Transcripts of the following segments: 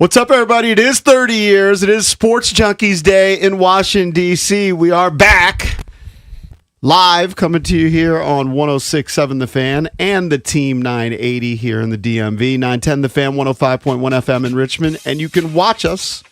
What's up, everybody? It is 30 years. It is Sports Junkies Day in Washington, D.C. We are back live, coming to you here on 106.7 The Fan and the Team 980 here in the DMV, 910 The Fan, 105.1 FM in Richmond. And you can watch us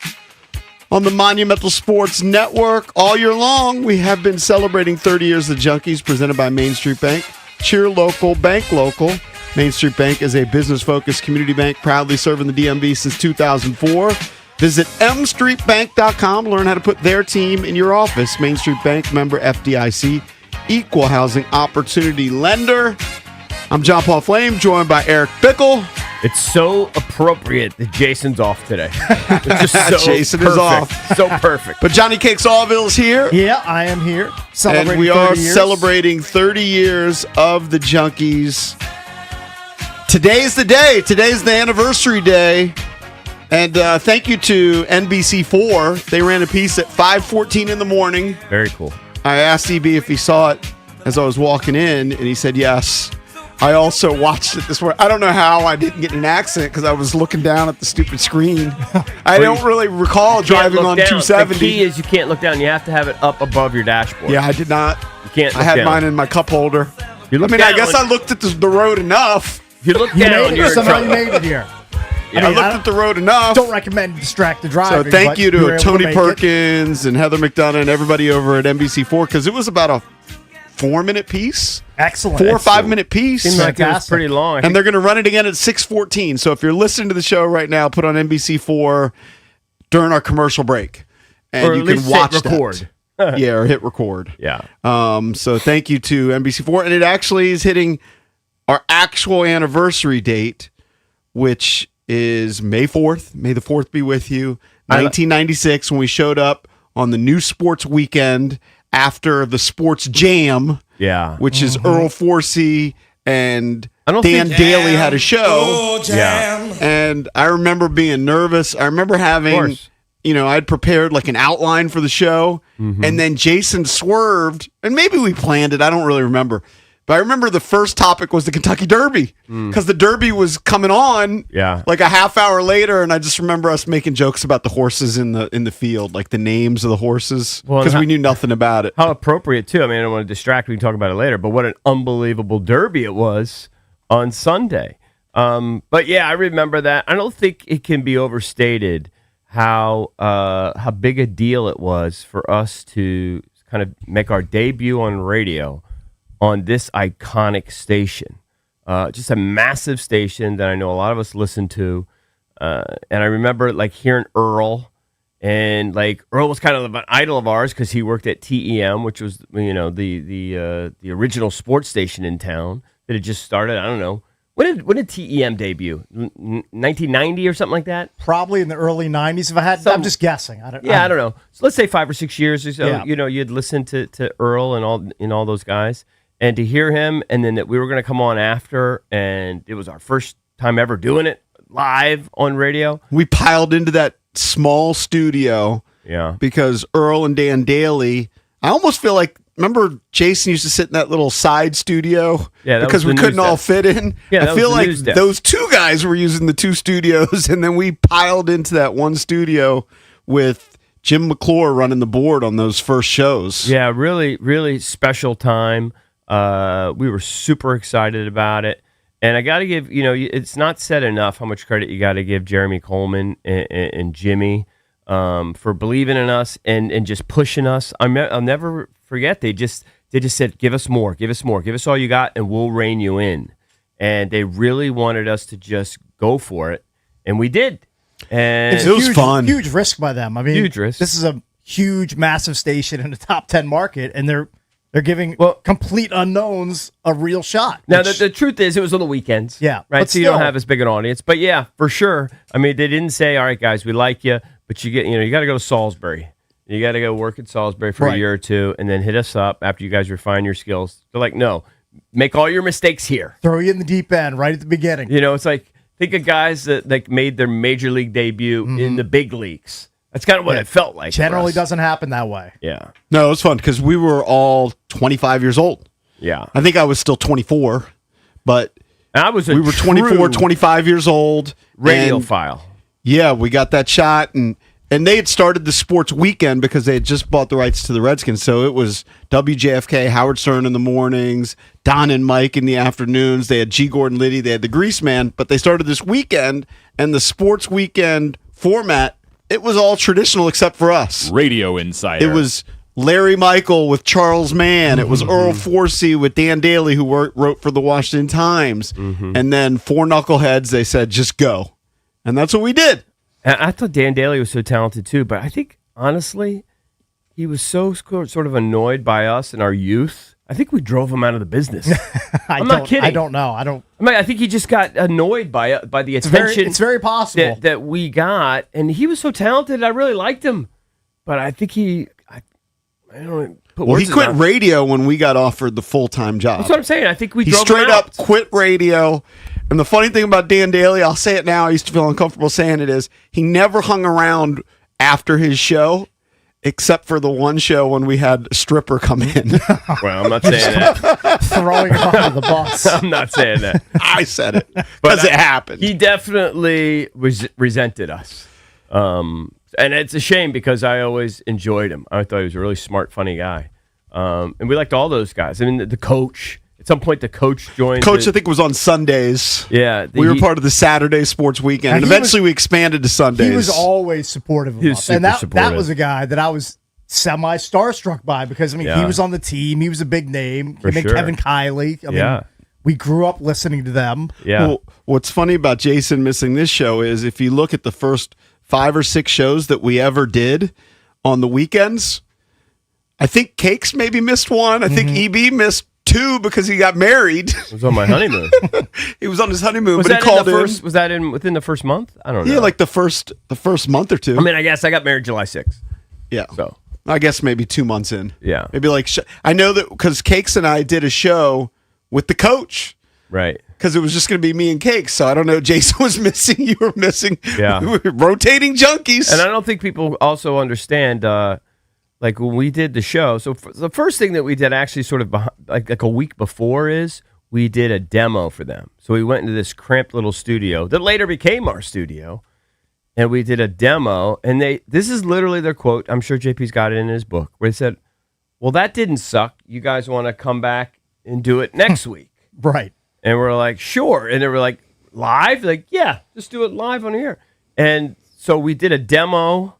on the Monumental Sports Network all year long. We have been celebrating 30 years of Junkies, presented by Main Street Bank. Cheer local, bank local. Main Street Bank is a business-focused community bank proudly serving the DMV since 2004. Visit mstreetbank.com. Learn how to put their team in your office. Main Street Bank, member FDIC, equal housing opportunity lender. I'm John Paul Flame, joined by Eric Bickle. It's so appropriate that Jason's off today. It's just so Jason perfect. Is off. So perfect. But Johnny Cakes Allville's here. Yeah, I am here. And we are celebrating 30 years of the Junkies. Today's the day. Today's the anniversary day. And thank you to NBC4. They ran a piece at 5:14 in the morning. Very cool. I asked EB if he saw it as I was walking in, and he said yes. I also watched it this morning. I don't know how I didn't get an accent because I was looking down at the stupid scrreen. I don't really recall driving on 270. The key is you can't look down. You have to have it up above your dashboard. Yeah, I did not. You can't look I had down. mine in my cup holder. I guess I looked at the road enough. If you look down, you're in somehow trouble. you made it here. Yeah, I looked at the road enough. Don't recommend distracted driving. So thank you to able Tony make Perkins and Heather McDonough and everybody over at NBC4 because it was about a 4-minute piece. Excellent. 4 or 5 minute piece. Seemed like it was pretty long. And they're going to run it again at 6:14. So if you're listening to the show right now, put on NBC4 during our commercial break. And or you at can least watch hit record. Yeah, or hit record. Yeah. So thank you to NBC4. And it actually is hitting our actual anniversary date, which is May 4th. May the 4th be with you. 1996, when we showed up on the new sports weekend after the Sports Jam, which is Earl Forsey and Dan Daly had a show. Yeah. And I remember being nervous. I remember having, I'd prepared like an outline for the show, and then Jason swerved, and maybe we planned it. I don't really remember. But I remember the first topic was the Kentucky Derby because the Derby was coming on like a half hour later, and I just remember us making jokes about the horses in the field, like the names of the horses, because we knew nothing about it. How appropriate, too. I mean, I don't want to distract. We can talk about it later, but what an unbelievable Derby it was on Sunday. But, yeah, I remember that. I don't think it can be overstated how big a deal it was for us to kind of make our debut on radio on this iconic station. Just a massive station that I know a lot of us listen to. And I remember like hearing Earl, and like Earl was kind of an idol of ours because he worked at TEM, which was the original sports station in town that had just started. I don't know. When did TEM debut? 1990 or something like that? Probably in the early 90s. If I had, I'm just guessing. I don't know. So let's say 5 or 6 years or so. Yeah. You'd listen to Earl and all those guys. And to hear him, and then that we were going to come on after, and it was our first time ever doing it live on radio. We piled into that small studio because Earl and Dan Daly, I almost feel like, remember Jason used to sit in that little side studio because we couldn't all fit in? Yeah, I feel like those two guys were using the two studios, and then we piled into that one studio with Jim McClure running the board on those first shows. Yeah, really, really special time. We were super excited about it. And I got to give, it's not said enough how much credit you got to give Jeremy Coleman and Jimmy for believing in us and just pushing us. I'll never forget, they just said, give us more, give us all you got, and we'll rein you in. And they really wanted us to just go for it. And we did. And it was fun. Huge risk by them. I mean, huge risk. This is a huge, massive station in the top 10 market, and they're giving complete unknowns a real shot. Now, the truth is, it was on the weekends. Yeah. Right? So you don't have as big an audience. But yeah, for sure. I mean, they didn't say, all right, guys, we like you, but you got to go to Salisbury. You got to go work at Salisbury for a year or two and then hit us up after you guys refine your skills. They're like, no, make all your mistakes here. Throw you in the deep end right at the beginning. It's like, think of guys that made their major league debut in the big leagues. That's kind of what it felt like. Generally doesn't happen that way. Yeah. No, it was fun because we were all 25 years old. Yeah. I think I was still 24, but we were 24, 25 years old. Radiophile. Yeah, we got that shot, and they had started the sports weekend because they had just bought the rights to the Redskins. So it was WJFK, Howard Stern in the mornings, Don and Mike in the afternoons. They had G. Gordon Liddy. They had the Grease Man. But they started this weekend, and the sports weekend format, it was all traditional except for us. Radio Insider. It was Larry Michael with Charles Mann. It was Earl Forsey with Dan Daly, who wrote for the Washington Times. And then four knuckleheads, they said, just go. And that's what we did. I thought Dan Daly was so talented too, but I think, honestly, he was so sort of annoyed by us and our youth. I think we drove him out of the business. I'm not kidding. I don't know. I think he just got annoyed by the attention. It's very possible that we got, and he was so talented. I really liked him, but I think I don't know. Well, he quit radio when we got offered the full-time job. That's what I'm saying. I think he drove straight him out. up quit radio. And the funny thing about Dan Daly, I'll say it now, I used to feel uncomfortable saying it, is he never hung around after his show, except for the one show when we had a stripper come in. Well, I'm not saying that. Throwing him under the bus. I'm not saying that. I said it because it happened. He definitely resented us. And it's a shame because I always enjoyed him. I thought he was a really smart, funny guy. And we liked all those guys. I mean, the coach. At some point, the coach joined. Coach, I think, was on Sundays. Yeah. We were part of the Saturday sports weekend. And eventually, we expanded to Sundays. He was always supportive of us. And that was a guy that I was semi-starstruck by because, he was on the team. He was a big name. For sure. Kevin Kiley. We grew up listening to them. Yeah. Well, what's funny about Jason missing this show is if you look at the first 5 or 6 shows that we ever did on the weekends, I think Cakes maybe missed one. I think EB missed 2 because he got married. It was on my honeymoon. He was on his honeymoon, Was but he called in. Was that within the first month? I don't know. Yeah, like the first month or 2. I guess I got married July 6th. Yeah. So I guess maybe 2 months in. Yeah. Maybe I know that because Cakes and I did a show with the coach. Right. Because it was just going to be me and Cakes. So I don't know. Jason was missing. You were missing. Yeah. We were rotating junkies. And I don't think people also understand, like when we did the show. So the first thing that we did actually sort of like a week before is we did a demo for them. So we went into this cramped little studio that later became our studio. And we did a demo. And this is literally their quote. I'm sure JP's got it in his book where they said, well, that didn't suck. You guys want to come back and do it next week. Right. And we're like, sure. And they were like, live? Like, yeah, just do it live on here. And so we did a demo,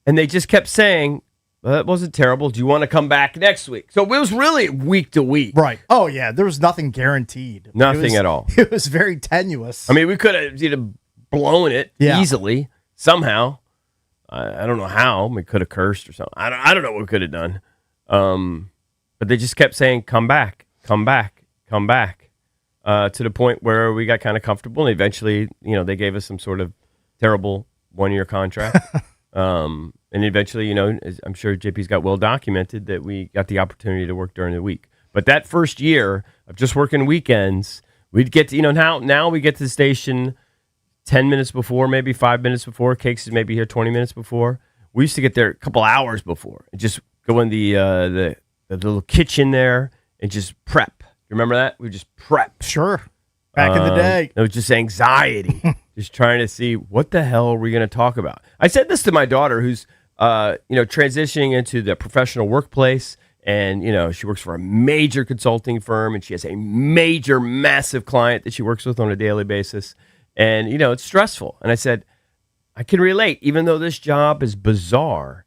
and they just kept saying, well, that wasn't terrible. Do you want to come back next week? So it was really week to week. Right. Oh, yeah. There was nothing guaranteed. Nothing at all. It was very tenuous. We could have blown it easily, somehow. I don't know how. We could have cursed or something. I don't know what we could have done. But they just kept saying, come back, come back, come back. To the point where we got kind of comfortable, and eventually, they gave us some sort of terrible 1-year contract. And eventually, I'm sure JP's got well documented that we got the opportunity to work during the week. But that first year of just working weekends, we'd get to, now we get to the station 10 minutes before, maybe 5 minutes before. Cakes is maybe here 20 minutes before. We used to get there a couple hours before and just go in the little kitchen there and just prep. Remember that? We just prepped. Sure. Back in the day. It was just anxiety. Just trying to see what the hell are we going to talk about. I said this to my daughter who's, transitioning into the professional workplace. And, she works for a major consulting firm and she has a major, massive client that she works with on a daily basis. And, it's stressful. And I said, I can relate. Even though this job is bizarre,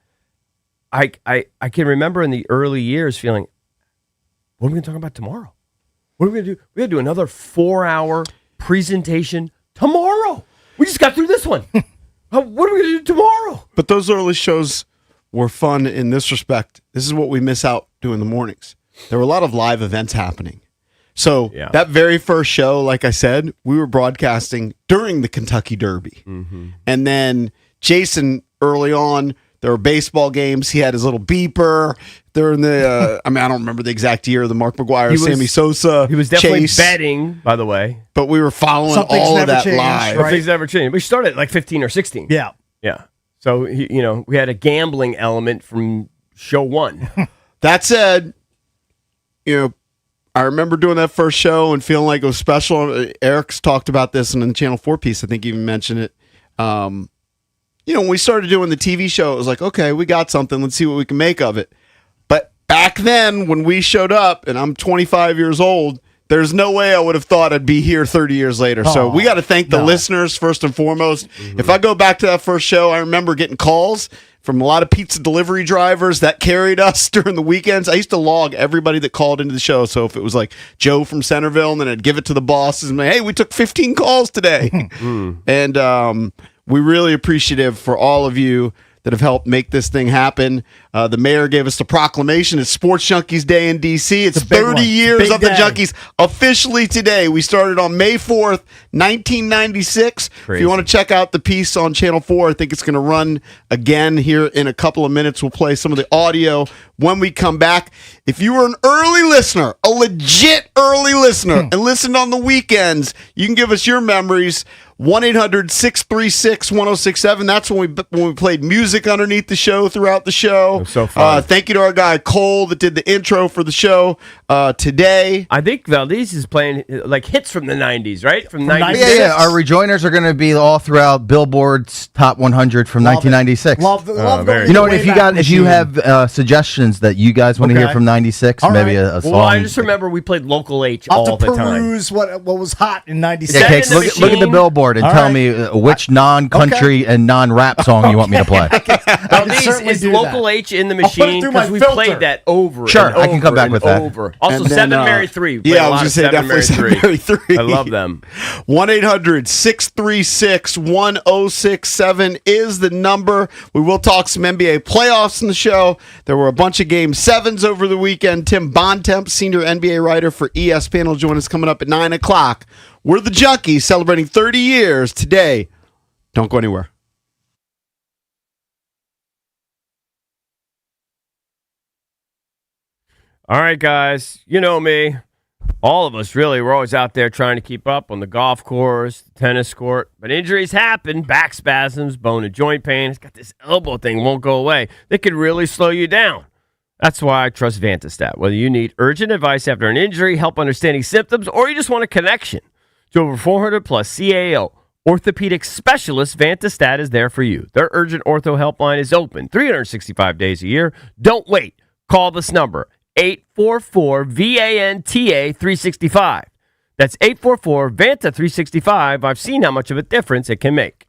I can remember in the early years feeling, what are we going to talk about tomorrow? What are we going to do? We're going to do another 4-hour presentation tomorrow. We just got through this one. What are we going to do tomorrow? But those early shows were fun in this respect. This is what we miss out doing in the mornings. There were a lot of live events happening. So that very first show, like I said, we were broadcasting during the Kentucky Derby. Mm-hmm. And then Jason, early on, there were baseball games. He had his little beeper. They're in the, I don't remember the exact year, the Mark McGuire, Sammy Sosa. He was definitely chase. betting, by the way. But we were following all of that changed, live. Right? Things never changed. We started at like 15 or 16. Yeah. Yeah. So, we had a gambling element from show 1. That said, I remember doing that first show and feeling like it was special. Eric's talked about this in the Channel 4 piece. I think he even mentioned it. When we started doing the TV show, it was like, okay, we got something. Let's see what we can make of it. But back then, when we showed up, and I'm 25 years old, there's no way I would have thought I'd be here 30 years later. So we got to thank the listeners first and foremost. Mm-hmm. If I go back to that first show, I remember getting calls from a lot of pizza delivery drivers that carried us during the weekends. I used to log everybody that called into the show. So if it was like Joe from Centerville, and then I'd give it to the bosses and say, hey, we took 15 calls today. And we're really appreciative for all of you that have helped make this thing happen. The mayor gave us the proclamation. It's Sports Junkies Day in D.C. It's 30 years of the Junkies officially today. We started on May 4th, 1996. Crazy. If you want to check out the piece on Channel 4, I think it's going to run again here in a couple of minutes. We'll play some of the audio when we come back. If you were an early listener, a legit early listener, and listened on the weekends, you can give us your memories. 1-800-636-1067. That's when we played music underneath the show throughout the show. So fun. Thank you to our guy Cole that did the intro for the show today. I think Valdez is playing like hits from the 90s, right? From 96. Yeah. Our rejoiners are going to be all throughout Billboard's Top 100 from 1996. Love if you have suggestions that you guys want to hear from 96, all maybe a song. Well, I just remember we played Local H all the time. I'll have to peruse what was hot in 96. Yeah, look at the Billboard and tell me which non-country and non-rap song you want me to play. Is Local H in the machine? Because we played that over. Sure, and over I can come back with that. Over. Also, Seven Mary 3. Yeah, I was just saying definitely Seven Mary 3. I love them. 1-800-636-1067 is the number. We will talk some NBA playoffs in the show. There were a bunch of Game 7s over the weekend. Tim Bontemp, senior NBA writer for ESPN, will join us coming up at 9 o'clock. We're the Junkies celebrating 30 years today. Don't go anywhere. All right, guys. You know me. All of us, really. We're always out there trying to keep up on the golf course, the tennis court. But injuries happen. Back spasms, bone and joint pain. It's got this elbow thing, won't go away. They could really slow you down. That's why I trust Vantastat. Whether you need urgent advice after an injury, help understanding symptoms, or you just want a connection to over 400 plus CAO orthopedic specialists, Vantastat is there for you. Their urgent ortho helpline is open 365 days a year. Don't wait. Call this number, 844-VANTA-365. That's 844-VANTA-365. I've seen how much of a difference it can make.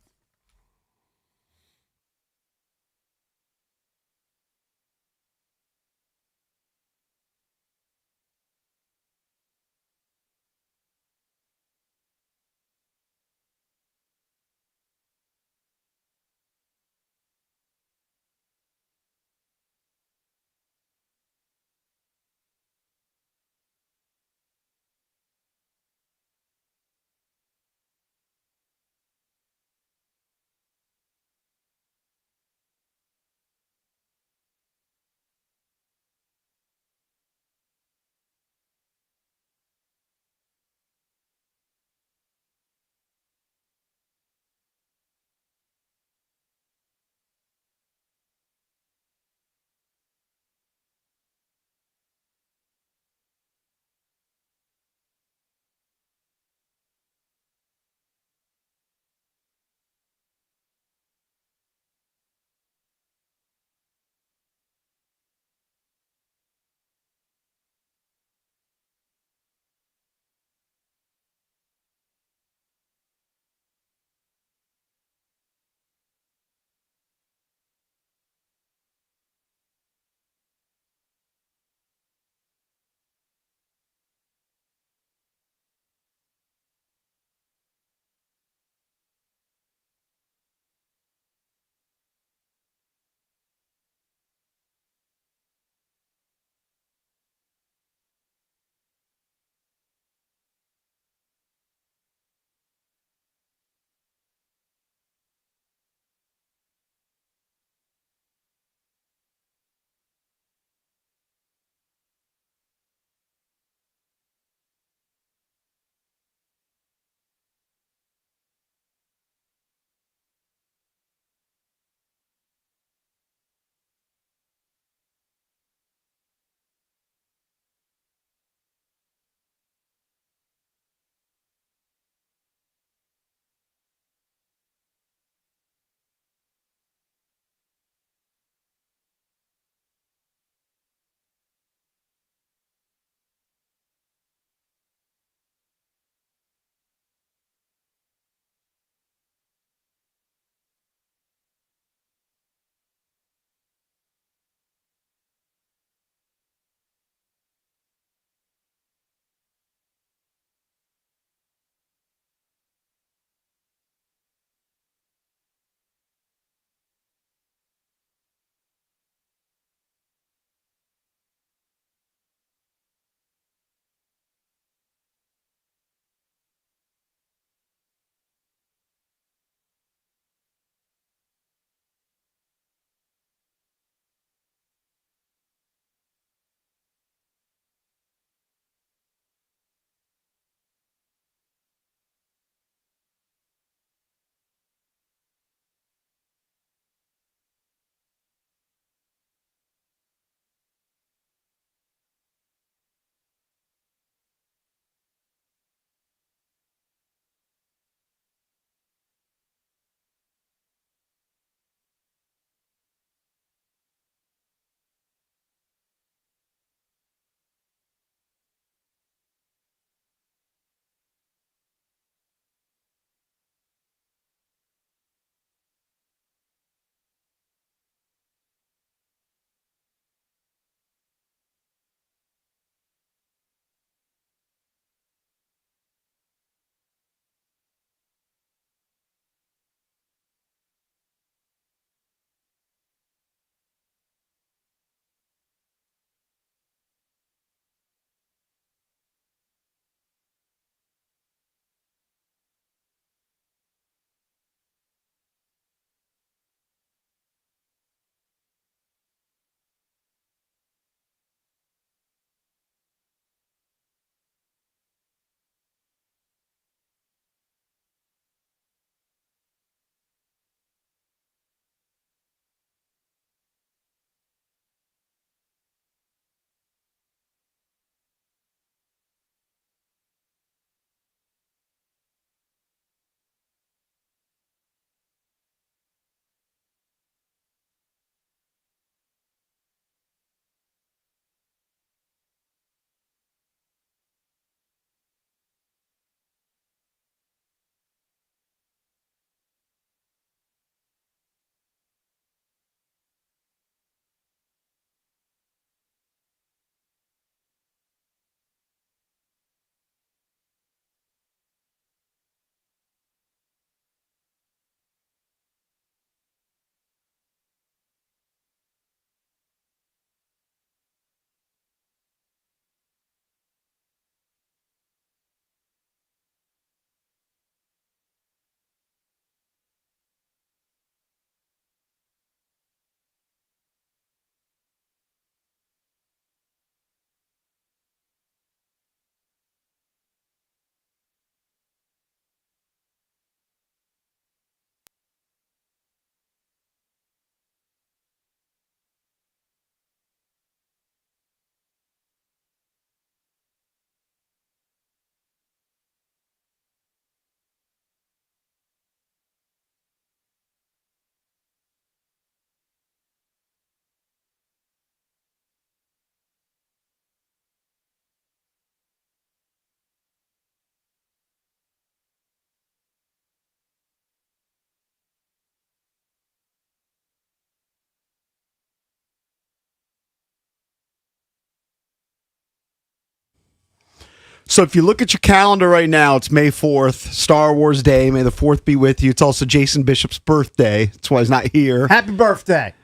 So if you look at your calendar right now, it's May 4th, Star Wars Day. May the 4th be with you. It's also Jason Bishop's birthday. That's why he's not here. Happy birthday.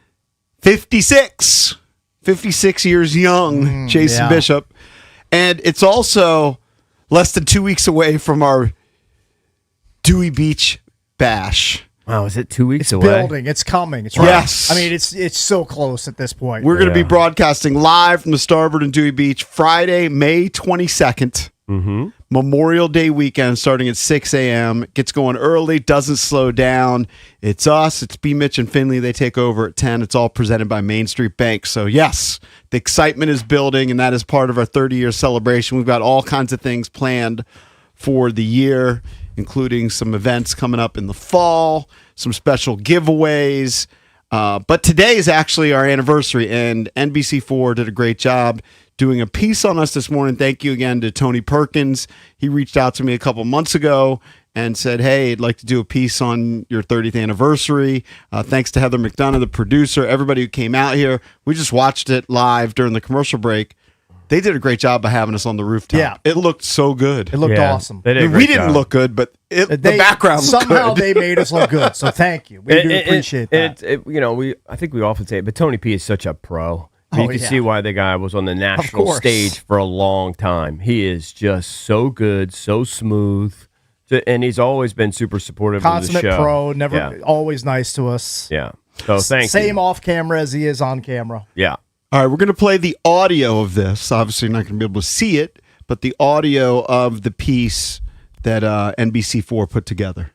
56 years young, Jason Bishop. And it's also less than 2 weeks away from our Dewey Beach Bash. Wow, is it 2 weeks away? Building. It's coming. It's right. Yes. I mean, it's so close at this point. We're going to be broadcasting live from the Starboard and Dewey Beach Friday, May 22nd. Memorial Day weekend starting at 6 a.m. Gets going early, doesn't slow down. It's us. It's B. Mitch and Finley. They take over at 10. It's all presented by Main Street Bank. So, yes, the excitement is building, and that is part of our 30-year celebration. We've got all kinds of things planned for the year, including some events coming up in the fall, some special giveaways. But today is actually our anniversary, and NBC4 did a great job doing a piece on us this morning. Thank you again to Tony Perkins. He reached out to me a couple months ago and said, hey, I'd like to do a piece on your 30th anniversary. Thanks to Heather McDonough, the producer, everybody who came out here. We just watched it live during the commercial break. They did a great job of having us on the rooftop. Yeah. It looked so good. It looked awesome. They did a We great didn't job. look good, but the background looked somehow good. they made us look good. So thank you. We do appreciate that. I think we often say it, but Tony P is such a pro. You can yeah. see why the guy was on the national stage for a long time. He is just so good, so smooth, and he's always been super supportive of the Consummate show. pro, never always nice to us. Yeah. So thank you. Same off camera as he is on camera. Yeah. All right, we're going to play the audio of this. Obviously, you're not going to be able to see it, but the audio of the piece that NBC4 put together.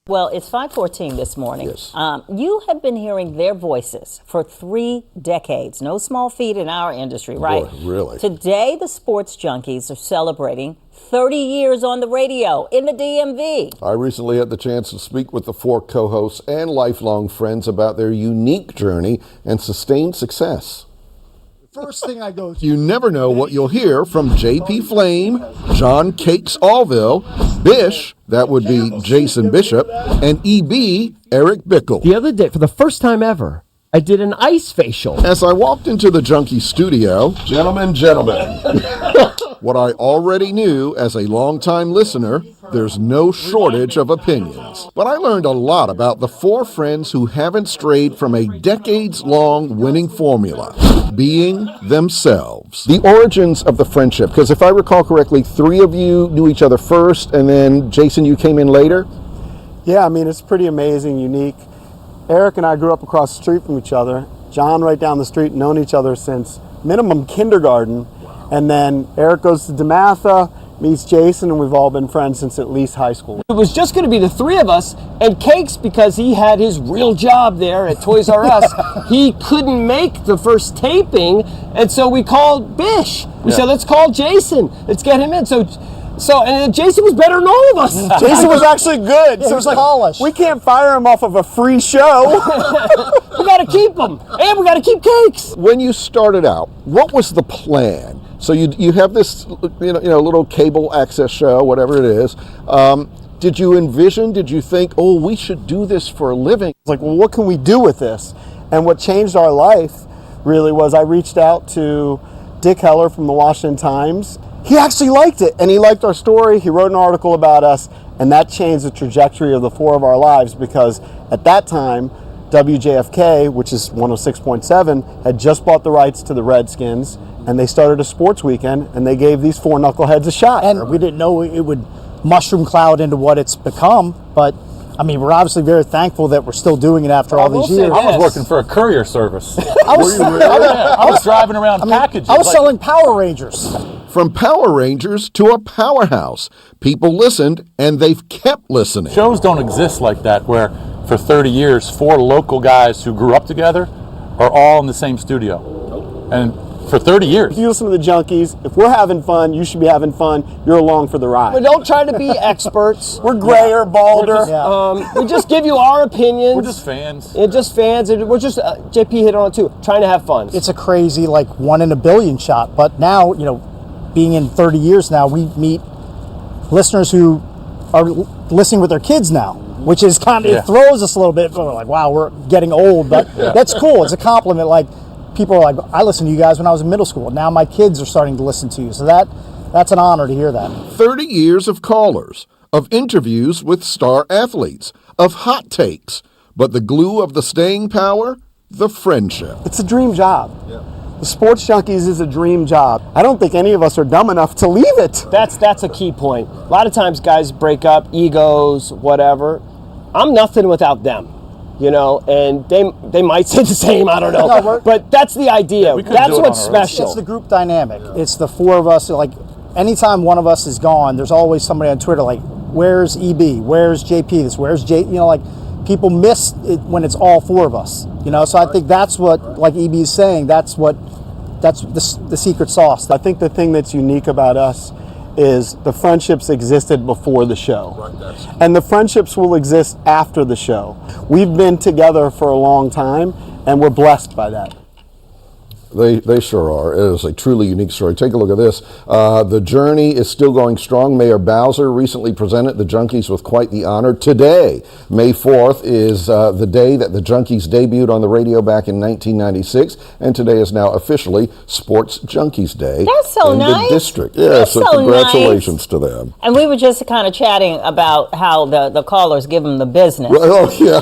Well, it's 5:14 this morning. Yes. You have been hearing their voices for 3 decades. No small feat in our industry, right? Boy, really? Today, the sports junkies are celebrating 30 years on the radio in the DMV. I recently had the chance to speak with the 4 co-hosts and lifelong friends about their unique journey and sustained success. First thing I go to. You never know what you'll hear from JP Flame, John Cakes Allville, Bish, that would be Jason Bishop, and EB, Eric Bickle. The other day, for the first time ever, I did an ice facial. As I walked into the Junkie studio, gentlemen, what I already knew as a longtime listener, there's no shortage of opinions. But I learned a lot about the 4 friends who haven't strayed from a decades-long winning formula, being themselves. The origins of the friendship, because if I recall correctly, 3 of you knew each other first, and then Jason, you came in later? Yeah, I mean, it's pretty amazing, unique. Eric and I grew up across the street from each other. John right down the street, known each other since minimum kindergarten. And then Eric goes to DeMatha, meets Jason, and we've all been friends since at least high school. It was just going to be the 3 of us, and Cakes, because he had his real job there at Toys R Us, he couldn't make the first taping, and so we called Bish. We said, let's call Jason. Let's get him in. So, and Jason was better than all of us. Jason was actually good. Yeah, so it's like, polished. we can't fire him off of a free show. We got to keep him, and we got to keep Cakes. When you started out, what was the plan? So you have this little cable access show, whatever it is. Did you think, oh, we should do this for a living? It's like, well, what can we do with this? And what changed our life really was I reached out to Dick Heller from the Washington Times. He actually liked it, and he liked our story. He wrote an article about us, and that changed the trajectory of the 4 of our lives, because at that time, WJFK, which is 106.7, had just bought the rights to the Redskins, and they started a sports weekend, and they gave these 4 knuckleheads a shot. And we didn't know it would mushroom cloud into what it's become, but I mean, we're obviously very thankful that we're still doing it after all these years. I was working for a courier service. I was driving around packages. I was selling Power Rangers. From Power Rangers to a powerhouse. People listened, and they've kept listening. Shows don't exist like that, where for 30 years, 4 local guys who grew up together are all in the same studio. And for 30 years. If you listen to the Junkies, if we're having fun, you should be having fun. You're along for the ride. We don't try to be experts. We're grayer, balder. We just give you our opinions. We're just fans. And just fans, and we're just JP hit on it too, trying to have fun. It's a crazy, like, 1 in a billion shot. But now, being in 30 years now, we meet listeners who are listening with their kids now, which is kind of, it throws us a little bit. We're like, wow, we're getting old, but that's cool. It's a compliment. Like, people are like, I listened to you guys when I was in middle school. Now my kids are starting to listen to you. So that's an honor to hear that. 30 years of callers, of interviews with star athletes, of hot takes. But the glue of the staying power? The friendship. It's a dream job. Yeah. The Sports Junkies is a dream job. I don't think any of us are dumb enough to leave it. That's a key point. A lot of times guys break up, egos, whatever. I'm nothing without them. And they might say the same, I don't know. But that's the idea. That's what's special. It's the group dynamic. Yeah. It's the four of us. Like, anytime one of us is gone, there's always somebody on Twitter like, where's EB? Where's JP? Where's J? People miss it when it's all four of us. So I think that's what, like EB is saying, that's the secret sauce. I think the thing that's unique about us is the friendships existed before the show. And the friendships will exist after the show. We've been together for a long time, and we're blessed by that. They sure are. It is a truly unique story. Take a look at this. The journey is still going strong. Mayor Bowser recently presented the Junkies with quite the honor. Today, May 4th, is the day that the Junkies debuted on the radio back in 1996, and today is now officially Sports Junkies Day. That's so in nice. the district. Yeah, so congratulations to them. And we were just kind of chatting about how the callers give them the business. Right, oh, yeah.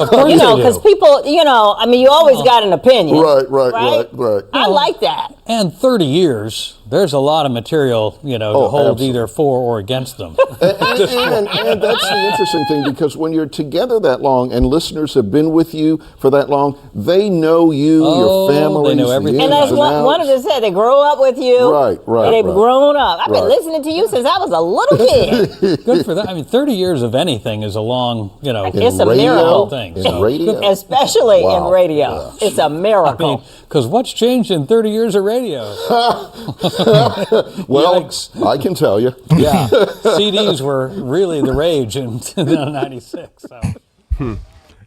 Because people, you always got an opinion. Right. I like that. And 30 years, there's a lot of material, to hold absolutely. Either for or against them. and that's the interesting thing, because when you're together that long and listeners have been with you for that long, they know you, your family. They know everything. And as one of them said, they grow up with you. Right. And they've grown up. I've been listening to you since I was a little kid. Good for that. 30 years of anything is a long, it's a miracle thing. In radio? Especially in radio. Yeah. It's a miracle. Because what's changed in 30 years of radio? Well, I can tell you. Yeah, CDs were really the rage in 96. So.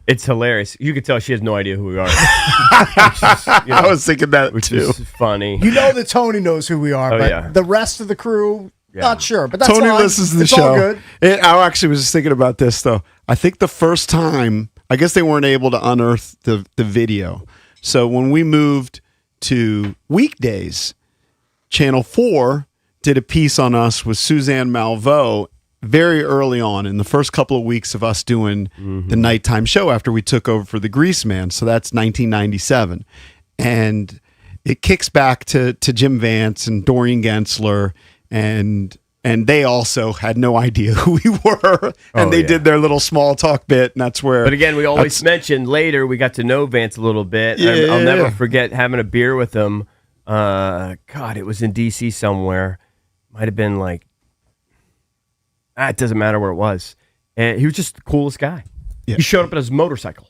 It's hilarious. You could tell she has no idea who we are. I was thinking that too. Which is funny. That Tony knows who we are, but the rest of the crew, not sure. But that's Tony fine. listens to the it's show. All good. I actually was just thinking about this, though. I think the first time, I guess they weren't able to unearth the video. So when we moved to weekdays, Channel 4 did a piece on us with Suzanne Malveaux very early on in the first couple of weeks of us doing the nighttime show after we took over for the Grease Man. So that's 1997. And it kicks back to Jim Vance and Dorian Gensler, and they also had no idea who we were, and they did their little small talk bit, and that's where... But again, we always mentioned later, we got to know Vance a little bit. Yeah, I'll never forget having a beer with him. It was in D.C. somewhere. Might have been like... it doesn't matter where it was. And he was just the coolest guy. Yeah. He showed up on his motorcycle.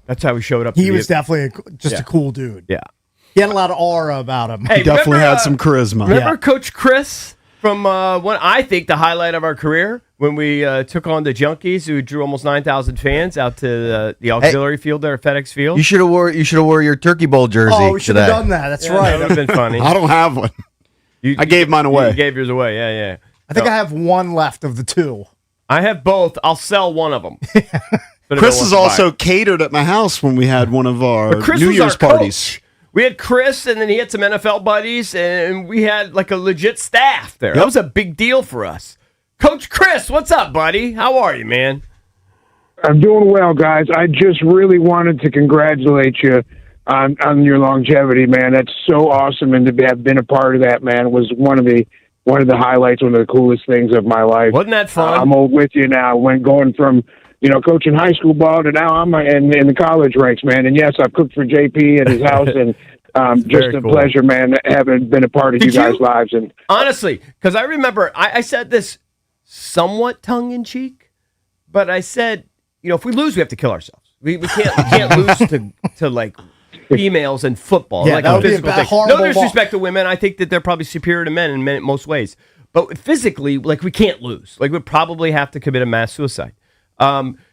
That's how he showed up. He was definitely a cool dude. Yeah. He had a lot of aura about him. He definitely had some charisma. Remember Coach Chris from one, I think, the highlight of our career when we took on the Junkies, who drew almost 9,000 fans out to the auxiliary field there at FedEx Field? You should have wore your Turkey Bowl jersey. Oh, we should have done that. That's right. That would have been funny. I don't have one. I gave mine away. You gave yours away. Yeah. I think I have one left of the two. I have both. I'll sell one of them. Chris is also catered at my house when we had one of our New Year's parties. We had Chris, and then he had some NFL buddies, and we had like a legit staff there. Yep. That was a big deal for us. Coach Chris, what's up, buddy? How are you, man? I'm doing well, guys. I just really wanted to congratulate you on your longevity, man. That's so awesome, and to have been a part of that, man, was one of the highlights, one of the coolest things of my life. Wasn't that fun? I'm old with you now. Going from coaching high school ball to now I'm in the college ranks, man. And yes, I've cooked for JP at his house, and just a pleasure, man, having been a part of you guys' lives. And honestly, because I remember I said this somewhat tongue in cheek, but I said, if we lose, we have to kill ourselves. We can't lose to like females in football. Yeah, like that a would be physical a thing. horrible No disrespect to women. I think that they're probably superior to men in most ways. But physically, like, we can't lose. Like, we'd probably have to commit a mass suicide.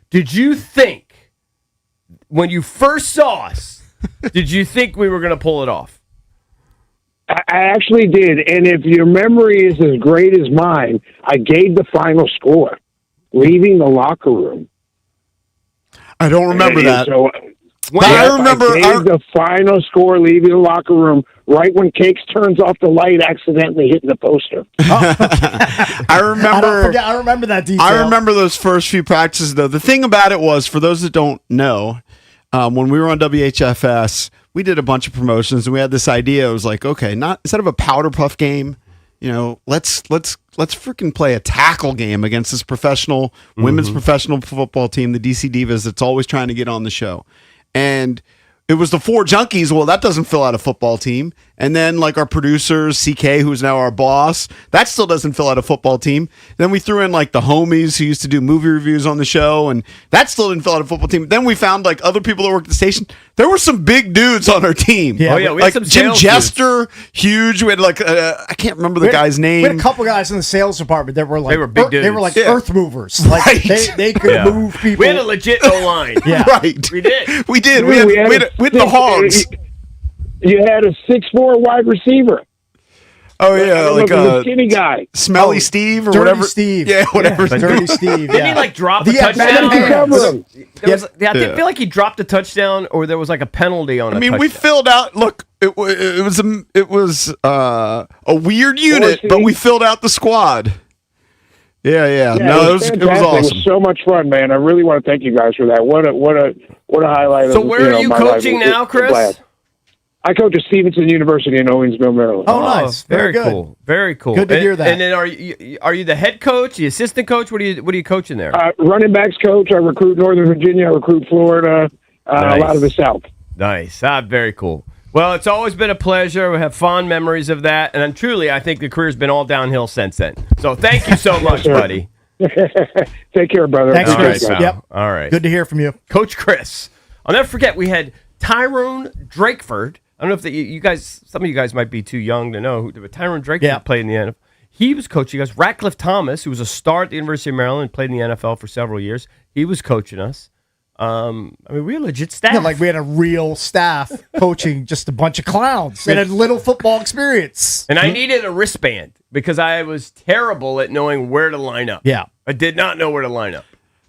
Did you think, when you first saw us, did you think we were going to pull it off? I actually did. And if your memory is as great as mine, I gave the final score, leaving the locker room. I don't remember that. So, I remember the final score leaving the locker room right when Cakes turns off the light, accidentally hitting the poster. I remember that detail. I remember those first few practices, though. The thing about it was, for those that don't know, when we were on WHFS, we did a bunch of promotions, and we had this idea. It was like, okay, instead of a powder puff game, let's freaking play a tackle game against this professional women's professional football team, the DC Divas, that's always trying to get on the show. And it was the 4 junkies. Well, that doesn't fill out a football team. And then like our producers, CK, who's now our boss, that still doesn't fill out a football team. Then we threw in like the homies who used to do movie reviews on the show, and that still didn't fill out a football team. Then we found like other people that worked at the station. There were some big dudes on our team. Yeah, we like had some Jim sales Jester, huge. We had like I can't remember the guy's name. We had a couple guys in the sales department that were like They were big dudes. They were like earth movers. Like Right. they could move people. We had a legit O-line. Yeah. Right. We did. We did. We had the hogs. You had a 6'4" wide receiver. Oh yeah, like a skinny guy, Smelly Steve or Dirty whatever. Steve. Yeah, whatever. Dirty Steve. Didn't he like drop a touchdown? I feel like he dropped a touchdown, or there was like a penalty on. I mean, we filled out. Look, it was a weird unit, but we filled out the squad. Yeah. No, it was awesome. It was so much fun, man. I really want to thank you guys for that. What a highlight. So where are you coaching now, Chris? I coach at Stevenson University in Owensville, Maryland. Oh, nice. Very good. Cool. Very cool. Good to hear that. And then are you the head coach, the assistant coach? What are you coaching there? Running backs coach. I recruit Northern Virginia. I recruit Florida. Nice. A lot of the South. Nice. Very cool. Well, it's always been a pleasure. We have fond memories of that. And truly, I think the career's been all downhill since then. So thank you so much, buddy. Take care, brother. Thanks, Chris. Right, yep. All right. Good to hear from you. Coach Chris. I'll never forget, we had Tyrone Drakeford. I don't know if you guys, some of you guys might be too young to know, but Tyrone Drakeford played in the NFL. He was coaching us. Ratcliffe Thomas, who was a star at the University of Maryland, played in the NFL for several years. He was coaching us. I mean, we had legit staff. Yeah, like we had a real staff coaching just a bunch of clowns and had little football experience. And I needed a wristband because I was terrible at knowing where to line up. Yeah. I did not know where to line up.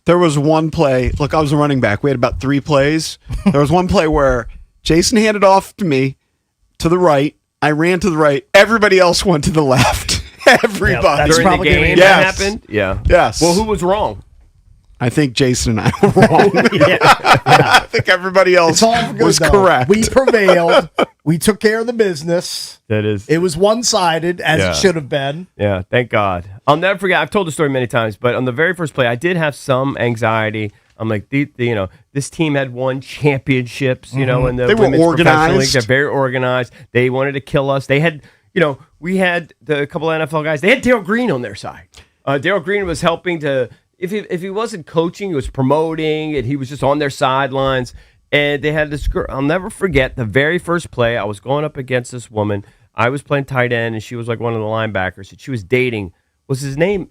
There was one play. Look, I was a running back. We had about 3 plays. There was one play where Jason handed off to me to the right. I ran to the right. Everybody else went to the left. Everybody. During the game that happened? Yeah. Yes. Well, who was wrong? I think Jason and I were wrong. I think everybody else was correct. We prevailed. We took care of the business. That is. It was one-sided, as it should have been. Yeah, thank God. I'll never forget. I've told the story many times, but on the very first play, I did have some anxiety. I'm like, this team had won championships, in the they were women's organized. professional league. They're very organized. They wanted to kill us. They had, we had a couple of NFL guys. They had Darryl Green on their side. Darryl Green was helping to, if he wasn't coaching, he was promoting, and he was just on their sidelines. And they had this girl. I'll never forget the very first play. I was going up against this woman. I was playing tight end, and she was like one of the linebackers. And she was dating. Was his name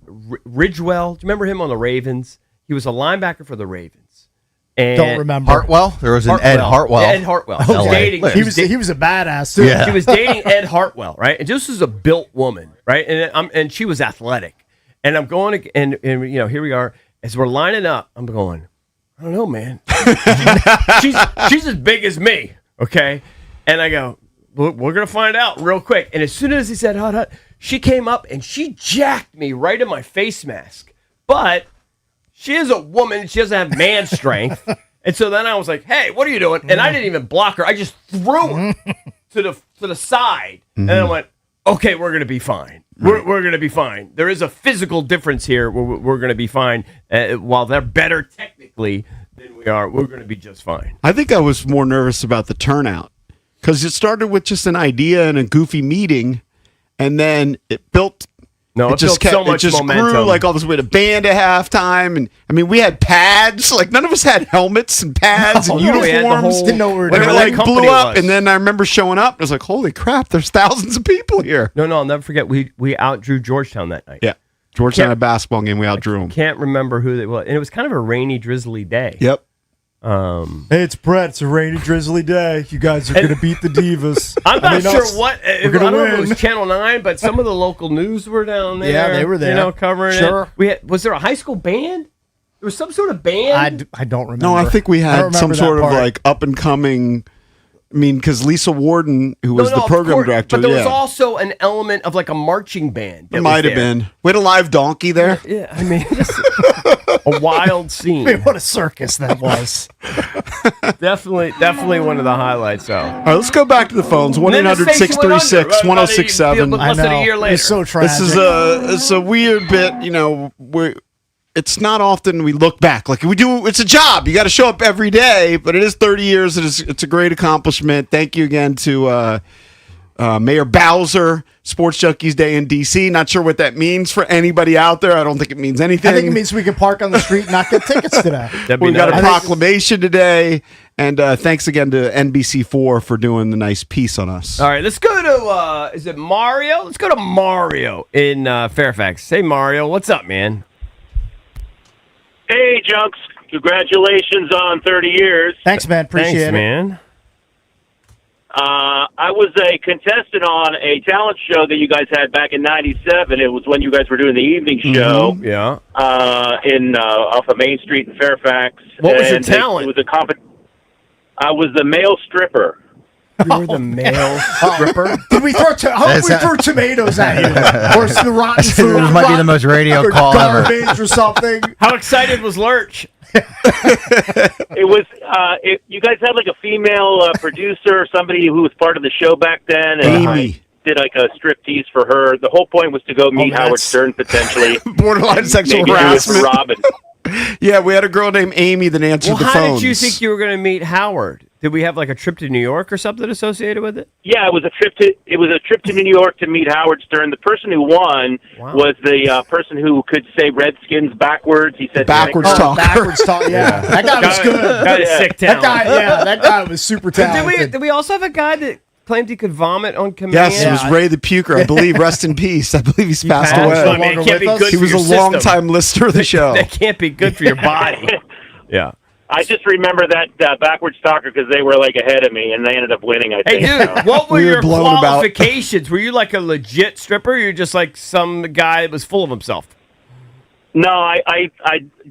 Ridgewell? Do you remember him on the Ravens? He was a linebacker for the Ravens. And Don't remember. Hartwell? There was an Ed Hartwell. Ed Hartwell. He was dating. He was a badass too. Yeah. She was dating Ed Hartwell, right? And this was a built woman, right? And she was athletic. And I'm going and here we are as we're lining up. I'm going, I don't know, man. she's as big as me, okay? And I go, we're gonna find out real quick. And as soon as he said hot, she came up and she jacked me right in my face mask. But she is a woman. She doesn't have man strength. And so then I was like, hey, what are you doing? And I didn't even block her. I just threw her to the side. And I went, okay, we're going to be fine. We're going to be fine. There is a physical difference here. We're going to be fine. While they're better technically than we are, we're going to be just fine. I think I was more nervous about the turnout because it started with just an idea and a goofy meeting, and then it built. No, it just built so much momentum. Grew like all this way to band at halftime, and I mean we had pads. Like none of us had helmets and pads and uniforms. Didn't know we were And doing. it like blew up, and then I remember showing up. And I was like, "Holy crap! There's thousands of people here." No, I'll never forget. We outdrew Georgetown that night. Yeah, Georgetown, a basketball game. We outdrew them. Can't remember who they were, and it was kind of a rainy, drizzly day. Yep. Hey, it's Brett. It's a rainy, drizzly day. You guys are going to beat the Divas. I'm not sure what. I don't know if it win. was Channel 9, but some of the local news were down there. Yeah, they were there. Covering it. Was there a high school band? There was some sort of band. I don't remember. No, I think we I had don't some remember sort that of part. like up and coming. I mean, because Lisa Warden, who was the of program course, director, but there was also an element of like a marching band. it might have been. We had a live donkey there. Yeah, I mean, just a wild scene. Man, what a circus that was. Definitely one of the highlights. Though. All right, let's go back to the phones. And then the station went under. 1-800-636-1067. Less than a year later. It's so tragic. This is it's a weird bit, it's not often we look back. Like we do, it's a job. You got to show up every day, but it is 30 years. It's a great accomplishment. Thank you again to Mayor Bowser, Sports Junkies Day in D.C. Not sure what that means for anybody out there. I don't think it means anything. I think it means we can park on the street and not get tickets today. We've got a proclamation today, and thanks again to NBC4 for doing the nice piece on us. All right, let's go to, is it Mario? Let's go to Mario in Fairfax. Hey, Mario, what's up, man? Hey, Junks. Congratulations on 30 years. Thanks, man. Appreciate it. Man. I was a contestant on a talent show that you guys had back in '97. It was when you guys were doing the evening show. Mm-hmm. Yeah. Off of Main Street in Fairfax. What was your talent? It was I was the male stripper. You were the male stripper? Did we throw tomatoes at you? Or the rotten food? This might be the most radio call ever. Garbage or something? How excited was Lurch? It was. You guys had like a female producer, somebody who was part of the show back then, and Amy. I did like a striptease for her. The whole point was to go meet Howard Stern potentially. Borderline sexual Maybe do it for harassment. Robin. Yeah, we had a girl named Amy that answered the How phones. did you think you were going to meet Howard? Did we have like a trip to New York or something associated with it? Yeah, it was a trip to New York to meet Howard Stern. The person who won was the person who could say Redskins backwards. He said backwards talker. Backwards talk. Yeah, that guy was good. That is sick talent. That guy was super talented. Did we also have a guy that claimed he could vomit on command? Yes, it was Ray the Puker. I believe, rest in peace. I believe he's passed away. I mean, it can't be good He for was your a system. long-time listener of the show. That can't be good for your body. Yeah. I just remember that backwards talker because they were like ahead of me and they ended up winning. I Hey, think. dude, what were We were your blown about. qualifications? Were you like a legit stripper? Or you're just like some guy that was full of himself? No, I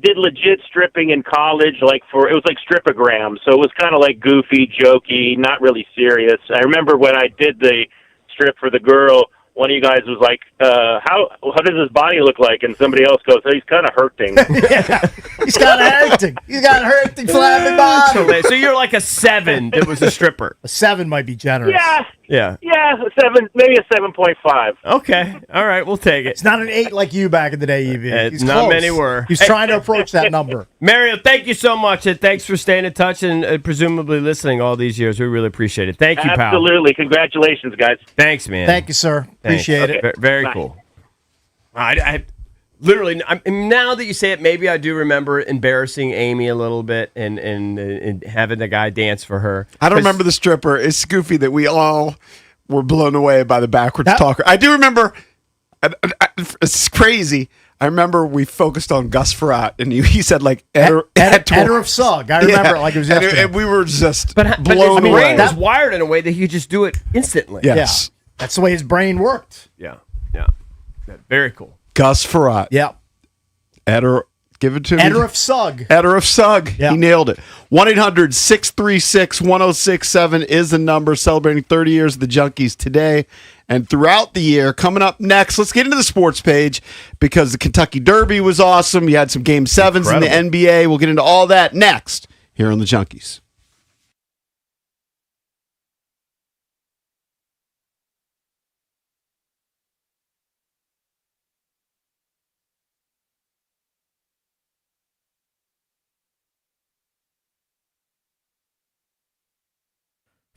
did legit stripping in college. It was like stripogram, so it was kind of like goofy, jokey, not really serious. I remember when I did the strip for the girl. One of you guys was like, how does his body look like? And somebody else goes, oh, he's kind of hurting. Yeah, he's got hurting. He's got hurting, flabby body. So you're like a 7 that was a stripper. A 7 might be generous. Yeah. A 7, maybe a 7.5. Okay. All right. We'll take it. It's not an 8 like you back in the day, Evie. He's not close. many were. He's trying to approach that number. Mario, thank you so much, and thanks for staying in touch and presumably listening all these years. We really appreciate it. Thank you, pal. Absolutely. Congratulations, guys. Thanks, man. Thank you, sir. Appreciate it. Very Bye. cool. I literally, now that you say it, maybe I do remember embarrassing Amy a little bit and having the guy dance for her. I don't remember the stripper. It's goofy that we all were blown away by the backwards talker. I do remember. It's crazy. I remember we focused on Gus Frerotte, and he said like Eder of Sug. I remember it like it was yesterday. And we were just but blown his away. brain was wired in a way that he could just do it instantly. Yes. Yeah. That's the way his brain worked. Yeah. Very cool. Gus Frerotte. Yeah. Eder, give it to me. Eder of Sug. Eder of Sug. Yeah. He nailed it. 1-800-636-1067 is the number, celebrating 30 years of the Junkies today and throughout the year. Coming up next, let's get into the sports page because the Kentucky Derby was awesome. You had some Game 7s in the NBA. We'll get into all that next here on the Junkies.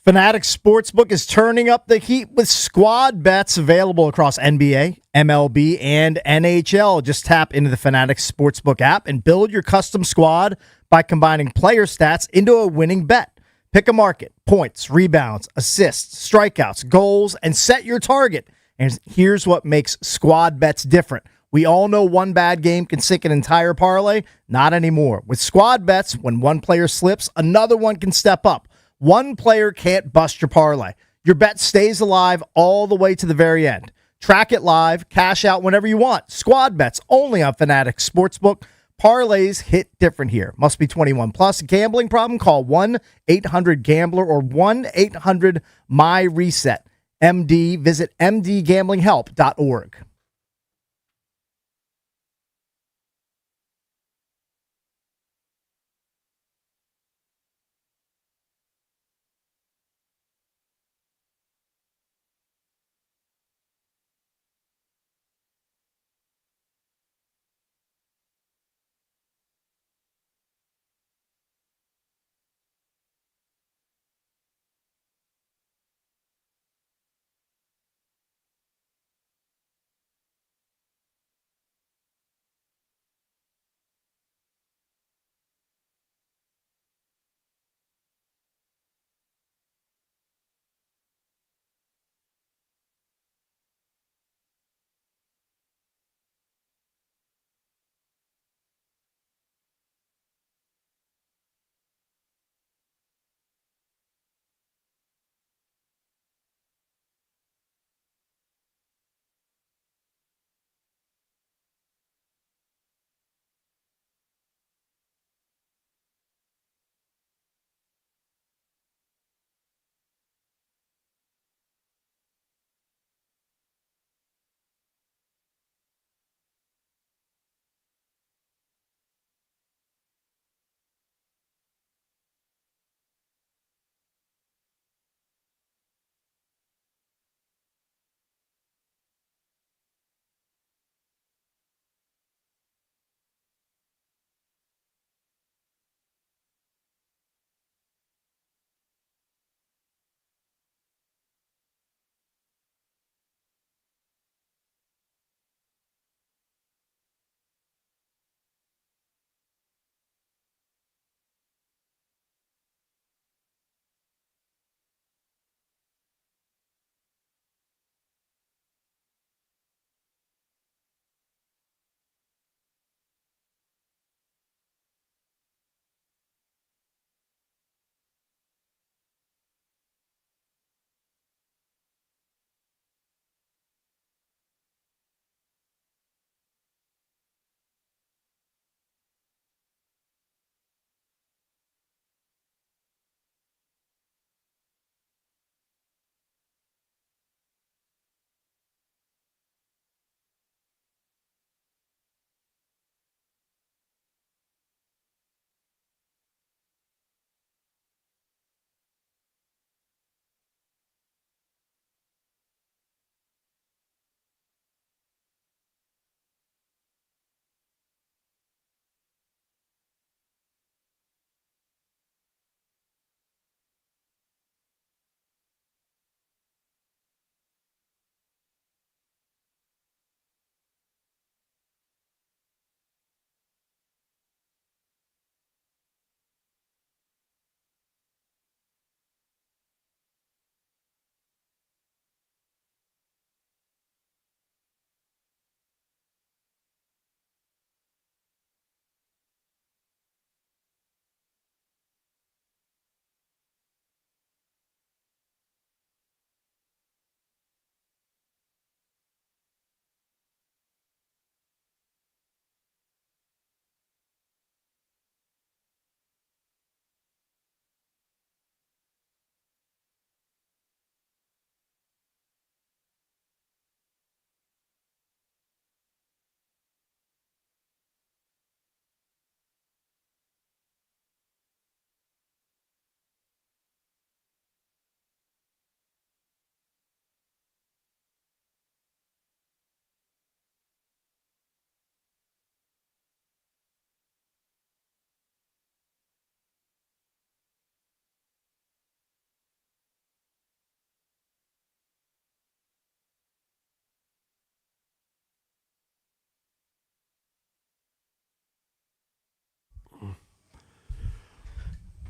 Fanatics Sportsbook is turning up the heat with squad bets available across NBA, MLB, and NHL. Just tap into the Fanatics Sportsbook app and build your custom squad by combining player stats into a winning bet. Pick a market, points, rebounds, assists, strikeouts, goals, and set your target. And here's what makes squad bets different. We all know one bad game can sink an entire parlay. Not anymore. With squad bets, when one player slips, another one can step up. One player can't bust your parlay. Your bet stays alive all the way to the very end. Track it live, cash out whenever you want. Squad bets only on Fanatics Sportsbook, Parlays hit different here. Must be 21 plus. Gambling problem? Call 1-800-GAMBLER or 1-800-MY-RESET. MD. Visit mdgamblinghelp.org.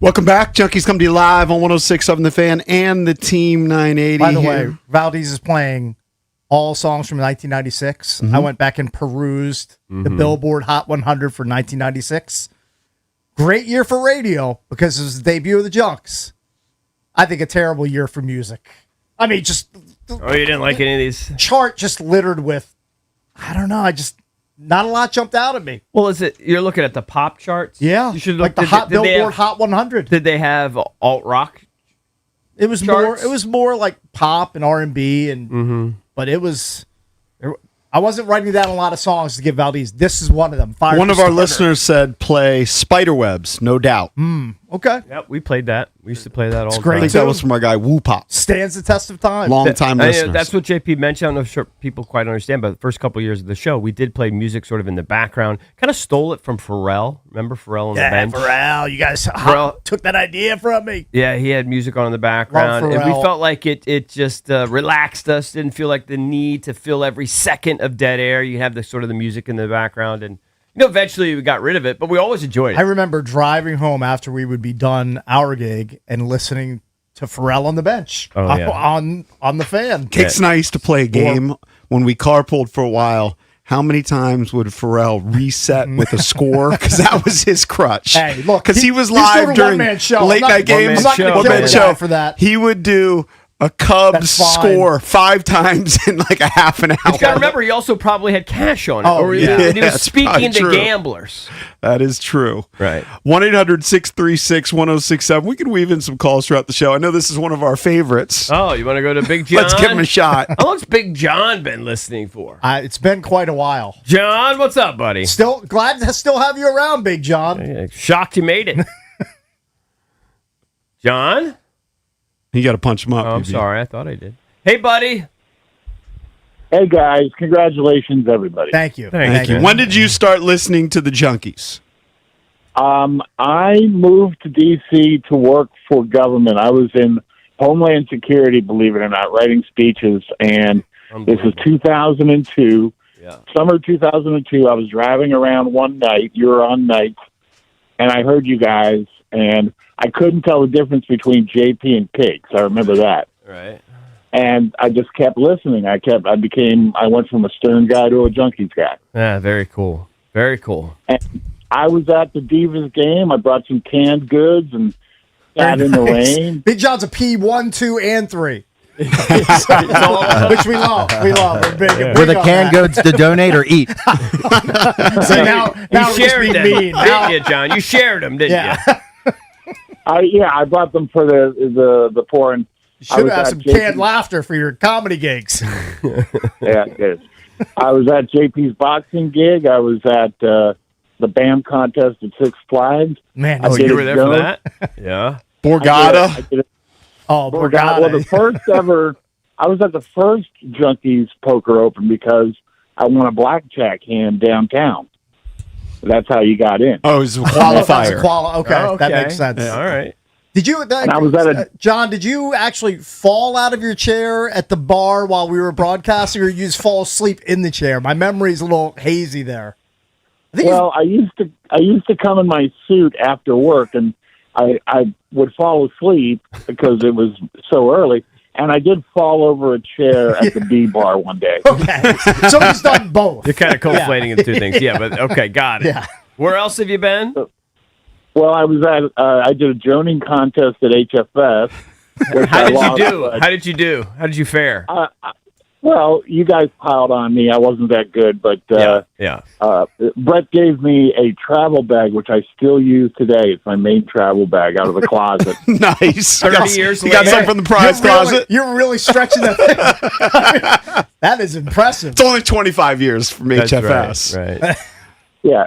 Welcome back. Junkies come to you live on 106.7 The Fan and the Team 980. By the way, Valdez is playing all songs from 1996. I went back and perused the Billboard Hot 100 for 1996. Great year for radio because it was the debut of the Junks. I think a terrible year for music. I mean, just... Oh, you didn't like any of these? Chart just littered with, I don't know, not a lot jumped out at me. Well, you're looking at the pop charts? Yeah, you should like look the Billboard Hot 100. Did they have alt rock? It was charts? more. It was more like pop and R&B, but it was. I wasn't writing down a lot of songs to give Valdez. This is one of them. One of our listeners said play Spiderwebs, no doubt. Okay. Yep, we played that. We used to play that all the great time. I think that was from our guy Woo Pop. Stands the test of time. Long-time listeners. That's what JP mentioned. I don't know if people quite understand, but the first couple of years of the show, we did play music sort of in the background. Kind of stole it from Pharrell. Remember Pharrell on the bench? Pharrell. You guys took that idea from me. Yeah, he had music on in the background. And we felt like it just relaxed us. Didn't feel like the need to fill every second of dead air. You have the sort of the music in the background. And eventually we got rid of it, but we always enjoyed it. I remember driving home after we would be done our gig and listening to Pharrell on the bench on the fan. Cakes and I used to play a game when we carpooled for a while. How many times would Pharrell reset with a score? Because that was his crutch. Hey, look, because he was live during late night games. I'm not going to kill the guy for that. He would do a Cubs score 5 times in like a half an hour. You got to remember, he also probably had cash on it. And he was speaking to gamblers. That is true. Right. 1-800-636-1067. We can weave in some calls throughout the show. I know this is one of our favorites. Oh, you want to go to Big John? Let's give him a shot. How long's Big John been listening for? It's been quite a while. John, what's up, buddy? Still glad to still have you around, Big John. Shocked you made it. John? You got to punch him up. Oh, I'm sorry. I thought I did. Hey, buddy. Hey, guys. Congratulations, everybody. Thank you. Thank you. When did you start listening to the Junkies? I moved to D.C. to work for government. I was in Homeland Security, believe it or not, writing speeches. And this was 2002. Yeah. Summer 2002. I was driving around one night. You were on nights. And I heard you guys. And I couldn't tell the difference between JP and Cakes. I remember that. Right. And I just kept listening. I went from a Stern guy to a Junkies guy. Yeah, very cool. Very cool. And I was at the Divas game. I brought some canned goods and sat in the rain. Big John's a P1, 2, and 3. Which we love. We're big. Were the canned goods to donate or eat? So now you shared them, didn't you, John? You shared them, didn't you? I brought them for the poor. And you should have some canned laughter for your comedy gigs. Yeah, good. I was at JP's boxing gig. I was at the BAM contest at Six Flags. Man, you were there for that? Yeah. Borgata. Borgata. Well, the first ever, I was at the first Junkies Poker Open because I won a blackjack hand downtown. That's how you got in. Oh, it was a qualifier. Okay, that makes sense. Yeah, all right. Did you, I was at John, did you actually fall out of your chair at the bar while we were broadcasting, or you just fall asleep in the chair? My memory's a little hazy there. I used to come in my suit after work, and I would fall asleep because it was so early. And I did fall over a chair at the B bar one day. Okay, so he's done both. You're kind of conflating the two things. Yeah, but okay, got it. Yeah. Where else have you been? Well, I was at I did a droning contest at HFS. How did you do? How did you do? How did you fare? Well, you guys piled on me. I wasn't that good, but yeah. Brett gave me a travel bag, which I still use today. It's my main travel bag out of the closet. Nice. 30 years later. You got something from the prize closet? You're really stretching that thing. That is impressive. It's only 25 years from HFS. Right. Yeah.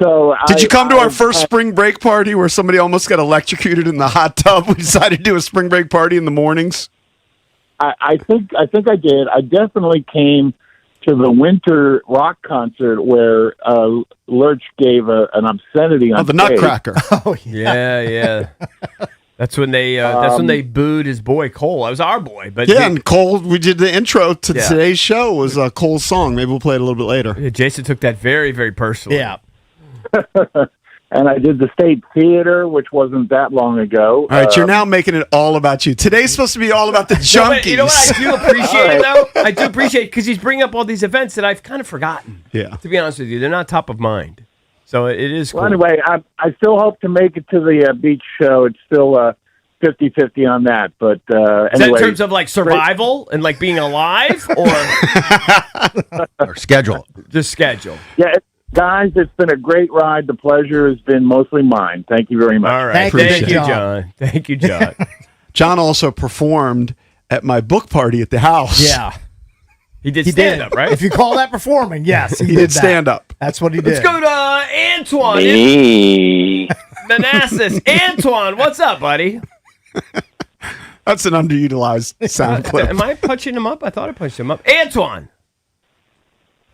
So did you come to our first spring break party where somebody almost got electrocuted in the hot tub? We decided to do a spring break party in the mornings. I think I did. I definitely came to the winter rock concert where Lurch gave an obscenity on the stage. Nutcracker. Oh Yeah. That's when they booed his boy Cole. That was our boy, but and Cole. We did the intro to today's show was Cole's song. Maybe we'll play it a little bit later. Yeah, Jason took that very, very personally. Yeah. And I did the State Theater, which wasn't that long ago. All right, you're now making it all about you. Today's supposed to be all about the Junkies. You know what? I do appreciate it, though. I do appreciate it because he's bringing up all these events that I've kind of forgotten. Yeah. To be honest with you, they're not top of mind. So it is cool. Well, anyway, I still hope to make it to the beach show. It's still 50-50 on that. But Is that in anyway, terms of like survival and like being alive, or schedule? Just schedule. Yeah, guys, it's been a great ride. The pleasure has been mostly mine. Thank you very much. All right, thank you, John. Thank you, John. John also performed at my book party at the house. Yeah. He did stand up, right? If you call that performing, yes, he did stand up. That's what he did. Let's go to Antoine. Manassas. Antoine, what's up, buddy? That's an underutilized sound clip. Am I punching him up? I thought I punched him up. Antoine.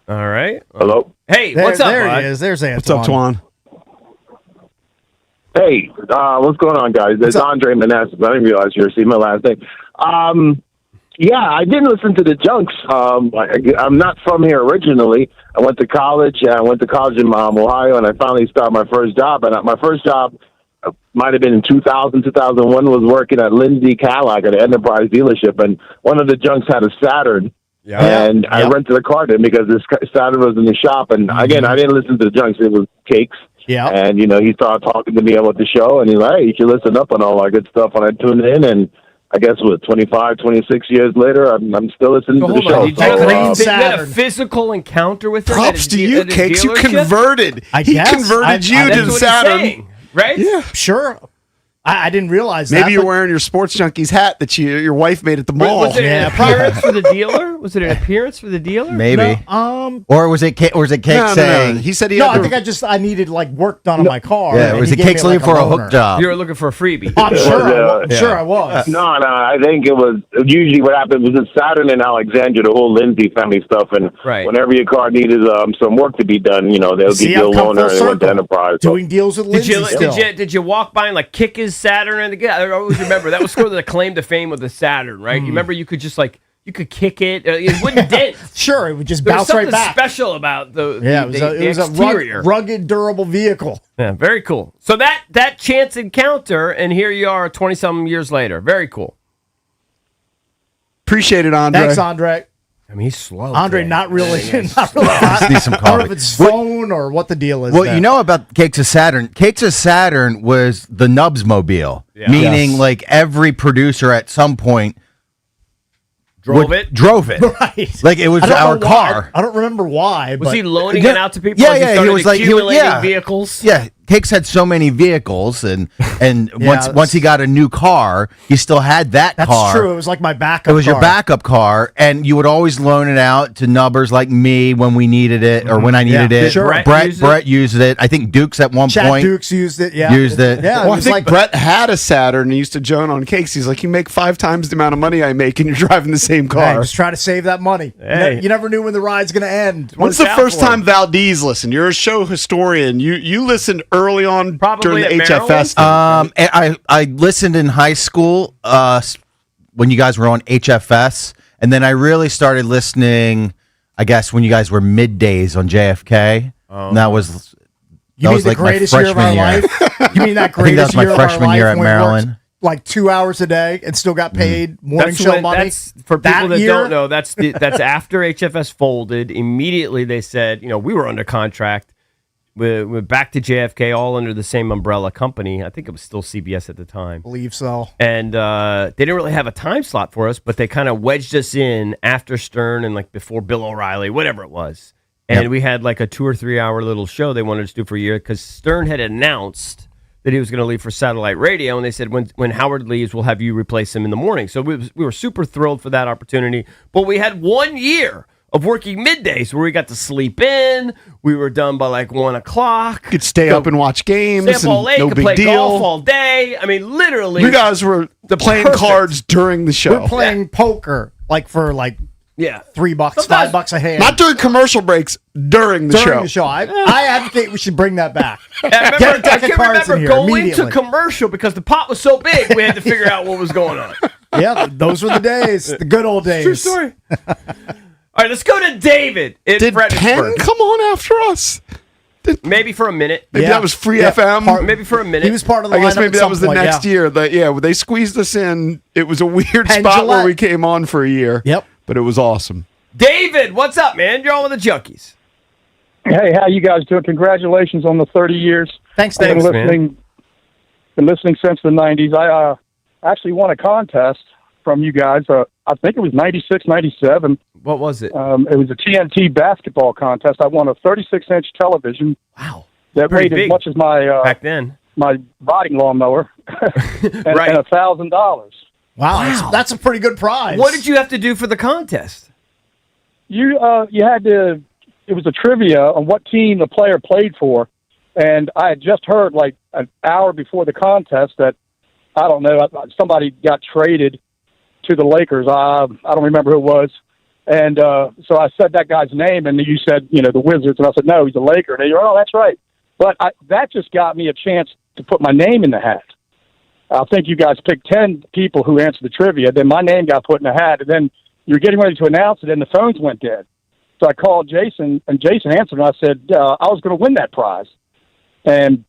All right. Hello. Hey, There- what's up, there he bud? is. There's Antoine. What's up, Twan? Hey, what's going on, guys? It's Andre Manassas. I didn't realize you were seeing my last name. Yeah, I didn't listen to the Junks. I'm not from here originally. I went to college. I went to college in Ohio, and I finally started my first job. And my first job might have been in 2000, 2001, was working at Lindsay Cadillac at an Enterprise dealership. And one of the Junks had a Saturn. And I rented a car then because this Saturn was in the shop. And again, I didn't listen to the Junks. It was Cakes. Yeah. And, you know, he started talking to me about the show, and he's like, hey, you should listen up on all that good stuff. And I tuned in, and I guess, 25, 26 years later, I'm still listening to the show. Did you had a physical encounter with her? Props to you, Cakes. You converted. I He guess. converted you that's to what he's Saturn. saying, right? Yeah. Sure. I didn't realize that. Maybe you're wearing your Sports Junkies hat that your wife made at the mall. Was it an appearance for the dealer? Was it an appearance for the dealer? Maybe. No, Or was it Cake saying? He said he no, had I think I needed like work done on my car. Yeah, and was he it gave me, Cake's looking like, for a loaner. hook job? You were looking for a freebie. I'm sure. Yeah. Sure, I was. No, I think it was usually what happened was in Saturn and Alexandria, the whole Lindsay family stuff, and whenever your car needed some work to be done, you know, they'll give you a loaner and it went to Enterprise. Doing deals with Lindsay still. Did you walk by and like kick his Saturn in the gut? I always remember that was sort of the claim to fame with the Saturn, right? You remember you could just like you could kick it, it wouldn't dent. Sure, it would just There was bounce right something back. special about the it was exterior. a rugged, durable vehicle. Yeah, very cool. So that chance encounter, and here you are 20-something years later. Very cool. Appreciate it, Andre. Thanks, Andre. I mean, he's slow. Andre, today. not really. Just Not really. need some I don't know coffee. if it's phone or what the deal is. Well, there. you know about Cakes of Saturn. Cakes of Saturn was the Nubs mobile, meaning like every producer at some point Drove it. Right. Like it was I don't our know why. car. I don't remember why. Was but he loaning it out to people? Yeah, as he yeah. He started was like, accumulating vehicles. Yeah, Cakes had so many vehicles, and once he got a new car, he still had that That's car. true. It was like my backup. It was your car. backup car, and you would always loan it out to nubbers like me when we needed it or when I needed it. Sure. Brett used it. I think Dukes at one Chad point Dukes used it. Yeah, used it. Yeah, Well, it I was think like Brett had a Saturn and he used to joan on Cakes. He's like, you make 5 times the amount of money I make and you're driving the same Hey, car. just try to save that money. Hey. You never knew when the ride's going to end. When's the first time Valdez listened? You're a show historian. You listened early on Probably during the at HFS. And I listened in high school when you guys were on HFS, and then I really started listening, I guess, when you guys were middays on JFK. And that was You mean was the like my greatest year of our freshman year. life? You mean that I think that was greatest my year of our freshman life year at when we worked Maryland. like 2 hours a day and still got paid morning show money? That's, for people that year? don't know, that's after HFS folded. Immediately they said, we were under contract. We're back to JFK, all under the same umbrella company. I think it was still CBS at the time. I believe so. And they didn't really have a time slot for us, but they kind of wedged us in after Stern and like before Bill O'Reilly, whatever it was. And we had like a 2 or 3 hour little show they wanted us to do for a year because Stern had announced that he was going to leave for satellite radio. And they said, when Howard leaves, we'll have you replace him in the morning. So we were super thrilled for that opportunity. But we had 1 year of working middays where we got to sleep in. We were done by like 1 o'clock. Could stay up and watch games. Stay up all late, no could big play deal. golf all day. I mean, literally. You guys were playing cards during the show. We're playing poker like for like $3, $5 a hand. Not during commercial breaks, during the show. I advocate we should bring that back. I Get a deck of can cards in remember here going to immediately. commercial because the pot was so big we had to figure out what was going on. Yeah, those were the days, the good old days. True story. All right, let's go to David in Did Penn Fredericksburg. come on after us? Maybe for a minute. Maybe that was free FM. Maybe for a minute. He was part of the I guess lineup maybe at that was the some point, next year. They squeezed us in. It was a weird Penn spot where Gillette. we came on for a year. Yep. But it was awesome. David, what's up, man? You're on with the Junkies. Hey, how you guys doing? Congratulations on the 30 years. Thanks, I've David. been listening since the 90s. actually won a contest from you guys. I think it was 96, 97. What was it? It was a TNT basketball contest. I won a 36-inch television. Wow. That Pretty weighed big as much as my back then. my riding lawnmower, and $1,000. Wow. That's a pretty good prize. What did you have to do for the contest? You had to. It was a trivia on what team the player played for, and I had just heard like an hour before the contest that I don't know somebody got traded to the Lakers. I don't remember who it was, and so I said that guy's name, and you said the Wizards, and I said no, he's a Laker. And you're, oh, that's right. But that just got me a chance to put my name in the hat. I think you guys picked 10 people who answered the trivia. Then my name got put in the hat, and then you're getting ready to announce it, and the phones went dead. So I called Jason, and Jason answered, and I said, I was going to win that prize. And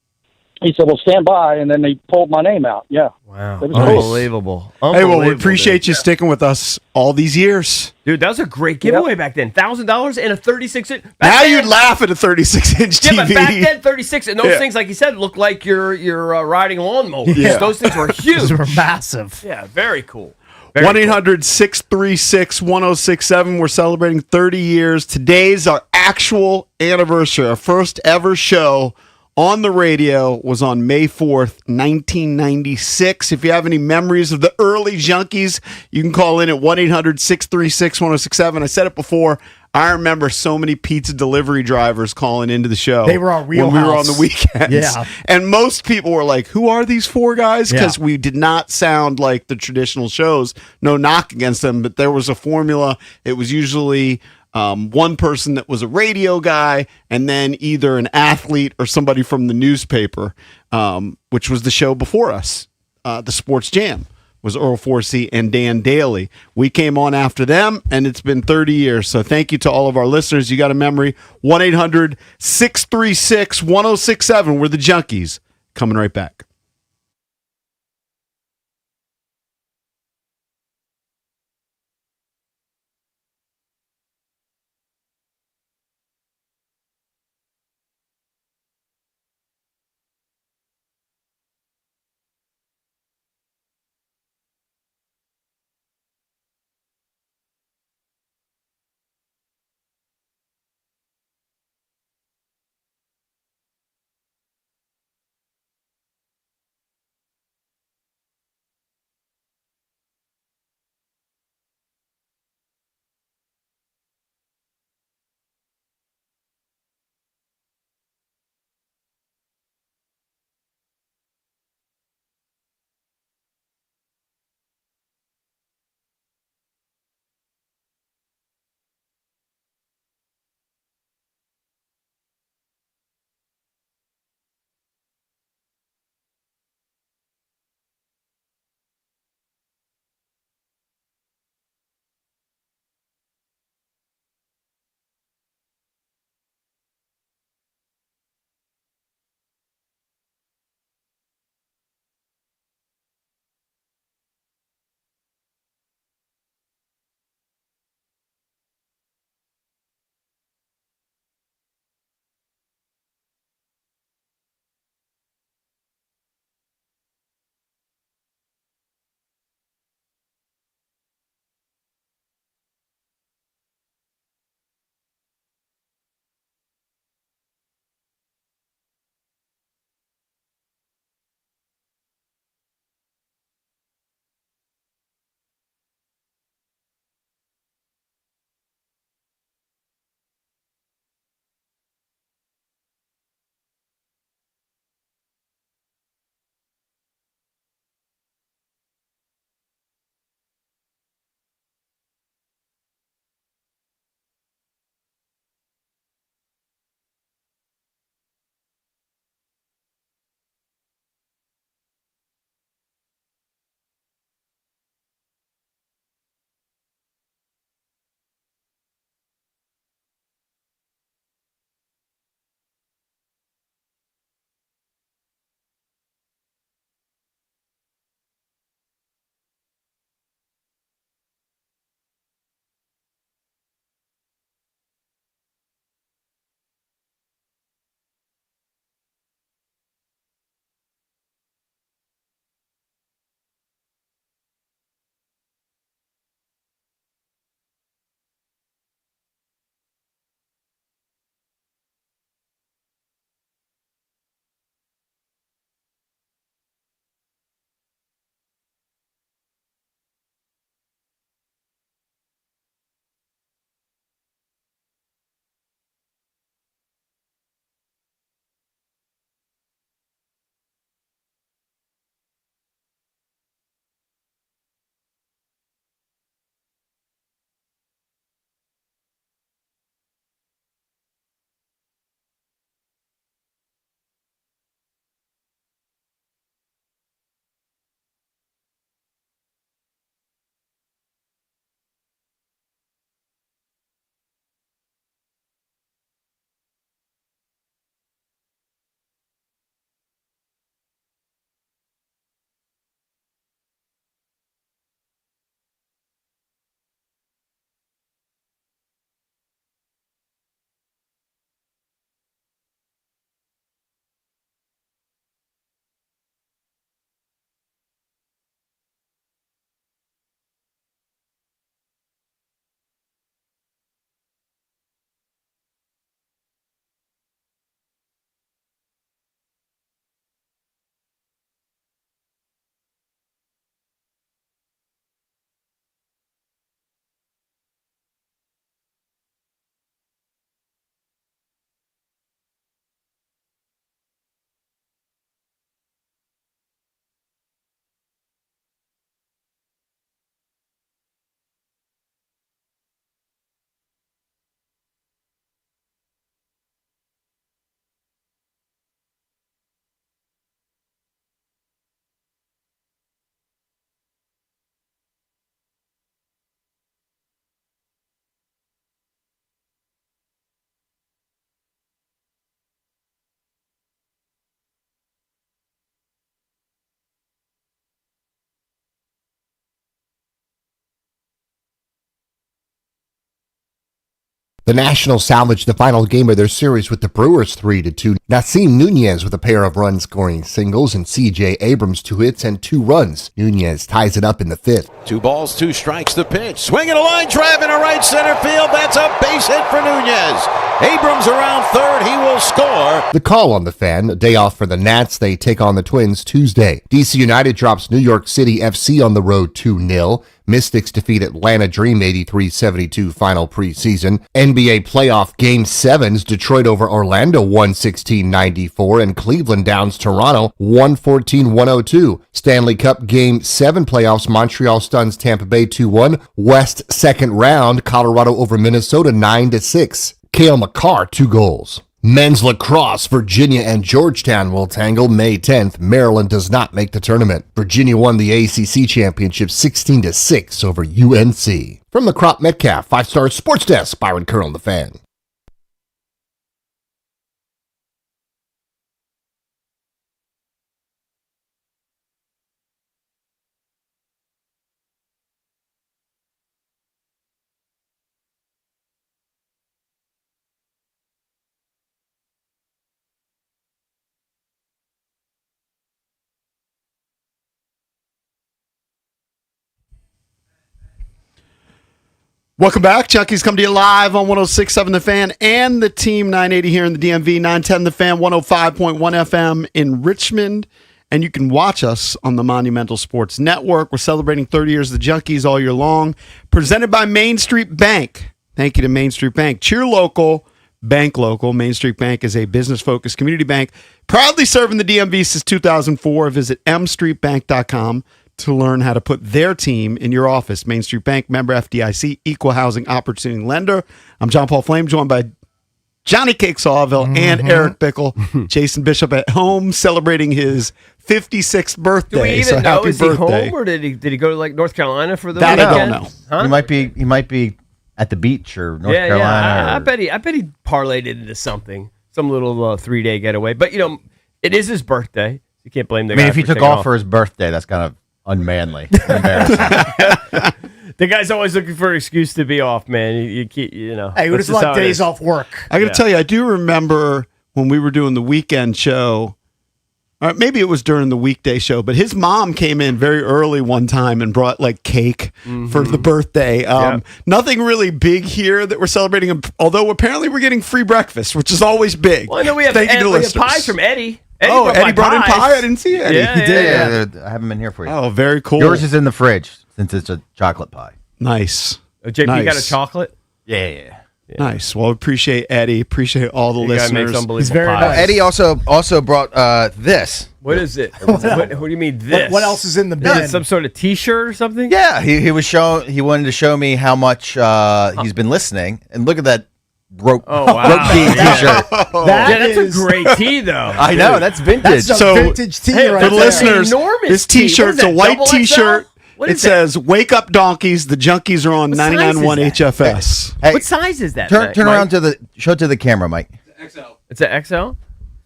he said, well, stand by, and then they pulled my name out. Yeah. Wow. It was Unbelievable. Hey, well, we appreciate you sticking with us all these years. Dude, that was a great giveaway back then. $1,000 and a 36-inch. Now you'd laugh at a 36-inch TV. Yeah, but back then, 36, and those things, like you said, look like you're riding lawnmowers. Yeah. Those things were huge. Those were massive. Yeah, very cool. 1-800-636-1067. We're celebrating 30 years. Today's our actual anniversary. Our first ever show on the radio was on May 4th, 1996. If you have any memories of the early Junkies, you can call in at 1-800-636-1067. I said it before. I remember so many pizza delivery drivers calling into the show. They were our when we were on the weekends. Yeah. And most people were like, who are these four guys? Because we did not sound like the traditional shows. No knock against them, but there was a formula. It was usually one person that was a radio guy and then either an athlete or somebody from the newspaper, which was the show before us. The Sports Jam was Earl Forsey and Dan Daly. We came on after them, and it's been 30 years. So thank you to all of our listeners. You got a memory. 1-800-636-1067. We're the Junkies. Coming right back. The Nationals salvaged the final game of their series with the Brewers 3-2. Nasim Nunez with a pair of run-scoring singles and C.J. Abrams 2 hits and 2 runs. Nunez ties it up in the 5th. 2 balls, 2 strikes, the pitch. Swinging a line drive into right center field. That's a base hit for Nunez. Abrams around third. He will score. The call on the Fan. A day off for the Nats. They take on the Twins Tuesday. DC United drops New York City FC on the road 2-0. Mystics defeat Atlanta Dream 83-72 final preseason. NBA playoff Game 7s, Detroit over Orlando 116-94 and Cleveland downs Toronto 114-102. Stanley Cup Game 7 playoffs, Montreal stuns Tampa Bay 2-1. West second round, Colorado over Minnesota 9-6. Cale Makar 2 goals. Men's lacrosse, Virginia and Georgetown will tangle May 10th. Maryland does not make the tournament. Virginia won the ACC championship 16-6 over UNC. From the Crop Metcalf 5-Star Sports Desk, Byron Curl, The Fan. Welcome back. Chucky's come to you live on 106.7 The Fan and the Team 980 here in the DMV, 910 The Fan, 105.1 FM in Richmond. And you can watch us on the Monumental Sports Network. We're celebrating 30 years of the Junkies all year long. Presented by Main Street Bank. Thank you to Main Street Bank. Cheer local, bank local. Main Street Bank is a business-focused community bank proudly serving the DMV since 2004. Visit mstreetbank.com to learn how to put their team in your office. Main Street Bank, member FDIC, equal housing opportunity lender. I'm John Paul Flame, joined by Johnny Cake Sawville and Eric Bickle. Jason Bishop at home celebrating his 56th birthday. Do we even so know? happy Is birthday. he home or did he go to like North Carolina for the That weekend? I don't know. Huh? He might be at the beach or North Carolina. Yeah. I or- bet he parlayed it into something, some little 3-day getaway. But it is his birthday. You can't blame the guy. I mean, if he for took taking off for his birthday, that's kind of unmanly. Embarrassing. The guy's always looking for an excuse to be off, man. You know. Hey, we that's just like how it days is. off work. I got to tell you, I do remember when we were doing the weekend show, or maybe it was during the weekday show, but his mom came in very early one time and brought like cake for the birthday. Nothing really big here that we're celebrating, although apparently we're getting free breakfast, which is always big. Well, I know we have, Thank you to we have listeners. pies from Eddie. Eddie brought in pies. pie? I didn't see Eddie. Yeah, He did. I have them in here for you. Oh, very cool. Yours is in the fridge since it's a chocolate pie. Nice. JP Nice. got a chocolate? Yeah. Nice. Well, appreciate Eddie. Appreciate all the You guy listeners. makes unbelievable He's very pies. nice. Eddie also brought this. What is it? what do you mean this? What else is in the Is bin? it some sort of T-shirt or something? Yeah, he wanted to show me how much he's been listening, and look at that rope Oh, wow. rope team T-shirt. That's a great tee, though. I know that's vintage. That's a So, vintage tee hey, right For That's the there. listeners, enormous this tee. What T-shirt's is that, a white double XL? T-shirt. What It is that? says, "Wake up, donkeys! The junkies are on What size 99.1 is that? HFS." Hey, What size is that? turn Mike? around to show to the camera, Mike. It's an XL?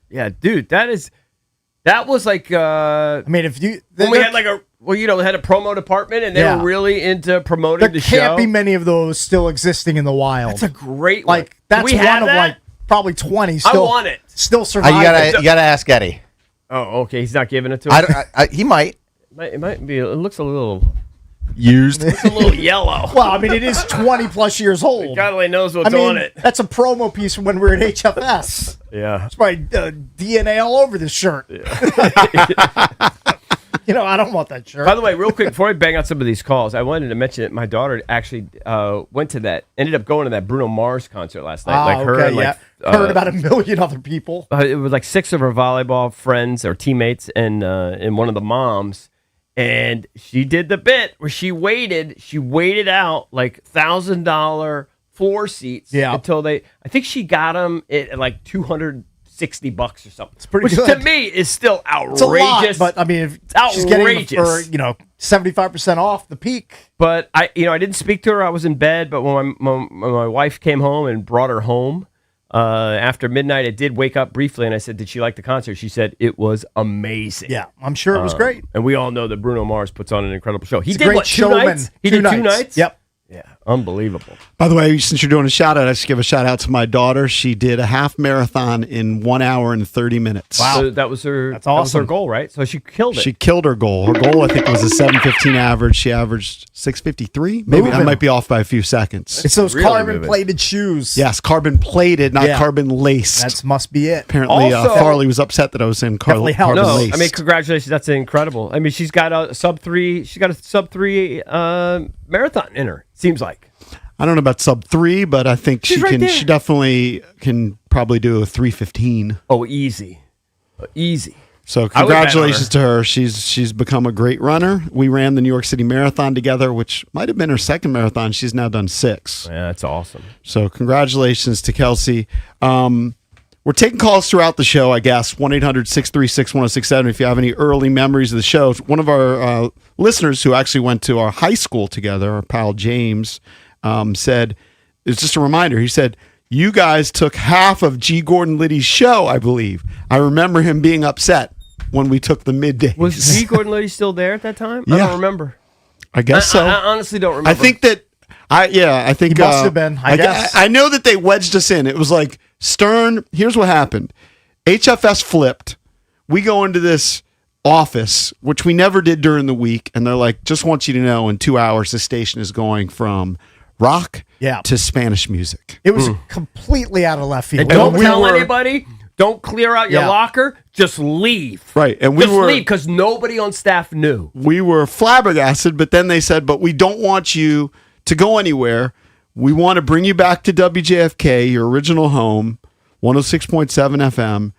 Yeah, dude, that was like I mean, if you when we had like had a promo department and they Yeah. were really into promoting there the can't show. be many of those still existing in the wild. That's a great one. like that's Do we one have of that? like probably 20 I still want it. still surviving. You gotta ask Eddie. Oh, okay. He's not giving it to us. He might It might be. It looks a little. used. It's a little yellow. Well, I mean, it is 20 plus years old. God only knows what's I mean, on it. that's a promo piece from when we were at HFS. Yeah. It's my DNA all over this shirt. I don't want that shirt. By the way, real quick, before I bang out some of these calls, I wanted to mention that my daughter actually ended up going to that Bruno Mars concert last night. Heard about a million other people. It was like 6 of her volleyball friends or teammates and one of the moms. And she did the bit where she waited out like $1,000 floor seats until I think she got them at like $260 or something. It's pretty which good. to me is still outrageous. It's a lot, but I mean, if it's she's getting outrageous. for 75% off the peak. But I didn't speak to her. I was in bed. But when my wife came home and brought her home after midnight, I did wake up briefly, and I said, "Did she like the concert?" She said it was amazing. Yeah, I'm sure it was great. And we all know that Bruno Mars puts on an incredible show. He He's a did great what, 2 showman. nights? He did 2 nights. Yep. Yeah. Unbelievable. By the way, since you're doing a shout out, I should give a shout out to my daughter. She did a half marathon in 1 hour and 30 minutes. Wow. So that was her. That's That was awesome. her goal, right? So she killed it. She killed her goal. Her goal, I think, was a 7:15 average. She averaged 6:53. Maybe I Moving. might be off by a few seconds. It's those really carbon moving. plated shoes. Yes, carbon plated, not Yeah. carbon laced. That must be it. Apparently, Also- Farley was upset that I was in Definitely helped. carbon No, laced. I mean, congratulations. That's incredible. I mean, she's got a sub 3. She got a sub 3 marathon in her. Seems like. I don't know about sub 3, but I think She's she right can. there. She definitely can probably do a 3:15. Oh, easy. Easy. So I would bet on congratulations her. to her. She's become a great runner. We ran the New York City Marathon together, which might have been her second marathon. She's now done 6. Yeah, that's awesome. So congratulations to Kelsey. We're taking calls throughout the show, I guess. 1-800-636-1067 if you have any early memories of the show. One of our listeners who actually went to our high school together, our pal James, said, it's just a reminder, he said, you guys took half of G. Gordon Liddy's show, I believe. I remember him being upset when we took the middays. Was G. Gordon Liddy still there at that time? I Yeah. don't remember. I guess so. I honestly don't remember. I think that I think He must have been, I guess. I know that they wedged us in. It was like Stern. Here's what happened. HFS flipped. We go into this office, which we never did during the week, and they're like, "Just want you to know, in 2 hours, the station is going from rock to Spanish music." It was completely out of left field. And don't we tell were- anybody. Don't clear out your Yeah. locker. Just leave. Right, and we Just were leave because nobody on staff knew. we were flabbergasted. But then they said, "But we don't want you to go anywhere. We want to bring you back to WJFK, your original home, 106.7 FM."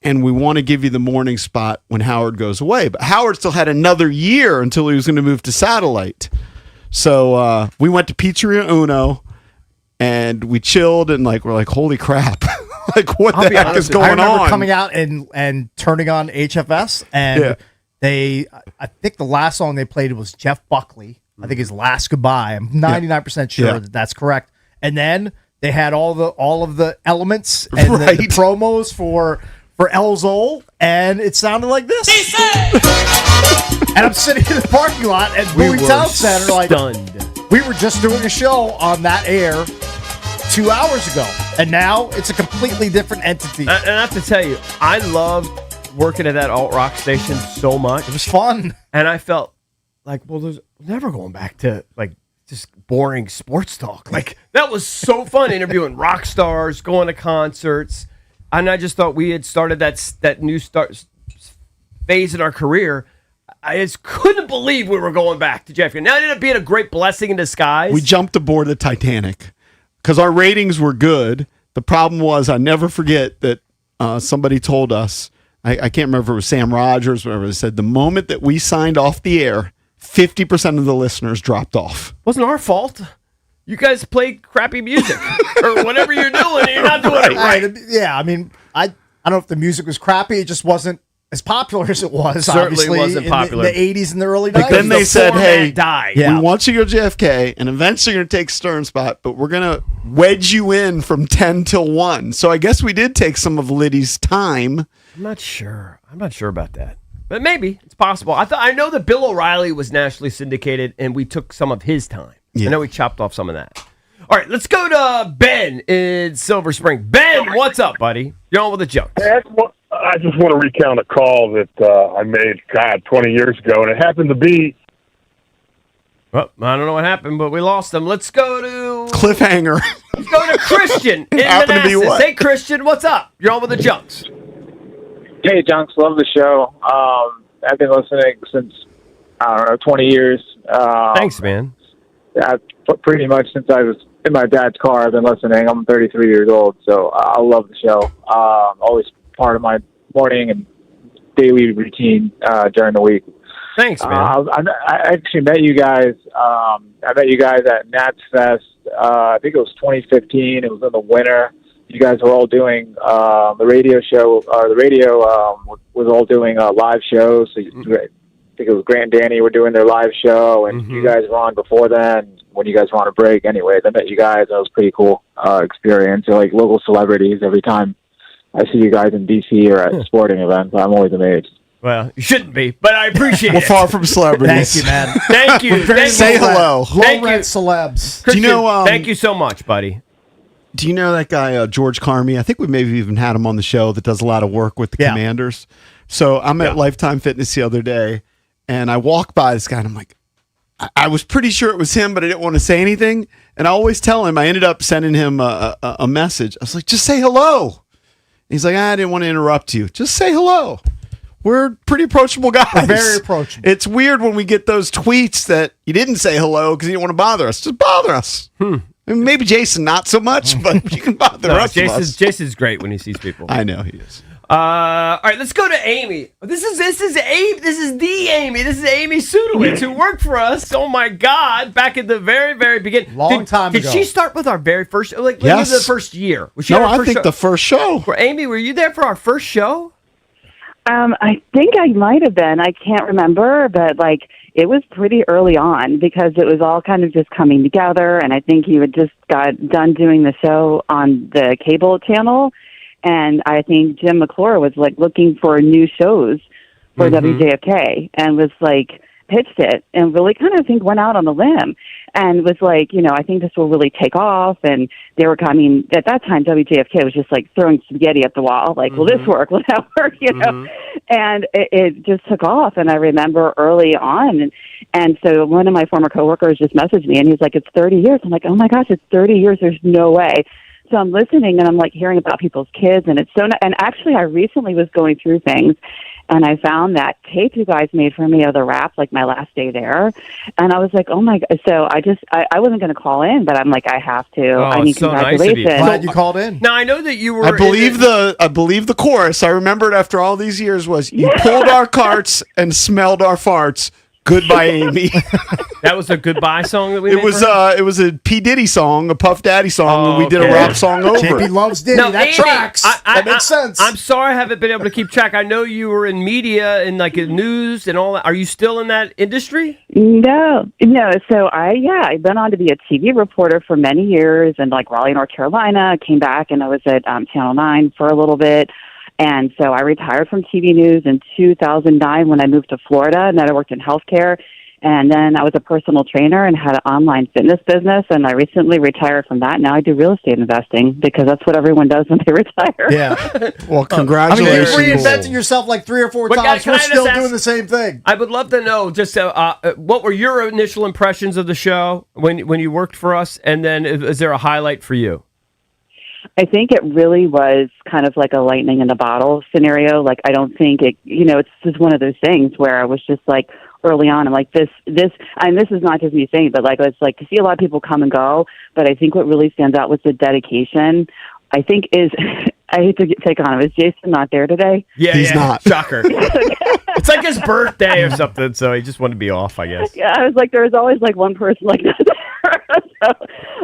And we want to give you the morning spot when Howard goes away. But Howard still had another year until he was going to move to satellite. So we went to Pizzeria Uno and we chilled and we're like, holy crap. Like, what the heck is I going remember on? coming out and turning on HFS, and I think the last song they played was Jeff Buckley. I think his last goodbye. I'm 99% sure that that's correct. And then they had all of the elements and the promos for El Zol, and it sounded like this. And I'm sitting in the parking lot at Bowie Town Center, like, stunned. we were just doing a show on that air 2 hours ago, and now it's a completely different entity. And I have to tell you, I loved working at that alt rock station so much. It was fun, and I felt like, well, there's never going back to just boring sports talk. Like, that was so fun, interviewing rock stars, going to concerts, and I just thought we had started that new phase in our career. I just couldn't believe we were going back to JFK. Now it ended up being a great blessing in disguise. We jumped aboard the Titanic because our ratings were good. The problem was, I never forget that somebody told us, I can't remember if it was Sam Rogers or whatever, they said the moment that we signed off the air, 50% of the listeners dropped off. Wasn't our fault. You guys played crappy music or whatever you're doing, and you're not doing it right. Yeah, I mean, I don't know if the music was crappy. It just wasn't as popular as it was. Certainly obviously, wasn't popular. in the 80s and the early 90s. But then they said, hey, died. we want you to go to JFK, and eventually you're going to take Stern spot, but we're going to wedge you in from 10 till 1. So I guess we did take some of Liddy's time. I'm not sure about that. But maybe it's possible. I know that Bill O'Reilly was nationally syndicated, and we took some of his time. Yeah. I know we chopped off some of that. All right, let's go to Ben in Silver Spring. Ben, what's up, buddy? You're on with the jokes. I just want to recount a call that I made, 20 years ago, and it happened to be... Well, I don't know what happened, but we lost them. Let's go to... Cliffhanger. Let's go to Christian in Happened to be Manassas. what? Hey, Christian, what's up? You're on with the Junks. Hey, Junks, love the show. I've been listening since, 20 years. Thanks, man. Pretty much since I was in my dad's car, I've been listening. I'm 33 years old, so I love the show. Always part of my morning and daily routine during the week. Thanks, man. I actually met you guys. I met you guys at Nats Fest. I think it was 2015. It was in the winter. You guys were all doing the radio show. The radio was all doing live shows. So I think it was Grant and Danny were doing their live show, and you guys were on before then. When you guys were on a break, anyways, I met you guys. That was a pretty cool experience. You're like local celebrities every time I see you guys in DC or at sporting events. I'm always amazed. Well, you shouldn't be, but I appreciate We're it. far from celebrities. Thank you, man. Thank you. Say hello. Thank you. Low-rent celebs. Do you know? Thank you so much, buddy. Do you know that guy George Carmi? I think we maybe even had him on the show. That does a lot of work with the Commanders. So I'm at Lifetime Fitness the other day, and I walk by this guy, and I'm like, I was pretty sure it was him, but I didn't want to say anything. And I always tell him. I ended up sending him a message. I was like, just say hello. And he's like, I didn't want to interrupt you. Just say hello. We're pretty approachable guys. We're very approachable. It's weird when we get those tweets that you didn't say hello because you didn't want to bother us. Just bother us. I mean, maybe Jason not so much, but you can bother us. Jason's great when he sees people. I know he is. All right, let's go to Amy. This is the Amy. This is Amy Sudowitz, who worked for us. Oh my God, back at the very, very beginning. Long time ago. Did she start with our very first? Yes. The first year. Was she No, our I first think show? the first show. Amy, were you there for our first show? I think I might have been. I can't remember, but it was pretty early on because it was all kind of just coming together. And I think you had just got done doing the show on the cable channel. And I think Jim McClure was looking for new shows for WJFK and was pitched it and really kind of went out on a limb and was I think this will really take off. And they were, at that time, WJFK was just throwing spaghetti at the wall. Will this work? Will that work? You know? And it just took off. And I remember early on. And so one of my former coworkers just messaged me and he's like, it's 30 years. I'm like, oh my gosh, it's 30 years. There's no way. So I'm listening and I'm hearing about people's kids and it's so, and actually I recently was going through things and I found that tape you guys made for me of the rap, my last day there. And I was like, oh my God. So I wasn't going to call in, but I'm I have to. I mean, so congratulations. Nice of you. Glad you called in. Now I know that you were. I believe the chorus. I remember it after all these years was you pulled our carts and smelled our farts. Goodbye, Amy. That was a goodbye song that we It made was for her? it was a P Diddy song, a Puff Daddy song, and we did a rap song over JP it. loves Diddy. Now, That Amy, tracks. That makes sense. I'm sorry I haven't been able to keep track. I know you were in media and in news and all that. Are you still in that industry? No. So I've been on to be a TV reporter for many years and Raleigh, North Carolina. Came back and I was at Channel 9 for a little bit. And so I retired from TV news in 2009 when I moved to Florida, and then I worked in healthcare. And then I was a personal trainer and had an online fitness business. And I recently retired from that. Now I do real estate investing because that's what everyone does when they retire. Yeah. Well, congratulations. I mean, you've reinvented yourself 3 or 4 times. Can We're I just still ask- doing the same thing. I would love to know just what were your initial impressions of the show when you worked for us, and then is there a highlight for you? I think it really was kind of like a lightning in the bottle scenario. I don't think it, it's just one of those things where I was just early on, I'm this, and this is not just me saying, but it's to see a lot of people come and go. But I think what really stands out was the dedication. I think is, I hate to take on him. Is Jason not there today? Yeah, He's not. Shocker. It's his birthday or something, so he just wanted to be off, I guess. Yeah, I was there was always one person like that. So,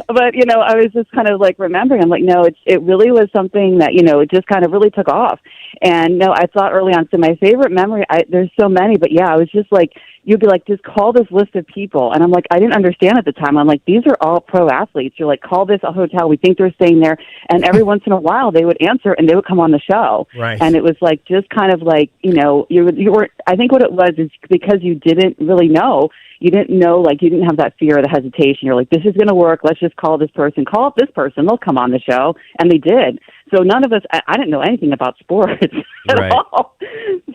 but I was just kind of remembering. I'm no, it really was something that it just kind of really took off. And no, I thought early on. So my favorite memory, there's so many, but yeah, I was just you'd be just call this list of people, and I'm I didn't understand at the time. I'm these are all pro athletes. You're call this a hotel. We think they're staying there, and every once in a while they would answer and they would come on the show. Right. And it was just kind of you were. I think what it was is because you didn't really know. You didn't know, you didn't have that fear or the hesitation. You're this is going to work. Let's just call this person. Call up this person. They'll come on the show. And they did. So none of us, I didn't know anything about sports at all.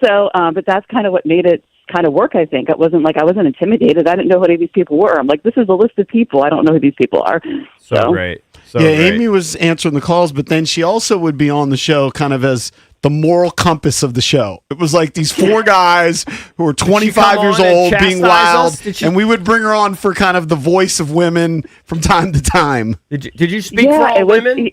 So, but that's kind of what made it kind of work, I think. It wasn't I wasn't intimidated. I didn't know who any of these people were. I'm this is a list of people. I don't know who these people are. So great. So yeah, great. Amy was answering the calls, but then she also would be on the show kind of as the moral compass of the show. It was these 4 guys who were 25 years old being wild, and we would bring her on for kind of the voice of women from time to time. Did you speak for all women?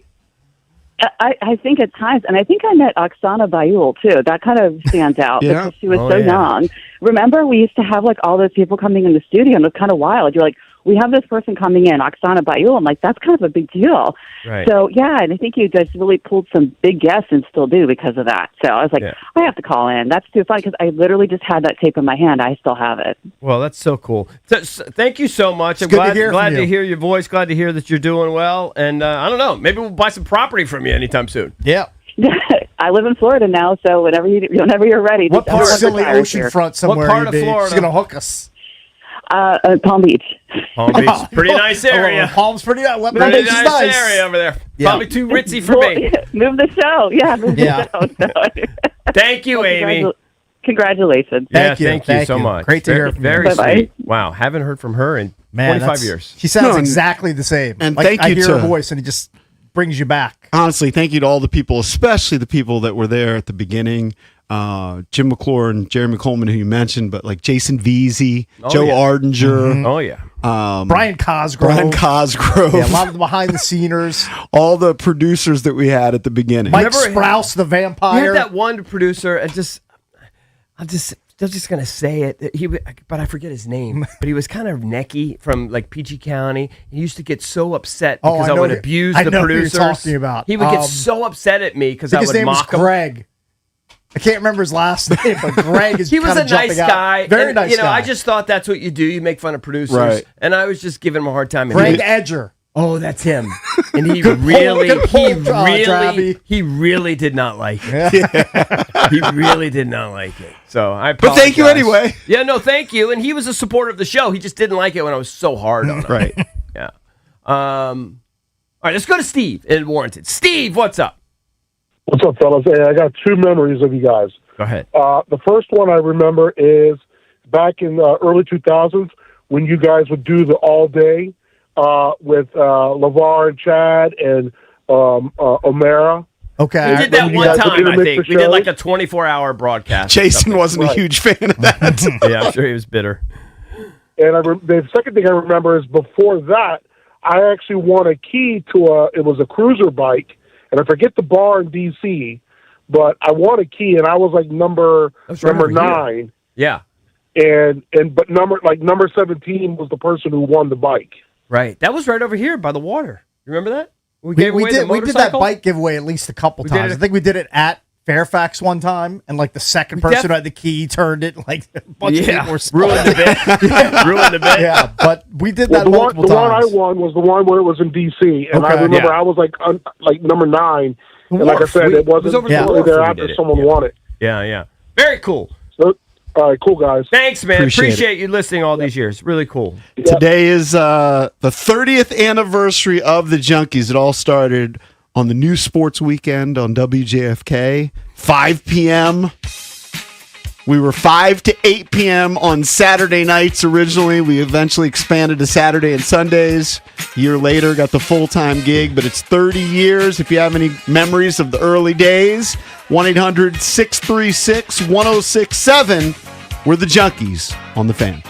I think at times, and I think I met Oksana Bayul too. That kind of stands out because she was so young. Remember, we used to have all those people coming in the studio, and it was kind of wild. You're we have this person coming in, Oksana Bayul. I'm that's kind of a big deal. Right. So, yeah, and I think you guys really pulled some big guests and still do because of that. So I was I have to call in. That's too funny because I literally just had that tape in my hand. I still have it. Well, that's so cool. Thank you so much. I'm glad to hear your voice. Glad to hear that you're doing well. And I don't know, maybe we'll buy some property from you anytime soon. Yeah. I live in Florida now, so whenever you're ready. What part? Silly here. oceanfront somewhere. What part of Florida? She's gonna hook us. Palm Beach. Palm Beach, pretty nice area. Palm's pretty nice. Pretty nice area over there. Yeah. Probably too ritzy for me. Move the show. Yeah, move Yeah. the show. Thank you, Amy. Congratulations. Thank you so much. Great to hear from you. Very Bye-bye. sweet. Wow, haven't heard from her in 25 years. She sounds No, and- exactly the same. and like, thank I you hear to- her voice, and it just brings you back. Honestly, thank you to all the people, especially the people that were there at the beginning. Jim McClure and Jeremy Coleman, who you mentioned, but like Jason Veazey, Joe Ardinger. Oh, yeah. Brian Cosgrove. Yeah, a lot of the behind the sceners. All the producers that we had at the beginning. Mike Sprouse, the vampire. You had that one producer, and I'm just gonna say it. But I forget his name. But he was kind of necky from like PG County. He used to get so upset because I would abuse the know who you're producers. talking about. He would get so upset at me because I his would name was mock him. Greg. I can't remember his last name, but Greg is He was kinda a nice jumping out. guy. Very and, nice you know, guy. I just thought that's what you do. You make fun of producers. Right. And I was just giving him a hard time. And Greg he- Edger. Oh, that's him. And he Good pull, really, good pull, Drabby. he really did not like it. He really did not like it. So I But thank you apologize. anyway. Yeah, no, thank you. And he was a supporter of the show. He just didn't like it when I was so hard on him. Right. Yeah. All right, let's go to Steve in Warrenton. Steve, what's up? What's up, fellas? Hey, I got two memories of you guys. Go ahead. The first one I remember is back in early 2000s when you guys would do the all day with LeVar and Chad and O'Mara. Okay. We did that you one guys would time, I intermix think. the We did shows. like a 24-hour broadcast. or Jason something. wasn't a huge fan of that. Yeah, I'm sure he was bitter. And the second thing I remember is before that, I actually won a key to it was a cruiser bike, and I forget the bar in D.C., but I won a key, and I was like number That's right over here. 9. Yeah. But number 17 was the person who won the bike. Right. That was right over here by the water. You remember that? We gave away the did that motorcycle? bike giveaway at least a couple We did times. it- I think we did it at Fairfax one time, and like the second person who had the key turned it. Like a bunch of people were ruined the bit. Ruined the bit. Yeah, but we did Well, that the multiple one I times. won was the one where it was in D.C., and I Okay. remember Yeah. I was like number 9, and like I Wharf. said, it wasn't over the shortly wharf when we thereafter did it. someone Yeah. won it. Yeah, yeah. Very cool. So, all right, cool guys. Thanks, man. Appreciate Appreciate you listening all these years. Really cool. Today is the 30th anniversary of the Junkies. It all started on the new sports weekend on WJFK, 5 p.m. We were 5 to 8 p.m. on Saturday nights originally. We eventually expanded to Saturday and Sundays. A year later, got the full-time gig, but it's 30 years. If you have any memories of the early days, 1-800-636-1067. We're the Junkies on the Fan.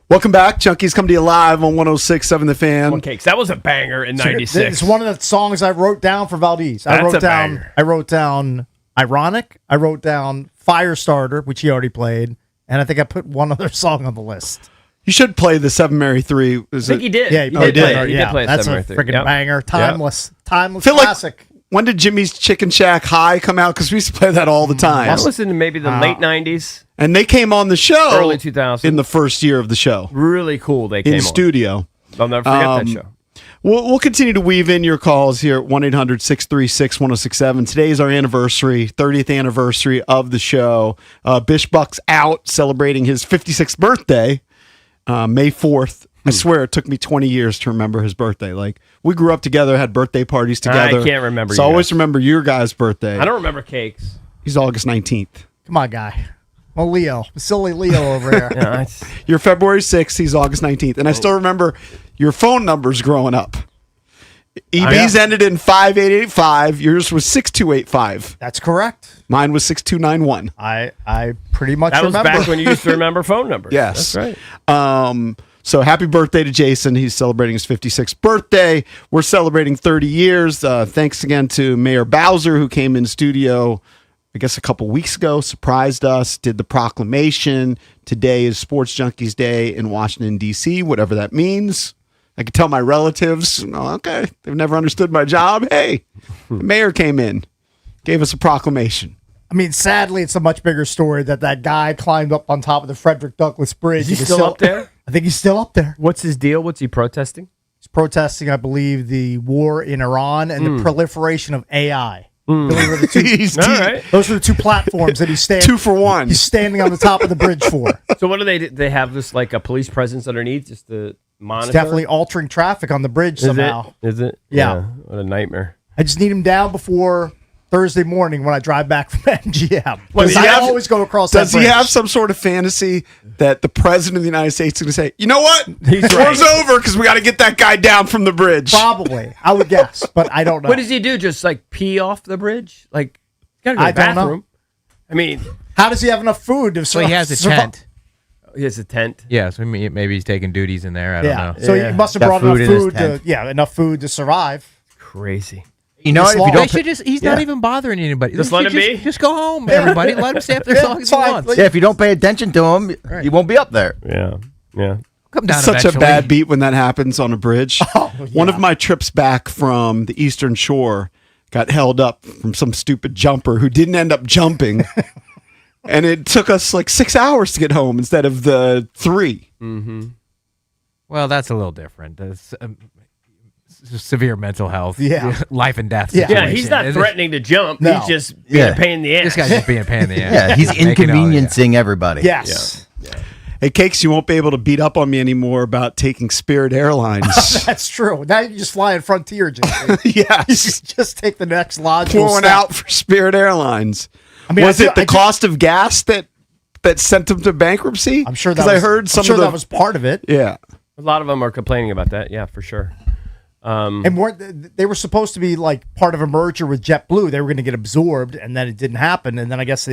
Welcome back. Junkies come to you live on 106.7 The Fan. One Cakes. That was a banger in 96. It's one of the songs I wrote down for Valdez. That's a I wrote down Ironic. I wrote down Firestarter, which he already played. And I think I put one other song on the list. You should play the 7 Mary 3. I think he did. Yeah, he did play That's 7 a Mary 3. freaking banger. Timeless Feel classic. Like, when did Jimmy's Chicken Shack High come out? Because we used to play that all the time. I listened to maybe the late 90s. And they came on the show. Early 2000s. In the first year of the show. Really cool they came in on. studio. I'll never forget that show. We'll continue to weave in your calls here at 1-800-636-1067. Today is our anniversary, 30th anniversary of the show. Bish Buck's out celebrating his 56th birthday, May 4th. I swear it took me 20 years to remember his birthday. Like, we grew up together, had birthday parties together. I can't remember So I you always guys. remember your guy's birthday. I don't remember Cakes. He's August 19th. Come on, guy. Well, Leo. Silly Leo over here. You're February 6th. He's August 19th. And I still remember your phone numbers growing up. EB's ended in 5885. Yours was 6285. That's correct. Mine was 6291. I pretty much That was remember. back when you used to remember phone numbers. Yes. That's right. So happy birthday to Jason. He's celebrating his 56th birthday. We're celebrating 30 years. Thanks again to Mayor Bowser, who came in studio, I guess, a couple weeks ago, surprised us, did the proclamation. Today is Sports Junkies Day in Washington, D.C., whatever that means. I could tell my relatives, oh, okay, they've never understood my job. Hey, the mayor came in, gave us a proclamation. I mean, sadly, it's a much bigger story that guy climbed up on top of the Frederick Douglass Bridge. Is he still up there? I think he's still up there. What's his deal? What's he protesting? He's protesting, I believe, the war in Iran and the proliferation of AI. Those are the two, All right. Those are the two platforms that he's standing. 2 for 1. He's standing on the top of the bridge for. So what do they have this like a police presence underneath just to monitor? It's definitely altering traffic on the bridge somehow. Is it? Yeah. What a nightmare. I just need him down before Thursday morning when I drive back from MGM. Well, Because I always go across that Does he bridge. have some sort of fantasy that the president of the United States is going to say, you know what? He's War's over because we got to get that guy down from the bridge. Probably. I would guess, but I don't know. What does he do? Just like pee off the bridge? Like, you gotta go I to the don't know. bathroom. I mean, How does he have enough food to So he has a survive? tent. he has a tent. Yeah, so maybe he's taking duties in there. I don't know. So he must have Got brought food enough in his food to tent. enough food to survive. Crazy. You know what? If you They don't should he's not even bothering anybody. Just They let should him be? Just go home, everybody. Let him stay up there as long as he fine. wants. yeah, if you don't pay attention to him, you won't be up there. Yeah. Yeah. Come down Such eventually. a bad beat when that happens on a bridge. Oh, One of my trips back from the Eastern Shore got held up from some stupid jumper who didn't end up jumping. And it took us like 6 hours to get home instead of the 3. Mm-hmm. Well, that's a little different. That's severe mental health. Yeah. Life and death. Yeah. Yeah, he's situation. not It is- threatening to jump. No. He's just being Yeah. a pain in the ass. This guy's just being a pain in the ass. Yeah, he's Making all- inconveniencing everybody. Yes. Hey, Cakes, you won't be able to beat up on me anymore about taking Spirit Airlines. That's true. Now you can just fly in Frontier, JP. Yes. Just take the next logical Pouring step. out for Spirit Airlines. I mean, Was I it feel- the I cost of gas that sent them to bankruptcy? I'm sure that Because I was, heard some I'm sure of the, that was part of it. Yeah. A lot of them are complaining about that. Yeah, for sure. And weren't they were supposed to be like part of a merger with JetBlue. They were going to get absorbed, and then it didn't happen. And then I guess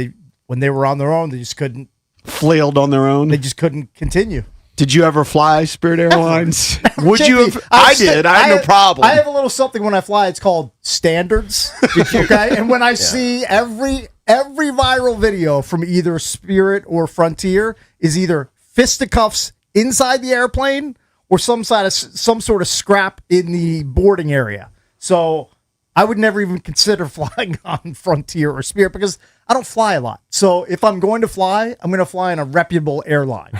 when they were on their own, they just couldn't. Flailed on their own. They just couldn't continue. Did you ever fly Spirit Airlines? Would JP, you have? I did. I had no problem. I have a little something when I fly. It's called standards. Okay, and when I see every viral video from either Spirit or Frontier is either fisticuffs inside the airplane or some sort of scrap in the boarding area. So I would never even consider flying on Frontier or Spirit because I don't fly a lot. So if I'm going to fly, I'm going to fly on a reputable airline.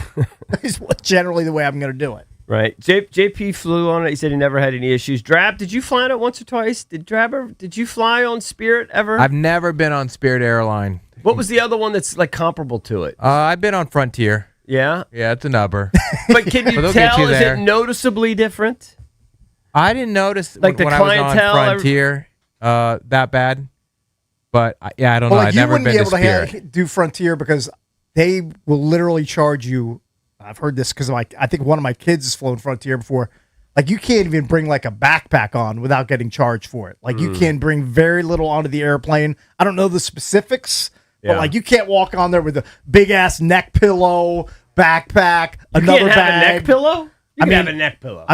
Is generally the way I'm going to do it. Right. JP flew on it. He said he never had any issues. Drab, did you fly on it once or twice? Did you fly on Spirit ever? I've never been on Spirit Airline. What was the other one that's like comparable to it? I've been on Frontier. Yeah? Yeah, it's a nubber. But can you But they'll get tell, you is there. it noticeably different? I didn't notice Like the when I was on clientele, Frontier that bad. But I don't Well, know. like, I've you never wouldn't been be to able to Spirit. do Frontier because they will literally charge you. I've heard this because I think one of my kids has flown Frontier before. Like you can't even bring like a backpack on without getting charged for it. Like you can bring very little onto the airplane. I don't know the specifics, but Yeah. like you can't walk on there with a big ass neck pillow, backpack, You another can't have bag. a neck pillow? You can have a neck pillow.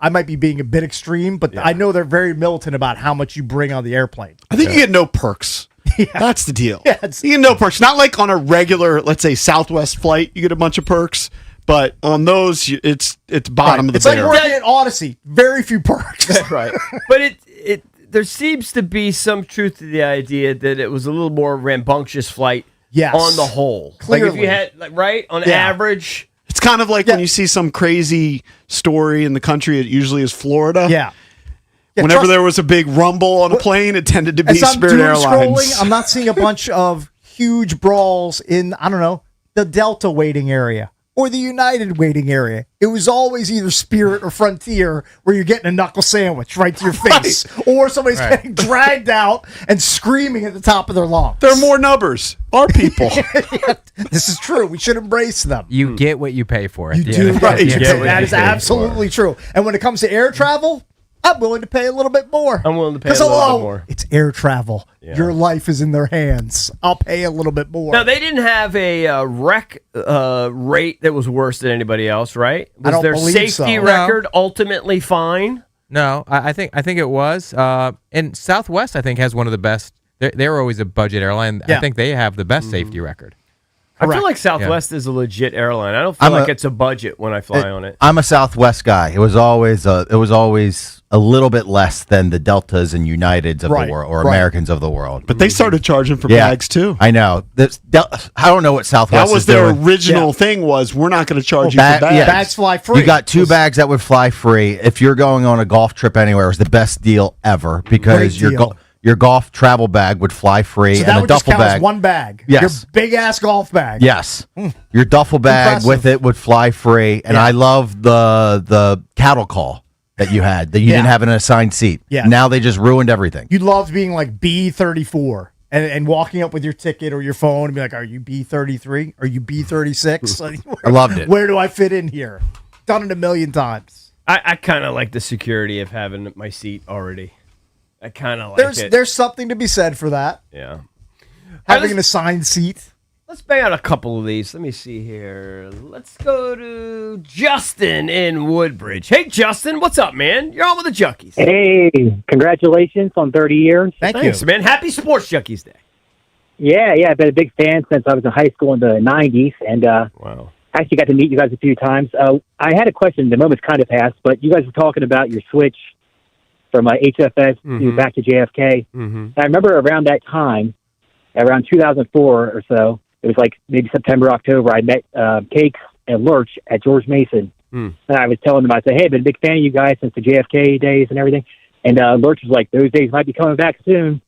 I might be being a bit extreme, but I know they're very militant about how much you bring on the airplane. I think you get no perks. That's the deal. You get no perks. Not like on a regular, let's say, Southwest flight, you get a bunch of perks. But on those, it's bottom of the It's like barrel. working at Odyssey. Very few perks. Right. But there seems to be some truth to the idea that it was a little more rambunctious flight on the whole. Clearly. Like if you had, right, on average. It's kind of like when you see some crazy story in the country, it usually is Florida. Yeah. Whenever there was a big rumble on a plane, it tended to be As I'm Spirit doom Airlines. scrolling, I'm not seeing a bunch of huge brawls in, I don't know, the Delta waiting area or the United waiting area. It was always either Spirit or Frontier where you're getting a knuckle sandwich right to your face. Or somebody's getting dragged out and screaming at the top of their lungs. There are more numbers. Our people. This is true. We should embrace them. You get what you pay for. You do, right. That is absolutely true. And when it comes to air travel, I'm willing to pay a little bit more. I'm willing to pay a little bit more. It's air travel. Your life is in their hands. I'll pay a little bit more. Now, they didn't have a rec rate that was worse than anybody else, right? Was I don't their believe safety so. record ultimately fine? No, I think it was. And Southwest, I think, has one of the best. They're always a budget airline. I think they have the best safety record. I feel like Southwest is a legit airline. I don't feel like it's a budget when I fly on it. I'm a Southwest guy. It was always a little bit less than the Deltas and Uniteds of the world or Americans of the world. But they started charging for bags too. I know. I don't know what Southwest That was is their doing. original thing was we're not going to charge you for bags. Bags fly free. You got two bags that would fly free. If you're going on a golf trip anywhere, it was the best deal ever because Great deal. your golf travel bag would fly free So and that the would just duffel count as bag. one bag. Yes. Your big ass golf bag. Yes. Your duffel bag Impressive. with it would fly free. And I love the cattle call that you had that you didn't have an assigned seat. Yeah. Now they just ruined everything. You loved being like B34 and walking up with your ticket or your phone and be like, are you B33? Are you B36? I loved it. Where do I fit in here? Done it a million times. I kind of like the security of having my seat already. I kind of like it. There's something to be said for that. Yeah. Having an assigned seat. Let's bang out a couple of these. Let me see here. Let's go to Justin in Woodbridge. Hey, Justin, what's up, man? You're on with the Junkies. Hey, congratulations on 30 years. Thanks, man. Happy Sports Junkies Day. Yeah, I've been a big fan since I was in high school in the 90s, and wow. Actually got to meet you guys a few times. I had a question. The moment's kind of passed, but you guys were talking about your switch from HFS to back to JFK. And I remember around that time, around 2004 or so, it was like maybe September, October, I met Cakes and Lurch at George Mason. And I was telling them, I said, hey, I've been a big fan of you guys since the JFK days and everything. And Lurch was like, those days might be coming back soon.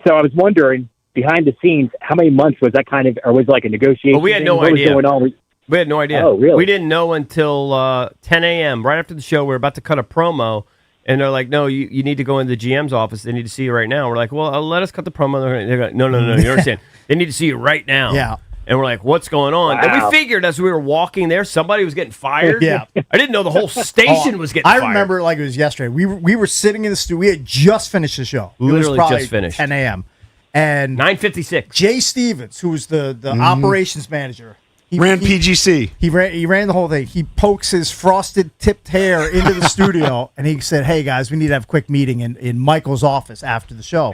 So I was wondering, behind the scenes, how many months was that kind of, or was it like a negotiation? Well, we had no What was idea. going on? We had no idea. Oh, really? We didn't know until 10 a.m. Right after the show. We were about to cut a promo, and they're like, no, you need to go into the GM's office. They need to see you right now. We're like, well, let us cut the promo. They're like, no, you understand. They need to see you right now. Yeah. And we're like, what's going on? And we figured as we were walking there, somebody was getting fired. Yeah. I didn't know the whole station was getting fired. I remember like it was yesterday. We were sitting in the studio. We had just finished the show. It was Literally probably just finished. 10 a.m. And 9:56. Jay Stevens, who was the operations manager, he ran PGC. He ran the whole thing. He pokes his frosted tipped hair into the studio, and he said, "Hey guys, we need to have a quick meeting in Michael's office after the show."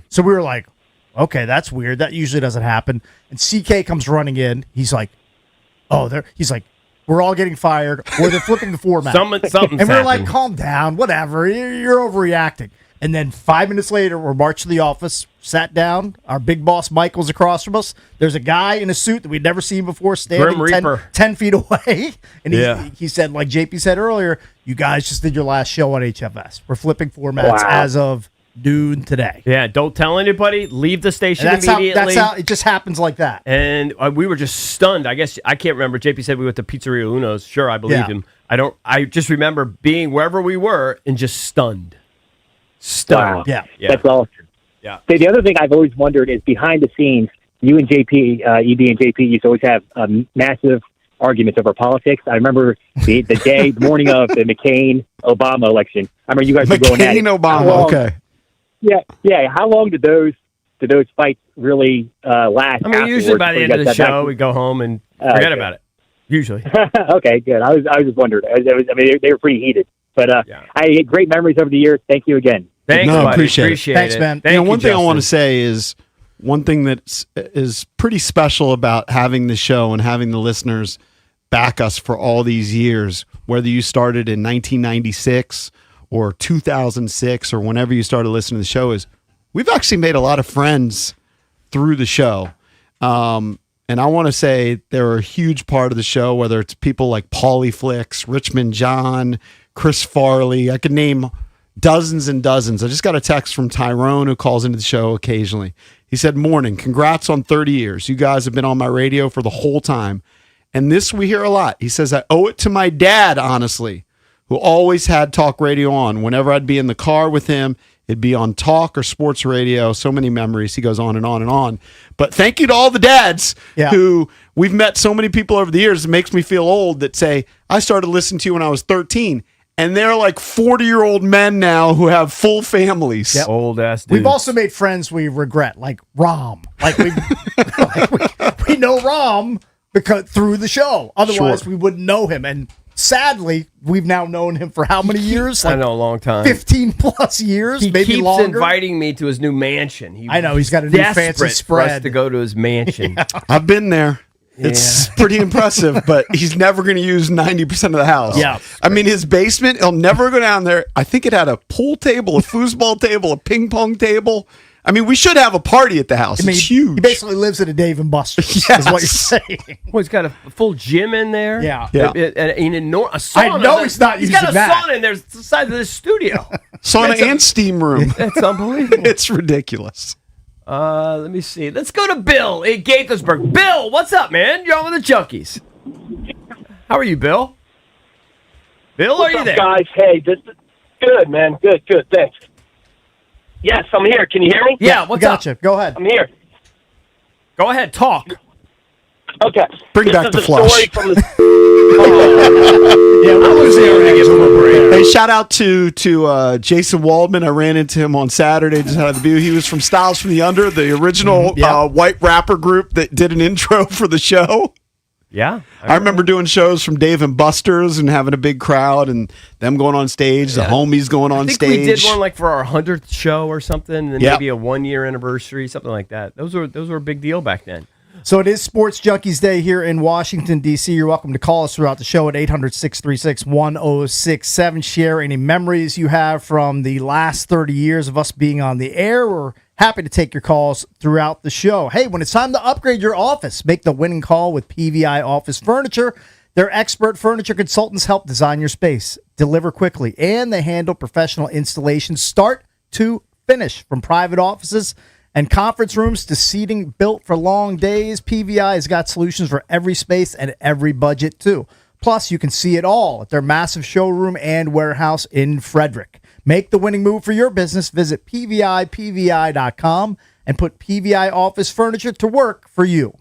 So we were like, "Okay, that's weird. That usually doesn't happen." And CK comes running in. He's like, "Oh, he's like, we're all getting fired, or they're flipping the format." Something's and we're like, happened. "Calm down, whatever. You're overreacting." And then 5 minutes later, we're marched to the office, sat down. Our big boss, Michael's across from us. There's a guy in a suit that we'd never seen before standing Grim 10, Reaper. 10 feet away. And Yeah. he said, like JP said earlier, you guys just did your last show on HFS. We're flipping formats Wow. as of noon today. Yeah, don't tell anybody. Leave the station And immediately. that's how it just happens like that. And we were just stunned. I guess I can't remember. JP said we went to Pizzeria Uno's. Sure, I believe Yeah. him. I just remember being wherever we were and just stunned. Wow. Yeah. That's awesome. Yeah. The other thing I've always wondered is behind the scenes, you and JP, EB and JP used to always have massive arguments over politics. I remember the day, morning of the McCain-Obama election. I remember you guys were going at it. McCain-Obama, okay. Yeah. How long did those fights really last? I mean, usually afterwards by the before end you of the guys got back show, to- we go home and forget okay. about it. Usually. Okay, good. I was just wondering. They were pretty heated, but I had great memories over the years. Thank you again. Thanks, No, buddy. appreciate it. Thanks, man. Thank One you, thing I want to Justin. say is one thing that is pretty special about having the show and having the listeners back us for all these years, whether you started in 1996 or 2006 or whenever you started listening to the show, is we've actually made a lot of friends through the show. And I want to say they're a huge part of the show, whether it's people like Paulie Flicks, Richmond John, Chris Farley. I could name dozens and dozens. I just got a text from Tyrone, who calls into the show occasionally. He said, "Morning, congrats on 30 years. You guys have been on my radio for the whole time." And this we hear a lot. He says, "I owe it to my dad, honestly, who always had talk radio on. Whenever I'd be in the car with him, it'd be on talk or sports radio." So many memories. He goes on and on and on. But thank you to all the dads who we've met so many people over the years. It makes me feel old that say, I started listening to you when I was 13. And they're like 40-year-old men now who have full families. Yep. Old ass dudes. We've also made friends we regret, like Rom. Like we know Rom because through the show. Otherwise, we wouldn't know him. And sadly, we've now known him for how many years? I know, a long time. 15 plus years, He maybe keeps longer. inviting me to his new mansion. I know, he's got a new fancy desperate for us spread. to go to his mansion. I've been there. It's pretty impressive, but he's never going to use 90% of the house. Yeah. I mean, his basement, he'll never go down there. I think it had a pool table, a foosball table, a ping pong table. I mean, we should have a party at the house. I mean, it's huge. He basically lives at a Dave and Buster's, is what you're saying. Well, he's got a full gym in there. Yeah. And a sauna. I know he's not He's using got a that. sauna in there the size of this studio. Sauna and steam room. That's unbelievable. It's ridiculous. Let me see. Let's go to Bill in Gaithersburg. Bill, what's up, man? You're on with the Junkies. How are you, Bill? Bill, What's are you up, there? guys? Hey, good, man. Good. Thanks. Yes, I'm here. Can you hear me? Yeah, what's up? Gotcha. Go ahead. I'm here. Go ahead, talk. Okay. Bring This back is the a flush. story from the. Yeah, I was there to give him a break. Hey, shout out to Jason Waldman. I ran into him on Saturday just out of the view. He was from Styles from the Under, the original white rapper group that did an intro for the show. Yeah. I remember doing shows from Dave and Buster's and having a big crowd and them going on stage, the homies going on I think stage. we did one like for our 100th show or something, and then Yep. maybe a 1-year anniversary, something like that. Those were a big deal back then. So it is Sports Junkies Day here in Washington, D.C. You're welcome to call us throughout the show at 800-636-1067. Share any memories you have from the last 30 years of us being on the air. We're happy to take your calls throughout the show. Hey, when it's time to upgrade your office, make the winning call with PVI Office Furniture. Their expert furniture consultants help design your space, deliver quickly, and they handle professional installations start to finish, from private offices and conference rooms to seating built for long days. PVI has got solutions for every space and every budget, too. Plus, you can see it all at their massive showroom and warehouse in Frederick. Make the winning move for your business. Visit PVI.com and put PVI Office Furniture to work for you.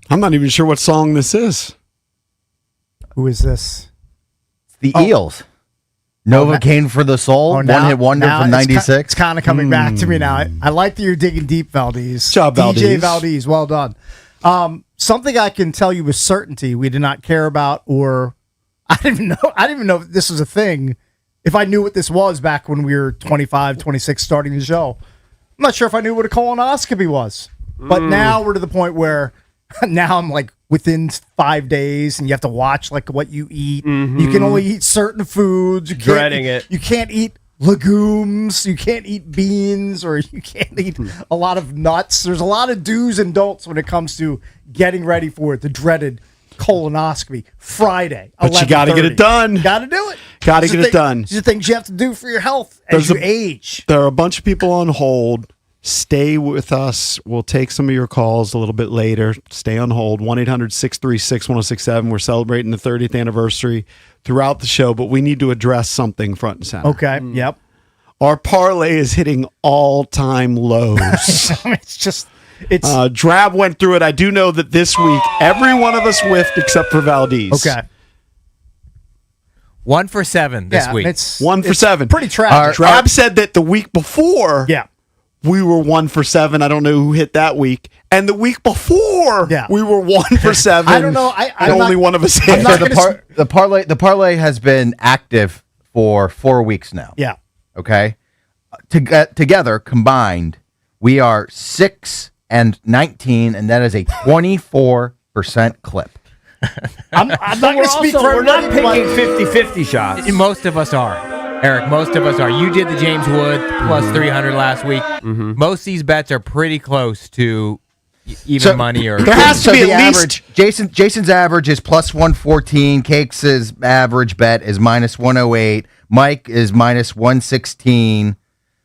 I'm not even sure what song this is. Who is this? The Eels. Novocaine for the Soul. One-hit wonder from 96. It's kind of coming back to me now. I like that you're digging deep, Valdez. Job, DJ Valdez. Valdez, well done. Something I can tell you with certainty we did not care about, or I didn't even know if this was a thing. If I knew what this was back when we were 25, 26 starting the show. I'm not sure if I knew what a colonoscopy was. But now we're to the point where now I'm like within 5 days and you have to watch like what you eat. You can only eat certain foods. You Dreading it. You can't eat legumes. You can't eat beans, or you can't eat a lot of nuts. There's a lot of do's and don'ts when it comes to getting ready for it. The dreaded colonoscopy Friday. But you got to get it done. Got to do it. Got to get it done. These are things you have to do for your health as you age. There are a bunch of people on hold. Stay with us. We'll take some of your calls a little bit later. Stay on hold. 1-800-636-1067. We're celebrating the 30th anniversary throughout the show, but we need to address something front and center. Okay. Yep. Our parlay is hitting all-time lows. It's Drab went through it. I do know that this week, every one of us whiffed except for Valdez. okay. 1 for 7 this week. It's 1 for 7. pretty tragic. Drab said that the week before, we were 1 for 7. I don't know who hit that week. And the week before, we were 1 for 7. I don't know. And only one of us hit. So the parlay has been active for 4 weeks now. Yeah. Okay. Together, combined, we are 6-19, and that is a 24% clip. I'm not going to speak for We're not everybody, picking 50-50 shots. Most of us are. Eric, most of us are. You did the James Wood plus 300 last week. Most of these bets are pretty close to even money. Or there has to be the at average. Jason's average is plus 114. Cakes' average bet is minus 108. Mike is minus 116.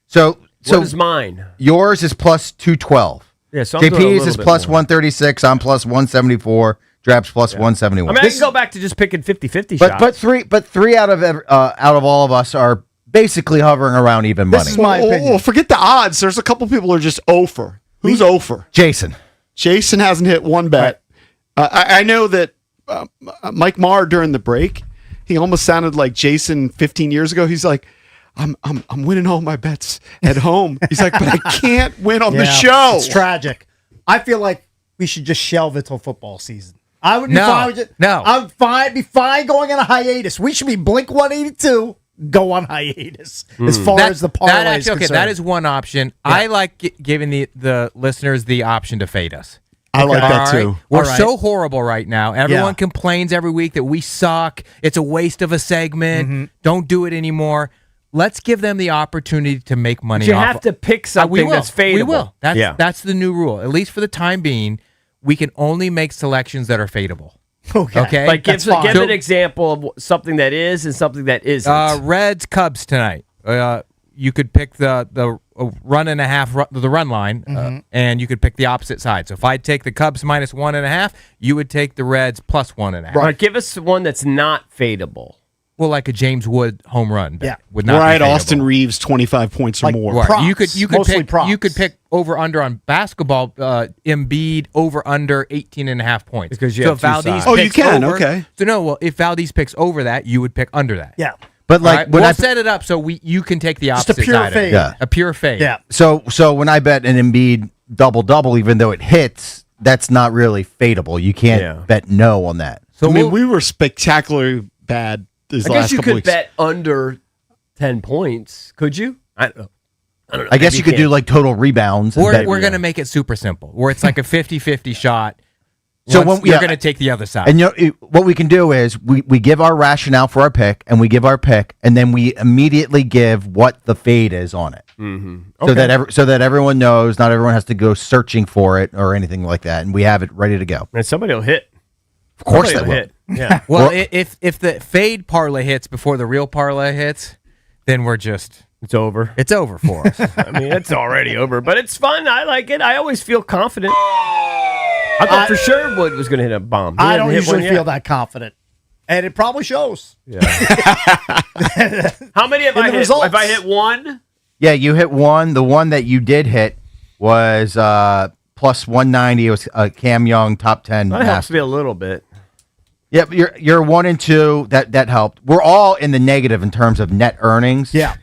So What is mine? yours is plus 212. Yeah, so I'm doing a JP's little is bit plus more. 136. I'm plus 174. Drap's plus 171. I mean, I can go back to just picking 50-50 But shots. three out of all of us are basically hovering around even money. This is my opinion. Well, forget the odds. There's a couple people who are just over. Who's over? Jason. Jason hasn't hit one bet. I know that Mike Marr during the break, he almost sounded like Jason 15 years ago. He's like, I'm winning all my bets at home. He's like, but I can't win on the show. It's tragic. I feel like we should just shelve it till football season. I would be No, fine with it. no. I would be fine going on a hiatus. We should be Blink 182. Go on hiatus as far as the parlay is concerned. that is one option. I like giving the listeners the option to fade us. I like that All too. right? We're All right. so horrible right now. Everyone complains every week that we suck. It's a waste of a segment. Don't do it anymore. Let's give them the opportunity to make money. You off have to pick something that's fadeable. We will. That's the new rule. At least for the time being, we can only make selections that are fadeable. Okay. Like give That's fine. an example of something that is and something that isn't. Reds Cubs tonight. You could pick the run and a half, the run line, and you could pick the opposite side. So if I take the Cubs minus 1.5, you would take the Reds plus 1.5. Right. Give us one that's not fadeable. Well, like a James Wood home run. Yeah. Would not Right, be fadeable. Austin Reeves 25 points or more. Right. Props. You could Mostly pick props. you could pick over under on basketball. Embiid over under 18.5 points Because you so have if two Valdez sides. Oh, you picks can, over- okay. So no, well, if Valdez picks over that, you would pick under that. Yeah. But All like right? when We'll I set it up so you can take the Just a opposite pure side. fade. Of it. A pure fade. Yeah. So when I bet an Embiid double, even though it hits, that's not really fadeable. You can't bet no on that. So I mean, we were spectacularly bad this I last guess you couple could weeks. bet under 10 points. Could you? I don't know. I guess Maybe you could do can't. like total rebounds. and bet- We're going to make it super simple, where it's like a 50-50 shot. So Once when- you're yeah. going to take the other side. And what we can do is we give our rationale for our pick, and we give our pick, and then we immediately give what the fade is on it, so that everyone knows. Not everyone has to go searching for it or anything like that, and we have it ready to go. And somebody will hit. Of course, Somebody they will will. hit. Yeah. Well, if the fade parlay hits before the real parlay hits, then It's over. it's over for us. I mean, it's already over, but it's fun. I like it. I always feel confident. I thought for sure Wood was going to hit a bomb. He I hasn't don't hit usually one yet. feel that confident. And it probably shows. How many have In I the hit? results. Have I hit one? Yeah, you hit one. The one that you did hit was plus 190. It was Cam Young, top 10. That helps me a little bit. Yep, you're 1 and 2. That helped. We're all in the negative in terms of net earnings. Yeah,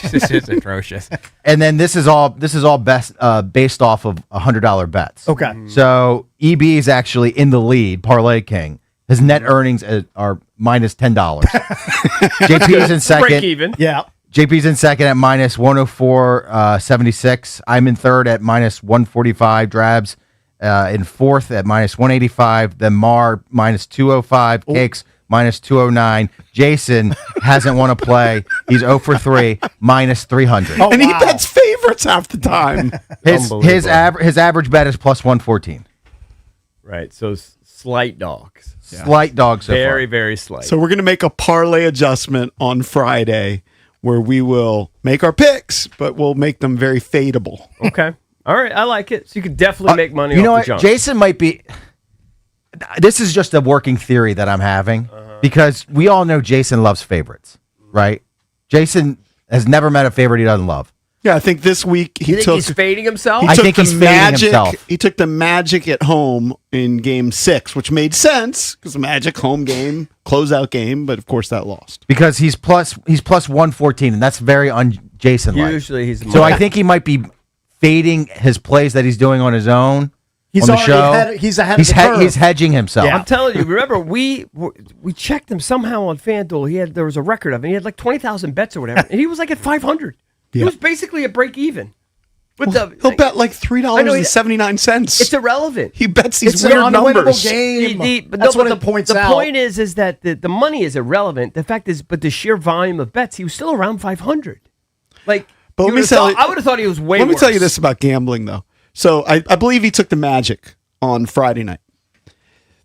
This is atrocious. And then this is all based off of $100 bets. Okay. So EB is actually in the lead, Parlay King. His net earnings are minus $10. JP's in second. Break even. Yeah. JP's in second at minus 104.76. I'm in third at minus 145. Drabs in fourth at minus 185. Then Mar minus 205. Cakes minus 209. Jason hasn't won a play. He's 0 for 3, minus 300. And he bets favorites half the time. His average bet is plus 114. Right. So slight dogs. Slight dogs. So Very, far. very slight. So we're going to make a parlay adjustment on Friday where we will make our picks, but we'll make them very fadeable. Okay. All right. I like it. So you could definitely make money You off know the what? junk. Jason might be. This is just a working theory that I'm having because we all know Jason loves favorites, right? Jason has never met a favorite he doesn't love. Yeah, I think this week You think he's fading himself? I think he's fading himself. He took the Magic at home in Game 6, which made sense because the Magic home game, closeout game, but of course that lost. Because he's plus 114, and that's very un-Jason-like. Usually he's So I think he might be fading his plays that he's doing on his own He's on the already show. he's ahead of the curve. He's hedging himself. I'm telling you. Remember, we checked him somehow on FanDuel. There was a record of it. He had like 20,000 bets or whatever, and he was like at 500. He was basically at break even. He'll bet like $3.79. It's irrelevant. He bets these It's weird an unwinnable numbers. game. That's what it points the out. point is that the money is irrelevant. The fact is, but the sheer volume of bets, he was still around 500. Like, But let me tell you, I would have thought he was way. Let me worse. tell you this about gambling, though. So I believe he took the Magic on Friday night.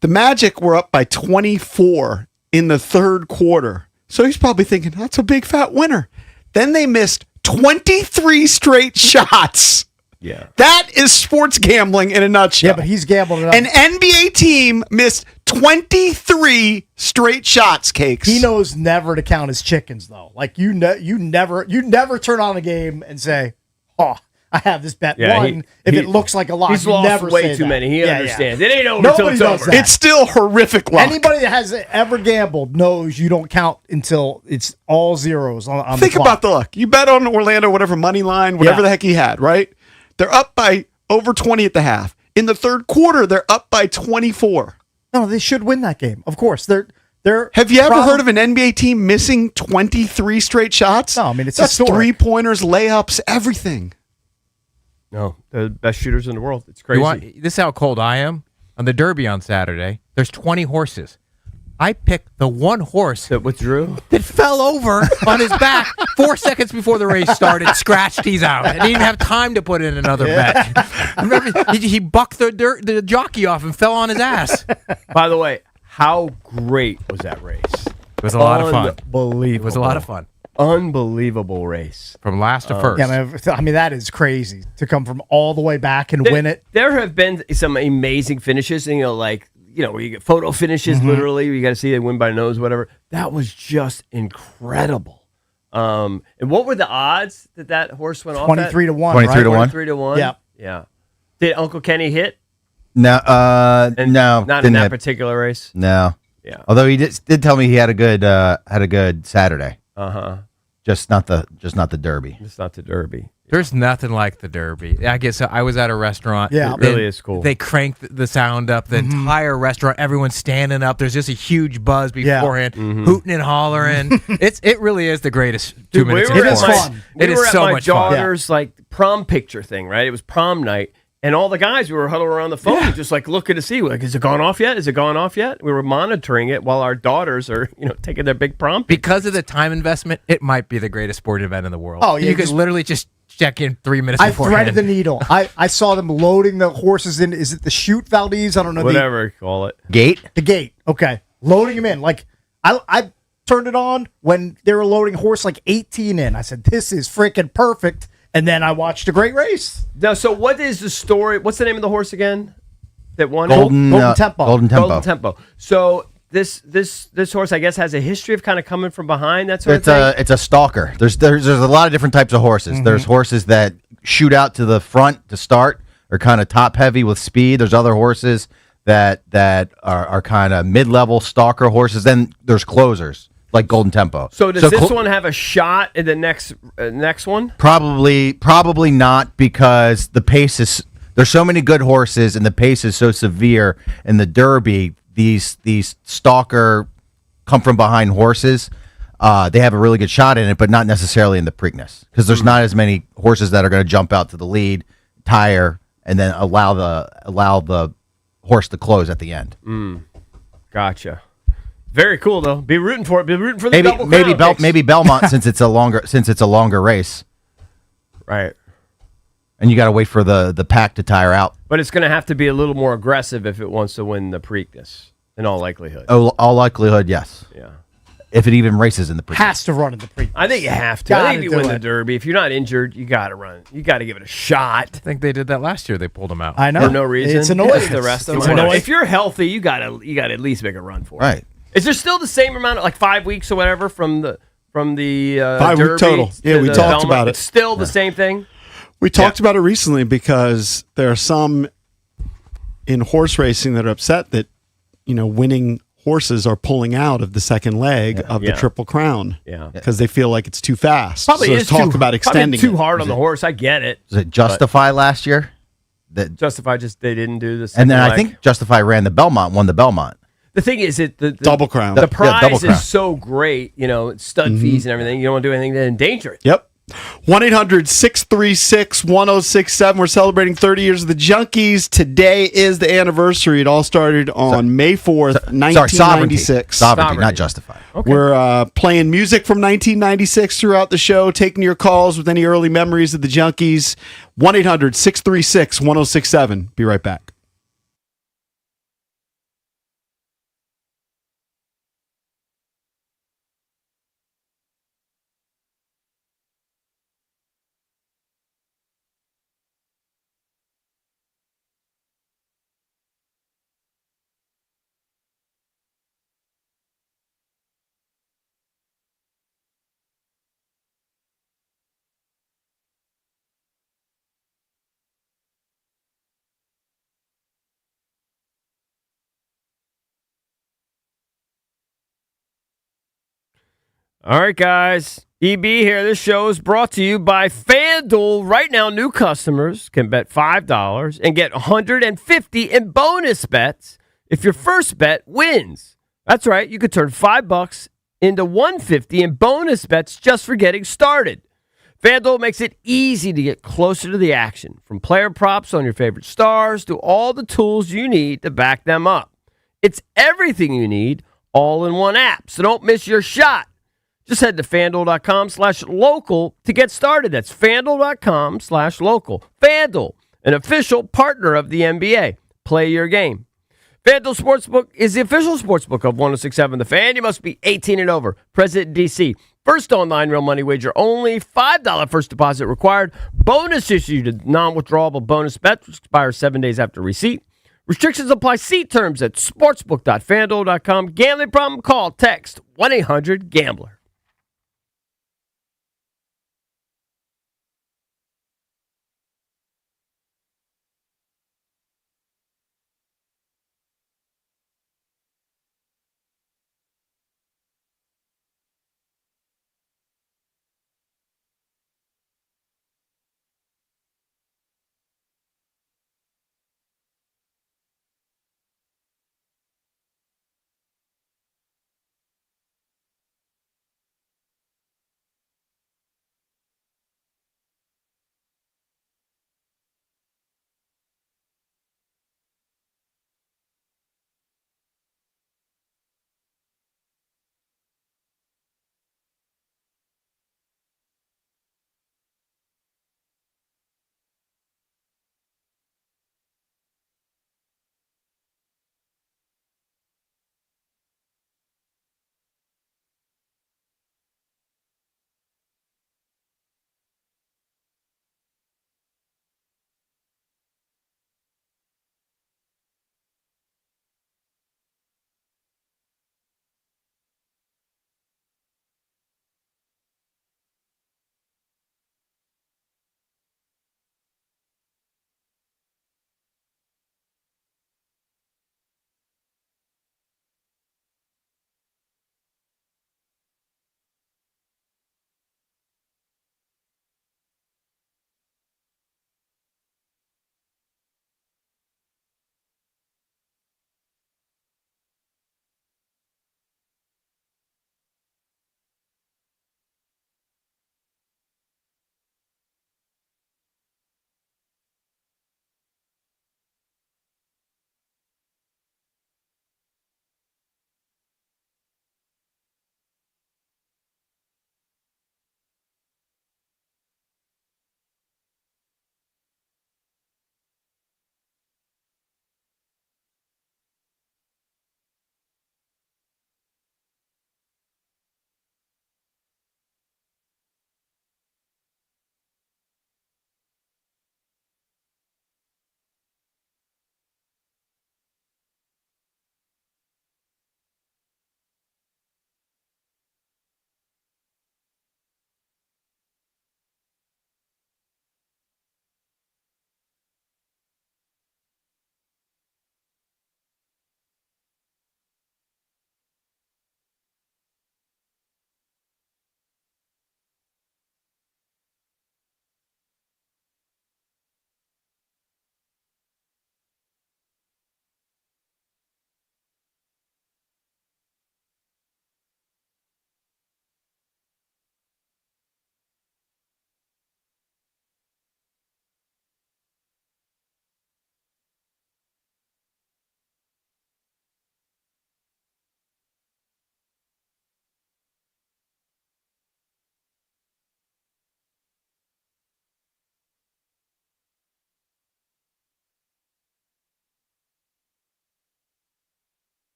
The Magic were up by 24 in the third quarter. So he's probably thinking, that's a big fat winner. Then they missed 23 straight shots. Yeah. That is sports gambling in a nutshell. Yeah, but he's gambled it up. An NBA team missed 23 straight shots, Cakes. He knows never to count his chickens, though. Like you never turn on a game and say, "Oh, I have this bet won." If it looks like a loss, he's you lost never way say too that. many. He Yeah, understands. yeah. It ain't over Nobody until it's does over. that. It's still horrific luck. Anybody that has ever gambled knows you don't count until it's all zeros on Think the clock. about the luck. You bet on Orlando, whatever money line, whatever the heck he had, right? They're up by over 20 at the half. In the third quarter, they're up by 24. No, they should win that game. Of course, they're. Have you ever heard of an NBA team missing 23 straight shots? No, I mean, it's that's historic. 3-pointers, layups, everything. No, they're the best shooters in the world. It's crazy. This is how cold I am. On the Derby on Saturday, there's 20 horses. I picked the one horse that withdrew, that fell over on his back 4 seconds before the race started. Scratched, he's out. I didn't even have time to put in another bet. Remember, he bucked the jockey off and fell on his ass. By the way, how great was that race? It was a lot of fun. Unbelievable. It was a lot of fun. Unbelievable race from last to first. Yeah, I mean that is crazy to come from all the way back and win it. There have been some amazing finishes, and where you get photo finishes, literally, you got to see they win by nose, whatever. That was just incredible. And what were the odds that horse went off? 23 to 1. 23 right? to 1. 23 to 1. Yeah. Yeah. Did Uncle Kenny hit? No, no, Not in didn't that hit. particular race. No. Yeah. Although he did tell me he had a good Saturday. Uh-huh. Just not the Derby. It's not the Derby. There's nothing like the Derby. I guess I was at a restaurant. Yeah. It really is cool. They cranked the sound up. The entire restaurant, everyone's standing up. There's just a huge buzz beforehand, hooting and hollering. It really is the greatest 2 minutes. We were in at sports. my- It we is were at so my much fun. daughter's like prom picture thing, right? It was prom night. And all the guys, we were huddled around the phone, just like looking to see, like, is it gone off yet? Is it gone off yet? We were monitoring it while our daughters are, taking their big prom pictures. Because of the time investment, it might be the greatest sporting event in the world. Oh, yeah, you could just- literally just check in 3 minutes I beforehand. threaded the needle. I saw them loading the horses in. Is it the chute, Valdez? I don't know. Whatever you call it. Gate? The gate. Okay. Loading them in. Like, I turned it on when they were loading horse like 18 in. I said, this is freaking perfect. And then I watched a great race. Now, so what is the story? What's the name of the horse again that won? Golden Tempo. Golden Tempo. Golden Tempo. So this horse, I guess, has a history of kind of coming from behind, that sort of thing? It's a stalker. There's a lot of different types of horses. There's horses that shoot out to the front to start are kind of top heavy with speed. There's other horses that are kind of mid-level stalker horses. Then there's closers like Golden Tempo. So does this one have a shot in the next one? Probably not, because the pace is. There's so many good horses, and the pace is so severe in the Derby. These stalker come from behind horses. They have a really good shot in it, but not necessarily in the Preakness, because there's not as many horses that are going to jump out to the lead, tire, and then allow the horse to close at the end. Gotcha. Very cool though. Be rooting for it. Be rooting for the double crown. Maybe Belmont since it's a longer race, right? And you got to wait for the pack to tire out. But it's going to have to be a little more aggressive if it wants to win the Preakness, in all likelihood. Oh, all likelihood, yes. Yeah. If it even races in the Preakness. Has to run in the Preakness. I think you have to. I think if you win the Derby, if you're not injured, you got to run. You got to give it a shot. I think they did that last year. They pulled him out. I know. For no reason. It's annoying. The rest of It's them. annoying. If you're healthy, you got to at least make a run for it. Right. Is there still the same amount of 5 weeks or whatever from the 5 Derby week total? Yeah, to we the talked Belmont? about it. It's still the same thing. We talked about it recently because there are some in horse racing that are upset that winning horses are pulling out of the second leg of the Triple Crown. Yeah, because they feel like it's too fast. Probably so is talk about extending too hard on the horse. I get it. Was it Justify last year? That Justify they didn't do this. And then I think Justify ran the Belmont, won the Belmont. The thing is, the Double Crown. The prize Double Crown. is so great, stud fees and everything. You don't want to do anything to endanger it. Yep. 1-800-636-1067. We're celebrating 30 years of the Junkies. Today is the anniversary. It all started on May 4th, 1996. Sovereignty, not Justify. Okay. We're playing music from 1996 throughout the show, taking your calls with any early memories of the Junkies. 1-800-636-1067. Be right back. All right, guys. EB here. This show is brought to you by FanDuel. Right now, new customers can bet $5 and get $150 in bonus bets if your first bet wins. That's right. You could turn $5 into $150 in bonus bets just for getting started. FanDuel makes it easy to get closer to the action, from player props on your favorite stars to all the tools you need to back them up. It's everything you need all in one app, so don't miss your shot. Just head to FanDuel.com/local to get started. That's FanDuel.com/local. FanDuel, an official partner of the NBA. Play your game. FanDuel Sportsbook is the official sportsbook of 106.7 The Fan. You must be 18 and over. Present in D.C. First online real money wager only. $5 first deposit required. Bonus issued to non-withdrawable bonus bets expires 7 days after receipt. Restrictions apply. See terms at sportsbook.fanduel.com. Gambling problem? Call, text 1-800-GAMBLER.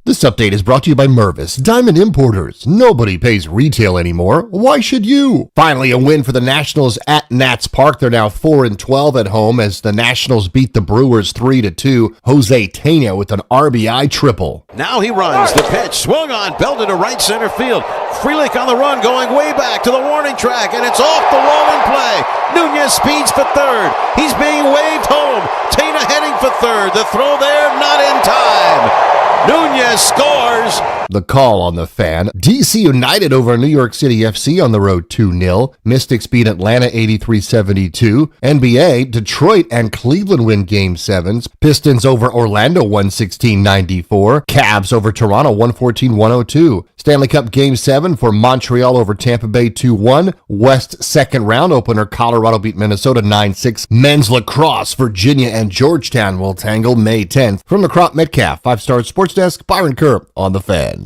This update is brought to you by Mervis, Diamond Importers. Nobody pays retail anymore. Why should you? Finally, a win for the Nationals at Nats Park. They're now 4-12 at home as the Nationals beat the Brewers 3-2. Jose Tena with an RBI triple. Now he runs. The pitch swung on, belted to right center field. Frelick on the run, going way back to the warning track, and it's off the wall in play. Nunez speeds for third. He's being waved home. Tena heading for third. The throw there, not in time. Nunez scores. The call on the Fan. DC United over New York City FC on the road 2-0. Mystics beat Atlanta 83-72. NBA, Detroit and Cleveland win Game 7s. Pistons over Orlando 116-94. Cavs over Toronto 114-102. Stanley Cup Game 7 for Montreal over Tampa Bay 2-1. West second round opener, Colorado beat Minnesota 9-6. Men's lacrosse, Virginia and Georgetown will tangle May 10th. From the Crop Metcalf 5-Star Sports Desk, Byron Kerr on the Fan.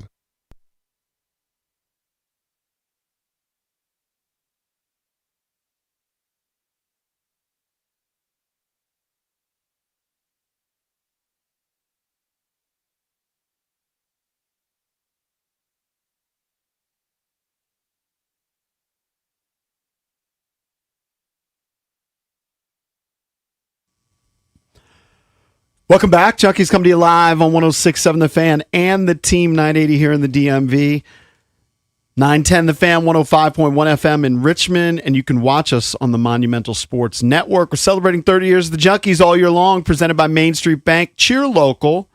Welcome back. Junkies come to you live on 106.7 The Fan and the Team 980 here in the DMV. 910 The Fan, 105.1 FM in Richmond, and you can watch us on the Monumental Sports Network. We're celebrating 30 years of the Junkies all year long, presented by Main Street Bank. Cheer local,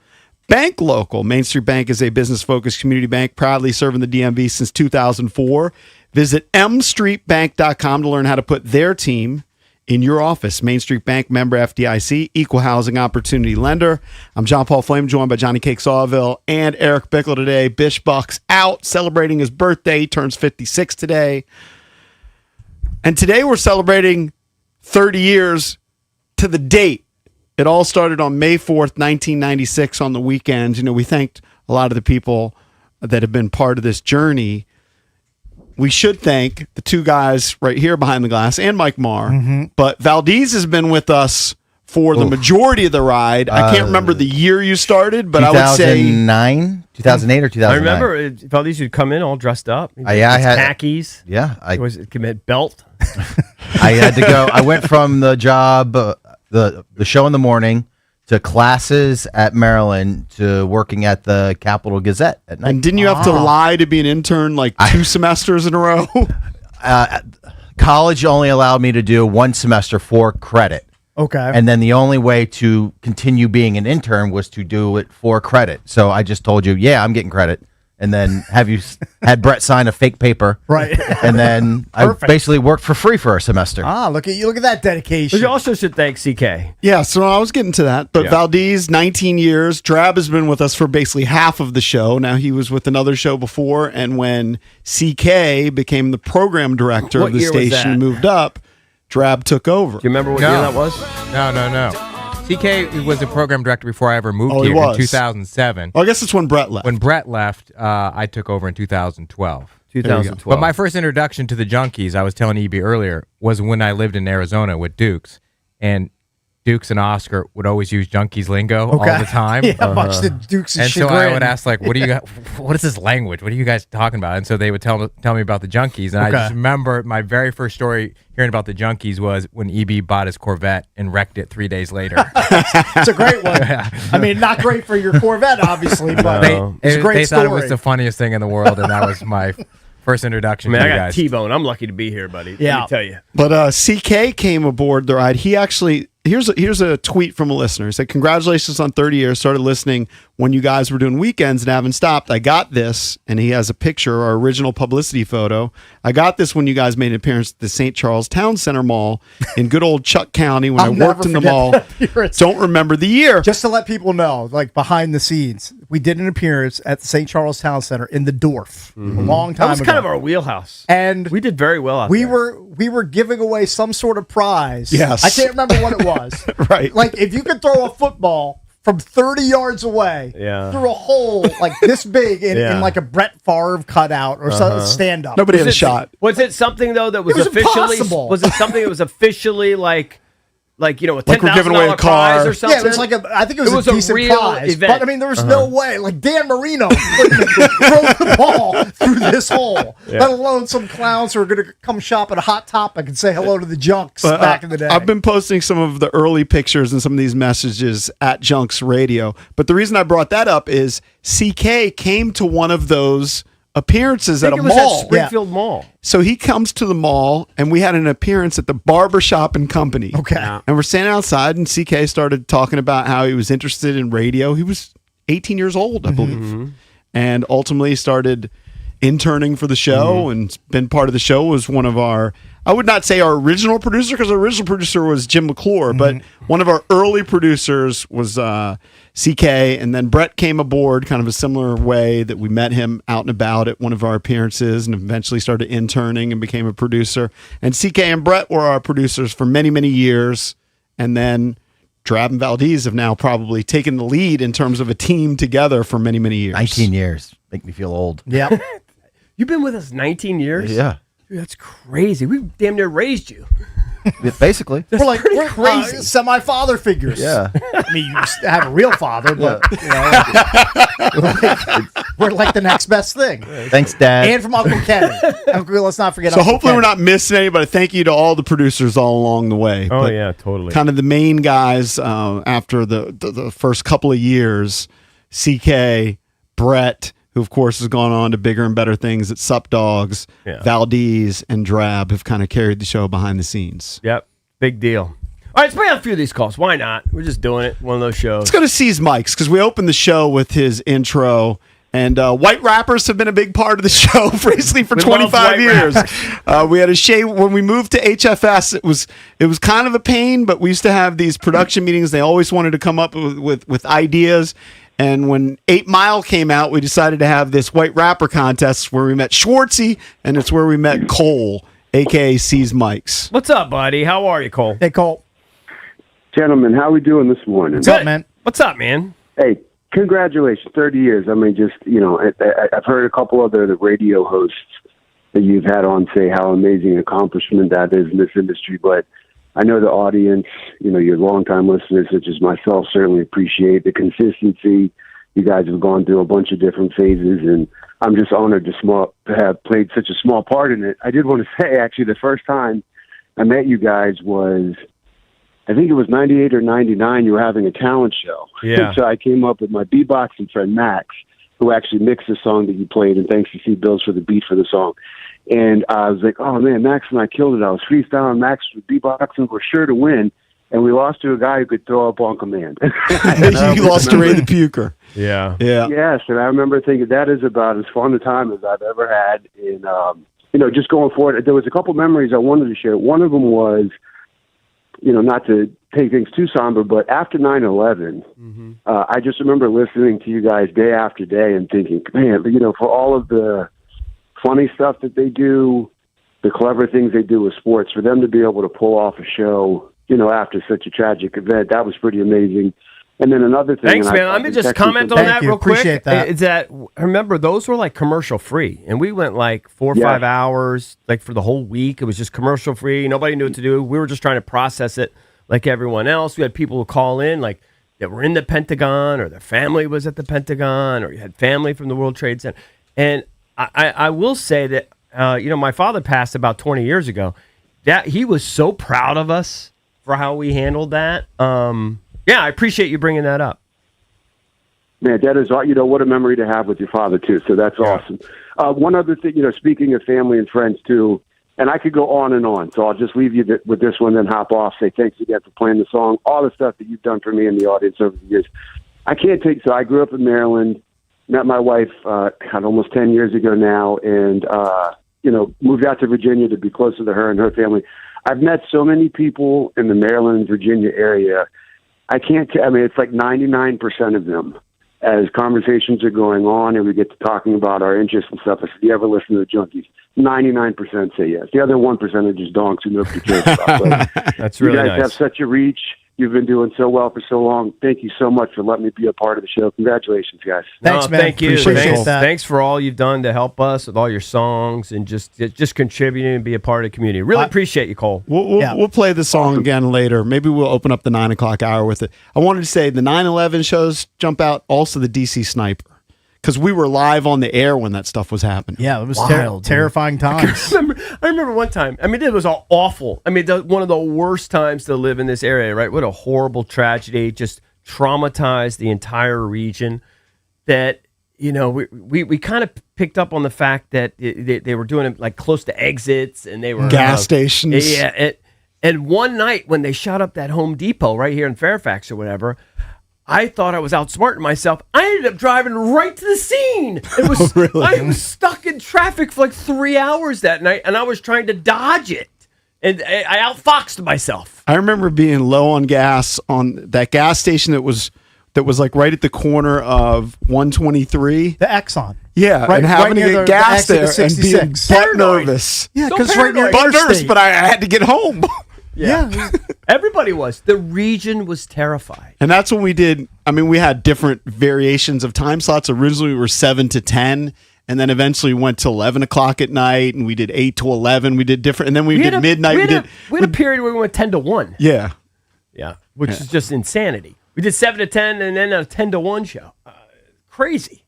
bank local. Main Street Bank is a business-focused community bank proudly serving the DMV since 2004. Visit mstreetbank.com to learn how to put their team in your office. Main Street Bank, member FDIC, equal housing opportunity lender. I'm John Paul Flame, joined by Johnny Cake Sawville and Eric Bickle today. Bish Buck's out celebrating his birthday. He turns 56 today. And today we're celebrating 30 years to the date. It all started on May 4th, 1996 on the weekend. You know, we thanked a lot of the people that have been part of this journey. We should thank the two guys right here behind the glass and Mike Marr. Mm-hmm. But Valdez has been with us for the majority of the ride. I can't remember the year you started, but I would say 2008 or 2009. I remember Valdez would come in all dressed up. I had khakis. Yeah, I was commit belt. I had to go. I went from the job, the show in the morning, to classes at Maryland, to working at the Capital Gazette at night. And didn't you have to lie to be an intern like 2 semesters in a row? College only allowed me to do 1 semester for credit. Okay. And then the only way to continue being an intern was to do it for credit. So I just told you, yeah, I'm getting credit. And then had Brett sign a fake paper. Right. And then I basically worked for free for a semester. Look at you. Look at that dedication. But you also should thank CK. Yeah, so I was getting to that. But Valdez, 19 years. Drab has been with us for basically half of the show. Now, he was with another show before. And when CK became the program director of the station and moved up, Drab took over. Do you remember what year that was? No. CK was the program director before I ever moved here in 2007. Well, I guess it's when Brett left. When Brett left, I took over in 2012. 2012. But my first introduction to the Junkies, I was telling EB earlier, was when I lived in Arizona with Dukes. And Dukes and Oscar would always use Junkies lingo all the time. Much to Dukes' and chagrin. so I would ask, like, what is this language? What are you guys talking about? And so they would tell me about the Junkies. And I just remember my very first story hearing about the Junkies was when EB bought his Corvette and wrecked it 3 days later. It's a great one. I mean, not great for your Corvette, obviously, but it's a great they story. thought it was the funniest thing in the world, and that was my first introduction to you I got guys. T-Bone. I'm lucky to be here, buddy. Yeah. Let me tell you. But CK came aboard the ride. He actually... Here's a tweet from a listener. He said, congratulations on 30 years. Started listening when you guys were doing weekends and haven't stopped. I got this. And he has a picture, our original publicity photo. I got this when you guys made an appearance at the St. Charles Town Center Mall in good old Chuck County when I worked in the mall. Don't remember the year. Just to let people know, like behind the scenes, we did an appearance at the St. Charles Town Center in the Dorf a long time ago. That was kind of our wheelhouse. And we did very well out there. We were giving away some sort of prize. Yes. I can't remember what it was. Right. Like if you could throw a football from 30 yards away through a hole like this big in like a Brett Favre cutout or some stand up. Nobody had a shot. Was it something though that was It was officially impossible. was it something that was officially like like a Like we're giving away a $10,000 ar. prize or something. Yeah, it was like I think it was a decent real prize. event. But I mean, there was no way. Like Dan Marino couldn't throw the ball through this hole, let alone some clowns who are going to come shop at a Hot Topic and say hello to the Junks back in the day. I've been posting some of the early pictures and some of these messages at Junks Radio. But the reason I brought that up is CK came to one of those appearances at a mall. At Springfield Mall. So he comes to the mall, and we had an appearance at the Barbershop and Company. Okay. And we're standing outside, and CK started talking about how he was interested in radio. He was 18 years old, I believe. And ultimately started interning for the show and been part of the show. Was one of our, I would not say our original producer, because our original producer was Jim McClure, but one of our early producers was CK, and then Brett came aboard kind of a similar way that we met him out and about at one of our appearances and eventually started interning and became a producer. And CK and Brett were our producers for many, many years. And then Drab and Valdez have now probably taken the lead in terms of a team together for many, many years. 19 years. Make me feel old. Yeah. You've been with us 19 years? Yeah. Dude, that's crazy. We damn near raised you. Basically. We're crazy. Semi-father figures. Yeah. I mean, you have a real father, but we're like the next best thing. Thanks, Dad. And from Uncle Kenny. Let's not forget So Uncle hopefully Kenny. we're not missing anybody. Thank you to all the producers all along the way. Oh, But yeah, totally. kind of the main guys after the first couple of years, CK, Brett, who of course has gone on to bigger and better things at Sup Dogs, Valdez, and Drab have kind of carried the show behind the scenes. Yep. Big deal. All right, let's bring out a few of these calls. Why not? We're just doing it. One of those shows. Let's go to Seize Mike's because we opened the show with his intro. And white rappers have been a big part of the show basically for We 25 love white years. rappers. We had a shade when we moved to HFS. It was kind of a pain, but we used to have these production meetings. They always wanted to come up with ideas. And when 8 Mile came out, we decided to have this white rapper contest where we met Schwartzy, and it's where we met Cole, a.k.a. Seize Mike's. What's up, buddy? How are you, Cole? Hey, Cole. Gentlemen, how we doing this morning? What's up, man? What's up, man? Hey, congratulations, 30 years. I mean, just, I've heard a couple other radio hosts that you've had on say how amazing an accomplishment that is in this industry, but I know the audience, your longtime listeners, such as myself, certainly appreciate the consistency. You guys have gone through a bunch of different phases, and I'm just honored to have played such a small part in it. I did want to say, actually, the first time I met you guys was, I think it was 98 or 99, you were having a talent show. Yeah. So I came up with my beatboxing friend, Max, who actually mixed the song that you played, and thanks to C. Bills for the beat for the song. And I was like, oh, man, Max and I killed it. I was freestyling. Max was beatboxing. We're sure to win. And we lost to a guy who could throw up on command. You lost to Ray the Puker. Yeah. Yes, and I remember thinking that is about as fun a time as I've ever had. And, just going forward, there was a couple memories I wanted to share. One of them was, not to take things too somber, but after 9/11, I just remember listening to you guys day after day and thinking, man, for all of the funny stuff that they do, the clever things they do with sports, for them to be able to pull off a show, after such a tragic event, that was pretty amazing. And then another thing. Thanks, man. Let me just comment on that real quick. Appreciate that. Is that, remember, those were like commercial free, and we went like 4 or 5 hours, like for the whole week. It was just commercial free. Nobody knew what to do. We were just trying to process it like everyone else. We had people who call in like that were in the Pentagon, or their family was at the Pentagon, or you had family from the World Trade Center. And I will say that, my father passed about 20 years ago. That he was so proud of us for how we handled that. Yeah, I appreciate you bringing that up. Man, that is, what a memory to have with your father, too. So that's awesome. One other thing, speaking of family and friends, too, and I could go on and on, so I'll just leave you with this one, then hop off, say thanks again for playing the song, all the stuff that you've done for me and the audience over the years. I grew up in Maryland, met my wife almost 10 years ago now, and, moved out to Virginia to be closer to her and her family. I've met so many people in the Maryland, Virginia area. It's like 99% of them, as conversations are going on and we get to talking about our interests and stuff. I said, you ever listen to the Junkies? 99% say yes. The other 1% are just donks who nobody cares about. But That's really you guys nice. have such a reach. you've been doing so well for so long. Thank you so much for letting me be a part of the show. Congratulations, guys. Thanks, man. Thank you. Appreciate that. Thanks for all you've done to help us with all your songs and just contributing and be a part of the community. Really appreciate you, Cole. We'll play the song again later. Maybe we'll open up the 9 o'clock hour with it. I wanted to say the 9/11 shows jump out, also the DC Sniper. Because we were live on the air when that stuff was happening. Yeah, it was wild, terrifying times. I remember one time. I mean, it was all awful. I mean, one of the worst times to live in this area, right? What a horrible tragedy. Just traumatized the entire region. That, you know, we kind of picked up on the fact that they were doing it like close to exits and they were gas stations. Yeah. And one night when they shot up that Home Depot right here in Fairfax or whatever, I thought I was outsmarting myself. I ended up driving right to the scene. It was really? I was stuck in traffic for like 3 hours that night, and I was trying to dodge it. And I outfoxed myself. I remember being low on gas on that gas station that was like right at the corner of 123. The Exxon. Yeah, Right- and having right to near get the gas there exit of and being 66. butt nervous. Yeah, So 'cause right near paranoid. Butt nervous, interstate. but I had to get home. Yeah. Everybody was. The region was terrified. And that's when we did. I mean, we had different variations of time slots. Originally, we were 7 to 10, and then eventually went to 11 o'clock at night, and we did 8 to 11. We did different, and then we did midnight. We had a period where we went 10 to 1. Yeah. Yeah, which is just insanity. We did 7 to 10 and then a 10 to 1 show. Crazy.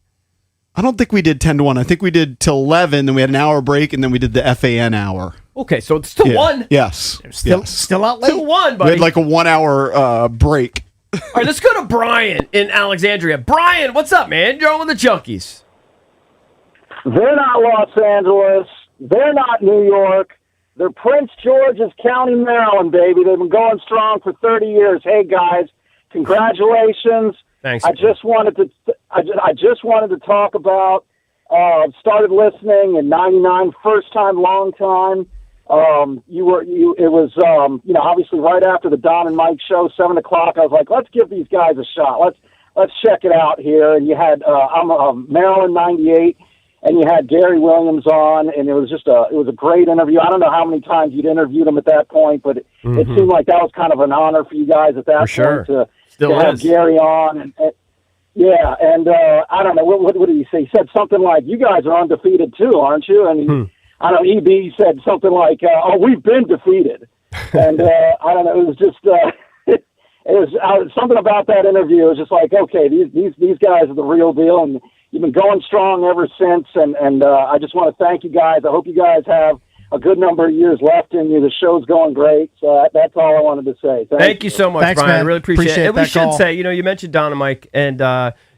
I don't think we did 10 to 1. I think we did till 11, then we had an hour break, and then we did the FAN hour. Okay, so it's still 1. Yes. Still out late. Still 1, We buddy. had like a 1 hour break. All right, let's go to Brian in Alexandria. Brian, what's up, man? You're on with the Junkies. They're not Los Angeles. They're not New York. They're Prince George's County, Maryland, baby. They've been going strong for 30 years. Hey, guys, congratulations. Thanks. I just wanted to talk about. Started listening in '99, first time, long time. It was obviously right after the Don and Mike show, 7 o'clock. I was like, let's give these guys a shot. Let's check it out here. And you had Maryland '98, and you had Gary Williams on, and it was a great interview. I don't know how many times you'd interviewed him at that point, but it seemed like that was kind of an honor for you guys at that point to have Gary on. And I don't know, what did he say? He said something like, you guys are undefeated too, aren't you? And I don't know, EB said something like, we've been defeated. And I don't know, it was just, it was something about that interview. It was just like, okay, these guys are the real deal, and you've been going strong ever since. And I just want to thank you guys. I hope you guys have a good number of years left in you. The show's going great. So that's all I wanted to say. Thank you so much, Thanks, Brian. man. I really appreciate it. And we that should call. say, you mentioned Don and Mike, and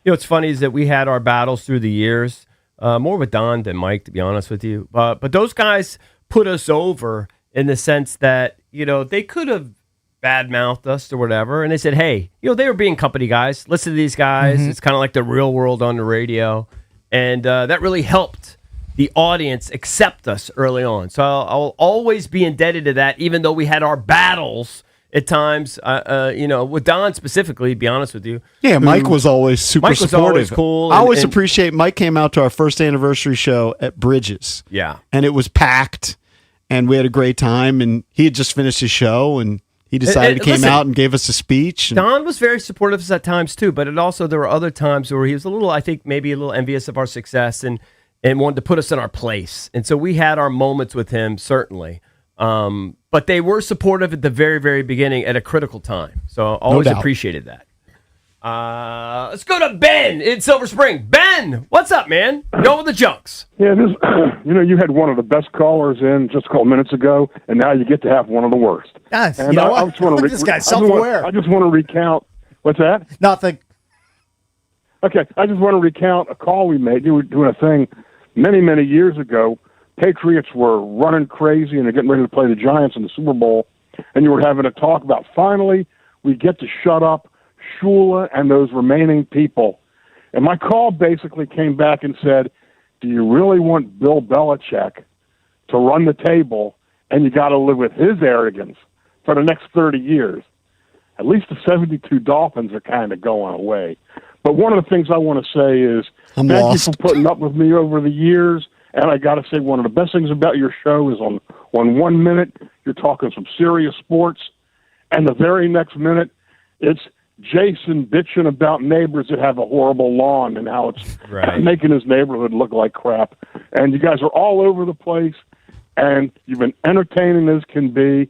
what's funny is that we had our battles through the years, more with Don than Mike, to be honest with you. But those guys put us over in the sense that, they could have badmouthed us or whatever, and they said, hey, they were being company guys. Listen to these guys. It's kind of like the real world on the radio, and that really helped the audience accept us early on. So I'll always be indebted to that, even though we had our battles at times, with Don specifically, to be honest with you. Yeah, Mike was always super Mike was supportive. always cool. I always appreciate Mike came out to our first anniversary show at Bridges. Yeah. And it was packed, and we had a great time, and he had just finished his show, and he decided he came out and gave us a speech. And Don was very supportive at times, too, but there were other times where he was I think maybe a little envious of our success and wanted to put us in our place. And so we had our moments with him, certainly. But they were supportive at the very, very beginning at a critical time. So I always appreciated that. Let's go to Ben in Silver Spring. Ben, what's up, man? Go with the Junks. Yeah, you had one of the best callers in just a couple minutes ago, and now you get to have one of the worst. Yes, and I just want to this guy's self-aware. I just want to recount. What's that? Nothing. Okay, I just want to recount a call we made. You were doing a thing many, many years ago. Patriots were running crazy, and they're getting ready to play the Giants in the Super Bowl, and you were having a talk about finally we get to shut up Shula and those remaining people. And my call basically came back and said, do you really want Bill Belichick to run the table, and you got to live with his arrogance for the next 30 years? At least the 72 Dolphins are kind of going away. But one of the things I want to say is thank you for putting up with me over the years. And I got to say, one of the best things about your show is on 1 minute, you're talking some serious sports. And the very next minute, It's Jason bitching about neighbors that have a horrible lawn and how it's making his neighborhood look like crap. And you guys are all over the place, and you've been entertaining as can be.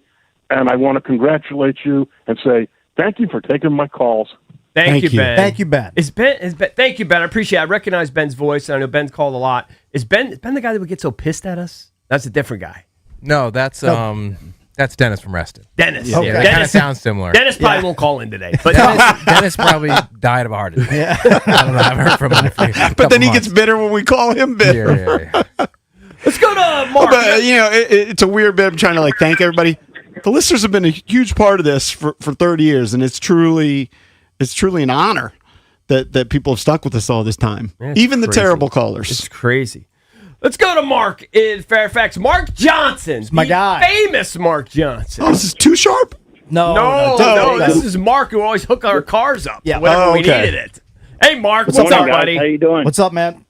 And I want to congratulate you and say thank you for taking my calls. Thank you, Ben. Thank you, Ben. Thank you, Ben. I appreciate it. I recognize Ben's voice, and I know Ben's called a lot. Is Ben the guy that would get so pissed at us? That's a different guy. No, that's Dennis from Reston. Dennis. Yeah, Okay. that kind of sounds similar. Dennis probably won't call in today. But Dennis probably died of a heart attack. Yeah. I don't know. I've heard from him. But then he gets bitter when we call him bitter. Yeah. Let's go to Mark. But, it's a weird bit. I'm trying to thank everybody. The listeners have been a huge part of this for 30 years, and it's truly an honor that people have stuck with us all this time. Man, even the crazy. terrible callers. It's crazy. Let's go to Mark in Fairfax. Mark Johnson, my guy, famous Mark Johnson. Oh, this is too sharp. No. This is Mark who always hook our cars up. Yeah, whenever we needed it. Hey, Mark, what's up, buddy? How you doing? What's up, man?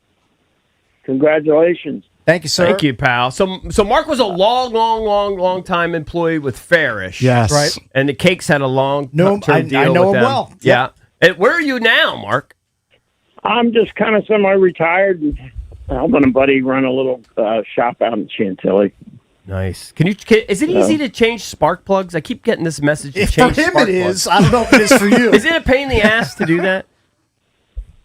Congratulations. Thank you, sir. Thank you, pal. So Mark was a long time employee with Farish. Yes, right. And the Cakes had a long I deal know with him them. well. Yeah. And where are you now, Mark? I'm just kind of semi-retired. Helping a buddy run a little shop out in Chantilly. Nice. Is it easy to change spark plugs? I keep getting this message to For change him, spark it is. plugs. I don't know if it is for you. Is it a pain in the ass to do that?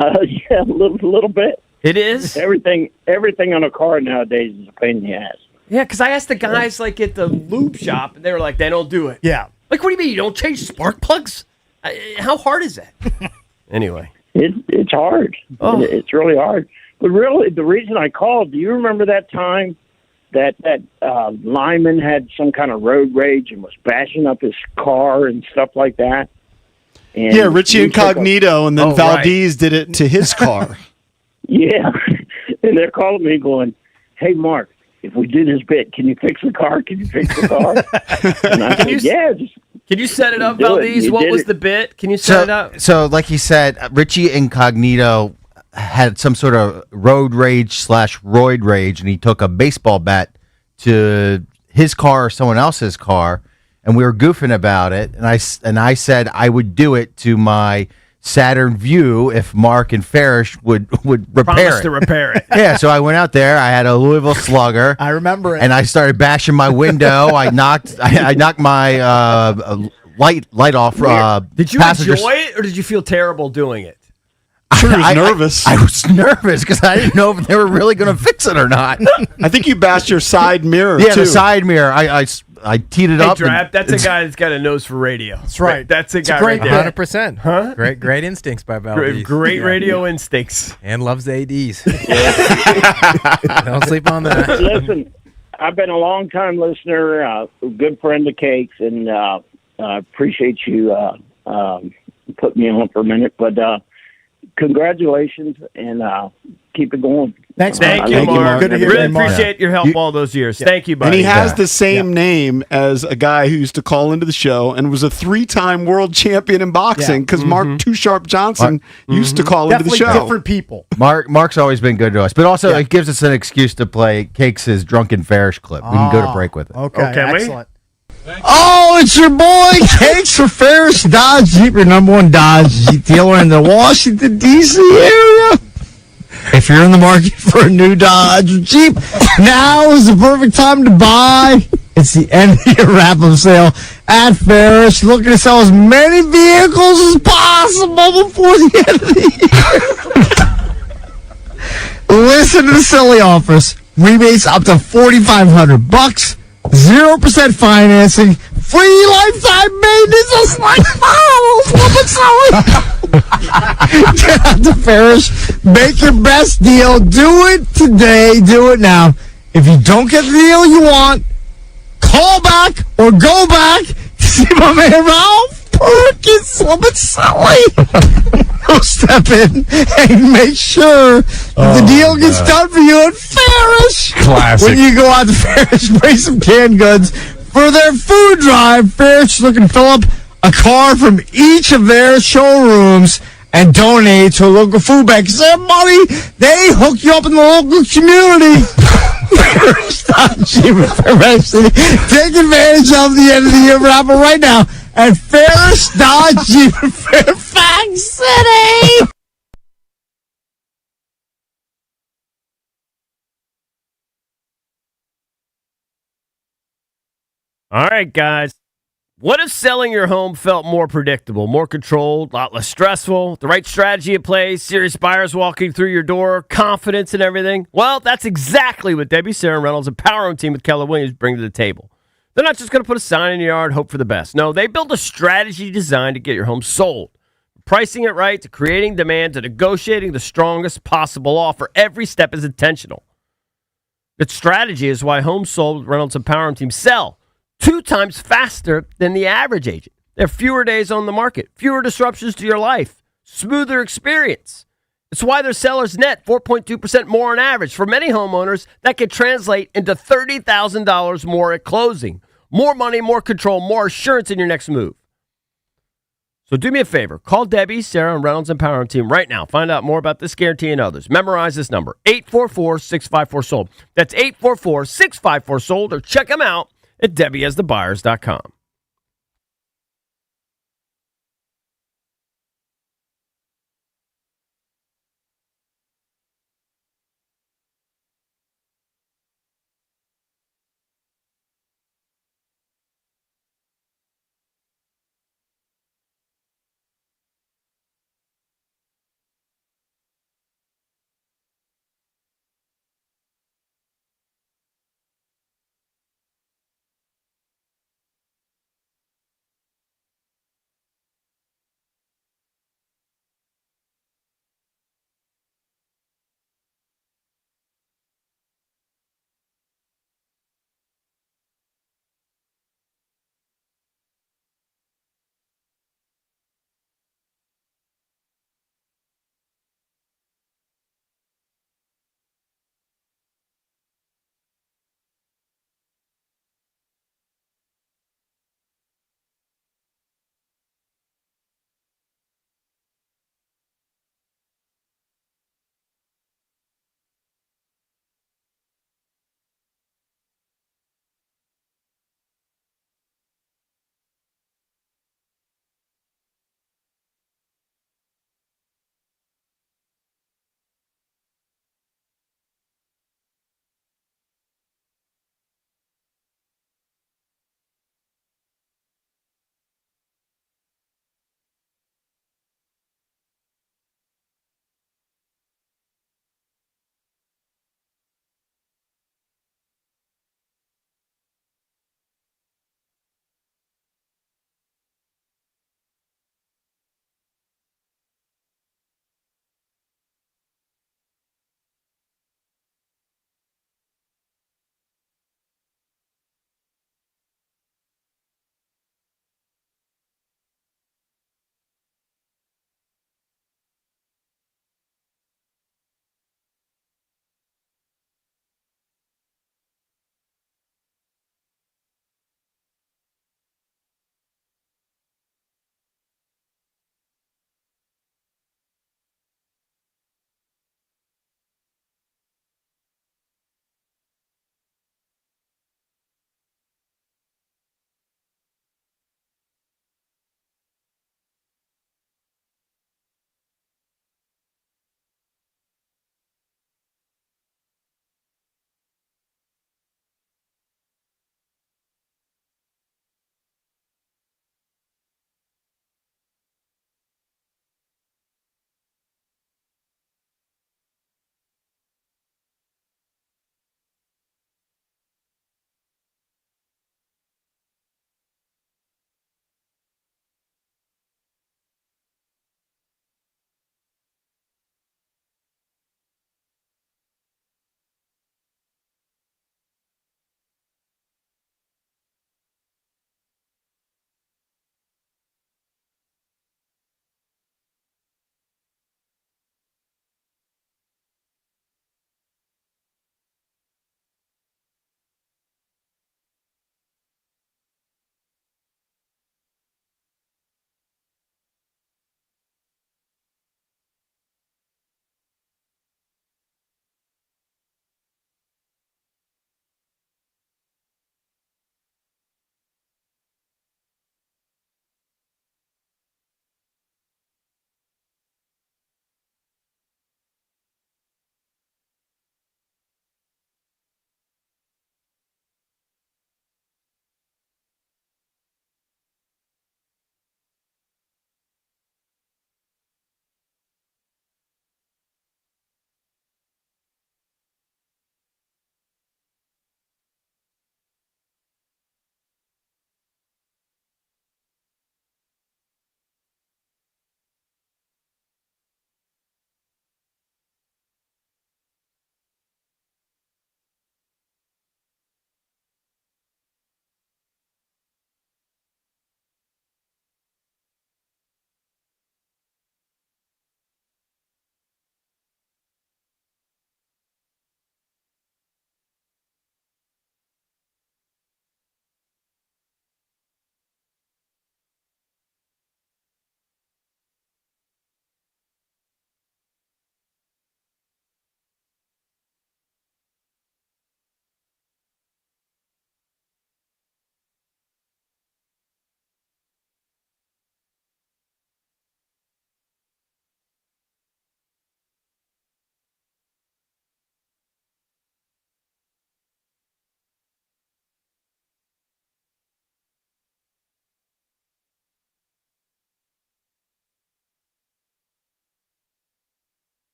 Yeah, a little bit. It is? Everything on a car nowadays is a pain in the ass. Yeah, because I asked the guys at the lube shop, and they were like, they don't do it. Yeah. Like, what do you mean you don't change spark plugs? How hard is that? Anyway. It's hard. Oh. It's really hard. But really, the reason I called, do you remember that time that Lyman had some kind of road rage and was bashing up his car and stuff like that? And yeah, Richie Incognito, and then Valdez did it to his car. Yeah, and they're calling me going, hey, Mark, if we do this bit, can you fix the car? Can you fix the car? And I said, yeah, just... Can you set it up, Valdez? What was the bit? Can you set it up? So, like he said, Richie Incognito had some sort of road rage / roid rage, and he took a baseball bat to his car or someone else's car, and we were goofing about it. And I said I would do it to my Saturn Vue if Mark and Farish would repair Promise it. to repair it. Yeah, so I went out there. I had a Louisville Slugger. I remember it. And I started bashing my window. I knocked my light off. Did you enjoy it, or did you feel terrible doing it? Sure, he was nervous. I was nervous because I didn't know if they were really going to fix it or not. I think you bashed your side mirror. Yeah, too. the side mirror. I teed it up. Drap, that's a guy that's got a nose for radio. That's right. That's a guy right there. 100%. Huh? Great instincts by Valdez. Great radio instincts. And loves the ADs. Don't sleep on that. Listen, I've been a long-time listener, a good friend of Cakes, and I appreciate you putting me on for a minute. But congratulations, and keep it going. Thanks, Thank you, Mark. Good to hear really appreciate your help all those years. Thank you, buddy. And he has the same name as a guy who used to call into the show and was a 3-time world champion in boxing because Mark Too Sharp Johnson used to call into the show. Different people. Mark's always been good to us, but also it gives us an excuse to play Cakes' Drunken Farish clip. We can go to break with it. Okay, excellent. Oh, it's your boy Cakes for Ferris Dodge Jeep, your #1 Dodge Jeep dealer in the Washington, D.C. area. If you're in the market for a new Dodge or Jeep, now is the perfect time to buy. It's the end of your wrap-up sale at Ferris. Looking to sell as many vehicles as possible before the end of the year. Listen to the silly offers. Rebates up to $4,500. 0% financing, free lifetime maintenance, just like Get out to Farish, make your best deal, do it today, do it now. If you don't get the deal you want, call back or go back to see my man Ralph Perkins. It's silly. He'll step in and make sure the deal gets done for you at Farish. Classic. When you go out to Farish, bring some canned goods for their food drive. Farish looking to fill up a car from each of their showrooms and donate to a local food bank. Because their money, they hook you up in the local community. Take advantage of the end of the year wrapper right now. at Ferris Dodge Jeep in Fairfax City. All right, guys. What if selling your home felt more predictable, more controlled, a lot less stressful, the right strategy in place, serious buyers walking through your door, confidence and everything? Well, that's exactly what Debbie, Sarah Reynolds, and Power Home team with Keller Williams bring to the table. They're not just going to put a sign in your yard, hope for the best. No, they build a strategy designed to get your home sold. Pricing it right, to creating demand, to negotiating the strongest possible offer. Every step is intentional. That strategy is why homes sold with Reynolds and Power Home team sell 2 times faster than the average agent. There are fewer days on the market, fewer disruptions to your life, smoother experience. It's why their sellers net 4.2% more on average. For many homeowners, that could translate into $30,000 more at closing. More money, more control, more assurance in your next move. So do me a favor. Call Debbie, Sarah, and Reynolds and Power Home team right now. Find out more about this guarantee and others. Memorize this number, 844-654-SOLD. That's 844-654-SOLD, or check them out at DebbieHasTheBuyers.com.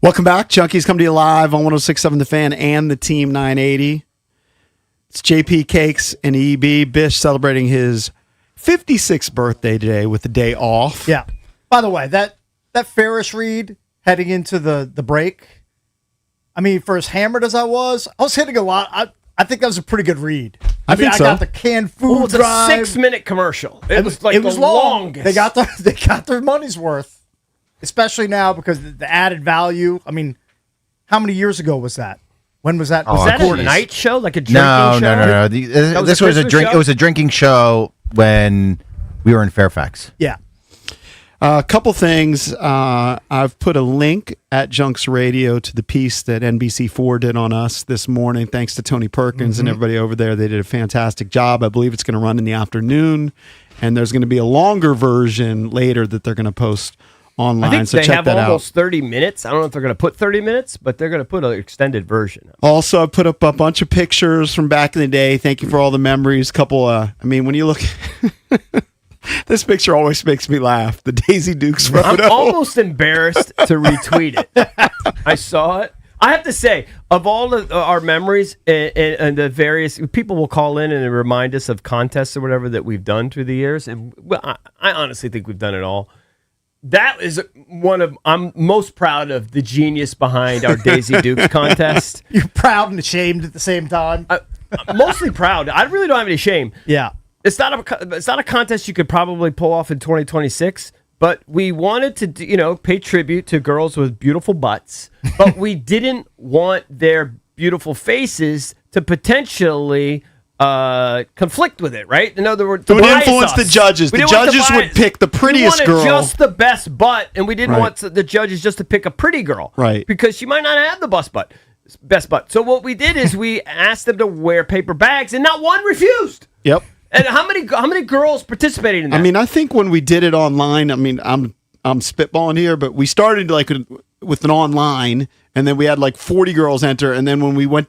Welcome back. Junkies come to you live on 106.7 The Fan and the Team 980. It's JP Cakes and EB. Bish celebrating his 56th birthday today with the day off. Yeah. By the way, that Ferris read heading into the break, I mean, for as hammered as I was hitting a lot. I think that was a pretty good read. I mean, think so. I got the canned food It's a drive. 6-minute commercial. It was like it was the long. longest. They got their money's worth. Especially now because the added value. I mean, how many years ago was that? When was that? Was that a night show, like a drinking show? No. This was a drink. show? It was a drinking show when we were in Fairfax. Yeah. A couple things. I've put a link at Junks Radio to the piece that NBC4 did on us this morning. Thanks to Tony Perkins and everybody over there. They did a fantastic job. I believe it's going to run in the afternoon, and there's going to be a longer version later that they're going to post online. I think So they check have that almost out. 30 minutes. I don't know if they're going to put 30 minutes, but they're going to put an extended version. Also, I put up a bunch of pictures from back in the day. Thank you for all the memories. When you look, this picture always makes me laugh. The Daisy Dukes photo. I'm almost embarrassed to retweet it. I saw it. I have to say, of all of our memories and the various people will call in and remind us of contests or whatever that we've done through the years, and I honestly think we've done it all. That is I'm most proud of the genius behind our Daisy Dukes contest. You're proud and ashamed at the same time. I'm mostly proud. I really don't have any shame. Yeah. It's not a contest you could probably pull off in 2026, but we wanted to pay tribute to girls with beautiful butts, but we didn't want their beautiful faces to potentially conflict with it, right? In other words, It would influence the judges. The judges would pick the prettiest girl. We wanted just the best butt, and we didn't want the judges just to pick a pretty girl. Right. Because she might not have the best butt. So what we did is we asked them to wear paper bags, and not one refused. Yep. And how many girls participated in that? I mean, I think when we did it online, I'm spitballing here, but we started with an online, and then we had like 40 girls enter, and then when we went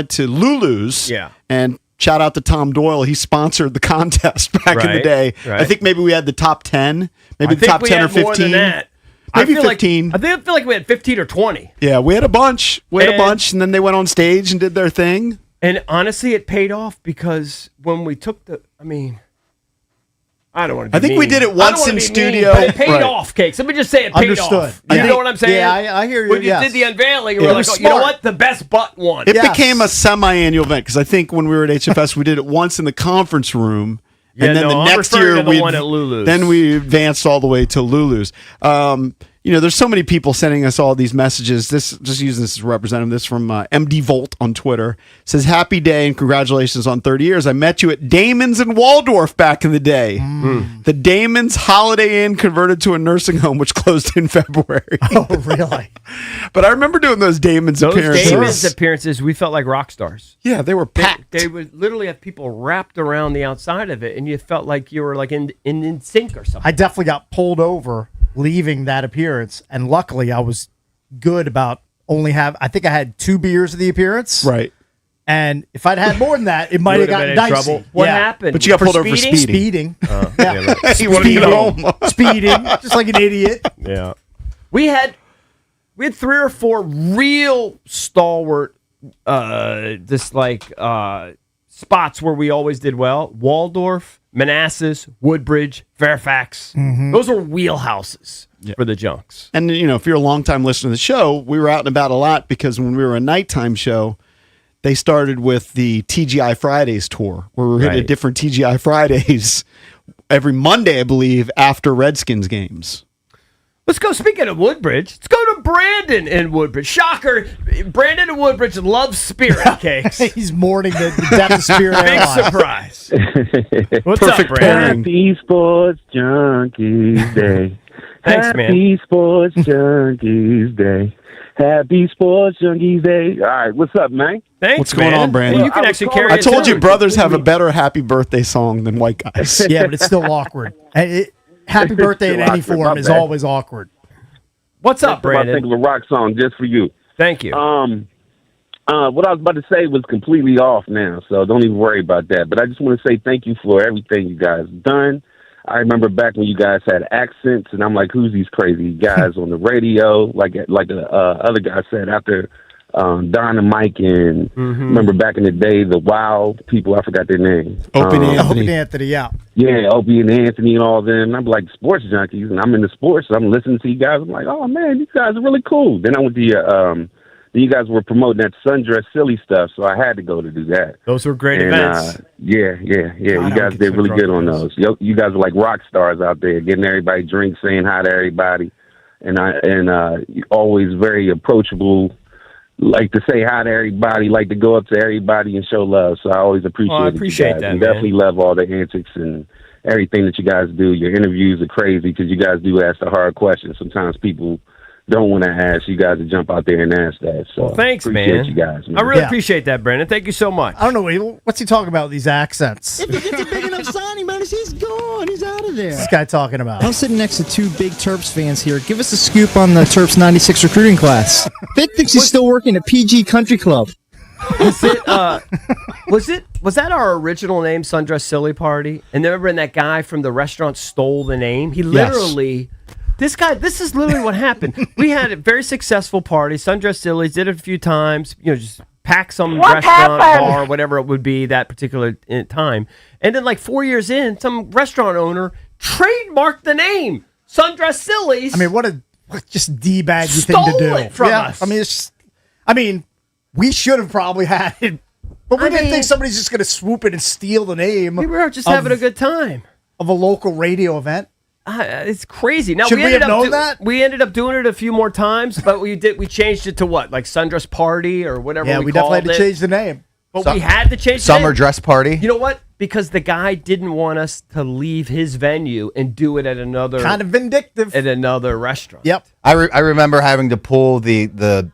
to Lulu's, and shout out to Tom Doyle, he sponsored the contest back in the day. Right. I think maybe we had the top 10, maybe the top 10 or 15. More than that. Maybe 15. I feel like we had 15 or 20. Yeah, we had a bunch. And then they went on stage and did their thing. And honestly, it paid off because when we took I don't want to be think we did it once in studio. But it paid off, Cakes. Let me just say it paid off. You know what I'm saying? Yeah, I hear you. When you did the unveiling, we were like, you know what? The best butt won. It became a semi-annual event because I think when we were at HFS, we did it once in the conference room. And then the next year, we advanced all the way to Lulu's. There's so many people sending us all these messages. Just using this as a representative. This from MD Volt on Twitter. Says, happy day and congratulations on 30 years. I met you at Damon's in Waldorf back in the day. The Damon's Holiday Inn converted to a nursing home, which closed in February. Oh, really? But I remember doing those Damon's appearances. Damon's appearances, we felt like rock stars. Yeah, they were packed. They would literally have people wrapped around the outside of it, and you felt like you were like in sync or something. I definitely got pulled over leaving that appearance, and luckily I was good about I think I had 2 beers of the appearance. Right. And if I'd had more than that, it might have gotten dicey. Trouble. What happened? But you got pulled over for speeding. Speeding, speeding, just like an idiot. Yeah. We had 3 or 4 real stalwart spots where we always did well. Waldorf, Manassas, Woodbridge, Fairfax. Those are wheelhouses for the Junks. And, if you're a longtime listener to the show, we were out and about a lot because when we were a nighttime show, they started with the TGI Fridays tour, where we were hitting different TGI Fridays every Monday, I believe, after Redskins games. Let's go. Speaking of Woodbridge, let's go to Brandon in Woodbridge. Shocker. Brandon in Woodbridge loves Spirit Cakes. He's mourning the death of Spirit Big Airlines. surprise. What's Perfect up, Brandon? pairing. Happy Sports Junkies Day. Thanks, man. Happy Sports Junkies Day. Happy Sports Junkies Day. All right, what's up, man? Thanks, What's going on, Brandon? Well, you can actually carry I it told too. you brothers have a better happy birthday song than white guys. Yeah, but it's still awkward. Happy birthday in any form is always awkward. What's up, Brandon? I think of a rock song just for you. Thank you. What I was about to say was completely off now, so don't even worry about that. But I just want to say thank you for everything you guys have done. I remember back when you guys had accents, and I'm like, who's these crazy guys on the radio? Like the other guy said after Don and Mike, and remember back in the day, the Wild people, I forgot their name. Opie and Anthony. Opie and Anthony, yeah. Yeah, Opie and Anthony and all them. And I'm like sports junkies, and I'm into sports, so I'm listening to you guys. I'm like, oh, man, these guys are really cool. Then I went to you guys were promoting that Sundress Silly stuff, so I had to go to do that. Those were great events. Yeah. You guys did really good on those. You guys were like rock stars out there, getting everybody drinks, saying hi to everybody, and always very approachable. Like to say hi to everybody, like to go up to everybody and show love. So I always appreciate I it. appreciate you guys. that, And man. definitely love all the antics and everything that you guys do. Your interviews are crazy because you guys do ask the hard questions. Sometimes people don't want to ask. You guys to jump out there and ask that. So Well, thanks, appreciate man. you guys. Man. I really appreciate that, Brandon. Thank you so much. I don't know. What's he talking about with these accents? If he gets a big enough signing bonus, he's gone. He's out of there. This guy talking about? I'm sitting next to two big Terps fans here. Give us a scoop on the Terps 96 recruiting class. Vic thinks he's still working at PG Country Club. Was that our original name, Sundress Silly Party? And then remember when that guy from the restaurant stole the name? He literally... This is literally what happened. We had a very successful party. Sundress Sillies did it a few times. Just pack some restaurant, bar, whatever it would be that particular time. And then, like 4 years in, some restaurant owner trademarked the name Sundress Sillies. I mean, what just D-baggy thing to do. It from us. I mean, we should have probably had it, but we didn't think somebody's just going to swoop in and steal the name. We were just having a good time of a local radio event. It's crazy. Now Should we have known that? We ended up doing it a few more times, but we changed it to what, like Sundress Party or whatever. Yeah, we definitely had to change the name. But we had to change the Summer name. dress party. You know what? Because the guy didn't want us to leave his venue and do it at another kind of vindictive at another restaurant. Yep. I remember having to pull the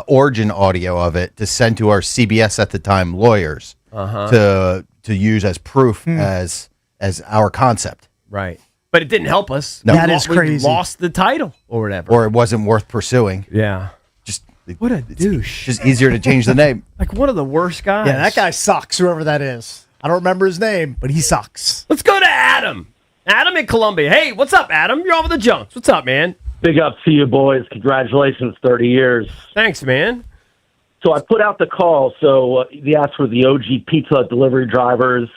origin audio of it to send to our CBS at the time lawyers to use as proof as our concept. Right. But it didn't help us. No. That is crazy. We lost the title or whatever. Or it wasn't worth pursuing. Yeah. What a douche. Just easier to change the name. Like one of the worst guys. Yeah, that guy sucks, whoever that is. I don't remember his name, but he sucks. Let's go to Adam. Adam in Columbia. Hey, what's up, Adam? You're on with the Junks. What's up, man? Big up to you, boys. Congratulations, 30 years. Thanks, man. So I put out the call. So they asked for the OG pizza delivery drivers.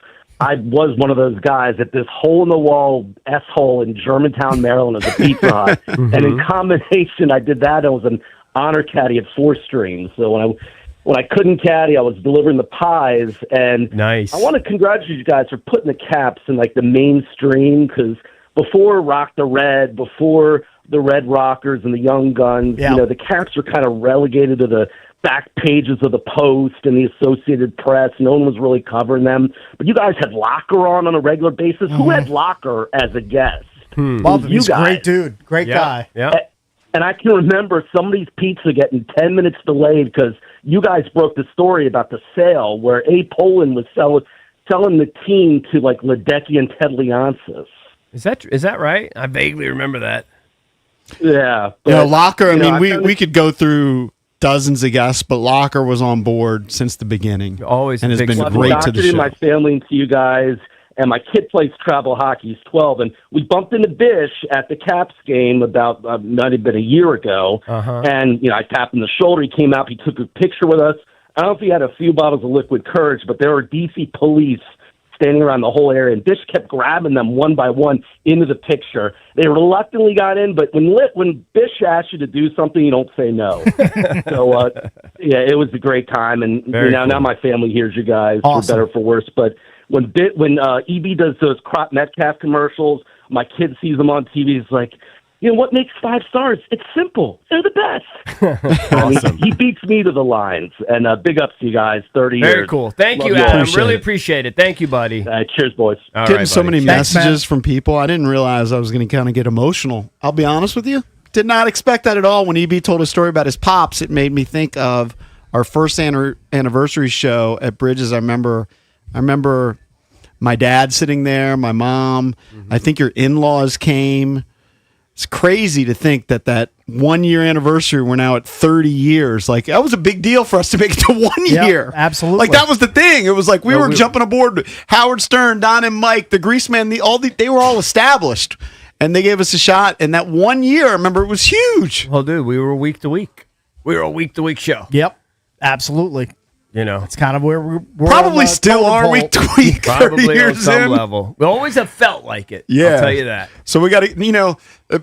I was one of those guys at this hole-in-the-wall S-hole in Germantown, Maryland as a Pizza Hut. And in combination, I did that. I was an honor caddy at 4 Streams. So when I couldn't caddy, I was delivering the pies. And nice. I want to congratulate you guys for putting the Caps in like the mainstream, because before Rock the Red, before the Red Rockers and the Young Guns, the Caps were kind of relegated to the back pages of the Post and the Associated Press. No one was really covering them. But you guys had Locker on a regular basis. Who had Locker as a guest? Love him. He's a great dude. Great guy. Yeah. And I can remember somebody's pizza getting 10 minutes delayed because you guys broke the story about the sale where A. Poland was selling the team to like Ledecky and Ted Leonsis. Is that right? I vaguely remember that. Yeah. Locker, we could go through dozens of guests, but Locker was on board since the beginning. Always and has been I've great to the show. my family and to you guys, and my kid plays travel hockey. He's 12, and we bumped into Bish at the Caps game about might have been a year ago. And I tapped him on the shoulder. He came out. He took a picture with us. I don't know if he had a few bottles of liquid courage, but there were DC police standing around the whole area, and Bish kept grabbing them one by one into the picture. They reluctantly got in, but when Bish asks you to do something, you don't say no. So, it was a great time, and now my family hears you guys, for better or for worse. But when EB does those Crop Metcalf commercials, my kid sees them on TV. He's like, what makes 5 stars? It's simple. They're the best. Awesome. He beats me to the lines. And big ups to you guys. 30 years. Very cool. Thank you, Love Adam. all. Really appreciate it. Thank you, buddy. Cheers, boys. All Getting right, so buddy. many messages from people. I didn't realize I was going to kind of get emotional. I'll be honest with you. Did not expect that at all. When EB told a story about his pops, it made me think of our first anniversary show at Bridges. I remember my dad sitting there, my mom. I think your in-laws came. It's crazy to think that 1 year anniversary, we're now at 30 years. Like, that was a big deal for us to make it to 1 year. Absolutely. Like, that was the thing. It was like we were jumping aboard. Howard Stern, Don and Mike, the Grease Man, they were all established. And they gave us a shot. And that 1 year, I remember, it was huge. Well, dude, we were week to week. We were a week to week show. Yep. Absolutely. You know, it's kind of where we're probably still are week to week. Probably on some level. We always have felt like it. Yeah, I'll tell you that. So we got to,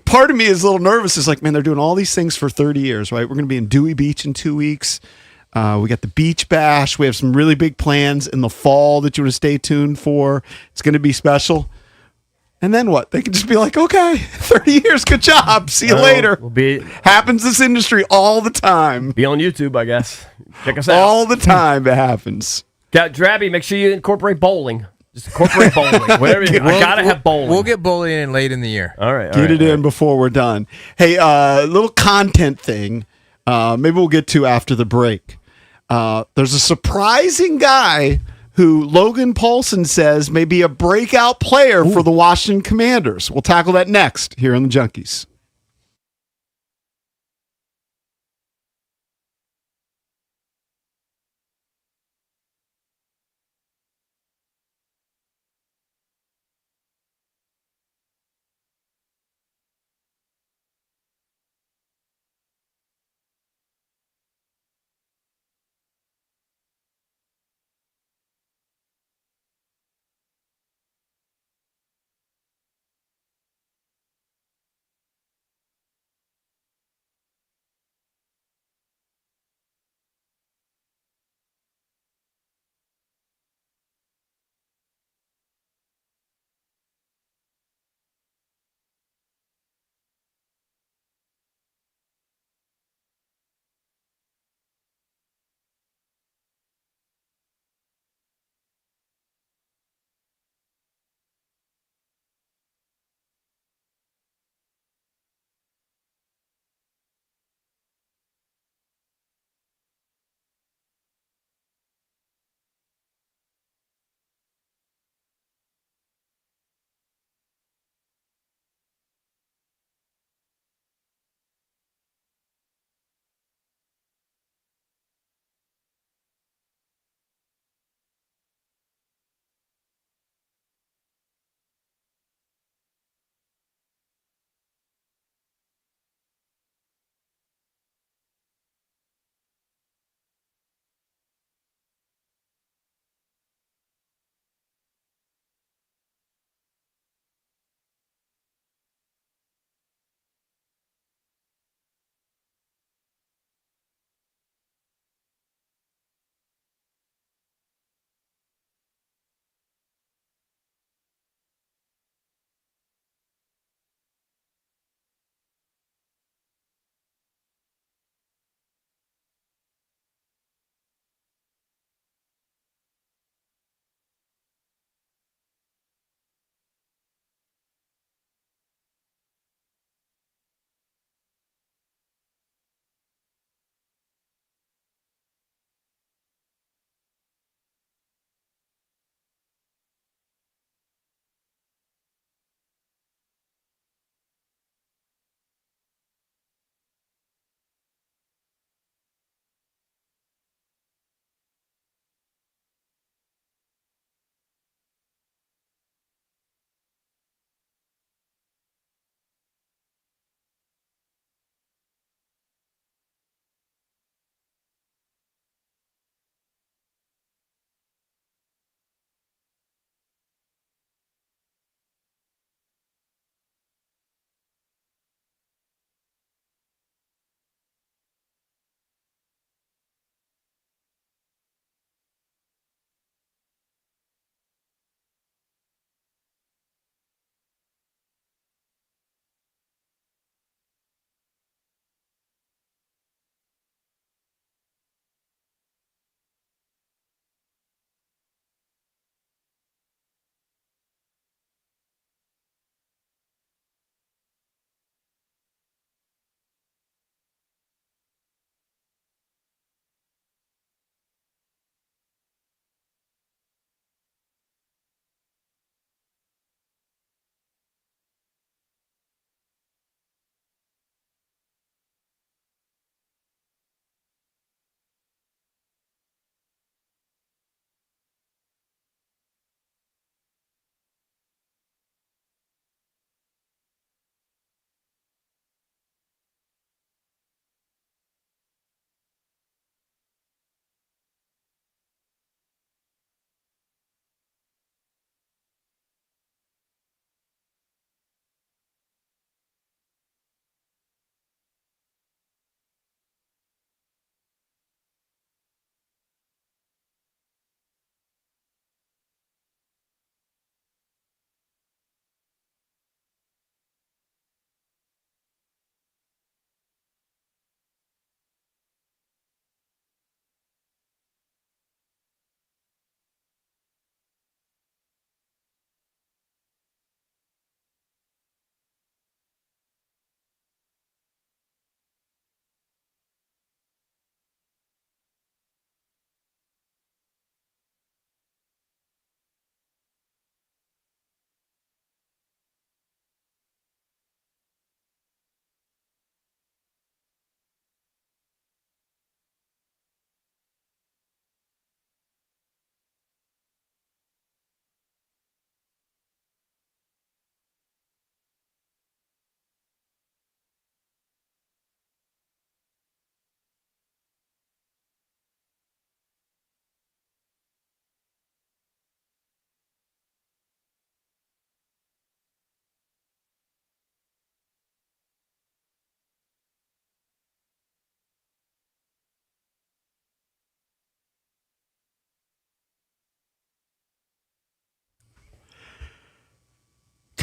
part of me is a little nervous. It's like, man, they're doing all these things for 30 years, right? We're going to be in Dewey Beach in 2 weeks. We got the Beach Bash. We have some really big plans in the fall that you want to stay tuned for. It's going to be special. And then what? They can just be like, okay, 30 years, good job. See you later. Happens this industry all the time. Be on YouTube, I guess. Check us out. All the time it happens. Drabby, make sure you incorporate bowling. Just incorporate bowling. Whatever you I got to have bowling. We'll get bowling in late in the year. All right. Get it in before we're done. Hey, little content thing. Maybe we'll get to after the break. There's a surprising guy who Logan Paulson says may be a breakout player for the Washington Commanders. We'll tackle that next here on the Junkies.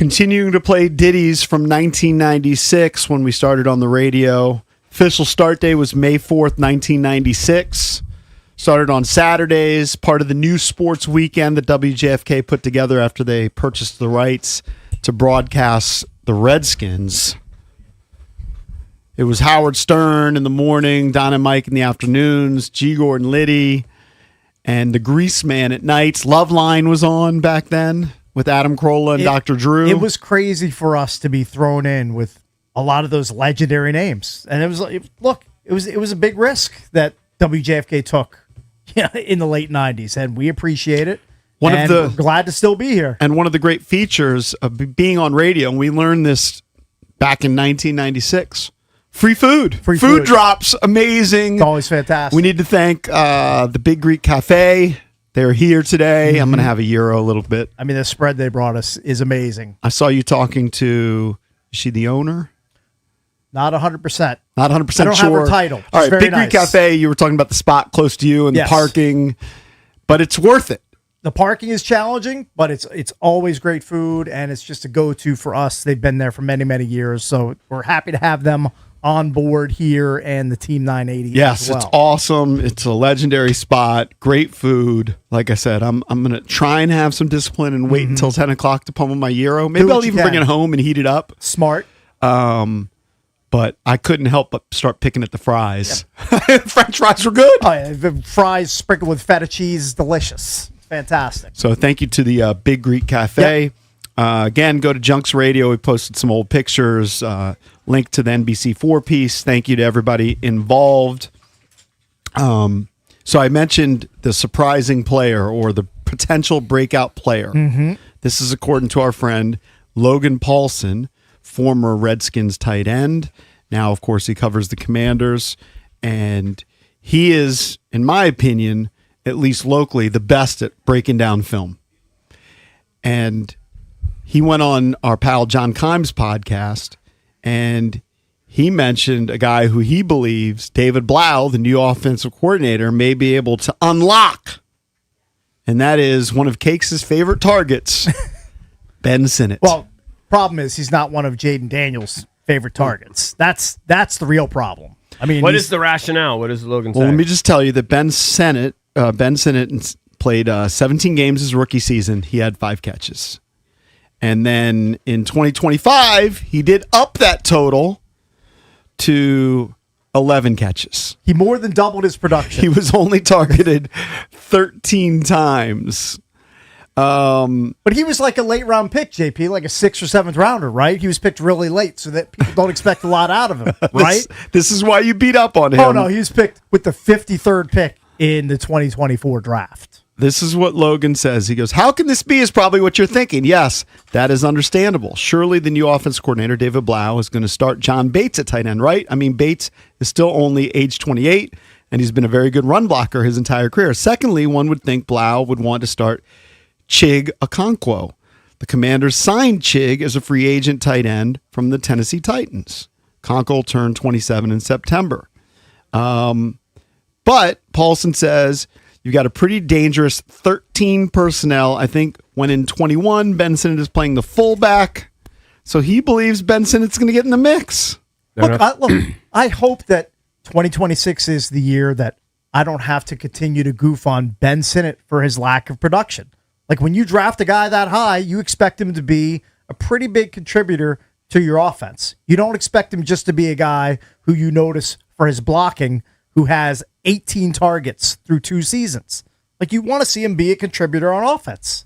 continuing to play ditties from 1996 when we started on the radio. Official start day was May 4th, 1996. Started on Saturdays, part of the new sports weekend that WJFK put together after they purchased the rights to broadcast the Redskins. It was Howard Stern in the morning, Don and Mike in the afternoons, G. Gordon Liddy, and the Grease Man at nights. Loveline was on back then with Adam Carolla and Dr. Drew. It was crazy for us to be thrown in with a lot of those legendary names. And it was like, look, it was a big risk that WJFK took in the late 90s, and we appreciate it. We're glad to still be here. And one of the great features of being on radio, and we learned this back in 1996, free food. Food drops, amazing. It's always fantastic. We need to thank the Big Greek Cafe. They're here today. I'm going to have a Euro a little bit. I mean, the spread they brought us is amazing. I saw you talking to, is she the owner? Not 100%. Not 100% I don't sure. have her title. All right, She's very Big Greek nice. Cafe, you were talking about the spot close to you and Yes. the parking, but it's worth it. The parking is challenging, but it's always great food, and it's just a go-to for us. They've been there for many, many years, so we're happy to have them on board here and the Team 980 Yes, as well. it's awesome. It's a legendary spot. Great food. Like I said, I'm going to try and have some discipline and wait until 10 o'clock to pummel my Euro. Maybe what I'll you even bring can. it home and heat it up. Smart. But I couldn't help but start picking at the fries. French fries were good. Oh, yeah, the fries sprinkled with feta cheese is delicious. Fantastic. So thank you to the Big Greek Cafe. Again, go to Junks Radio. We posted some old pictures. Link to the NBC 4-piece. Thank you to everybody involved. So I mentioned the surprising player or the potential breakout player. This is according to our friend Logan Paulson, former Redskins tight end. Now, of course, he covers the Commanders. And he is, in my opinion, at least locally, the best at breaking down film. And he went on our pal John Kimes' podcast, and he mentioned a guy who he believes, David Blau, the new offensive coordinator, may be able to unlock. And that is one of Cakes' favorite targets, Ben Sinnott. Well, problem is he's not one of Jaden Daniels' favorite targets. That's the real problem. I mean, what is the rationale? What does Logan say? Well, let me just tell you that Ben Sinnott played 17 games his rookie season. He had 5 catches. And then in 2025, he did up that total to 11 catches. He more than doubled his production. He was only targeted 13 times. But he was like a late round pick, JP, like a 6th or 7th rounder, right? He was picked really late so that people don't expect a lot out of him, right? This is why you beat up on him. Oh, no, he was picked with the 53rd pick in the 2024 draft. This is what Logan says. He goes, how can this be is probably what you're thinking. Yes, that is understandable. Surely the new offense coordinator, David Blau, is going to start John Bates at tight end, right? I mean, Bates is still only age 28, and he's been a very good run blocker his entire career. Secondly, one would think Blau would want to start Chig Okonkwo. The Commanders signed Chig as a free agent tight end from the Tennessee Titans. Okonkwo turned 27 in September. But Paulson says you've got a pretty dangerous 13 personnel. I think when in 21, Ben Sinnott is playing the fullback. So he believes Ben Sinnott's going to get in the mix. Look, I hope that 2026 is the year that I don't have to continue to goof on Ben Sinnott for his lack of production. Like when you draft a guy that high, you expect him to be a pretty big contributor to your offense. You don't expect him just to be a guy who you notice for his blocking, who has 18 targets through 2 seasons. Like you want to see him be a contributor on offense.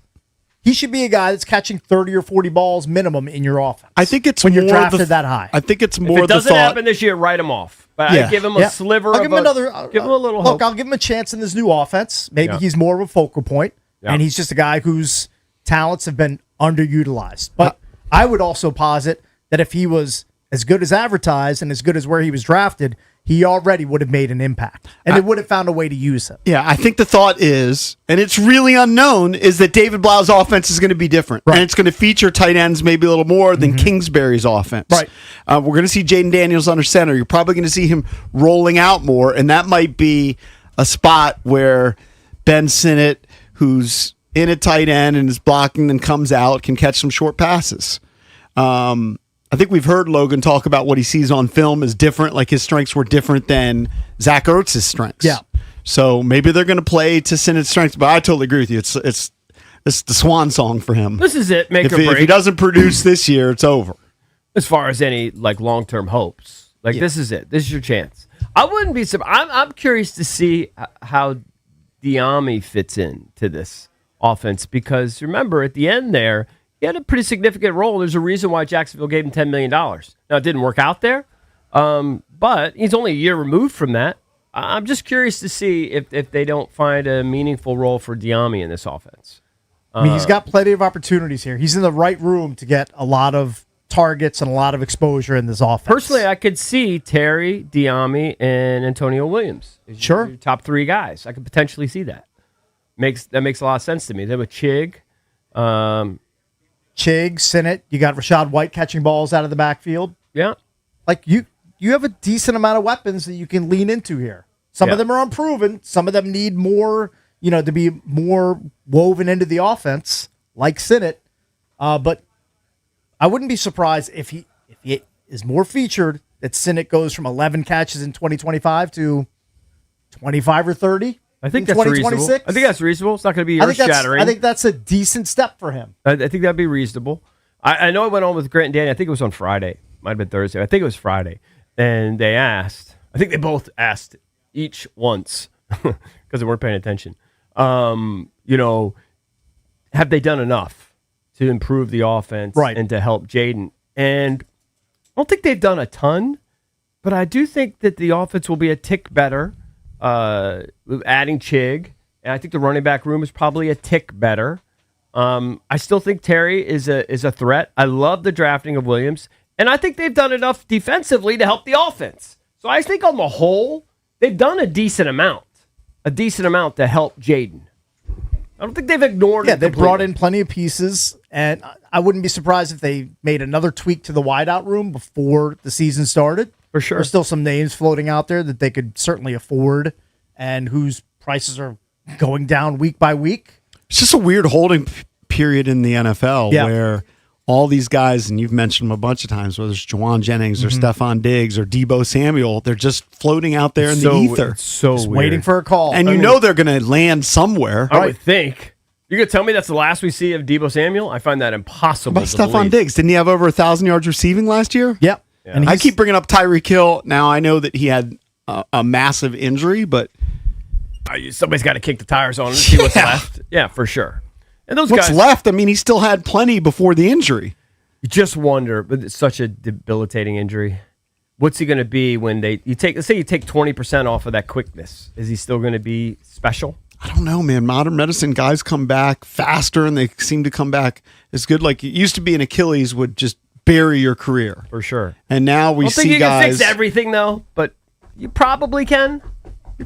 He should be a guy that's catching 30 or 40 balls minimum in your offense. I think it's when more you're drafted that high. I think it's more if it doesn't happen this year, write him off. But I give him a sliver. I'll give him another. Give him a little look. hope. I'll give him a chance in this new offense. Maybe he's more of a focal point, and he's just a guy whose talents have been underutilized. But I would also posit that if he was as good as advertised and as good as where he was drafted, he already would have made an impact, and they would have found a way to use him. Yeah, I think the thought is, and it's really unknown, is that David Blau's offense is going to be different. Right. And it's going to feature tight ends maybe a little more than Kingsbury's offense. Right. We're going to see Jaden Daniels under center. You're probably going to see him rolling out more, and that might be a spot where Ben Sinnott, who's in a tight end and is blocking and comes out, can catch some short passes. I think we've heard Logan talk about what he sees on film is different. Like his strengths were different than Zach Ertz's strengths. Yeah. So maybe they're going to play to Sinnett's strengths. But I totally agree with you. It's the swan song for him. This is it. Make if or break. If he doesn't produce this year, it's over. As far as any like long-term hopes, this is it. This is your chance. I wouldn't be surprised. I'm curious to see how Diami fits in to this offense because remember at the end there. He had a pretty significant role. There's a reason why Jacksonville gave him $10 million. Now, it didn't work out there, but he's only a year removed from that. I'm just curious to see if they don't find a meaningful role for Diami in this offense. I mean, he's got plenty of opportunities here. He's in the right room to get a lot of targets and a lot of exposure in this offense. Personally, I could see Terry, Diami, and Antonio Williams. Sure. Your top three guys. I could potentially see that. That makes a lot of sense to me. Then with Chig... Chig, Sinnott, you got Rashad White catching balls out of the backfield. Yeah. Like you have a decent amount of weapons that you can lean into here. Some of them are unproven. Some of them need more, to be more woven into the offense, like Sinnott. But I wouldn't be surprised if he is more featured, that Sinnott goes from 11 catches in 2025 to 25 or 30. I think that's reasonable. I think that's reasonable. It's not going to be earth-shattering. I think that's a decent step for him. I think that'd be reasonable. I know I went on with Grant and Danny. I think it was on Friday. Might have been Thursday. I think it was Friday. And they asked, I think they both asked each once because they weren't paying attention. Have they done enough to improve the offense and to help Jaden? And I don't think they've done a ton, but I do think that the offense will be a tick better. Adding Chig, and I think the running back room is probably a tick better. I still think Terry is a threat. I love the drafting of Williams, and I think they've done enough defensively to help the offense. So I think on the whole, they've done a decent amount to help Jaden. I don't think they've ignored it. Yeah, they brought in plenty of pieces, and I wouldn't be surprised if they made another tweak to the wideout room before the season started. For sure. There's still some names floating out there that they could certainly afford and whose prices are going down week by week. It's just a weird holding period in the NFL where all these guys, and you've mentioned them a bunch of times, whether it's Juwan Jennings or Stephon Diggs or Deebo Samuel, they're just floating out there in the ether. It's so just weird. Waiting for a call. And they're going to land somewhere. I would think. You're going to tell me that's the last we see of Deebo Samuel? I find that impossible. But Stephon Diggs, didn't he have over 1,000 yards receiving last year? Yep. Yeah. And I keep bringing up Tyreek Hill. Now, I know that he had a massive injury, but somebody's got to kick the tires on and see what's left. Yeah, for sure. And those what's guys left? I mean, he still had plenty before the injury. You just wonder, but it's such a debilitating injury. What's he going to be when let's say you take 20% off of that quickness? Is he still going to be special? I don't know, man. Modern medicine guys come back faster, and they seem to come back as good. Like it used to be, an Achilles would just bury your career for sure. And now we see you guys. Can fix everything though, but you probably can.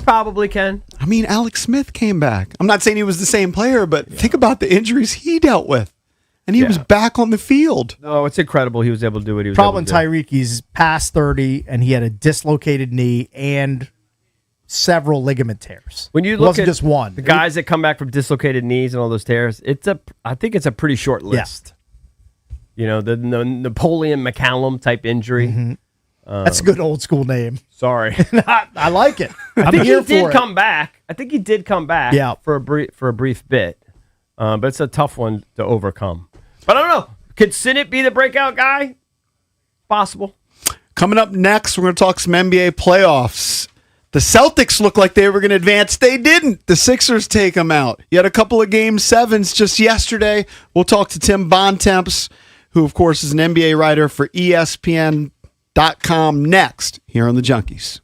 I mean, Alex Smith came back. I'm not saying he was the same player, but think about the injuries he dealt with, and he was back on the field. No, it's incredible he was able to do what he was. Problem able to Tyreek, he's past 30, and he had a dislocated knee and several ligament tears. When you it look wasn't at just one, the guys that come back from dislocated knees and all those tears, I think it's a pretty short list. The Napoleon McCallum type injury. Mm-hmm. That's a good old school name. Sorry, I like it. I think he did come back. I think he did come back. Yeah. for a brief bit, but it's a tough one to overcome. But I don't know. Could Sinnott be the breakout guy? Possible. Coming up next, we're going to talk some NBA playoffs. The Celtics look like they were going to advance. They didn't. The Sixers take them out. You had a couple of Game 7s just yesterday. We'll talk to Tim Bontemps, who, of course, is an NBA writer for ESPN.com next here on The Junkies.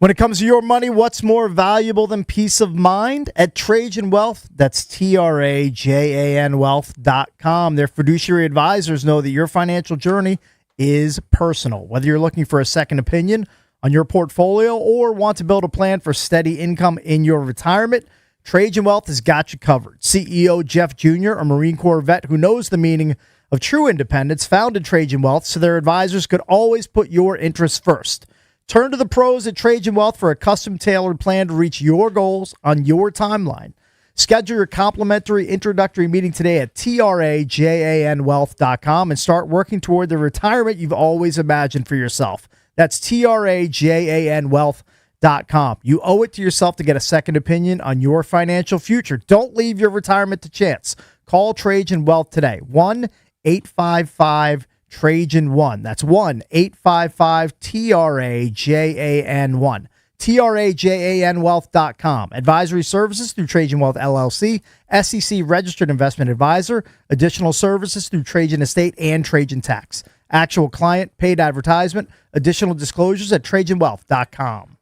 When it comes to your money, what's more valuable than peace of mind? At Trajan Wealth, that's TRAJAN Wealth.com. Their fiduciary advisors know that your financial journey is personal. Whether you're looking for a second opinion on your portfolio or want to build a plan for steady income in your retirement, Trajan Wealth has got you covered. CEO Jeff Jr., a Marine Corps vet who knows the meaning of true independence, founded Trajan Wealth so their advisors could always put your interests first. Turn to the pros at Trajan Wealth for a custom-tailored plan to reach your goals on your timeline. Schedule your complimentary introductory meeting today at TRAJANWealth.com and start working toward the retirement you've always imagined for yourself. That's TRAJANWealth.com. You owe it to yourself to get a second opinion on your financial future. Don't leave your retirement to chance. Call Trajan Wealth today. 1-855-TRAJAN1. That's 1-855-TRAJAN1. TRAJANwealth.com. Advisory services through Trajan Wealth LLC, SEC registered investment advisor. Additional services through Trajan Estate and Trajan Tax. Actual client paid advertisement. Additional disclosures at TrajanWealth.com.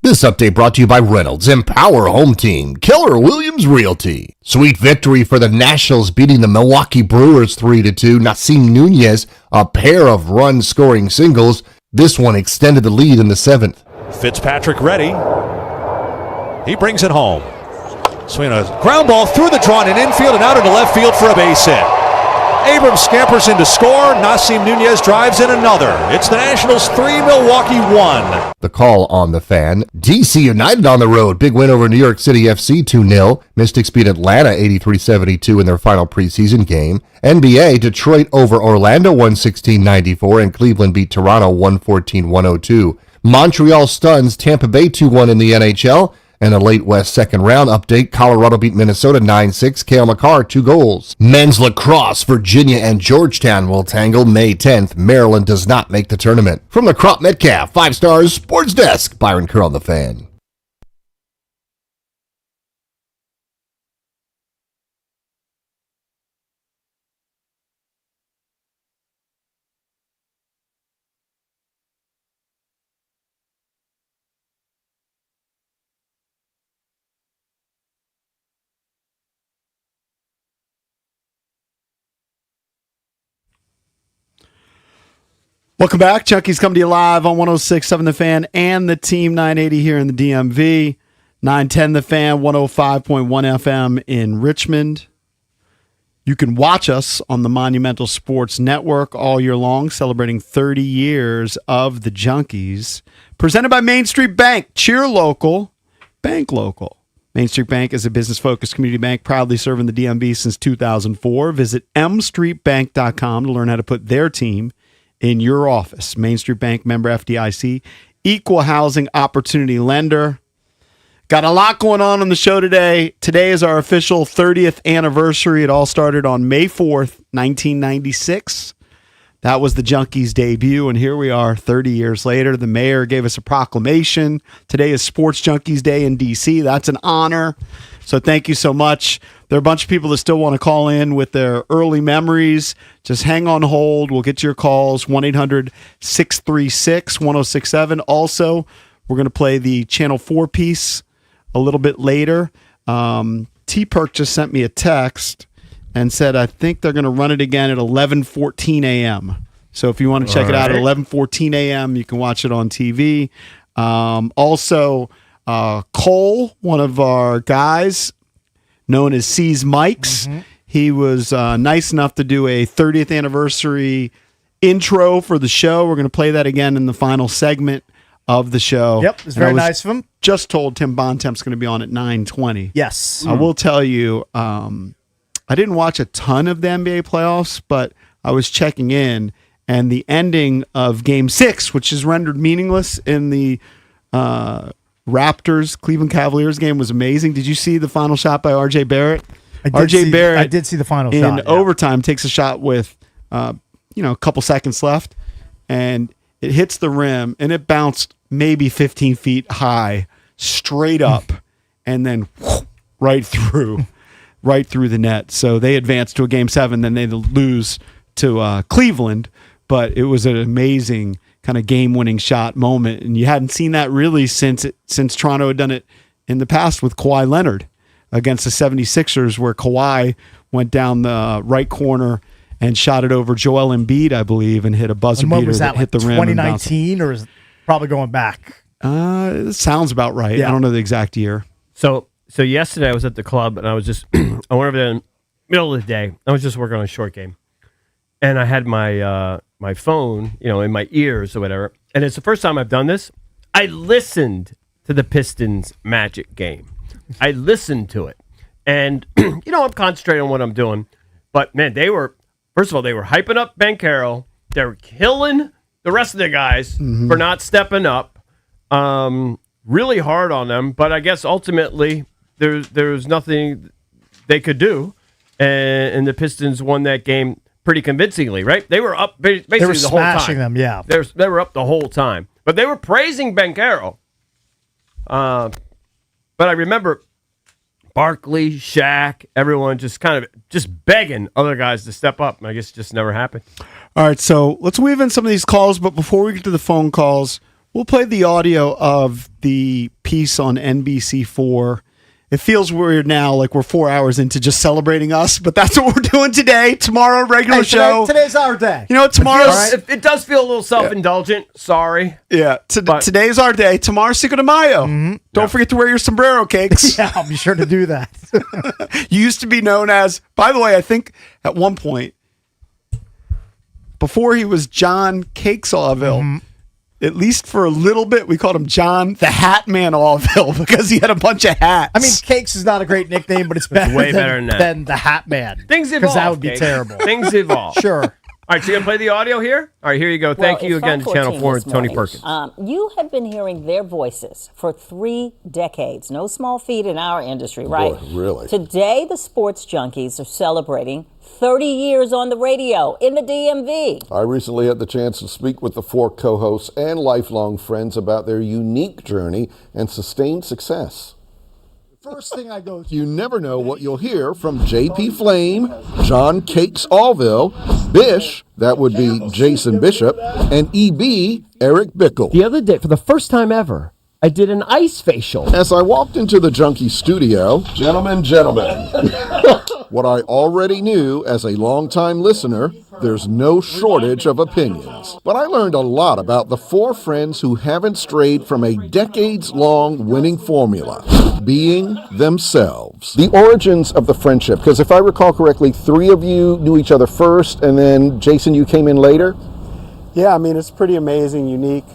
This update brought to you by Reynolds Empower Home Team, Keller Williams Realty. Sweet victory for the Nationals, beating the Milwaukee Brewers 3-2. Nasim Nunez, a pair of run-scoring singles. This one extended the lead in the 7th. Fitzpatrick ready. He brings it home. Swing a ground ball through the drawn and infield and out into left field for a base hit. Abrams scampers in to score. Nasim Nunez drives in another. It's the Nationals 3, Milwaukee 1. The call on the Fan. DC United on the road. Big win over New York City FC 2-0. Mystics beat Atlanta 83-72 in their final preseason game. NBA, Detroit over Orlando 116-94 and Cleveland beat Toronto 114-102. Montreal stuns Tampa Bay 2-1 in the NHL. And a late West second round update, Colorado beat Minnesota 9-6, Cale Makar 2 goals. Men's lacrosse, Virginia and Georgetown will tangle May 10th. Maryland does not make the tournament. From the Crop Metcalf 5 Stars Sports Desk, Byron Kerr on the Fan. Welcome back. Junkies come to you live on 106.7 The Fan and the Team 980 here in the DMV. 910 The Fan, 105.1 FM in Richmond. You can watch us on the Monumental Sports Network all year long, celebrating 30 years of the Junkies. Presented by Main Street Bank. Cheer local, bank local. Main Street Bank is a business-focused community bank proudly serving the DMV since 2004. Visit mstreetbank.com to learn how to put their team in your office. Main Street Bank, member FDIC, equal housing opportunity lender. Got a lot going on the show today. Today is our official 30th anniversary. It all started on May 4th, 1996. That was the Junkies' debut, and here we are 30 years later. The mayor gave us a proclamation. Today is Sports Junkies Day in D.C. That's an honor. So thank you so much. There are a bunch of people that still want to call in with their early memories. Just hang on hold. We'll get to your calls, 1-800-636-1067. Also, we're going to play the Channel 4 piece a little bit later. T-Perk just sent me a text and said, I think they're going to run it again at 11:14 a.m. So if you want to check it out at 11:14 a.m., you can watch it on TV. Also, Cole, one of our guys, known as C's Mikes, he was nice enough to do a 30th anniversary intro for the show. We're going to play that again in the final segment of the show. Yep, it's very nice of him. Just told Tim Bontemps going to be on at 9:20. Yes. I will tell you, I didn't watch a ton of the NBA playoffs, but I was checking in, and the ending of Game 6, which is rendered meaningless in the Raptors Cleveland Cavaliers game, was amazing. Did you see the final shot by RJ Barrett? I did see the final shot. In overtime, takes a shot with a couple seconds left, and it hits the rim, and it bounced maybe 15 feet high, straight up, and then right through the net. So they advanced to a Game 7, then they lose to Cleveland, but it was an amazing kind of game-winning shot moment, and you hadn't seen that really since Toronto had done it in the past with Kawhi Leonard against the 76ers, where Kawhi went down the right corner and shot it over Joel Embiid, I believe, and hit a buzzer beater that hit the rim. 2019, or is it probably going back? It sounds about right. Yeah. I don't know the exact year. So yesterday I was at the club, and I was just, I went over there in the middle of the day. I was just working on a short game. And I had my my phone, in my ears or whatever. And it's the first time I've done this. I listened to the Pistons Magic game. I listened to it. And, I'm concentrating on what I'm doing. But, man, first of all, they were hyping up Ben Carroll. They were killing the rest of the guys for not stepping up. Really hard on them. But I guess ultimately there's nothing they could do. And the Pistons won that game pretty convincingly, right? They were up basically They were the whole time. smashing them, yeah. They were up the whole time. But they were praising Ben Carroll. But I remember Barkley, Shaq, everyone just begging other guys to step up. I guess it just never happened. All right, so let's weave in some of these calls, but before we get to the phone calls, we'll play the audio of the piece on NBC4 It feels weird now, like we're 4 hours into just celebrating us, but that's what we're doing today. Tomorrow, regular show. Today's our day. You know, tomorrow's... It does feel a little self-indulgent. Sorry. Yeah, today's our day. Tomorrow's Cinco de Mayo. Don't forget to wear your sombrero, Cakes. Yeah, I'll be sure to do that. You used to be known as, by the way, I think at one point, before he was John Cakes Allville, at least for a little bit, we called him John the Hat Man Allville because he had a bunch of hats. I mean, Cakes is not a great nickname, but it's better, way better than that. than the Hat Man. Things evolve. Because that would be Cakes. terrible. Things evolve. Sure. All right, so you going to play the audio here? All right, here you go. Thank you again to Channel 4 and Tony Perkins. You have been hearing their voices for 3 decades. No small feat in our industry, right? Boy, really? Today, the sports junkies are celebrating 30 years on the radio in the DMV. I recently had the chance to speak with the 4 co-hosts and lifelong friends about their unique journey and sustained success. First thing I go to. You never know what you'll hear from JP Flame, John Cakes Allville, Bish, that would be Jason Bishop, and EB, Eric Bickle. The other day, for the first time ever, I did an ice facial. As I walked into the Junkie studio, gentlemen, what I already knew as a longtime listener, there's no shortage of opinions. But I learned a lot about the 4 friends who haven't strayed from a decades-long winning formula, being themselves. The origins of the friendship, because if I recall correctly, 3 of you knew each other first, and then Jason, you came in later? Yeah, I mean, it's pretty amazing, unique.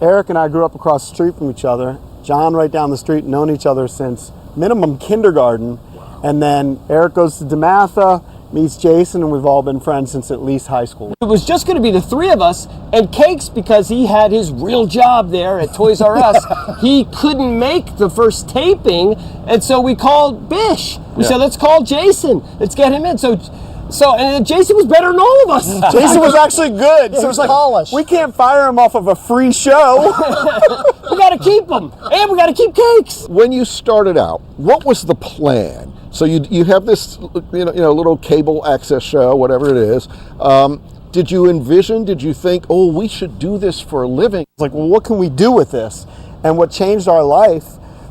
Eric and I grew up across the street from each other. John right down the street, known each other since minimum kindergarten. And then Eric goes to DeMatha, meets Jason, and we've all been friends since at least high school. It was just going to be the 3 of us, and Cakes, because he had his real job there at Toys R Us, he couldn't make the first taping, and so we called Bish. We said, let's call Jason. Let's get him in. So, and Jason was better than all of us. Jason was actually good. Yeah, So he was like, polished. We can't fire him off of a free show. We got to keep him, and we got to keep Cakes. When you started out, what was the plan? So you have this little cable access show, whatever it is. Did you think, oh, we should do this for a living? It's like, well, what can we do with this? And what changed our life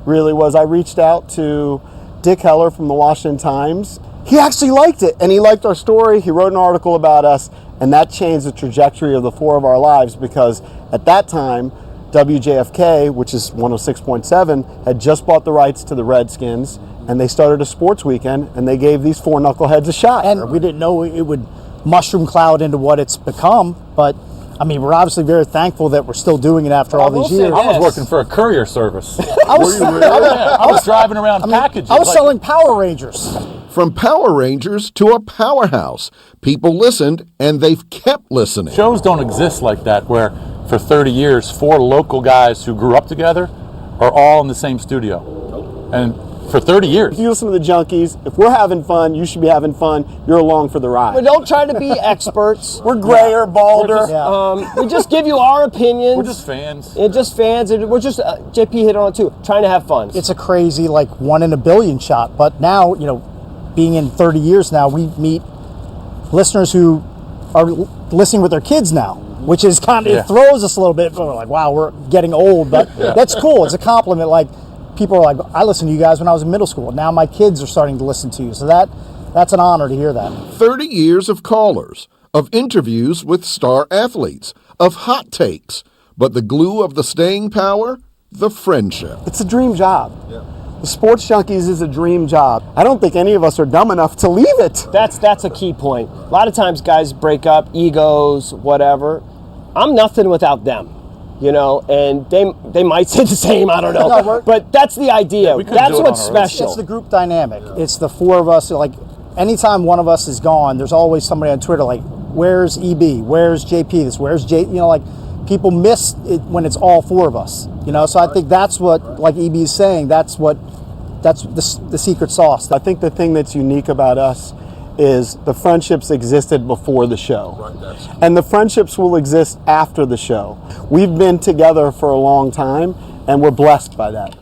really was I reached out to Dick Heller from the Washington Times. He actually liked it, and he liked our story. He wrote an article about us, and that changed the trajectory of the 4 of our lives because at that time, WJFK, which is 106.7, had just bought the rights to the Redskins, and they started a sports weekend, and they gave these 4 knuckleheads a shot. And we didn't know it would mushroom cloud into what it's become, but I mean, we're obviously very thankful that we're still doing it after all these years. I was working for a courier service. I was driving around packages. I was selling Power Rangers. From Power Rangers to a powerhouse, people listened, and they've kept listening. Shows don't exist like that, where for 30 years, 4 local guys who grew up together are all in the same studio. And for 30 years. If you listen to the Junkies, if we're having fun, you should be having fun. You're along for the ride. We don't try to be experts. We're grayer, balder. We just give you our opinions. We're just fans. And just fans. And we're just, JP hit on it too, trying to have fun. It's a crazy, 1 in a billion shot. But now, being in 30 years now, we meet listeners who are listening with their kids now, which is kind of, it throws us a little bit. We're like, wow, we're getting old. But that's cool. It's a compliment. People are like, I listened to you guys when I was in middle school. Now my kids are starting to listen to you. So that's an honor to hear that. 30 years of callers, of interviews with star athletes, of hot takes. But the glue of the staying power, the friendship. It's a dream job. The Sports Junkies is a dream job. I don't think any of us are dumb enough to leave it. That's a key point. A lot of times guys break up, egos, whatever. I'm nothing without them. And they might say the same, I don't know. But that's the idea. That's what's special. It's the group dynamic. It's the 4 of us. Anytime one of us is gone, there's always somebody on Twitter where's EB? Where's JP? Where's J? People miss it when it's all 4 of us. So I think that's what, like EB is saying, that's the secret sauce. I think the thing that's unique about us is the friendships existed before the show. And the friendships will exist after the show. We've been together for a long time, and we're blessed by that.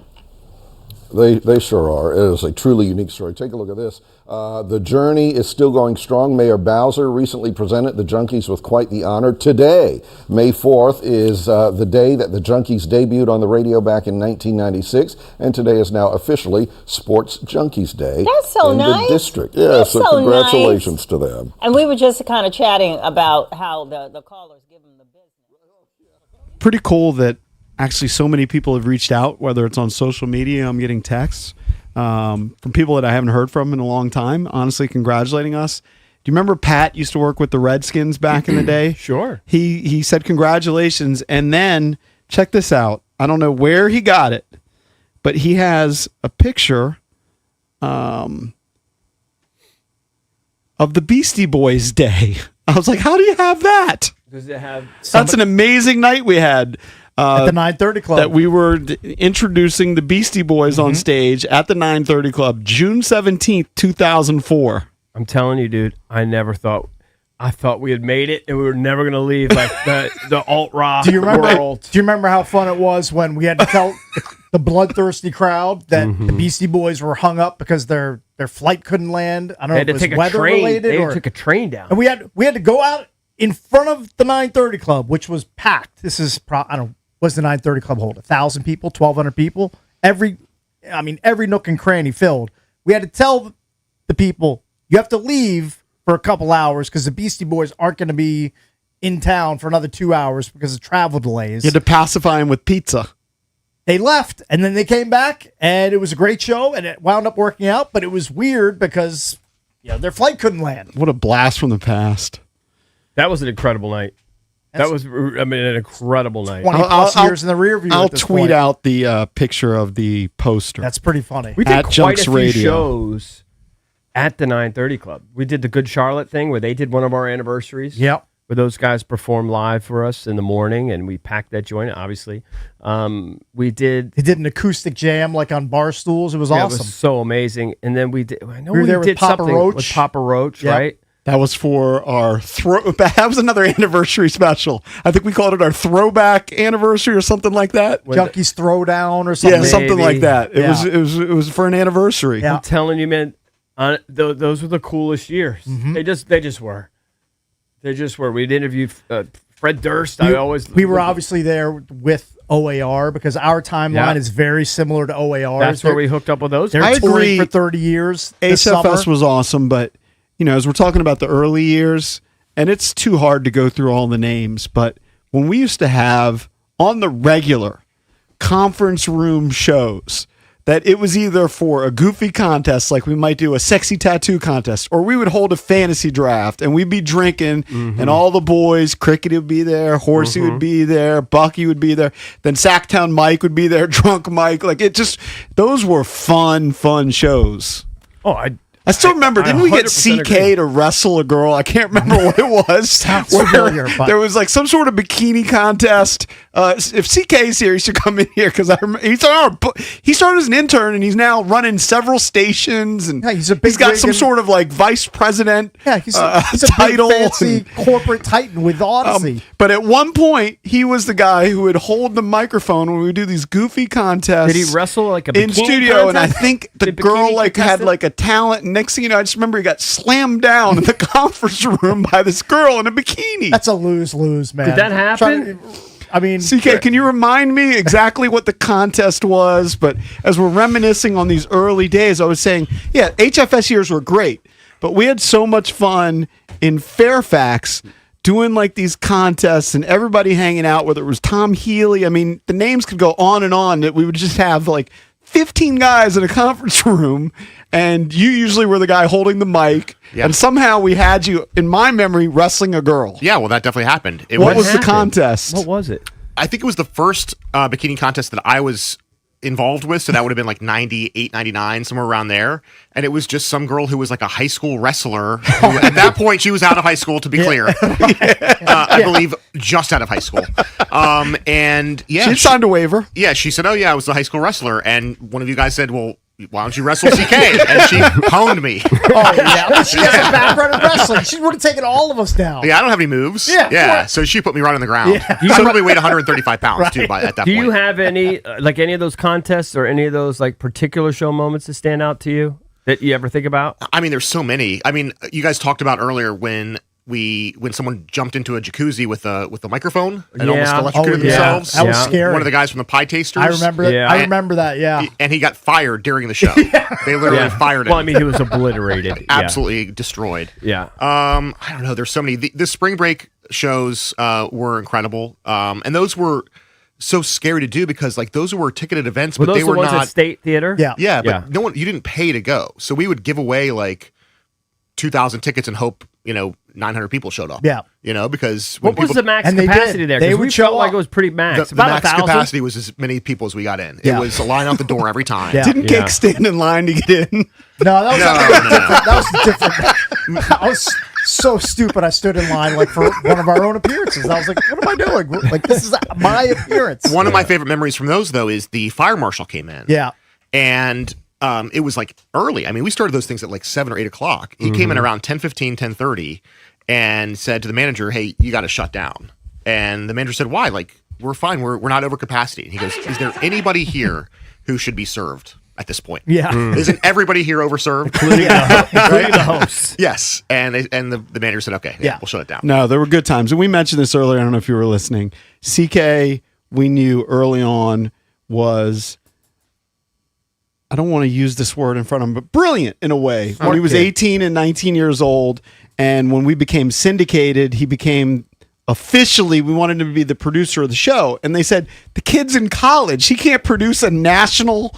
They sure are. It is a truly unique story. Take a look at this. The journey is still going strong. Mayor Bowser recently presented the Junkies with quite the honor. Today, May 4th, is the day that the Junkies debuted on the radio back in 1996, and today is now officially Sports Junkies Day. That's so in nice. the district. Yeah, That's so so congratulations nice. to them. And we were just kind of chatting about how the callers give them the business. Pretty cool that actually so many people have reached out, whether it's on social media. I'm getting texts from people that I haven't heard from in a long time, honestly congratulating us. Do you remember Pat used to work with the Redskins back in the day? Sure. He said congratulations, and then check this out. I don't know where he got it, but he has a picture of the Beastie Boys Day. I was like, how do you have that? Does it have? That's an amazing night we had. At the 930 Club. That we were introducing the Beastie Boys on stage at the 930 Club, June 17th, 2004. I'm telling you, dude, I thought we had made it and we were never going to leave like the alt rock world. Do you remember how fun it was when we had to tell the bloodthirsty crowd that the Beastie Boys were hung up because their flight couldn't land? I don't know if it was weather related. They took a train down. And we had to go out in front of the 930 Club, which was packed. This is what's the 930 Club hold? 1,000 people, 1,200 people. Every nook and cranny filled. We had to tell the people, you have to leave for a couple hours because the Beastie Boys aren't going to be in town for another 2 hours because of travel delays. You had to pacify them with pizza. They left, and then they came back, and it was a great show, and it wound up working out, but it was weird because their flight couldn't land. What a blast from the past. That was an incredible night. That was, an incredible night. 20 plus years in the rear view. I'll at this tweet point. out the picture of the poster. That's pretty funny. We did At quite Junks a few Radio. shows at the 930 Club. We did the Good Charlotte thing where they did one of our anniversaries. Yep. Where those guys performed live for us in the morning, and we packed that joint, obviously. We did... They did an acoustic jam like on bar stools. It was awesome. It was so amazing. And then we did... I know We were we there with did Papa something Roach. with Papa Roach, Yep. right? That was for our that was another anniversary special. I think we called it our throwback anniversary or something like that. Junkies Throwdown or something. Yeah, something like that. It Yeah. was for an anniversary. Yeah. I'm telling you, man, those were the coolest years. They just were. They just were. We'd interviewed Fred Durst. We were obviously there with OAR because our timeline is very similar to OAR. That's where we hooked up with those. They're I touring agree. for 30 years. this HFS summer. was awesome, but as we're talking about the early years, and it's too hard to go through all the names, but when we used to have on the regular conference room shows that it was either for a goofy contest, like we might do a sexy tattoo contest, or we would hold a fantasy draft and we'd be drinking and all the boys, Cricket would be there, Horsey would be there, Bucky would be there, then Sacktown Mike would be there, Drunk Mike. Those were fun shows. Oh, I still remember, didn't we get 100% CK agree. to wrestle a girl? I can't remember what it was. Sounds Where familiar, but- there was like some sort of bikini contest. If CK's here, he should come in here because he started as an intern and he's now running several stations and he's a he's got big some wig sort of like vice president he's a title. big fancy corporate titan with Odyssey. But at one point, he was the guy who would hold the microphone when we would do these goofy contests. Did he wrestle like a in bikini studio? And I contest? think the Did girl bikini had contestant? like a talent. And next thing you know, I just remember he got slammed down in the conference room by this girl in a bikini. That's a lose-lose, man. Did that happen? CK, can you remind me exactly what the contest was? But as we're reminiscing on these early days, I was saying, yeah, HFS years were great, but we had so much fun in Fairfax doing like these contests and everybody hanging out, whether it was Tom Healy. I mean, the names could go on and on, that we would just have like 15 guys in a conference room, and you usually were the guy holding the mic, and somehow we had you, in my memory, wrestling a girl. Yeah, well, that definitely happened. What was the contest? What was it? I think it was the first bikini contest that I was involved with, so that would have been like 98, 99, somewhere around there. And it was just some girl who was like a high school wrestler. Who, at that point, she was out of high school, to be clear. I believe just out of high school. And yeah. She signed a waiver. Yeah, she said, oh yeah, I was the high school wrestler. And one of you guys said, well, why don't you wrestle CK? And she pwned me. Oh, yeah. Well, she has a background in wrestling. She would have taken all of us down. Yeah, I don't have any moves. Yeah. So she put me right on the ground. Yeah. I probably weighed 135 pounds too at that Do point. you have any any of those contests or any of those like particular show moments that stand out to you that you ever think about? I mean, there's so many. I mean, you guys talked about earlier when someone jumped into a jacuzzi with a microphone and almost electrocuted themselves. That was scary. One of the guys from the Pie Tasters. I remember. I remember that. Yeah. And he got fired during the show. They literally fired him. Well, I mean, he was obliterated. Absolutely destroyed. Yeah. I don't know. There's so many. The spring break shows were incredible. And those were so scary to do because like those were ticketed events, Were but those they were the ones not at State Theater? Yeah, but no one, you didn't pay to go. So we would give away like 2,000 tickets and hope, 900 people showed up. Yeah. Because what was the max capacity there? They we would show felt like up. it was pretty max. The About max 1,000. capacity was as many people as we got in. Yeah. It was a line out the door every time. Didn't Cake stand in line to get in? No, that was No. That was different. I was so stupid. I stood in line like for one of our own appearances. I was like, "What am I doing? Like this is my appearance." One of my favorite memories from those though is the fire marshal came in. Yeah. And it was like early. I mean, we started those things at like 7 or 8 o'clock. He came in around 10:15, 10:30 and said to the manager, "Hey, you got to shut down." And the manager said, "Why? Like, we're fine. We're not over capacity." And he goes, "Is there anybody here who should be served at this point?" Yeah. Isn't everybody here overserved? Including the hosts. Yes. And the manager said, "Okay, yeah, we'll shut it down." No, there were good times. And we mentioned this earlier. I don't know if you were listening. CK, we knew early on was, I don't want to use this word in front of him, but brilliant in a way. When he was 18 and 19 years old, and when we became syndicated, he became officially, we wanted him to be the producer of the show. And they said, the kid's in college. He can't produce a nationally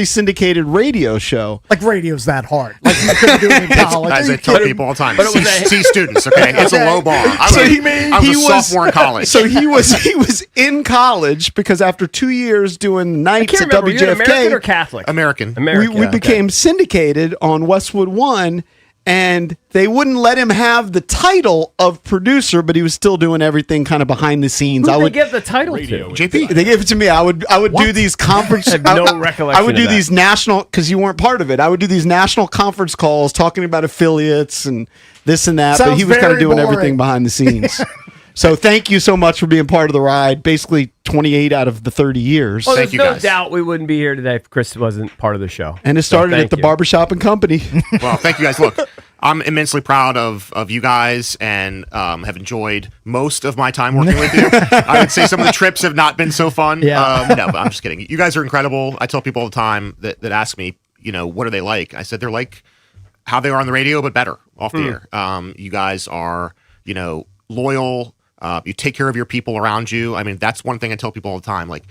syndicated radio show. Like radio's that hard. Like you couldn't do it in college. As I tell people all the time, But it was C students, okay? It's a low bar. I was a sophomore in college. So he was in college because after 2 years doing nights I can't at remember. Were you an American or WJFK, Catholic? American. we became syndicated on Westwood One, and they wouldn't let him have the title of producer, but he was still doing everything kind of behind the scenes. Who did they give the title to? JP. They gave it to me. I would do these conference. I have no recollection I would of do that. these national, because you weren't part of it. I would do these national conference calls talking about affiliates and this and that. But Sounds he was kind of very doing boring. everything behind the scenes. So thank you so much for being part of the ride. Basically 28 out of the 30 years. Well, Thank there's you, no guys. doubt we wouldn't be here today if Chris wasn't part of the show. And it started at the Barbershop and Company. Well, thank you guys. Look, I'm immensely proud of you guys and have enjoyed most of my time working with you. I would say some of the trips have not been so fun. Yeah. No, but I'm just kidding. You guys are incredible. I tell people all the time that ask me, what are they like? I said they're like how they are on the radio, but better off the air. You guys are, loyal. You take care of your people around you. I mean, that's one thing I tell people all the time. Like,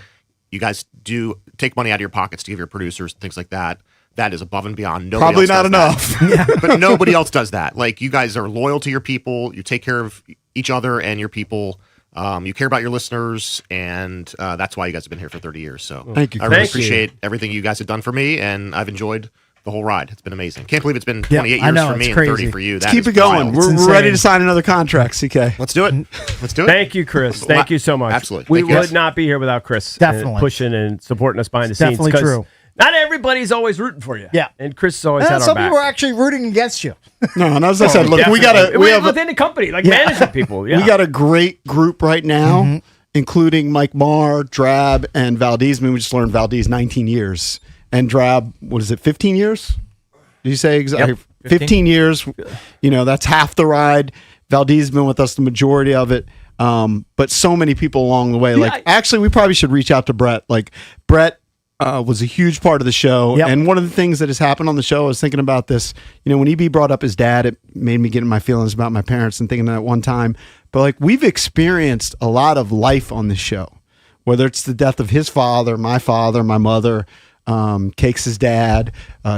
you guys do take money out of your pockets to give your producers, things like that. That is above and beyond. Nobody Probably else not does enough. that. But nobody else does that. Like, you guys are loyal to your people. You take care of each other and your people. You care about your listeners, and that's why you guys have been here for 30 years. So Thank you. I really Thank you. appreciate everything you guys have done for me, and I've enjoyed the whole ride. It's been amazing. Can't believe it's been 28 I years know, for me it's and 30 crazy. for you. Let's That keep is it going. wild. We're insane. ready to sign another contract, CK. Let's do it. Let's do it. Thank you, Chris. Thank you so much. Absolutely. We Thank you, would guys. not be here without Chris. Definitely. Pushing and supporting us behind the scenes. Definitely 'cause true. Not everybody's always rooting for you. Yeah. And Chris has always had our Some back. people are actually rooting against you. No, and as I said, look, we Definitely. have within the company, like management people. Yeah. we got a great group right now, including Mike Marr, Drab, and Valdez. I mean, we just learned Valdez 19 years, and Drab, what is it, 15 years? Did you say exactly? Yep, 15 years. That's half the ride. Valdez has been with us the majority of it. But so many people along the way. Like, actually, we probably should reach out to Brett. Like, Brett was a huge part of the show. Yep. And one of the things that has happened on the show, I was thinking about this, when EB brought up his dad, it made me get in my feelings about my parents and thinking that at one time. But like, we've experienced a lot of life on this show, whether it's the death of his father, my mother, Cakes' dad,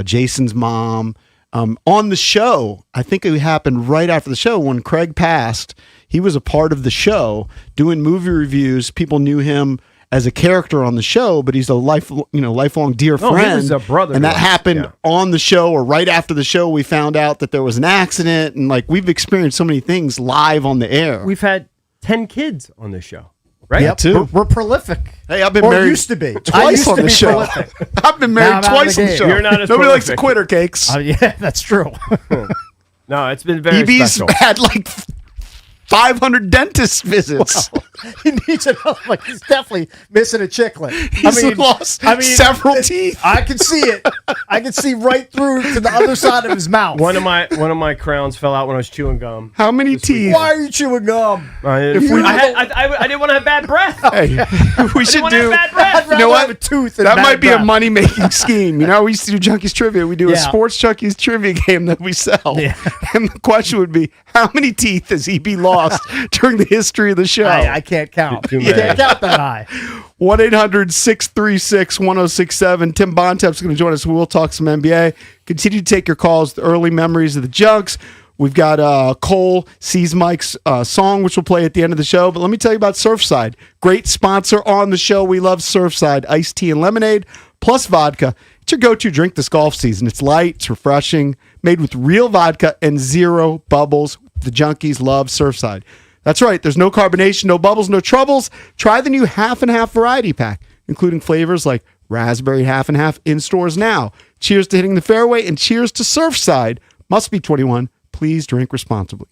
Jason's mom. On the show, I think it happened right after the show when Craig passed. He was a part of the show doing movie reviews. People knew him as a character on the show, but he's a lifelong dear friend. He was a brother. And to that us. happened Yeah. on the show or right after the show. We found out that there was an accident, and like, we've experienced so many things live on the air. We've had 10 kids on this show. right? Yep. Too. We're prolific. Hey, I've been or married used to be. I twice used on to the be show. prolific. I've been Now married I'm out of twice the on the game. show. You're not as Nobody likes the prolific. quitter cakes. Yeah, that's true. No, it's been very EB's special. had like 500 dentist visits. He needs another. Like he's definitely missing a chiclet. He's lost several teeth. I can see it. I can see right through to the other side of his mouth. One of my crowns fell out when I was chewing gum. How many teeth? Why are you chewing gum? I didn't want to have bad breath. Hey, we should do. Bad breath. You know what? Have a tooth and That bad might be breath. a money making scheme. You know, we used to do Junkies Trivia. We do a Sports Junkies Trivia game that we sell. Yeah. And the question would be, how many teeth has EB lost during the history of the show? I can't count. You can't count that high. 1-800-636-1067. Tim Bontemps is going to join us. We'll talk some NBA. Continue to take your calls, the early memories of the Junks. We've got Cole sees Mike's song, which we'll play at the end of the show. But let me tell you about Surfside. Great sponsor on the show. We love Surfside. Iced tea and lemonade plus vodka. It's your go-to drink this golf season. It's light, it's refreshing, made with real vodka and zero bubbles. The Junkies love Surfside. That's right. There's no carbonation, no bubbles, no troubles. Try the new half and half variety pack, including flavors like raspberry half and half in stores now. Cheers to hitting the fairway and cheers to Surfside. Must be 21. Please drink responsibly.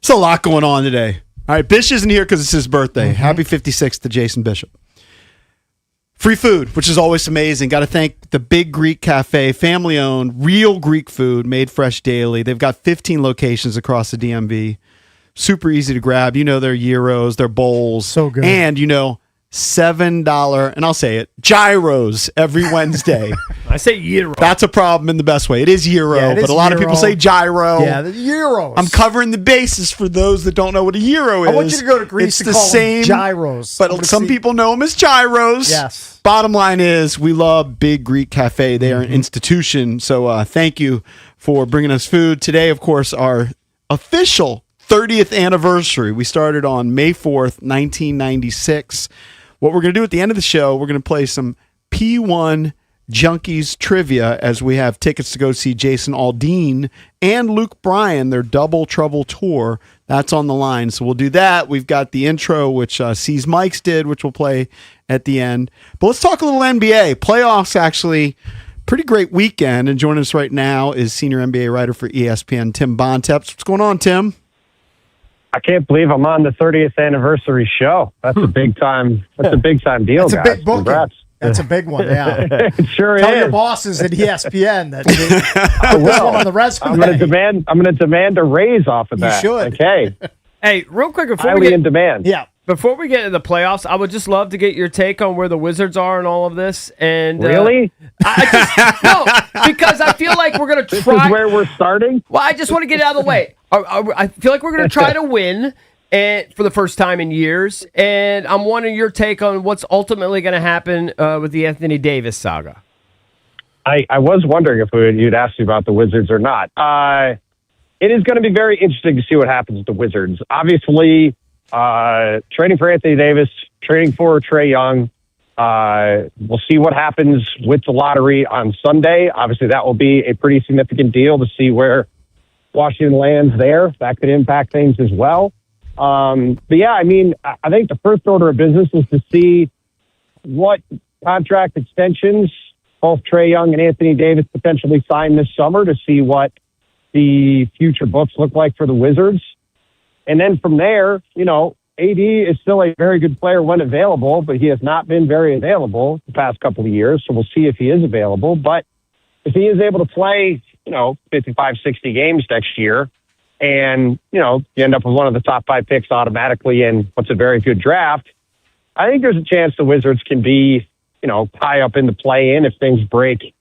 It's a lot going on today. All right, Bish isn't here because it's his birthday. Happy 56th to Jason Bishop. Free food, which is always amazing. Got to thank the Big Greek Cafe, family-owned, real Greek food, made fresh daily. They've got 15 locations across the DMV. Super easy to grab. You know their gyros, their bowls. So good. And, $7, and I'll say it, gyros every Wednesday. I say gyro. That's a problem in the best way. It is gyro, Yeah, it but is a lot of gyro. people say gyro. Yeah, the gyros. I'm covering the bases for those that don't know what a gyro is. I want you to go to Greece It's and the call them same gyros. I wanna But some see- people know them as gyros. Yes. Bottom line is, we love Big Greek Cafe. They are an institution. So thank you for bringing us food. Today, of course, our official 30th anniversary. We started on May 4th, 1996. What we're going to do at the end of the show, we're going to play some P1 Junkies trivia as we have tickets to go see Jason Aldean and Luke Bryan, their Double Trouble tour. That's on the line. So we'll do that. We've got the intro, which C's Mike's did, which we'll play at the end. But let's talk a little NBA. Playoffs, actually, pretty great weekend. And joining us right now is senior NBA writer for ESPN, Tim Bontemps. What's going on, Tim? I can't believe I'm on the 30th anniversary show. That's a big time. That's a big time deal, That's a guys. big booking. Congrats. That's a big one, yeah. It sure Tell is. your bosses at ESPN that put this one on the resume. I'm going to demand a raise off of that. You should. Okay. Hey, real quick before Highly we get in demand. Yeah. Before we get into the playoffs, I would just love to get your take on where the Wizards are and all of this. And Really? no, because I feel like we're going to try. This is where we're starting? Well, I just want to get it out of the way. I feel like we're going to try to win for the first time in years. And I'm wondering your take on what's ultimately going to happen with the Anthony Davis saga. I was wondering if you'd ask me about the Wizards or not. It is going to be very interesting to see what happens with the Wizards. Obviously, trading for Anthony Davis, trading for Trae Young. We'll see what happens with the lottery on Sunday. Obviously, that will be a pretty significant deal to see where Washington lands there. That could impact things as well. But yeah, I mean, I think the first order of business is to see what contract extensions both Trae Young and Anthony Davis potentially sign this summer, to see what the future books look like for the Wizards. And then from there, AD is still a very good player when available, but he has not been very available the past couple of years. So we'll see if he is available. But if he is able to play, 55, 60 games next year, and, you end up with one of the top 5 picks automatically in what's a very good draft, I think there's a chance the Wizards can be, high up in the play-in if things break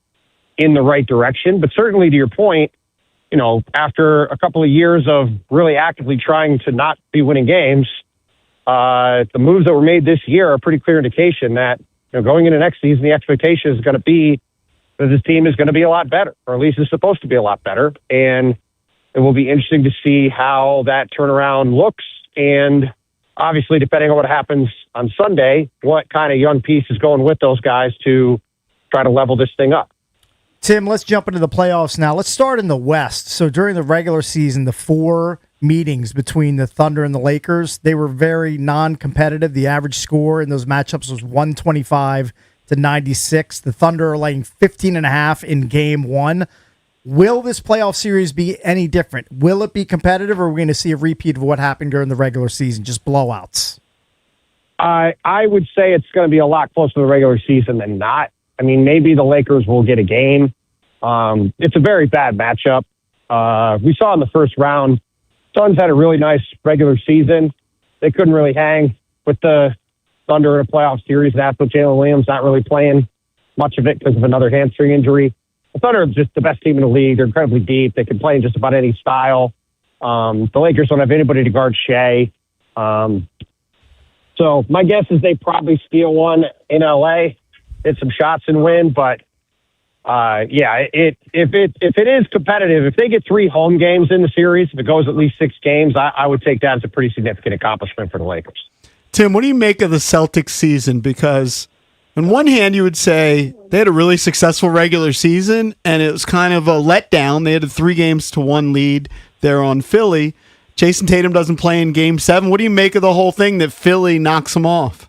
in the right direction. But certainly, to your point, after a couple of years of really actively trying to not be winning games, the moves that were made this year are a pretty clear indication that, going into next season, the expectation is going to be that this team is going to be a lot better, or at least is supposed to be a lot better. And it will be interesting to see how that turnaround looks. And obviously, depending on what happens on Sunday, what kind of young piece is going with those guys to try to level this thing up. Tim, let's jump into the playoffs now. Let's start in the West. So during the regular season, the 4 meetings between the Thunder and the Lakers, they were very non-competitive. The average score in those matchups was 125 to 96. The Thunder are laying 15.5 in game 1. Will this playoff series be any different? Will it be competitive, or are we going to see a repeat of what happened during the regular season, just blowouts? I would say it's going to be a lot closer to the regular season than not. I mean, maybe the Lakers will get a game. It's a very bad matchup. We saw in the first round, Suns had a really nice regular season. They couldn't really hang with the Thunder in a playoff series. That's with Jalen Williams not really playing much of it because of another hamstring injury. The Thunder are just the best team in the league. They're incredibly deep. They can play in just about any style. The Lakers don't have anybody to guard Shea. So my guess is they probably steal one in LA, hit some shots and win. But if it is competitive, if they get 3 home games in the series, if it goes at least 6 games, I would take that as a pretty significant accomplishment for the Lakers. Tim, what do you make of the Celtics season? Because on one hand, you would say they had a really successful regular season, and it was kind of a letdown. They had a 3-1 lead there on Philly. Jason Tatum doesn't play in Game 7. What do you make of the whole thing that Philly knocks them off?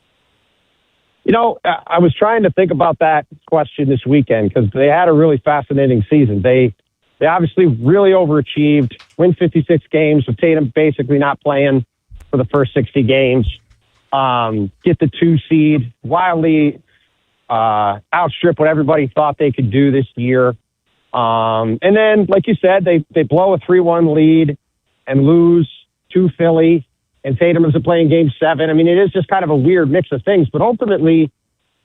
I was trying to think about that question this weekend because they had a really fascinating season. They obviously really overachieved win 56 games with Tatum basically not playing for the first 60 games, get the 2 seed, wildly outstrip what everybody thought they could do this year. And then, like you said, they blow a 3-1 lead and lose to Philly, and Tatum isn't playing Game 7. I mean, it is just kind of a weird mix of things. But ultimately,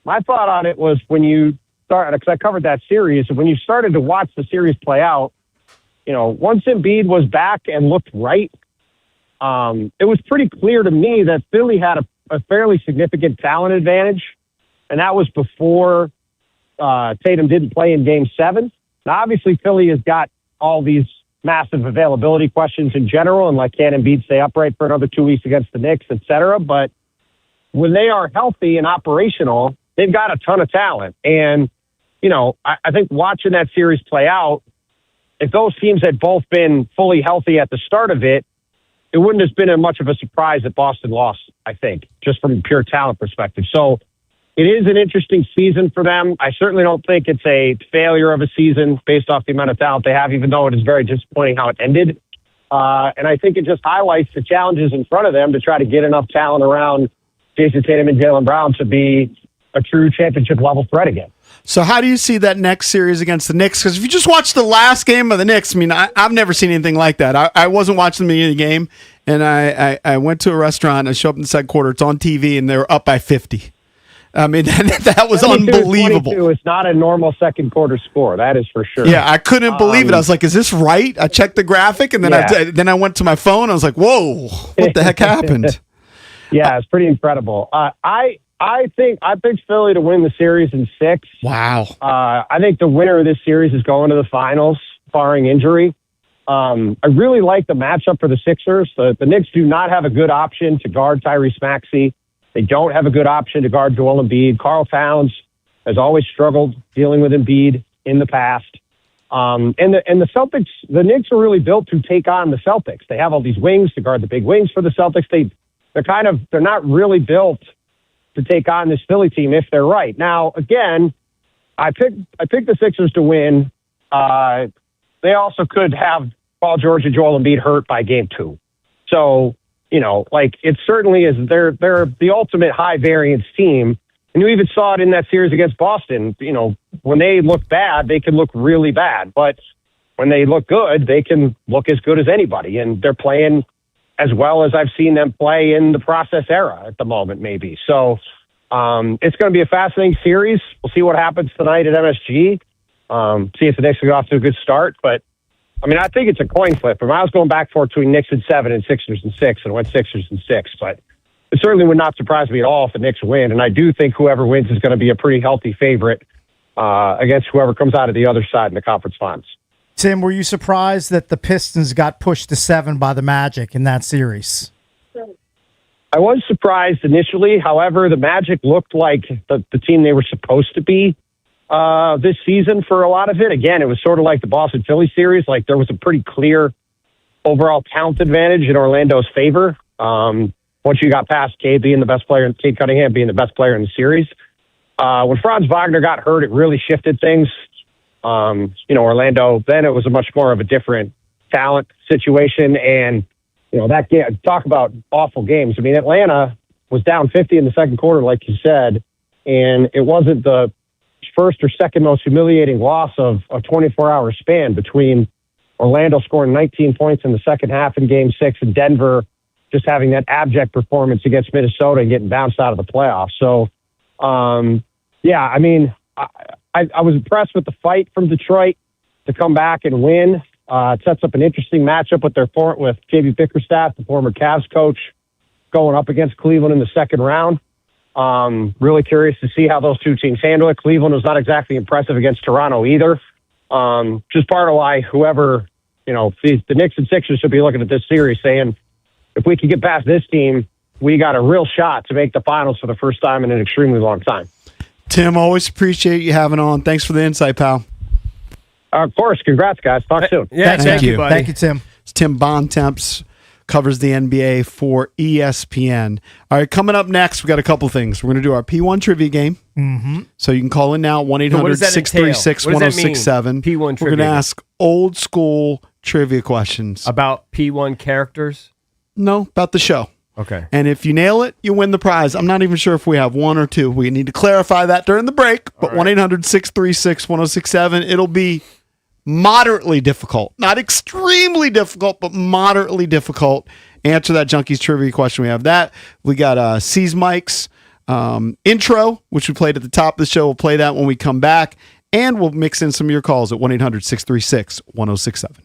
my thought on it was when you started, because I covered that series, and when you started to watch the series play out, once Embiid was back and looked right, it was pretty clear to me that Philly had a fairly significant talent advantage, and that was before Tatum didn't play in Game 7. Now, obviously, Philly has got all these massive availability questions in general, and can Embiid stay upright for another 2 weeks against the Knicks, et cetera. But when they are healthy and operational, they've got a ton of talent. And, I think watching that series play out, if those teams had both been fully healthy at the start of it, it wouldn't have been much of a surprise that Boston lost, I think, just from a pure talent perspective. So it is an interesting season for them. I certainly don't think it's a failure of a season based off the amount of talent they have, even though it is very disappointing how it ended. And I think it just highlights the challenges in front of them to try to get enough talent around Jason Tatum and Jaylen Brown to be a true championship-level threat again. So how do you see that next series against the Knicks? Because if you just watch the last game of the Knicks, I mean, I've never seen anything like that. I wasn't watching the beginning of the game, and I went to a restaurant. I show up in the second quarter. It's on TV, and they were up by 50. I mean, that was unbelievable. 22 is not a normal second quarter score. That is for sure. Yeah, I couldn't believe it. I was like, "Is this right?" I checked the graphic, and then I went to my phone. I was like, "Whoa, what the heck happened?" Yeah, it's pretty incredible. I picked Philly to win the series in 6. Wow. I think the winner of this series is going to the finals, barring injury. I really like the matchup for the Sixers. The Knicks do not have a good option to guard Tyrese Maxey. They don't have a good option to guard Joel Embiid. Karl Towns has always struggled dealing with Embiid in the past. And the Celtics, the Knicks are really built to take on the Celtics. They have all these wings to guard the big wings for the Celtics. They're not really built to take on this Philly team if they're right. Now, again, I picked the Sixers to win. They also could have Paul George and Joel Embiid hurt by Game 2. So, it certainly is. They're the ultimate high variance team. And you even saw it in that series against Boston. When they look bad, they can look really bad. But when they look good, they can look as good as anybody. And they're playing as well as I've seen them play in the process era at the moment, maybe. So it's going to be a fascinating series. We'll see what happens tonight at MSG. See if the Knicks get off to a good start. But, I think it's a coin flip. I was going back and forth between Knicks in 7 and Sixers in 6, and I went Sixers in 6. But it certainly would not surprise me at all if the Knicks win. And I do think whoever wins is going to be a pretty healthy favorite against whoever comes out of the other side in the conference finals. Tim, were you surprised that the Pistons got pushed to 7 by the Magic in that series? I was surprised initially. However, the Magic looked like the team they were supposed to be this season for a lot of it. Again, it was sort of like the Boston-Philly series. There was a pretty clear overall talent advantage in Orlando's favor. Once you got past Cade being the best player, Cade Cunningham being the best player in the series. When Franz Wagner got hurt, it really shifted things. Orlando, then it was a much more of a different talent situation. And, that game, talk about awful games. Atlanta was down 50 in the second quarter, like you said, and it wasn't the first or second most humiliating loss of a 24-hour span between Orlando scoring 19 points in the second half in Game 6 and Denver just having that abject performance against Minnesota and getting bounced out of the playoffs. So, I was impressed with the fight from Detroit to come back and win. It sets up an interesting matchup with JB Bickerstaff, the former Cavs coach, going up against Cleveland in the second round. Really curious to see how those two teams handle it. Cleveland was not exactly impressive against Toronto either. Just part of why whoever, the Knicks and Sixers should be looking at this series saying, if we can get past this team, we got a real shot to make the finals for the first time in an extremely long time. Tim, always appreciate you having on. Thanks for the insight, pal. Of course. Congrats, guys. Talk soon. Yeah, thank you, buddy. Thank you, Tim. It's Tim Bontemps, covers the NBA for ESPN. All right, coming up next, we got a couple things. We're going to do our P1 trivia game. Mm-hmm. So you can call in now, 1-800-636-1067. P1 We're trivia. going to ask old school trivia questions. About P1 characters? No, about the show. Okay. And if you nail it, you win the prize. I'm not even sure if we have one or two. We need to clarify that during the break. But 1-800-636-1067. It'll be moderately difficult. Not extremely difficult, but moderately difficult. Answer that Junkies trivia question. We have that. We got C's Mike's intro, which we played at the top of the show. We'll play that when we come back. And we'll mix in some of your calls at 1-800-636-1067.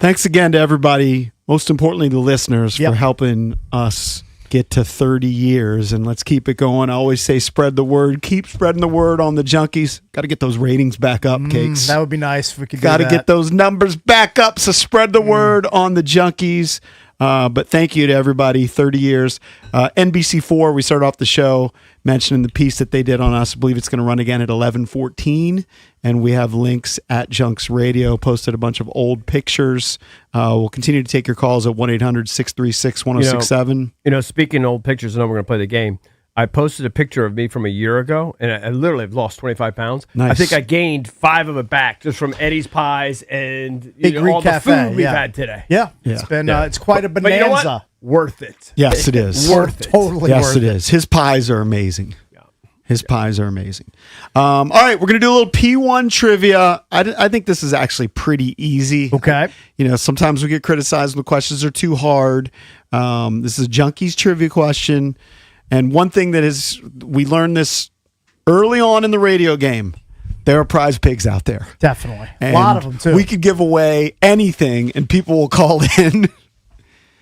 Thanks again to everybody, most importantly the listeners, for helping us get to 30 years. And let's keep it going. I always say spread the word. Keep spreading the word on the Junkies. Got to get those ratings back up, Cakes. That would be nice if we could Got do to that. get those numbers back up. So spread the word on the Junkies. But thank you to everybody. 30 years. NBC4, we started off the show mentioning the piece that they did on us. I believe it's going to run again at 11:14. And we have links at Junks Radio. Posted a bunch of old pictures. We'll continue to take your calls at 1-800-636-1067. Speaking of old pictures, I know we're going to play the game. I posted a picture of me from a year ago, and I literally have lost 25 pounds. Nice. I think I gained 5 of it back just from Eddie's Pies and Big Greek all the Cafe, food we've had today. Yeah, it's been it's quite a But you know what? bonanza. Worth it. Yes, it is. Worth it. Totally Yes, worth it is. His pies are amazing. His pies are amazing. All right, we're going to do a little P1 trivia. I think this is actually pretty easy. Okay. Sometimes we get criticized when the questions are too hard. This is a Junkies trivia question. And one thing we learned this early on in the radio game. There are prize pigs out there. Definitely. And a lot of them, too. We could give away anything, and people will call in,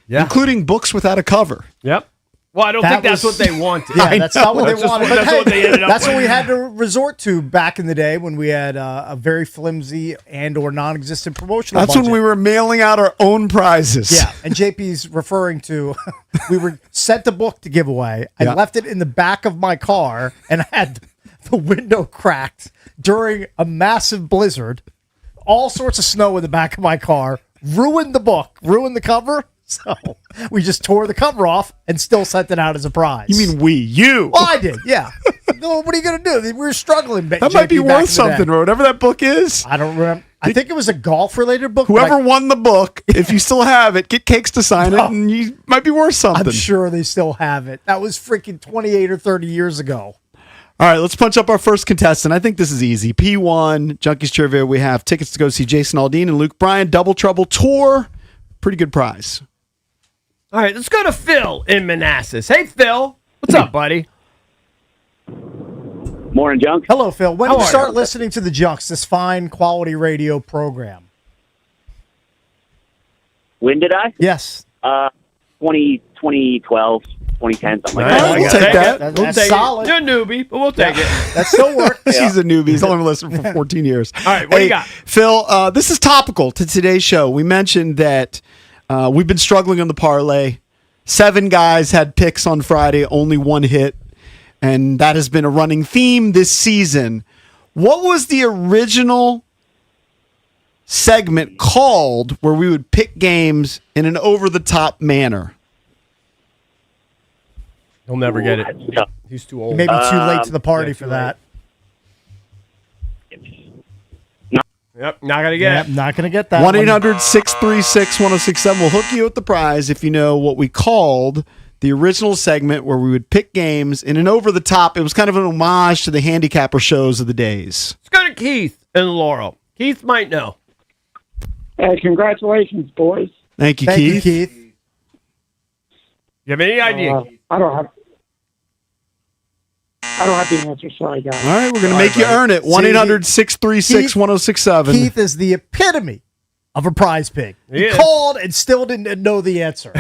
including books without a cover. Yep. Well, I don't think that's what they wanted. Yeah, that's not what they wanted. But That's what they ended up that's what with. we had to resort to back in the day when we had a very flimsy and or non-existent promotional That's budget. when we were mailing out our own prizes. Yeah, and JP's referring to we were sent a book to give away. I left it in the back of my car and I had the window cracked during a massive blizzard. All sorts of snow in the back of my car. Ruined the book. Ruined the cover. So we just tore the cover off and still sent it out as a prize. You mean we? You? Well, I did, yeah. No, what are you going to do? We were struggling. That might be worth something, or whatever that book is. I don't remember. I think it was a golf-related book. Whoever won the book, if you still have it, get Cakes to sign it, and you might be worth something. I'm sure they still have it. That was freaking 28 or 30 years ago. All right, let's punch up our first contestant. I think this is easy. P1, Junkies Trivia. We have tickets to go see Jason Aldean and Luke Bryan. Double Trouble Tour. Pretty good prize. All right, let's go to Phil in Manassas. Hey, Phil. What's up, buddy? Morning, Junk. Hello, Phil. When How did you are start you? listening to the Junks, this fine quality radio program? When did I? Yes. 2012, 2010, something like Nice. that. We'll take that. That's We'll take solid. it. You're a newbie, but we'll take it. That still works. He's a newbie. He's only been listening for 14 years. All right, what do you got? Phil, this is topical to today's show. We mentioned that we've been struggling on the parlay. 7 guys had picks on Friday, only 1 hit. And that has been a running theme this season. What was the original segment called where we would pick games in an over-the-top manner? He'll never get it. That's tough. He's too old. Maybe too late to the party yeah, for too that. Yep, not going to get Yep, it. not going to get that. 1-800-636-1067. We'll hook you with the prize if you know what we called the original segment where we would pick games in an over-the-top. It was kind of an homage to the handicapper shows of the days. Let's go to Keith and Laurel. Keith might know. Hey, congratulations, boys. Thank you, Thank Keith. you, Keith. You have any idea? I don't have the answer. Sorry, guys. All right, we're going to make you earn it. 1-800-636-1067. Keith is the epitome of a prize pig. He is. called and still didn't know the answer.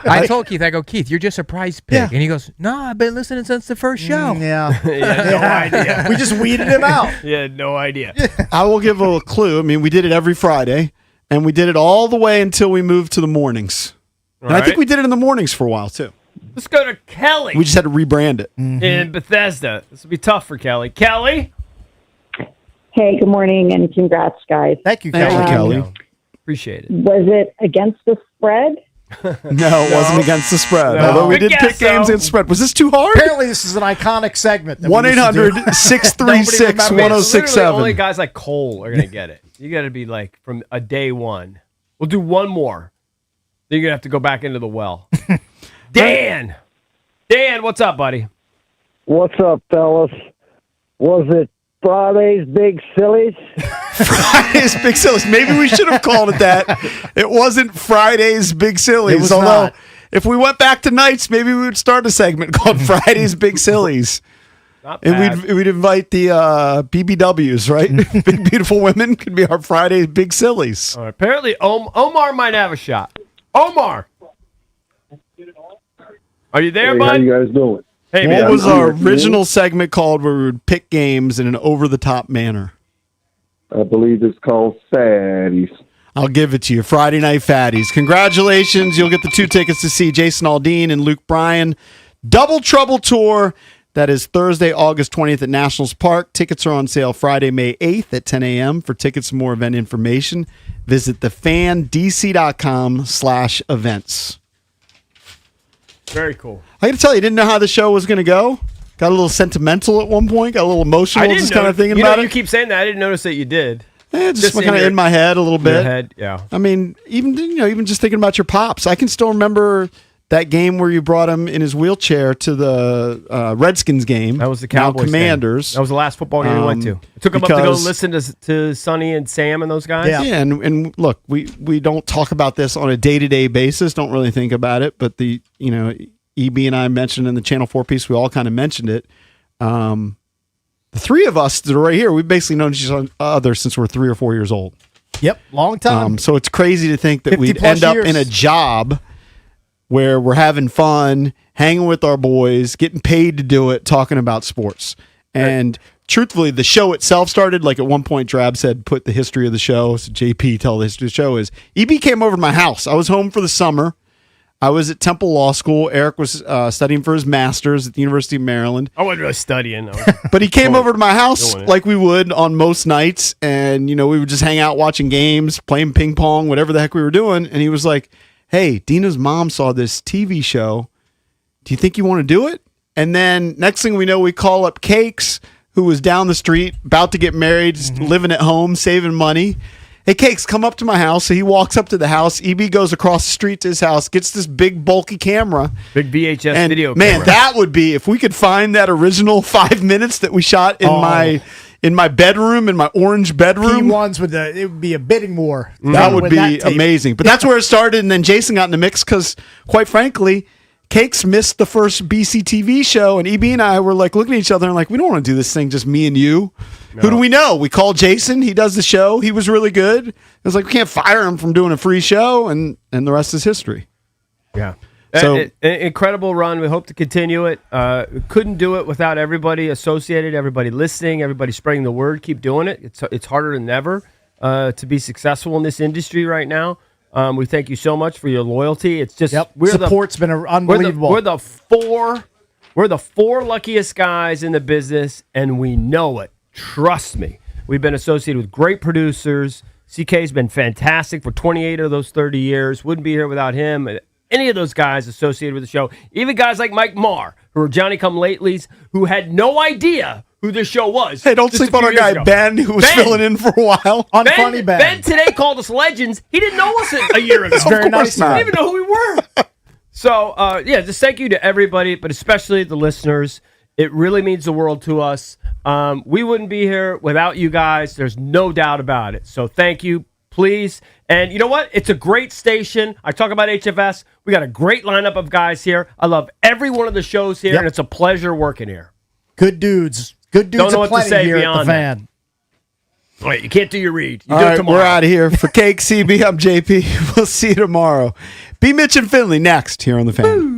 I told Keith, I go, Keith, you're just a prize pig. Yeah. And he goes, no, I've been listening since the first show. Yeah. no idea. We just weeded him out. Yeah, no idea. I will give a clue. I mean, we did it every Friday, and we did it all the way until we moved to the mornings. And I think right. we did it in the mornings for a while, too. Let's go to Kelly We just had to rebrand it. in Bethesda. This will be tough for Kelly. Kelly? Hey, good morning and congrats, guys. Thank you, Thank you, Kelly. Kelly. Appreciate it. Was it against the spread? No, it wasn't against the spread. No. Although we Good did guess, pick games though. against spread. Was this too hard? Apparently, this is an iconic segment. that we used to do. 1-800-636-1067. Only guys like Cole are going to get it. You got to be like from a day one. We'll do one more. Then you're going to have to go back into the well. Dan! Dan, what's up, buddy? What's up, fellas? Was it Friday's Big Sillies? Friday's Big Sillies. Maybe we should have called it that. It wasn't Friday's Big Sillies. It was Although, not. if we went back to nights, maybe we would start a segment called Friday's Big Sillies. Not And bad. we'd invite the BBWs, right? Big Beautiful Women could be our Friday Big Sillies. Apparently, Omar might have a shot. Omar, are you there, Hey, bud? how you guys doing? Hey, What man. was I'm our here. original segment called where we would pick games in an over-the-top manner? I believe it's called Saddies. I'll give it to you. Friday Night Fatties. Congratulations. You'll get the 2 tickets to see Jason Aldean and Luke Bryan. Double Trouble Tour. That is Thursday, August 20th at Nationals Park. Tickets are on sale Friday, May 8th at 10 a.m. For tickets and more event information, visit thefandc.com/events. Very cool. I got to tell you, I didn't know how the show was going to go. Got a little sentimental at one point. Got a little emotional, just kind of thinking about You it. keep saying that. I didn't notice that you did. Just kind of in my head a little bit. Your head, yeah. I mean, even just thinking about your pops, I can still remember that game where you brought him in his wheelchair to the Redskins game. That was the now Cowboys Commanders. game. That was the last football game we went to. I took him up to go listen to Sonny and Sam and those guys. Yeah, and look, we don't talk about this on a day-to-day basis. Don't really think about it, but EB and I mentioned in the Channel 4 piece, we all kind of mentioned it. The three of us that are right here, we've basically known each other since we're 3 or 4 years old. Yep, long time. So it's crazy to think that 50 we'd plus end up years. in a job where we're having fun, hanging with our boys, getting paid to do it, talking about sports. And truthfully, the show itself started, like at one point Drab said, put the history of the show, so JP tell the history of the show is, EB came over to my house. I was home for the summer. I was at Temple Law School. Eric was studying for his master's at the University of Maryland. I wasn't really studying. But he came over to my house doing it. like we would on most nights. And, we would just hang out watching games, playing ping pong, whatever the heck we were doing. And he was like, hey, Dina's mom saw this TV show. Do you think you want to do it? And then next thing we know, we call up Cakes, who was down the street, about to get married, just living at home, saving money. Hey, Cakes, come up to my house. So he walks up to the house. EB goes across the street to his house, gets this big, bulky camera. Big VHS And video man, camera. that would be, if we could find that original 5 minutes that we shot in my bedroom, in my orange bedroom. P1s it would be a bidding war. That would With be tape. amazing. But that's where it started, and then Jason got in the mix because, quite frankly, Cakes missed the first BCTV show, and EB and I were like looking at each other and like, we don't want to do this thing just me and you. No. Who do we know? We called Jason. He does the show. He was really good. It was like, we can't fire him from doing a free show, and the rest is history. Yeah. So- An incredible run. We hope to continue it. Couldn't do it without everybody associated, everybody listening, everybody spreading the word. Keep doing it. It's harder than ever to be successful in this industry right now. We thank you so much for your loyalty. It's just Support's been unbelievable. We're the four luckiest guys in the business, and we know it. Trust me. We've been associated with great producers. CK's been fantastic for 28 of those 30 years. Wouldn't be here without him. Any of those guys associated with the show, even guys like Mike Marr, who are Johnny-come-latelys, who had no idea who this show was. Hey, don't just sleep a on few our years guy ago. Ben, who was filling in for a while. Unfunny Ben. Ben today called us legends. He didn't know us a year ago. It's very nice He of him. didn't even know who we were. So, just thank you to everybody, but especially the listeners. It really means the world to us. We wouldn't be here without you guys. There's no doubt about it. So thank you, please. And you know what? It's a great station. I talk about HFS. We got a great lineup of guys here. I love every one of the shows here, and it's a pleasure working here. Good dudes. Good dudes Don't know what to aplenty say here at the beyond fan. Wait, you can't do your read. You All do it right, tomorrow. we're out of here. For Cake CB, I'm JP. We'll see you tomorrow. Be Mitch and Finley next here on The Fan.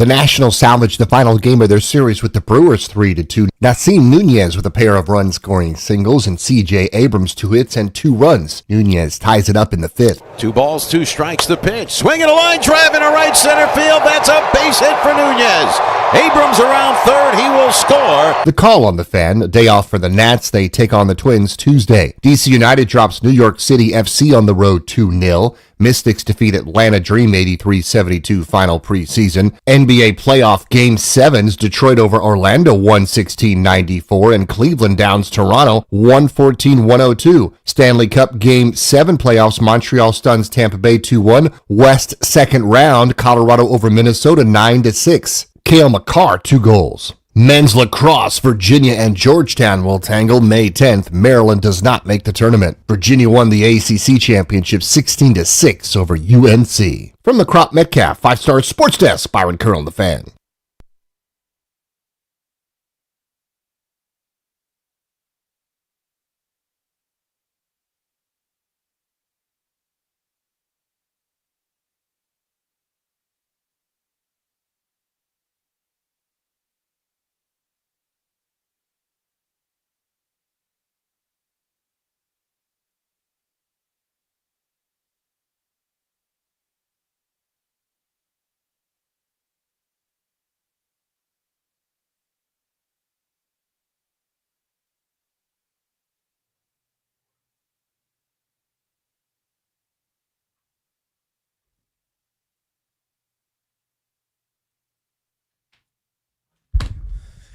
The Nationals salvaged the final game of their series with the Brewers 3-2. Nasim Nunez with a pair of run-scoring singles and C.J. Abrams 2 hits and 2 runs. Nunez ties it up in the 5th. 2 balls, 2 strikes, the pitch. Swinging a line drive into right center field. That's a base hit for Nunez. Abrams around third. He will score. The call on the Fan. A day off for the Nats. They take on the Twins Tuesday. DC United drops New York City FC on the road 2-0. Mystics defeat Atlanta Dream 83-72 final preseason. NBA playoff Game 7s. Detroit over Orlando 116-94 and Cleveland downs Toronto 114-102. Stanley Cup Game 7 playoffs. Montreal stuns Tampa Bay 2-1. West second round. Colorado over Minnesota 9-6. Cale Makar 2 goals. Men's lacrosse, Virginia and Georgetown will tangle May 10th. Maryland does not make the tournament. Virginia won the ACC championship 16-6 over UNC. From the Crop Metcalf 5-Star Sports Desk, Byron Kerr on the Fan.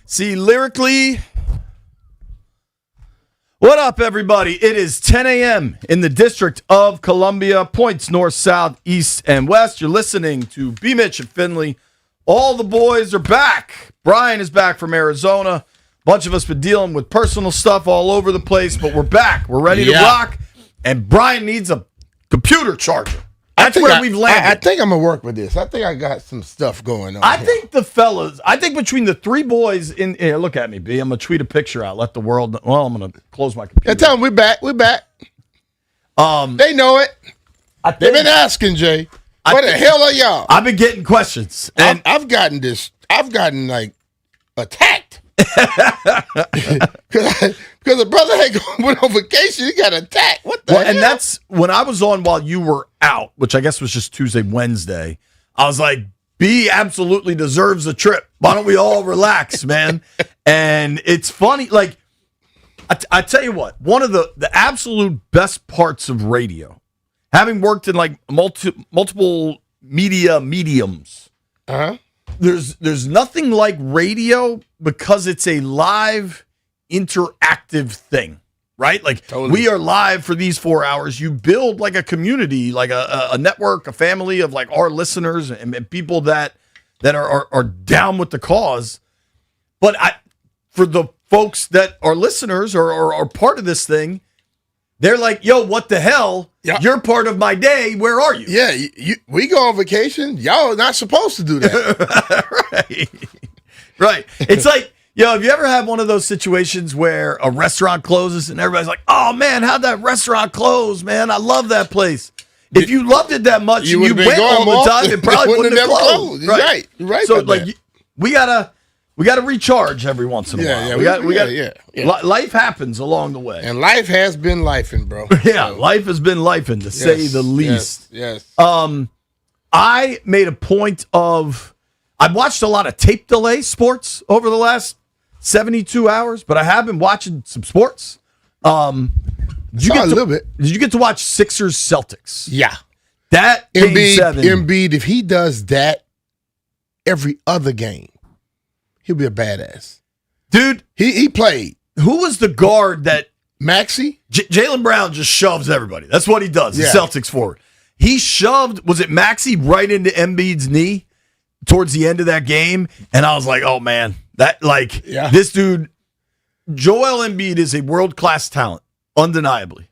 See, lyrically, what up, everybody? It is 10 a.m. in the District of Columbia, points north, south, east, and west. You're listening to B. Mitch and Finley. All the boys are back. Brian is back from Arizona. A bunch of us been dealing with personal stuff all over the place, but we're back. We're ready to rock, and Brian needs a computer charger. That's where we've landed. I think I'm going to work with this. I think I got some stuff going on. I think the fellas, between the 3 boys in here, look at me, B. I'm going to tweet a picture out. Let the world know. Well, I'm going to close my computer. Yeah, tell them we're back. We're back. They know it. They've been asking, Jay. What the hell are y'all? I've been getting questions. And I've gotten like attacked. Because the brother went on vacation, he got attacked. What the hell? And that's when I was on while you were out, which I guess was just Tuesday, Wednesday. I was like, B absolutely deserves a trip. Why don't we all relax, man? And it's funny, like, I tell you what, one of the absolute best parts of radio, having worked in like multiple media mediums, there's nothing like radio because it's a live interactive thing, right? Like we are live for these 4 hours. You build like a community, like a network, a family of like our listeners and people that are down with the cause. But for the folks that are listeners or are part of this thing, they're like, yo, what the hell? Yeah. You're part of my day. Where are you? Yeah, we go on vacation. Y'all are not supposed to do that. Right. It's like, have you ever had one of those situations where a restaurant closes and everybody's like, oh, man, how'd that restaurant close, man? I love that place. If you loved it that much and you went all the time, it probably wouldn't have closed. Right. You're right. So, like, we gotta recharge every once in a while. Life happens along the way. And life has been lifing, bro. Yeah, life has been lifing, to say the least. Yes. I made a point of, I've watched a lot of tape delay sports over the last 72 hours, but I have been watching some sports. A little bit. Did you get to watch Sixers Celtics? Yeah. That Game 7. Embiid, if he does that every other game, he'll be a badass. Dude. He played. Who was the guard that Maxey? Jaylen Brown just shoves everybody. That's what he does, the Celtics forward. He shoved, was it Maxey, right into Embiid's knee towards the end of that game? And I was like, oh, man. This dude, Joel Embiid is a world-class talent, undeniably.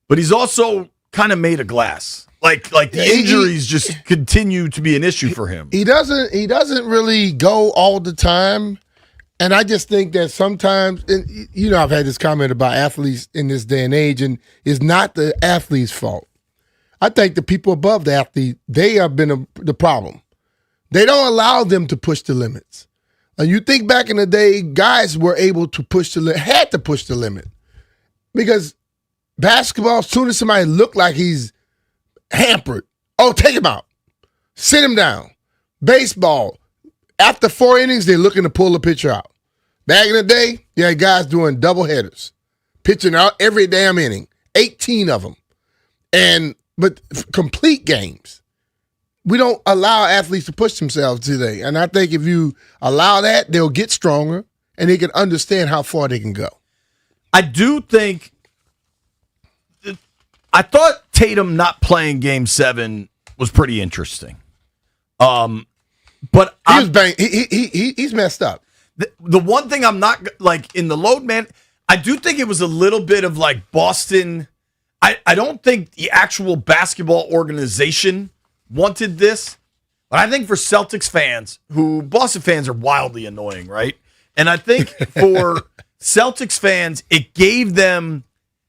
But he's also kind of made of glass. The injuries just continue to be an issue for him. He doesn't really go all the time. And I just think that sometimes, and I've had this comment about athletes in this day and age, and it's not the athlete's fault. I think the people above the athlete, they have been the problem. They don't allow them to push the limits. And you think back in the day, guys were able to had to push the limit. Because basketball, as soon as somebody looked like he's hampered, oh, take him out. Sit him down. Baseball, after 4 innings, they're looking to pull the pitcher out. Back in the day, you had guys doing double headers, pitching out every damn inning, 18 of them. But complete games. We don't allow athletes to push themselves today. And I think if you allow that, they'll get stronger and they can understand how far they can go. I do think I thought Tatum not playing Game 7 was pretty interesting. But he's messed up. The one thing I'm not like in the load man, I do think it was a little bit of like Boston. I don't think the actual basketball organization wanted this, but I think for Celtics fans, who Boston fans are wildly annoying, right? And I think for Celtics fans, it gave them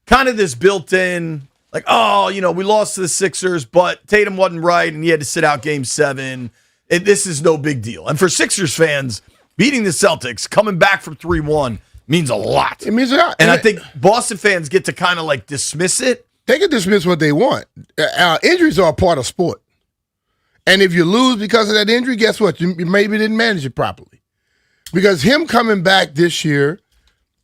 kind of this built-in, like, oh, we lost to the Sixers, but Tatum wasn't right, and he had to sit out Game 7. This is no big deal. And for Sixers fans, beating the Celtics, coming back from 3-1, means a lot. It means a lot. And I think Boston fans get to kind of like dismiss it. They can dismiss what they want. Injuries are a part of sport. And if you lose because of that injury, guess what? You maybe didn't manage it properly. Because him coming back this year,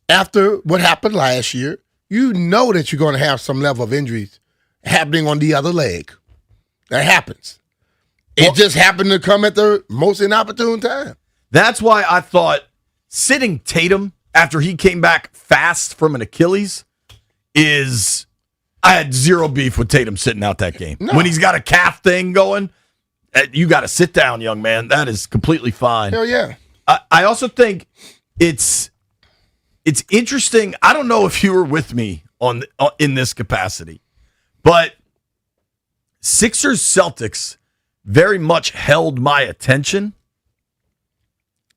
after what happened last year, you know that you're going to have some level of injuries happening on the other leg. That happens. It just happened to come at the most inopportune time. That's why I thought sitting Tatum after he came back fast from an Achilles I had zero beef with Tatum sitting out that game. No. When he's got a calf thing going, you got to sit down, young man. That is completely fine. Hell yeah. I also think it's interesting. I don't know if you were with me in this capacity, but Sixers Celtics very much held my attention,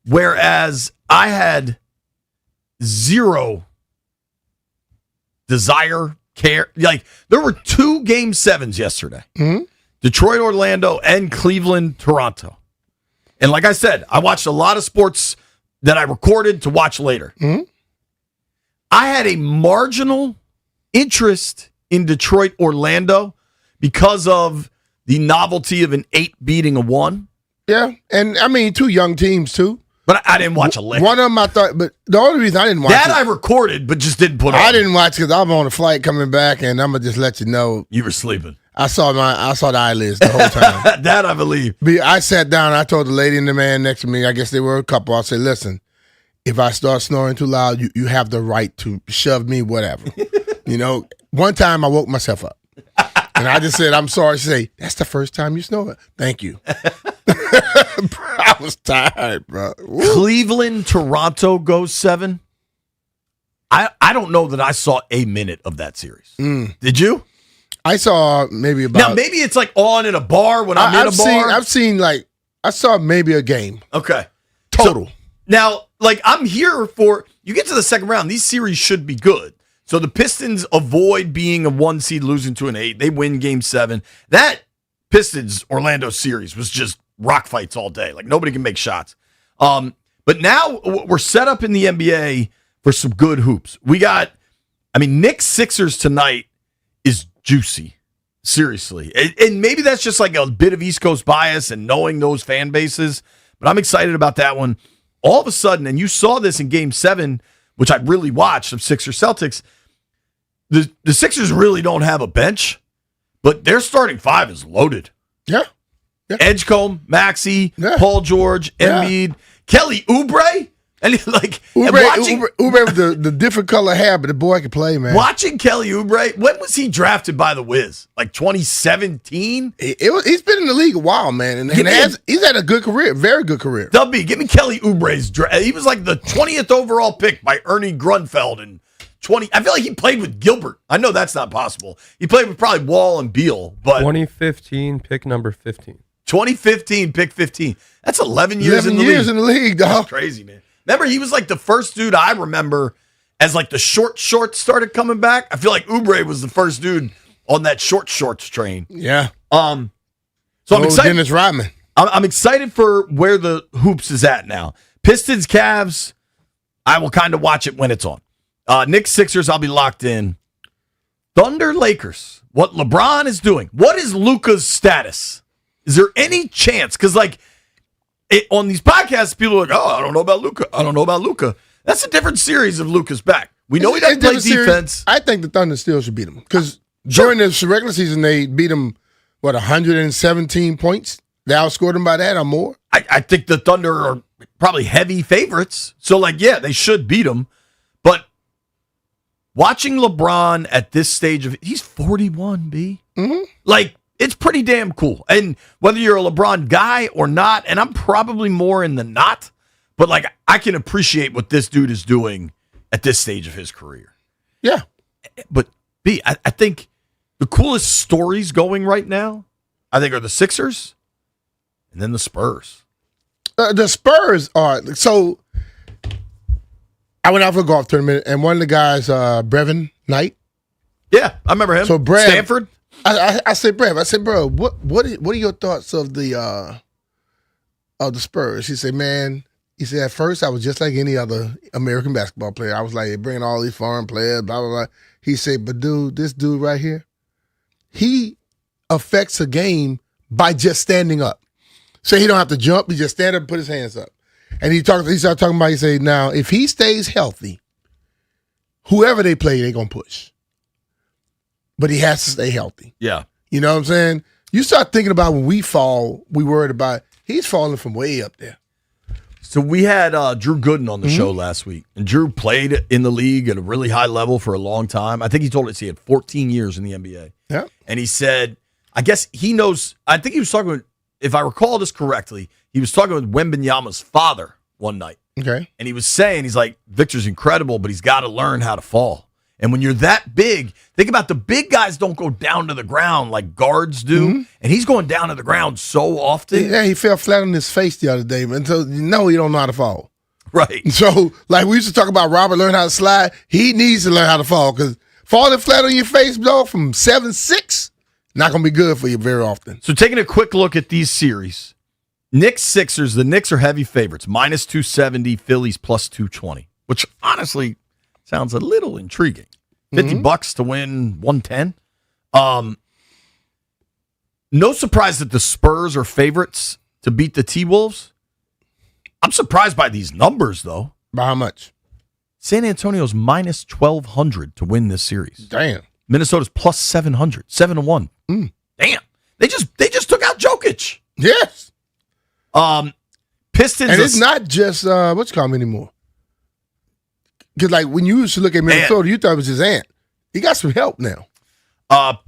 whereas I had zero desire, care. Like, there were 2 Game 7s yesterday. Mm-hmm. Detroit, Orlando, and Cleveland, Toronto. And like I said, I watched a lot of sports that I recorded to watch later. Mm-hmm. I had a marginal interest in Detroit, Orlando because of the novelty of an 8 beating a 1. Yeah, and I mean, 2 young teams, too. But I didn't watch a lick. One of them I thought, but the only reason I didn't watch that I recorded, but just didn't put on. I didn't watch because I'm on a flight coming back, and I'm going to just let you know. You were sleeping. I saw the eyelids the whole time. That I believe. I sat down. I told the lady and the man next to me, I guess they were a couple. I said, listen, if I start snoring too loud, you have the right to shove me, whatever. One time I woke myself up. And I just said, I'm sorry. She said, that's the first time you snored. Thank you. I was tired, bro. Woo. Cleveland, Toronto goes 7. I don't know that I saw a minute of that series. Did you? I saw maybe about. Now, maybe it's like on in a bar when I'm in a bar. I've seen I saw maybe a game. Okay. Total. So, now, I'm here for, you get to the second round, these series should be good. So the Pistons avoid being a 1 seed, losing to an 8. They win Game 7. That Pistons-Orlando series was just rock fights all day. Like, nobody can make shots. But now we're set up in the NBA for some good hoops. We got, Knicks Sixers tonight is juicy. Seriously. And maybe that's just like a bit of East Coast bias and knowing those fan bases. But I'm excited about that one. All of a sudden, and you saw this in Game 7, which I really watched, of Sixers Celtics, the Sixers really don't have a bench, but their starting 5 is loaded. Yeah. Edgecombe, Maxey, Paul George, Embiid, Kelly Oubre. And Oubre with the different color hair, but the boy can play, man. Watching Kelly Oubre, when was he drafted by the Wiz? Like 2017? He's been in the league a while, man, and he's had a good career, very good career. W, give me Kelly Oubre's draft. He was like the 20th overall pick by Ernie Grunfeld in 20. I feel like he played with Gilbert. I know that's not possible. He played with probably Wall and Beal, but 2015 pick number 15. 2015 pick 15. That's 11 years 11 in the years league. in the league, dog. That's crazy, man. Remember, he was like the first dude I remember as like the shorts started coming back. I feel like Oubre was the first dude on that shorts train. Yeah. So I'm excited. Dennis Rodman. I'm excited for where the hoops is at now. Pistons, Cavs, I will kind of watch it when it's on. Knicks, Sixers, I'll be locked in. Thunder, Lakers, what LeBron is doing. What is Luka's status? Is there any chance? Because, on these podcasts, people are like, oh, I don't know about Luka. I don't know about Luka. That's a different series of Luka's back. We know he doesn't play defense. I think the Thunder still should beat them. Because during the regular season, they beat them, 117 points? They outscored them by that or more? I think the Thunder are probably heavy favorites. So, they should beat them. But watching LeBron at this stage he's 41, B. Mm-hmm. It's pretty damn cool. And whether you're a LeBron guy or not, and I'm probably more in the not, but I can appreciate what this dude is doing at this stage of his career. Yeah. But B, I think the coolest stories going right now, I think, are the Sixers and then the Spurs. The Spurs are, so I went out for a golf tournament, and one of the guys, Brevin Knight. Yeah, I remember him. So Brev, Stanford. I said, bro, what are your thoughts of the Spurs? He said, man, at first I was just like any other American basketball player. I was like, bringing all these foreign players, blah, blah, blah. He said, but dude, this dude right here, he affects a game by just standing up. So he don't have to jump. He just stand up and put his hands up. And he started talking about, he said, now, if he stays healthy, whoever they play, they're going to push. But he has to stay healthy. Yeah. You know what I'm saying? You start thinking about when we fall, we worried about, he's falling from way up there. So we had Drew Gooden on the show last week. And Drew played in the league at a really high level for a long time. I think he told us he had 14 years in the NBA. Yeah. And he said, I guess he knows, I think he was talking with, if I recall this correctly, he was talking with Wembanyama's father one night. Okay. And he was saying, he's like, Victor's incredible, but he's got to learn how to fall. And when you're that big, think about the big guys don't go down to the ground like guards do. And he's going down to the ground so often. Yeah, he fell flat on his face the other day, man. So you know he don't know how to fall. Right. So, we used to talk about Robert learning how to slide. He needs to learn how to fall because falling flat on your face, though, from 7'6", not going to be good for you very often. So taking a quick look at these series, Knicks, Sixers, the Knicks are heavy favorites, minus 270, Phillies plus 220, which honestly sounds a little intriguing. $50 to win 110. No surprise that the Spurs are favorites to beat the T-Wolves. I'm surprised by these numbers, though. By how much? San Antonio's minus 1,200 to win this series. Damn. Minnesota's plus 700, 7-1. Damn. They just took out Jokic. Yes. Pistons. And it's not just what's called anymore. Because when you used to look at Minnesota, you thought it was his aunt. He got some help now.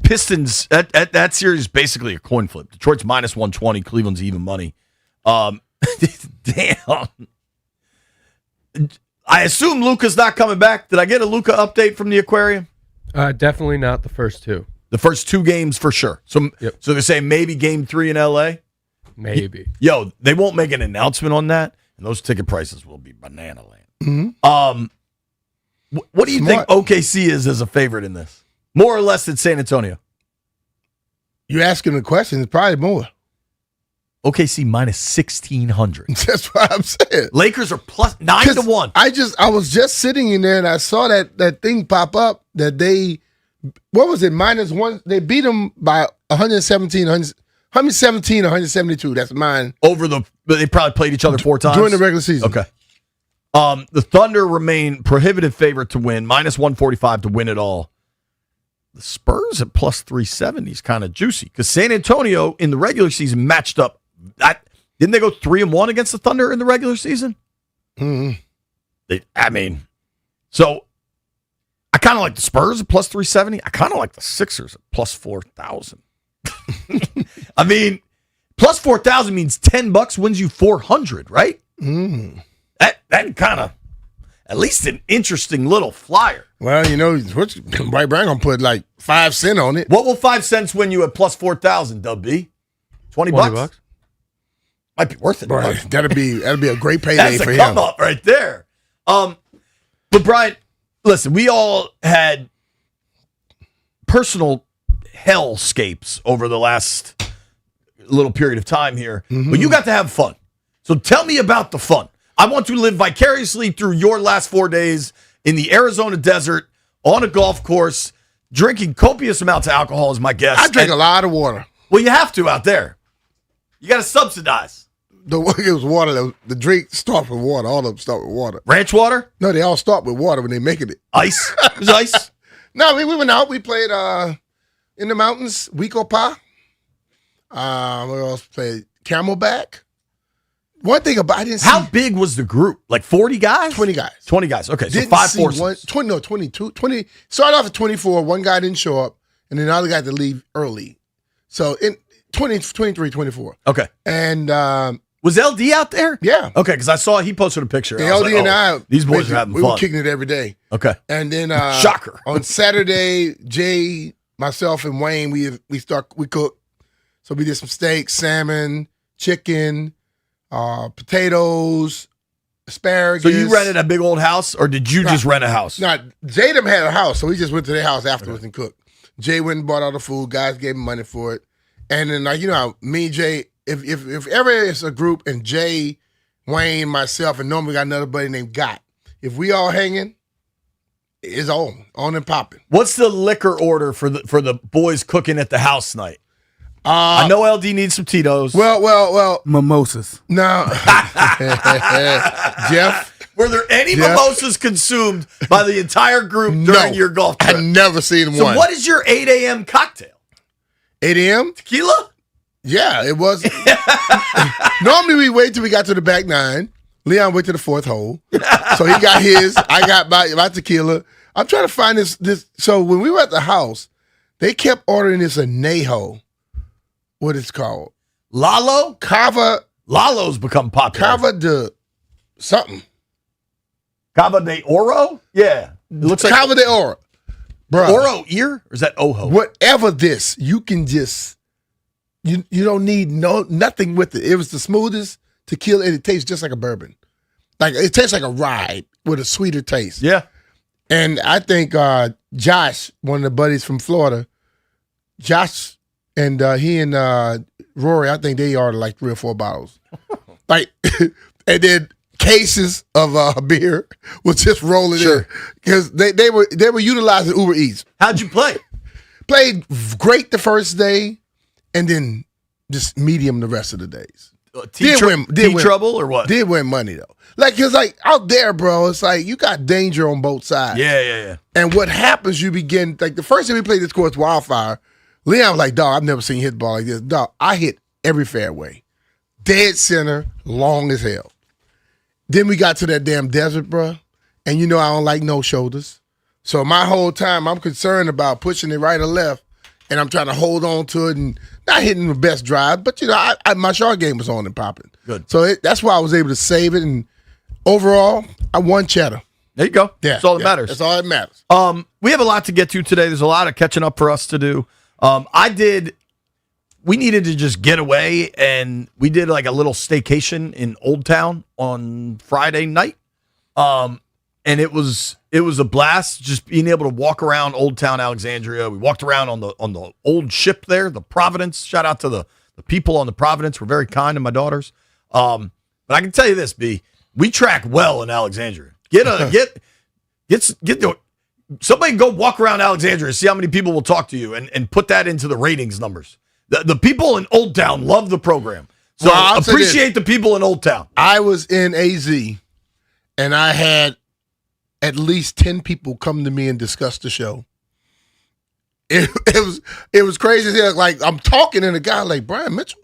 Pistons, that series is basically a coin flip. Detroit's minus 120, Cleveland's even money. Damn. I assume Luka's not coming back. Did I get a Luka update from the aquarium? Definitely not the first two. The first two games for sure. So they're saying maybe game 3 in LA? Maybe. Yo, they won't make an announcement on that, and those ticket prices will be banana land. What do you think OKC is as a favorite in this? More or less than San Antonio? You asking the question, it's probably more. OKC minus 1,600. That's what I'm saying. Lakers are plus 9-1. I was just sitting in there and I saw that thing pop up that they, what was it, minus one? They beat them by 172. That's mine. They probably played each other 4 times? During the regular season. Okay. The Thunder remain prohibitive favorite to win, minus 145 to win it all. The Spurs at plus 370 is kind of juicy because San Antonio in the regular season matched up. Didn't they go 3-1 against the Thunder in the regular season? So I kind of like the Spurs at plus 370. I kind of like the Sixers at plus 4,000. Plus 4,000 means $10 wins you 400, right? That kind of, at least an interesting little flyer. Well, White Brown going to put 5 cents on it. What will 5 cents win you at plus 4,000, Dub B? $20? Might be worth it. Boy, that'd be a great payday for him. That's a come up right there. But Brian, listen, we all had personal hellscapes over the last little period of time here, but you got to have fun. So tell me about the fun. I want to live vicariously through your last 4 days in the Arizona desert on a golf course, drinking copious amounts of alcohol as my guest. I drink a lot of water. Well, you have to out there. You got to subsidize. It was water. The drink starts with water. All of them start with water. Ranch water? No, they all start with water when they making it. Ice? It was ice? No, we went out. We played in the mountains, Wico Pa. We also played Camelback. One thing about I didn't see. How big was the group? Like 40 guys? 20 guys. 20 guys. Okay, so Didn't 5 see foursomes. 20. Started off at 24. One guy didn't show up, and then the other guy had to leave early. So in 23, 24. Okay. And was LD out there? Yeah. Okay, because I saw he posted a picture. The I was LD like, and I, these boys are having we fun. were kicking it every day. Okay. And then Shocker. on Saturday, Jay, myself, and Wayne, we cooked. So we did some steak, salmon, chicken, potatoes, asparagus. So you rented a big old house, or did you just rent a house? No, Jay them had a house, so we just went to their house afterwards and cooked. Jay went and bought all the food. Guys gave him money for it. And then, like, you know how me and Jay, if ever it's a group and Jay, Wayne, myself, and normally got another buddy named Got, if we all hanging, it's on and popping. What's the liquor order for the boys cooking at the house night? I know LD needs some Tito's. Well. Mimosas. No. Jeff. Were there any mimosas consumed by the entire group during your golf trip? I've never seen one. So what is your 8 a.m. cocktail? 8 a.m.? Tequila? Yeah, it was. Normally we wait till we got to the back nine. Leon went to the fourth hole. So he got his. I got my tequila. I'm trying to find this. So when we were at the house, they kept ordering this anejo. What it's called? Lalo? Cava. Lalo's become popular. Cava de something. Cava de Oro? Yeah. It looks like Cava de Oro. Bro. Oro ear? Or is that Ojo? Whatever this, you can just, you don't need nothing with it. It was the smoothest tequila, and it tastes just like a bourbon. Like, it tastes like a rye with a sweeter taste. Yeah. And I think Josh, one of the buddies from Florida, Josh and he and Rory, I think they ordered like 3 or 4 bottles. Like, and then cases of beer was just rolling in because they were utilizing Uber Eats. How'd you play? Played great the first day, and then just medium the rest of the days. Did win trouble or what? Did win money though. Like, cause like out there, bro, it's like you got danger on both sides. Yeah. And what happens? You begin like the first time we played this course, Wildfire. Leon was like, dog, I've never seen you hit the ball like this. Dog, I hit every fairway, dead center, long as hell. Then we got to that damn desert, bro, and you know I don't like no shoulders. So my whole time I'm concerned about pushing it right or left, and I'm trying to hold on to it and not hitting the best drive, but you know my short game was on and popping. Good. So that's why I was able to save it, and overall I won cheddar. There you go. Yeah, That's all that matters. That's all that matters. We have a lot to get to today. There's a lot of catching up for us to do. We needed to just get away, and we did like a little staycation in Old Town on Friday night. And it was a blast just being able to walk around Old Town Alexandria. We walked around on the old ship there, the Providence. Shout out to the people on the Providence. Were very kind to my daughters. But I can tell you this, B, we track well in Alexandria. Somebody go walk around Alexandria, see how many people will talk to you, and put that into the ratings numbers. The people in Old Town love the program. So appreciate the people in Old Town. I was in AZ, and I had at least 10 people come to me and discuss the show. It was crazy as hell. Like, I'm talking, and a guy like, Brian Mitchell?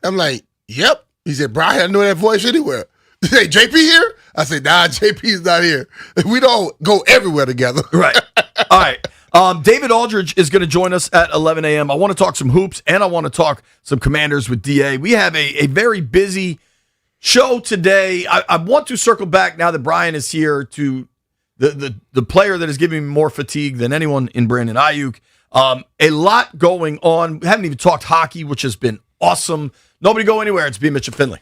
I'm like, yep. He said, Brian, I know that voice anywhere. He said, JP here? I said, nah, JP's not here. We don't go everywhere together. Right. All right. David Aldridge is going to join us at 11 a.m. I want to talk some hoops, and I want to talk some Commanders with DA. We have a very busy show today. I want to circle back now that Brian is here to the player that is giving me more fatigue than anyone in Brandon Ayuk. A lot going on. We haven't even talked hockey, which has been awesome. Nobody go anywhere. It's B. Mitch and Finley.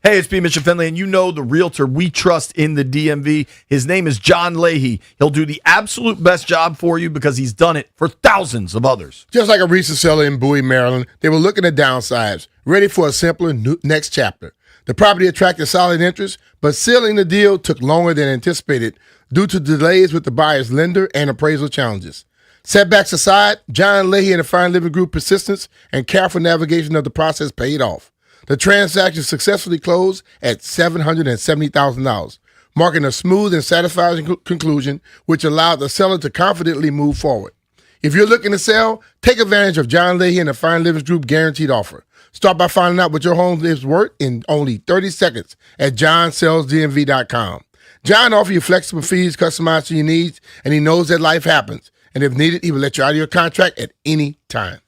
Hey, it's B. Mitchell Finley, and you know the realtor we trust in the DMV. His name is John Leahy. He'll do the absolute best job for you because he's done it for thousands of others. Just like a recent seller in Bowie, Maryland, they were looking at downsides, ready for a simpler next chapter. The property attracted solid interest, but sealing the deal took longer than anticipated due to delays with the buyer's lender and appraisal challenges. Setbacks aside, John Leahy and the Fine Living Group persistence and careful navigation of the process paid off. The transaction successfully closed at $770,000, marking a smooth and satisfying conclusion, which allowed the seller to confidently move forward. If you're looking to sell, take advantage of John Leahy and the Fine Living Group guaranteed offer. Start by finding out what your home is worth in only 30 seconds at johnsellsdmv.com. John offers you flexible fees customized to your needs, and he knows that life happens. And if needed, he will let you out of your contract at any time.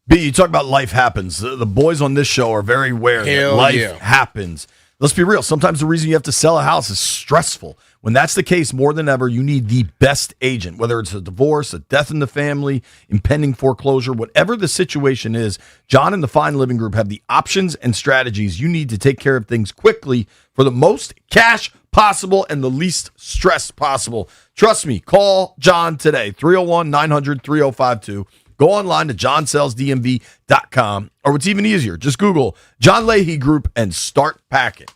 B, you talk about life happens. The boys on this show are very aware that life happens. Let's be real. Sometimes the reason you have to sell a house is stressful. When that's the case, more than ever, you need the best agent, whether it's a divorce, a death in the family, impending foreclosure, whatever the situation is. John and the Fine Living Group have the options and strategies you need to take care of things quickly for the most cash possible and the least stress possible. Trust me, call John today, 301-900-3052. Go online to johnsellsdmv.com, or what's even easier, just Google John Leahy Group and start packing.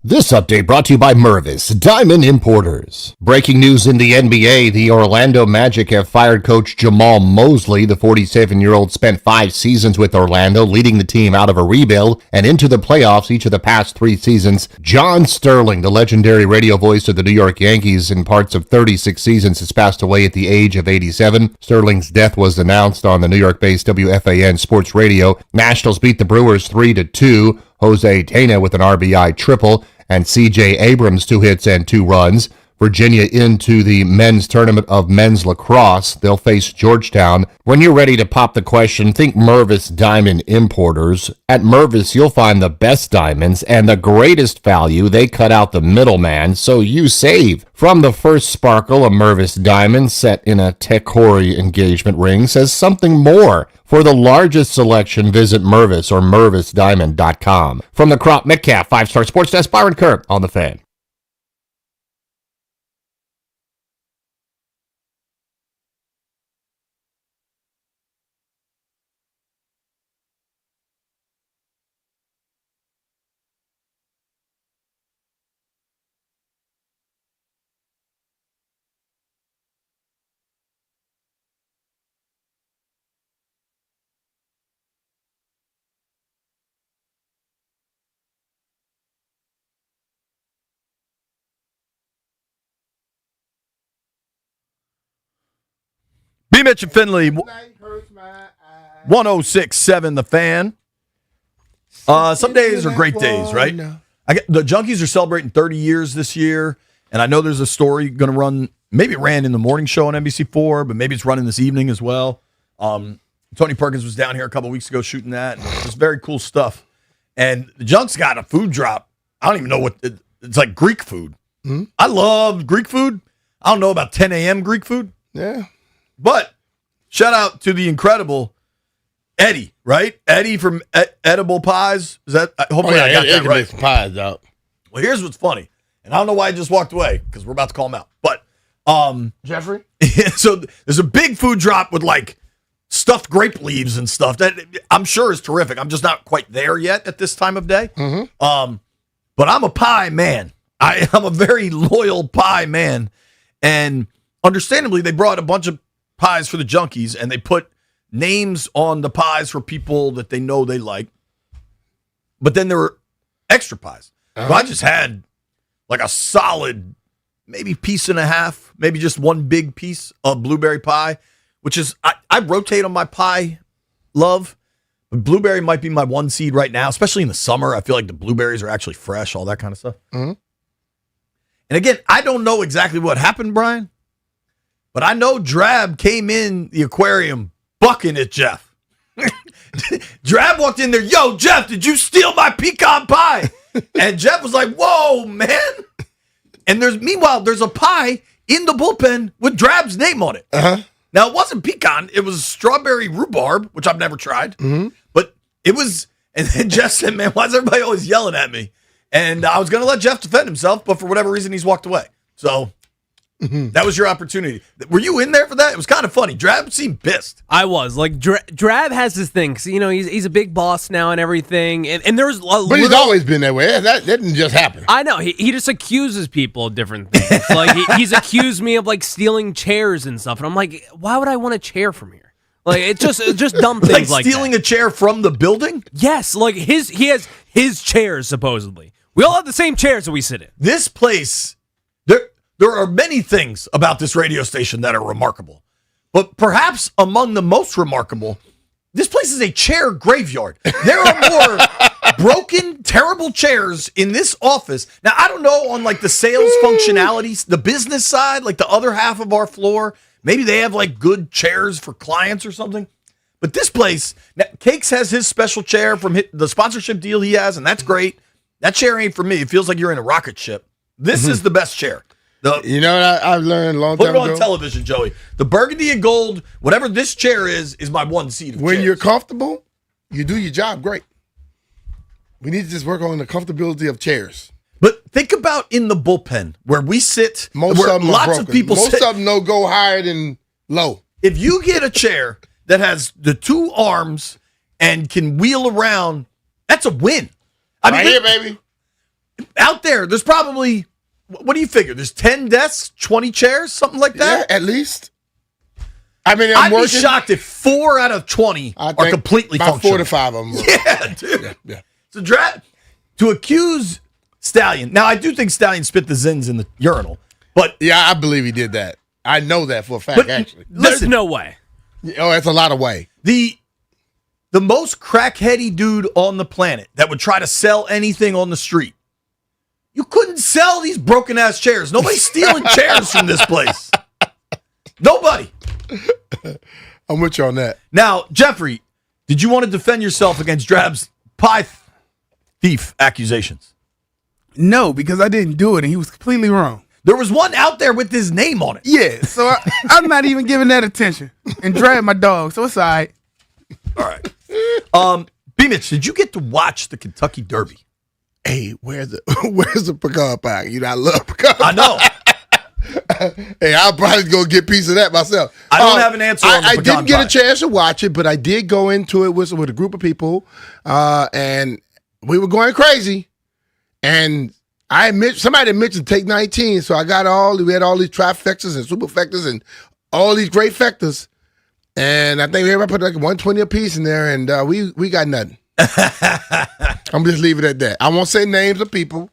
This update brought to you by Mervis, Diamond Importers. Breaking news in the NBA, the Orlando Magic have fired coach Jamal Mosley. The 47-year-old spent 5 seasons with Orlando, leading the team out of a rebuild and into the playoffs each of the past 3 seasons. John Sterling, the legendary radio voice of the New York Yankees in parts of 36 seasons, has passed away at the age of 87. Sterling's death was announced on the New York-based WFAN Sports Radio. Nationals beat the Brewers 3-2. Jose Tena with an RBI triple, and C.J. Abrams 2 hits and 2 runs. Virginia into the men's tournament of men's lacrosse. They'll face Georgetown. When you're ready to pop the question, think Mervis Diamond Importers. At Mervis, you'll find the best diamonds and the greatest value. They cut out the middleman, so you save. From the first sparkle, a Mervis diamond set in a Tecori engagement ring says something more. For the largest selection, visit Mervis or mervisdiamond.com. From the Crop Metcalf 5-Star Sports Desk, Byron Kerr on The Fan. B. Mitch and Finley, 106.7 The Fan. Some days are great days, right? The Junkies are celebrating 30 years this year, and I know there's a story going to run. Maybe it ran in the morning show on NBC4, but maybe it's running this evening as well. Tony Perkins was down here a couple weeks ago shooting that. It's very cool stuff. And the Junks got a food drop. I don't even know what it's like. Greek food. Mm-hmm. I love Greek food. I don't know about 10 a.m. Greek food. Yeah. But shout out to the incredible Eddie, right? Eddie from Edible Pies. Is that? Hopefully I got that right. Some pies out. Well, here's what's funny, and I don't know why I just walked away because we're about to call him out. But Jeffrey. So there's a big food drop with like stuffed grape leaves and stuff that I'm sure is terrific. I'm just not quite there yet at this time of day. Mm-hmm. But I'm a pie man. I'm a very loyal pie man, and understandably, they brought a bunch of pies for the Junkies, and they put names on the pies for people that they know they like. But then there were extra pies. So I just had like a solid, maybe piece and a half, maybe just one big piece of blueberry pie, which is, I rotate on my pie love. But blueberry might be my 1 seed right now, especially in the summer. I feel like the blueberries are actually fresh, all that kind of stuff. Mm-hmm. And again, I don't know exactly what happened, Brian. But I know Drab came in the aquarium bucking at Jeff. Drab walked in there, yo, Jeff, did you steal my pecan pie? And Jeff was like, whoa, man. And meanwhile, there's a pie in the bullpen with Drab's name on it. Uh-huh. Now, it wasn't pecan. It was strawberry rhubarb, which I've never tried. Mm-hmm. But it was, and then Jeff said, man, why is everybody always yelling at me? And I was going to let Jeff defend himself, but for whatever reason, he's walked away. So that was your opportunity. Were you in there for that? It was kind of funny. Drab seemed pissed. I was. Like, Drab has this thing. Cause, you know, he's a big boss now and everything. And there's But he's always been that way. That didn't just happen. I know. He just accuses people of different things. Like, he's accused me of, like, stealing chairs and stuff. And I'm like, why would I want a chair from here? Like, it's just dumb things like stealing a chair from the building? Yes. Like, he has his chairs, supposedly. We all have the same chairs that we sit in. This place, there are many things about this radio station that are remarkable. But perhaps among the most remarkable, this place is a chair graveyard. There are more broken, terrible chairs in this office. Now, I don't know on like the sales functionalities, the business side, like the other half of our floor, maybe they have like good chairs for clients or something. But this place, now, Cakes has his special chair from the sponsorship deal he has, and that's great. That chair ain't for me. It feels like you're in a rocket ship. This is the best chair. You know what I've learned a long time ago? Put it on television, Joey. The burgundy and gold, whatever this chair is my 1 seat of When chairs. you're comfortable, you do your job great. We need to just work on the comfortability of chairs. But think about in the bullpen where we sit. Most where of them lots are of broken. people Most sit. of them no go higher than low. If you get a chair that has the 2 arms and can wheel around, that's a win. Right here, baby. Out there's probably, what do you figure? There's 10 desks, 20 chairs, something like that? Yeah, at least. I mean, I'd be shocked if 4 out of 20 are completely about functional. 4 to 5 of them. Yeah, dude. Yeah. So to accuse Stallion. Now, I do think Stallion spit the Zins in the urinal, but yeah, I believe he did that. I know that for a fact. Actually, There's no way. Oh, that's a lot of way. The most crackheady dude on the planet that would try to sell anything on the street. You couldn't sell these broken ass chairs. Nobody's stealing chairs from this place. Nobody. I'm with you on that. Now, Jeffrey, did you want to defend yourself against Drab's pie thief accusations? No, because I didn't do it, and he was completely wrong. There was one out there with his name on it. Yeah, so I'm not even giving that attention. And Drab my dog, so it's all right. All right. B-Mitch, did you get to watch the Kentucky Derby? Hey, where's the pecan pie? You know, I love pecan pie. I know. Hey, I'll probably go get a piece of that myself. I don't have an answer on the I pecan didn't get pie. a chance to watch it, but I did go into it with a group of people, and we were going crazy. And somebody mentioned Take 19, so we had all these trifectas and superfectas and all these great fectas. And I think everybody put like 120 a piece in there, and we got nothing. I'm just leave it at that. I won't say names of people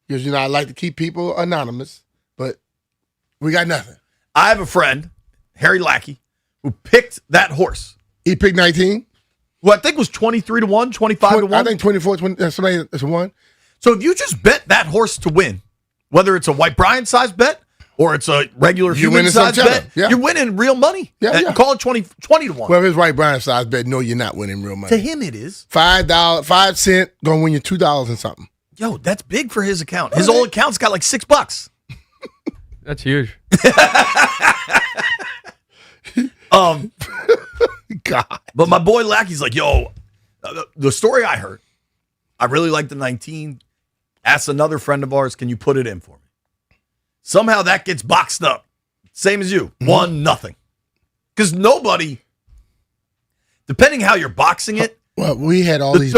because I like to keep people anonymous, but we got nothing. I have a friend, Harry Lackey, who picked that horse. He picked 19? Who I think was 23 to 1, 25 to 1. I think 24, 20, that's one. So if you just bet that horse to win, whether it's a White Brian size bet or it's a regular human size bet, you're winning real money. Yeah. Call it 20 to 1. Well, if it's White Brian size bet, no, you're not winning real money. To him, it is. $5 gonna win you $2 and something. Yo, that's big for his account. His old account's got like $6. That's huge. God. But my boy Lackey's like, yo, the story I heard, I really like the 19. Asked another friend of ours, can you put it in for me? Somehow that gets boxed up. Same as you. 1-0. Because nobody, depending how you're boxing it. Well, we had all these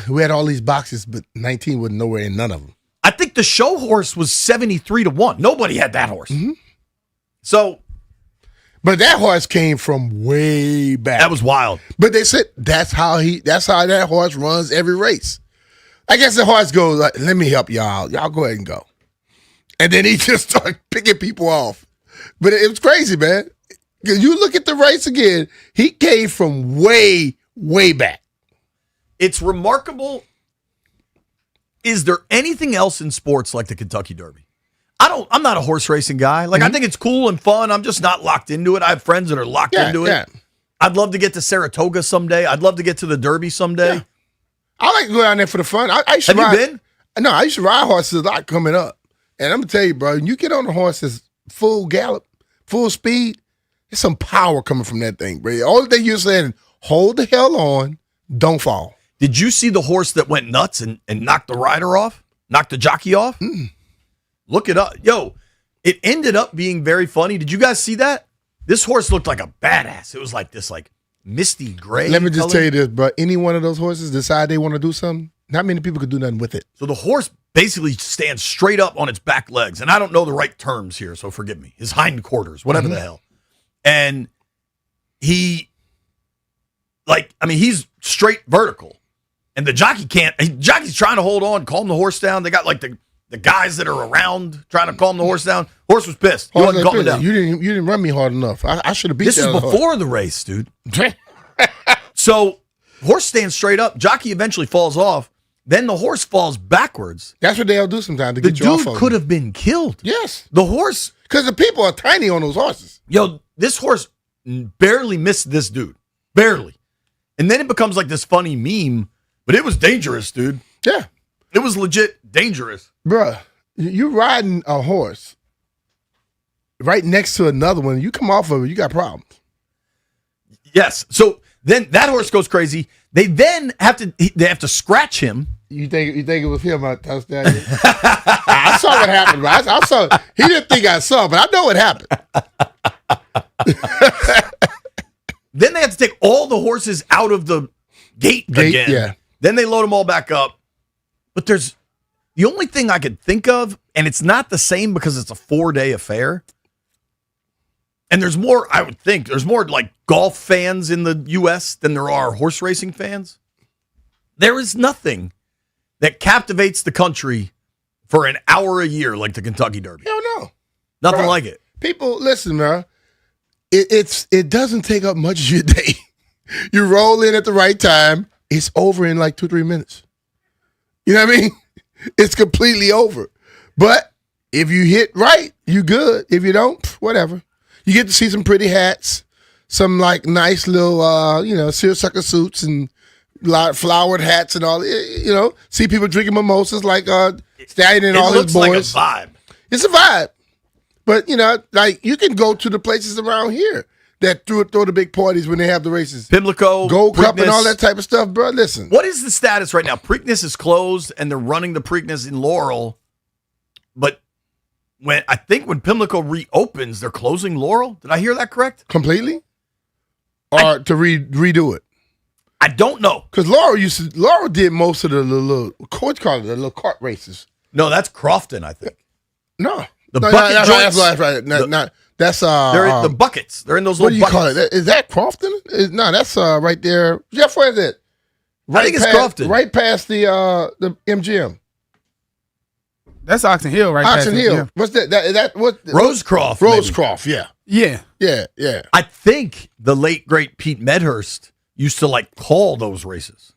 we had all these boxes, but 19 wasn't nowhere in none of them. I think the show horse was 73 to 1. Nobody had that horse. Mm-hmm. So, but that horse came from way back. That was wild. But they said that's how that horse runs every race. I guess the horse goes, like, let me help y'all. Y'all go ahead and go. And then he just started picking people off. But it was crazy, man. Because you look at the race again, he came from way, way back. It's remarkable. Is there anything else in sports like the Kentucky Derby? I'm not a horse racing guy. Like, I think it's cool and fun. I'm just not locked into it. I have friends that are locked into it. Yeah. I'd love to get to Saratoga someday. I'd love to get to the Derby someday. Yeah. I like to go down there for the fun. Have you been? No, I used to ride horses a lot coming up. And I'm going to tell you, bro, when you get on the horses full gallop, full speed, there's some power coming from that thing, bro. All the thing you're saying, hold the hell on, don't fall. Did you see the horse that went nuts and knocked the rider off? Knocked the jockey off? Mm-mm. Look it up. Yo, it ended up being very funny. Did you guys see that? This horse looked like a badass. It was like this misty gray. Let me just tell you this, bro. Any one of those horses decide they want to do something, not many people could do nothing with it. So the horse basically stands straight up on its back legs. And I don't know the right terms here, so forgive me. His hindquarters, whatever the hell. And he's straight vertical. And the jockey jockey's trying to hold on, calm the horse down. They got like the guys that are around trying to calm the horse down. Horse was pissed. He wasn't calming down. You didn't run me hard enough. I should have beat This that is before the race, dude. So horse stands straight up. Jockey eventually falls off. Then the horse falls backwards. That's what they'll do sometimes to the get you off of dude them. could have been killed. Yes. The horse. Because the people are tiny on those horses. Yo, this horse barely missed this dude. Barely. And then it becomes like this funny meme. But it was dangerous, dude. Yeah. It was legit dangerous. Bruh, you riding a horse right next to another one. You come off of it, you got problems. Yes. So then that horse goes crazy. They then have to scratch him. You think it was him? I saw what happened, bro. I saw. He didn't think I saw, but I know what happened. Then they have to take all the horses out of the gate again. Yeah. Then they load them all back up. But there's The only thing I could think of, and it's not the same because it's a 4-day affair, and there's more, I would think, there's more like golf fans in the U.S. than there are horse racing fans. There is nothing that captivates the country for an hour a year like the Kentucky Derby. Hell no. Nothing Bro, like it. People, listen, man. It doesn't take up much of your day. You roll in at the right time. It's over in like 2-3 minutes. You know what I mean? It's completely over. But if you hit right, you good. If you don't, whatever. You get to see some pretty hats, some like nice little, seersucker suits and flowered hats and all. See people drinking mimosas like Stallion and all his boys. It looks like a vibe. It's a vibe. But, you can go to the places around here that throw the big parties when they have the races. Pimlico, Gold Cup and Preakness. all that type of stuff, bro. Listen. What is the status right now? Preakness is closed, and they're running the Preakness in Laurel. But when Pimlico reopens, they're closing Laurel. Did I hear that correct? Completely? Or to redo it? I don't know. Because Laurel did most of the little cart races. No, that's Crofton, I think. No. The No, bucket that's joints. right. That's right. That's They're in the buckets. They're in those what do little you call buckets. it? Is that Crofton? No, that's right there. Jeff, where is it? I think it's past, Crofton. Right past the MGM. That's Oxon Hill, right? Oxon past it, Hill. yeah. What's that? That what? Rosecroft. Rosecroft. Yeah. Yeah. I think the late great Pete Medhurst used to call those races.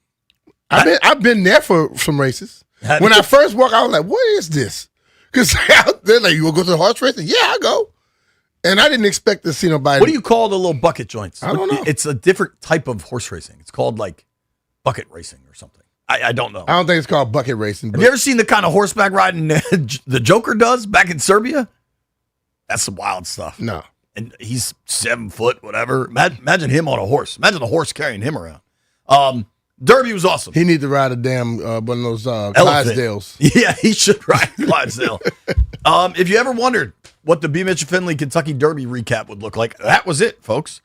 I've been there for some races. When I first walked, I was like, "What is this?" Because they're like, "You will go to the horse racing?" Yeah, I go. And I didn't expect to see nobody. What do you call the little bucket joints? I don't know. It's a different type of horse racing. It's called bucket racing or something. I don't know. I don't think it's called bucket racing. Have you ever seen the kind of horseback riding the Joker does back in Serbia? That's some wild stuff. No. And he's 7 foot, whatever. Imagine him on a horse. Imagine the horse carrying him around. Derby was awesome. He need to ride a damn one of those Elephant. Clydesdales. Yeah, he should ride Clydesdale. If you ever wondered what the B. Mitchell Finley Kentucky Derby recap would look like, that was it, folks.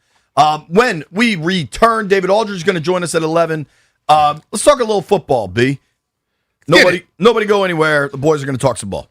When we return, David Aldridge is going to join us at 11. Let's talk a little football, B. Nobody go anywhere. The boys are going to talk some ball.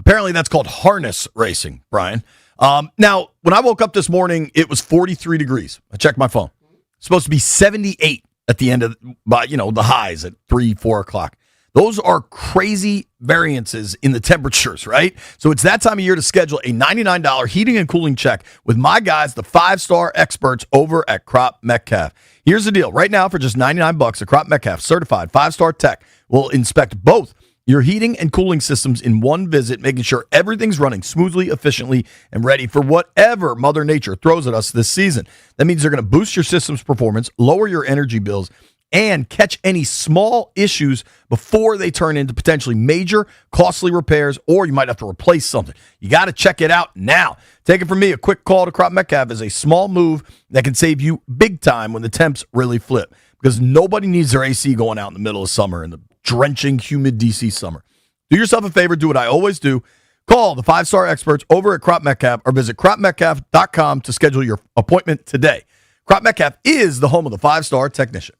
Apparently, that's called harness racing, Brian. Now, when I woke up this morning, it was 43 degrees. I checked my phone. It's supposed to be 78 at the end of, the highs at 3, 4 o'clock. Those are crazy variances in the temperatures, right? So it's that time of year to schedule a $99 heating and cooling check with my guys, the 5-star experts over at Crop Metcalf. Here's the deal. Right now, for just $99, a Crop Metcalf certified 5-star tech will inspect both your heating and cooling systems in one visit, making sure everything's running smoothly, efficiently, and ready for whatever Mother Nature throws at us this season. That means they're going to boost your system's performance, lower your energy bills, and catch any small issues before they turn into potentially major, costly repairs, or you might have to replace something. You got to check it out now. Take it from me, a quick call to Crop Metcalf is a small move that can save you big time when the temps really flip, because nobody needs their AC going out in the middle of summer in the drenching, humid DC summer. Do yourself a favor, do what I always do. Call the 5-star experts over at Crop Metcalf or visit cropmetcalf.com to schedule your appointment today. Crop Metcalf is the home of the 5-star technician.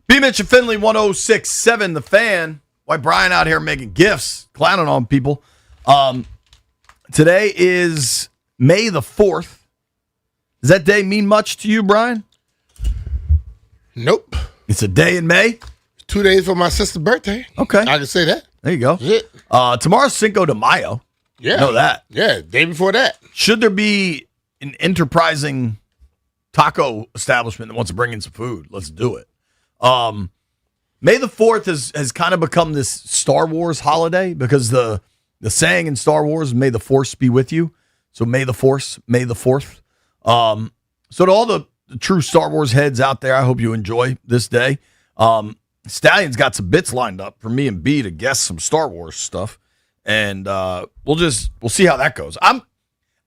B. Mitch and Finley, 106.7 The Fan. Why Brian out here making gifts, clowning on people. Today is May the 4th. Does that day mean much to you, Brian? Nope. It's a day in May? 2 days for my sister's birthday. Okay. I can say that. There you go. Tomorrow's Cinco de Mayo. Yeah. Know that. Yeah, day before that. Should there be an enterprising taco establishment that wants to bring in some food, let's do it. May the 4th has kind of become this Star Wars holiday because the saying in Star Wars, may the Force be with you. So may the Force, May the 4th. So to all the true Star Wars heads out there, I hope you enjoy this day. Stallion's got some bits lined up for me and B to guess some Star Wars stuff. And we'll see how that goes. I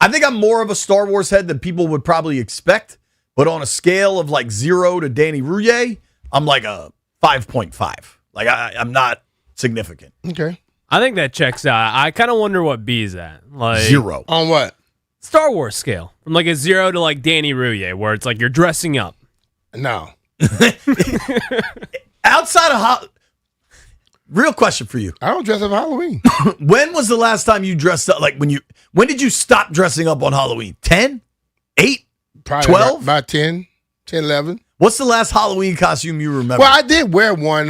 think I'm more of a Star Wars head than people would probably expect, but on a scale of like 0 to Danny Rouillet, I'm like a 5.5. Like I'm not significant. Okay. I think that checks out. I kind of wonder what B's at. Like 0. On what? Star Wars scale. From like a 0 to like Danny Rouillet, where it's like you're dressing up. No. Outside of real question for you. I don't dress up for Halloween. When was the last time you dressed up? Like when did you stop dressing up on Halloween? 10? 8? Probably 12? About 10, 11. What's the last Halloween costume you remember? Well, I did wear one.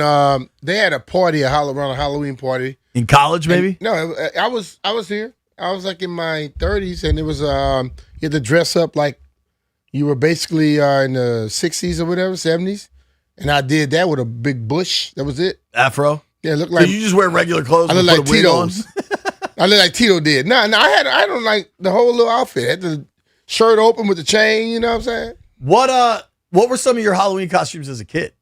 They had a party, around a Halloween party. In college, maybe? No, I was here. I was like in my 30s, and it was you had to dress up like you were basically in the 60s or whatever, 70s. And I did that with a big bush. That was it. Afro? Yeah, it looked like. So you just wear regular clothes? I and look put like a wig on? Tito's. I look like Tito did. No, I had like the whole little outfit. I had the shirt open with the chain. You know what I'm saying? What were some of your Halloween costumes as a kid?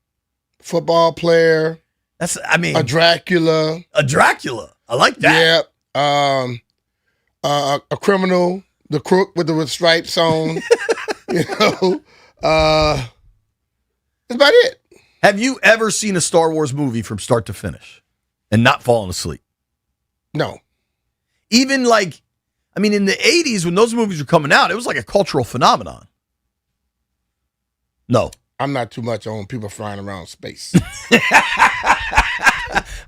Football player. A Dracula. A Dracula. I like that. Yeah. A criminal, the crook with the stripes on. You know. That's about it. Have you ever seen a Star Wars movie from start to finish and not fallen asleep? No. Even in the 80s when those movies were coming out, it was like a cultural phenomenon. No. I'm not too much on people flying around space.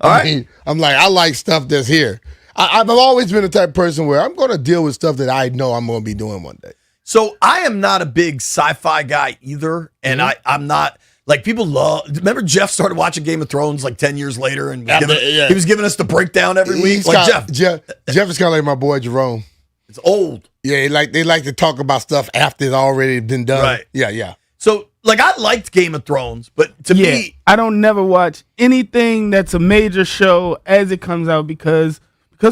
All right. I like stuff that's here. I've always been the type of person where I'm going to deal with stuff that I know I'm going to be doing one day. So I am not a big sci-fi guy either, and I'm not like people love. Remember Jeff started watching Game of Thrones like 10 years later, and he was giving us the breakdown every week. Jeff is kind of like my boy Jerome. It's old. Yeah, they like to talk about stuff after it's already been done. Right. Yeah. So I liked Game of Thrones, but to me, I don't never watch anything that's a major show as it comes out because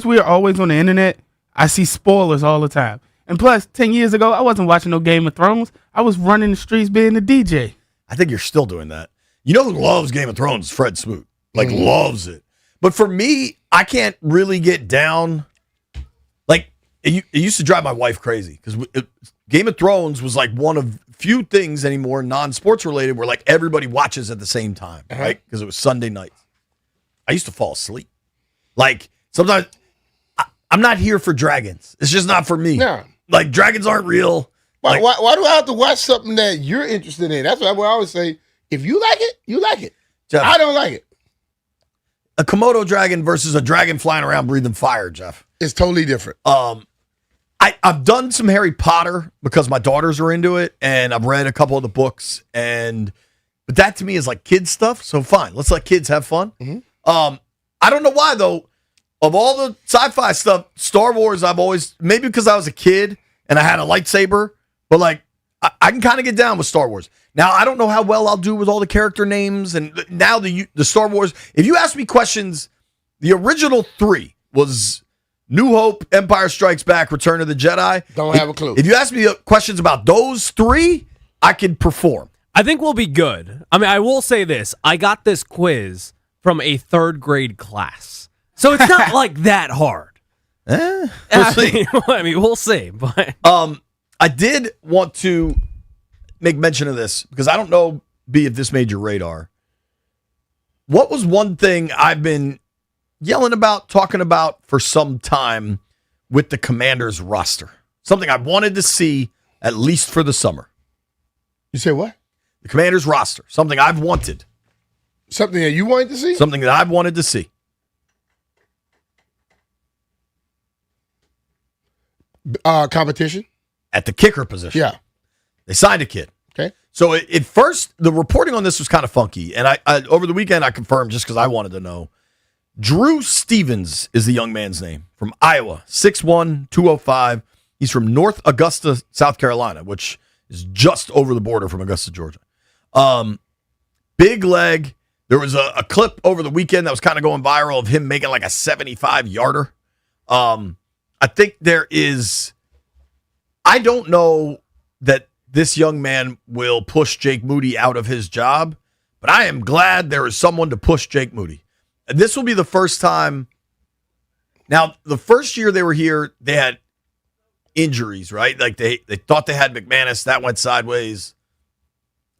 we are always on the internet. I see spoilers all the time. And plus, 10 years ago, I wasn't watching no Game of Thrones. I was running the streets being a DJ. I think you're still doing that. You know who loves Game of Thrones? Fred Smoot. Loves it. But for me, I can't really get down. It used to drive my wife crazy because Game of Thrones was like one of few things anymore non-sports related where like everybody watches at the same time, right? Because it was Sunday nights. I used to fall asleep. Like sometimes I'm not here for dragons. It's just not for me. No. Like dragons aren't real. Why do I have to watch something that you're interested in? That's what I always say. If you like it, you like it. Jeff, I don't like it. A Komodo dragon versus a dragon flying around breathing fire, Jeff. It's totally different. I've done some Harry Potter because my daughters are into it, and I've read a couple of the books, but that to me is like kids stuff. So fine, let's let kids have fun. Mm-hmm. I don't know why though. Of all the sci-fi stuff, Star Wars, I've always maybe because I was a kid and I had a lightsaber, but like I can kind of get down with Star Wars. Now I don't know how well I'll do with all the character names, and now the Star Wars. If you ask me questions, the original 3 was New Hope, Empire Strikes Back, Return of the Jedi. Don't have a clue. If you ask me questions about those 3, I can perform. I think we'll be good. I mean, I will say this. I got this quiz from a 3rd grade class. So it's not like that hard. We'll see. We'll see. But I did want to make mention of this because I don't know, B, if this made your radar. What was one thing I've been yelling about, talking about for some time with the Commanders roster? Something I wanted to see at least for the summer. You say what? The Commanders roster. Something I've wanted Something that you wanted to see? Something that I've wanted to see. Competition? At the kicker position. Yeah. They signed a kid. Okay. So at first, the reporting on this was kind of funky. And I over the weekend, I confirmed just because I wanted to know. Drew Stevens is the young man's name from Iowa, 6'1", 205. He's from North Augusta, South Carolina, which is just over the border from Augusta, Georgia. Big leg. There was a clip over the weekend that was kind of going viral of him making like a 75-yarder. I think I don't know that this young man will push Jake Moody out of his job, but I am glad there is someone to push Jake Moody. And this will be the first time. Now, the first year they were here, they had injuries, right? Like they thought they had McManus. That went sideways.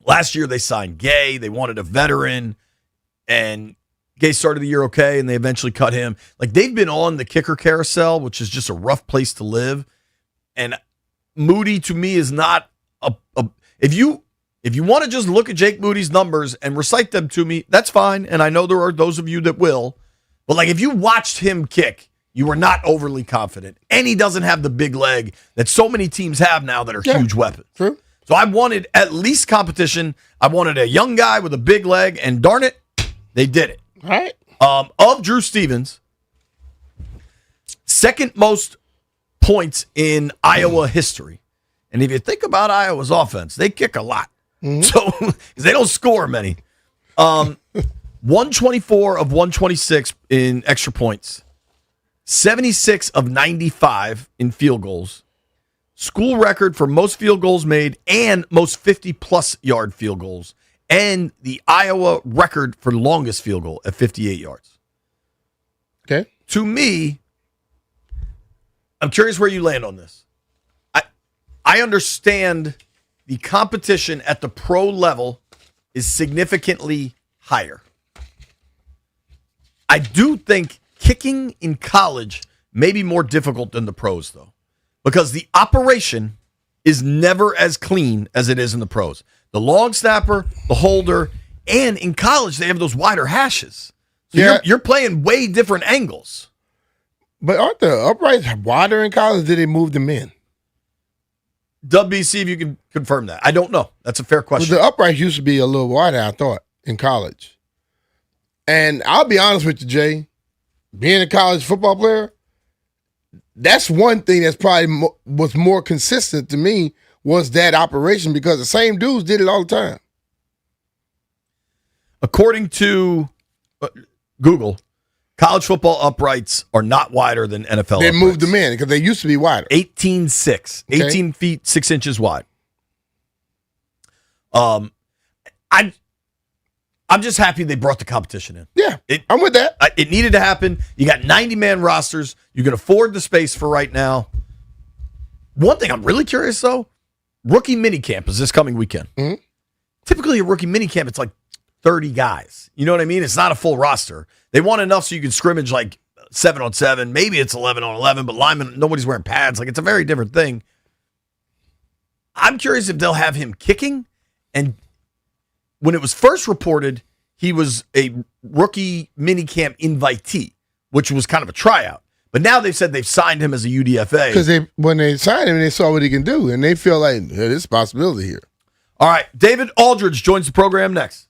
Last year they signed Gay. They wanted a veteran, and Gay started the year okay, and they eventually cut him. Like they've been on the kicker carousel, which is just a rough place to live. And Moody to me is not a if you want to just look at Jake Moody's numbers and recite them to me, that's fine. And I know there are those of you that will. But like if you watched him kick, you are not overly confident. And he doesn't have the big leg that so many teams have now that are huge weapons. True. So I wanted at least competition. I wanted a young guy with a big leg, and darn it, they did it. All right. Of Drew Stevens, second most points in Iowa history. And if you think about Iowa's offense, they kick a lot. Mm-hmm. So they don't score many. 124 of 126 in extra points. 76 of 95 in field goals. School record for most field goals made and most 50-plus yard field goals. And the Iowa record for longest field goal at 58 yards. Okay. To me, I'm curious where you land on this. I understand the competition at the pro level is significantly higher. I do think kicking in college may be more difficult than the pros, though, because the operation is never as clean as it is in the pros. The long snapper, the holder, and in college, they have those wider hashes. So you're playing way different angles. But aren't the uprights wider in college? Did they move them in? WBC, if you can confirm that. I don't know. That's a fair question. Well, the uprights used to be a little wider, I thought, in college. And I'll be honest with you, Jay, being a college football player, that's one thing that's probably was more consistent to me was that operation because the same dudes did it all the time. According to Google, college football uprights are not wider than NFL They uprights. moved them in because they used to be wider. 18.6. Okay. 18 feet, 6 inches wide. I'm just happy they brought the competition in. Yeah, I'm with that. It needed to happen. You got 90-man rosters. You can afford the space for right now. One thing I'm really curious, though, rookie minicamp is this coming weekend. Mm-hmm. Typically, a rookie minicamp, it's like 30 guys. You know what I mean? It's not a full roster. They want enough so you can scrimmage like 7-on-7. Maybe it's 11-on-11, but linemen, nobody's wearing pads. Like, it's a very different thing. I'm curious if they'll have him kicking. And when it was first reported, he was a rookie minicamp invitee, which was kind of a tryout. But now they've said they've signed him as a UDFA. Because when they signed him, they saw what he can do, and they feel like there's a possibility here. All right, David Aldridge joins the program next.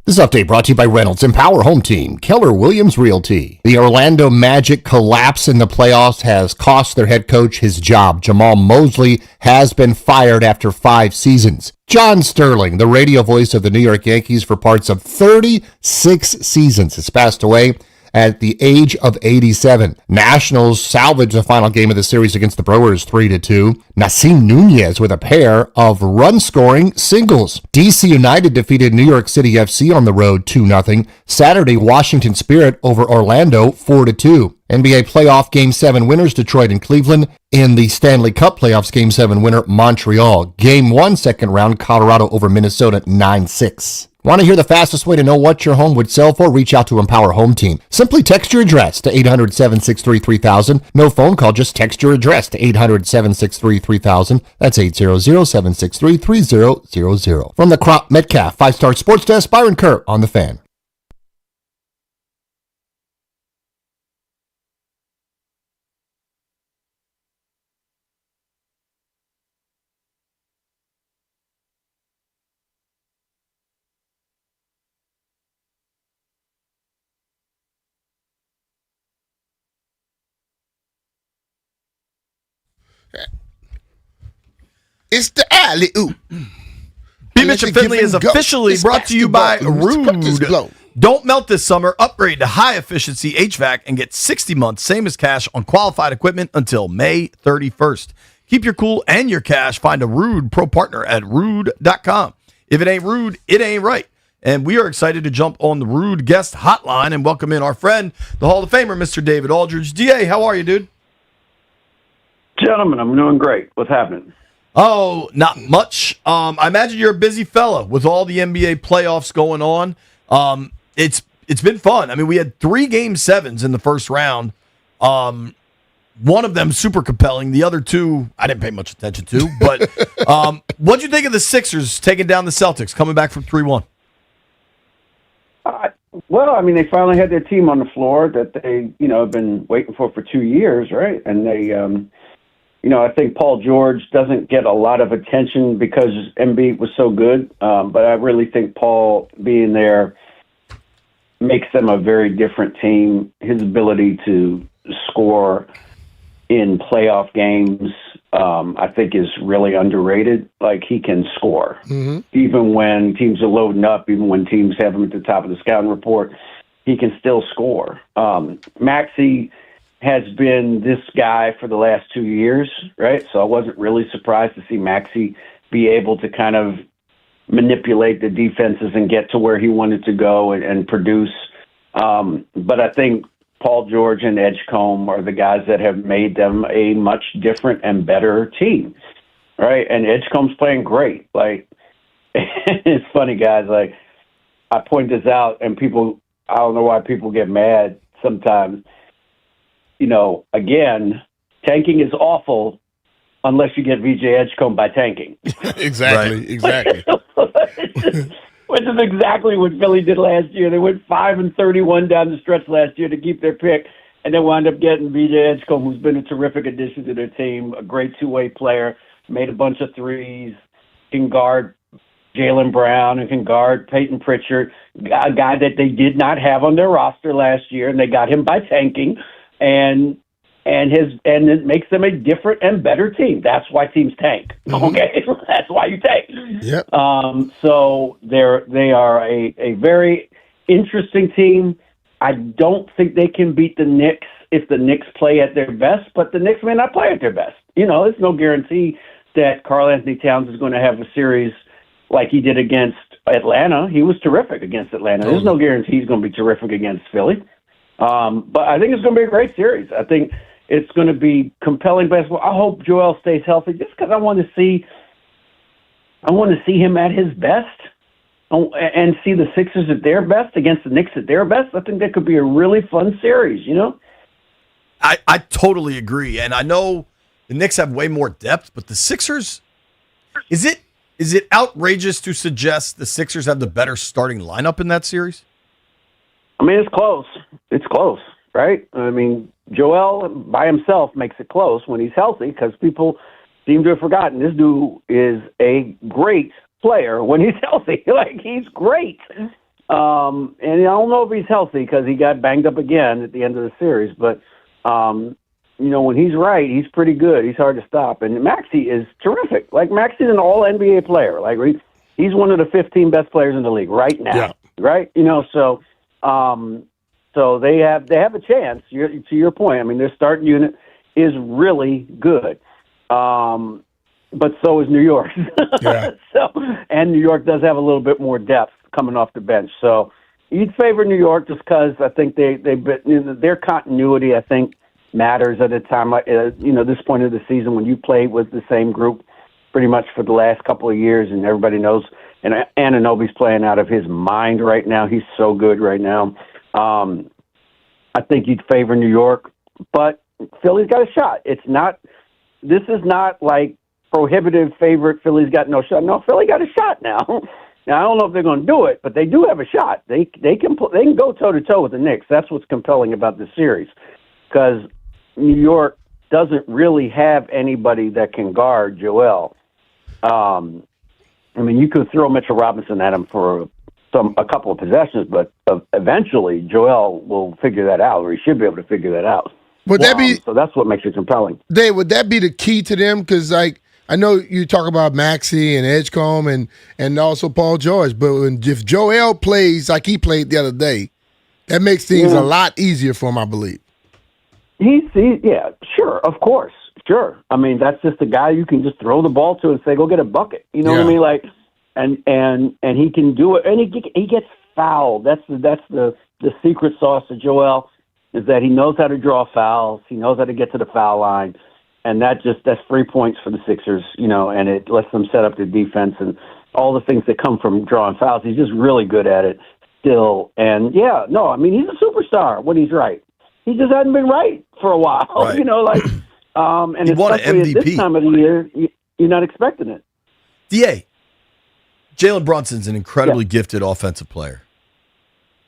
This update brought to you by Reynolds Empower Home Team, Keller Williams Realty. The Orlando Magic collapse in the playoffs has cost their head coach his job. Jamal Mosley has been fired after 5 seasons. John Sterling, the radio voice of the New York Yankees for parts of 36 seasons, has passed away at the age of 87. Nationals salvaged the final game of the series against the Brewers 3-2. Nasim Nunez with a pair of run-scoring singles. DC United defeated New York City FC on the road 2-0. Saturday, Washington Spirit over Orlando 4-2. NBA playoff Game 7 winners Detroit and Cleveland. In the Stanley Cup playoffs Game 7 winner Montreal. Game 1 second round Colorado over Minnesota 9-6. Want to hear the fastest way to know what your home would sell for? Reach out to Empower Home Team. Simply text your address to 800-763-3000. No phone call, just text your address to 800-763-3000. That's 800-763-3000. From the Crop Metcalf 5-Star Sports Desk, Byron Kerr on The Fan. It's the alley oop. B. Mitchell Finley is officially brought to you by Rude. Don't melt this summer. Upgrade to high-efficiency HVAC and get 60 months, same as cash, on qualified equipment until May 31st. Keep your cool and your cash. Find a Rude Pro Partner at Rude.com. If it ain't Rude, it ain't right. And we are excited to jump on the Rude guest hotline and welcome in our friend, the Hall of Famer, Mr. David Aldridge. DA, how are you, dude? Gentlemen, I'm doing great. What's happening? Oh, not much. I imagine you're a busy fella with all the NBA playoffs going on. It's been fun. I me'an, we had 3 Game 7s in the first round. One of them super compelling. The other 2, I didn't pay much attention to. But what'd you think of the Sixers taking down the Celtics, coming back from 3-1? Well, I mean, they finally had their team on the floor that they, have been waiting for 2 years, right? And they, I think Paul George doesn't get a lot of attention because Embiid was so good. But I really think Paul being there makes them a very different team. His ability to score in playoff games, I think, is really underrated. Like, he can score. Even when teams are loading up, even when teams have him at the top of the scouting report, he can still score. Maxey has been this guy for the last 2 years, right? So I wasn't really surprised to see Maxey be able to kind of manipulate the defenses and get to where he wanted to go and produce. But I think Paul George and Edgecombe are the guys that have made them a much different and better team, right? And Edgecombe's playing great. Like, it's funny, guys. Like, I point this out, and people, I don't know why people get mad sometimes. Again, tanking is awful unless you get VJ Edgecombe by tanking. Exactly. Which is exactly what Philly did last year. They went 5-31 down the stretch last year to keep their pick, and then wound up getting VJ Edgecombe, who's been a terrific addition to their team, a great two-way player, made a bunch of threes, can guard Jaylen Brown and can guard Peyton Pritchard, a guy that they did not have on their roster last year, and they got him by tanking. And it makes them a different and better team. That's why teams tank. Okay, that's why you tank. Yep. So they are a very interesting team. I don't think they can beat the Knicks if the Knicks play at their best, but the Knicks may not play at their best. There's no guarantee that Karl Anthony Towns is going to have a series like he did against Atlanta. He was terrific against Atlanta. There's no guarantee he's going to be terrific against Philly. But I think it's going to be a great series. I think it's going to be compelling basketball. I hope Joel stays healthy just because I want to see him at his best and see the Sixers at their best against the Knicks at their best. I think that could be a really fun series, I totally agree. And I know the Knicks have way more depth, but the Sixers, is it outrageous to suggest the Sixers have the better starting lineup in that series? I mean, it's close. It's close, right? I mean, Joel by himself makes it close when he's healthy because people seem to have forgotten this dude is a great player when he's healthy. Like, he's great. And I don't know if he's healthy because he got banged up again at the end of the series. But, when he's right, he's pretty good. He's hard to stop. And Maxey is terrific. Like, Maxey's an all-NBA player. Like, he's one of the 15 best players in the league right now. Yeah. Right? So they have a chance. To your point, I mean, their starting unit is really good. But so is New York. Yeah. And New York does have a little bit more depth coming off the bench. So you'd favor New York just because I think their continuity, I think, matters at a time like this point of the season when you play with the same group pretty much for the last couple of years, and everybody knows. And Anunoby's playing out of his mind right now. He's so good right now. I think you'd favor New York, but Philly's got a shot. This is not like prohibitive favorite. Philly's got no shot. No, Philly got a shot now. Now I don't know if they're going to do it, but they do have a shot. They can go toe to toe with the Knicks. That's what's compelling about this series, because New York doesn't really have anybody that can guard Joel. I mean, you could throw Mitchell Robinson at him for a couple of possessions, but eventually Joel will figure that out, or he should be able to figure that out. Would that be so? That's what makes it compelling. Dave, would that be the key to them? Because I know you talk about Maxey and Edgecombe and also Paul George, but if Joel plays like he played the other day, that makes things a lot easier for him, I believe. Yeah, sure, of course, sure. I mean, that's just a guy you can just throw the ball to and say, go get a bucket. You know what I mean? Like, and he can do it, and he gets fouled. That's the secret sauce of Joel, is that he knows how to draw fouls. He knows how to get to the foul line, and that's 3 points for the Sixers. And it lets them set up the defense and all the things that come from drawing fouls. He's just really good at it still. And I mean, he's a superstar when he's right. He just hasn't been right for a while, Right. And He won an especially at MVP. this time of the year, you're not expecting it. DA, Jalen Brunson's an incredibly gifted offensive player.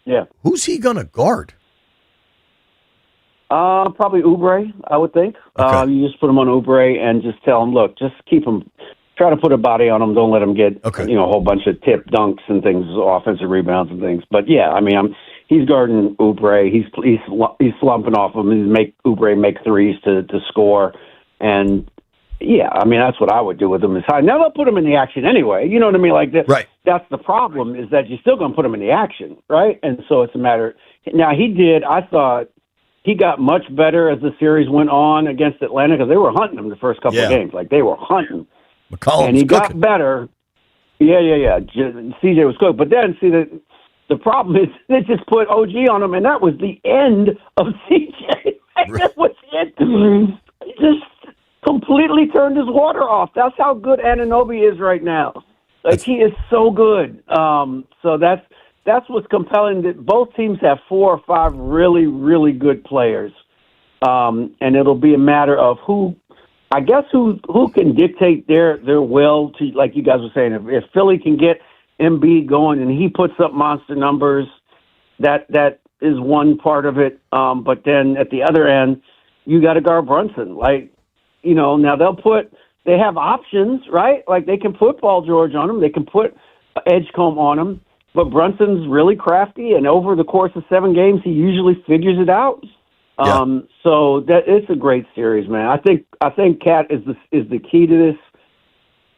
Yeah. Who's he going to guard? Probably Oubre, I would think. Okay. You just put him on Oubre and just tell him, look, just keep him, try to put a body on him. Don't let him get, a whole bunch of tip dunks and things, offensive rebounds and things. But yeah, I mean, he's guarding Oubre. He's slumping off him. He's make Oubre make threes to score. And yeah, I mean, that's what I would do with him. Now they'll put him in the action anyway. You know what I mean? Like that. Right. That's the problem, is that you're still going to put him in the action, right? And so it's a matter. Now I thought he got much better as the series went on against Atlanta, because they were hunting him the first couple of games. Like, they were hunting. McCollum's and he got cooking. better. Yeah. CJ was good. But then, see, the problem is they just put OG on him, and that was the end of CJ. That was it. He just completely turned his water off. That's how good Anunoby is right now. Like, he is so good. So that's what's compelling, that both teams have 4 or 5 really, really good players. And it'll be a matter of who can dictate their will to, like you guys were saying, if Philly can get Embiid going and he puts up monster numbers, that is one part of it. But then at the other end, you got to guard Brunson. Like, now they have options, right? Like, they can put Paul George on him. They can put Edgecombe on him. But Brunson's really crafty, and over the course of 7 games, he usually figures it out. So that it's a great series, man. I think Cat is the key to this.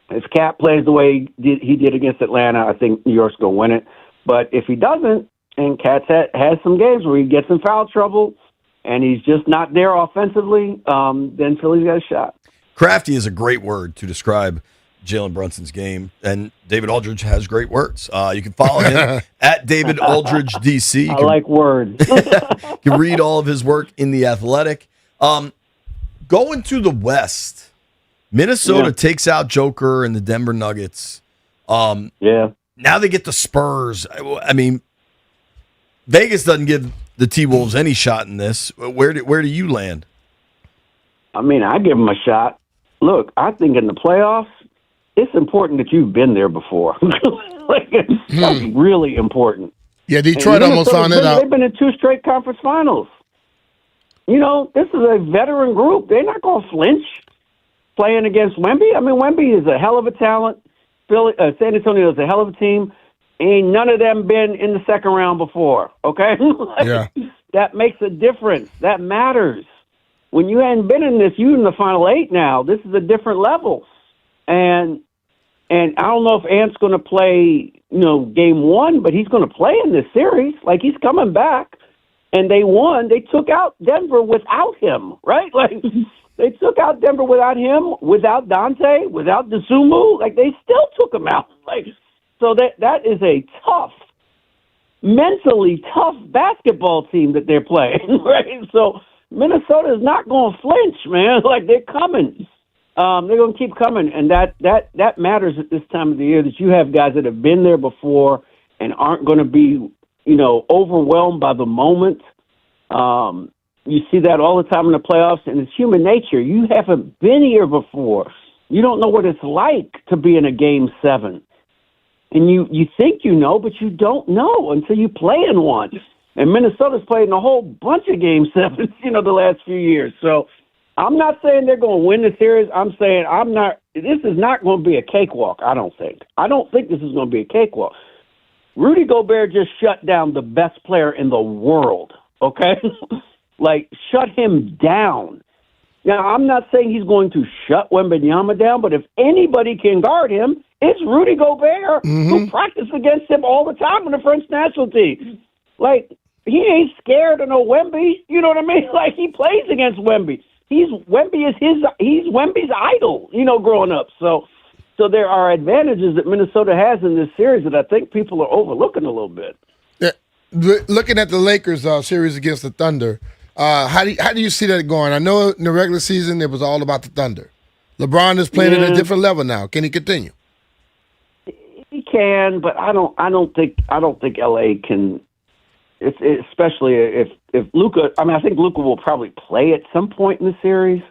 If Cat plays the way he did against Atlanta, I think New York's going to win it. But if he doesn't, and Cat has some games where he gets in foul trouble and he's just not there offensively, then Philly's got a shot. Crafty is a great word to describe Jalen Brunson's game, and David Aldridge has great words. You can follow him at David Aldridge DC. I like words. You can read all of his work in The Athletic. Going to the West, Minnesota takes out Joker and the Denver Nuggets. Now they get the Spurs. I mean, Vegas doesn't give the T-Wolves any shot in this. Where do you land? I mean, I give them a shot. Look, I think in the playoffs, it's important that you've been there before. That's really important. Yeah, Detroit almost found it out. They've been in 2 straight conference finals. This is a veteran group. They're not going to flinch playing against Wemby. I mean, Wemby is a hell of a talent. San Antonio is a hell of a team. Ain't none of them been in the second round before, okay? Yeah. That makes a difference. That matters. When you hadn't been in this, you in the final 8 now. This is a different level. And I don't know if Ant's going to play, game 1, but he's going to play in this series. Like, he's coming back. And they won. They took out Denver without him, right? Like, they took out Denver without him, without Dante, without Desumu. Like, they still took him out. Like, so that is a tough, mentally tough basketball team that they're playing, right? So Minnesota is not going to flinch, man. Like, they're coming. They're going to keep coming, and that matters at this time of the year, that you have guys that have been there before and aren't going to be, overwhelmed by the moment. You see that all the time in the playoffs, and it's human nature. You haven't been here before. You don't know what it's like to be in a Game 7. And you think you know, but you don't know until you play in one. And Minnesota's played in a whole bunch of Game 7s, the last few years. So I'm not saying they're going to win the series. I'm saying this is not going to be a cakewalk, I don't think. I don't think this is going to be a cakewalk. Rudy Gobert just shut down the best player in the world, okay? Like, shut him down. Now, I'm not saying he's going to shut Wembanyama down, but if anybody can guard him, it's Rudy Gobert, who practiced against him all the time on the French national team. Like, he ain't scared of no Wemby. You know what I mean? Like, he plays against Wemby. He's Wemby's idol, growing up. So there are advantages that Minnesota has in this series that I think people are overlooking a little bit. Yeah. Looking at the Lakers series against the Thunder, how do you see that going? I know in the regular season it was all about the Thunder. LeBron is playing at a different level now. Can he continue? He can, but I don't think LA can. Especially if Luka. I mean, I think Luka will probably play at some point in the series.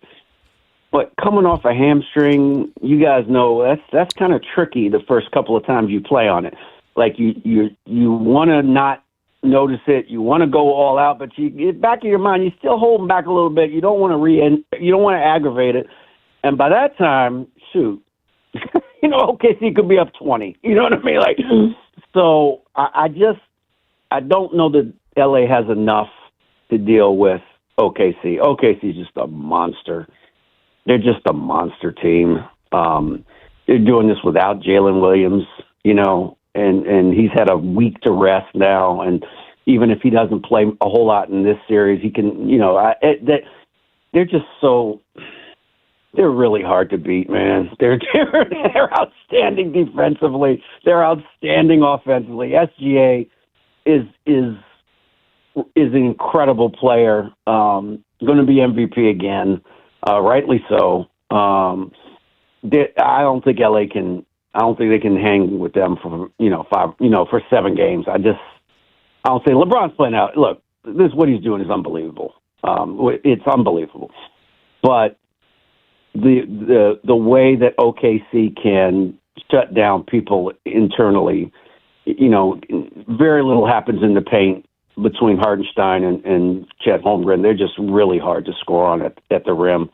But coming off a hamstring, you guys know that's kind of tricky the first couple of times you play on it. Like you want to not notice it, you want to go all out, but you back in your mind, you're still holding back a little bit. You don't want to aggravate it, and by that time, shoot, OKC could be up 20. You know what I mean? Like, so I don't know that LA has enough to deal with OKC. OKC is just a monster. They're just a monster team. They're doing this without Jalen Williams, and he's had a week to rest now. And even if he doesn't play a whole lot in this series, he can, they're just so, they're really hard to beat, man. They're outstanding defensively. They're outstanding offensively. SGA is an incredible player. Going to be MVP again. Rightly so. I don't think LA can. I don't think they can hang with them for for 7 games. I don't think LeBron's playing out. Look, what he's doing is unbelievable. It's unbelievable. But the way that OKC can shut down people internally, very little happens in the paint between Hardenstein and Chet Holmgren. They're just really hard to score on at the rim.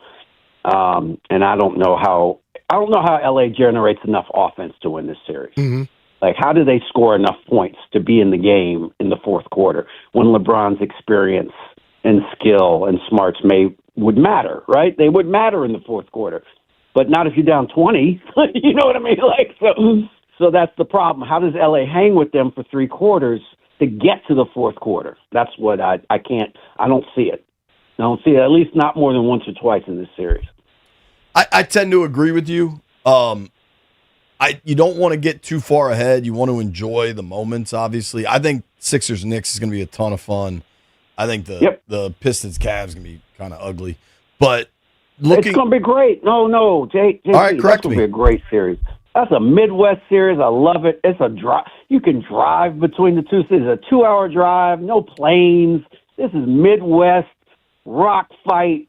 And I don't know how LA generates enough offense to win this series. Mm-hmm. Like, how do they score enough points to be in the game in the fourth quarter when LeBron's experience and skill and smarts would matter, right? They would matter in the fourth quarter, but not if you're down 20. You know what I mean? Like, so that's the problem. How does LA hang with them for 3 quarters to get to the fourth quarter? That's what I don't see it. I don't see it, at least not more than once or twice in this series. I tend to agree with you. You don't want to get too far ahead. You want to enjoy the moments, obviously. I think Sixers-Knicks is going to be a ton of fun. I think the Pistons-Cavs is going to be kind of ugly. But it's going to be great. No, Jay. All right, correct me. It's going to be a great series. That's a Midwest series. I love it. It's a drive. You can drive between the two cities. A 2-hour drive, no planes. This is Midwest rock fight,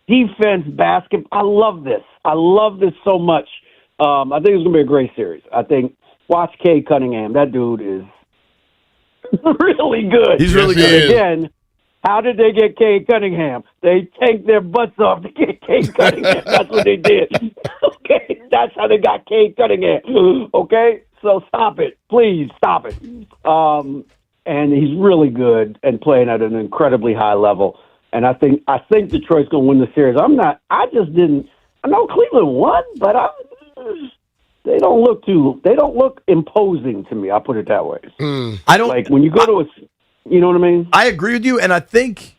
defense, basketball. I love this. I love this so much. I think it's going to be a great series. I think watch Cade Cunningham. That dude is really good. He's really good. Again, how did they get Cade Cunningham? They tanked their butts off to get Cade Cunningham. That's what they did. Okay, that's how they got Cade Cunningham. Okay, So stop it. Please stop it. And he's really good and playing at an incredibly high level. And I think Detroit's going to win the series. I know Cleveland won, but they don't look imposing to me. I'll put it that way. I don't like when you go to you know what I mean? I agree with you, and I think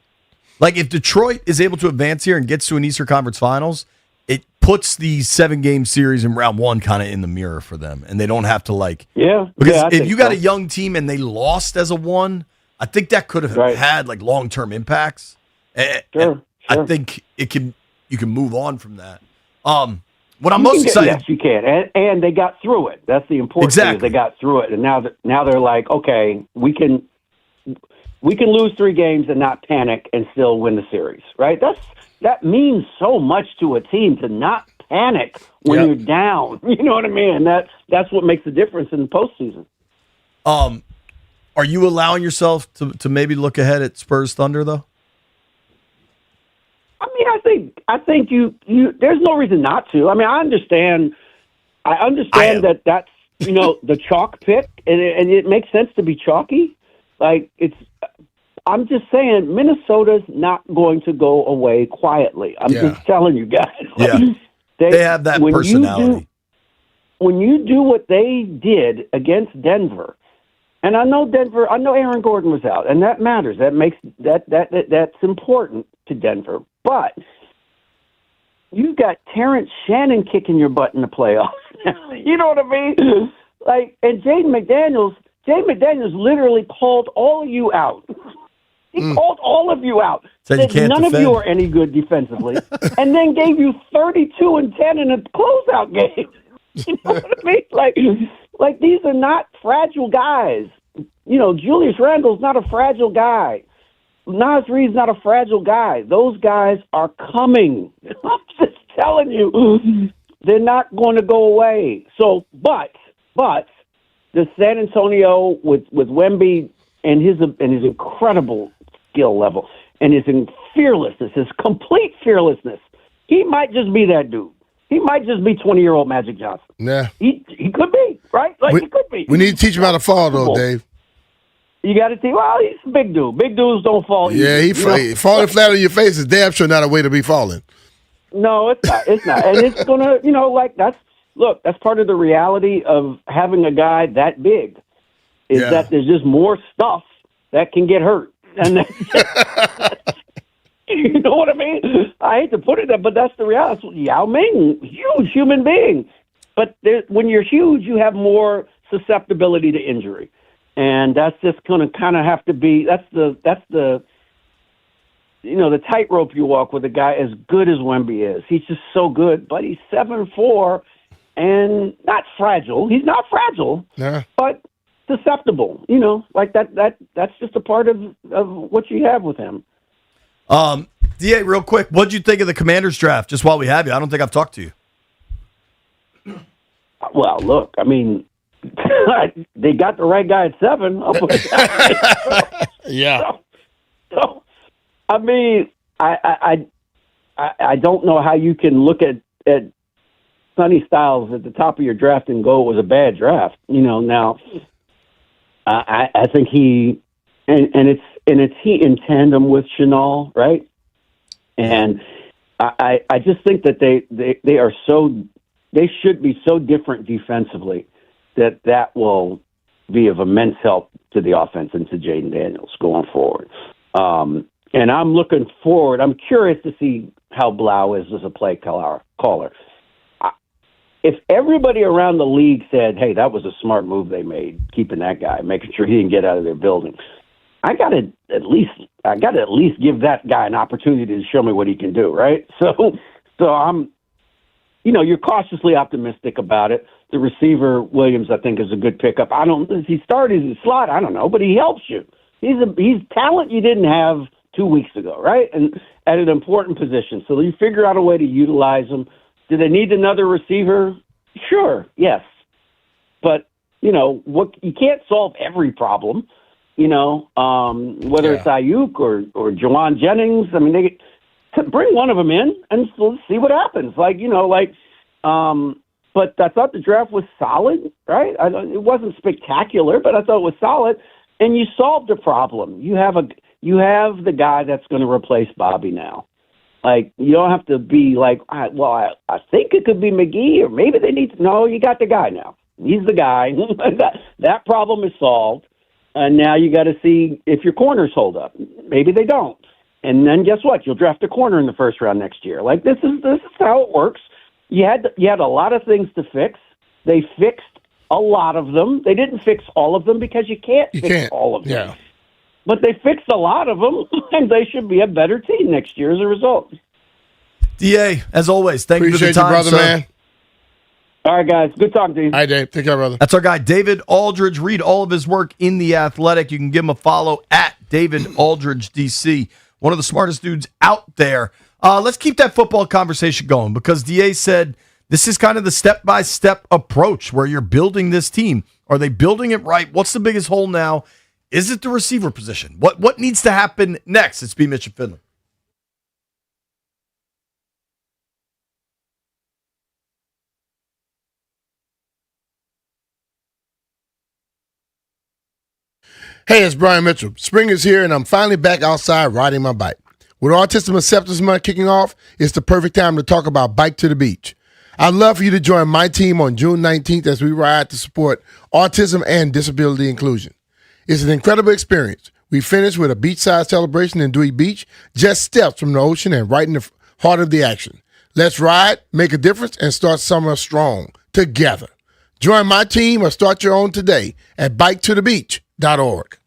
like if Detroit is able to advance here and gets to an Eastern Conference Finals, it puts the 7-game series in round one kind of in the mirror for them, and they don't have to because if you got a young team and they lost as a 1, I think that could have had like long-term impacts. Sure. I think you can move on from that. What I'm most excited. Yes, you can, and they got through it. That's the important thing. Is they got through it, and now they're like, okay, we can lose 3 games and not panic and still win the series, right? That means so much to a team to not panic when you're down. You know what I mean? And that's what makes the difference in the postseason. Are you allowing yourself to maybe look ahead at Spurs Thunder though? I mean, I think you there's no reason not to. I mean, I understand that that's the chalk pick, and it makes sense to be chalky. Like I'm just saying, Minnesota's not going to go away quietly. I'm just telling you guys. Yeah. They have that personality. When you do what they did against Denver, and I know Aaron Gordon was out, and that matters. That makes that's important to Denver. But you've got Terrence Shannon kicking your butt in the playoffs. You know what I mean? And Jaden McDaniels literally called all of you out. He called all of you out. Said none of you are any good defensively, and then gave you 32-10 in a closeout game. You know what I mean? Like these are not fragile guys. Julius Randle's not a fragile guy. Nas Reed's not a fragile guy. Those guys are coming. I'm just telling you, they're not going to go away. So, but the San Antonio with Wemby and his incredible skill level and his fearlessness, his complete fearlessness, he might just be that dude. He might just be 20-year-old Magic Johnson. Yeah, he could be, right? He could be. We need to teach him how to fall, though, Dave. You got to see. Well, he's a big dude. Big dudes don't fall. Yeah, falling flat on your face is damn sure not a way to be falling. No, it's not. It's not, and it's gonna, that's part of the reality of having a guy that big, is that there's just more stuff that can get hurt, and you know what I mean. I hate to put it there, but that's the reality. Yao Ming, huge human being, but when you're huge, you have more susceptibility to injury. And that's just going to kind of have to be, that's the the tightrope you walk with a guy as good as Wemby is. He's just so good, but he's 7'4" and not fragile. He's not fragile, but susceptible. That's just a part of what you have with him. DA, real quick, what'd you think of the Commanders draft? Just while we have you, I don't think I've talked to you. Well, look, I mean, they got the right guy at 7. I'll put it that way. Yeah. So, I mean, I don't know how you can look at Sonny Styles at the top of your draft and go, it was a bad draft. Now, I think he and it's he in tandem with Chenal, right? And I just think that they are they should be so different defensively that will be of immense help to the offense and to Jaden Daniels going forward. And I'm looking forward. I'm curious to see how Blau is as a play caller. If everybody around the league said, hey, that was a smart move they made, keeping that guy, making sure he didn't get out of their building, I got to at least give that guy an opportunity to show me what he can do, right? So I'm, you're cautiously optimistic about it. The receiver, Williams, I think, is a good pickup. Is he started as a slot? I don't know, but he helps you. He's talent you didn't have 2 weeks ago, right? And at an important position. So you figure out a way to utilize him. Do they need another receiver? Sure, yes. But, you can't solve every problem, whether it's Ayuk or Jawan Jennings. I mean, they bring one of them in and let's see what happens. but I thought the draft was solid, right? It wasn't spectacular, but I thought it was solid. And you solved a problem. You have the guy that's going to replace Bobby now. Like, you don't have to be like, I think it could be McGee, or maybe they need to. No, you got the guy now. He's the guy. that problem is solved. And now you got to see if your corners hold up. Maybe they don't. And then guess what? You'll draft a corner in the first round next year. Like, this is how it works. You had a lot of things to fix. They fixed a lot of them. They didn't fix all of them because you can't fix all of them. Yeah. But they fixed a lot of them, and they should be a better team next year as a result. DA, as always, thank you for the Appreciate time, you, brother, sir. man. All right, guys. Good talking to you. All right, Dave. Take care, brother. That's our guy, David Aldridge. Read all of his work in The Athletic. You can give him a follow at David Aldridge DC. One of the smartest dudes out there. Let's keep that football conversation going because DA said this is kind of the step-by-step approach where you're building this team. Are they building it right? What's the biggest hole now? Is it the receiver position? What needs to happen next? It's B. Mitch and Finley. Hey, it's Brian Mitchell. Spring is here, and I'm finally back outside riding my bike. With Autism Acceptance Month kicking off, it's the perfect time to talk about Bike to the Beach. I'd love for you to join my team on June 19th as we ride to support autism and disability inclusion. It's an incredible experience. We finish with a beachside celebration in Dewey Beach, just steps from the ocean and right in the heart of the action. Let's ride, make a difference, and start summer strong together. Join my team or start your own today at biketothebeach.org.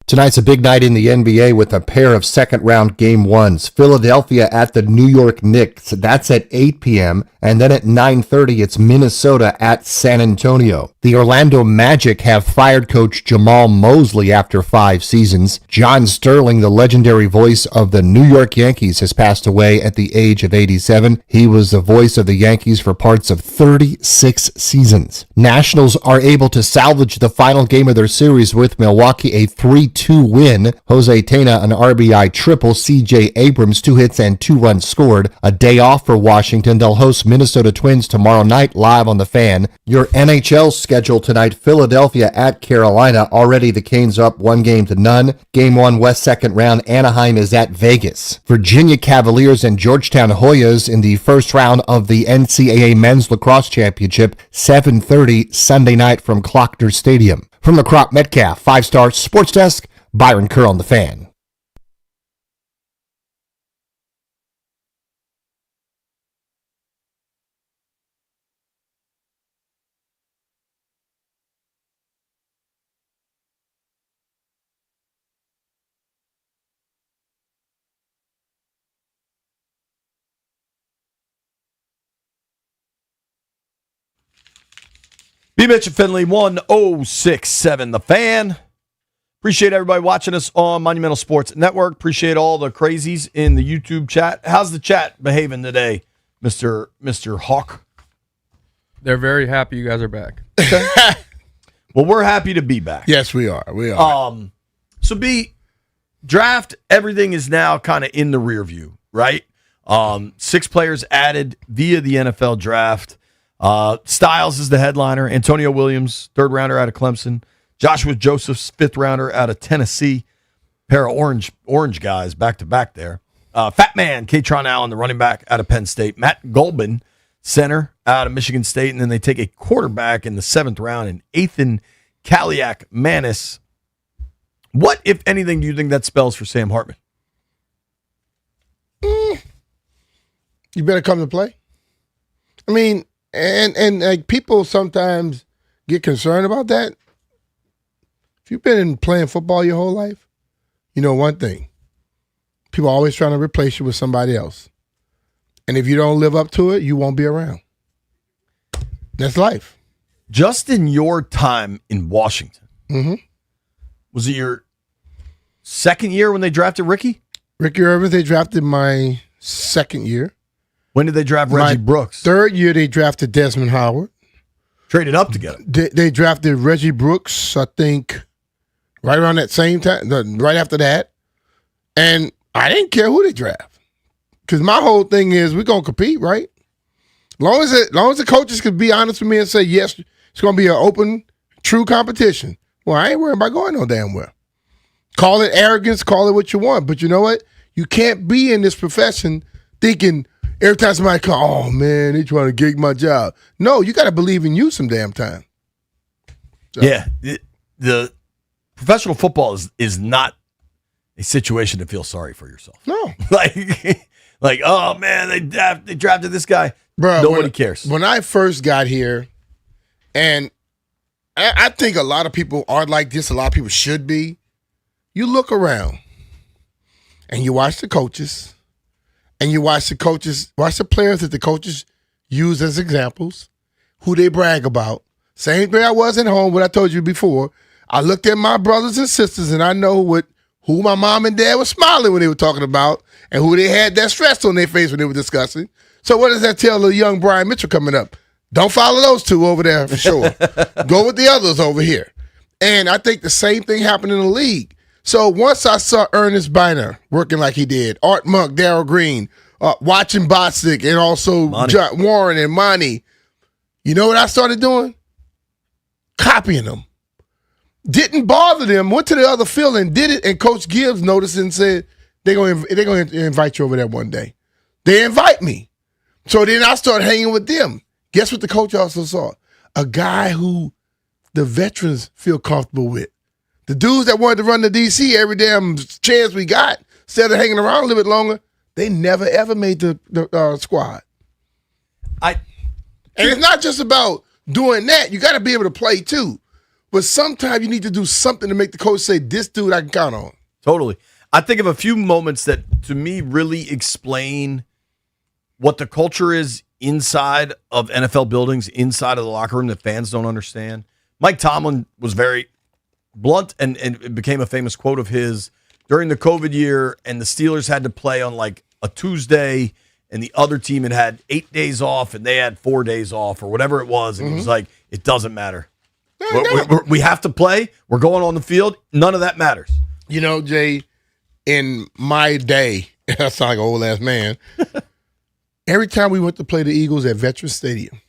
Tonight's a big night in the NBA with a pair of second-round game ones. Philadelphia at the New York Knicks. That's at 8 p.m. And then at 9:30, it's Minnesota at San Antonio. The Orlando Magic have fired coach Jamal Mosley after 5 seasons. John Sterling, the legendary voice of the New York Yankees, has passed away at the age of 87. He was the voice of the Yankees for parts of 36 seasons. Nationals are able to salvage the final game of their series with Milwaukee, a 3-2 win. Jose Tena, an RBI triple. C.J. Abrams, 2 hits and 2 runs scored. A day off for Washington. They'll host Minnesota Twins tomorrow night live on The Fan. Your NHL schedule tonight, Philadelphia at Carolina. Already the Canes up 1-0. Game 1, West second round. Anaheim is at Vegas. Virginia Cavaliers and Georgetown Hoyas in the first round of the NCAA Men's Lacrosse Championship, 7:30 Sunday night from Klockner Stadium. From the Crop Metcalf 5-Star Sports Desk, Byron Kerr on The Fan. B. Mitch and Finley, 1067 The Fan. Appreciate everybody watching us on Monumental Sports Network. Appreciate all the crazies in the YouTube chat. How's the chat behaving today, Mr. Hawk? They're very happy you guys are back. Well, we're happy to be back. Yes, we are. We are. So B, draft, everything is now kind of in the rear view, right? 6 players added via the NFL draft. Styles is the headliner. Antonio Williams, 3rd rounder out of Clemson. Joshua Josephs, 5th rounder out of Tennessee. Pair of orange guys back to back there. Fat Man, Katron Allen, the running back out of Penn State. Matt Golbin, center out of Michigan State. And then they take a quarterback in the 7th round, and Ethan Kaliak Manis. What, if anything, do you think that spells for Sam Hartman? You better come to play. I mean, and like people sometimes get concerned about that. If you've been playing football your whole life, you know one thing. People are always trying to replace you with somebody else. And if you don't live up to it, you won't be around. That's life. Just in your time in Washington, was it your 2nd year when they drafted Ricky? Ricky Irvin, they drafted my 2nd year. When did they draft Reggie Brooks? 3rd year, they drafted Desmond Howard. Traded up together. They drafted Reggie Brooks, I think, right around that same time, right after that. And I didn't care who they draft. Because my whole thing is we're going to compete, right? Long as the coaches could be honest with me and say, yes, it's going to be an open, true competition. Well, I ain't worried about going no damn well. Call it arrogance, call it what you want. But you know what? You can't be in this profession thinking every time somebody come, oh, man, they trying to gig my job. No, you got to believe in you some damn time. So. Yeah. The professional football is not a situation to feel sorry for yourself. No. like, oh, man, they drafted this guy. Bro, nobody cares. When I first got here, and I think a lot of people are like this, a lot of people should be, you look around and you watch the coaches, and you watch the players that the coaches use as examples, who they brag about. Same thing I was at home, what I told you before. I looked at my brothers and sisters, and I know who my mom and dad were smiling when they were talking about, and who they had that stress on their face when they were discussing. So what does that tell the young Brian Mitchell coming up? Don't follow those 2 over there for sure. Go with the others over here. And I think the same thing happened in the league. So once I saw Ernest Biner working like he did, Art Monk, Darryl Green, watching Botstick, and also Warren and Monty, you know what I started doing? Copying them. Didn't bother them, went to the other field and did it, and Coach Gibbs noticed and said, they're going to invite you over there one day. They invite me. So then I started hanging with them. Guess what the coach also saw? A guy who the veterans feel comfortable with. The dudes that wanted to run the DC every damn chance we got, instead of hanging around a little bit longer, they never, ever made the squad. And it's not just about doing that. You got to be able to play, too. but sometimes you need to do something to make the coach say, this dude I can count on. Totally. I think of a few moments that, to me, really explain what the culture is inside of NFL buildings, inside of the locker room that fans don't understand. Mike Tomlin was very blunt, and it became a famous quote of his during the COVID year, and the Steelers had to play on like a Tuesday, and the other team had 8 days off, and they had 4 days off, or whatever it was. And he was like, it doesn't matter. We have to play. We're going on the field. None of that matters. You know, Jay, in my day, I sound like an old-ass man, every time we went to play the Eagles at Veterans Stadium,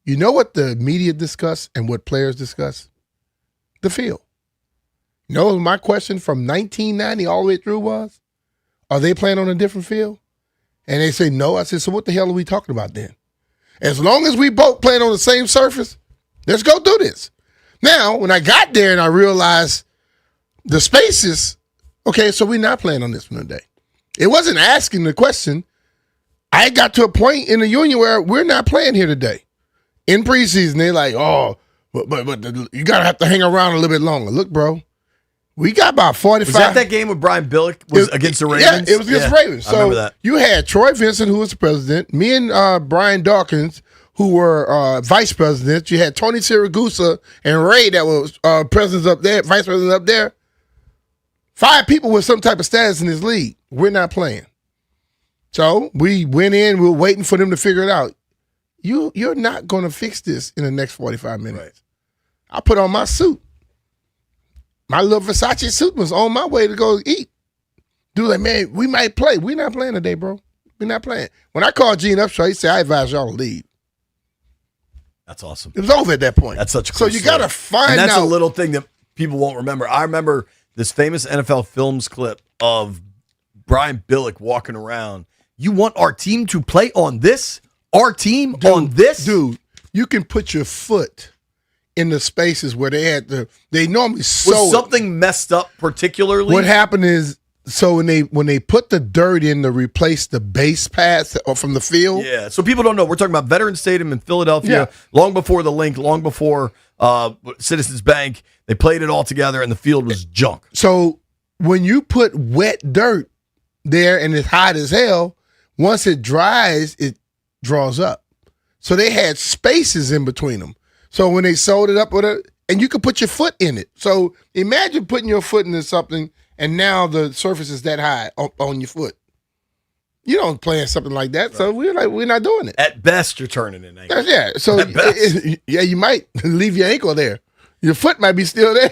you know what the media discuss and what players discuss? The field. You know what my question from 1990 all the way through was? Are they playing on a different field? And they say no. I said, so what the hell are we talking about then? As long as we both playing on the same surface, let's go do this. Now, when I got there and I realized the spaces, okay, so we're not playing on this one today. It wasn't asking the question. I got to a point in the union where we're not playing here today. In preseason, they're like, oh, but you got to have to hang around a little bit longer. Look, bro, we got about 45. Was that game with Brian Billick against the Ravens? Yeah, it was against the Ravens. So I remember that. You had Troy Vincent, who was the president, me and Brian Dawkins, who were vice presidents. You had Tony Siragusa and Ray that was presidents up there, vice president up there. 5 people with some type of status in this league. We're not playing. So we went in, we were waiting for them to figure it out. You're not going to fix this in the next 45 minutes. Right. I put on my suit. My little Versace suit was on my way to go eat. Dude, like, man, we might play. We're not playing today, bro. We're not playing. When I called Gene Upshaw, he said, I advise y'all to leave. That's awesome. It was over at that point. That's such a cool So you story. got to find and that's out. a little thing that people won't remember. I remember this famous NFL Films clip of Brian Billick walking around. You want our team to play on this? Our team on this? Dude, you can put your foot in the spaces where they normally sew Was it. something messed up particularly? What happened is, so when they put the dirt in to replace the base pads from the field. Yeah, so people don't know. We're talking about Veterans Stadium in Philadelphia, long before the link, long before Citizens Bank. They played it all together, and the field was junk. So when you put wet dirt there and it's hot as hell, once it dries, it draws up. So they had spaces in between them. So when they sewed it up with it, and you could put your foot in it. So imagine putting your foot into something, and now the surface is that high on your foot. You don't play in something like that. Right. So we're not doing it. At best, you're turning an ankle. Yeah. So you might leave your ankle there. Your foot might be still there.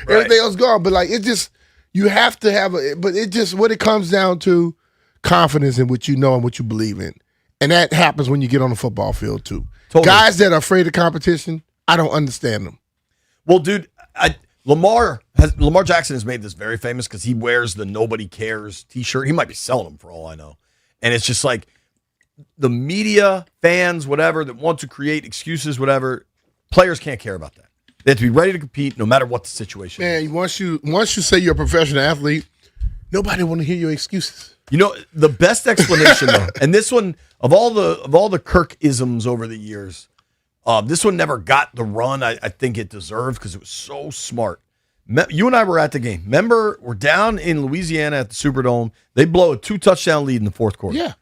Everything else gone. But it just, you have to have but it just, what it comes down to, confidence in what you know and what you believe in. And that happens when you get on the football field too. Totally. Guys that are afraid of competition, I don't understand them. Well, dude, Lamar Jackson has made this very famous because he wears the Nobody Cares t-shirt. He might be selling them for all I know. And it's just like the media, fans, whatever, that want to create excuses, whatever, players can't care about that. They have to be ready to compete no matter what the situation is. Man, once you say you're a professional athlete, nobody want to hear your excuses. You know, the best explanation though, and this one of all the Kirk-isms over the years, this one never got the run I think it deserved because it was so smart. You and I were at the game. Remember, we're down in Louisiana at the Superdome. They blow a 2-touchdown lead in the fourth quarter. Yeah.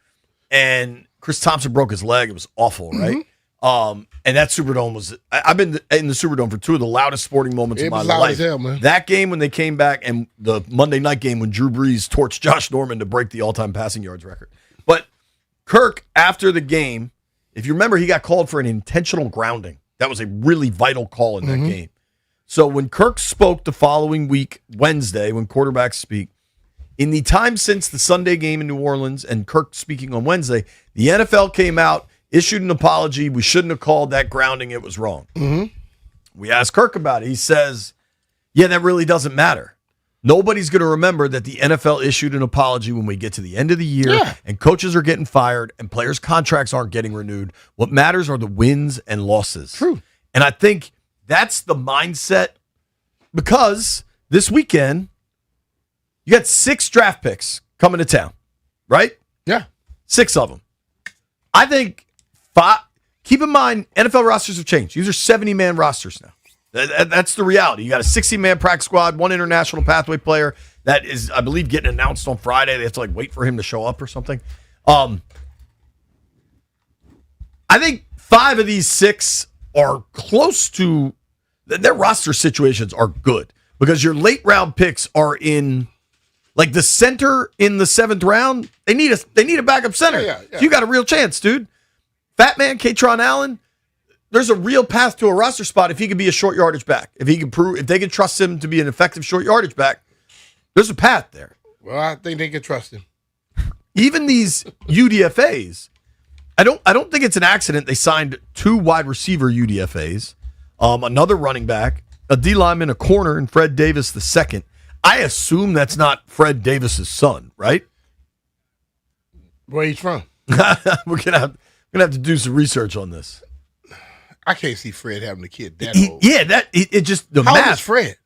And Chris Thompson broke his leg. It was awful, right? Mm-hmm. And that Superdome was, I've been in the Superdome for 2 of the loudest sporting moments of my life. As hell, man. That game when they came back and the Monday night game when Drew Brees torched Josh Norman to break the all-time passing yards record. But Kirk, after the game, if you remember, he got called for an intentional grounding. That was a really vital call in that game. So when Kirk spoke the following week, Wednesday, when quarterbacks speak, in the time since the Sunday game in New Orleans and Kirk speaking on Wednesday, the NFL came out, issued an apology. We shouldn't have called that grounding. It was wrong. Mm-hmm. We asked Kirk about it. He says, yeah, that really doesn't matter. Nobody's going to remember that the NFL issued an apology when we get to the end of the year and coaches are getting fired and players' contracts aren't getting renewed. What matters are the wins and losses. True. And I think that's the mindset because this weekend you got 6 draft picks coming to town, right? Yeah. 6 of them. I think 5. Keep in mind, NFL rosters have changed. These are 70-man rosters now. That's the reality. You got a 60-man practice squad, one international pathway player that is, I believe, getting announced on Friday. They have to wait for him to show up or something. I think 5 of these 6 are close to their roster situations are good because your late round picks are in the center in the 7th round. They need a backup center. Yeah. So you got a real chance, dude. Fat man, Katron Allen. There's a real path to a roster spot if he could be a short yardage back. If they can trust him to be an effective short yardage back, there's a path there. Well, I think they can trust him. Even these UDFAs, I don't think it's an accident they signed 2 wide receiver UDFAs, another running back, a D lineman, a corner, and Fred Davis II. I assume that's not Fred Davis's son, right? Where he's from? We're gonna have to do some research on this. I can't see Fred having a kid that old. Yeah, it just the How math. old is Fred?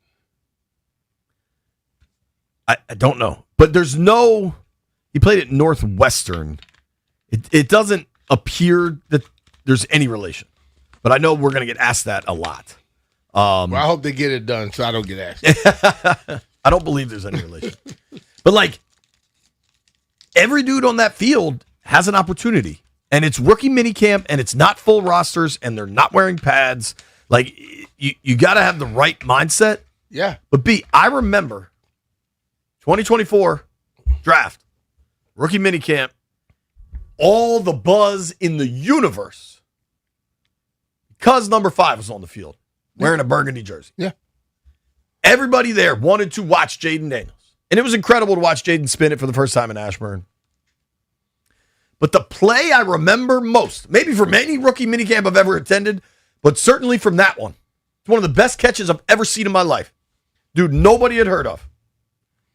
I don't know, but there's no. He played at Northwestern. It doesn't appear that there's any relation, but I know we're going to get asked that a lot. Well, I hope they get it done so I don't get asked. I don't believe there's any relation, but every dude on that field has an opportunity, and it's rookie minicamp, and it's not full rosters, and they're not wearing pads. You got to have the right mindset. Yeah, but I remember 2024 draft, rookie minicamp, all the buzz in the universe because number 5 was on the field wearing a burgundy jersey. Yeah. Everybody there wanted to watch Jaden Daniels. And it was incredible to watch Jaden spin it for the first time in Ashburn. But the play I remember most, maybe from any rookie minicamp I've ever attended, but certainly from that one, it's one of the best catches I've ever seen in my life. Dude, nobody had heard of.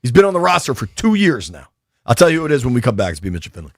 He's been on the roster for 2 years now. I'll tell you who it is when we come back. It's B. Mitchell Finley.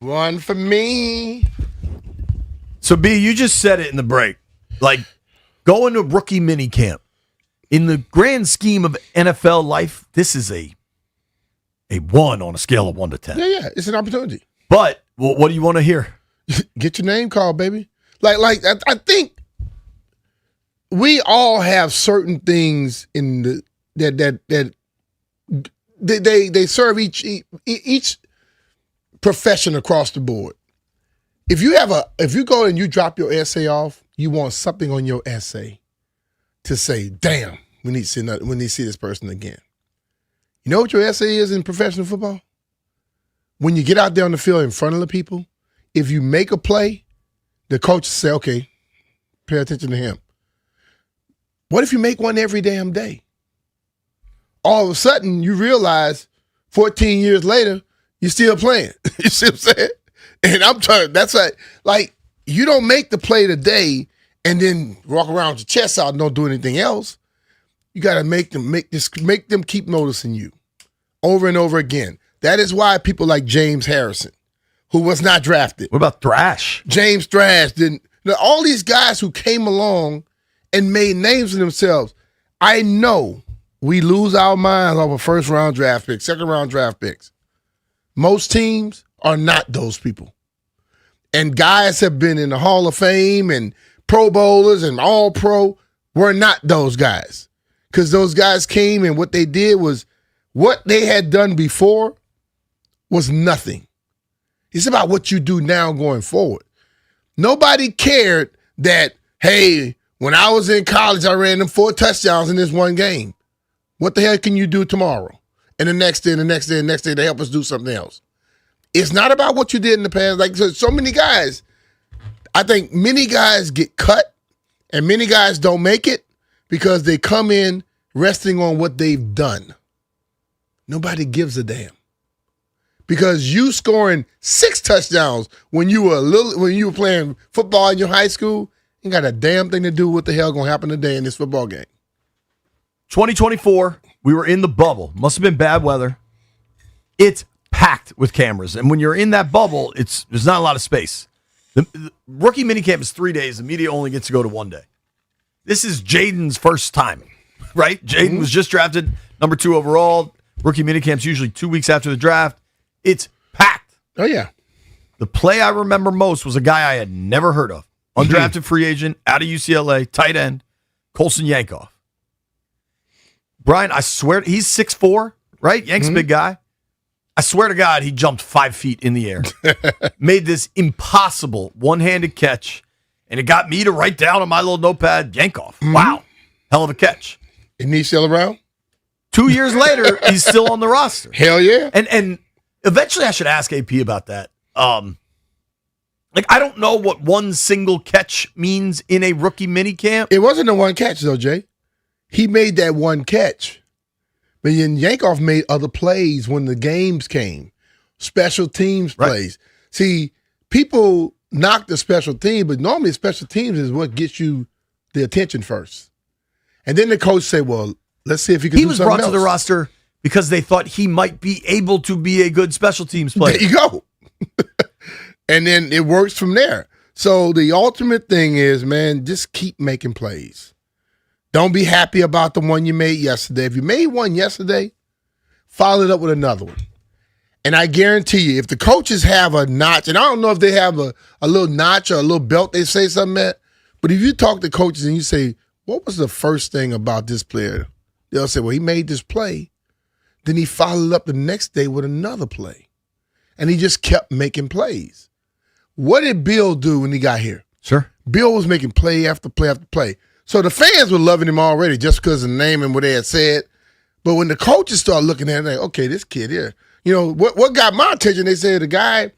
One for me. So, B, you just said it in the break. Like, going to rookie mini camp. In the grand scheme of NFL life, this is a 1 on a scale of 1 to 10. Yeah, it's an opportunity. But, well, what do you want to hear? Get your name called, baby. Like I think we all have certain things in the that they serve each profession across the board. If you go and you drop your essay off, you want something on your essay to say, damn, we need to see this person again. You know what your essay is in professional football? When you get out there on the field in front of the people, if you make a play, the coach say, okay, pay attention to him. What if you make one every damn day? All of a sudden, you realize 14 years later, you're still playing. You see what I'm saying? And I'm telling that's like you don't make the play today and then walk around with your chest out and don't do anything else. You got to make them keep noticing you over and over again. That is why people like James Harrison, who was not drafted. What about Thrash? James Thrash didn't. All these guys who came along and made names for themselves. I know we lose our minds over first-round draft picks, second-round draft picks. Most teams are not those people. And guys have been in the Hall of Fame and Pro Bowlers and All-Pro were not those guys. Because those guys came and what they did was what they had done before was nothing. It's about what you do now going forward. Nobody cared that, hey, when I was in college, I ran them 4 touchdowns in this one game. What the hell can you do tomorrow? And the next day, and the next day, and the next day to help us do something else. It's not about what you did in the past. Like so many guys, I think many guys get cut and many guys don't make it because they come in resting on what they've done. Nobody gives a damn. Because you scoring 6 touchdowns when you were playing football in your high school ain't got a damn thing to do with what the hell gonna happen today in this football game. 2024, we were in the bubble. Must have been bad weather. It's packed with cameras, and when you're in that bubble, there's not a lot of space. The rookie minicamp is 3 days. The media only gets to go to 1 day. This is Jaden's first time, right? Jaden was just drafted number 2 overall. Rookie minicamp's usually 2 weeks after the draft. It's packed. Oh, yeah. The play I remember most was a guy I had never heard of. Undrafted free agent, out of UCLA, tight end, Colson Yankoff. Brian, I swear, he's 6'4", right? Yank's a big guy. I swear to God, he jumped 5 feet in the air. Made this impossible one-handed catch, and it got me to write down on my little notepad, Yankoff. Wow. Hell of a catch. Isn't he still around? 2 years later, he's still on the roster. Hell yeah. And eventually I should ask AP about that. I don't know what one single catch means in a rookie minicamp. It wasn't a one catch, though, Jay. He made that one catch. But then Yankoff made other plays when the games came. Special teams plays. See, people knock the special team, but normally special teams is what gets you the attention first. And then the coach say, well, let's see if he can do something else. He was brought to the roster because they thought he might be able to be a good special teams player. There you go. And then it works from there. So the ultimate thing is, man, just keep making plays. Don't be happy about the one you made yesterday. If you made one yesterday, follow it up with another one. And I guarantee you, if the coaches have a notch, and I don't know if they have a little notch or a little belt they say something at, but if you talk to coaches and you say, what was the first thing about this player? They'll say, well, he made this play. Then he followed up the next day with another play. And he just kept making plays. What did Bill do when he got here? Sure. Bill was making play after play after play. So the fans were loving him already just because of the name and what they had said. But when the coaches started looking at it, like, okay, this kid here, you know, what got my attention, they said the guy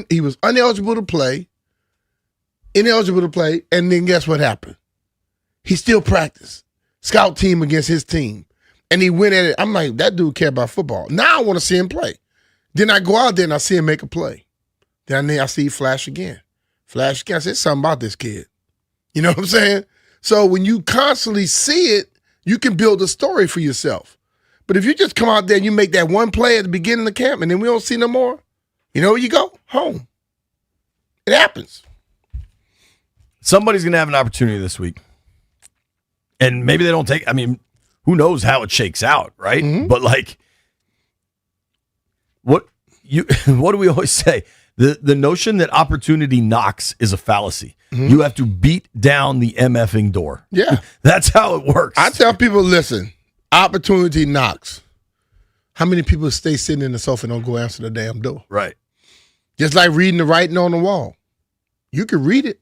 he was ineligible to play, and then guess what happened? He still practiced. Scout team against his team. And he went at it. I'm like, that dude care about football. Now I want to see him play. Then I go out there and I see him make a play. Then I see he flash again. I said, something about this kid. You know what I'm saying? So when you constantly see it, you can build a story for yourself. But if you just come out there and you make that one play at the beginning of the camp and then we don't see no more, you know where you go? Home. It happens. Somebody's going to have an opportunity this week. And maybe they don't take, I mean, who knows how it shakes out, right? Mm-hmm. But like, what do we always say? The notion that opportunity knocks is a fallacy. Mm-hmm. You have to beat down the MFing door. Yeah. That's how it works. I tell people, listen, opportunity knocks. How many people stay sitting in the sofa and don't go answer the damn door? Right. Just like reading the writing on the wall. You can read it,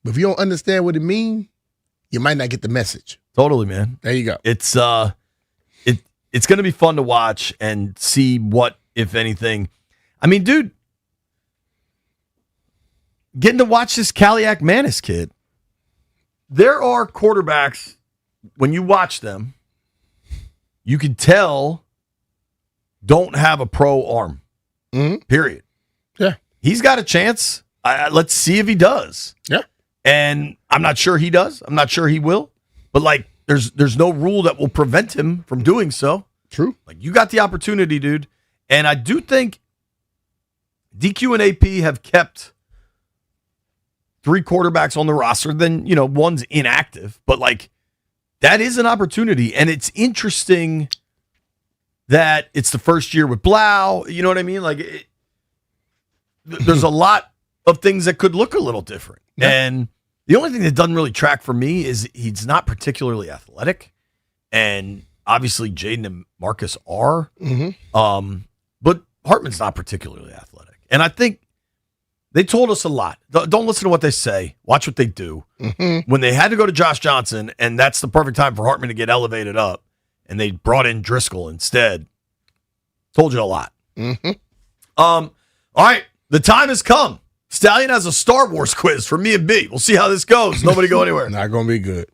but if you don't understand what it means, you might not get the message. Totally, man. There you go. It's it's going to be fun to watch and see what, if anything. I mean, dude, getting to watch this Kaliak Manis kid. There are quarterbacks, when you watch them, you can tell don't have a pro arm. Mm-hmm. Period. Yeah. He's got a chance. Let's see if he does. Yeah. And I'm not sure he does. I'm not sure he will. But like, there's no rule that will prevent him from doing so. True. Like, you got the opportunity, dude. And I do think DQ and AP have kept 3 quarterbacks on the roster. Then, one's inactive. But like, that is an opportunity. And it's interesting that it's the first year with Blau. You know what I mean? Like, there's a lot of things that could look a little different. Yeah. And the only thing that doesn't really track for me is he's not particularly athletic. And obviously Jaden and Marcus are. Mm-hmm. But Hartman's not particularly athletic. And I think they told us a lot. Don't listen to what they say. Watch what they do. Mm-hmm. When they had to go to Josh Johnson, and that's the perfect time for Hartman to get elevated up, and they brought in Driscoll instead, told you a lot. Mm-hmm. All right, the time has come. Stallion has a Star Wars quiz for me and B. We'll see how this goes. Nobody go anywhere. Not going to be good.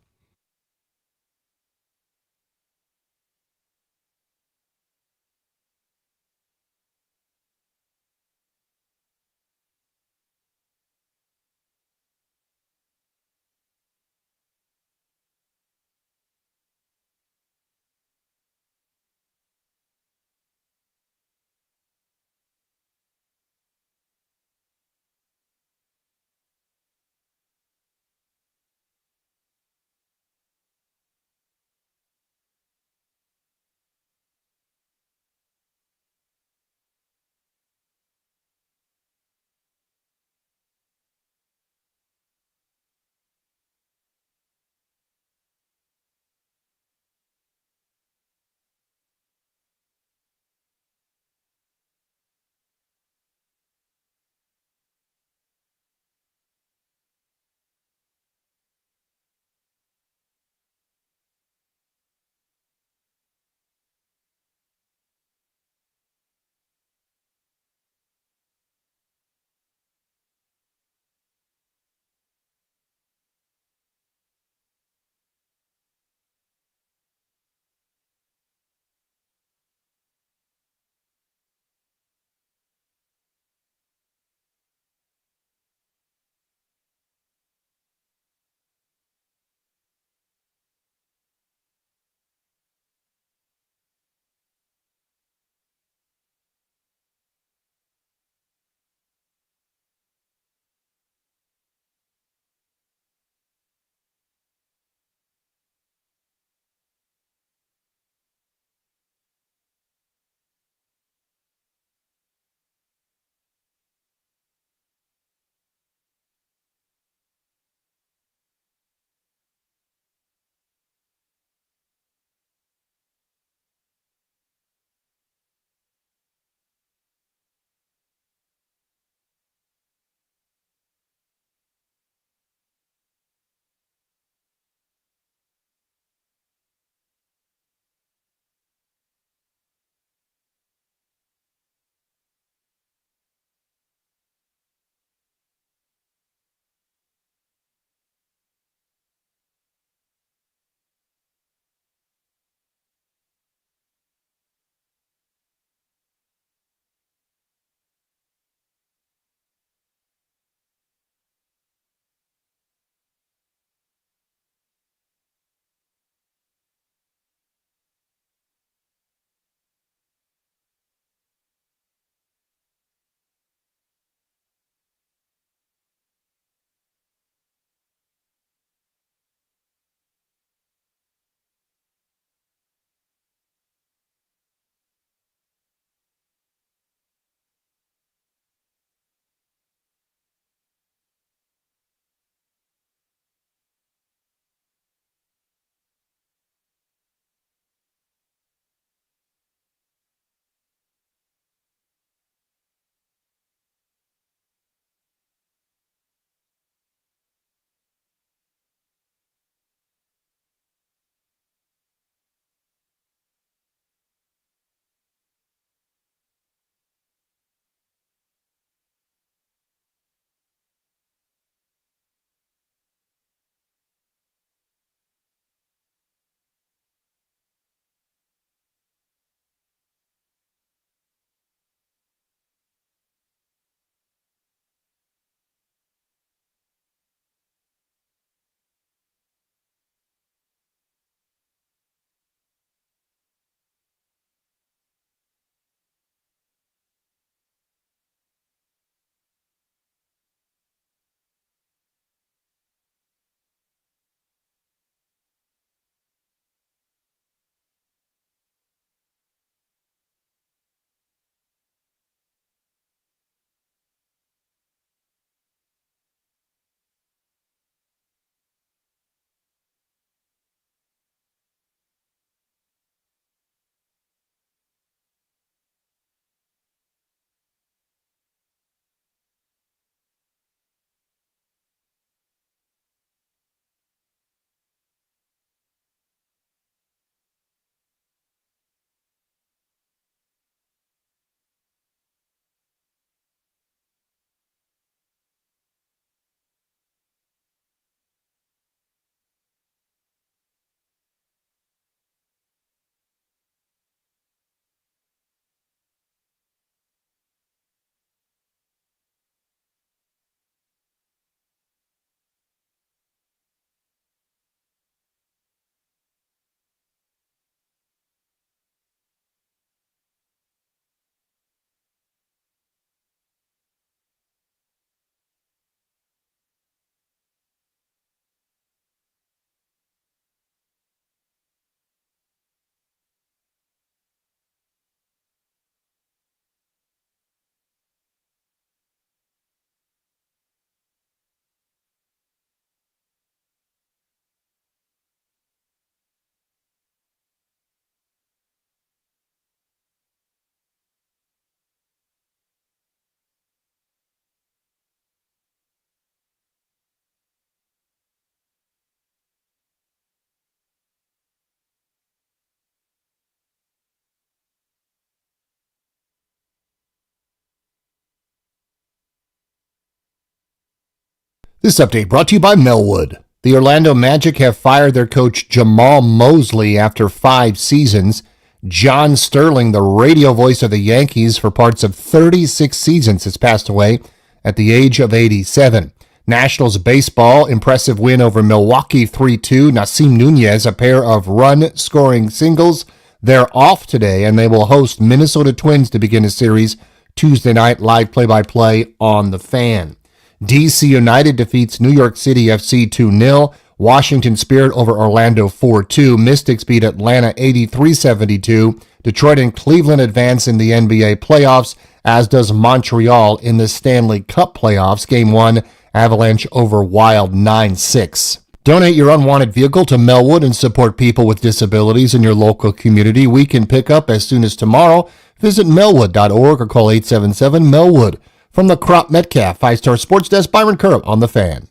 This update brought to you by Melwood. The Orlando Magic have fired their coach Jamal Mosley after 5 seasons. John Sterling, the radio voice of the Yankees for parts of 36 seasons, has passed away at the age of 87. Nationals baseball, impressive win over Milwaukee 3-2. Nasim Nunez, a pair of run-scoring singles. They're off today, and they will host Minnesota Twins to begin a series Tuesday night. Live play-by-play on The Fan. DC United defeats New York City FC 2-0. Washington Spirit over Orlando 4-2. Mystics beat Atlanta 83-72. Detroit and Cleveland advance in the NBA playoffs, as does Montreal in the Stanley Cup playoffs. Game 1, Avalanche over Wild 9-6. Donate your unwanted vehicle to Melwood and support people with disabilities in your local community. We can pick up as soon as tomorrow. Visit melwood.org or call 877-MELWOOD. From the Crop Metcalf 5-Star Sports Desk, Byron Curb on The Fan.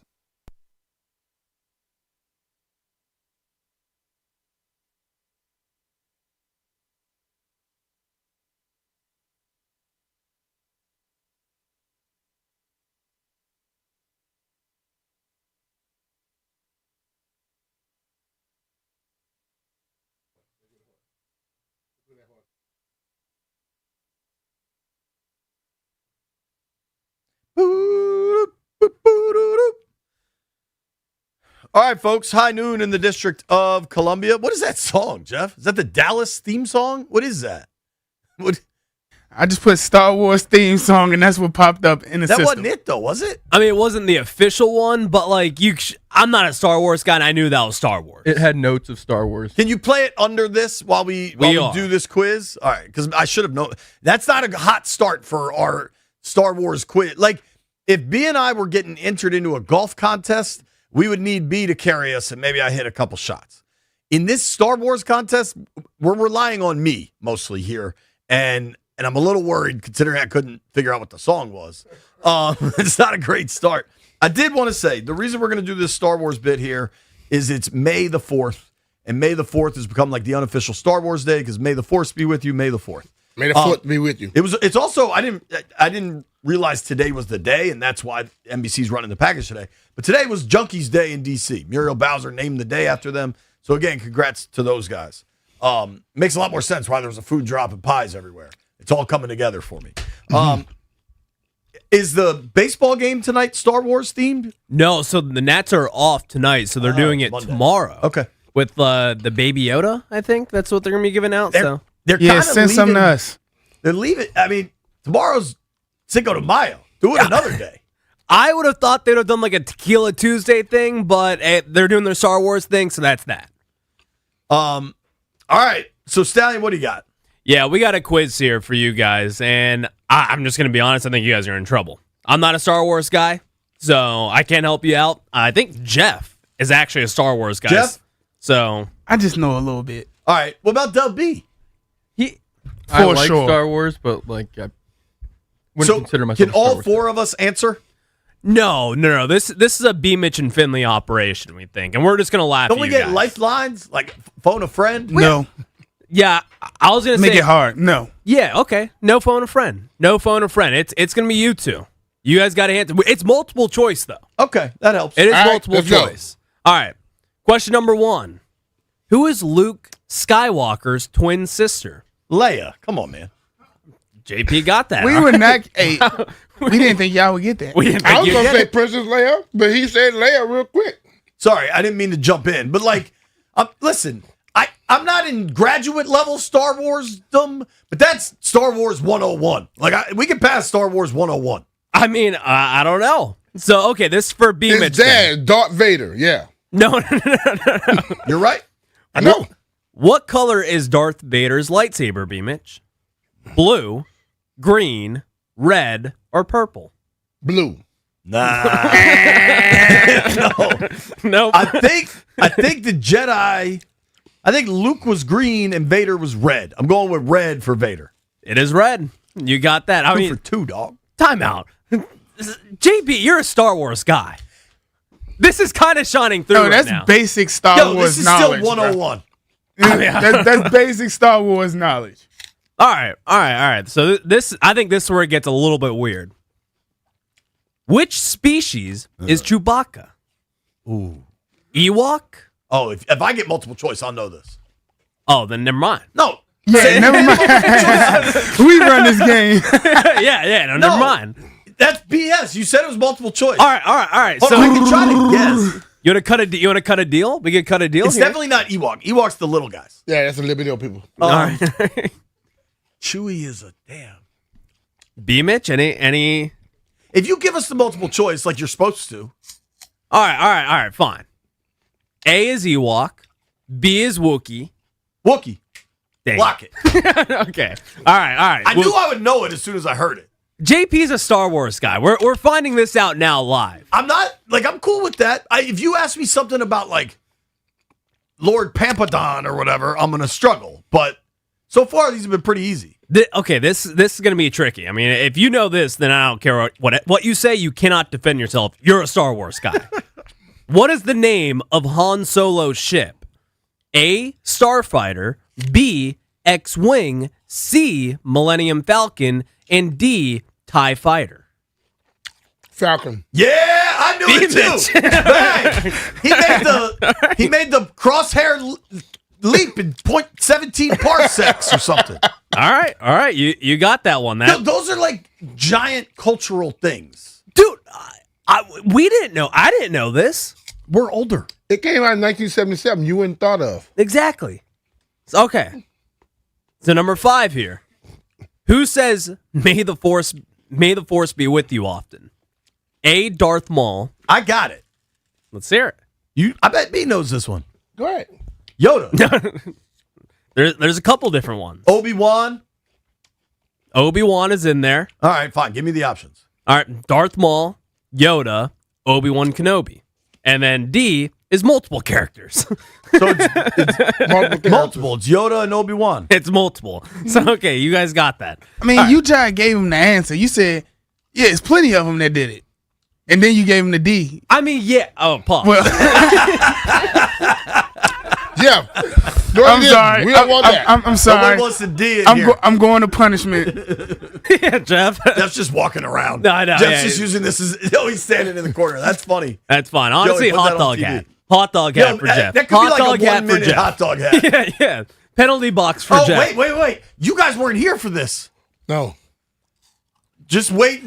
All right, folks. High noon in the District of Columbia. What is that song, Jeff? Is that the Dallas theme song? What is that? What? I just put Star Wars theme song, and that's what popped up in the That system. wasn't it, though, was it? I mean, it wasn't the official one, but like I'm not a Star Wars guy, and I knew that was Star Wars. It had notes of Star Wars. Can you play it under this while we do this quiz? All right, because I should have known. That's not a hot start for our Star Wars quiz. Like, if B and I were getting entered into a golf contest, we would need B to carry us, and maybe I hit a couple shots. In this Star Wars contest, we're relying on me mostly here, and I'm a little worried considering I couldn't figure out what the song was. It's not a great start. I did want to say, the reason we're going to do this Star Wars bit here is it's May the 4th, and May the 4th has become like the unofficial Star Wars day because May the 4th be with you, May the 4th. May the 4th be with you. It's also, I didn't realize today was the day, and that's why NBC's running the package today. But today was Junkies Day in D.C. Muriel Bowser named the day after them. So again, congrats to those guys. Makes a lot more sense why there's a food drop and pies everywhere. It's all coming together for me. Is the baseball game tonight Star Wars themed? No, so the Nats are off tonight, so they're doing it Monday. tomorrow. Okay. With the Baby Yoda, I think that's what they're going to be giving out. They're Yeah, kinda send something to us. They're leaving. I mean, tomorrow's Cinco de Mayo. Do it another day. I would have thought they'd have done like a Tequila Tuesday thing, but they're doing their Star Wars thing, so that's that. All right. So, Stallion, what do you got? Yeah, we got a quiz here for you guys, and I'm just going to be honest. I think you guys are in trouble. I'm not a Star Wars guy, so I can't help you out. I think Jeff is actually a Star Wars guy. Jeff? So I just know a little bit. All right. What about Dub B? I For like sure. Star Wars, but like I wouldn't consider myself. Can a Star all Wars four of us answer? No. This is a B. Mitch and Finley operation, we think, and we're just going to laugh. Don't at we you get guys. lifelines? Like phone a friend? No. Yeah, I was going to say. Make it hard. No. Yeah, okay. No phone a friend. No phone a friend. It's going to be you two. You guys got to answer. It's multiple choice, though. Okay, that helps. It is All right, multiple let's go. choice. All right. Question number 1. Who is Luke Skywalker's twin sister? Leia. Come on, man. JP got that. We were not. We didn't think y'all would get that. We didn't I think was you'd going to get say it. Princess Leia, but he said Leia real quick. Sorry, I didn't mean to jump in, but like, listen, I'm not in graduate level Star Wars-dom, but that's Star Wars 101. Like, we can pass Star Wars 101. I mean, I don't know. So, okay, this is for B. His Mitch. dad, Darth Vader, yeah. No. You're right. I know. What color is Darth Vader's lightsaber, B. Mitch? Blue, green, red, or purple? Blue. Nah. No. I think the Jedi, I think Luke was green and Vader was red. I'm going with red for Vader. It is red. You got that. I 2 mean, for 2, dog. time out. JB, you're a Star Wars guy. This is kind of shining through No, right that's now. basic Star Yo, Wars this is knowledge. still 101. That's basic Star Wars knowledge. All right. So this, I think this is where it gets a little bit weird. Which species is Chewbacca? Ooh. Ewok? Oh, if I get multiple choice, I'll know this. Oh, then never mind. No. Yeah, never mind. We run this game. No, never mind. That's BS. You said it was multiple choice. All right. Oh, So I can try to guess. You want to cut a deal? We can cut a deal. It's here? definitely not Ewok. Ewok's the little guys. Yeah, that's a little bit of people. All right. Chewie is a damn. B Mitch, any? If you give us the multiple choice like you're supposed to. All right, fine. A is Ewok. B is Wookiee. Wookiee. Dang. Block it. Okay. All right. I knew I would know it as soon as I heard it. JP's a Star Wars guy. We're finding this out now live. I'm not I'm cool with that. If you ask me something about like Lord Pampadon or whatever, I'm gonna struggle. But so far these have been pretty easy. This is gonna be tricky. I mean, if you know this, then I don't care what you say. You cannot defend yourself. You're a Star Wars guy. What is the name of Han Solo's ship? A. Starfighter. B. X-wing. C. Millennium Falcon. And D. TIE Fighter. Falcon. Yeah, I knew it too. Bang. He made the crosshair leap in 0.17 parsecs or something. All right. You got that one. Those are like giant cultural things, dude. We didn't know. I didn't know this. We're older. It came out in 1977. You wouldn't thought of. Exactly. Okay. So number 5 here. Who says may the force be with you often? A. Darth Maul. I got it. Let's hear it. I bet B knows this one. Go ahead. Yoda. There's a couple different ones. Obi-Wan. Obi-Wan is in there. All right, fine. Give me the options. All right. Darth Maul, Yoda, Obi-Wan Kenobi. And then D is multiple characters. So it's multiple. It's Yoda and Obi-Wan. It's multiple. So, okay, you guys got that. I mean, you just gave him the answer. You said, yeah, it's plenty of them that did it. And then you gave him the D. I mean, yeah. Oh, Paul. Well, yeah. I'm sorry. We don't want that. I'm sorry. Nobody wants the D in here. I'm going to punishment. Yeah, Jeff. Jeff's just walking around. No, I know. Jeff's just using this as he's standing in the corner. That's funny. That's fine. Honestly, Joey, put that hot on dog TV. hat. Hot dog hat for Jeff. That could hot be like dog a hat for 1 minute Jeff. hot dog hat. Yeah. Penalty box for Jeff. Wait. You guys weren't here for this. No. Just wait.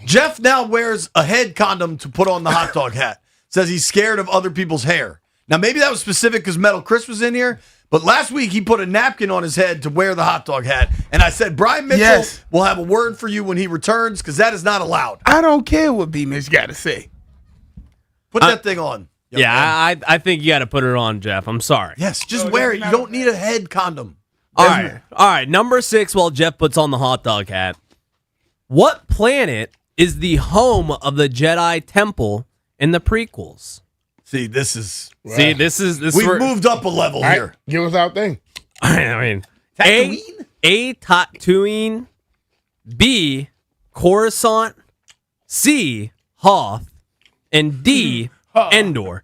Jeff now wears a head condom to put on the hot dog hat. Says he's scared of other people's hair. Now, maybe that was specific because Metal Chris was in here, but last week he put a napkin on his head to wear the hot dog hat. And I said, Brian Mitchell will have a word for you when he returns because that is not allowed. I don't care what B Mitch got to say. Put that thing on. Yeah, I think you got to put it on, Jeff. I'm sorry. Yes, just wear it. You don't need a head condom. All right. Number 6, while Jeff puts on the hot dog hat. What planet is the home of the Jedi Temple in the prequels? See, this is. We've moved up a level here. Give us our thing. I mean, Tatooine? A. Tatooine. B. Coruscant. C. Hoth. And D. Endor.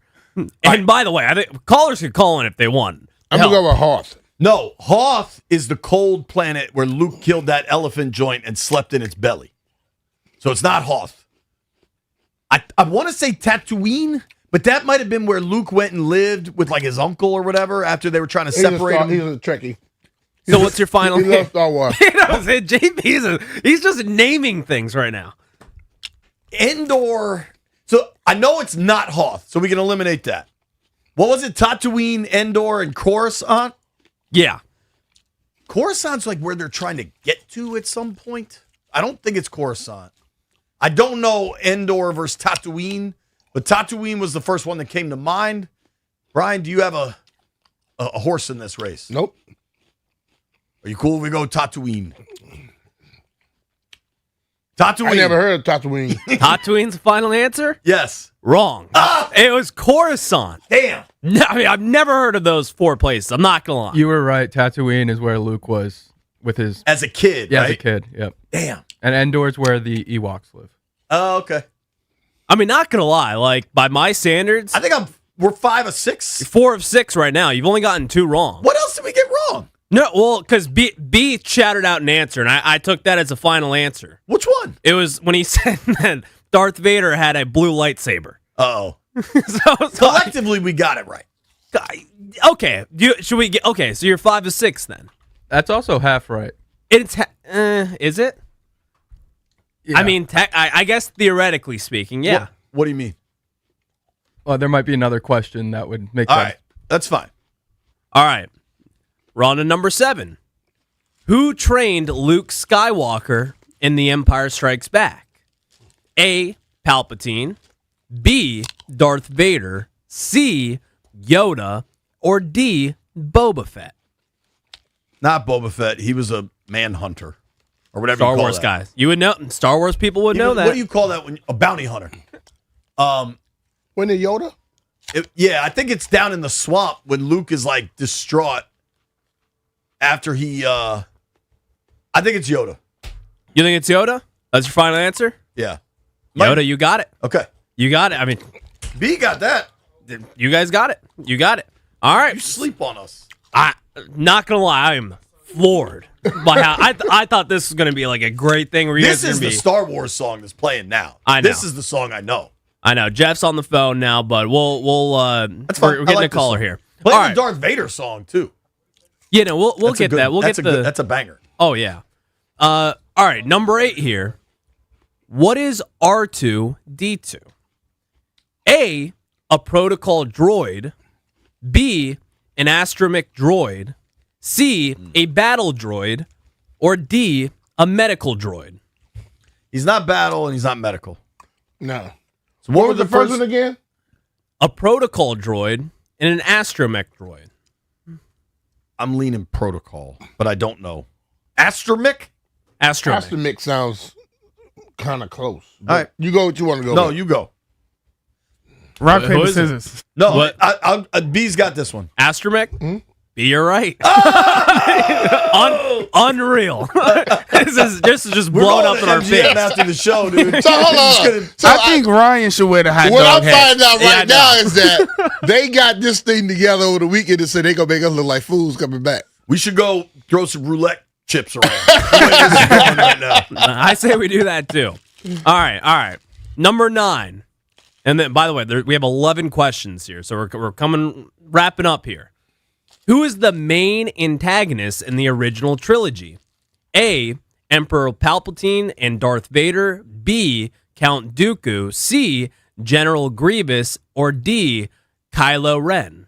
And by the way, I think callers could call in if they want. I'm going to go with Hoth. No, Hoth is the cold planet where Luke killed that elephant joint and slept in its belly. So it's not Hoth. I want to say Tatooine, but that might have been where Luke went and lived with like his uncle or whatever after they were trying to separate him. He's a Trekkie. So what's your final? He loves Star Wars. JP, he's just naming things right now. Endor. So I know it's not Hoth, so we can eliminate that. What was it? Tatooine, Endor, and Coruscant? Yeah. Coruscant's like where they're trying to get to at some point. I don't think it's Coruscant. I don't know Endor versus Tatooine, but Tatooine was the first one that came to mind. Brian, do you have a horse in this race? Nope. Are you cool if we go Tatooine? Tatooine. I never heard of Tatooine. Tatooine's the final answer? Yes. Wrong. It was Coruscant. Damn. No, I mean, I've never heard of those 4 places. I'm not going to lie. You were right. Tatooine is where Luke was with his... As a kid, yeah, right? as a kid, yep. Damn. And Endor's where the Ewoks live. Oh, okay. I mean, not going to lie. Like, by my standards... I think we're 5 of 6. 4 of 6 right now. You've only gotten 2 wrong. What else did we get wrong? No, well, because B shouted out an answer, and I took that as a final answer. Which one? It was when he said that Darth Vader had a blue lightsaber. Uh-oh. so Collectively, we got it right. Okay. Should we get? Okay, so you're 5 of 6 then. That's also half right. It's is it? Yeah. I mean, I guess theoretically speaking, yeah. What do you mean? Well, there might be another question that would make All sense. right, that's fine. All right. We're on to number 7. Who trained Luke Skywalker in The Empire Strikes Back? A. Palpatine, B. Darth Vader, C. Yoda, or D. Boba Fett? Not Boba Fett. He was a manhunter or whatever Star you call Wars that. guys. You would know. Star Wars people would know that. What do you call that when a bounty hunter? When the Yoda? Yeah, I think it's down in the swamp when Luke is like distraught after he. I think it's Yoda. You think it's Yoda? That's your final answer? Yeah. Yoda, you got it. Okay. You got it. I mean, B got that. you guys got it. You got it. All right. You sleep on us. Not gonna lie, I am floored by how I thought this was gonna be like a great thing. Where you This guys is are gonna the be, Star Wars song that's playing now. I know. This is the song I know. I know Jeff's on the phone now, but we'll That's fine. we're I getting like a this caller song. here. Play All the right. Darth Vader song too. Yeah, no, we'll That's a get good- that. We'll that's get a good- the. that's a banger. Oh yeah. All right, number 8 here. What is R2-D2? A protocol droid. B, an astromech droid. C, a battle droid. Or D, a medical droid. He's not battle and he's not medical. No. So What was the first one again? A protocol droid and an astromech droid. I'm leaning protocol, but I don't know. Astromech? Astromech. Astromech sounds kind of close. All right. You go what you want to go No, with. you go. Rock, Who paper, is it? scissors. No, What? B's got this one. Astromech? B, you're right. Unreal. this is just blowing up in our face. after the show, dude. So hold on. So I think Ryan should wear the hot what dog I'm hat. finding out Yeah, I right know. now is that they got this thing together over the weekend and said they gonna make us look like fools coming back. We should go throw some roulette chips around. The way this is going right now. I say we do that too. All right. Number 9. And then, by the way, we have 11 questions here, so we're wrapping up here. Who is the main antagonist in the original trilogy? A, Emperor Palpatine and Darth Vader. B, Count Dooku. C, General Grievous. Or D, Kylo Ren.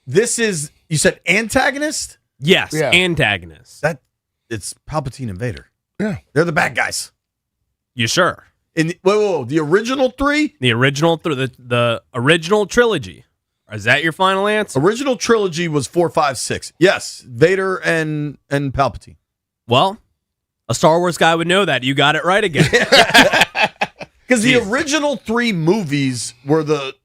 This is, you said antagonist? Yes, Yeah. antagonist. It's Palpatine and Vader. Yeah. They're the bad guys. You sure? In the original 3? The original the original trilogy. Is that your final answer? Original trilogy was 4, 5, 6. Yes, Vader and Palpatine. Well, a Star Wars guy would know that. You got it right again. Because the original 3 movies were the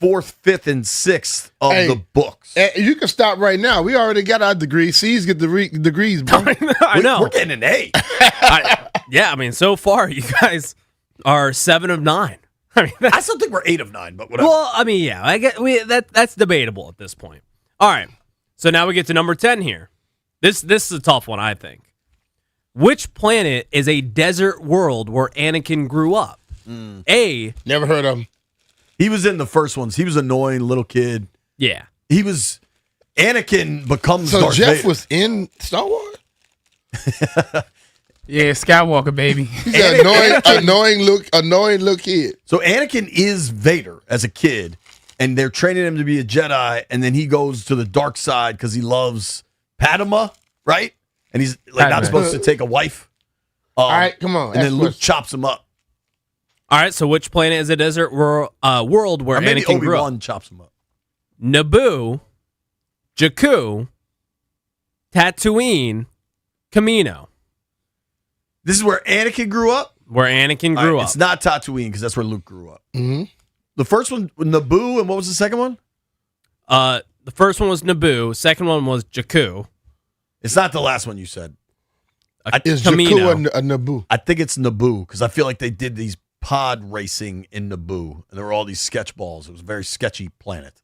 4th, 5th, and 6th of the books. You can stop right now. We already got our degrees. C's get the degrees, bro. I know. We're getting an A. I mean, so far you guys are 7 of 9. I mean, I still think we're 8 of 9, but whatever. well, I mean, yeah, I get that's debatable at this point. All right, so now we get to number 10 here. This is a tough one, I think. Which planet is a desert world where Anakin grew up? A, Never heard of him. He was in the first ones. He was annoying little kid. yeah. He was Anakin becomes So Darth Jeff Vader. was in Star Wars? Yeah, Skywalker, baby. He's an annoying little kid. So Anakin is Vader as a kid, and they're training him to be a Jedi, and then he goes to the dark side because he loves Padma, right? And he's like not Padme. supposed to take a wife. All right, come on. And then Luke chops him up. All right, so which planet is a desert world where Or maybe Anakin grew up? Obi-Wan chops him up. Naboo, Jakku, Tatooine, Kamino. This is where Anakin grew up? Where Anakin All grew right, up. It's not Tatooine because that's where Luke grew up. Mm-hmm. The first one, Naboo, and what was the second one? The first one was Naboo. Second one was Jakku. It's not the last one you said. Is Kamino. Jakku a Naboo? I think it's Naboo because I feel like they did these pod racing in Naboo, and there were all these sketch balls. It was a very sketchy planet.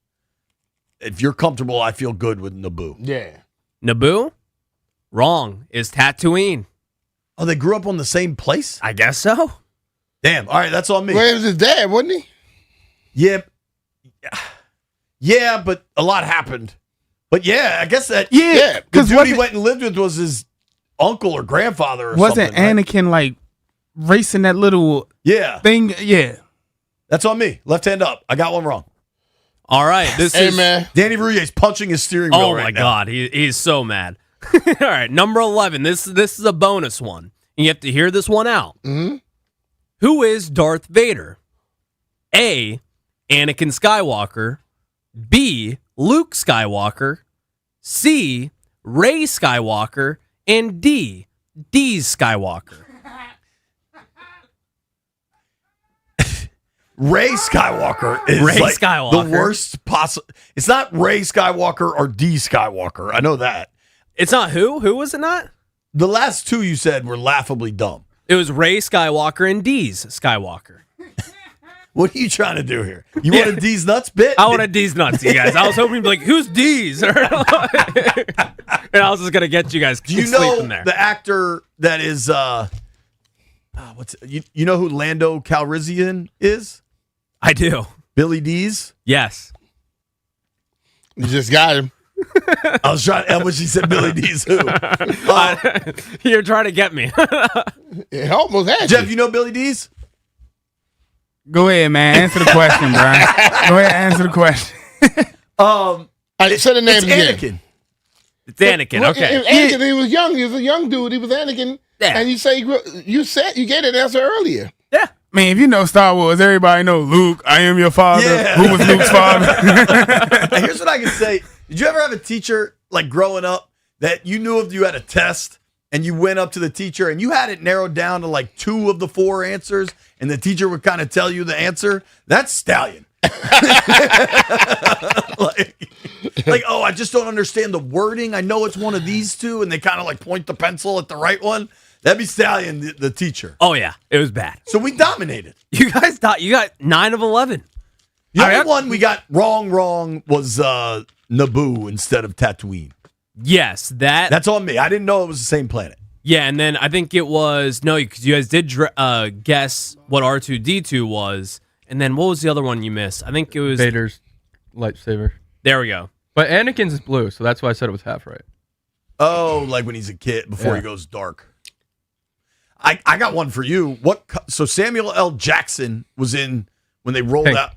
If you're comfortable, I feel good with Naboo. Yeah. Naboo? Wrong. Is Tatooine. Oh, they grew up on the same place? I guess so. Damn. All right, that's on me. Well, it was his dad, wasn't he? Yeah. Yeah, but a lot happened. But yeah, I guess that Yeah, the 'cause dude he went and lived with was his uncle or grandfather or Wasn't something. right? Anakin like racing that little thing? Yeah. That's on me. Left hand up. I got one wrong. All right. This is Danny Rouillet's punching his steering wheel Oh right my now. God, he's so mad. All right, number 11. This is a bonus one. You have to hear this one out. Mm-hmm. Who is Darth Vader? A. Anakin Skywalker. B. Luke Skywalker. C. Rey Skywalker. And D. Skywalker. Ray Skywalker is Rey like Skywalker. the worst possible. It's not Ray Skywalker or D Skywalker. I know that. It's not who? Who was it not? The last two you said were laughably dumb. It was Rey Skywalker and D's Skywalker. What are you trying to do here? You want a D's nuts bit? I want a D's nuts, you guys. I was hoping to be like, who's D's? And I was just gonna get you guys. Do you know the actor that is you know who Lando Calrissian is? I do. Billy D's? Yes. You just got him. I was trying to, when she said Billy D's who? You're trying to get me. It almost had Jeff, you know Billy D's? Go ahead, man. Answer the question, Brian. Go ahead, answer the question. I said the name It's again. Anakin. It's Anakin. Well, Okay. Anakin, he was young. He was a young dude. He was Anakin. Yeah. And you say you gave an answer earlier. Yeah. I mean, if you know Star Wars, everybody know Luke. I am your father. Yeah. Who was Luke's father? And here's what I can say. Did you ever have a teacher, like growing up, that you knew if you had a test and you went up to the teacher and you had it narrowed down to like 2 of the 4 answers and the teacher would kind of tell you the answer? That's Stallion. like, oh, I just don't understand the wording. I know it's one of these 2, and they kind of like point the pencil at the right one. That'd be Stallion, the teacher. Oh yeah, it was bad. So we dominated. You guys thought you got 9 of 11. The only one we got wrong was Naboo instead of Tatooine. Yes, That's on me. I didn't know it was the same planet. Yeah, and then I think it was because you guys did guess what R2D2 was, and then what was the other one you missed? I think it was Vader's lightsaber. There we go. But Anakin's is blue, so that's why I said it was half right. Oh, like when he's a kid before he goes dark. I got one for you. So Samuel L. Jackson was in when they rolled Pink. out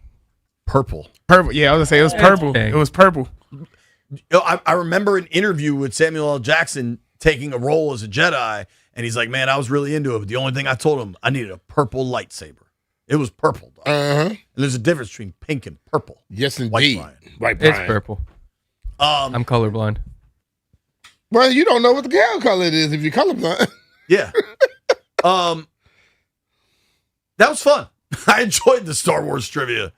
purple. Purple. Yeah, I was gonna say it was purple. Pink. It was purple. You know, I remember an interview with Samuel L. Jackson taking a role as a Jedi, and he's like, "Man, I was really into it. But the only thing I told him, I needed a purple lightsaber. It was purple. Dog. And there's a difference between pink and purple. Yes, White indeed. Brian. White It's Brian. purple. I'm colorblind. Well, you don't know what the cow color it is if you're colorblind. Yeah. That was fun. I enjoyed the Star Wars trivia.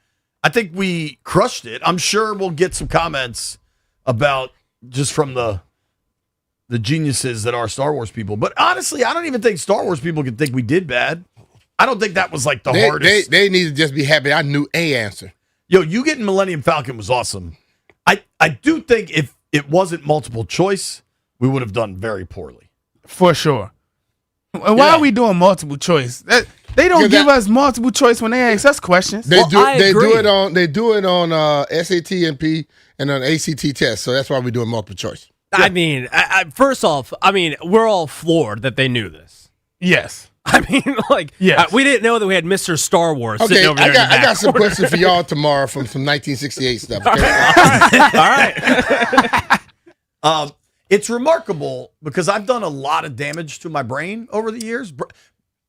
I think we crushed it. I'm sure we'll get some comments about just from the geniuses that are Star Wars people. But honestly, I don't even think Star Wars people can think we did bad. I don't think that was like the hardest. They need to just be happy I knew a answer. Yo, you getting Millennium Falcon was awesome. I do think if it wasn't multiple choice, we would have done very poorly. For sure. And why are we doing multiple choice? They don't give us multiple choice when they ask us questions. They do it on SAT and P and on ACT test. So that's why we're doing multiple choice. I mean, first off, we're all floored that they knew this. Yes. I mean, like, Yes. we didn't know that we had Mr. Star Wars Okay, sitting over there. I got some questions for y'all tomorrow from some 1968 stuff. Okay? All right. It's remarkable because I've done a lot of damage to my brain over the years.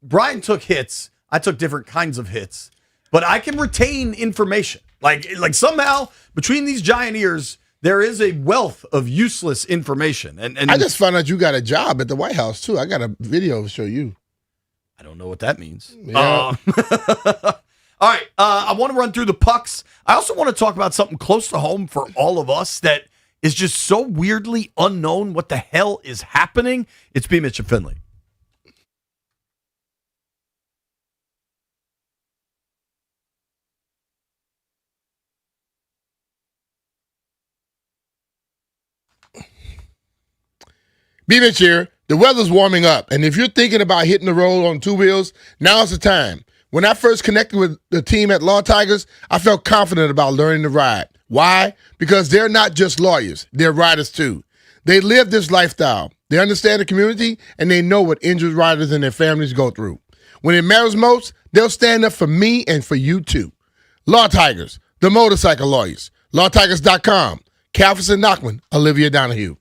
Brian took hits. I took different kinds of hits, but I can retain information. Like somehow between these giant ears, there is a wealth of useless information. And I just found out you got a job at the White House too. I got a video to show you. I don't know what that means. Yeah. All right. I want to run through the pucks. I also want to talk about something close to home for all of us that is just so weirdly unknown. What the hell is happening? It's B. Mitch and Finley. B. Mitch here. The weather's warming up, and if you're thinking about hitting the road on two wheels, now's the time. When I first connected with the team at Law Tigers, I felt confident about learning to ride. Why? Because they're not just lawyers, they're riders too. They live this lifestyle. They understand the community, and they know what injured riders and their families go through. When it matters most, they'll stand up for me and for you too. Law Tigers, the motorcycle lawyers. LawTigers.com. Calvis and Knockman, Olivia Donahue.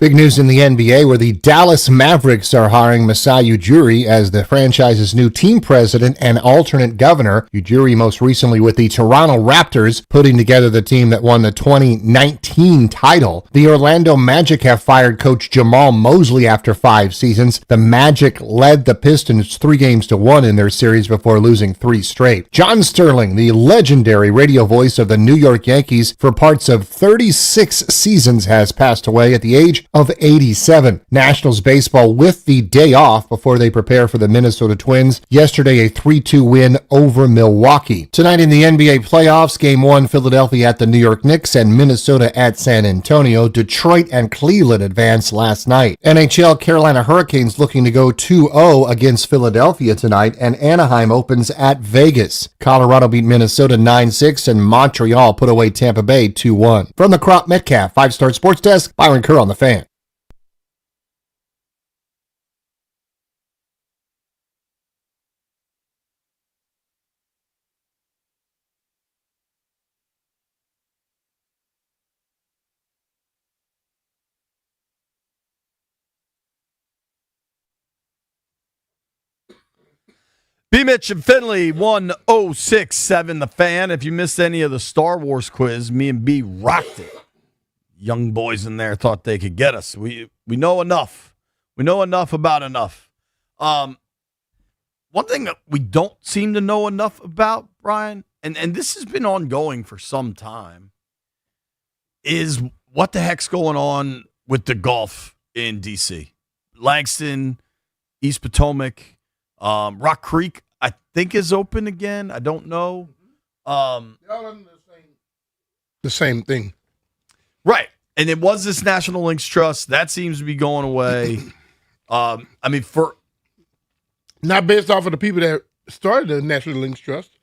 Big news in the NBA where the Dallas Mavericks are hiring Masai Ujiri as the franchise's new team president and alternate governor. Ujiri most recently with the Toronto Raptors, putting together the team that won the 2019 title. The Orlando Magic have fired coach Jamal Mosley after 5 seasons. The Magic led the Pistons 3-1 in their series before losing 3 straight. John Sterling, the legendary radio voice of the New York Yankees for parts of 36 seasons, has passed away at the age of 87. Nationals baseball with the day off before they prepare for the Minnesota Twins. Yesterday, a 3-2 win over Milwaukee. Tonight in the NBA playoffs, Game 1, Philadelphia at the New York Knicks and Minnesota at San Antonio. Detroit and Cleveland advanced last night. NHL Carolina Hurricanes looking to go 2-0 against Philadelphia tonight, and Anaheim opens at Vegas. Colorado beat Minnesota 9-6, and Montreal put away Tampa Bay 2-1. From the Crop Metcalf 5-Star Sports Desk, Byron Kerr on the Fan. B. Mitch and Finley, 1067 The Fan. If you missed any of the Star Wars quiz, me and B rocked it. Young boys in there thought they could get us. We know enough. We know enough about enough. One thing that we don't seem to know enough about, Brian, and this has been ongoing for some time, is what the heck's going on with the golf in D.C. Langston, East Potomac, Rock Creek, I think, is open again. I don't know. The same thing. Right. And it was this National Links Trust. That seems to be going away. For not based off of the people that started the National Links Trust.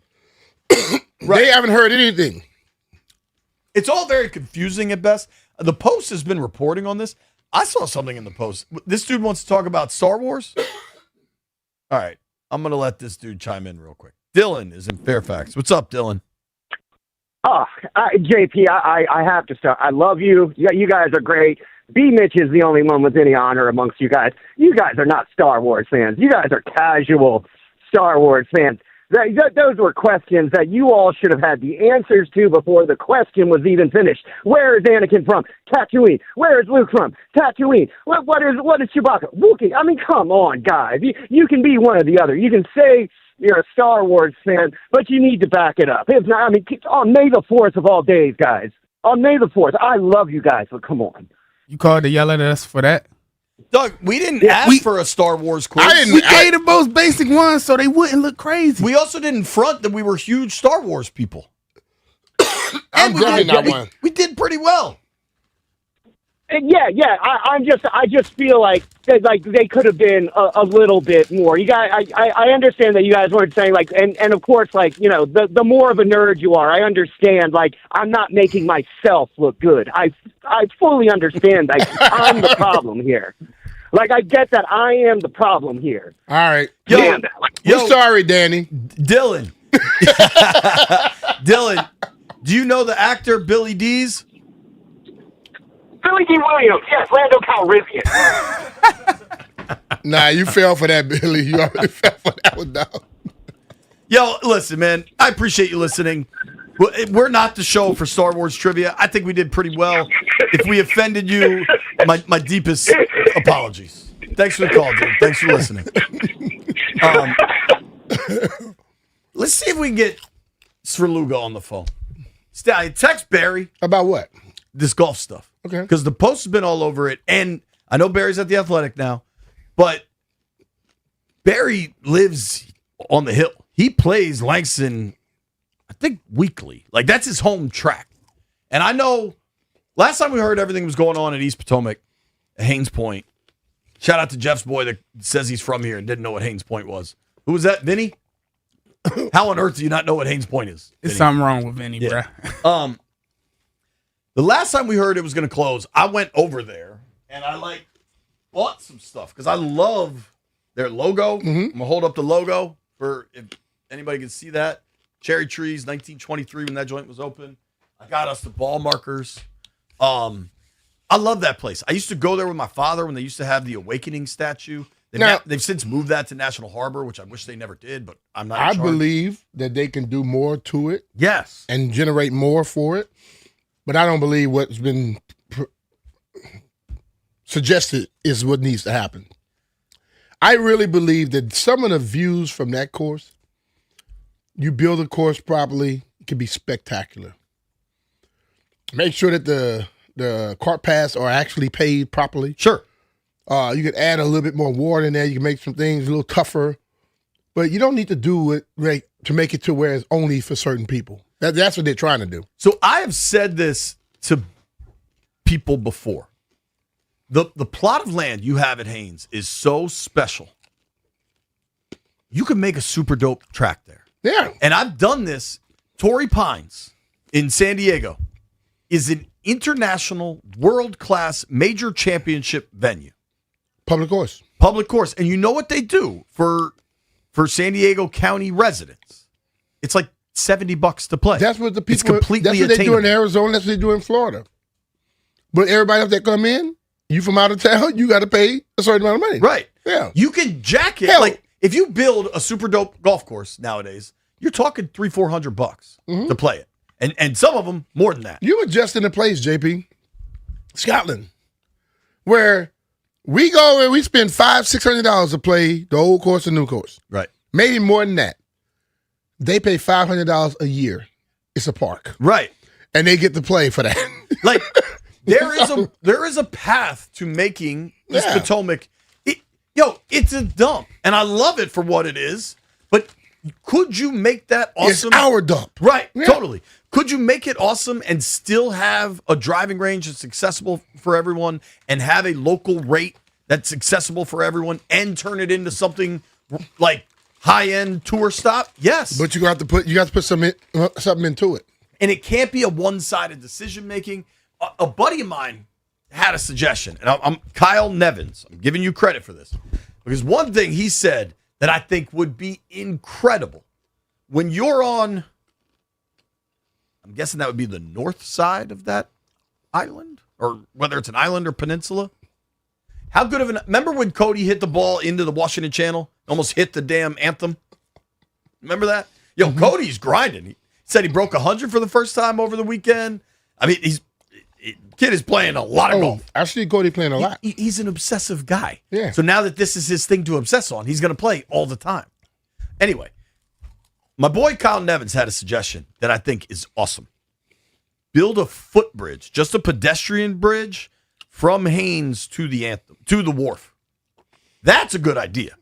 They haven't heard anything. It's all very confusing at best. The Post has been reporting on this. I saw something in the Post. This dude wants to talk about Star Wars. All right. I'm going to let this dude chime in real quick. Dylan is in Fairfax. What's up, Dylan? Oh, JP, I have to start. I love you. You guys are great. B. Mitch is the only one with any honor amongst you guys. You guys are not Star Wars fans. You guys are casual Star Wars fans. Those were questions that you all should have had the answers to before the question was even finished. Where is Anakin from? Tatooine. Where is Luke from? Tatooine. What is Chewbacca? Wookiee. I mean, come on, guys. You can be one or the other. You can say you're a Star Wars fan, but you need to back it up. If not, on May the 4th of all days, guys. On May the 4th. I love you guys, but come on. You called to yell at us for that? Doug, we didn't ask for a Star Wars quiz. We gave the most basic ones so they wouldn't look crazy. We also didn't front that we were huge Star Wars people. I'm definitely not one. We did pretty well. Yeah. I just feel like they could have been a little bit more. You guys, I understand that you guys weren't saying and of course, the more of a nerd you are, I understand. I'm not making myself look good. I fully understand. I'm the problem here. I get that I am the problem here. All right. We're sorry, Danny. Dylan. Dylan, do you know the actor Billy Dees? Billy D. Williams, yes, Lando Calrissian. Nah, you fell for that, Billy. You already fell for that one, dog. Yo, listen, man, I appreciate you listening. We're not the show for Star Wars trivia. I think we did pretty well. If we offended you, my deepest apologies. Thanks for the call, dude. Thanks for listening. Let's see if we can get Sverluga on the phone. Text Barry. About what? This golf stuff. Okay. Because the Post has been all over it. And I know Barry's at the Athletic now, but Barry lives on the hill. He plays Langston, I think, weekly. That's his home track. And I know last time we heard everything was going on at East Potomac, at Haynes Point. Shout out to Jeff's boy that says he's from here and didn't know what Haynes Point was. Who was that, Vinny? How on earth do you not know what Haynes Point is? There's something wrong with Vinny, Yeah. bruh. The last time we heard it was going to close, I went over there and I bought some stuff because I love their logo. I'm going to hold up the logo for if anybody can see that. Cherry Trees, 1923 when that joint was open. I got us the ball markers. I love that place. I used to go there with my father when they used to have the Awakening statue. They've since moved that to National Harbor, which I wish they never did, but I'm not. I believe that they can do more to it. Yes. And generate more for it. But I don't believe what's been suggested is what needs to happen. I really believe that some of the views from that course, you build a course properly, it can be spectacular. Make sure that the cart paths are actually paved properly. Sure. You could add a little bit more water in there. You can make some things a little tougher. But you don't need to do it to make it to where it's only for certain people. That's what they're trying to do. So I have said this to people before. The plot of land you have at Haynes is so special. You can make a super dope track there. Yeah. And I've done this. Torrey Pines in San Diego is an international, world-class, major championship venue. Public course. Public course. And you know what they do for San Diego County residents? It's like $70 to play. That's what the people. It's completely That's what they do in attainable. Arizona. That's what they do in Florida. But everybody else that come in, you from out of town, you got to pay a certain amount of money. Right. Yeah. You can jack it. Like if you build a super dope golf course nowadays, you're talking $300-400 to play it, and some of them more than that. You were just in a place, JP, Scotland, where we go and we spend $500-600 to play the old course and new course. Right. Maybe more than that. They pay $500 a year. It's a park. Right. And they get to play for that. Like there is a path to making this Potomac. It's a dump, and I love it for what it is. But could you make that awesome? It's our dump. Right, totally. Could you make it awesome and still have a driving range that's accessible for everyone and have a local rate that's accessible for everyone and turn it into something like high-end tour stop? Yes. But you got to put something into it. And it can't be a one-sided decision-making. A buddy of mine had a suggestion, and I'm Kyle Nevins. I'm giving you credit for this. Because one thing he said that I think would be incredible, when you're on, I'm guessing that would be the north side of that island, or whether it's an island or peninsula. How good of remember when Cody hit the ball into the Washington Channel, almost hit the damn anthem? Remember that? Cody's grinding. He said he broke 100 for the first time over the weekend. I mean, kid is playing a lot of golf. I see Cody playing a lot. He's an obsessive guy. Yeah. So now that this is his thing to obsess on, he's going to play all the time. Anyway, my boy Kyle Nevins had a suggestion that I think is awesome. Build a footbridge, just a pedestrian bridge from Haynes to the wharf. That's a good idea.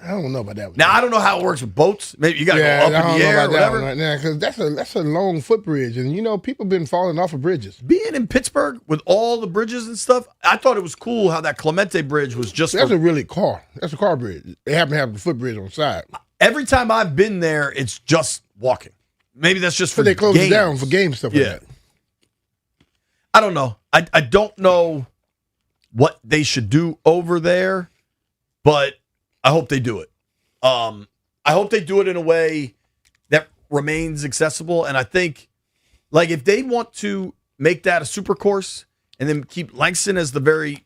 I don't know about that one. Now, I don't know how it works with boats. Maybe you got to go up in the air or whatever. Right now, because that's a long footbridge, and people been falling off of bridges. Being in Pittsburgh with all the bridges and stuff, I thought it was cool how that Clemente Bridge was just. That's a car bridge. They happen to have the footbridge on the side. Every time I've been there, it's just walking. Maybe that's just for they close games. it down for game stuff like that. I don't know. I don't know what they should do over there, but I hope they do it. I hope they do it in a way that remains accessible. And I think, like, if they want to make that a super course and then keep Langston as the very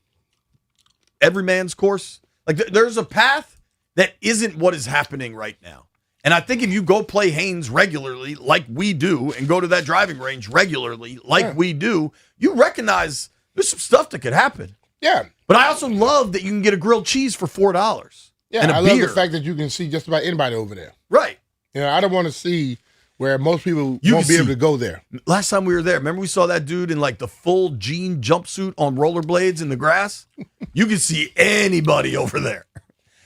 everyman's course, like there's a path that isn't what is happening right now. And I think if you go play Haynes regularly, like we do, and go to that driving range regularly, like we do, you recognize there's some stuff that could happen. Yeah. But I also love that you can get a grilled cheese for $4. Yeah, and a I beer. love the fact that you can see just about anybody over there. Right. I don't want to see where most people won't be able to go there. Last time we were there, remember we saw that dude in like the full jean jumpsuit on rollerblades in the grass? You can see anybody over there.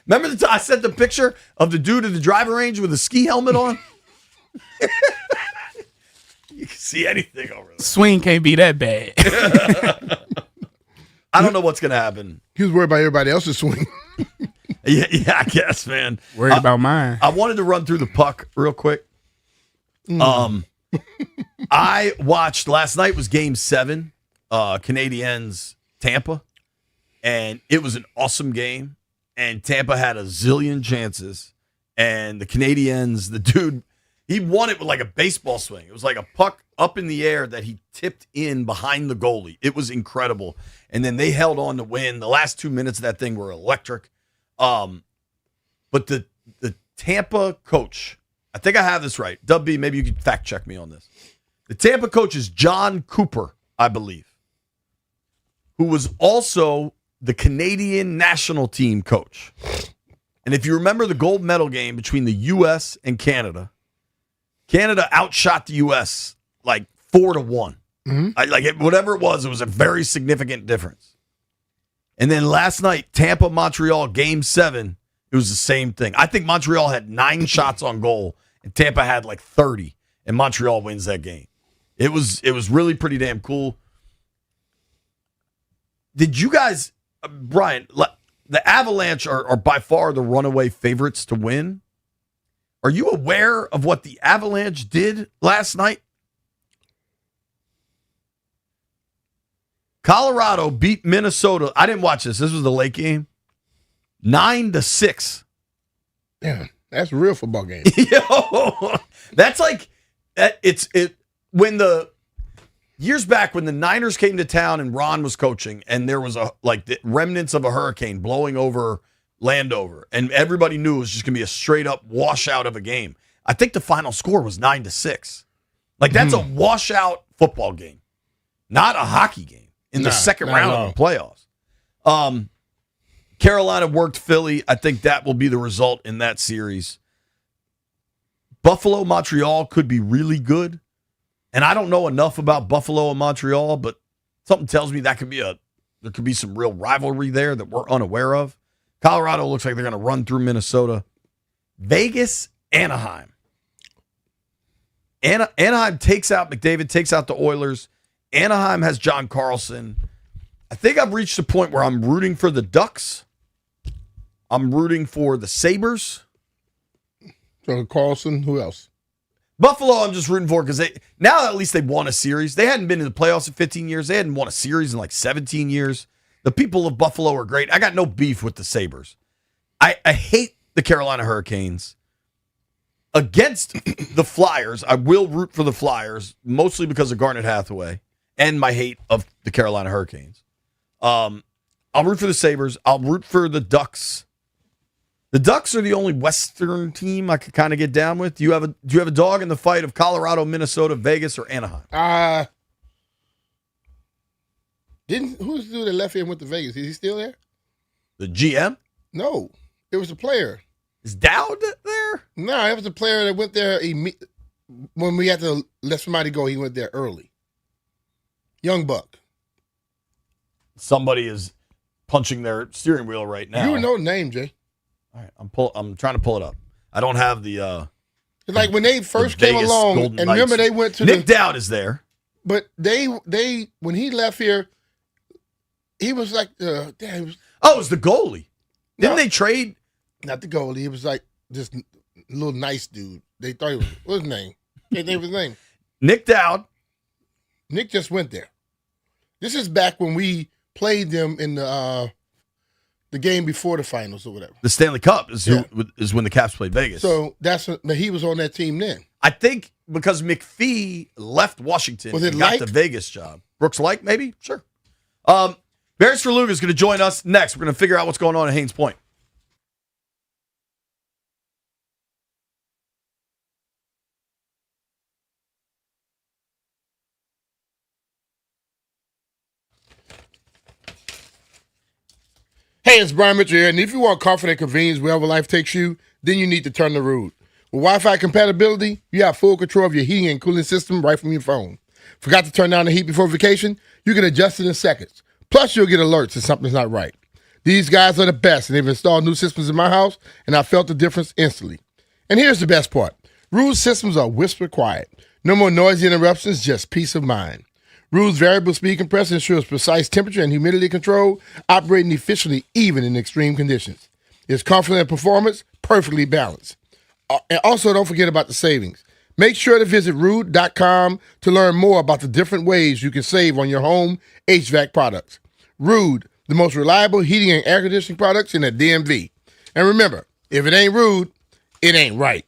Remember the time I sent the picture of the dude at the driving range with a ski helmet on? You can see anything over there. Swing can't be that bad. I don't know what's going to happen. He was worried about everybody else's swing. Yeah, I guess, man. Worried about mine. I wanted to run through the puck real quick. I watched last night was Game 7, Canadiens Tampa, and it was an awesome game. And Tampa had a zillion chances, and the Canadiens, the dude, He won it with like a baseball swing. It was like a puck up in the air that he tipped in behind the goalie. It was incredible. And then they held on to win. The last 2 minutes of that thing were electric. But the Tampa coach, I think I have this right. Dub B, maybe you can fact check me on this. The Tampa coach is John Cooper, I believe, who was also the Canadian national team coach. And if you remember the gold medal game between the U.S. and Canada, Canada outshot the U.S. like 4-1. Whatever it was a very significant difference. And then last night, Tampa, Montreal, Game 7, it was the same thing. I think Montreal had 9 shots on goal, and Tampa had like 30, and Montreal wins that game. It was really pretty damn cool. Did you guys, Brian, the Avalanche are by far the runaway favorites to win? Are you aware of what the Avalanche did last night? Colorado beat Minnesota. I didn't watch this. This was the late game. 9-6. Yeah, that's a real football game. Yo, that's like when the years back when the Niners came to town and Ron was coaching, and there was the remnants of a hurricane blowing over Landover, and everybody knew it was just going to be a straight up washout of a game. I think the final score was 9-6. Like that's a washout football game, not a hockey game in the second round of the playoffs. Carolina worked Philly. I think that will be the result in that series. Buffalo, Montreal could be really good. And I don't know enough about Buffalo and Montreal, but something tells me there could be some real rivalry there that we're unaware of. Colorado looks like they're going to run through Minnesota. Vegas, Anaheim. Anaheim takes out McDavid, takes out the Oilers. Anaheim has John Carlson. I think I've reached a point where I'm rooting for the Ducks. I'm rooting for the Sabres. So Carlson, who else? Buffalo, I'm just rooting for because now at least they've won a series. They hadn't been in the playoffs in 15 years. They hadn't won a series in like 17 years. The people of Buffalo are great. I got no beef with the Sabres. I hate the Carolina Hurricanes. Against the Flyers, I will root for the Flyers, mostly because of Garnet Hathaway and my hate of the Carolina Hurricanes. I'll root for the Sabres. I'll root for the Ducks. The Ducks are the only Western team I could kind of get down with. Do you have a dog in the fight of Colorado, Minnesota, Vegas, or Anaheim? Who's the dude that left here and went to Vegas? Is he still there? The GM? No, it was a player. Is Dowd there? No, it was a player that went there. When we had to let somebody go, he went there early. Young buck. Somebody is punching their steering wheel right now. You would know the name, Jay. All right, I'm trying to pull it up. I don't have the. It's like when they first came Vegas along, Golden and Knights. remember they went to Nick Dowd is there, but they when he left here, he was like damn. It was the goalie. Didn't they trade? Not the goalie. He was like this little nice dude. They thought he was what's his name? Can't think of his name. Nick Dowd. Nick just went there. This is back when we played them in the game before the finals or whatever. The Stanley Cup is when the Caps played Vegas. So but he was on that team then. I think because McPhee left Washington and got the Vegas job. Brooks Lake, maybe? Sure. Barry Svrluga is going to join us next. We're going to figure out what's going on at Haynes Point. Hey, it's Brian Mitchell here, and if you want comfort and convenience wherever life takes you, then you need to turn to Rude. With Wi-Fi compatibility, you have full control of your heating and cooling system right from your phone. Forgot to turn down the heat before vacation? You can adjust it in seconds. Plus, you'll get alerts if something's not right. These guys are the best, and they've installed new systems in my house, and I felt the difference instantly. And here's the best part. Rude's systems are whisper quiet. No more noisy interruptions, just peace of mind. Rude's variable speed compressor ensures precise temperature and humidity control, operating efficiently even in extreme conditions. Its comfort and performance, perfectly balanced. And also, don't forget about the savings. Make sure to visit Rude.com to learn more about the different ways you can save on your home HVAC products. Rude, the most reliable heating and air conditioning products in the DMV. And remember, if it ain't Rude, it ain't right.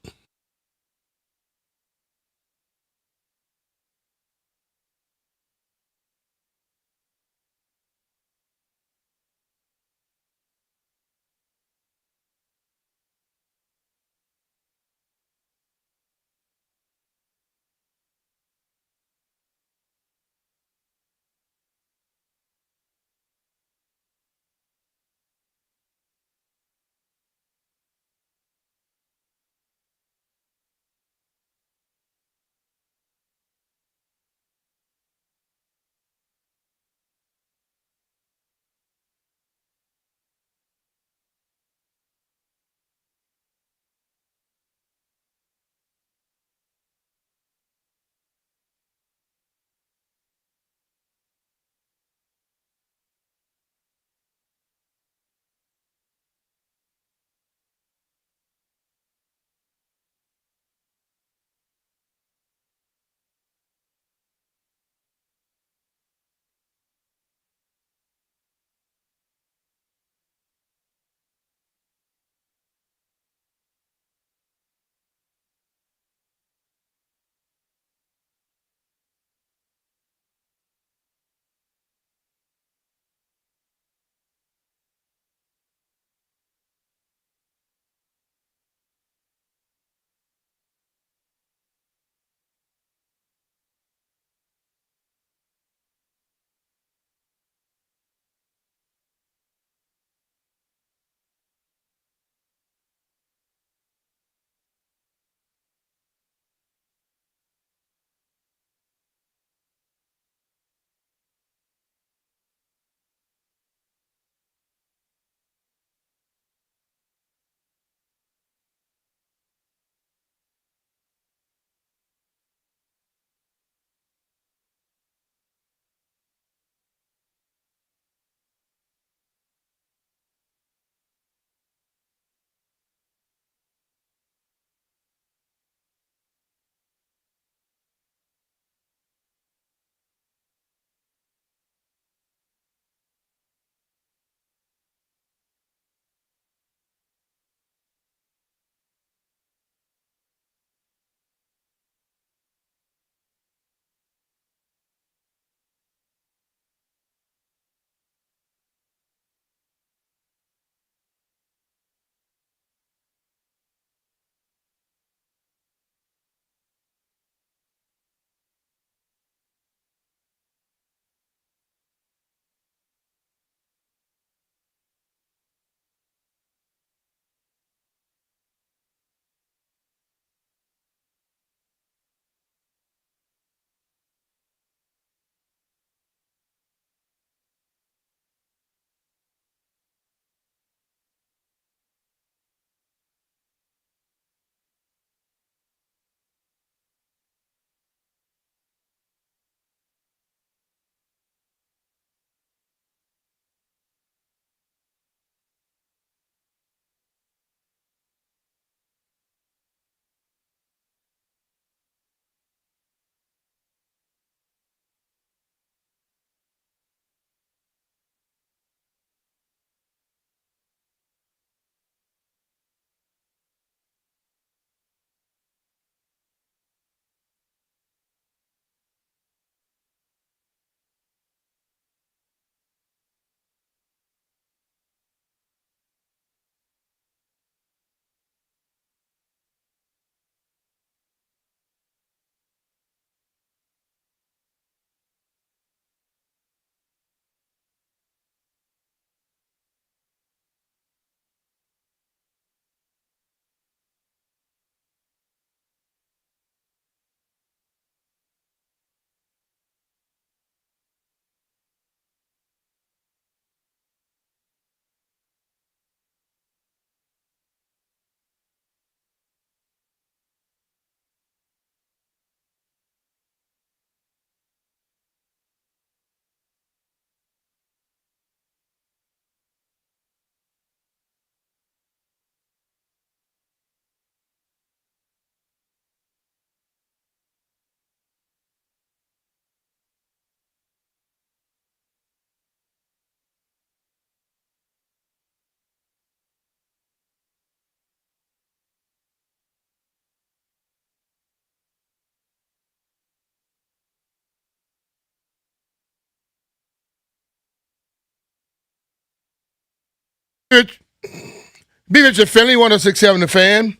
Mitch. B. Mitch Finley, 106.7 The Fan.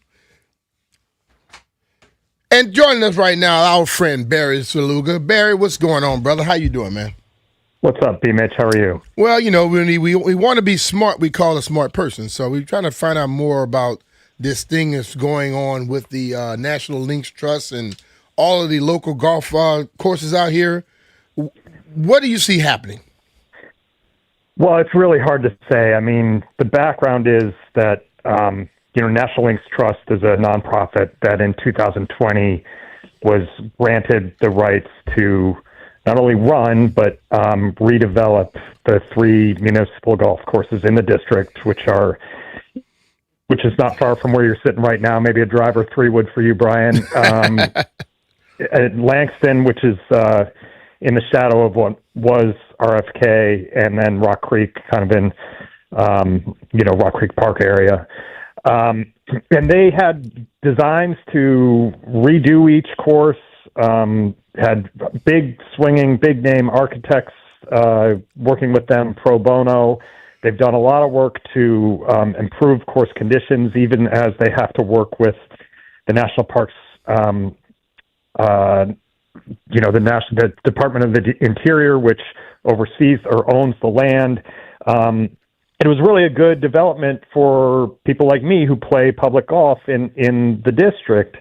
And joining us right now, our friend Barry Saluga. Barry, what's going on, brother? How you doing, man? What's up, B. Mitch? How are you? Well, you know, we want to be smart. We call a smart person. So we're trying to find out more about this thing that's going on with the National Links Trust and all of the local golf courses out here. What do you see happening? Well, it's really hard to say. I mean, the background is that, National Links Trust is a nonprofit that in 2020 was granted the rights to not only run, but redevelop the 3 municipal golf courses in the district, which is not far from where you're sitting right now, maybe a drive or 3 wood for you, Brian. At Langston, which is in the shadow of what was RFK, and then Rock Creek, kind of in, Rock Creek Park area. And they had designs to redo each course, had big swinging, big name architects working with them pro bono. They've done a lot of work to improve course conditions, even as they have to work with the National Parks, the Department of the Interior, which oversees or owns the land. It was really a good development for people like me who play public golf in the district.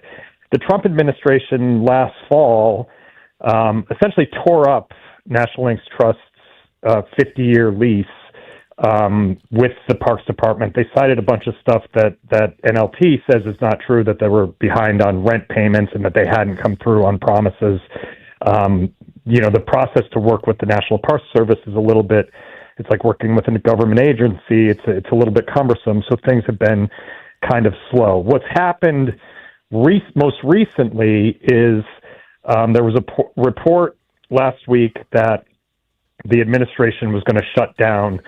The Trump administration last fall essentially tore up National Links Trust's 50-year lease with the Parks Department. They cited a bunch of stuff that NLT says is not true, that they were behind on rent payments and that they hadn't come through on promises. The process to work with the National Park Service is a little bit, it's like working with a government agency. It's a little bit cumbersome, so things have been kind of slow. What's happened most recently is there was a report last week that the administration was going to shut down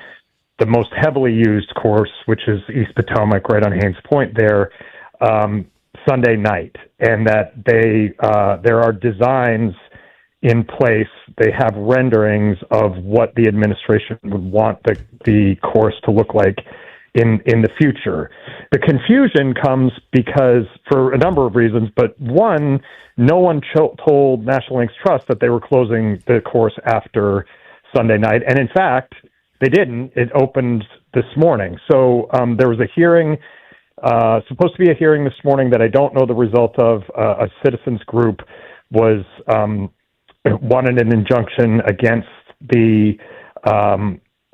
the most heavily used course, which is East Potomac, right on Haynes Point there, Sunday night, and that there are designs in place. They have renderings of what the administration would want the course to look like in the future. The confusion comes because, for a number of reasons, but one, no one told National Links Trust that they were closing the course after Sunday night, and in fact, they didn't. It opened this morning. So there was a hearing, supposed to be a hearing this morning that I don't know the result of. A citizens group was wanted an injunction against the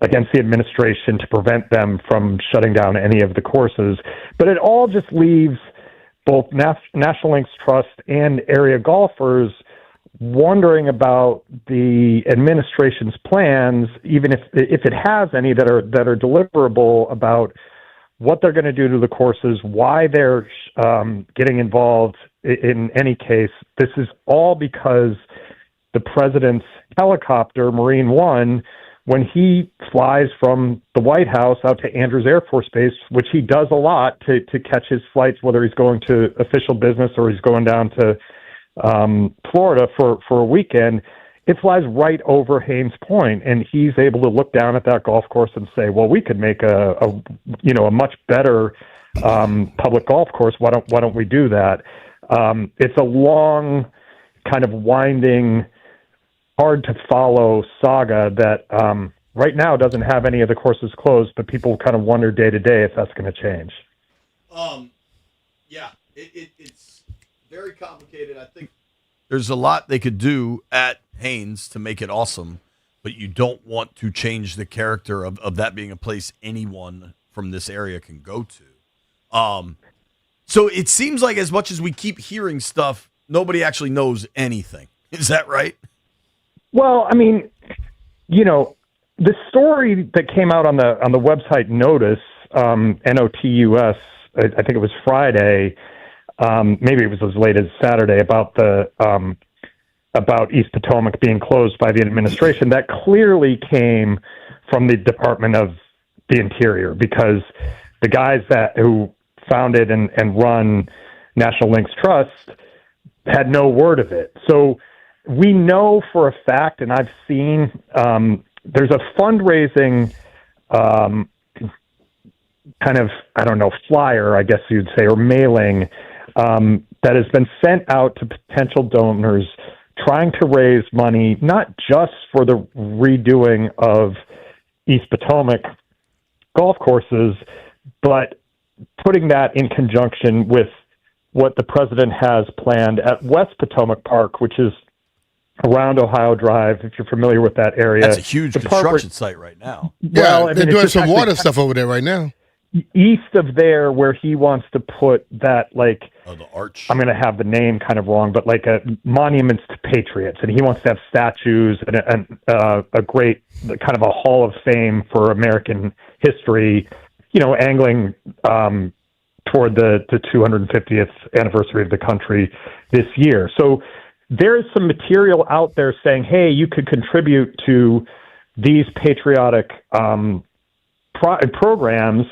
administration to prevent them from shutting down any of the courses. But it all just leaves both National Links Trust and area golfers wondering about the administration's plans, even if it has any that are deliverable, about what they're going to do to the courses, why they're getting involved in any case. This is all because the president's helicopter, Marine One, when he flies from the White House out to Andrews Air Force Base, which he does a lot to catch his flights, whether he's going to official business or he's going down to Florida for a weekend, it flies right over Haynes Point, and he's able to look down at that golf course and say, well, we could make a much better public golf course. Why don't we do that? It's a long, kind of winding, hard to follow saga that right now doesn't have any of the courses closed, but people kind of wonder day to day if that's going to change. It's very complicated. I think there's a lot they could do at Haynes to make it awesome, but you don't want to change the character of that being a place anyone from this area can go to. So it seems like as much as we keep hearing stuff, nobody actually knows anything. Is that right? Well, I mean, the story that came out on the website Notice, NOTUS, I think it was Friday, maybe it was as late as Saturday, about East Potomac being closed by the administration. That clearly came from the Department of the Interior, because the guys who founded and run National Links Trust had no word of it. So we know for a fact, and I've seen, there's a fundraising kind of, I don't know, flyer, I guess you'd say, or mailing that has been sent out to potential donors trying to raise money, not just for the redoing of East Potomac golf courses, but putting that in conjunction with what the president has planned at West Potomac Park, which is around Ohio Drive, if you're familiar with that area. That's a huge construction site right now. Yeah, they're doing some water stuff over there right now. East of there, where he wants to put that, like, the arch. I'm going to have the name kind of wrong, but like a monuments to patriots, and he wants to have statues and a great kind of a hall of fame for American history, angling toward the 250th anniversary of the country this year. So there is some material out there saying, hey, you could contribute to these patriotic programs.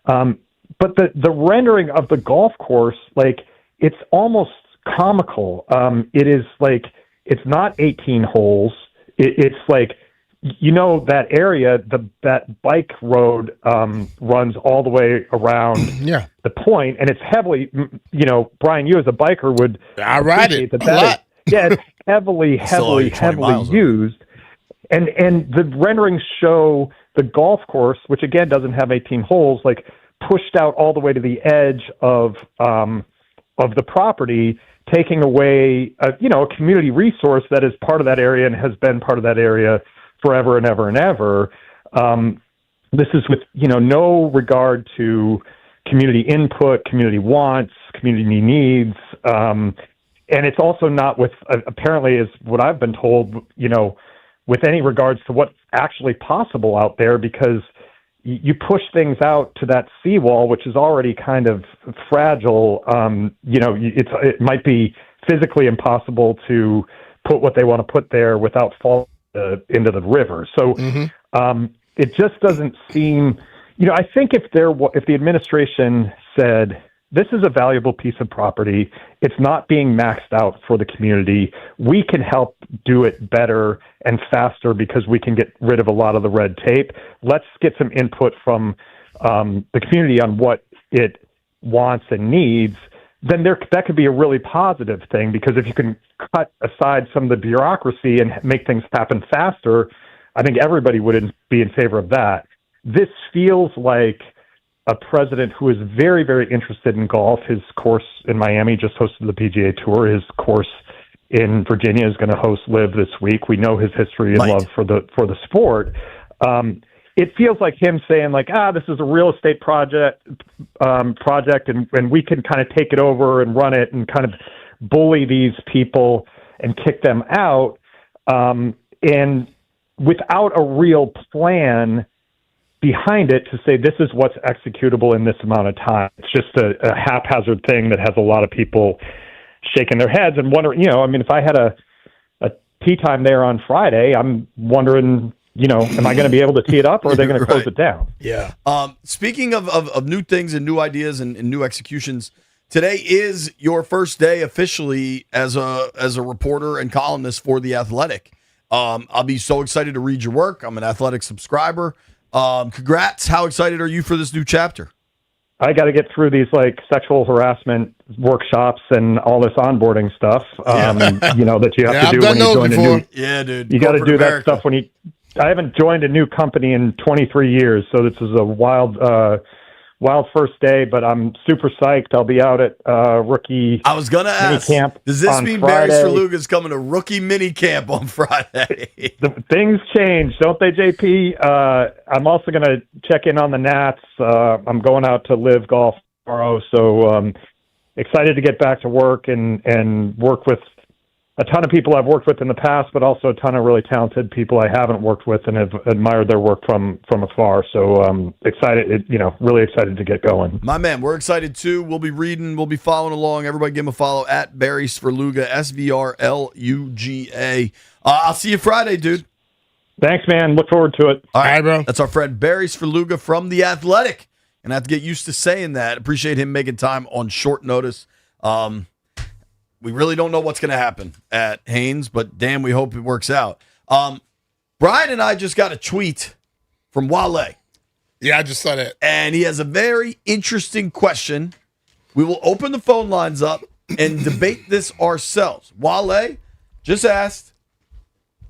But the rendering of the golf course, like, it's almost comical. It is like, it's not 18 holes. It's like, that area, that bike road runs all the way around the point, and it's heavily, Brian, you as a biker would I ride it that a lot. it's heavily used. And the renderings show the golf course, which again doesn't have 18 holes, like pushed out all the way to the edge of the property, taking away a community resource that is part of that area and has been part of that area forever and ever and ever. This is with no regard to community input, community wants, community needs, and it's also not with apparently, is what I've been told, with any regards to what's actually possible out there, because you push things out to that seawall, which is already kind of fragile. It might be physically impossible to put what they want to put there without falling into the river. So it just doesn't seem. I think if the administration said, this is a valuable piece of property, it's not being maxed out for the community, we can help do it better and faster because we can get rid of a lot of the red tape. Let's get some input from the community on what it wants and needs. Then that could be a really positive thing, because if you can cut aside some of the bureaucracy and make things happen faster, I think everybody would be in favor of that. This feels like a president who is very, very interested in golf. His course in Miami just hosted the PGA Tour. His course in Virginia is going to host LIV this week. We know his history and love for the sport. It feels like him saying, like, this is a real estate project, and we can kind of take it over and run it and kind of bully these people and kick them out, and without a real plan behind it to say this is what's executable in this amount of time. It's just a haphazard thing that has a lot of people shaking their heads and wondering, if I had a tee time there on Friday, I'm wondering, am I going to be able to tee it up, or are they going to close it down? Yeah. Speaking of new things and new ideas and new executions, today is your first day officially as a reporter and columnist for The Athletic. I'll be so excited to read your work. I'm an Athletic subscriber. Congrats. How excited are you for this new chapter? I got to get through these sexual harassment workshops and all this onboarding stuff, that you have to do when you join a new. Yeah, dude. You got to do America. that stuff when you. I haven't joined a new company in 23 years, so this is a wild first day. But I'm super psyched. I'll be out at rookie. I was gonna ask. Camp. Does this mean Barry Svrluga's coming to rookie mini camp on Friday? Things change, don't they, JP? I'm also going to check in on the Nats. I'm going out to LIV golf tomorrow, so excited to get back to work and work with a ton of people I've worked with in the past, but also a ton of really talented people I haven't worked with and have admired their work from afar. So excited, really excited to get going. My man, we're excited too. We'll be reading, we'll be following along. Everybody give him a follow at Barry Svrluga, SVRLUGA. I'll see you Friday, dude. Thanks, man. Look forward to it. All right, bro. That's our friend Barry Svrluga from The Athletic. And I have to get used to saying that. Appreciate him making time on short notice. We really don't know what's going to happen at Haynes, but damn, we hope it works out. Brian and I just got a tweet from Wale. Yeah, I just saw that. And he has a very interesting question. We will open the phone lines up and debate this ourselves. Wale just asked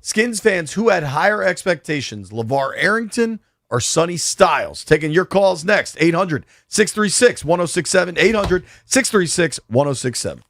Skins fans who had higher expectations, LeVar Arrington or Sonny Styles. Taking your calls next. 800-636-1067. 800-636-1067.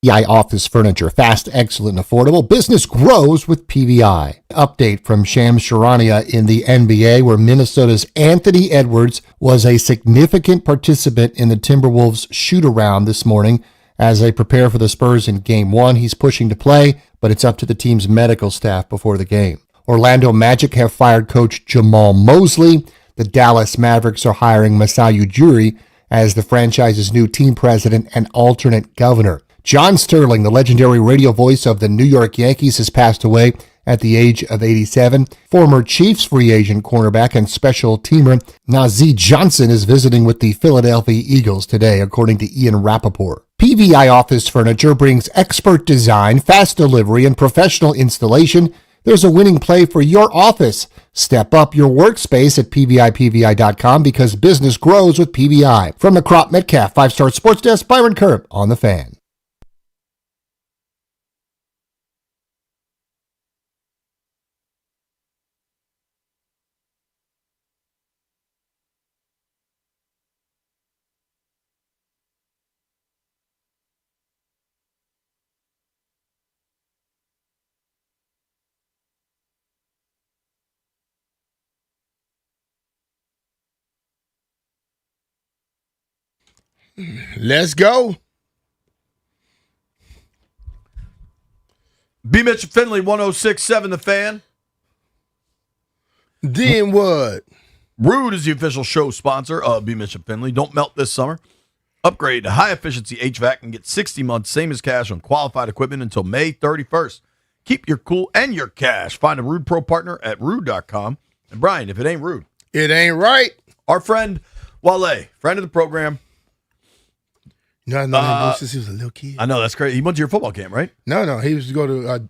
PVI office furniture, fast, excellent, and affordable. Business grows with PVI. Update from Shams Charania in the NBA, where Minnesota's Anthony Edwards was a significant participant in the Timberwolves shoot-around this morning as they prepare for the Spurs in Game 1. He's pushing to play, but it's up to the team's medical staff before the game. Orlando Magic have fired coach Jamal Mosley. The Dallas Mavericks are hiring Masai Ujiri as the franchise's new team president and alternate governor. John Sterling, the legendary radio voice of the New York Yankees, has passed away at the age of 87. Former Chiefs free agent cornerback and special teamer Nazeeh Johnson is visiting with the Philadelphia Eagles today, according to Ian Rappaport. PVI Office Furniture brings expert design, fast delivery, and professional installation. There's a winning play for your office. Step up your workspace at PVIPVI.com because business grows with PVI. From the Crop Metcalf 5-Star Sports Desk, Byron Kerb on The Fan. Let's go. B. Mitch Finley, 106.7 The Fan. Then what? Rude is the official show sponsor of B. Mitch Finley. Don't melt this summer. Upgrade to high-efficiency HVAC and get 60 months, same as cash on qualified equipment until May 31st. Keep your cool and your cash. Find a Rude Pro partner at rude.com. And Brian, if it ain't rude, it ain't right. Our friend Wale, friend of the program. No, no, since he was a little kid. I know, that's great. He went to your football camp, right? No, he used to go to,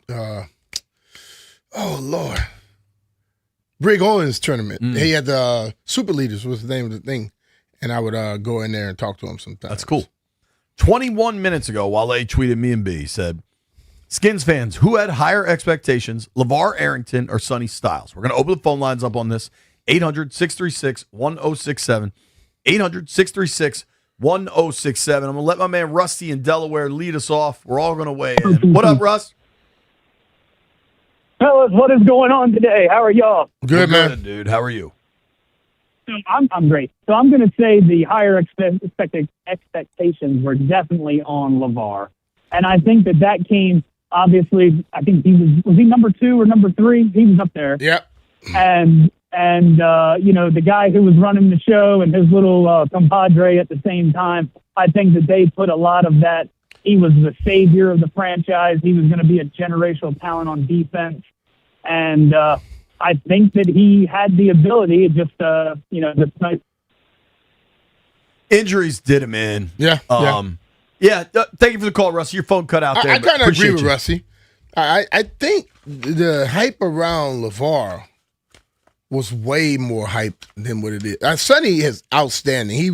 oh, Lord. Brig Owens tournament. He had the Super Leaders was the name of the thing. And I would go in there and talk to him sometimes. That's cool. 21 minutes ago, Wale tweeted me and B, said, Skins fans, who had higher expectations, LeVar Arrington or Sonny Styles? We're going to open the phone lines up on this. 800-636-1067. 800-636-1067. I'm going to let my man Rusty in Delaware lead us off. We're all going to weigh in. What up, Russ? Fellas, what is going on today? How are y'all? Good, man. Good, dude. How are you? I'm great. So I'm going to say the higher expectations were definitely on LeVar. And I think that came, obviously, I think was he number 2 or number 3? He was up there. Yep. And the guy who was running the show and his little compadre at the same time, I think that they put a lot of that. He was the savior of the franchise. He was going to be a generational talent on defense. And I think that he had the ability, just nice. Injuries did him in. Yeah. Thank you for the call, Rusty. Your phone cut out there. I kind of agree with you. Rusty. I think the hype around LeVar was way more hype than what it is. Sonny is outstanding. He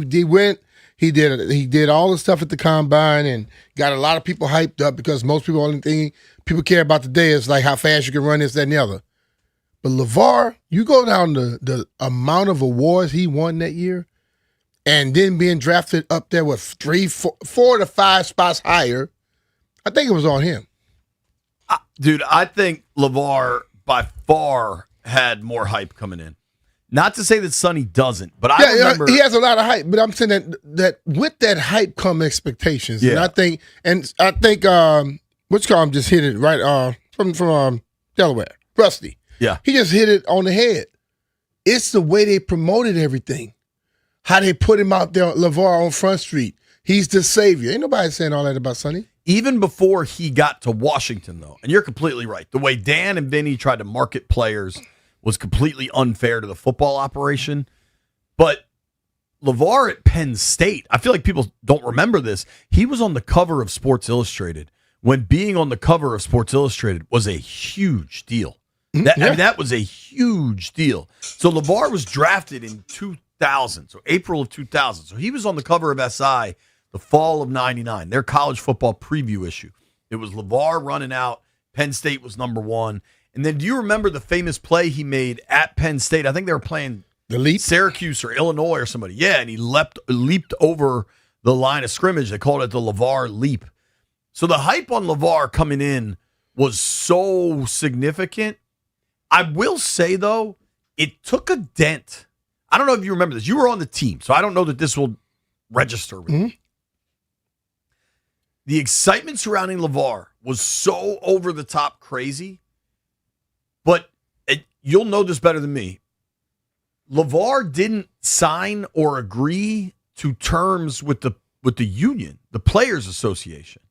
did all the stuff at the combine and got a lot of people hyped up because most people, only thing people care about today is like how fast you can run this, that, and the other. But LeVar, you go down the amount of awards he won that year, and then being drafted up there with 4 to 5 spots higher, I think it was on him. Dude, I think LeVar by far had more hype coming in. Not to say that Sonny doesn't, but I remember he has a lot of hype. But I'm saying that with that hype come expectations, Yeah. and I think what's called just hit it right from Delaware, Rusty. Yeah, he just hit it on the head. It's the way they promoted everything, how they put him out there, LeVar on Front Street. He's the savior. Ain't nobody saying all that about Sonny. Even before he got to Washington, though, and you're completely right. The way Dan and Vinny tried to market players was completely unfair to the football operation. But LeVar at Penn State, I feel like people don't remember this. He was on the cover of Sports Illustrated when being on the cover of Sports Illustrated was a huge deal. That was a huge deal. So LeVar was drafted in 2000, so April of 2000. So he was on the cover of SI the fall of 99, their college football preview issue. It was LeVar running out. Penn State was number 1. And then do you remember the famous play he made at Penn State? I think they were playing the leap? Syracuse or Illinois or somebody. Yeah, and he leaped over the line of scrimmage. They called it the LeVar leap. So the hype on LeVar coming in was so significant. I will say, though, it took a dent. I don't know if you remember this. You were on the team, so I don't know that this will register with you. The excitement surrounding LeVar was so over the top crazy, but you'll know this better than me. LeVar didn't sign or agree to terms with the union, the Players Association.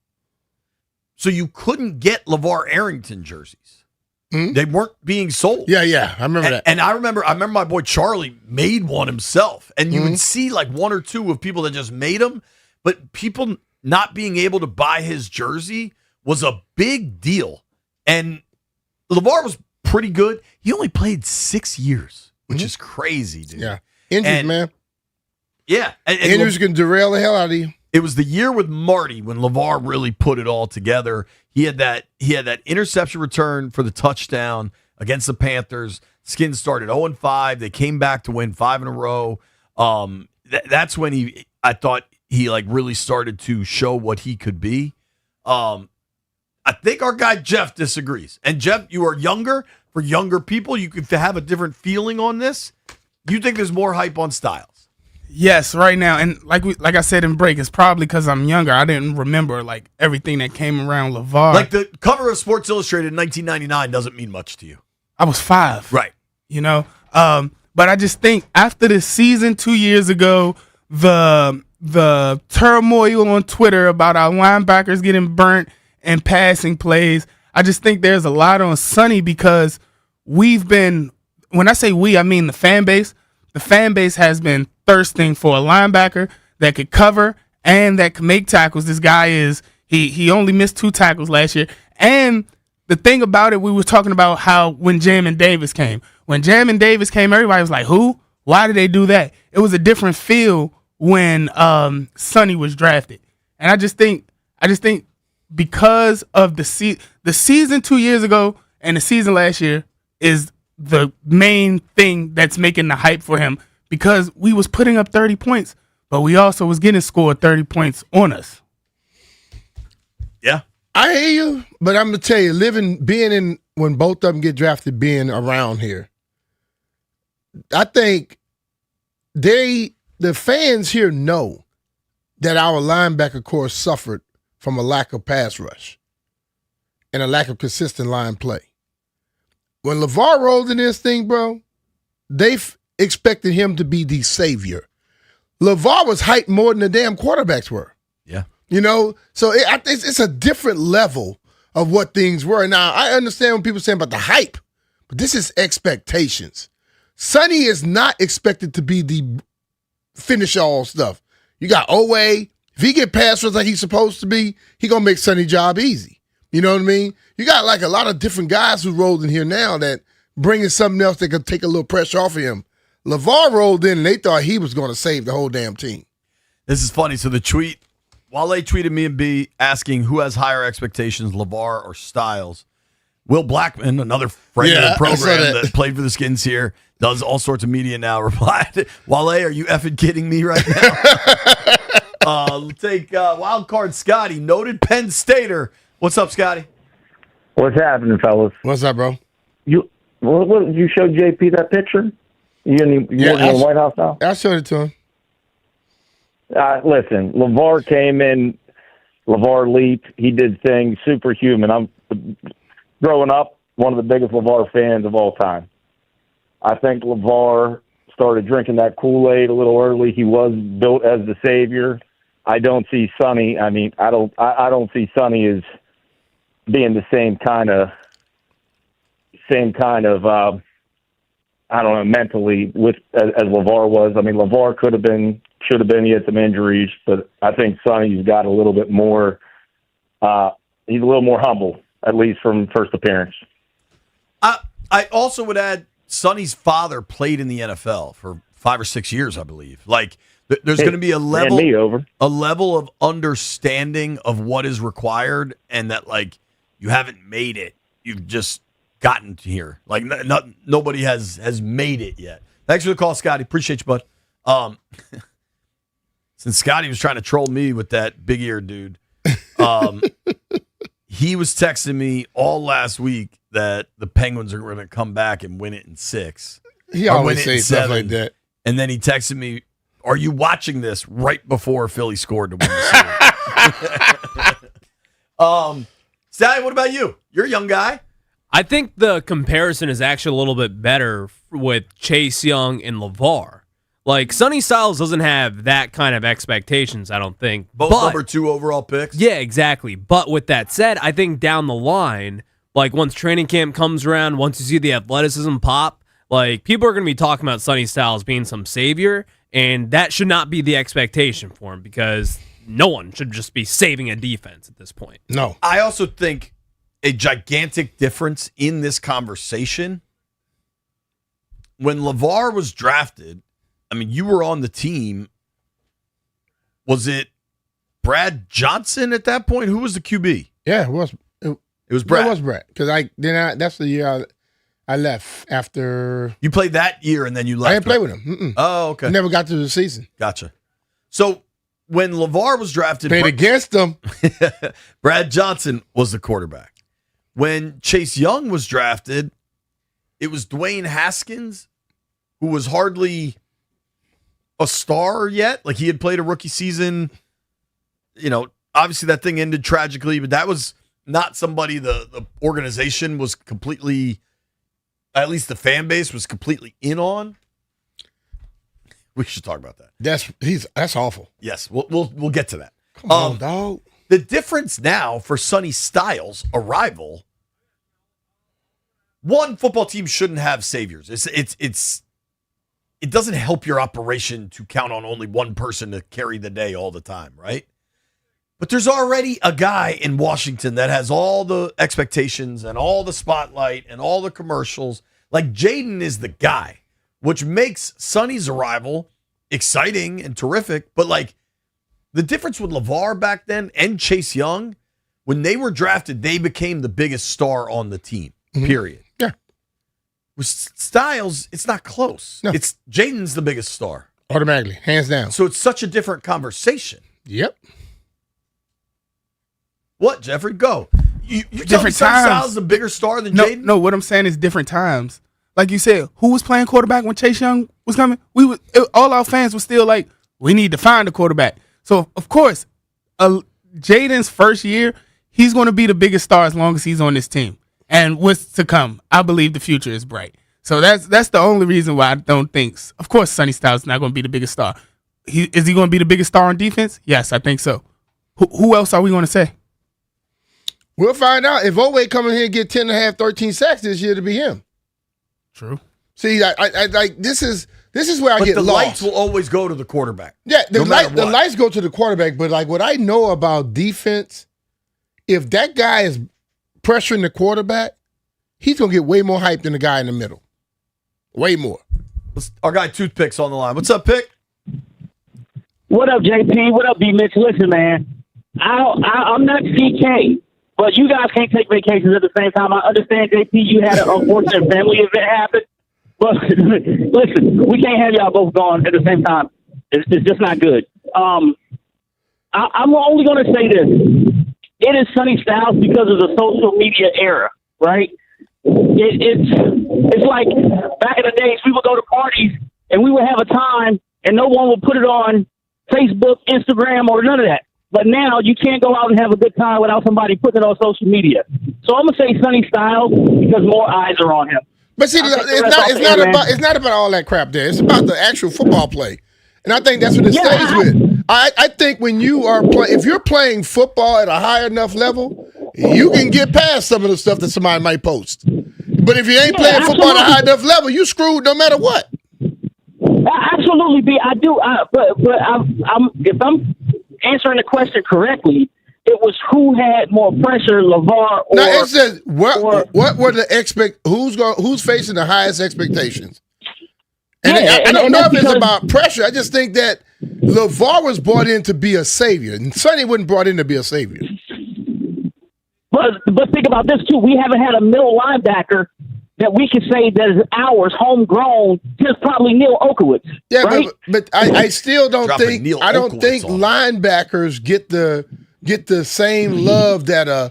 So you couldn't get LeVar Arrington jerseys. They weren't being sold. Yeah, I remember that. And I remember my boy Charlie made one himself, and you would see like one or two of people that just made them, but people not being able to buy his jersey was a big deal. And LeVar was pretty good. He only played 6 years, which is crazy, dude. Yeah. Injuries, man. Yeah. And injuries can derail the hell out of you. It was the year with Marty when LeVar really put it all together. He had that interception return for the touchdown against the Panthers. Skins started 0-5. They came back to win 5 in a row. That's when I thought he like really started to show what he could be. I think our guy Jeff disagrees. And Jeff, you are younger. For younger people, you could have a different feeling on this. You think there's more hype on Styles? Yes, right now, and like I said in break, it's probably because I'm younger. I didn't remember like everything that came around LeVar. Like the cover of Sports Illustrated in 1999 doesn't mean much to you. I was 5, right? You know, but I just think after this season 2 years ago, the turmoil on Twitter about our linebackers getting burnt and passing plays, I just think there's a lot on Sonny because we've been. When I say we, I mean the fan base. The fan base has been thirsting for a linebacker that could cover and that can make tackles. This guy he only missed 2 tackles last year. And the thing about it, we were talking about how when Jamin Davis came. When Jamin Davis came, everybody was like, who? Why did they do that? It was a different feel when Sonny was drafted. And I just think because of the season 2 years ago and the season last year is the main thing that's making the hype for him because we was putting up 30 points, but we also was getting scored 30 points on us. Yeah. I hear you, but I'm going to tell you, being in, when both of them get drafted, being around here, I think the fans here know that our linebacker corps suffered from a lack of pass rush and a lack of consistent line play. When LeVar rolled in this thing, bro, they expected him to be the savior. LeVar was hyped more than the damn quarterbacks were. Yeah. You know? So I think it's a different level of what things were. Now, I understand when people say about the hype, but this is expectations. Sonny is not expected to be the finish all stuff. You got Owe. If he get pass rush like he's supposed to be, he going to make Sonny's job easy. You know what I mean? You got like a lot of different guys who rolled in here now that bringing something else that could take a little pressure off of him. LeVar rolled in and they thought he was going to save the whole damn team. This is funny. So the tweet, Wale tweeted me and B asking who has higher expectations, LeVar or Styles. Will Blackman, another friend of the program that played for the Skins here, does all sorts of media now, replied, Wale, are you effing kidding me right now? We'll take wild card Scotty, noted Penn Stater. What's up, Scotty? What's happening, fellas? What's up, bro? You showed JP that picture? You in the White House now? I showed it to him. Listen, LeVar came in, LeVar leaped. He did things superhuman. I'm growing up one of the biggest LeVar fans of all time. I think LeVar started drinking that Kool-Aid a little early. He was built as the savior. I don't see Sonny. I mean, I don't see Sonny as being the same kind of I don't know, mentally as LeVar was. I mean, LeVar should have been. He had some injuries, but I think Sonny's got a little bit more. He's a little more humble, at least from first appearance. I also would add Sonny's father played in the NFL for 5 or 6 years, I believe. Like there's going to be a level of understanding of what is required, and that like you haven't made it. You've just gotten to here. Like nobody has made it yet. Thanks for the call, Scotty. Appreciate you, bud. Since Scotty was trying to troll me with that big ear dude, he was texting me all last week that the Penguins are going to come back and win it in 6. He always says stuff like that. And then he texted me, "Are you watching this right before Philly scored to win the series?" Sally, what about you? You're a young guy. I think the comparison is actually a little bit better with Chase Young and LeVar. Like, Sonny Styles doesn't have that kind of expectations, I don't think. Both number 2 overall picks. Yeah, exactly. But with that said, I think down the line, like once training camp comes around, once you see the athleticism pop, like people are going to be talking about Sonny Styles being some savior, and that should not be the expectation for him because no one should just be saving a defense at this point. No. I also think a gigantic difference in this conversation, when LeVar was drafted, I mean, you were on the team. Was it Brad Johnson at that point? Who was the QB? Yeah, it was. It was Brad. It was Brad because that's the year I left after. You played that year and then you left. I didn't play with him. Mm-mm. Oh, okay. Never got to the season. Gotcha. So when LeVar was drafted, played against him. Brad Johnson was the quarterback. When Chase Young was drafted, it was Dwayne Haskins, who was hardly a star yet. Like, he had played a rookie season. You know, obviously that thing ended tragically, but that was not somebody the organization was completely, at least the fan base was completely in on. We should talk about that. That's awful. Yes, we'll get to that. Come on, dog. The difference now for Sonny Styles' arrival, one football team shouldn't have saviors. It doesn't help your operation to count on only one person to carry the day all the time, right? But there's already a guy in Washington that has all the expectations and all the spotlight and all the commercials. Like, Jaden is the guy, which makes Sonny's arrival exciting and terrific. But, like, the difference with LeVar back then and Chase Young, when they were drafted, they became the biggest star on the team, period. Yeah. With Styles, it's not close. No. It's Jaden's the biggest star. Automatically, hands down. So it's such a different conversation. Yep. What, Jeffrey? Go. You Different tell me times. Styles is a bigger star than Jaden? No, what I'm saying is different times. Like you said, who was playing quarterback when Chase Young was coming? All our fans were still like, we need to find a quarterback. So, of course, Jaden's first year, he's going to be the biggest star as long as he's on this team. And what's to come, I believe the future is bright. So that's the only reason why I don't think. Of course, Sonny Styles is not going to be the biggest star. Is he going to be the biggest star on defense? Yes, I think so. Who else are we going to say? We'll find out. If Oweh come in here and get 10 and a half, 13 sacks this year, to be him. True. See, I like this is where I But get the lost. lights will always go to the quarterback. Yeah, the no matter what. lights go to the quarterback, but like what I know about defense, if that guy is pressuring the quarterback, he's gonna get way more hype than the guy in the middle. Way more. Our guy Toothpick's on the line. What's up, Pick? What up, JP? What up, B Mitch? Listen, man, I'm not CK, but you guys can't take vacations at the same time. I understand, JP, you had an unfortunate family event happen, but listen, we can't have y'all both gone at the same time. It's just not good. I'm only going to say this. It is Sonny Styles because of the social media era, right? It's like back in the days, we would go to parties and we would have a time and no one would put it on Facebook, Instagram, or none of that. But now you can't go out and have a good time without somebody putting it on social media. So I'm gonna say Sonny Styles because more eyes are on him. But see, it's not about all that crap there. It's about the actual football play. And I think that's what it stays with. I think when you are if you're playing football at a high enough level, you can get past some of the stuff that somebody might post. But if you ain't playing football at a high enough level, you screwed no matter what. Absolutely, B. I do. But if I'm answering the question correctly, it was who had more pressure, LeVar or. Now it says what were the who's facing the highest expectations? And I don't know if it's about pressure. I just think that LeVar was brought in to be a savior, and Sonny wasn't brought in to be a savior. But think about this too. We haven't had a middle linebacker that we could say that is ours, homegrown, just probably Neil Okowitz. Yeah, right? but I still don't think I don't think linebackers get the same love that a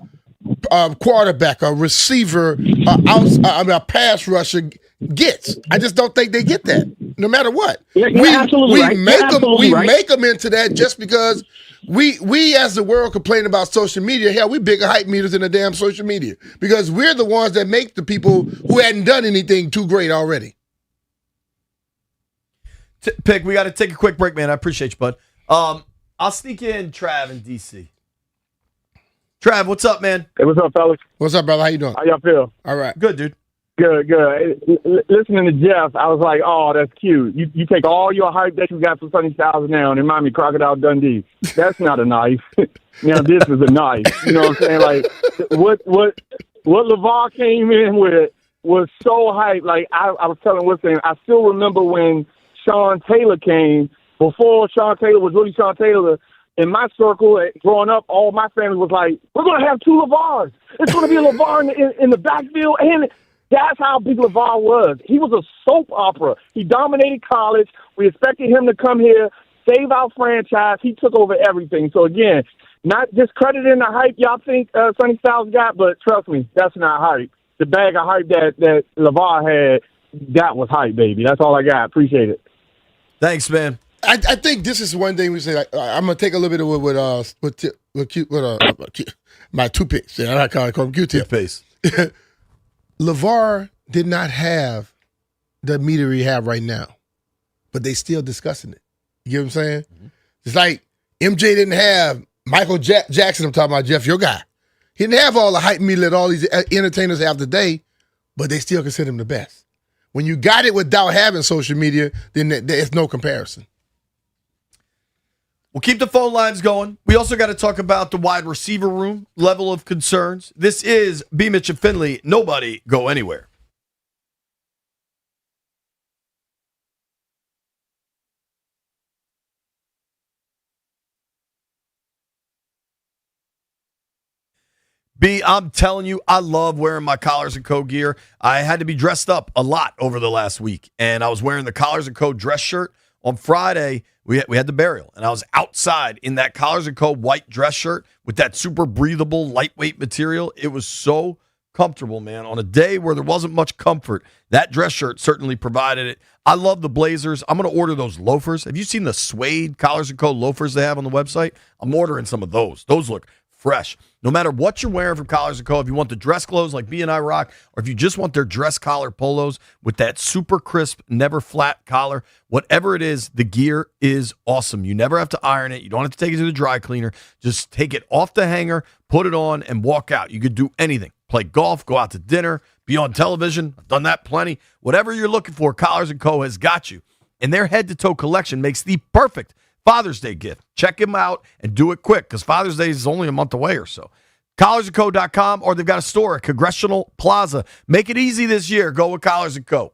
quarterback, a receiver, a pass rusher gets. I just don't think they get that, no matter what. You're absolutely right. We make them into that just because we as the world complain about social media. Hell, we bigger hype meters than the damn social media because we're the ones that make the people who hadn't done anything too great already. Pick, we got to take a quick break, man. I appreciate you, bud. I'll sneak in Trav in DC. Trav, what's up, man? Hey, what's up, fellas? What's up, brother? How you doing? How y'all feel? All right. Good, dude. Good. Listening to Jeff, I was like, oh, that's cute. You take all your hype that you got for Sunny Styles now and remind me Crocodile Dundee. That's not a knife. Now this is a knife. You know what I'm saying? Like what LeVar came in with was so hype. Like I was telling Winston, I still remember when Sean Taylor came, before Sean Taylor was really Sean Taylor. In my circle, growing up, all my family was like, we're going to have two LeVars. It's going to be a LeVar in the backfield. And that's how big LeVar was. He was a soap opera. He dominated college. We expected him to come here, save our franchise. He took over everything. So, again, not discrediting the hype y'all think Sonny Styles got, but trust me, that's not hype. The bag of hype that LeVar had, that was hype, baby. That's all I got. Appreciate it. Thanks, man. I think this is one thing we say. Like, I'm gonna take a little bit of my toothpicks. Yeah, I call them Q-tip. Toothpaste. LeVar did not have the meter he have right now, but they still discussing it. You get what I'm saying? Mm-hmm. It's like MJ didn't have Michael Jackson. I'm talking about Jeff, your guy. He didn't have all the hype meter that all these entertainers have today, but they still consider him the best. When you got it without having social media, then there's no comparison. We'll keep the phone lines going. We also got to talk about the wide receiver room level of concerns. This is B. Mitch and Finley. Nobody go anywhere. B, I'm telling you, I love wearing my Collars & Co. gear. I had to be dressed up a lot over the last week, and I was wearing the Collars & Co. dress shirt. On Friday, we had the burial, and I was outside in that Collars & Co. white dress shirt with that super breathable, lightweight material. It was so comfortable, man. On a day where there wasn't much comfort, that dress shirt certainly provided it. I love the blazers. I'm going to order those loafers. Have you seen the suede Collars & Co. loafers they have on the website? I'm ordering some of those. Those look fresh. No matter what you're wearing from Collars & Co., if you want the dress clothes like B and I rock, or if you just want their dress collar polos with that super crisp, never flat collar, whatever it is, the gear is awesome. You never have to iron it. You don't have to take it to the dry cleaner. Just take it off the hanger, put it on, and walk out. You could do anything. Play golf, go out to dinner, be on television. I've done that plenty. Whatever you're looking for, Collars & Co. has got you. And their head-to-toe collection makes the perfect Father's Day gift. Check them out and do it quick because Father's Day is only a month away or so. CollarsandCo.com, or they've got a store at Congressional Plaza. Make it easy this year. Go with Collars & Co.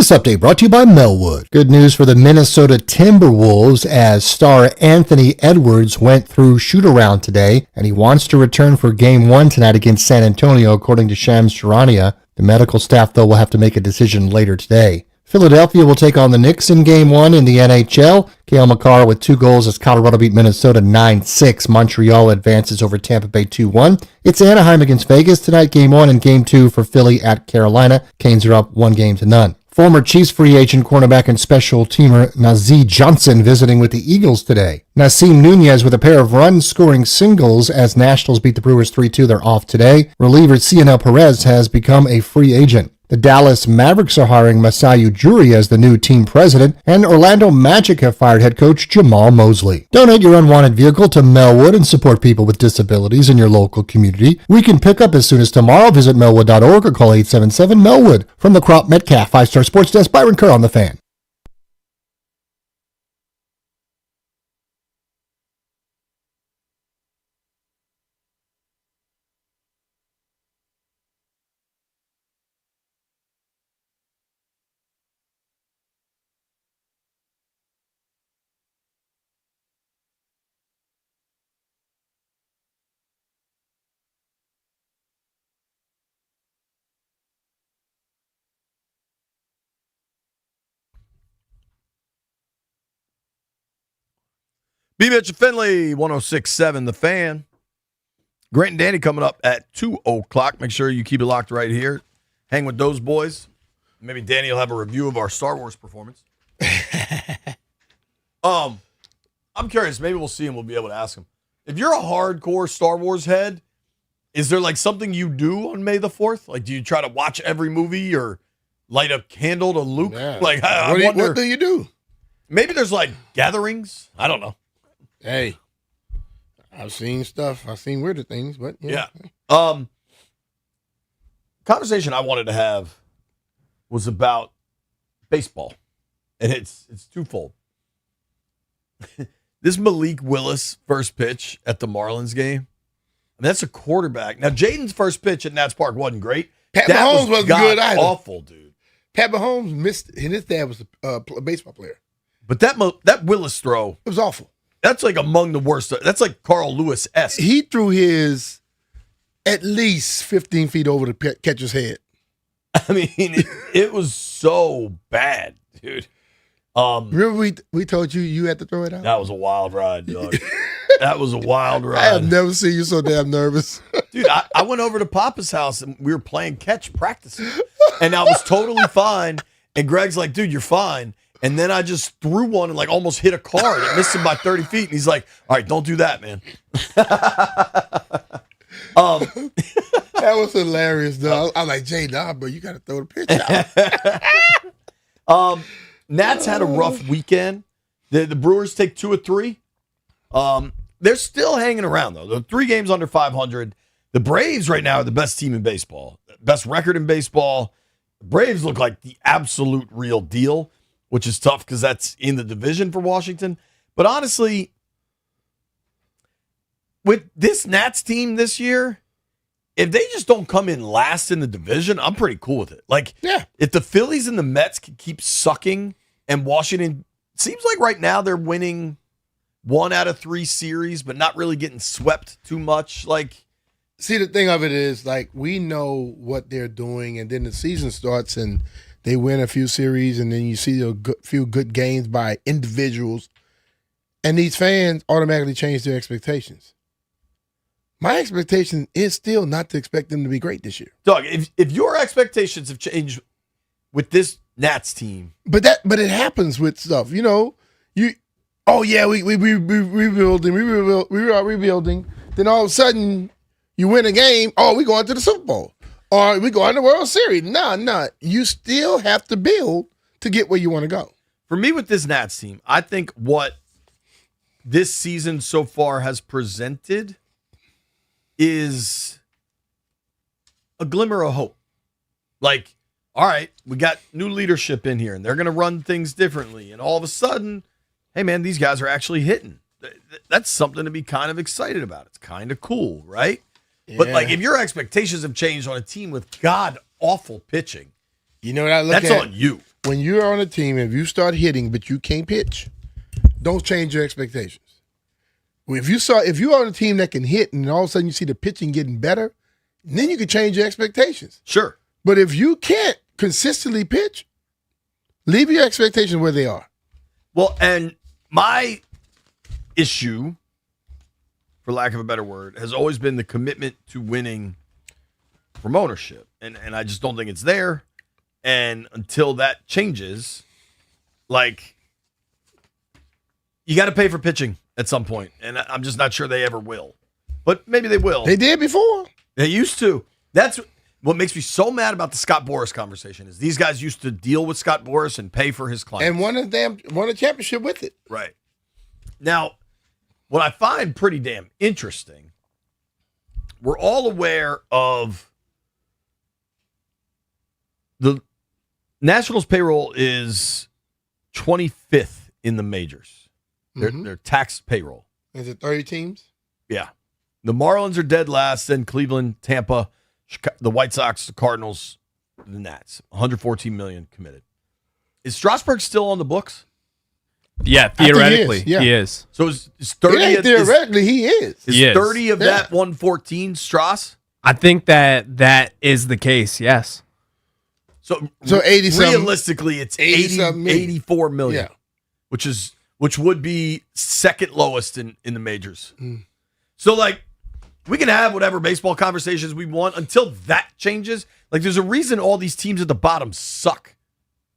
This update brought to you by Melwood. Good news for the Minnesota Timberwolves as star Anthony Edwards went through shoot-around today, and he wants to return for Game 1 tonight against San Antonio, according to Shams Charania. The medical staff, though, will have to make a decision later today. Philadelphia will take on the Knicks in Game 1 in the NHL. Cale Makar with 2 goals as Colorado beat Minnesota 9-6. Montreal advances over Tampa Bay 2-1. It's Anaheim against Vegas tonight, Game 1, and Game 2 for Philly at Carolina. Canes are up 1-0. Former Chiefs free agent cornerback and special teamer Nazeeh Johnson visiting with the Eagles today. Nasim Nunez with a pair of run-scoring singles as Nationals beat the Brewers 3-2. They're off today. Reliever Cionel Perez has become a free agent. The Dallas Mavericks are hiring Masai Ujiri as the new team president, and Orlando Magic have fired head coach Jamal Mosley. Donate your unwanted vehicle to Melwood and support people with disabilities in your local community. We can pick up as soon as tomorrow. Visit melwood.org or call 877-MELWOOD. From the Crop Metcalf 5-Star Sports Desk, Byron Kerr on The Fan. B. Mitch and Finley, 106.7 The Fan. Grant and Danny coming up at 2 o'clock. Make sure you keep it locked right here. Hang with those boys. Maybe Danny will have a review of our Star Wars performance. I'm curious. Maybe we'll see him. We'll be able to ask him. If you're a hardcore Star Wars head, is there like something you do on May the 4th? Like, do you try to watch every movie or light a candle to Luke? Yeah. Like, What do you do? Maybe there's like gatherings. I don't know. Hey, I've seen stuff. I've seen weirder things, but yeah. Conversation I wanted to have was about baseball, and it's twofold. This Malik Willis first pitch at the Marlins game. I mean, that's a quarterback. Now, Jaden's first pitch at Nats Park wasn't great. Pat Mahomes wasn't good either. Awful, dude. Pat Mahomes missed, and his dad was a baseball player. But that Willis throw, it was awful. That's like among the worst. That's like Carl Lewis-esque. He threw his at least 15 feet over the catcher's head. I mean, it was so bad, dude. Remember we told you had to throw it out? That was a wild ride, dog. That was a wild ride. I have never seen you so damn nervous. Dude, I went over to Papa's house and we were playing catch practicing. And I was totally fine. And Greg's like, dude, you're fine. And then I just threw one and like almost hit a car that missed him by 30 feet. And he's like, all right, don't do that, man. That was hilarious, though. I'm like, Jay, nah, bro, you got to throw the pitch out. Nats had a rough weekend. The Brewers take 2 of 3. They're still hanging around, though. They're 3 games under 500. The Braves right now are the best team in baseball, best record in baseball. The Braves look like the absolute real deal, which is tough because that's in the division for Washington. But honestly, with this Nats team this year, if they just don't come in last in the division, I'm pretty cool with it. Like, yeah, if the Phillies and the Mets can keep sucking and Washington, seems like right now they're winning 1 out of 3 series, but not really getting swept too much. Like, see, the thing of it is, like, we know what they're doing, and then the season starts and they win a few series, and then you see a few good games by individuals, and these fans automatically change their expectations. My expectation is still not to expect them to be great this year. Doug, if your expectations have changed with this Nats team, but it happens with stuff, we rebuilding, we are rebuilding. Then all of a sudden, you win a game. Oh, we going to the Super Bowl, or we going to the World Series. No, you still have to build to get where you want to go. For me, with this Nats team, I think what this season so far has presented is a glimmer of hope. Like, all right, we got new leadership in here, and they're going to run things differently. And all of a sudden, hey, man, these guys are actually hitting. That's something to be kind of excited about. It's kind of cool, right? Yeah. But, like, if your expectations have changed on a team with god-awful pitching, you know what I look that's at? on you. when you're on a team, if you start hitting but you can't pitch, don't change your expectations. If you're on a team that can hit and all of a sudden you see the pitching getting better, then you can change your expectations. Sure. But if you can't consistently pitch, leave your expectations where they are. Well, and my issue, for lack of a better word, has always been the commitment to winning from ownership. And I just don't think it's there. And until that changes, like, you got to pay for pitching at some point. And I'm just not sure they ever will. But maybe they will. They did before. They used to. That's what makes me so mad about the Scott Boras conversation is these guys used to deal with Scott Boras and pay for his clients. And won a championship with it. Right. Now, what I find pretty damn interesting, we're all aware of the Nationals payroll is 25th in the majors. Their tax payroll. Is it 30 teams? Yeah. The Marlins are dead last, then Cleveland, Tampa, the White Sox, the Cardinals, the Nats. 114 million committed. Is Strasburg still on the books? Yeah, theoretically, he is. So is 30 theoretically, he is. Is 30 of that 114 Strauss? I think that is the case, yes. So 80 something. Realistically, it's 84 million. Yeah. Which would be second lowest in the majors. So, like, we can have whatever baseball conversations we want until that changes. Like, there's a reason all these teams at the bottom suck.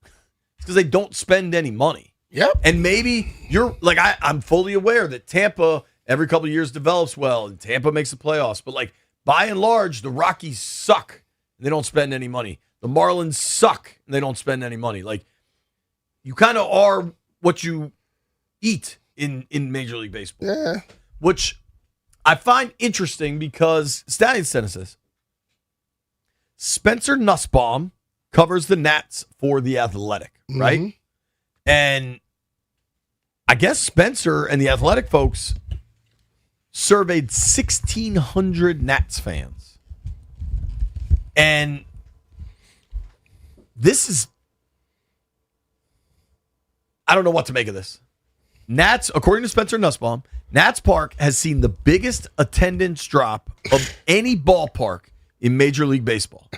It's because they don't spend any money. Yep. And maybe you're, like, I'm fully aware that Tampa every couple of years develops well, and Tampa makes the playoffs. But, like, by and large, the Rockies suck, and they don't spend any money. The Marlins suck, and they don't spend any money. Like, you kind of are what you eat in Major League Baseball. Yeah. Which I find interesting because Stallion sent us this. Spencer Nussbaum covers the Nats for The Athletic, right? And I guess Spencer and The Athletic folks surveyed 1,600 Nats fans. And this is, I don't know what to make of this. Nats, according to Spencer Nussbaum, Nats Park has seen the biggest attendance drop of any ballpark in Major League Baseball.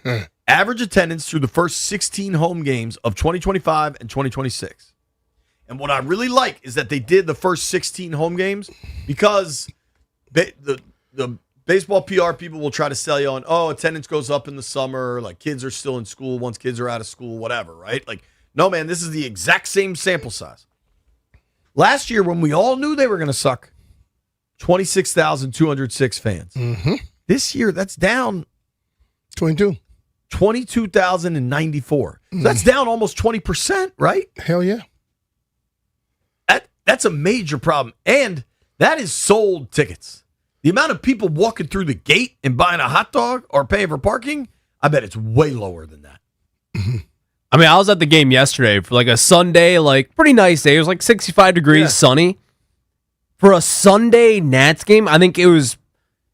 Average attendance through the first 16 home games of 2025 and 2026. And what I really like is that they did the first 16 home games because the baseball PR people will try to sell you on, attendance goes up in the summer, like kids are still in school once kids are out of school, whatever, right? Like, no, man, this is the exact same sample size. Last year, when we all knew they were going to suck, 26,206 fans. This year, that's down 22,094. So that's down almost 20%, right? Hell yeah. That's a major problem. And that is sold tickets. The amount of people walking through the gate and buying a hot dog or paying for parking, I bet it's way lower than that. I mean, I was at the game yesterday for like a Sunday, like pretty nice day. It was like 65 degrees, sunny. For a Sunday Nats game, I think it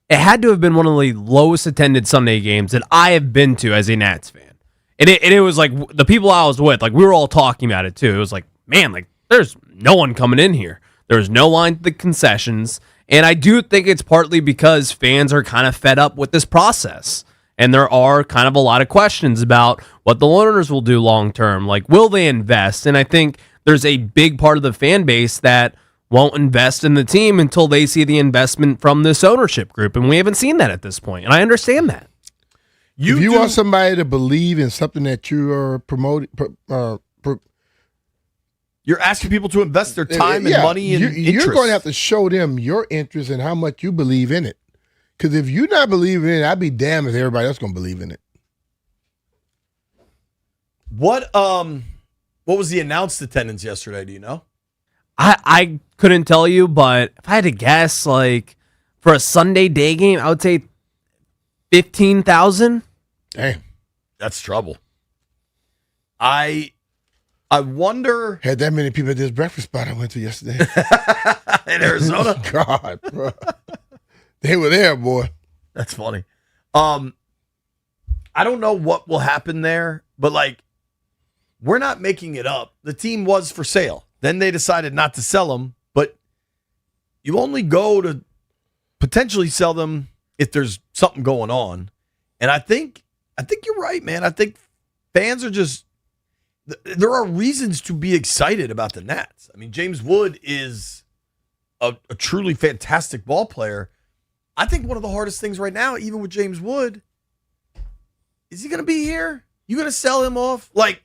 had to have been one of the lowest attended Sunday games that I have been to as a Nats fan. And it was like the people I was with, like we were all talking about it too. It was like, man, like there's no one coming in here. There's no line to the concessions. And I do think it's partly because fans are kind of fed up with this process. And there are kind of a lot of questions about what the owners will do long term. Like, will they invest? And I think there's a big part of the fan base that won't invest in the team until they see the investment from this ownership group. And we haven't seen that at this point. And I understand that. If you want somebody to believe in something that you are promoting, you're asking people to invest their time and money and interest. You're going to have to show them your interest and how much you believe in it. Because if you're not believing in it, I'd be damned if everybody else going to believe in it. What was the announced attendance yesterday? Do you know? I couldn't tell you, but if I had to guess, like for a Sunday day game, I would say 15,000. Damn, that's trouble. I wonder. Had that many people at this breakfast spot I went to yesterday in Arizona. God, bro. They were there, boy. That's funny. I don't know what will happen there, but like we're not making it up. The team was for sale. Then they decided not to sell them, but you only go to potentially sell them if there's something going on. And I think you're right, man. I think fans are just, there are reasons to be excited about the Nats. I mean, James Wood is a truly fantastic ball player. I think one of the hardest things right now, even with James Wood, is he going to be here? You going to sell him off? Like,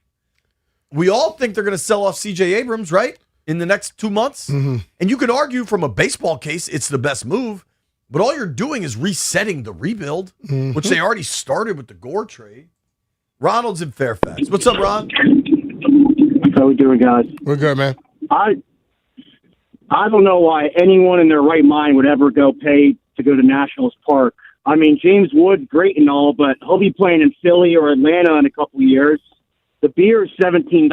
we all think they're going to sell off C.J. Abrams, right? In the next 2 months. Mm-hmm. And you could argue from a baseball case, it's the best move. But all you're doing is resetting the rebuild, which they already started with the Gore trade. Ronald's in Fairfax. What's up, Ron? How we doing, guys? We're good, man. I don't know why anyone in their right mind would ever go pay to go to Nationals Park. I mean, James Wood, great and all, but he'll be playing in Philly or Atlanta in a couple of years. The beer is $17.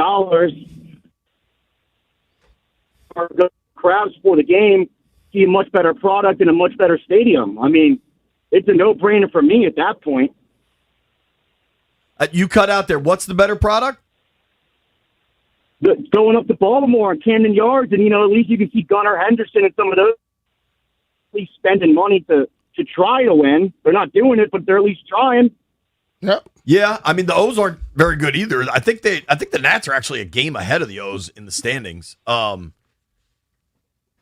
Crowds for the game see a much better product and a much better stadium. I mean, it's a no-brainer for me at that point. You cut out there. What's the better product? Going up to Baltimore and Camden Yards, and, at least you can see Gunnar Henderson and some of those at least spending money to try to win. They're not doing it, but they're at least trying. Yep. Yeah, I mean, the O's aren't very good either. I think the Nats are actually a game ahead of the O's in the standings.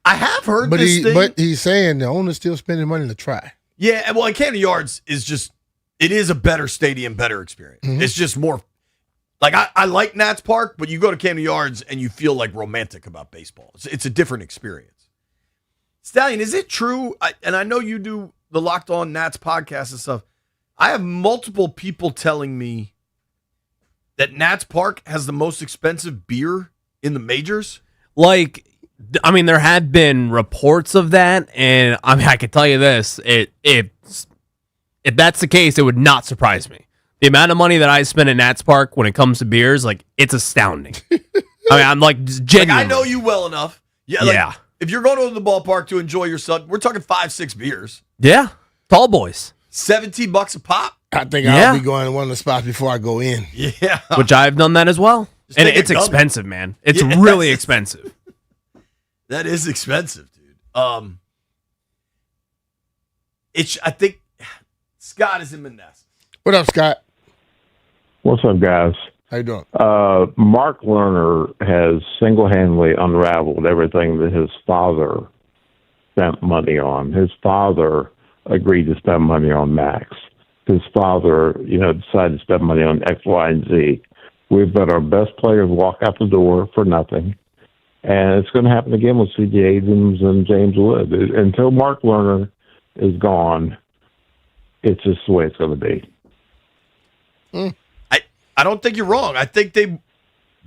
I have heard But this thing. But he's saying the owner's still spending money to try. Yeah, well, and Camden Yards it is a better stadium, better experience. Mm-hmm. It's just more, like, I like Nats Park, but you go to Camden Yards and you feel like romantic about baseball. It's a different experience. Stallion, is it true? And I know you do the Locked On Nats podcast and stuff. I have multiple people telling me that Nats Park has the most expensive beer in the majors. Like, I mean, there had been reports of that, and I mean, I can tell you this: if that's the case, it would not surprise me. The amount of money that I spend at Nats Park when it comes to beers, like, it's astounding. I mean, I'm like genuinely. Like, I know you well enough. Yeah. Yeah. If you're going to the ballpark to enjoy yourself, we're talking 5-6 beers. Yeah. Tall boys. $17 a pop. I think I'll be going to one of the spots before I go in. Yeah. Which I've done that as well. Just And take a it's gummy. expensive, man. It's Yeah, really expensive. That is expensive, dude. I think Scott is in Manassas. What up, Scott? What's up, guys? How you doing? Mark Lerner has single-handedly unraveled everything that his father spent money on. His father agreed to spend money on Max. His father, decided to spend money on X, Y, and Z. We've got our best players walk out the door for nothing. And it's going to happen again with C.J. Abrams and James Wood. Until Mark Lerner is gone, it's just the way it's going to be. I don't think you're wrong. I think they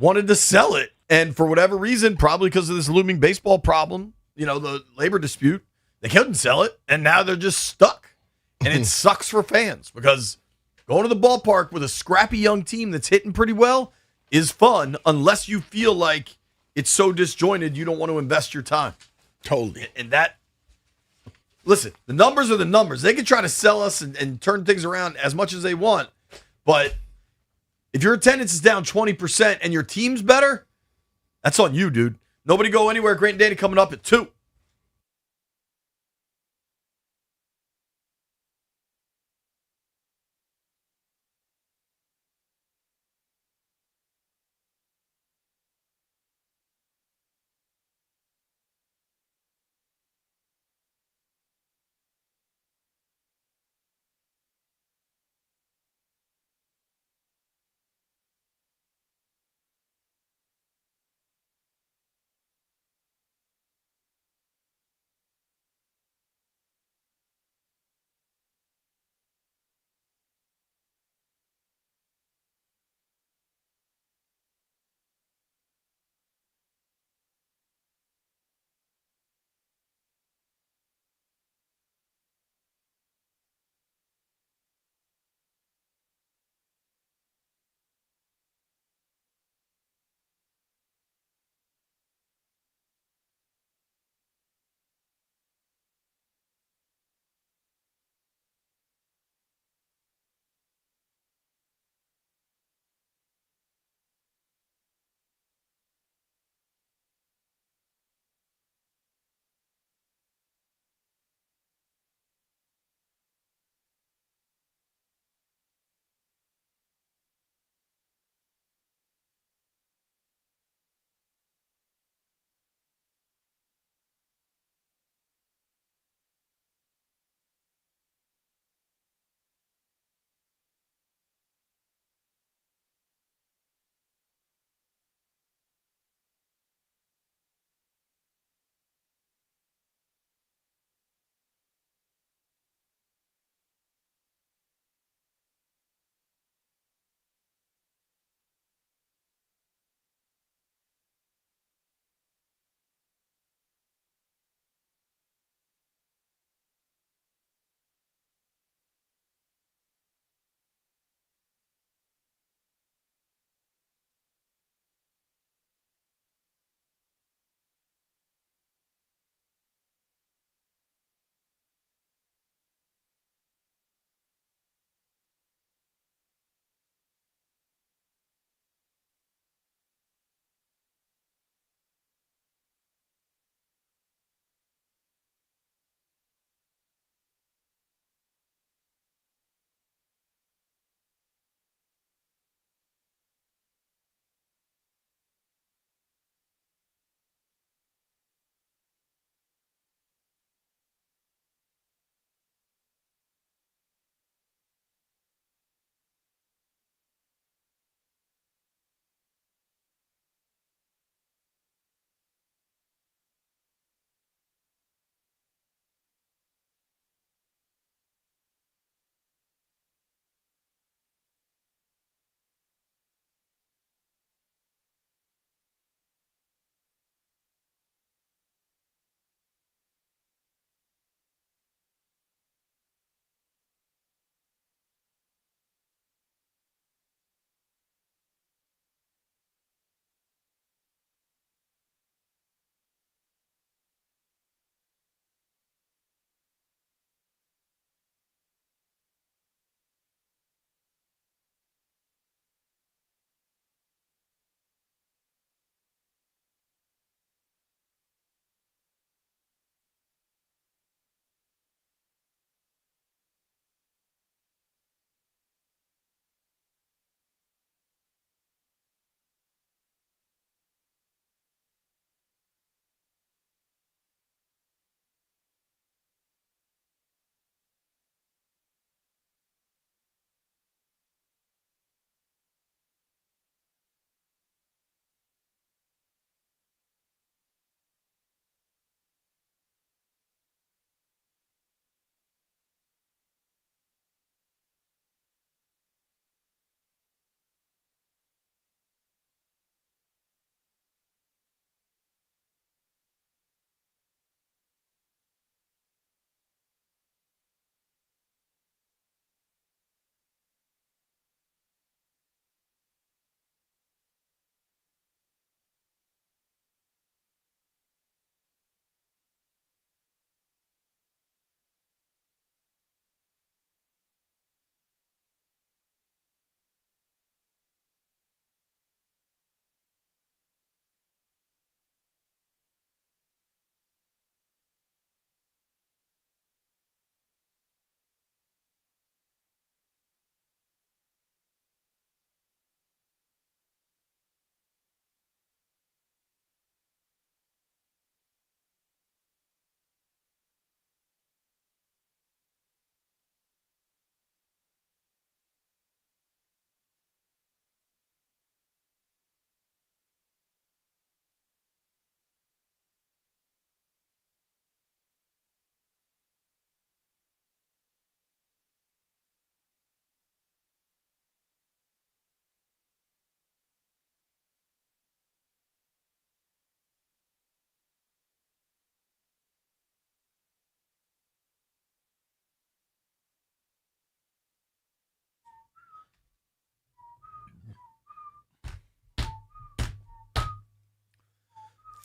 wanted to sell it. And for whatever reason, probably because of this looming baseball problem, the labor dispute, they couldn't sell it. And now they're just stuck. And it sucks for fans because going to the ballpark with a scrappy young team that's hitting pretty well is fun unless you feel like it's so disjointed you don't want to invest your time. Totally. And listen, the numbers are the numbers. They can try to sell us and turn things around as much as they want. But if your attendance is down 20% and your team's better, that's on you, dude. Nobody go anywhere. Great and Danny coming up at 2.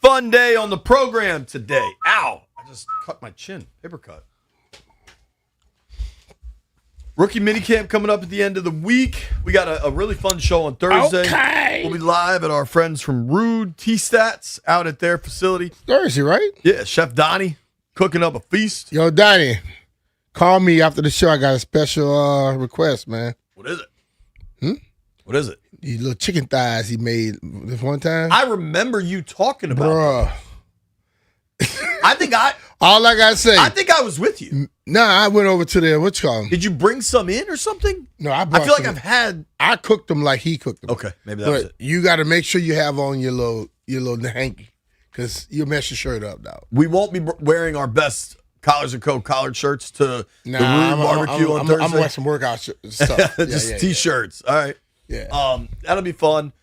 Fun day on the program today. Ow! I just cut my chin. Paper cut. Rookie minicamp coming up at the end of the week. We got a really fun show on Thursday. Okay. We'll be live at our friends from Rude T-Stats out at their facility. Thursday, right? Yeah, Chef Donnie cooking up a feast. Yo, Donnie, call me after the show. I got a special request, man. What is it? What is it? These little chicken thighs he made this one time. I remember you talking about Bruh. I think all I gotta say. I think I was with you. Nah, I went over to the what you call them? Did you bring some in or something? No, I brought feel like some- I've had. I cooked them like he cooked them. Okay, maybe that was But it. you got to make sure you have on your little hanky because you'll mess your shirt up, dog. We won't be wearing our best Collars and Co. collared shirts to the Rude barbecue on Thursday. I'm wearing some workout stuff. Just Yeah. T-shirts. All right. Yeah. That'll be fun.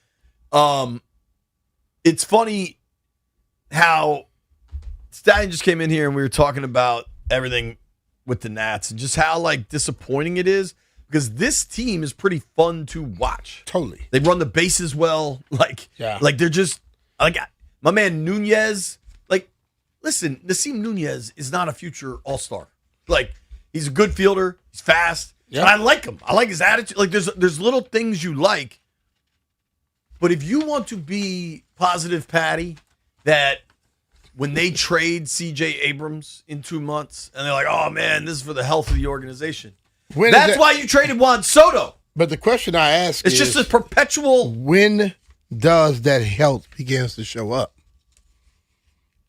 It's funny how Stallion just came in here and we were talking about everything with the Nats and just how like disappointing it is because this team is pretty fun to watch. Totally. They run the bases well. Like they're just like my man Nunez. Like, listen, Nasim Nunez is not a future all-star. Like, he's a good fielder. He's fast. Yeah. And I like him. I like his attitude. Like, there's little things you like. But if you want to be positive, Patty, that when they trade C.J. Abrams in 2 months, and they're like, oh, man, this is for the health of the organization. That's why you traded Juan Soto. But the question I ask It's is, just a perpetual. when does that health begins to show up?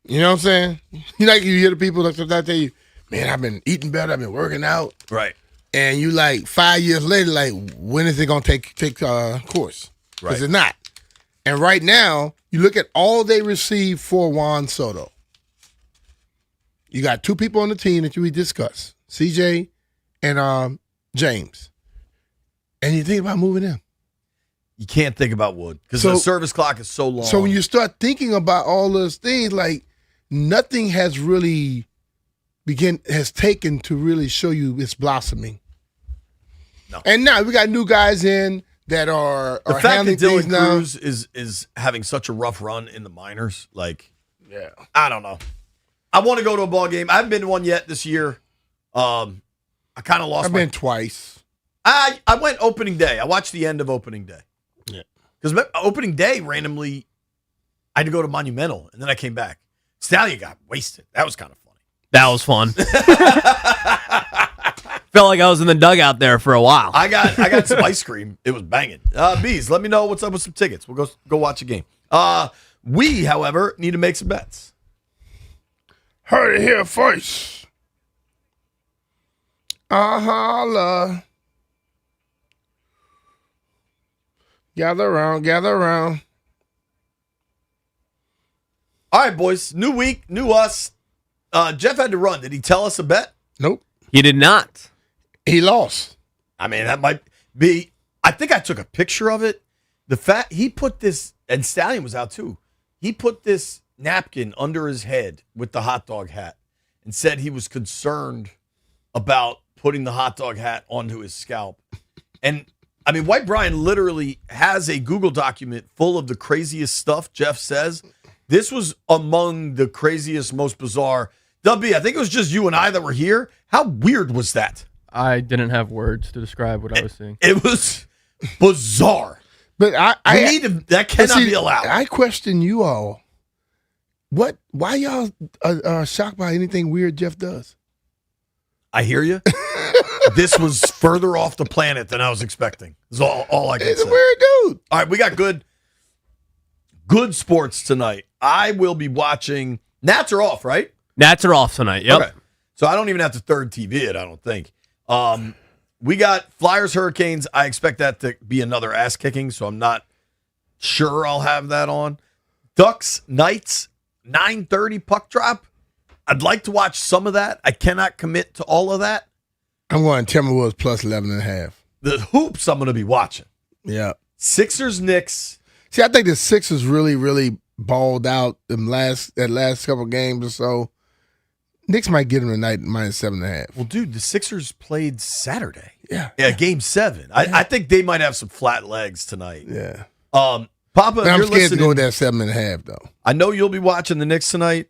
You know what I'm saying? You hear the people that sometimes tell you, man, I've been eating better, I've been working out. Right. And you like 5 years later, like, when is it going to take course? Because Right. it's not. And right now, you look at all they received for Juan Soto. You got two people on the team that we discussed, CJ and James. And you think about moving them. You can't think about Wood because So- the service clock is so long. So when you start thinking about all those things, like nothing has really has taken to really show you it's blossoming. No. And now we got new guys in that are the fact handling that things Dylan now. Cruz is having such a rough run in the minors, like, Yeah. I don't know. I want to go to a ball game. I haven't been to one yet this year. I kind of lost. I've been twice. I went opening day. I watched the end of opening day. Yeah. Because opening day randomly, I had to go to Monumental, and then I came back. Stallion got wasted. That was kind of funny. That was fun. Felt like I was in the dugout there for a while. I got some ice cream. It was banging. Bees, let me know what's up with some tickets. We'll go watch a game. We, however, need to make some bets. Heard it here first. Holla. Gather around, gather around. All right, boys. New week, new us. Jeff had to run. Did he tell us a bet? Nope. He did not. He lost. I mean, that might be. I think I took a picture of it. The fact he put this, and Stallion was out too. He put this napkin under his head with the hot dog hat and said he was concerned about putting the hot dog hat onto his scalp. And I mean, White Brian literally has a Google document full of the craziest stuff Jeff says. This was among the craziest, most bizarre. W, I think it was just you and I that were here. How weird was that? I didn't have words to describe what I was seeing. It was bizarre. But that cannot be allowed. I question you all. Why y'all are shocked by anything weird Jeff does? I hear you. This was further off the planet than I was expecting. That's all I can say. He's a weird dude. All right, we got good sports tonight. I will be watching. Nats are off, right? Nats are off tonight. Yep. Okay. So I don't even have to third TV it, I don't think. We got Flyers Hurricanes. I expect that to be another ass kicking, so I'm not sure I'll have that on. Ducks Knights 9:30 puck drop. I'd like to watch some of that. I cannot commit to all of that. I'm going Timberwolves plus 11.5. The hoops I'm going to be watching. Yeah. Sixers Knicks. See, I think the Sixers really, really balled out that last couple games or so. Knicks might get them tonight minus 7.5. Well, dude, the Sixers played Saturday. Yeah. Yeah, game 7. I think they might have some flat legs tonight. Yeah. Papa, But I'm you're scared listening. to go with that 7.5 though. I know you'll be watching the Knicks tonight.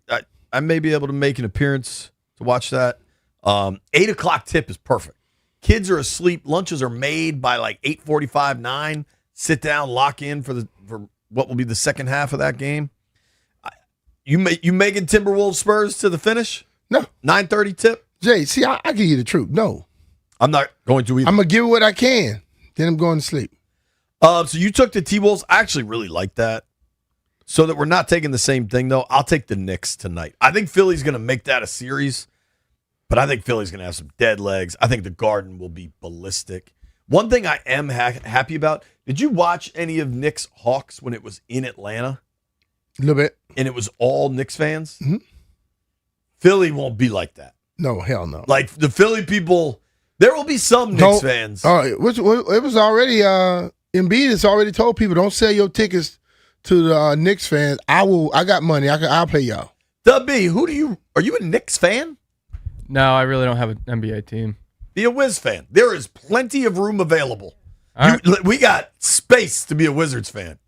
I may be able to make an appearance to watch that. 8 o'clock tip is perfect. Kids are asleep. Lunches are made by like 8:45, 9. Sit down, lock in for what will be the second half of that game. You making Timberwolves Spurs to the finish? No. 9:30 tip? Jay, see, I give you the truth. No. I'm not going to either. I'm going to give it what I can. Then I'm going to sleep. So you took the T-Wolves. I actually really like that. So that we're not taking the same thing, though, I'll take the Knicks tonight. I think Philly's going to make that a series, but I think Philly's going to have some dead legs. I think the Garden will be ballistic. One thing I am happy about, did you watch any of Knicks Hawks when it was in Atlanta? A little bit. And it was all Knicks fans? Mm-hmm. Philly won't be like that. No, hell no. Like the Philly people, there will be some Knicks fans. It was already, Embiid has already told people, don't sell your tickets to the Knicks fans. I got money. I'll pay y'all. W, are you a Knicks fan? No, I really don't have an NBA team. Be a Wiz fan. There is plenty of room available. All right. We got space to be a Wizards fan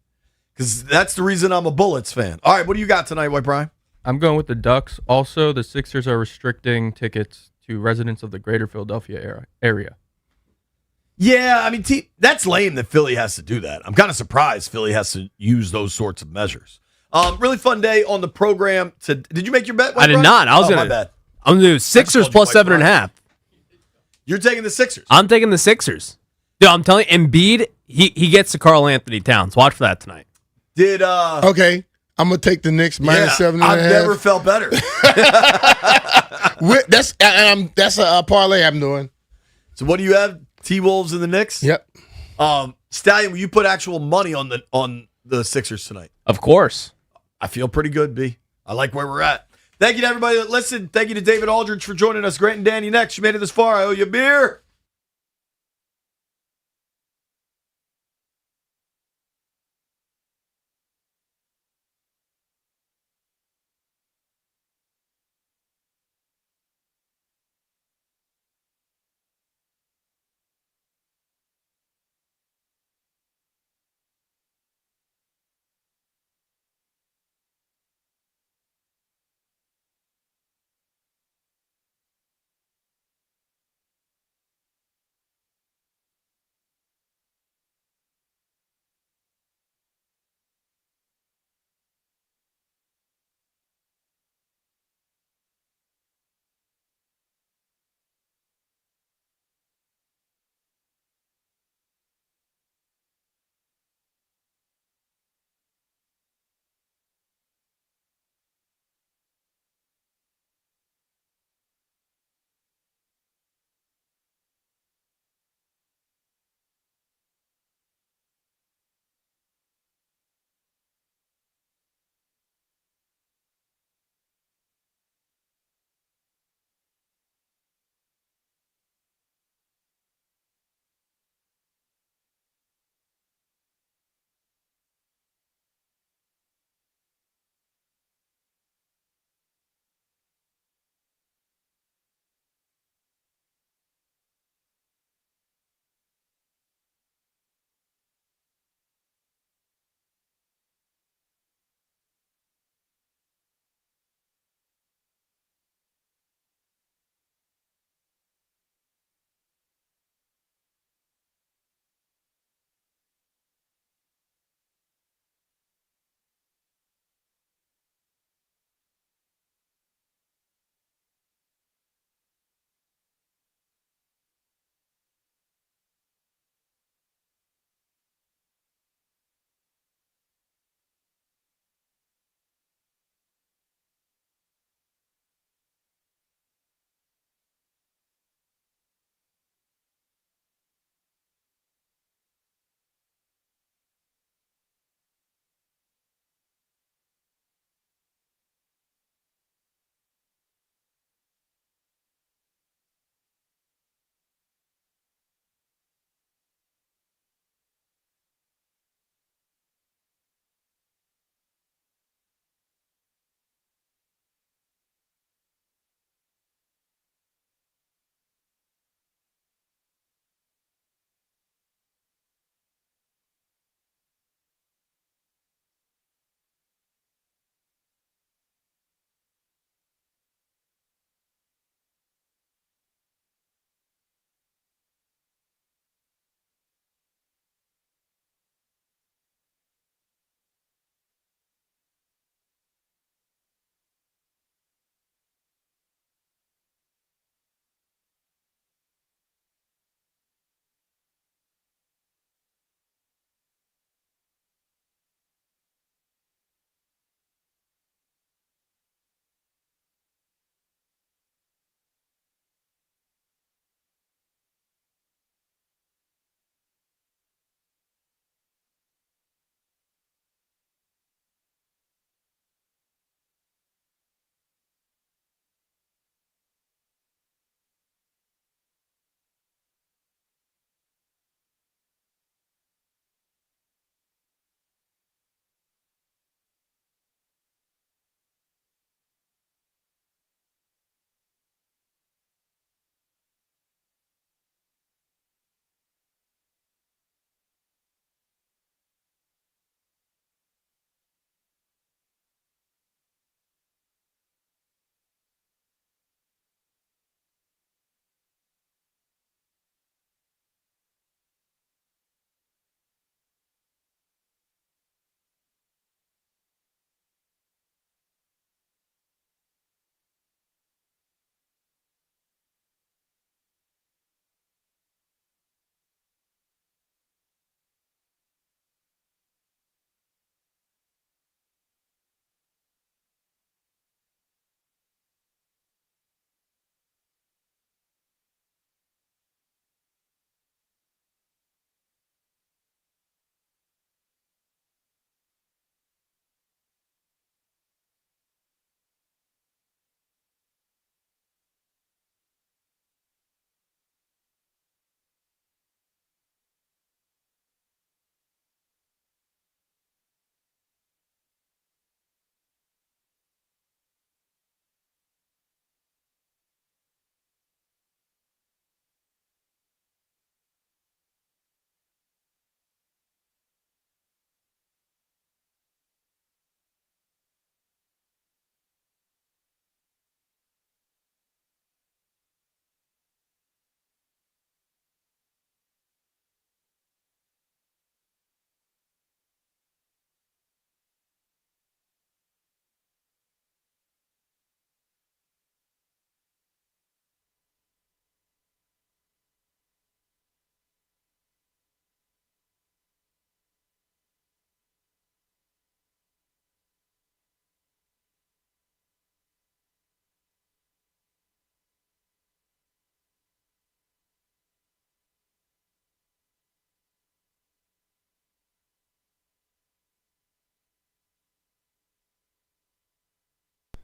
because that's the reason I'm a Bullets fan. All right, what do you got tonight, White Brian? I'm going with the Ducks. Also, the Sixers are restricting tickets to residents of the greater Philadelphia area. Yeah, I mean, that's lame that Philly has to do that. I'm kind of surprised Philly has to use those sorts of measures. Really fun day on the program. Did you make your bet? I did not. I'm my bad. going to do Sixers plus 7.5. You're taking the Sixers. I'm taking the Sixers. Dude, I'm telling you, Embiid, he gets to Karl Anthony Towns. Watch for that tonight. Okay. I'm gonna take the Knicks minus 7.5. I've never felt better. That's a parlay I'm doing. So what do you have? T-Wolves and the Knicks? Yep. Stallion, will you put actual money on the Sixers tonight? Of course. I feel pretty good, B. I like where we're at. Thank you to everybody that listened. Thank you to David Aldridge for joining us. Grant and Danny next. You made it this far. I owe you a beer.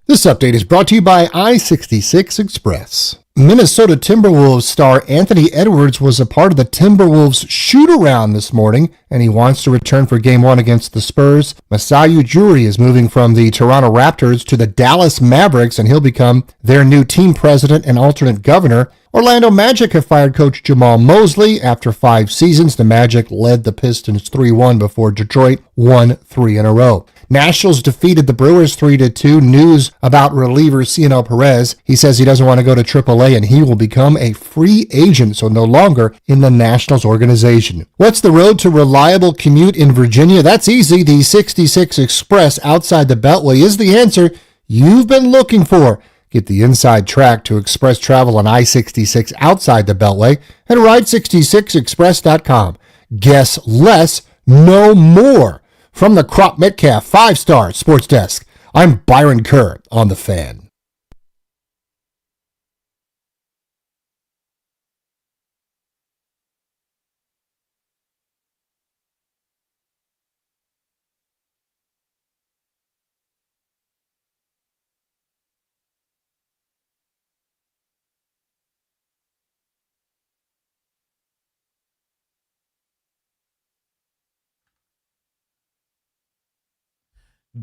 This update is brought to you by I-66 Express. Minnesota Timberwolves star Anthony Edwards was a part of the Timberwolves shoot-around this morning, and he wants to return for Game 1 against the Spurs. Masai Ujiri is moving from the Toronto Raptors to the Dallas Mavericks, and he'll become their new team president and alternate governor. Orlando Magic have fired coach Jamal Mosley. After 5 seasons, the Magic led the Pistons 3-1 before Detroit won 3 in a row. Nationals defeated the Brewers 3-2. News about reliever Cionel Perez. He says he doesn't want to go to AAA and he will become a free agent, so no longer in the Nationals organization. What's the road to reliable commute in Virginia? That's easy. The 66 Express outside the Beltway is the answer you've been looking for. Get the inside track to express travel on I-66 outside the Beltway at ride66express.com. Guess less, no more. From the Crop Metcalf 5-Star Sports Desk, I'm Byron Kerr on The Fan.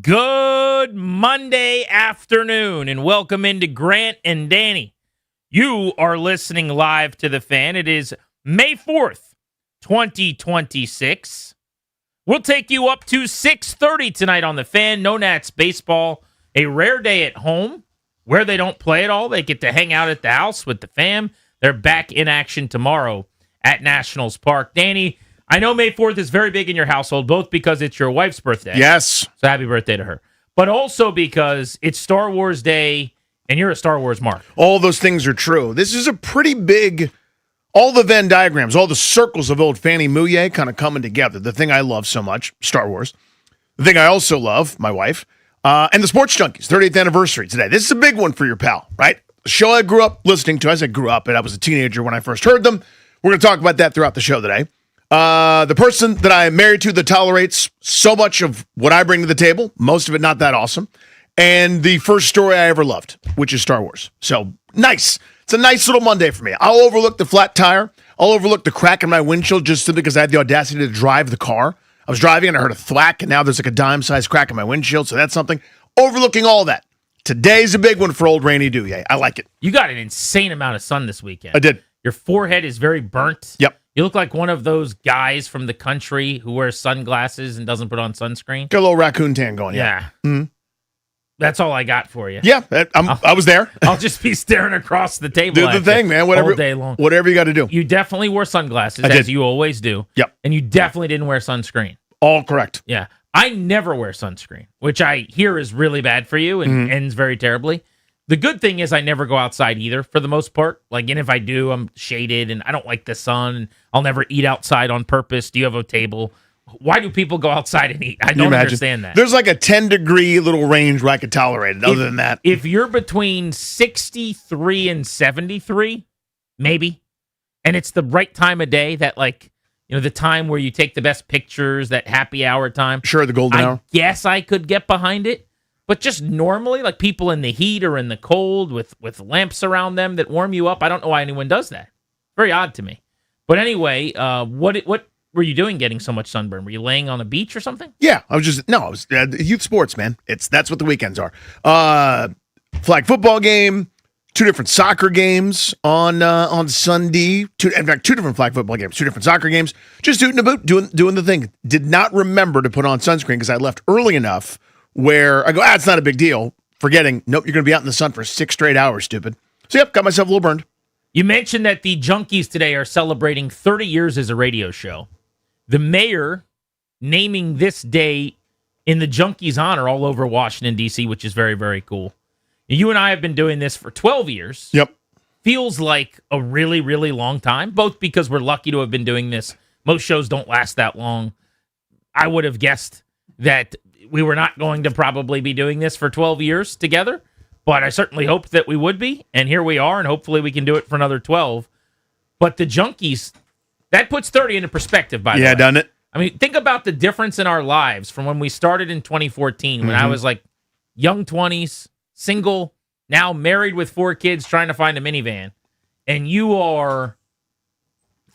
Good Monday afternoon, and welcome into Grant and Danny. You are listening live to The Fan. It is May 4th, 2026. We'll take you up to 6:30 tonight on The Fan. No Nats baseball, a rare day at home where they don't play at all. They get to hang out at the house with the fam. They're back in action tomorrow at Nationals Park. Danny, I know May 4th is very big in your household, both because it's your wife's birthday. Yes. So happy birthday to her. But also because it's Star Wars Day, and you're a Star Wars mark. All those things are true. This is a pretty big, all the Venn diagrams, all the circles of old Fannie Mouillet kind of coming together. The thing I love so much, Star Wars. The thing I also love, my wife, and the Sports Junkies, 30th anniversary today. This is a big one for your pal, right? The show I grew up listening to. I said grew up, and I was a teenager when I first heard them. We're going to talk about that throughout the show today. The person that I am married to that tolerates so much of what I bring to the table, most of it not that awesome, and the first story I ever loved, which is Star Wars. So, nice. It's a nice little Monday for me. I'll overlook the flat tire. I'll overlook the crack in my windshield just simply because I had the audacity to drive the car. I was driving and I heard a thwack, and now there's like a dime-sized crack in my windshield, so that's something. Overlooking all that. Today's a big one for old Rainy Douye. I like it. You got an insane amount of sun this weekend. I did. Your forehead is very burnt. Yep. You look like one of those guys from the country who wears sunglasses and doesn't put on sunscreen. Got a little raccoon tan going. Yeah. Mm-hmm. That's all I got for you. Yeah, I was there. I'll just be staring across the table. Do the thing, man. Whatever, all day long. Whatever you got to do. You definitely wore sunglasses, as you always do. Yep. And you definitely didn't wear sunscreen. All correct. Yeah. I never wear sunscreen, which I hear is really bad for you and ends very terribly. The good thing is I never go outside either, for the most part. Like, and if I do, I'm shaded, and I don't like the sun. And I'll never eat outside on purpose. Do you have a table? Why do people go outside and eat? I don't understand that. There's like a 10-degree little range where I could tolerate it. Other than that, if you're between 63 and 73, maybe, and it's the right time of day, that like, you know, the time where you take the best pictures, that happy hour time. Sure, the golden hour. Yes, I could get behind it. But just normally, like people in the heat or in the cold with lamps around them that warm you up, I don't know why anyone does that. Very odd to me. But anyway, what were you doing getting so much sunburn? Were you laying on a beach or something? Yeah, I was youth sports, man. That's what the weekends are. Flag football game, 2 different soccer games on Sunday. Two different flag football games, 2 different soccer games. Just doing the thing. Did not remember to put on sunscreen because I left early enough where I go, it's not a big deal. Forgetting, nope, you're going to be out in the sun for 6 straight hours, stupid. So, yep, got myself a little burned. You mentioned that the Junkies today are celebrating 30 years as a radio show. The mayor naming this day in the Junkies' honor all over Washington, D.C., which is very, very cool. You and I have been doing this for 12 years. Yep. Feels like a really, really long time, both because we're lucky to have been doing this. Most shows don't last that long. I would have guessed that we were not going to probably be doing this for 12 years together, but I certainly hoped that we would be, and here we are, and hopefully we can do it for another 12. But the Junkies, that puts 30 into perspective, by the way. Yeah, doesn't it? I mean, think about the difference in our lives from when we started in 2014, when I was like young 20s, single, now married with 4 kids, trying to find a minivan, and you are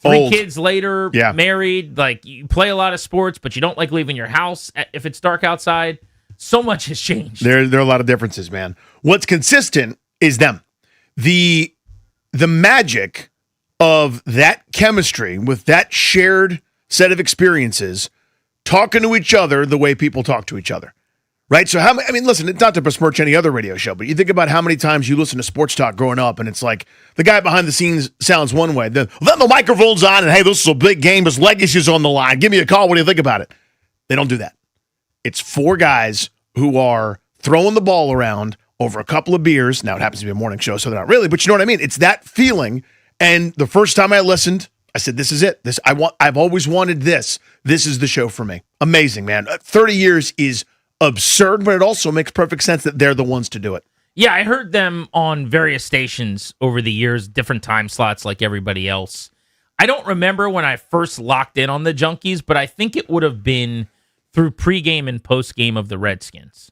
3 Old. kids later, married, like you play a lot of sports, but you don't like leaving your house if it's dark outside. So much has changed. There are a lot of differences, man. What's consistent is them. The magic of that chemistry with that shared set of experiences, talking to each other the way people talk to each other. Right? So, listen, it's not to besmirch any other radio show, but you think about how many times you listen to sports talk growing up, and it's like the guy behind the scenes sounds one way. Then the microphone's on, and hey, this is a big game. His legacy's on the line. Give me a call. What do you think about it? They don't do that. It's 4 guys who are throwing the ball around over a couple of beers. Now, it happens to be a morning show, so they're not really, but you know what I mean? It's that feeling. And the first time I listened, I said, this is it. I've always wanted this. This is the show for me. Amazing, man. 30 years is absurd, but it also makes perfect sense that they're the ones to do it. Yeah, I heard them on various stations over the years, different time slots like everybody else. I don't remember when I first locked in on the Junkies, but I think it would have been through pregame and postgame of the Redskins,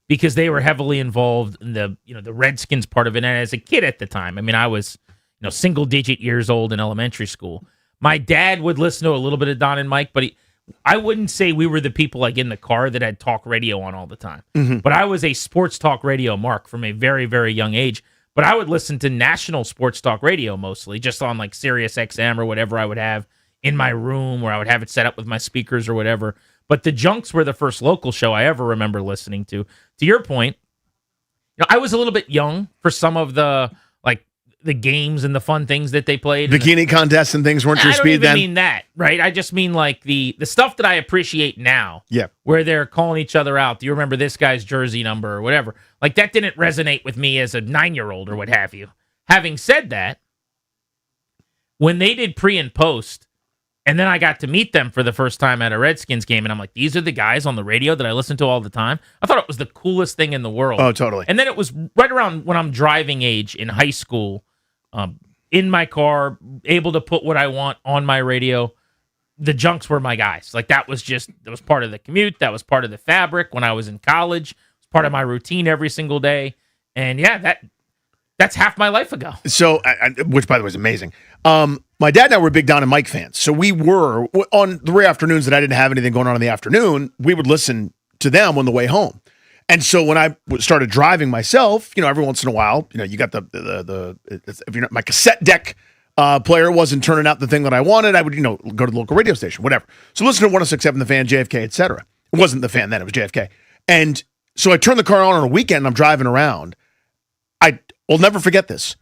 because they were heavily involved in the Redskins part of it. And as a kid at the time, I was single digit years old in elementary school. My dad would listen to a little bit of Don and Mike, but I wouldn't say we were the people like in the car that had talk radio on all the time. Mm-hmm. But I was a sports talk radio mark from a very, very young age. But I would listen to national sports talk radio mostly, just on like Sirius XM or whatever I would have in my room, where I would have it set up with my speakers or whatever. But the Junks were the first local show I ever remember listening to. To your point, I was a little bit young for some of the games and the fun things that they played. Bikini contests and things weren't your speed then? I don't even mean that, right? I just mean like the stuff that I appreciate now. Yeah. Where they're calling each other out. Do you remember this guy's jersey number or whatever? Like, that didn't resonate with me as a 9-year-old or what have you. Having said that, when they did pre and post, and then I got to meet them for the first time at a Redskins game, and I'm like, these are the guys on the radio that I listen to all the time. I thought it was the coolest thing in the world. Oh, totally. And then it was right around when I'm driving age in high school, in my car, able to put what I want on my radio. The Junks were my guys. Like, that was part of the commute. That was part of the fabric when I was in college. It was part of my routine every single day. And yeah, that's half my life ago. So, which by the way is amazing. My dad and I were big Don and Mike fans. So we were on the rare afternoons that I didn't have anything going on in the afternoon. We would listen to them on the way home. And so when I started driving myself, every once in a while, you got if you're not, my cassette deck player wasn't turning out the thing that I wanted, I would, go to the local radio station, whatever. So listen to 106.7 The Fan, JFK, etc. It wasn't The Fan then, it was JFK. And so I turned the car on a weekend and I'm driving around. I will never forget this.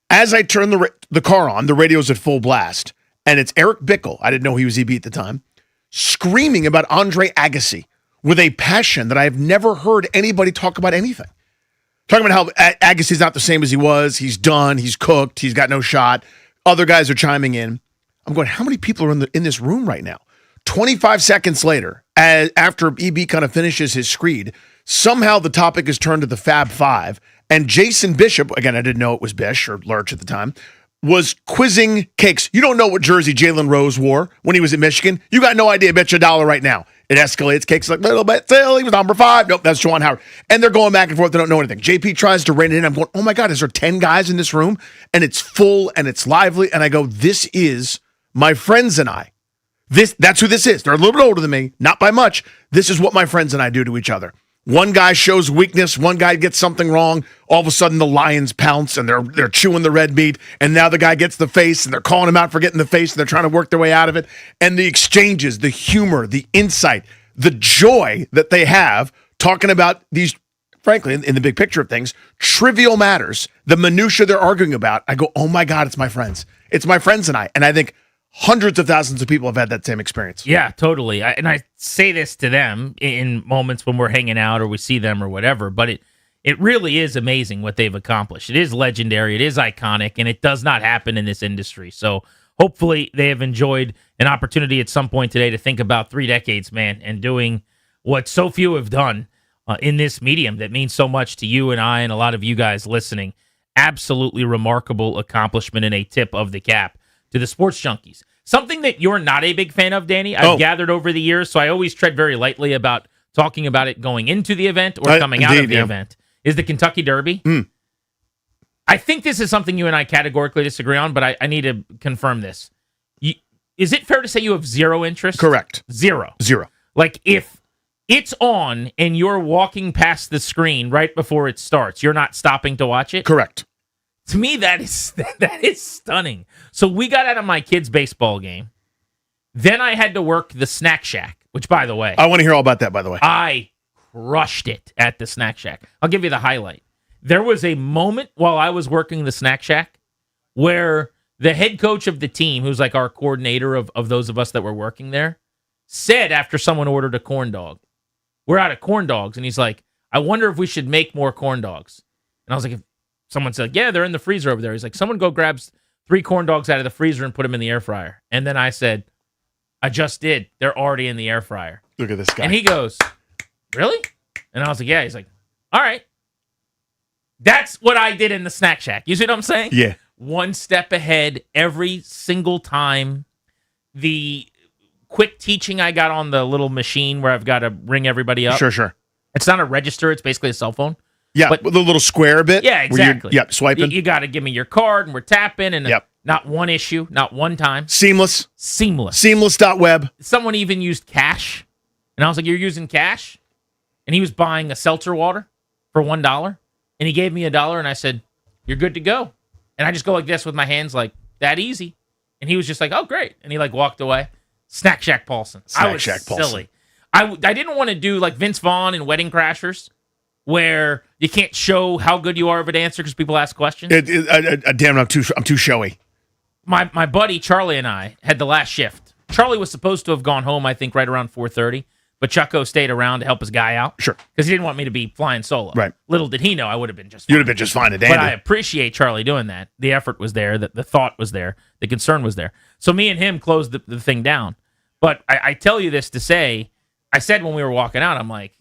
As I turn the car on, the radio's at full blast, and it's Eric Bickle, I didn't know he was EB at the time, screaming about Andre Agassi with a passion that I have never heard anybody talk about anything. Talking about how Agassi's not the same as he was. He's done. He's cooked. He's got no shot. Other guys are chiming in. I'm going, how many people are in this room right now? 25 seconds later, after EB kind of finishes his screed, somehow the topic is turned to the Fab Five, and Jason Bishop, again, I didn't know it was Bish or Lurch at the time, was quizzing Cakes. You don't know what jersey Jalen Rose wore when he was at Michigan. You got no idea. Bet you $1 right now. It escalates. Cakes like, little bit silly. He was number 5. Nope, that's Juwan Howard. And they're going back and forth. They don't know anything. JP tries to rein it in. I'm going, oh my God, is there 10 guys in this room? And it's full and it's lively. And I go, this is my friends and I. That's who this is. They're a little bit older than me, not by much. This is what my friends and I do to each other. One guy shows weakness, one guy gets something wrong, all of a sudden the Lions pounce and they're chewing the red meat, and now the guy gets the face and they're calling him out for getting the face and they're trying to work their way out of it. And the exchanges, the humor, the insight, the joy that they have talking about these, frankly, in the big picture of things, trivial matters, the minutia they're arguing about. I go, oh my God, it's my friends. It's my friends and I. And I think hundreds of thousands of people have had that same experience. Yeah, totally. And I say this to them in moments when we're hanging out or we see them or whatever, but it really is amazing what they've accomplished. It is legendary. It is iconic, and it does not happen in this industry. So hopefully they have enjoyed an opportunity at some point today to think about 3 decades, man, and doing what so few have done in this medium that means so much to you and I and a lot of you guys listening. Absolutely remarkable accomplishment and a tip of the cap to the Sports Junkies. Something that you're not a big fan of, Danny, I've gathered over the years, so I always tread very lightly about talking about it going into the event or coming out of the event, is the Kentucky Derby. I think this is something you and I categorically disagree on, but I need to confirm this. Is it fair to say you have zero interest? Correct. Zero. Like, if it's on and you're walking past the screen right before it starts, you're not stopping to watch it? Correct. To me, that is stunning. So we got out of my kid's baseball game. Then I had to work the Snack Shack, which, by the way... I want to hear all about that, by the way. I crushed it at the Snack Shack. I'll give you the highlight. There was a moment while I was working the Snack Shack where the head coach of the team, who's like our coordinator of those of us that were working there, said after someone ordered a corn dog, we're out of corn dogs. And he's like, I wonder if we should make more corn dogs. And I was like, if someone said, yeah, they're in the freezer over there. He's like, someone go grab 3 corn dogs out of the freezer and put them in the air fryer. And then I said, I just did. They're already in the air fryer. Look at this guy. And he goes, really? And I was like, yeah. He's like, all right. That's what I did in the Snack Shack. You see what I'm saying? Yeah. One step ahead every single time. The quick teaching I got on the little machine where I've got to ring everybody up. Sure. It's not a register. It's basically a cell phone. Yeah, but with the little square bit. Yeah, exactly. Swiping. You got to give me your card, and we're tapping, and not one issue, not one time. Seamless. Seamless.web. Someone even used cash, and I was like, you're using cash? And he was buying a seltzer water for $1, and he gave me $1, and I said, you're good to go. And I just go like this with my hands, like, that easy. And he was just like, oh, great. And he like walked away. Snack Shack Paulson. I was silly. I didn't want to do like Vince Vaughn and Wedding Crashers, where you can't show how good you are of an answer because people ask questions. Damn, I'm too showy. My buddy Charlie and I had the last shift. Charlie was supposed to have gone home, I think, right around 4:30, but Chucko stayed around to help his guy out. Sure. Because he didn't want me to be flying solo. Right. Little did he know I would have been just fine. You'd have been just fine and dandy. But I appreciate Charlie doing that. The effort was there. The thought was there. The concern was there. So me and him closed the thing down. But I tell you this to say, I said when we were walking out, I'm like,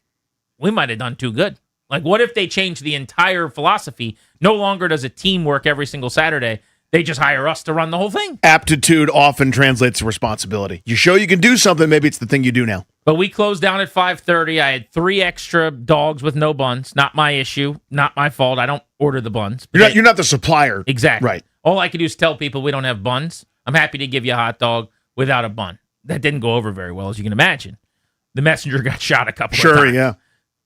we might have done too good. Like, what if they changed the entire philosophy? No longer does a team work every single Saturday. They just hire us to run the whole thing. Aptitude often translates to responsibility. You show you can do something, maybe it's the thing you do now. But we closed down at 5:30. I had 3 extra dogs with no buns. Not my issue. Not my fault. I don't order the buns. You're not the supplier. Exactly. Right. All I could do is tell people we don't have buns. I'm happy to give you a hot dog without a bun. That didn't go over very well, as you can imagine. The messenger got shot a couple of times. Sure, yeah.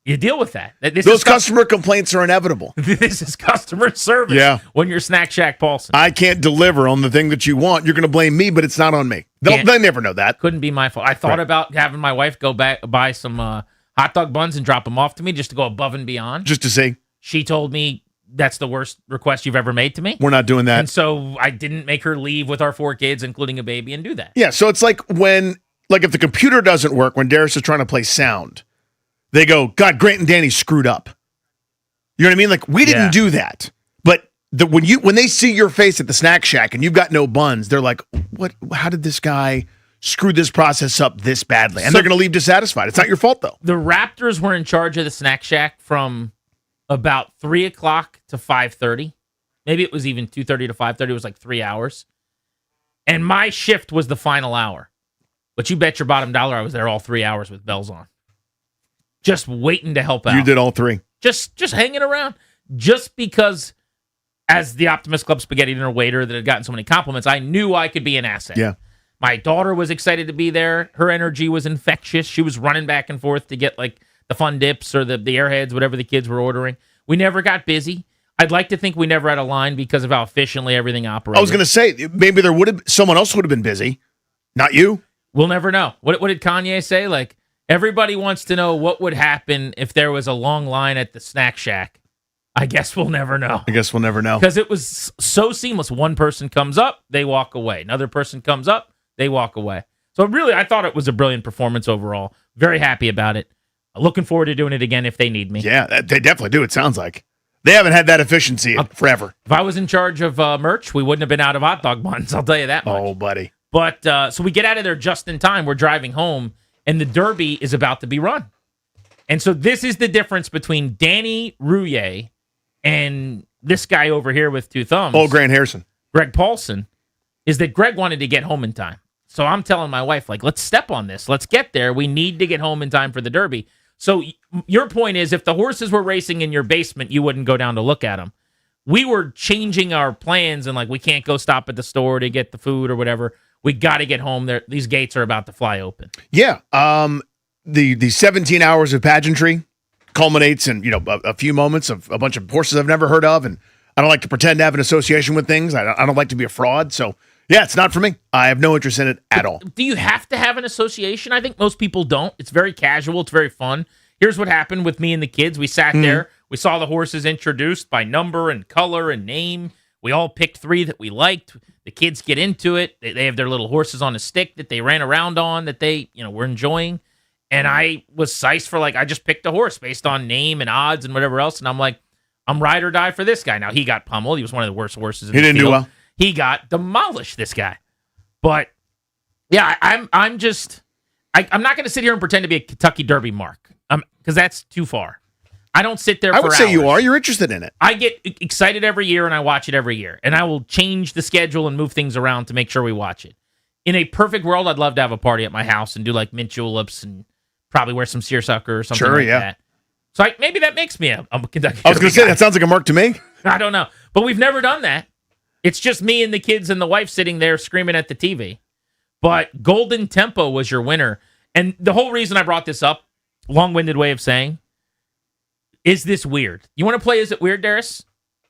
You deal with that. Those customer complaints are inevitable. This is customer service when you're Snack Shack Paulson. I can't deliver on the thing that you want. You're going to blame me, but it's not on me. They never know that. Couldn't be my fault. I thought about having my wife go back buy some hot dog buns and drop them off to me just to go above and beyond. Just to see. She told me that's the worst request you've ever made to me. We're not doing that. And so I didn't make her leave with our 4 kids, including a baby, and do that. Yeah, so it's like if the computer doesn't work when Darius is trying to play sound, they go, God, Grant and Danny screwed up. You know what I mean? Like, we didn't do that. But when they see your face at the Snack Shack and you've got no buns, they're like, what? How did this guy screw this process up this badly? And they're going to leave dissatisfied. It's not your fault, though. The Raptors were in charge of the Snack Shack from about 3 o'clock to 5:30. Maybe it was even 2:30 to 5:30. It was like 3 hours. And my shift was the final hour. But you bet your bottom dollar I was there all 3 hours with bells on. Just waiting to help out. You did all 3. Just hanging around. Just because, as the Optimist Club spaghetti dinner waiter that had gotten so many compliments, I knew I could be an asset. Yeah. My daughter was excited to be there. Her energy was infectious. She was running back and forth to get like the fun dips or the airheads, whatever the kids were ordering. We never got busy. I'd like to think we never had a line because of how efficiently everything operated. I was going to say, maybe someone else would have been busy. Not you. We'll never know. What did Kanye say? Like, everybody wants to know what would happen if there was a long line at the Snack Shack. I guess we'll never know. Because it was so seamless. One person comes up, they walk away. Another person comes up, they walk away. So really, I thought it was a brilliant performance overall. Very happy about it. Looking forward to doing it again if they need me. Yeah, they definitely do, it sounds like. They haven't had that efficiency forever. If I was in charge of merch, we wouldn't have been out of hot dog buns, I'll tell you that much. Oh, buddy. But so we get out of there just in time. We're driving home, and the Derby is about to be run. And so this is the difference between Danny Rouillet and this guy over here with 2 thumbs. Oh, Grant Harrison. Greg Paulson, is that Greg wanted to get home in time. So I'm telling my wife, like, let's step on this. Let's get there. We need to get home in time for the Derby. So your point is, if the horses were racing in your basement, you wouldn't go down to look at them. We were changing our plans and like, we can't go stop at the store to get the food or whatever. We got to get home. There, these gates are about to fly open. Yeah. The 17 hours of pageantry culminates in, a few moments of a bunch of horses I've never heard of. And I don't like to pretend to have an association with things. I don't like to be a fraud. So, yeah, it's not for me. I have no interest in it at all. Do you have to have an association? I think most people don't. It's very casual. It's very fun. Here's what happened with me and the kids. We sat there. We saw the horses introduced by number and color and name. We all picked 3 that we liked. The kids get into it. They have their little horses on a stick that they ran around on that they, were enjoying. And I was sized for I just picked a horse based on name and odds and whatever else. And I'm like, I'm ride or die for this guy. Now, he got pummeled. He was one of the worst horses in the field. He didn't do well. He got demolished, this guy. But, yeah, I'm not going to sit here and pretend to be a Kentucky Derby mark because that's too far. I don't sit there for I would hours. say you are. You're interested in it. I get excited every year, and I watch it every year. And I will change the schedule and move things around to make sure we watch it. In a perfect world, I'd love to have a party at my house and do mint juleps and probably wear some seersucker or something that. So maybe that makes me a Kentucky. I was going to say, that sounds like a mark to me. I don't know. But we've never done that. It's just me and the kids and the wife sitting there screaming at the TV. But Golden Tempo was your winner. And the whole reason I brought this up, long-winded way of saying, is this weird? You want to play Is It Weird, Darius?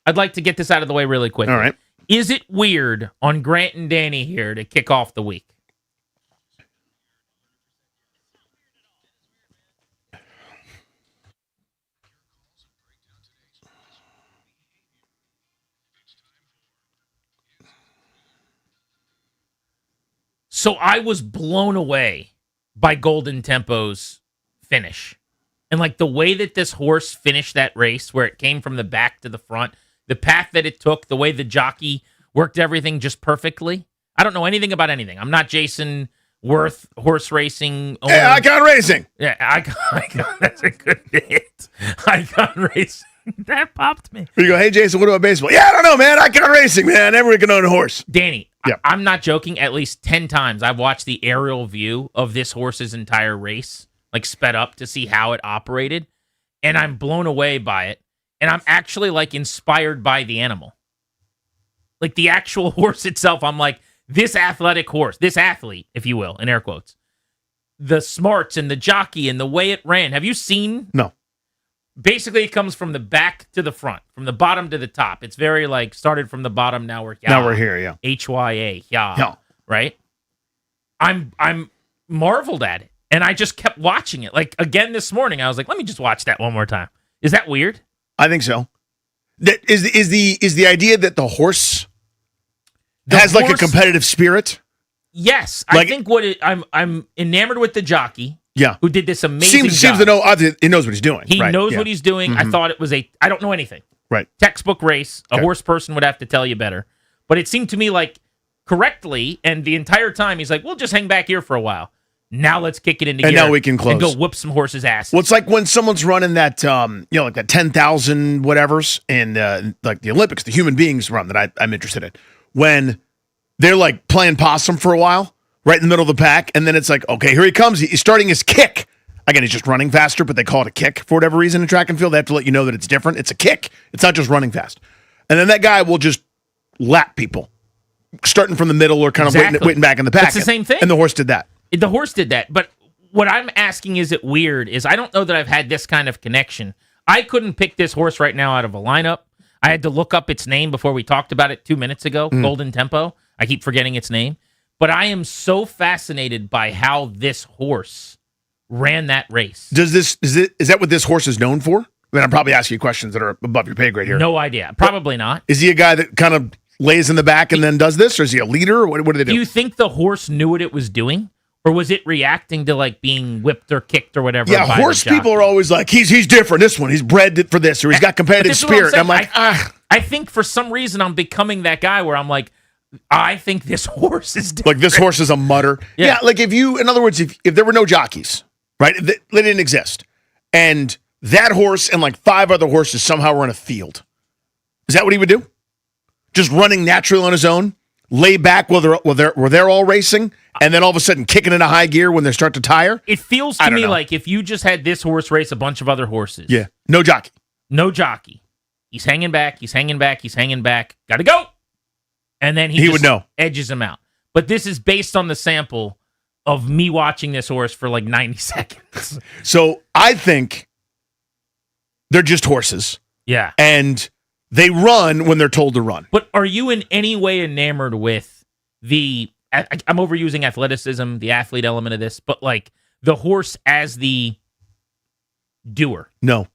I'd like to get this out of the way really quickly. All right. Is it weird on Grant and Danny here to kick off the week? So I was blown away by Golden Tempo's finish. And the way that this horse finished that race, where it came from the back to the front, the path that it took, the way the jockey worked everything just perfectly. I don't know anything about anything. I'm not Jason Worth, horse racing owner. Hey, Icon Racing. Yeah, Icon. That's a good hit. Icon Racing. That popped me. You go, hey, Jason, what about baseball? Yeah, I don't know, man. Icon Racing, man. Everyone can own a horse. Danny, I'm not joking. At least 10 times I've watched the aerial view of this horse's entire race, sped up to see how it operated, and I'm blown away by it. And I'm actually inspired by the animal. The actual horse itself, I'm this athletic horse, this athlete, if you will, in air quotes, the smarts and the jockey and the way it ran. Have you seen? No. Basically, it comes from the back to the front, from the bottom to the top. It's very started from the bottom. Now we're here, yeah. HYA, yeah. Right? I'm marveled at it. And I just kept watching it. Again this morning, I was let me just watch that one more time. Is that weird? I think so. That is the idea that the horse has a competitive spirit? Yes. I think I'm enamored with the jockey. Yeah. Who did this amazing job. Seems to know, he knows what he's doing. He knows what he's doing. I thought it was I don't know anything. Right. Textbook race. A horse person would have to tell you better. But it seemed to me correctly, and the entire time he's we'll just hang back here for a while. Now let's kick it into gear. And now we can close. And go whoop some horses' asses. Well, it's when someone's running that, that 10,000 whatevers in the Olympics, the human beings run that I'm interested in. When they're playing possum for a while, right in the middle of the pack, and then it's okay, here he comes. He's starting his kick. Again, he's just running faster, but they call it a kick for whatever reason in track and field. They have to let you know that it's different. It's a kick. It's not just running fast. And then that guy will just lap people, starting from the middle or kind of waiting back in the pack. It's the same thing. And the horse did that. The horse did that. But what I'm asking, is it weird, is I don't know that I've had this kind of connection. I couldn't pick this horse right now out of a lineup. I had to look up its name before we talked about it 2 minutes ago, Golden Tempo. I keep forgetting its name. But I am so fascinated by how this horse ran that race. Is that what this horse is known for? I mean, I'm probably asking you questions that are above your pay grade here. No idea. Probably not. Is he a guy that kind of lays in the back and then does this, or is he a leader? Or what do they do? Do you think the horse knew what it was doing? Or was it reacting to being whipped or kicked or whatever? Yeah, horse people are always he's different. This one, he's bred for this, or he's got competitive spirit. I'm I think for some reason I'm becoming that guy where I'm I think this horse is different. This horse is a mutter. Yeah, in other words, if there were no jockeys, right? They didn't exist. And that horse and 5 other horses somehow were in a field. Is that what he would do? Just running naturally on his own? lay back while they're all racing, and then all of a sudden kicking into high gear when they start to tire? It feels to me like if you just had this horse race a bunch of other horses. Yeah, no jockey. No jockey. He's hanging back. He's hanging back. He's hanging back. Got to go. And then he would know. Edges him out. But this is based on the sample of me watching this horse for like 90 seconds. So I think they're just horses. Yeah. And they run when they're told to run. But are you in any way enamored with I'm overusing athleticism, the athlete element of this, but like the horse as the doer? No.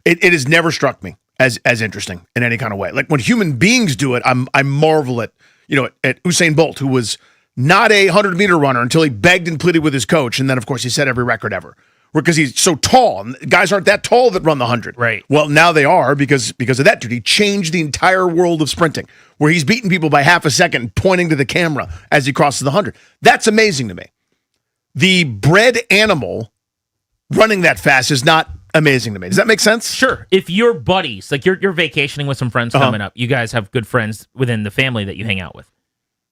It has never struck me as interesting in any kind of way. Like when human beings do it, I marvel at Usain Bolt, who was not a 100-meter runner until he begged and pleaded with his coach, and then of course he set every record ever. Because he's so tall. And guys aren't that tall that run the 100. Right. Well, now they are because of that dude. He changed the entire world of sprinting, where he's beating people by half a second, pointing to the camera as he crosses the 100. That's amazing to me. The bred animal running that fast is not amazing to me. Does that make sense? Sure. If your buddies, like you're vacationing with some friends coming up, you guys have good friends within the family that you hang out with.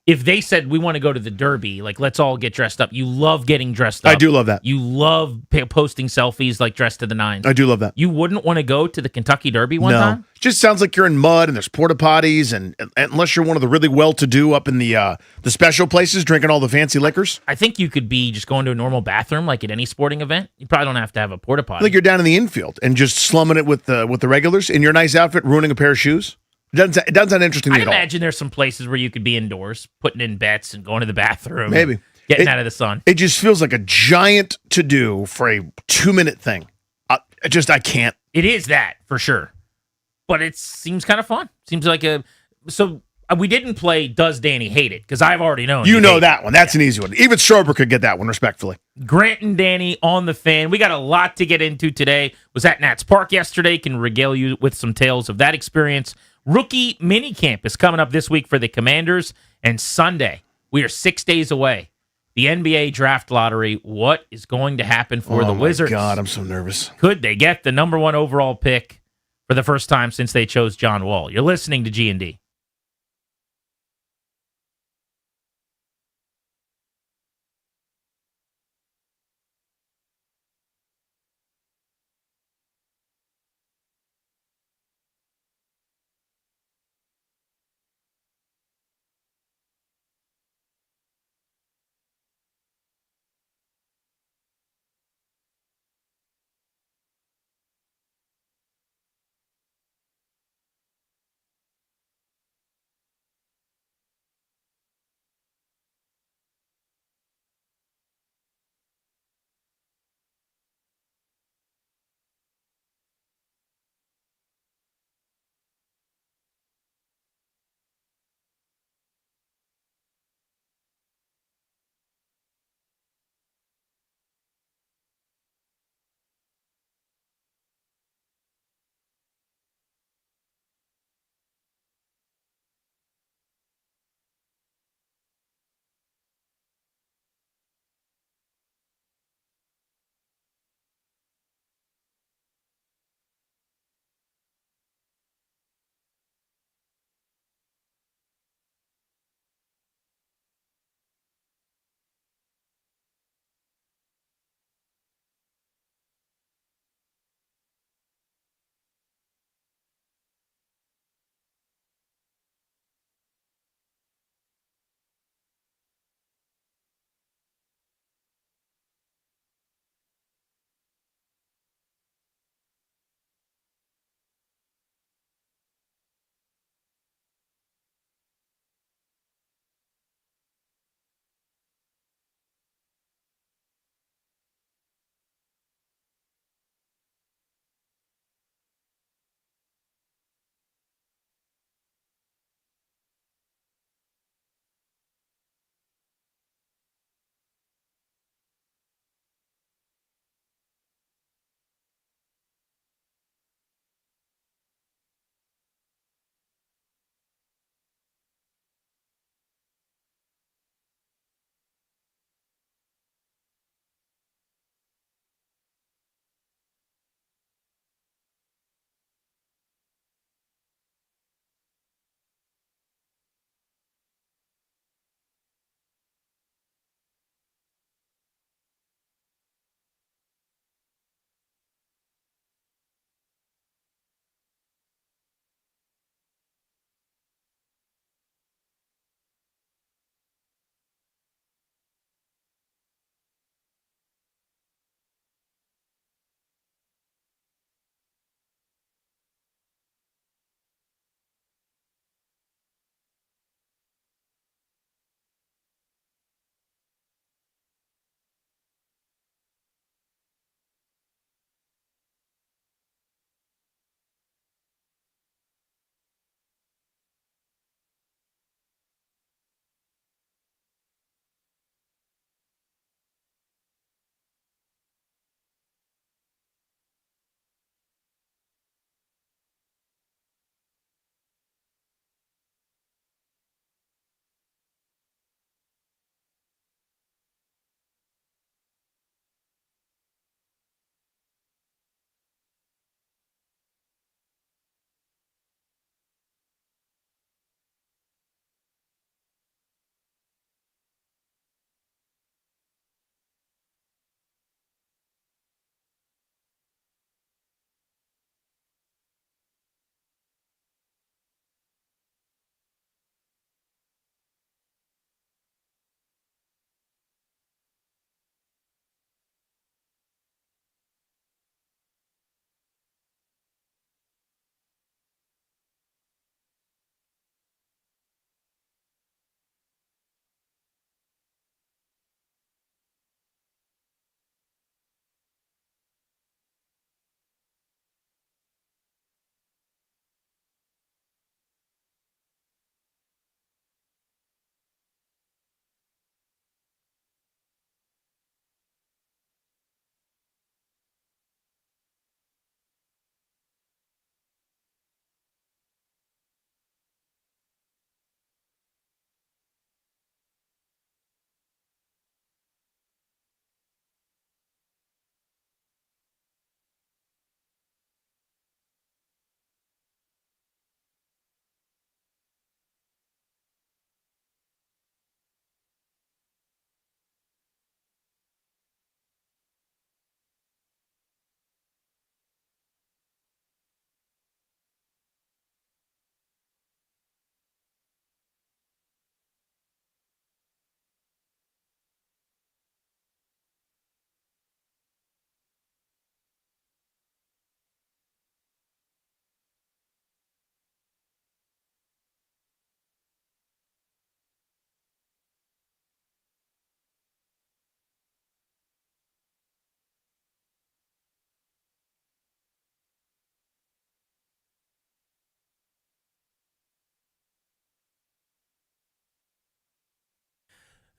If they said, we want to go to the Derby, like, let's all get dressed up. You love getting dressed up. I do love that. You love posting selfies, like, dressed to the nines. I do love that. You wouldn't want to go to the Kentucky Derby one time? It just sounds like you're in mud and there's porta potties, and unless you're one of the really well-to-do up in the special places drinking all the fancy liquors. I think you could be just going to a normal bathroom, like at any sporting event. You probably don't have to have a porta potty. I think you're down in the infield and just slumming it with the regulars in your nice outfit, ruining a pair of shoes. It doesn't sound interesting to me I at all. imagine there's some places where you could be indoors, putting in bets and going to the bathroom. Maybe. Getting out of the sun. It just feels like a giant to-do for a 2-minute thing. I can't. It is that, for sure. But it seems kind of fun. Seems like we didn't play Does Danny Hate It? Because I've already known. You know that one. That's an easy one. Even Strober could get that one, respectfully. Grant and Danny on the Fan. We got a lot to get into today. Was at Nats Park yesterday. Can regale you with some tales of that experience. Rookie minicamp is coming up this week for the Commanders. And Sunday, we are 6 days away. The NBA draft lottery. What is going to happen for the Wizards? Oh, my God, I'm so nervous. Could they get the number 1 overall pick for the first time since they chose John Wall? You're listening to G&D.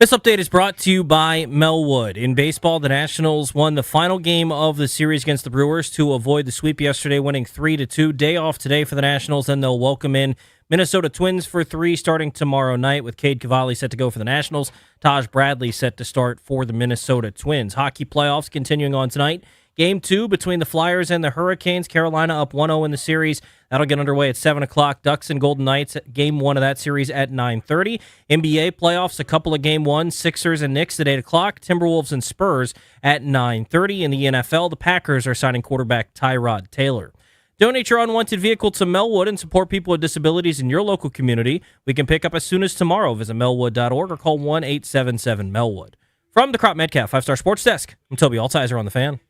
This update is brought to you by Melwood. In baseball, the Nationals won the final game of the series against the Brewers to avoid the sweep yesterday, winning 3-2. Day off today for the Nationals, then they'll welcome in Minnesota Twins for 3 starting tomorrow night, with Cade Cavalli set to go for the Nationals, Taj Bradley set to start for the Minnesota Twins. Hockey playoffs continuing on tonight. Game 2 between the Flyers and the Hurricanes. Carolina up 1-0 in the series. That'll get underway at 7 o'clock. Ducks and Golden Knights, Game 1 of that series at 9:30. NBA playoffs, a couple of Game 1. Sixers and Knicks at 8 o'clock. Timberwolves and Spurs at 9:30. In the NFL, the Packers are signing quarterback Tyrod Taylor. Donate your unwanted vehicle to Melwood and support people with disabilities in your local community. We can pick up as soon as tomorrow. Visit melwood.org or call 1-877-MELWOOD. From the Crop Metcalf 5-Star Sports Desk, I'm Toby Altizer on The Fan.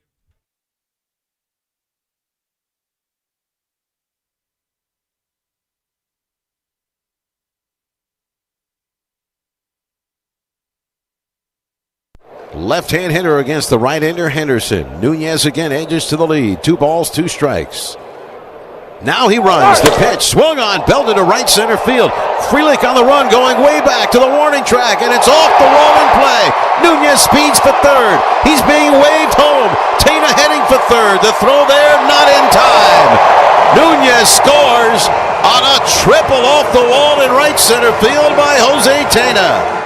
Left-hand hitter against the right-hander Henderson. Nunez again edges to the lead. 2 balls, 2 strikes. Now he runs. The pitch swung on, belted to right center field. Frelick on the run, going way back to the warning track, and it's off the wall in play. Nunez speeds for third. He's being waved home. Tena heading for third. The throw there, not in time. Nunez scores on a triple off the wall in right center field by Jose Tena.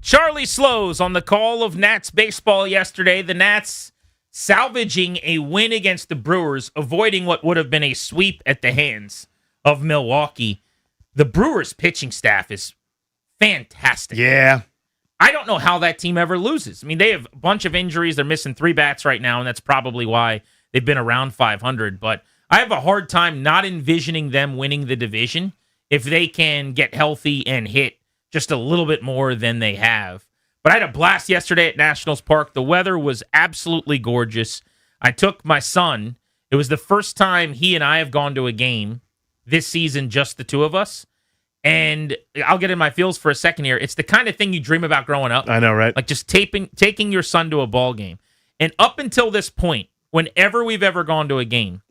Charlie Slows on the call of Nats baseball yesterday. The Nats salvaging a win against the Brewers, avoiding what would have been a sweep at the hands of Milwaukee. The Brewers pitching staff is fantastic. Yeah. I don't know how that team ever loses. I mean, they have a bunch of injuries. They're missing 3 bats right now, and that's probably why they've been around 500. But I have a hard time not envisioning them winning the division if they can get healthy and hit just a little bit more than they have. But I had a blast yesterday at Nationals Park. The weather was absolutely gorgeous. I took my son. It was the first time he and I have gone to a game this season, just the two of us. And I'll get in my feels for a second here. It's the kind of thing you dream about growing up. I know, right? Like just taking your son to a ball game. And up until this point, whenever we've ever gone to a game,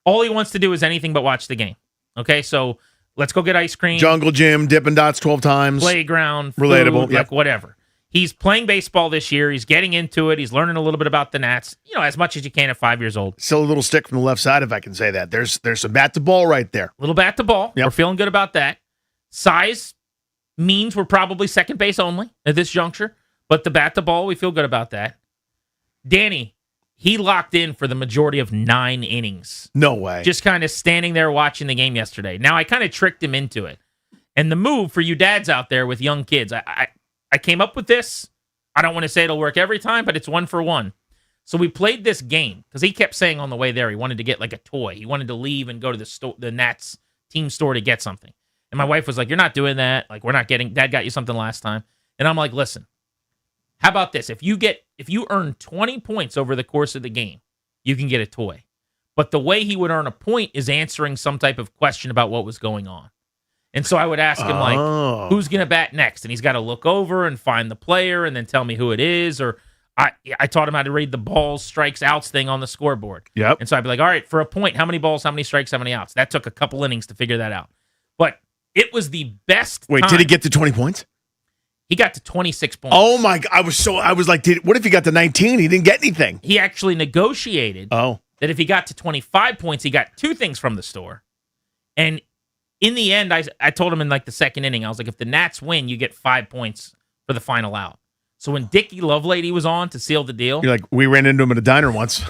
all he wants to do is anything but watch the game. Okay, so let's go get ice cream. Jungle gym, Dippin' Dots 12 times. Playground. Relatable. Food, like whatever. He's playing baseball this year. He's getting into it. He's learning a little bit about the Nats, as much as you can at 5 years old. Still a little stick from the left side, if I can say that. There's some bat to ball right there. Little bat to ball. Yep. We're feeling good about that. Size means we're probably second base only at this juncture, but the bat to ball, we feel good about that. Danny, he locked in for the majority of 9 innings. No way. Just kind of standing there watching the game yesterday. Now, I kind of tricked him into it. And the move for you dads out there with young kids, I came up with this. I don't want to say it'll work every time, but it's 1 for 1. So we played this game because he kept saying on the way there he wanted to get like a toy. He wanted to leave and go to the Nats team store to get something. And my wife was like, "You're not doing that. Like, we're not getting. Dad got you something last time." And I'm like, "Listen, how about this? If you earn 20 points over the course of the game, you can get a toy. But the way he would earn a point is answering some type of question about what was going on." And so I would ask him, like, who's going to bat next? And he's got to look over and find the player and then tell me who it is. Or I taught him how to read the balls, strikes, outs thing on the scoreboard. Yep. And so I'd be like, all right, for a point, how many balls, how many strikes, how many outs? That took a couple innings to figure that out. But it was the best Wait, time. did he get to 20 points? He got to 26 points. Oh, my God. I was like, what if he got to 19? He didn't get anything. He actually negotiated that if he got to 25 points, he got 2 things from the store. And in the end, I told him in like the second inning, I was like, if the Nats win, you get 5 points for the final out. So when Dickie Lovelady was on to seal the deal, You're like, we ran into him at a diner once.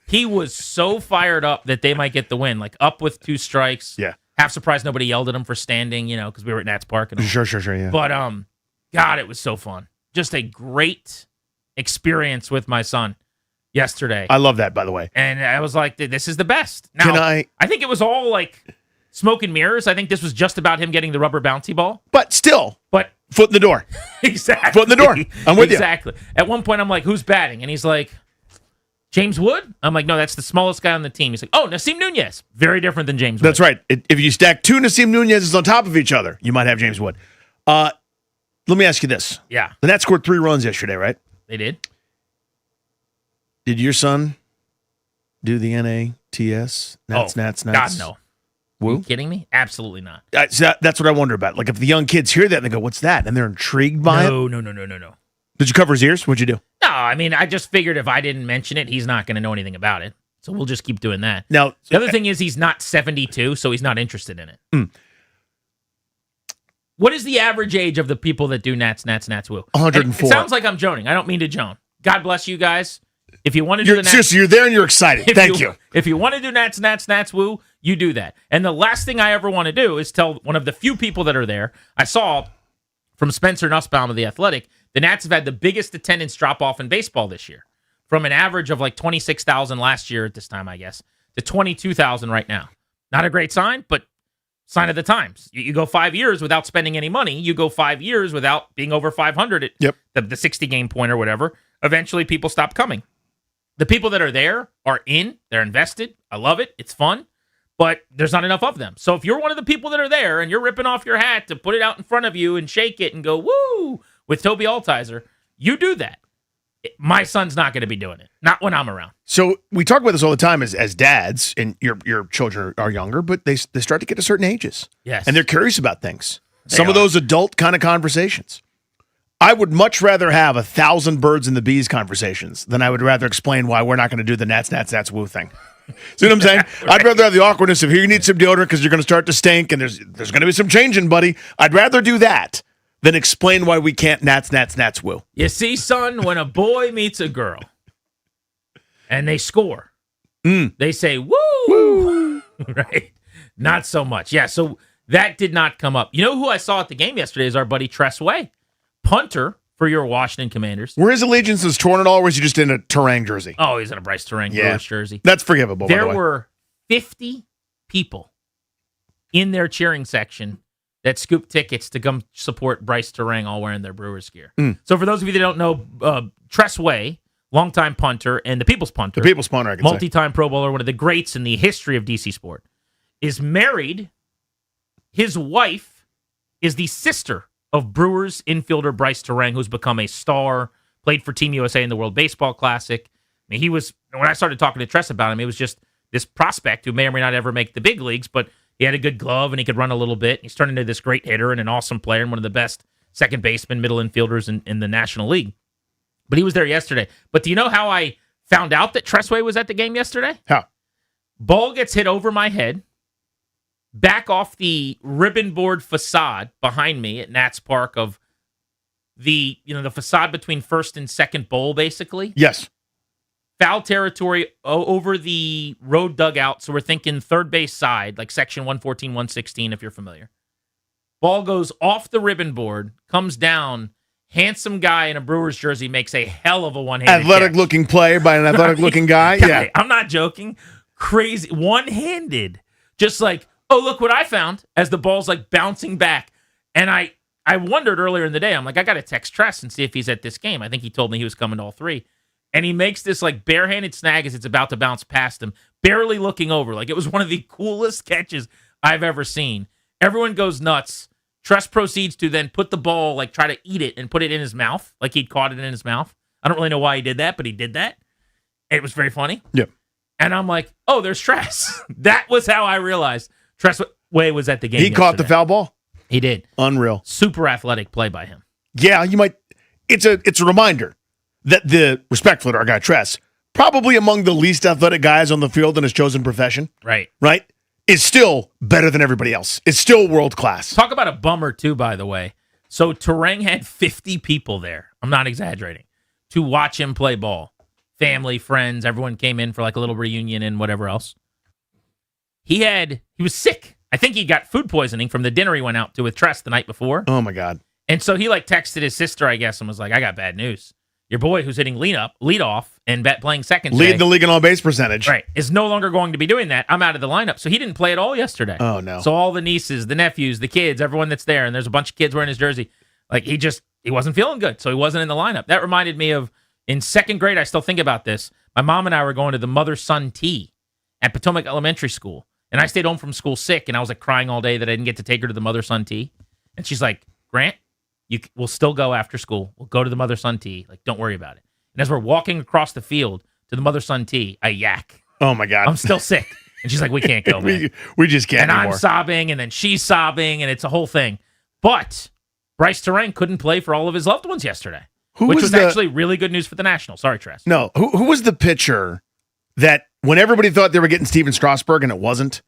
he was so fired up that they might get the win, like up with 2 strikes. Yeah. Half surprised nobody yelled at him for standing, because we were at Nats Park. And all. Sure, yeah. But, God, it was so fun. Just a great experience with my son yesterday. I love that, by the way. And I was like, this is the best. Now, Can I think it was all like smoke and mirrors. I think this was just about him getting the rubber bouncy ball. But still. But foot in the door. Exactly. Foot in the door. I'm with you. Exactly. At one point, I'm like, who's batting? And he's like, James Wood? I'm like, no, that's the smallest guy on the team. He's like, oh, Nasim Nunez. Very different than James Wood. That's right. If you stack 2 Nasim Nunez's on top of each other, you might have James Wood. Let me ask you this. Yeah. The Nats scored 3 runs yesterday, right? They did. Did your son do the NATS? Nats. God, no. Woo? Are you kidding me? Absolutely not. That's what I wonder about. Like if the young kids hear that and they go, "What's that?" and they're intrigued by it. No. Did you cover his ears? What'd you do? No, I mean, I just figured if I didn't mention it, he's not going to know anything about it. So we'll just keep doing that. Now, the other thing is he's not 72, so he's not interested in it. What is the average age of the people that do Nats, Woo? 104. It sounds like I'm joning. I don't mean to joan. God bless you guys. If you want to do the Nats, seriously, you're there and you're excited. Thank you. If you want to do Nats, Woo, you do that. And the last thing I ever want to do is tell one of the few people that are there. I saw from Spencer Nussbaum of The Athletic, the Nats have had the biggest attendance drop-off in baseball this year. From an average of like 26,000 last year at this time, I guess, to 22,000 right now. Not a great sign, but sign of the times. You go 5 years without spending any money. You go 5 years without being over 500 at the 60-game point or whatever. Eventually, people stop coming. The people that are there are in. They're invested. I love it. It's fun. But there's not enough of them. So if you're one of the people that are there and you're ripping off your hat to put it out in front of you and shake it and go, woo, with Toby Altizer, you do that. My son's not going to be doing it. Not when I'm around. So we talk about this all the time as dads, and your children are younger, but they start to get to certain ages. Yes. And they're curious about things. Some of those adult kind of conversations. I would much rather have 1,000 birds and the bees conversations than I would rather explain why we're not going to do the Nats, Woo thing. See what I'm saying? Right. I'd rather have the awkwardness of here you need some deodorant because you're going to start to stink and there's going to be some changing, buddy. I'd rather do that than explain why we can't Nats, Woo. You see, son, when a boy meets a girl and they score, they say, woo, right? Not so much. Yeah, so that did not come up. You know who I saw at the game yesterday is our buddy Tress Way, punter for your Washington Commanders. Were his allegiances torn at all, or was he just in a Terang jersey? Oh, he's in a Bryce Terang Brewers jersey. That's forgivable, by the way. There were 50 people in their cheering section that scooped tickets to come support Bryce Terang, all wearing their Brewers gear. So for those of you that don't know, Tress Way, longtime punter and the People's Punter. The People's Punter, I can say. Multi-time Pro Bowler, one of the greats in the history of DC sport, is married. His wife is the sister of Brewers infielder Bryce Terang, who's become a star, played for Team USA in the World Baseball Classic. I mean, when I started talking to Tress about him, he was just this prospect who may or may not ever make the big leagues, but he had a good glove and he could run a little bit. He's turned into this great hitter and an awesome player and one of the best second baseman, middle infielders in the National League. But he was there yesterday. But do you know how I found out that Tress Way was at the game yesterday? How? Ball gets hit over my head, back off the ribbon board facade behind me at Nats Park of the facade between first and second bowl, basically. Yes. Foul territory over the road dugout, so we're thinking third base side, like section 114, 116, if you're familiar. Ball goes off the ribbon board, comes down, handsome guy in a Brewers jersey makes a hell of a one-handed athletic-looking play by an athletic-looking guy. Yeah. I'm not joking. Crazy. One-handed. Just like, oh, look what I found, as the ball's like bouncing back. And I wondered earlier in the day, I'm like, I got to text Tress and see if he's at this game. I think he told me he was coming to all three. And he makes this like barehanded snag as it's about to bounce past him, barely looking over. Like it was one of the coolest catches I've ever seen. Everyone goes nuts. Tress proceeds to then put the ball, like try to eat it and put it in his mouth, like he'd caught it in his mouth. I don't really know why he did that, but he did that. It was very funny. Yeah. And I'm like, oh, there's Tress. That was how I realized Tress Way was at the game. He caught the foul ball? He did. Unreal. Super athletic play by him. Yeah, you might. It's a reminder that respectfully to our guy Tress, probably among the least athletic guys on the field in his chosen profession. Right. Is still better than everybody else. It's still world class. Talk about a bummer, too, by the way. So Terang had 50 people there. I'm not exaggerating. To watch him play ball. Family, friends, everyone came in for like a little reunion and whatever else. He was sick. I think he got food poisoning from the dinner he went out to with Tress the night before. Oh, my God. And so he like texted his sister, I guess, and was like, I got bad news. Your boy who's hitting lead off and playing second today, lead the league in on-base percentage. Right, is no longer going to be doing that. I'm out of the lineup. So he didn't play at all yesterday. Oh, no. So all the nieces, the nephews, the kids, everyone that's there, and there's a bunch of kids wearing his jersey, like he wasn't feeling good, so he wasn't in the lineup. That reminded me of, in second grade, I still think about this. My mom and I were going to the mother-son tea at Potomac Elementary School, and I stayed home from school sick, and I was like crying all day that I didn't get to take her to the mother-son tea. And she's like, Grant, we'll still go after school. We'll go to the mother-son tea. Like, don't worry about it. And as we're walking across the field to the mother-son tea, I yak. Oh, my God. I'm still sick. And she's like, we can't go, man. we just can't And anymore. I'm sobbing, and then she's sobbing, and it's a whole thing. But Bryce Terang couldn't play for all of his loved ones yesterday, which was actually really good news for the Nationals. Sorry, Tress. No, who was the pitcher that when everybody thought they were getting Steven Strasburg and it wasn't?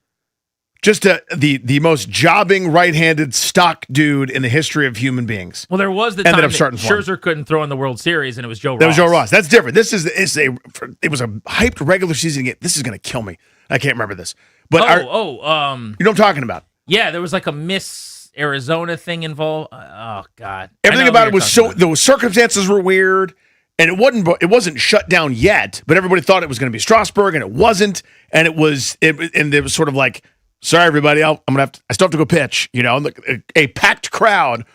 Just the most jobbing right-handed stock dude in the history of human beings. Well, there was the Ended time up that starting for him. Scherzer couldn't throw in the World Series, and it was Joe Ross. That was Joe Ross. That's different. It was a hyped regular season game. This is going to kill me. I can't remember this. But you know what I'm talking about. Yeah, there was like a Miss Arizona thing involved. Oh God, Everything about it was the circumstances were weird, and it wasn't shut down yet. But everybody thought it was going to be Strasburg, and it wasn't. And it was sort of like, sorry everybody, I still have to go pitch. You know, a packed crowd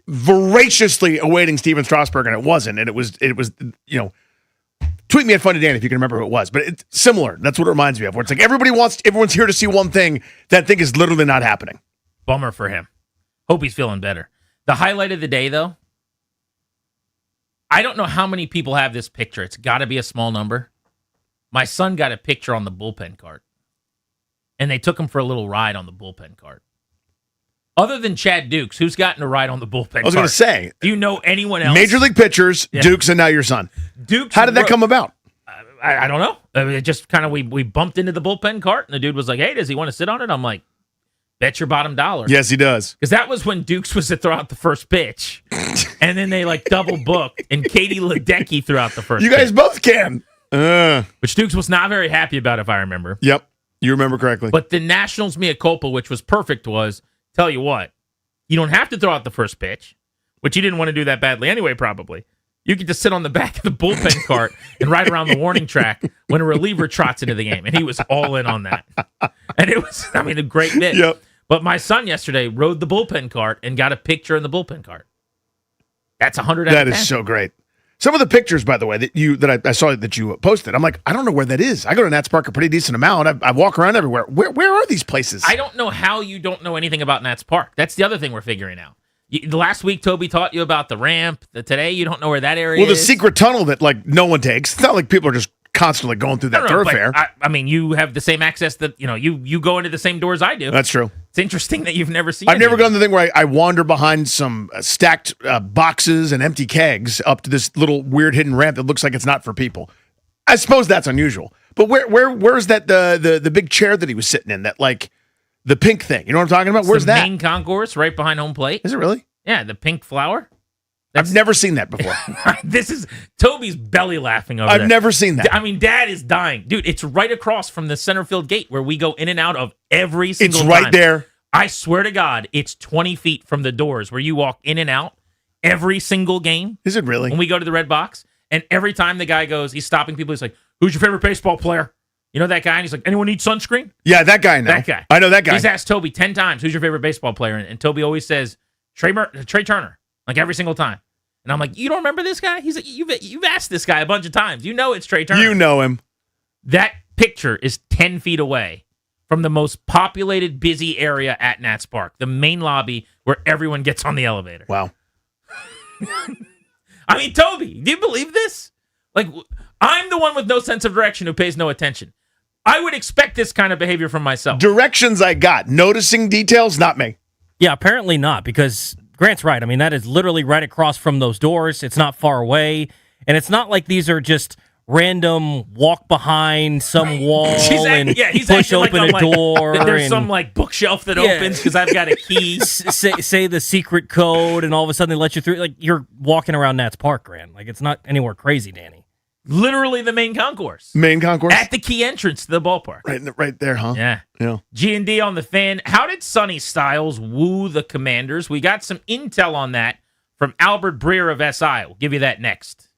voraciously awaiting Steven Strasburg, and it wasn't. And it was you know. Tweet me at Funny Dan if you can remember who it was, but it's similar. That's what it reminds me of. Where it's like everyone's here to see one thing. That thing is literally not happening. Bummer for him. Hope he's feeling better. The highlight of the day, though, I don't know how many people have this picture. It's got to be a small number. My son got a picture on the bullpen cart, and they took him for a little ride on the bullpen cart. Other than Chad Dukes, who's gotten a ride on the bullpen cart? I was going to say, do you know anyone else? Major League pitchers, yeah. Dukes, and now your son. Dukes. How did that come about? I don't know. I mean, it just kind of we bumped into the bullpen cart, and the dude was like, "Hey, does he want to sit on it?" I'm like, "Bet your bottom dollar." Yes, he does. Because that was when Dukes was to throw out the first pitch, and then they like double booked, and Katie Ledecky threw out the first. You guys pitch. both can. Which Dukes was not very happy about, if I remember. Yep, you remember correctly. But the Nationals' mea culpa, which was perfect, was tell you what, you don't have to throw out the first pitch, which you didn't want to do that badly anyway, probably. You could just sit on the back of the bullpen cart and ride around the warning track when a reliever trots into the game. And he was all in on that. And it was, I mean, a great bit. Yep. But my son yesterday rode the bullpen cart and got a picture in the bullpen cart. That's 100 out of 10. That is so great. Some of the pictures, by the way, that I saw that you posted, I'm like, I don't know where that is. I go to Nats Park a pretty decent amount. I walk around everywhere. Where are these places? I don't know how you don't know anything about Nats Park. That's the other thing we're figuring out. The last week, Toby taught you about the ramp. Today, you don't know where that area is. Well, the secret tunnel that like no one takes. It's not like people are just constantly going through that thoroughfare. I mean, you have the same access that you go into the same doors I do. That's true. It's interesting that you've never seen. I've never gone to the thing where I wander behind some stacked boxes and empty kegs up to this little weird hidden ramp that looks like it's not for people. I suppose that's unusual. But where's that the big chair that he was sitting in? That like the pink thing. You know what I'm talking about? Where's the that? main concourse right behind home plate. Is it really? Yeah, the pink flower. I've never seen that before. This is Toby's belly laughing over there. I've never seen that. I mean, Dad is dying. Dude, it's right across from the center field gate where we go in and out of every single time. It's right there. I swear to God, it's 20 feet from the doors where you walk in and out every single game. Is it really? When we go to the Red Box, and every time the guy goes, he's stopping people. He's like, "Who's your favorite baseball player?" You know that guy? And he's like, "Anyone need sunscreen?" Yeah, that guy. That guy. I know that guy. He's asked Toby 10 times, "Who's your favorite baseball player?" And Toby always says, Trey Turner, like every single time. And I'm like, "You don't remember this guy?" He's like, "You've asked this guy a bunch of times. You know it's Trey Turner." You know him. That picture is 10 feet away from the most populated, busy area at Nats Park, the main lobby where everyone gets on the elevator. Wow. I mean, Toby, do you believe this? Like, I'm the one with no sense of direction who pays no attention. I would expect this kind of behavior from myself. Directions I got. Noticing details, not me. Yeah, apparently not, because Grant's right. I mean, that is literally right across from those doors. It's not far away. And it's not like these are just random walk behind some wall and push open a door. There's and, some like bookshelf that opens because I've got a key. say the secret code, and all of a sudden they let you through. Like, you're walking around Nats Park, Grant. Like, it's not anywhere crazy, Danny. Literally the main concourse. Main concourse? At the key entrance to the ballpark. Right there, huh? Yeah. Yeah. G&D on the Fan. How did Sonny Styles woo the Commanders? We got some intel on that from Albert Breer of SI. We'll give you that next.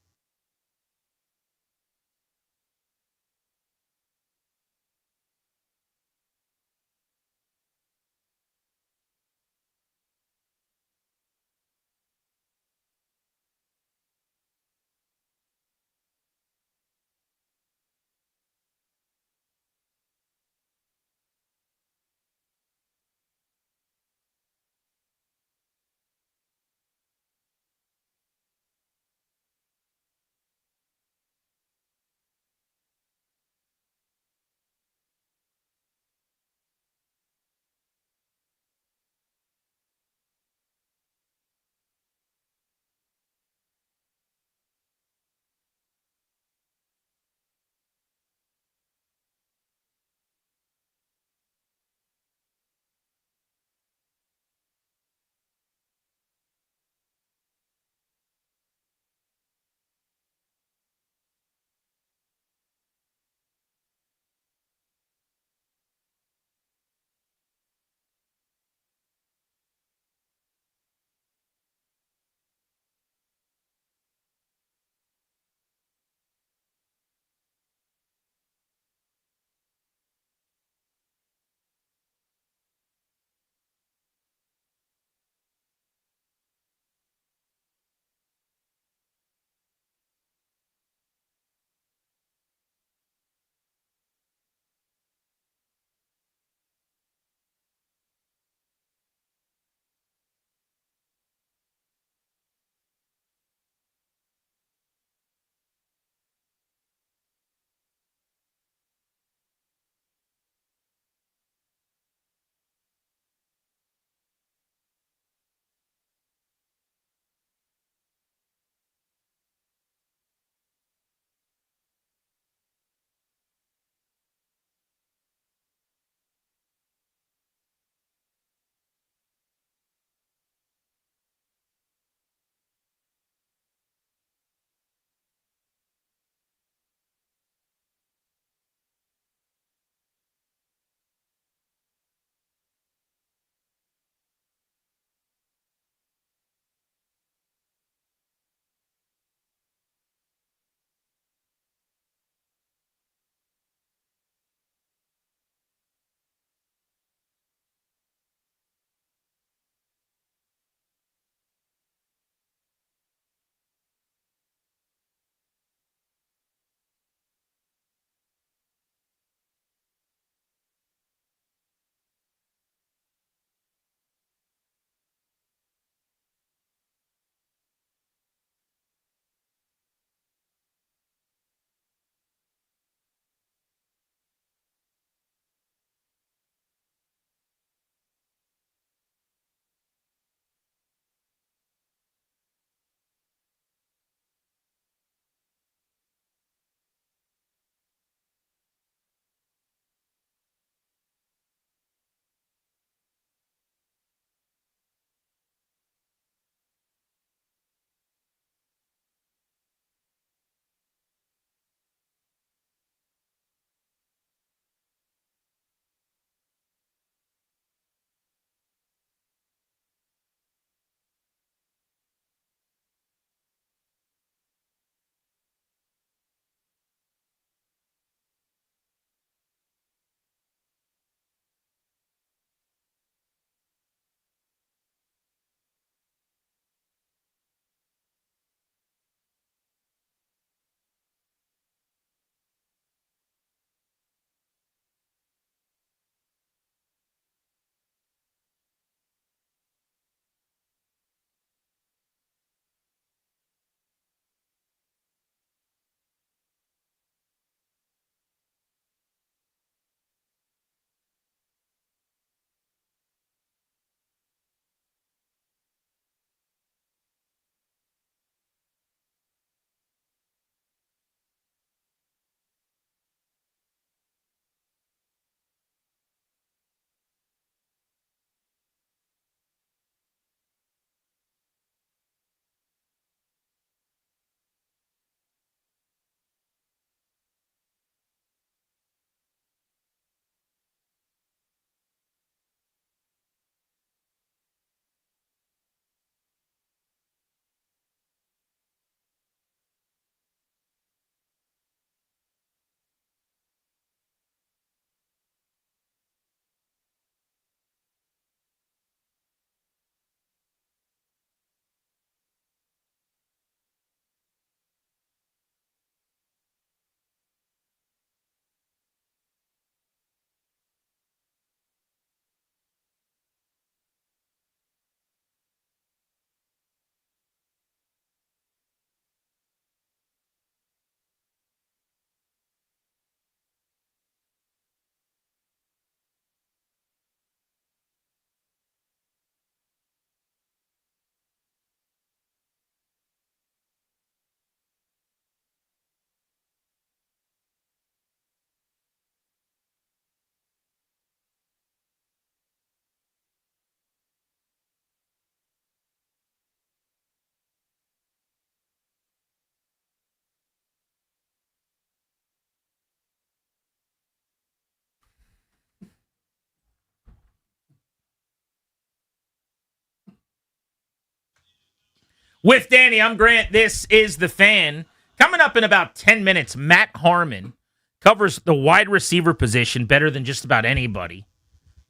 With Danny, I'm Grant. This is The Fan. Coming up in about 10 minutes, Matt Harmon covers the wide receiver position better than just about anybody.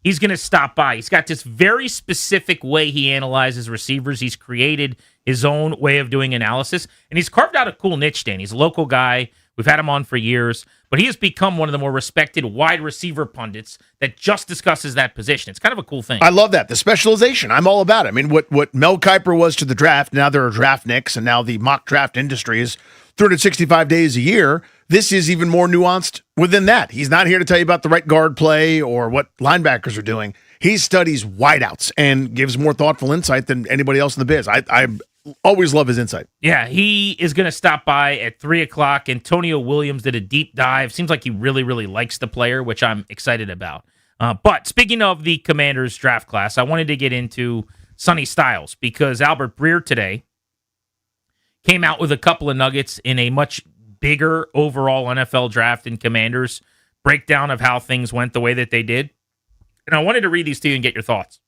He's going to stop by. He's got this very specific way he analyzes receivers. He's created his own way of doing analysis, and he's carved out a cool niche, Dan. He's a local guy. We've had him on for years, but he has become one of the more respected wide receiver pundits that just discusses that position. It's kind of a cool thing. I love that. The specialization. I'm all about it. I mean, what Mel Kiper was to the draft, now there are draftniks, and now the mock draft industry is 365 days a year. This is even more nuanced within that. He's not here to tell you about the right guard play or what linebackers are doing. He studies wideouts and gives more thoughtful insight than anybody else in the biz. I always love his insight. Yeah, he is going to stop by at 3 o'clock. Antonio Williams did a deep dive. Seems like he really, really likes the player, which I'm excited about. But speaking of the Commanders draft class, I wanted to get into Sonny Styles because Albert Breer today came out with a couple of nuggets in a much bigger overall NFL draft and Commanders breakdown of how things went the way that they did. And I wanted to read these to you and get your thoughts.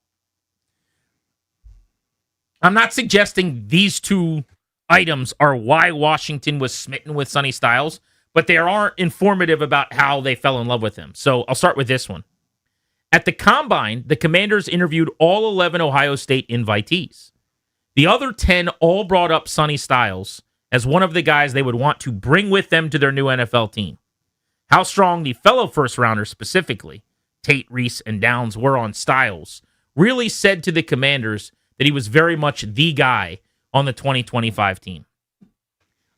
I'm not suggesting these two items are why Washington was smitten with Sonny Styles, but they are informative about how they fell in love with him. So I'll start with this one. At the Combine, the Commanders interviewed all 11 Ohio State invitees. The other 10 all brought up Sonny Styles as one of the guys they would want to bring with them to their new NFL team. How strong the fellow first-rounders specifically, Tate, Reese, and Downs, were on Styles really said to the Commanders that he was very much the guy on the 2025 team.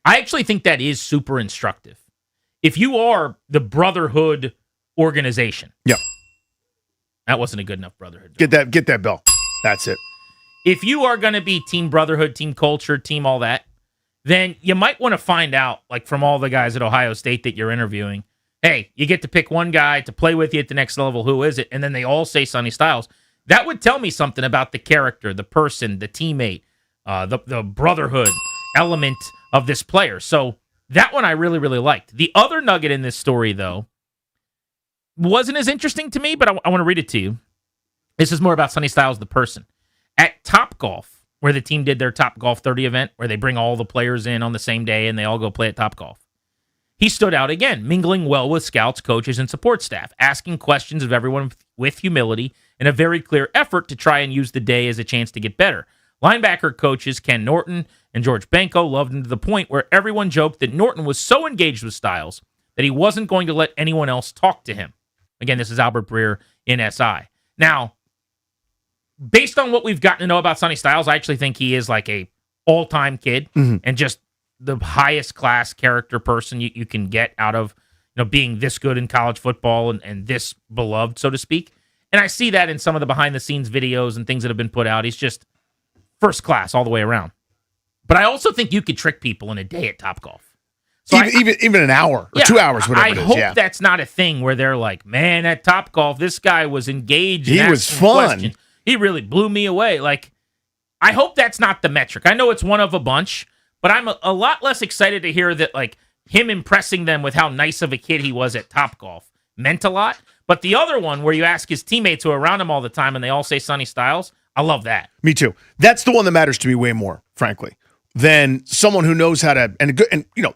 I actually think that is super instructive. If you are the Brotherhood organization. Yep. That wasn't a good enough Brotherhood. Get that bell. That's it. If you are going to be team Brotherhood, team culture, team all that, then you might want to find out, like from all the guys at Ohio State that you're interviewing, hey, you get to pick one guy to play with you at the next level. Who is it? And then they all say Sonny Styles. That would tell me something about the character, the person, the teammate, the brotherhood element of this player. So that one I really, really liked. The other nugget in this story, though, wasn't as interesting to me, but I want to read it to you. This is more about Sonny Styles, the person. At Topgolf, where the team did their Topgolf 30 event, where they bring all the players in on the same day and they all go play at Topgolf, he stood out again, mingling well with scouts, coaches, and support staff, asking questions of everyone with humility and a very clear effort to try and use the day as a chance to get better. Linebacker coaches Ken Norton and George Benko loved him to the point where everyone joked that Norton was so engaged with Styles that he wasn't going to let anyone else talk to him. Again, this is Albert Breer in SI. Now, based on what we've gotten to know about Sonny Styles, I actually think he is like a all-time kid and just the highest class character person you can get out of being this good in college football and this beloved, so to speak. And I see that in some of the behind-the-scenes videos and things that have been put out. He's just first class all the way around. But I also think you could trick people in a day at Topgolf. So even an hour or 2 hours, whatever it is. I hope that's not a thing where they're like, man, at Topgolf, this guy was engaged. He was fun. Questions. He really blew me away. Like, I hope that's not the metric. I know it's one of a bunch, but I'm a lot less excited to hear that, like, him impressing them with how nice of a kid he was at Topgolf meant a lot. But the other one where you ask his teammates who are around him all the time and they all say Sonny Styles, I love that. Me too. That's the one that matters to me way more, frankly, than someone who knows how to,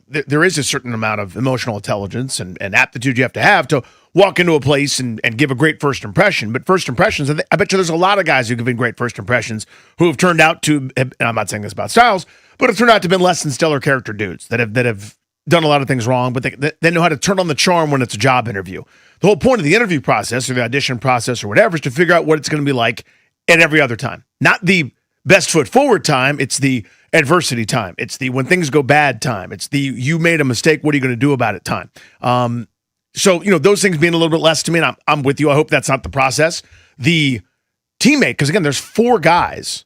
there is a certain amount of emotional intelligence and aptitude you have to walk into a place and give a great first impression. But first impressions, I bet you there's a lot of guys who give great first impressions who have turned out to, and I'm not saying this about Styles, but have turned out to have been less than stellar character dudes that have done a lot of things wrong, but they know how to turn on the charm when it's a job interview. The whole point of the interview process or the audition process or whatever is to figure out what it's going to be like at every other time. Not the best foot forward time, it's the adversity time. It's the when things go bad time. It's the you made a mistake, what are you going to do about it time? So, those things being a little bit less to me, and I'm with you. I hope that's not the process. The teammate, because again, there's 4 guys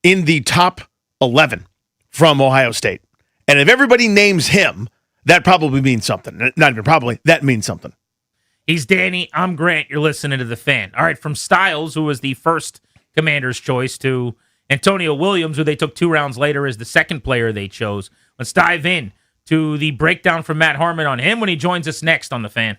in the top 11 from Ohio State. And if everybody names him, that probably means something. Not even probably, that means something. He's Danny. I'm Grant. You're listening to The Fan. All right, from Styles, who was the first Commander's choice, to Antonio Williams, who they took 2 rounds later as the second player they chose. Let's dive in to the breakdown from Matt Harmon on him when he joins us next on The Fan.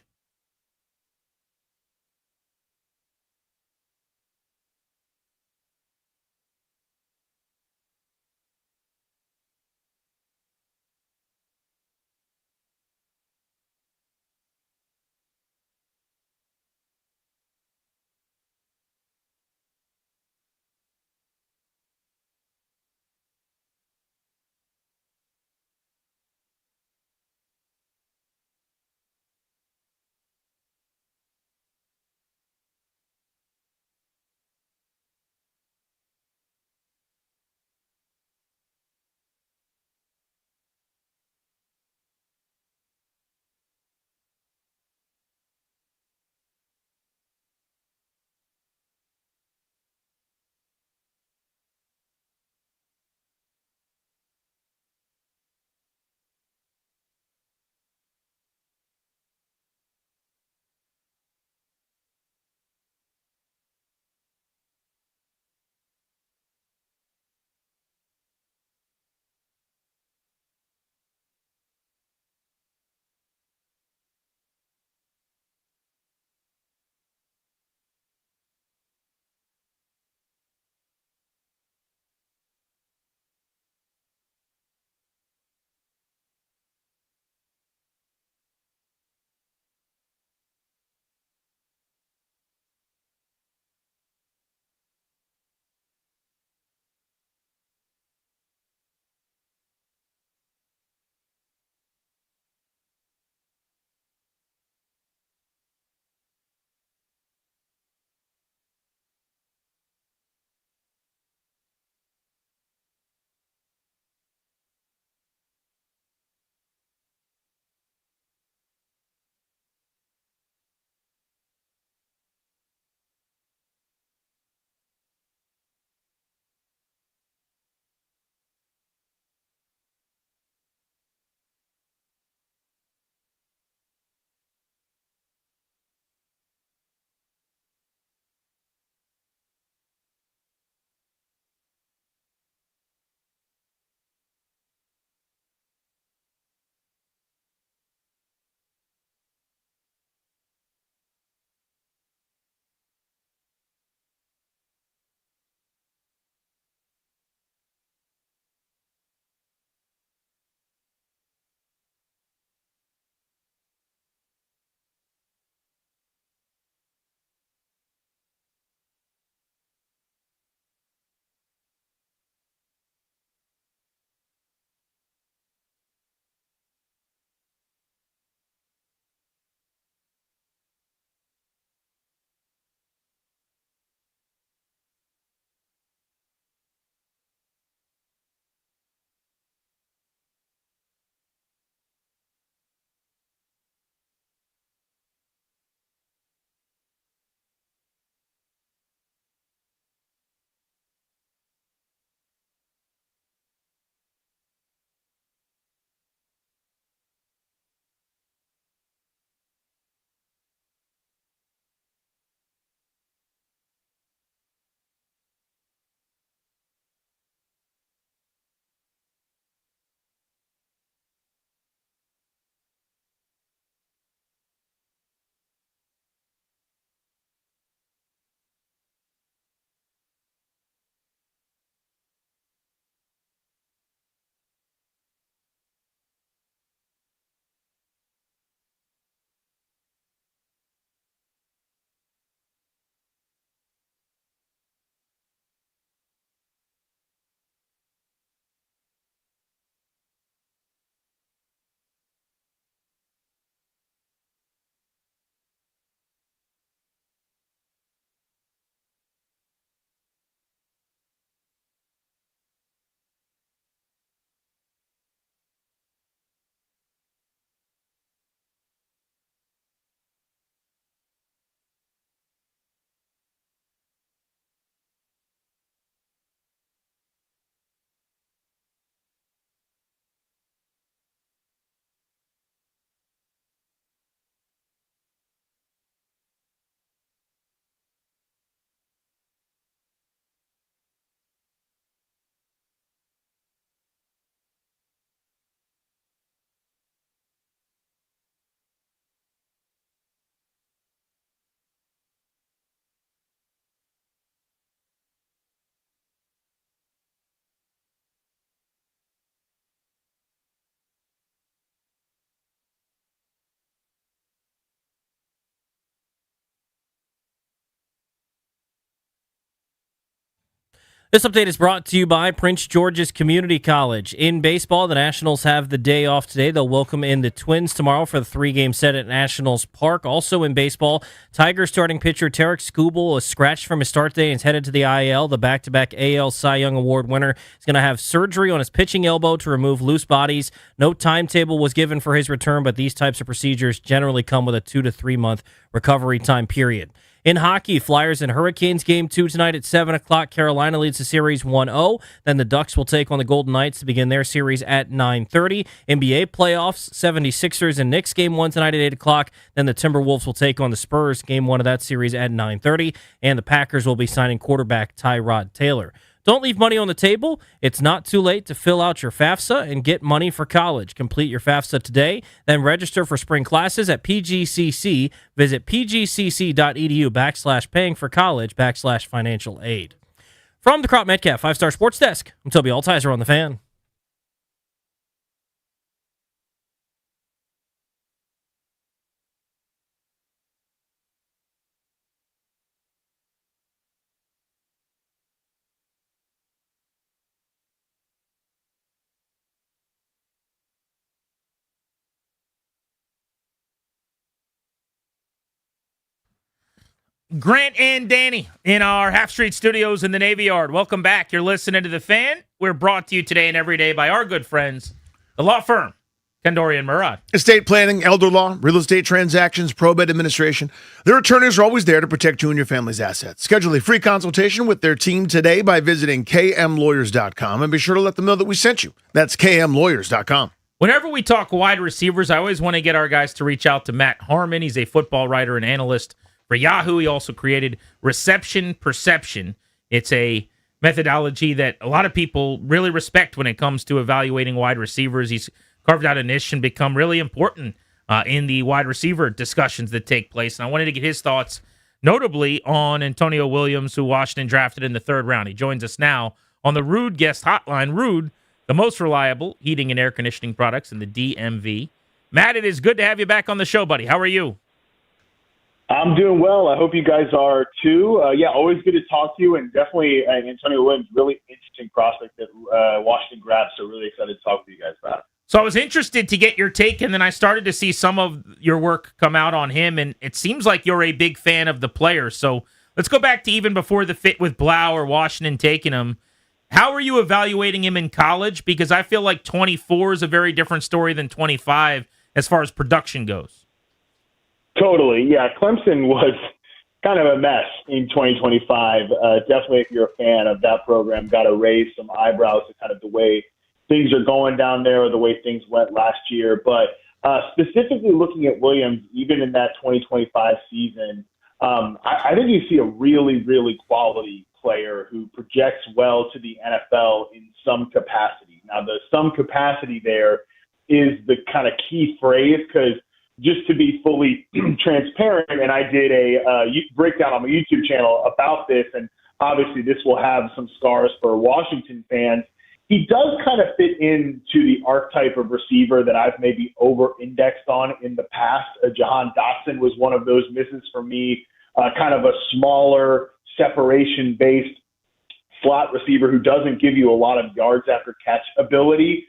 This update is brought to you by Prince George's Community College. In baseball, the Nationals have the day off today. They'll welcome in the Twins tomorrow for the 3-game set at Nationals Park. Also in baseball, Tigers starting pitcher Tarek Skubal was scratched from his start day and is headed to the IL. The back-to-back AL Cy Young Award winner is going to have surgery on his pitching elbow to remove loose bodies. No timetable was given for his return, but these types of procedures generally come with a 2 to 3 month recovery time period. In hockey, Flyers and Hurricanes game 2 tonight at 7 o'clock. Carolina leads the series 1-0. Then the Ducks will take on the Golden Knights to begin their series at 9:30. NBA playoffs, 76ers and Knicks game 1 tonight at 8 o'clock. Then the Timberwolves will take on the Spurs game 1 of that series at 9:30. And the Packers will be signing quarterback Tyrod Taylor. Don't leave money on the table. It's not too late to fill out your FAFSA and get money for college. Complete your FAFSA today, then register for spring classes at PGCC. Visit pgcc.edu/paying-for-college/financial aid. From the Crop Metcalf 5-Star Sports Desk, I'm Toby Altizer on The Fan. Grant and Danny in our Half Street Studios in the Navy Yard. Welcome back. You're listening to The Fan. We're brought to you today and every day by our good friends, the law firm, Kendori and Murad. Estate planning, elder law, real estate transactions, probate administration. Their attorneys are always there to protect you and your family's assets. Schedule a free consultation with their team today by visiting kmlawyers.com and be sure to let them know that we sent you. That's kmlawyers.com. Whenever we talk wide receivers, I always want to get our guys to reach out to Matt Harmon. He's a football writer and analyst for Yahoo. He also created Reception Perception. It's a methodology that a lot of people really respect when it comes to evaluating wide receivers. He's carved out a niche and become really important in the wide receiver discussions that take place. And I wanted to get his thoughts, notably on Antonio Williams, who Washington drafted in the 3rd round. He joins us now on the Ruud guest hotline. Ruud, the most reliable heating and air conditioning products in the DMV. Matt, it is good to have you back on the show, buddy. How are you? I'm doing well. I hope you guys are too. Always good to talk to you, and definitely Antonio Williams, really interesting prospect that Washington grabbed. So really excited to talk to you guys about. So I was interested to get your take, and then I started to see some of your work come out on him, and it seems like you're a big fan of the player. So let's go back to even before the fit with Blau or Washington taking him. How are you evaluating him in college? Because I feel like 24 is a very different story than 25 as far as production goes. Totally. Yeah, Clemson was kind of a mess in 2025. Definitely, if you're a fan of that program, got to raise some eyebrows to kind of the way things are going down there or the way things went last year. But specifically looking at Williams, even in that 2025 season, I think you see a really, really quality player who projects well to the NFL in some capacity. Now, the some capacity there is the kind of key phrase, because just to be fully transparent, and I did a breakdown on my YouTube channel about this, and obviously this will have some scars for Washington fans. He does kind of fit into the archetype of receiver that I've maybe over-indexed on in the past. Jahan Dotson was one of those misses for me, kind of a smaller, separation-based slot receiver who doesn't give you a lot of yards after catch ability.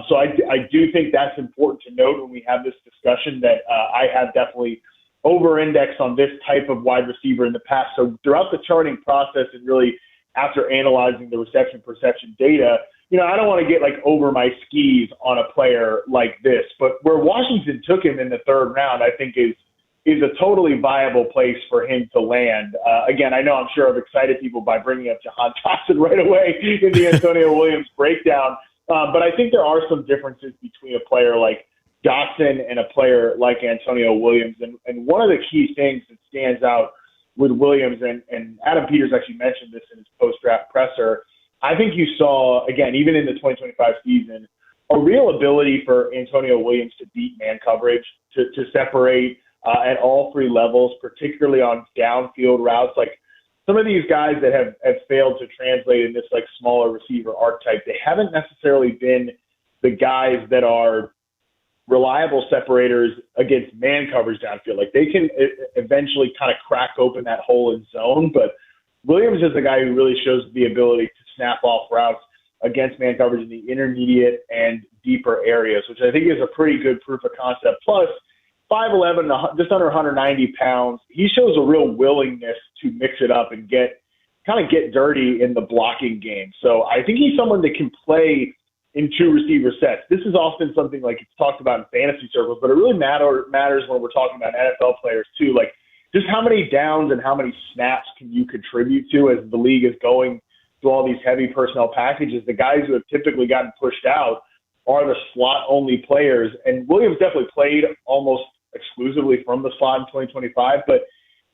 So I do think that's important to note when we have this discussion, that I have definitely over-indexed on this type of wide receiver in the past. So throughout the charting process, and really after analyzing the reception perception data, I don't want to get like over my skis on a player like this. But where Washington took him in the 3rd round, I think is a totally viable place for him to land. Again, I know I'm sure I've excited people by bringing up Jahan Dotson right away in the Antonio Williams breakdown. But I think there are some differences between a player like Dotson and a player like Antonio Williams. And one of the key things that stands out with Williams, and Adam Peters actually mentioned this in his post-draft presser, I think you saw, again, even in the 2025 season, a real ability for Antonio Williams to beat man coverage, to separate at all 3 levels, particularly on downfield routes. Like, some of these guys that have failed to translate in this like smaller receiver archetype, they haven't necessarily been the guys that are reliable separators against man coverage downfield. Like, they can eventually kind of crack open that hole in zone, but Williams is the guy who really shows the ability to snap off routes against man coverage in the intermediate and deeper areas, which I think is a pretty good proof of concept. Plus, 5'11", just under 190 pounds, he shows a real willingness to mix it up and get dirty in the blocking game. So I think he's someone that can play in two receiver sets. This is often something like it's talked about in fantasy circles, but it really matters when we're talking about NFL players too. Like, just how many downs and how many snaps can you contribute to as the league is going through all these heavy personnel packages? The guys who have typically gotten pushed out are the slot-only players. And Williams definitely played almost exclusively from the slot in 2025, but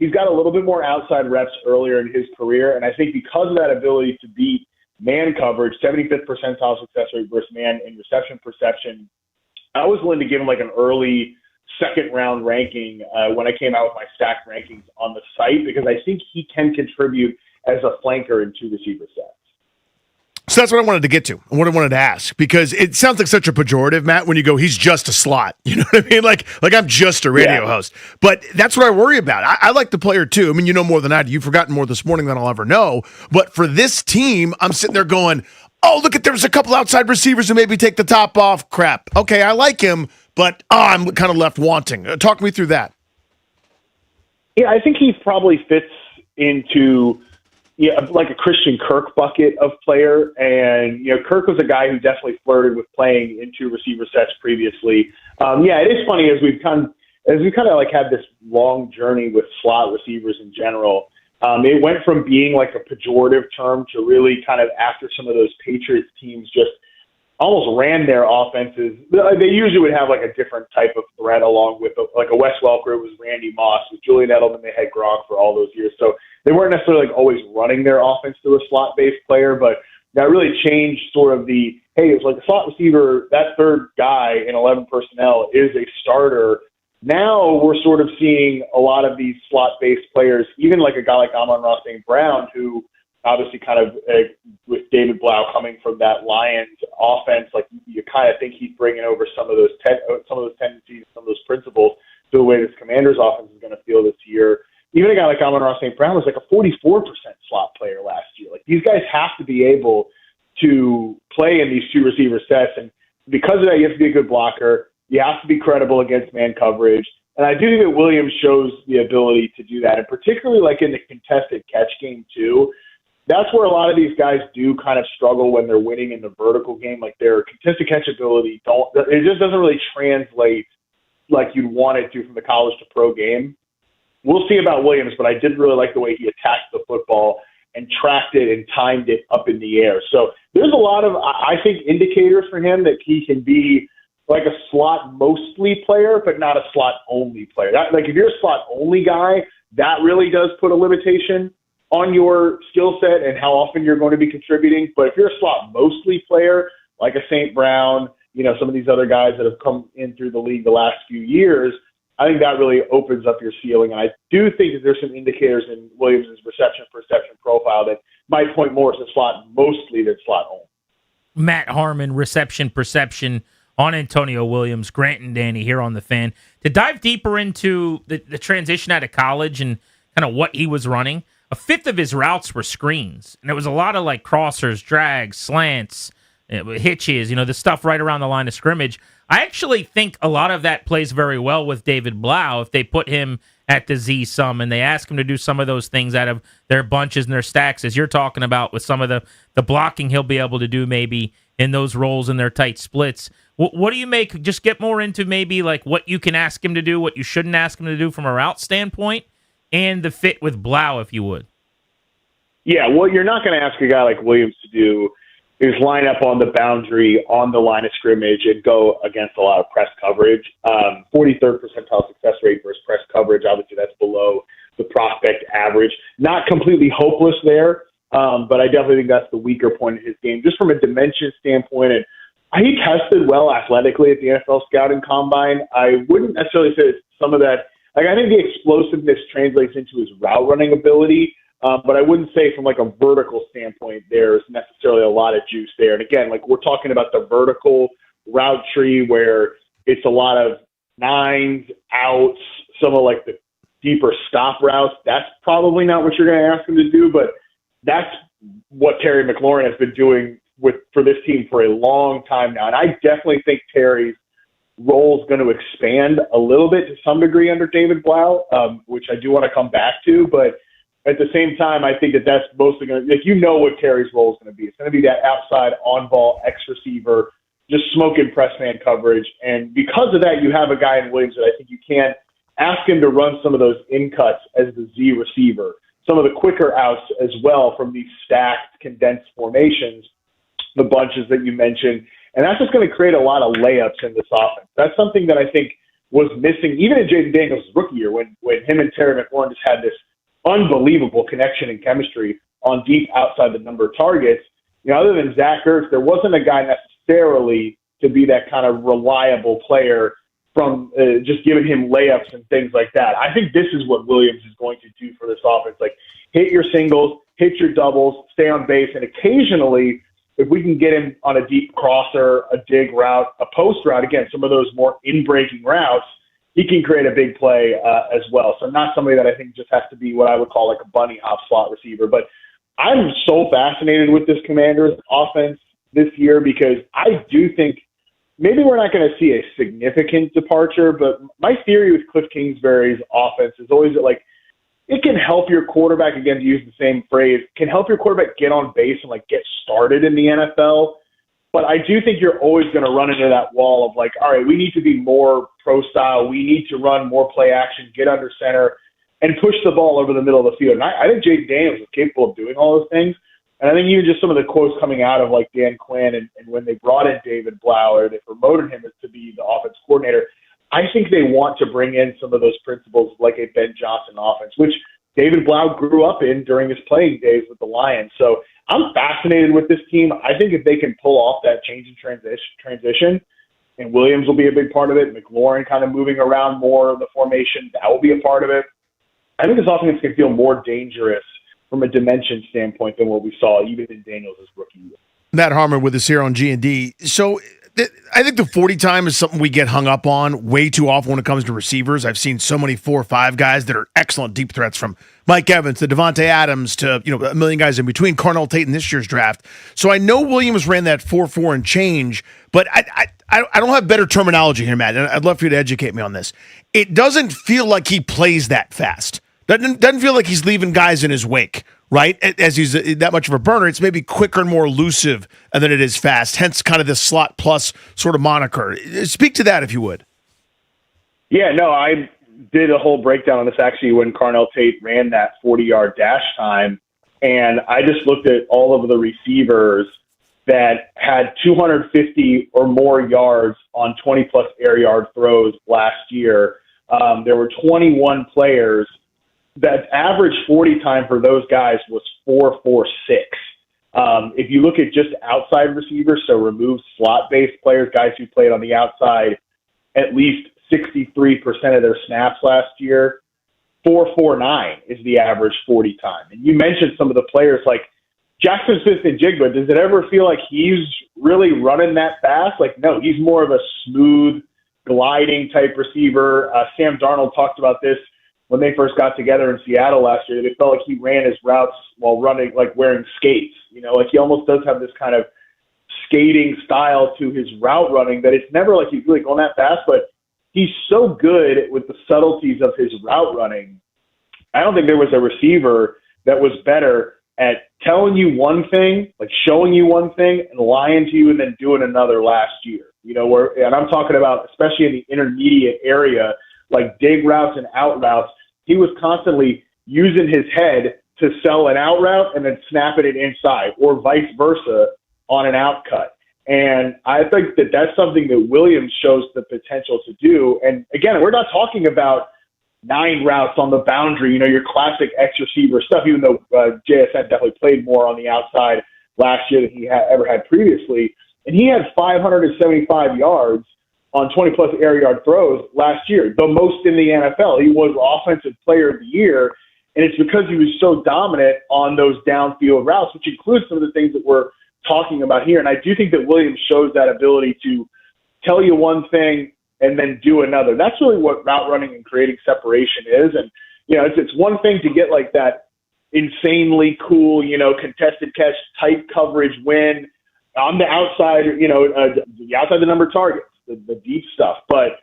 he's got a little bit more outside reps earlier in his career. And I think because of that ability to beat man coverage, 75th percentile success rate versus man in reception perception, I was willing to give him like an early second-round ranking when I came out with my stacked rankings on the site, because I think he can contribute as a flanker in two receiver sets. So that's what I wanted to get to and what I wanted to ask, because it sounds like such a pejorative, Matt, when you go, he's just a slot. You know what I mean? Like I'm just a radio host. But that's what I worry about. I like the player too. I mean, you know more than I do. You've forgotten more this morning than I'll ever know. But for this team, I'm sitting there going, oh, look there's a couple outside receivers who maybe take the top off. Crap. Okay, I like him, but I'm kind of left wanting. Talk me through that. Yeah, I think he probably fits into like a Christian Kirk bucket of player. And, Kirk was a guy who definitely flirted with playing in two receiver sets previously. It is funny as we kind of like had this long journey with slot receivers in general. It went from being like a pejorative term to really kind of after some of those Patriots teams just almost ran their offenses. They usually would have like a different type of threat along with like a Wes Welker. It was Randy Moss. With Julian Edelman, they had Gronk for all those years. So they weren't necessarily like always running their offense through a slot-based player, but that really changed sort of hey, it's like a slot receiver, that third guy in 11 personnel is a starter. Now we're sort of seeing a lot of these slot-based players, even like a guy like Amon-Ra St. Brown, who obviously kind of with David Blau coming from that Lions offense, like you kind of think he's bringing over some of those tendencies, some of those principles to the way this Commanders offense is going to feel this year. Even a guy like Amon-Ra St. Brown was like a 44% slot player last year. Like, these guys have to be able to play in these two receiver sets, and because of that, you have to be a good blocker. You have to be credible against man coverage. And I do think that Williams shows the ability to do that, and particularly like in the contested catch game too. That's where a lot of these guys do kind of struggle when they're winning in the vertical game. Like, their contested catch ability it just doesn't really translate like you'd want it to from the college to pro game. We'll see about Williams, but I did really like the way he attacked the football and tracked it and timed it up in the air. So there's a lot of, I think, indicators for him that he can be like a slot mostly player, but not a slot only player. Like, if you're a slot only guy, that really does put a limitation on your skill set and how often you're going to be contributing. But if you're a slot mostly player, like a St. Brown, some of these other guys that have come in through the league the last few years, I think that really opens up your ceiling. And I do think that there's some indicators in Williams' reception perception profile that might point more to slot mostly than slot only. Matt Harmon, reception perception on Antonio Williams, Grant and Danny here on The Fan. To dive deeper into the transition out of college and kind of what he was running, a fifth of his routes were screens. And it was a lot of like crossers, drags, slants, hitches, the stuff right around the line of scrimmage. I actually think a lot of that plays very well with David Blau if they put him at the Z some and they ask him to do some of those things out of their bunches and their stacks, as you're talking about with some of the blocking he'll be able to do maybe in those roles in their tight splits. What do you make? Just get more into maybe like what you can ask him to do, what you shouldn't ask him to do from a route standpoint, and the fit with Blau, if you would. Yeah, what you're not going to ask a guy like Williams to do is line up on the boundary on the line of scrimmage and go against a lot of press coverage. 43rd percentile success rate versus press coverage. Obviously, that's below the prospect average. Not completely hopeless there, but I definitely think that's the weaker point in his game, just from a dimension standpoint. And he tested well athletically at the NFL Scouting Combine. I wouldn't necessarily say some of that. Like, I think the explosiveness translates into his route running ability. But I wouldn't say from like a vertical standpoint there's necessarily a lot of juice there. And again, like, we're talking about the vertical route tree where it's a lot of nines, outs, some of like the deeper stop routes, that's probably not what you're going to ask him to do, but that's what Terry McLaurin has been doing for this team for a long time now. And I definitely think Terry's role is going to expand a little bit to some degree under David Blau, which I do want to come back to. But at the same time, I think that that's mostly going to, what Terry's role is going to be. It's going to be that outside on-ball X-receiver, just smoking press man coverage. And because of that, you have a guy in Williams that I think you can ask him to run some of those in-cuts as the Z receiver, some of the quicker outs as well from these stacked, condensed formations, the bunches that you mentioned. And that's just going to create a lot of layups in this offense. That's something that I think was missing even in Jaden Daniels' rookie year when him and Terry McLaurin just had this unbelievable connection and chemistry on deep outside the number targets. Other than Zach Ertz, there wasn't a guy necessarily to be that kind of reliable player from just giving him layups and things like that. I think this is what Williams is going to do for this offense. Like, hit your singles, hit your doubles, stay on base, and occasionally, if we can get him on a deep crosser, a dig route, a post route, again, some of those more in-breaking routes, he can create a big play as well. So not somebody that I think just has to be what I would call like a bunny hop slot receiver. But I'm so fascinated with this Commanders offense this year because I do think maybe we're not going to see a significant departure, but my theory with Cliff Kingsbury's offense is always that, like, it can help your quarterback, again, to use the same phrase, can help your quarterback get on base and, like, get started in the NFL. But I do think you're always going to run into that wall of, like, all right, we need to be more pro-style. We need to run more play action, get under center, and push the ball over the middle of the field. And I think Jaden Daniels is capable of doing all those things. And I think even just some of the quotes coming out of, like, Dan Quinn and when they brought in David Blau or they promoted him to be the offense coordinator, I think they want to bring in some of those principles like a Ben Johnson offense, which David Blau grew up in during his playing days with the Lions. So I'm fascinated with this team. I think if they can pull off that change in transition, and Williams will be a big part of it, McLaurin kind of moving around more of the formation, that will be a part of it. I think this offense can feel more dangerous from a dimension standpoint than what we saw even in Daniels' rookie year. Matt Harmon with us here on G&D. So I think the 40 time is something we get hung up on way too often when it comes to receivers. I've seen so many 4 or 5 guys that are excellent deep threats, from Mike Evans to Devontae Adams to a million guys in between, Carnell Tate in this year's draft. So I know Williams ran that 4.4 and change, but I don't have better terminology here, Matt, and I'd love for you to educate me on this. It doesn't feel like he plays that fast. Doesn't feel like he's leaving guys in his wake, right? As he's that much of a burner, it's maybe quicker and more elusive than it is fast, hence kind of this slot plus sort of moniker. Speak to that, if you would. Yeah, no, I did a whole breakdown on this actually when Carnell Tate ran that 40-yard dash time, and I just looked at all of the receivers that had 250 or more yards on 20-plus air yard throws last year. There were 21 players. That average 40 time for those guys was 4.46. If you look at just outside receivers, so remove slot-based players, guys who played on the outside at least 63% of their snaps last year, 4.49 is the average 40 time. And you mentioned some of the players like Jackson Smith-Njigba. Does it ever feel like he's really running that fast? Like, no, he's more of a smooth, gliding type receiver. Sam Darnold talked about this when they first got together in Seattle last year. They felt like he ran his routes while running, like wearing skates. Like he almost does have this kind of skating style to his route running that it's never like he's really going that fast, but he's so good with the subtleties of his route running. I don't think there was a receiver that was better at telling you one thing, like showing you one thing and lying to you and then doing another last year. And I'm talking about especially in the intermediate area, like dig routes and out routes. He was constantly using his head to sell an out route and then snapping it inside, or vice versa on an out cut. And I think that that's something that Williams shows the potential to do. And again, we're not talking about 9 routes on the boundary, your classic X receiver stuff, even though JSN definitely played more on the outside last year than he ever had previously. And he had 575 yards on 20-plus air yard throws last year, the most in the NFL. He was Offensive Player of the Year, and it's because he was so dominant on those downfield routes, which includes some of the things that we're talking about here. And I do think that Williams shows that ability to tell you one thing and then do another. That's really what route running and creating separation is. And, it's one thing to get like that insanely cool, contested catch, tight coverage win on the outside, the outside the number targets, the deep stuff. But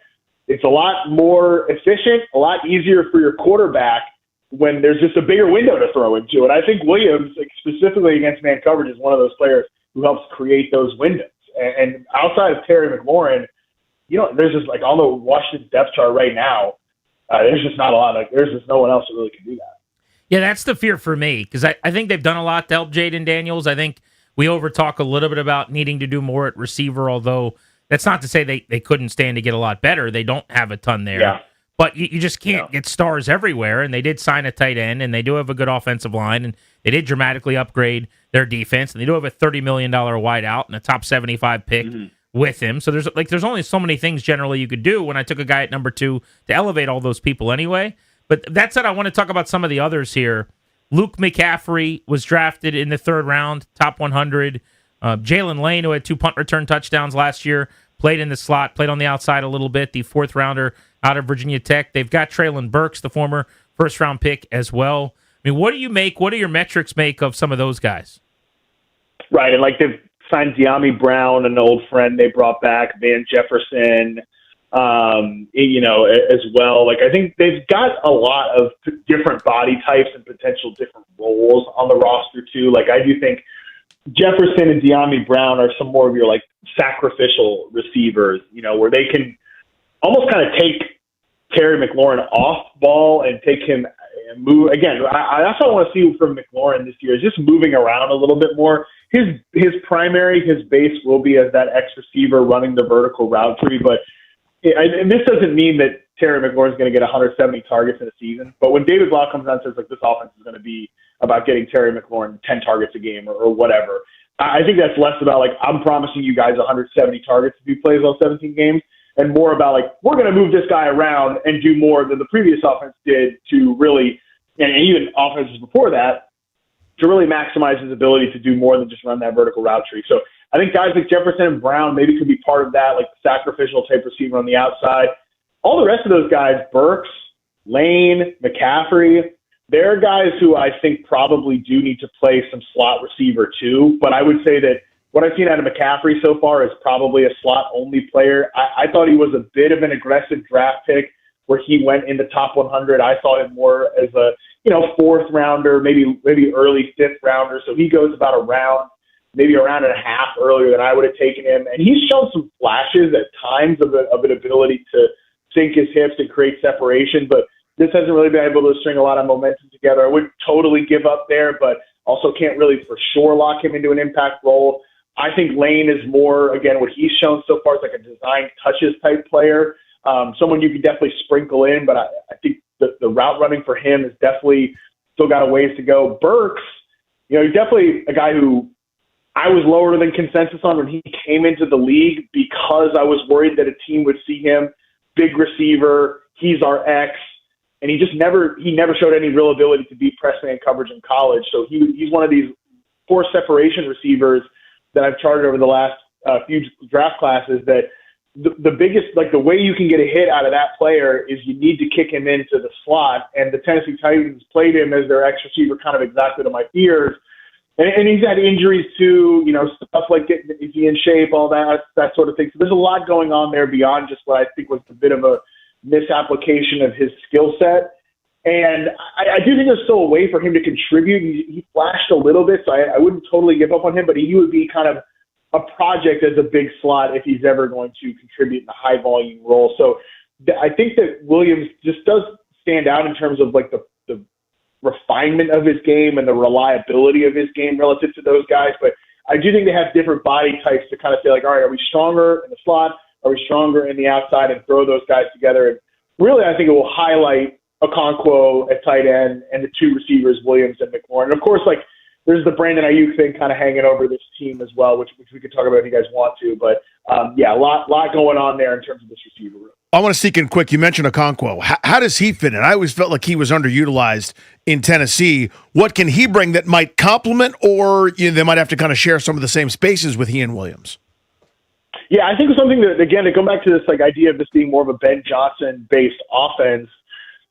it's a lot more efficient, a lot easier for your quarterback when there's just a bigger window to throw into. And I think Williams, specifically against man coverage, is one of those players who helps create those windows. And outside of Terry McLaurin, there's just like on the Washington depth chart right now, there's just not a lot. There's just no one else who really can do that. Yeah, that's the fear for me, because I think they've done a lot to help Jaden Daniels. I think we overtalk a little bit about needing to do more at receiver, although that's not to say they couldn't stand to get a lot better. They don't have a ton there. Yeah. But you just can't get stars everywhere, and they did sign a tight end, and they do have a good offensive line, and they did dramatically upgrade their defense, and they do have a $30 million wideout and a top 75 pick with him. So there's only so many things generally you could do when I took a guy at number 2 to elevate all those people anyway. But that said, I want to talk about some of the others here. Luke McCaffrey was drafted in the 3rd round, top 100. Jalen Lane, who had 2 punt return touchdowns last year, played in the slot, played on the outside a little bit, the 4th rounder out of Virginia Tech. They've got Treylon Burks, the former first-round pick as well. I mean, what do your metrics make of some of those guys? Right, and like they've signed De'Ami Brown, an old friend they brought back, Van Jefferson, as well. Like, I think they've got a lot of different body types and potential different roles on the roster too. Like, I do think Jefferson and De'Ami Brown are some more of your like sacrificial receivers, where they can almost kind of take Terry McLaurin off ball and take him and move. Again, that's what I want to see from McLaurin this year, is just moving around a little bit more. His base will be as that X receiver running the vertical route tree, but and this doesn't mean that Terry McLaurin is going to get 170 targets in a season. But when David Blau comes out and says, like, this offense is going to be about getting Terry McLaurin 10 targets a game or whatever, I think that's less about, like, I'm promising you guys 170 targets if he plays all 17 games, and more about, like, we're going to move this guy around and do more than the previous offense did to really, and even offenses before that, to really maximize his ability to do more than just run that vertical route tree. So I think guys like Jefferson and Brown maybe could be part of that, like sacrificial type receiver on the outside. All the rest of those guys, Burks, Lane, McCaffrey, they're guys who I think probably do need to play some slot receiver too. But I would say that what I've seen out of McCaffrey so far is probably a slot-only player. I thought he was a bit of an aggressive draft pick where he went in the top 100. I saw him more as a 4th rounder, maybe early 5th rounder. So he goes about a round, maybe a round and a half earlier than I would have taken him. And he's shown some flashes at times of an ability to sink his hips and create separation, but this hasn't really been able to string a lot of momentum together. I wouldn't totally give up there, but also can't really for sure lock him into an impact role. I think Lane is more, again, what he's shown so far is like a design touches type player, someone you can definitely sprinkle in, but I think the route running for him is definitely still got a ways to go. Burks, he's definitely a guy who I was lower than consensus on when he came into the league because I was worried that a team would see him, big receiver, he's our X, and he never showed any real ability to beat press man coverage in college. So he's one of these poor separation receivers that I've charted over the last few draft classes that the biggest, like the way you can get a hit out of that player is you need to kick him into the slot, and the Tennessee Titans played him as their X receiver kind of exactly to my fears. And he's had injuries too, stuff like is he in shape, all that sort of thing. So there's a lot going on there beyond just what I think was a bit of a misapplication of his skill set. And I do think there's still a way for him to contribute. He flashed a little bit, so I wouldn't totally give up on him, but he would be kind of a project as a big slot if he's ever going to contribute in a high volume role. So I think that Williams just does stand out in terms of like the refinement of his game and the reliability of his game relative to those guys. But I do think they have different body types to kind of say like, all right, are we stronger in the slot? Are we stronger in the outside, and throw those guys together? And really, I think it will highlight Okonkwo at tight end and the 2 receivers, Williams and McLaurin. And of course, like there's the Brandon Ayuk thing kind of hanging over this team as well, which we could talk about if you guys want to. But a lot going on there in terms of this receiver room. I want to sneak in quick. You mentioned Okonkwo. How does he fit in? I always felt like he was underutilized in Tennessee. What can he bring that might complement, or they might have to kind of share some of the same spaces with he and Williams? Yeah, I think it's something that, again, to go back to this like idea of this being more of a Ben Johnson-based offense,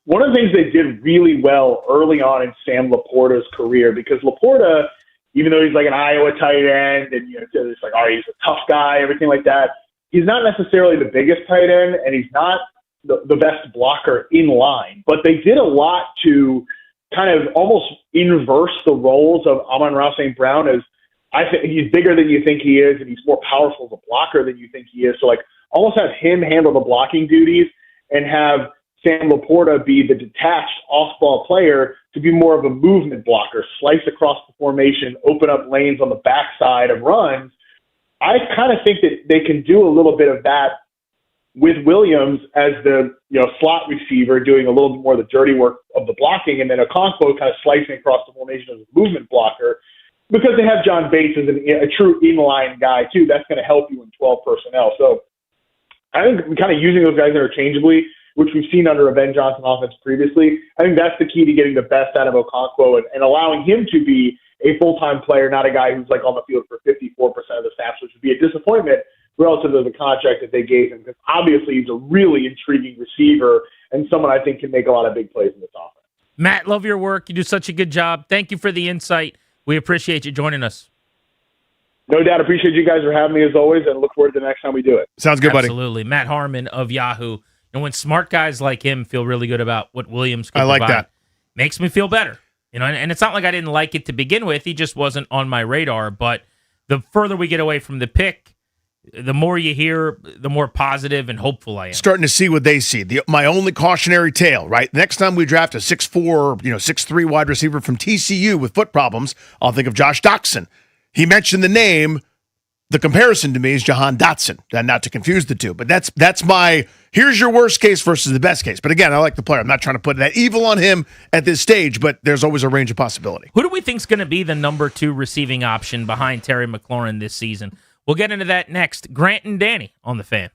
one of the things they did really well early on in Sam Laporta's career, because Laporta, even though he's like an Iowa tight end and it's like, oh, he's a tough guy, everything like that, he's not necessarily the biggest tight end, and he's not the best blocker in line. But they did a lot to kind of almost inverse the roles of Amon-Ra St. Brown as I think he's bigger than you think he is, and he's more powerful as a blocker than you think he is. So, like, almost have him handle the blocking duties and have Sam Laporta be the detached off-ball player to be more of a movement blocker, slice across the formation, open up lanes on the backside of runs. I kind of think that they can do a little bit of that with Williams as the slot receiver, doing a little bit more of the dirty work of the blocking, and then Okonkwo kind of slicing across the formation as a movement blocker. Because they have John Bates as a true inline guy too, that's going to help you in 12 personnel. So I think kind of using those guys interchangeably, which we've seen under a Ben Johnson offense previously, I think that's the key to getting the best out of Okonkwo and allowing him to be a full-time player, not a guy who's like on the field for 54% of the snaps, which would be a disappointment relative to the contract that they gave him, because obviously he's a really intriguing receiver and someone I think can make a lot of big plays in this offense. Matt, love your work. You do such a good job. Thank you for the insight. We appreciate you joining us. No doubt. Appreciate you guys for having me as always, and look forward to the next time we do it. Sounds good, buddy. Absolutely. Matt Harmon of Yahoo. And when smart guys like him feel really good about what Williams could like provide, that. Makes me feel better. And it's not like I didn't like it to begin with. He just wasn't on my radar. But the further we get away from the pick, the more you hear, the more positive and hopeful I am. Starting to see what they see. My only cautionary tale, right? Next time we draft a 6'4", 6'3" wide receiver from TCU with foot problems, I'll think of Josh Doxson. He mentioned the name. The comparison to me is Jahan Dotson, and not to confuse the two. But that's my, here's your worst case versus the best case. But again, I like the player. I'm not trying to put that evil on him at this stage, but there's always a range of possibility. Who do we think is going to be the number 2 receiving option behind Terry McLaurin this season? We'll get into that next. Grant and Danny on The Fan.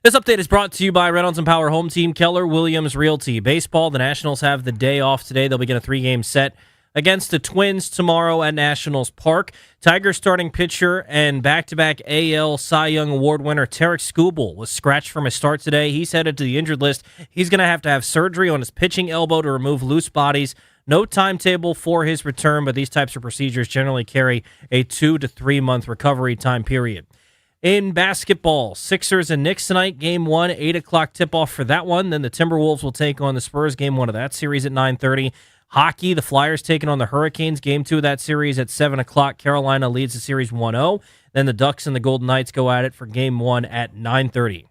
This update is brought to you by Reynolds and Power Home Team, Keller Williams Realty. Baseball, the Nationals have the day off today. They'll begin a 3-game set against the Twins tomorrow at Nationals Park. Tigers starting pitcher and back-to-back AL Cy Young Award winner Tarek Skubal was scratched from his start today. He's headed to the injured list. He's going to have surgery on his pitching elbow to remove loose bodies. No timetable for his return, but these types of procedures generally carry a 2 to 3 month recovery time period. In basketball, Sixers and Knicks tonight, Game 1, 8 o'clock tip-off for that one. Then the Timberwolves will take on the Spurs, Game 1 of that series at 9:30. Hockey, the Flyers taking on the Hurricanes, Game 2 of that series at 7 o'clock. Carolina leads the series 1-0. Then the Ducks and the Golden Knights go at it for Game 1 at 9:30.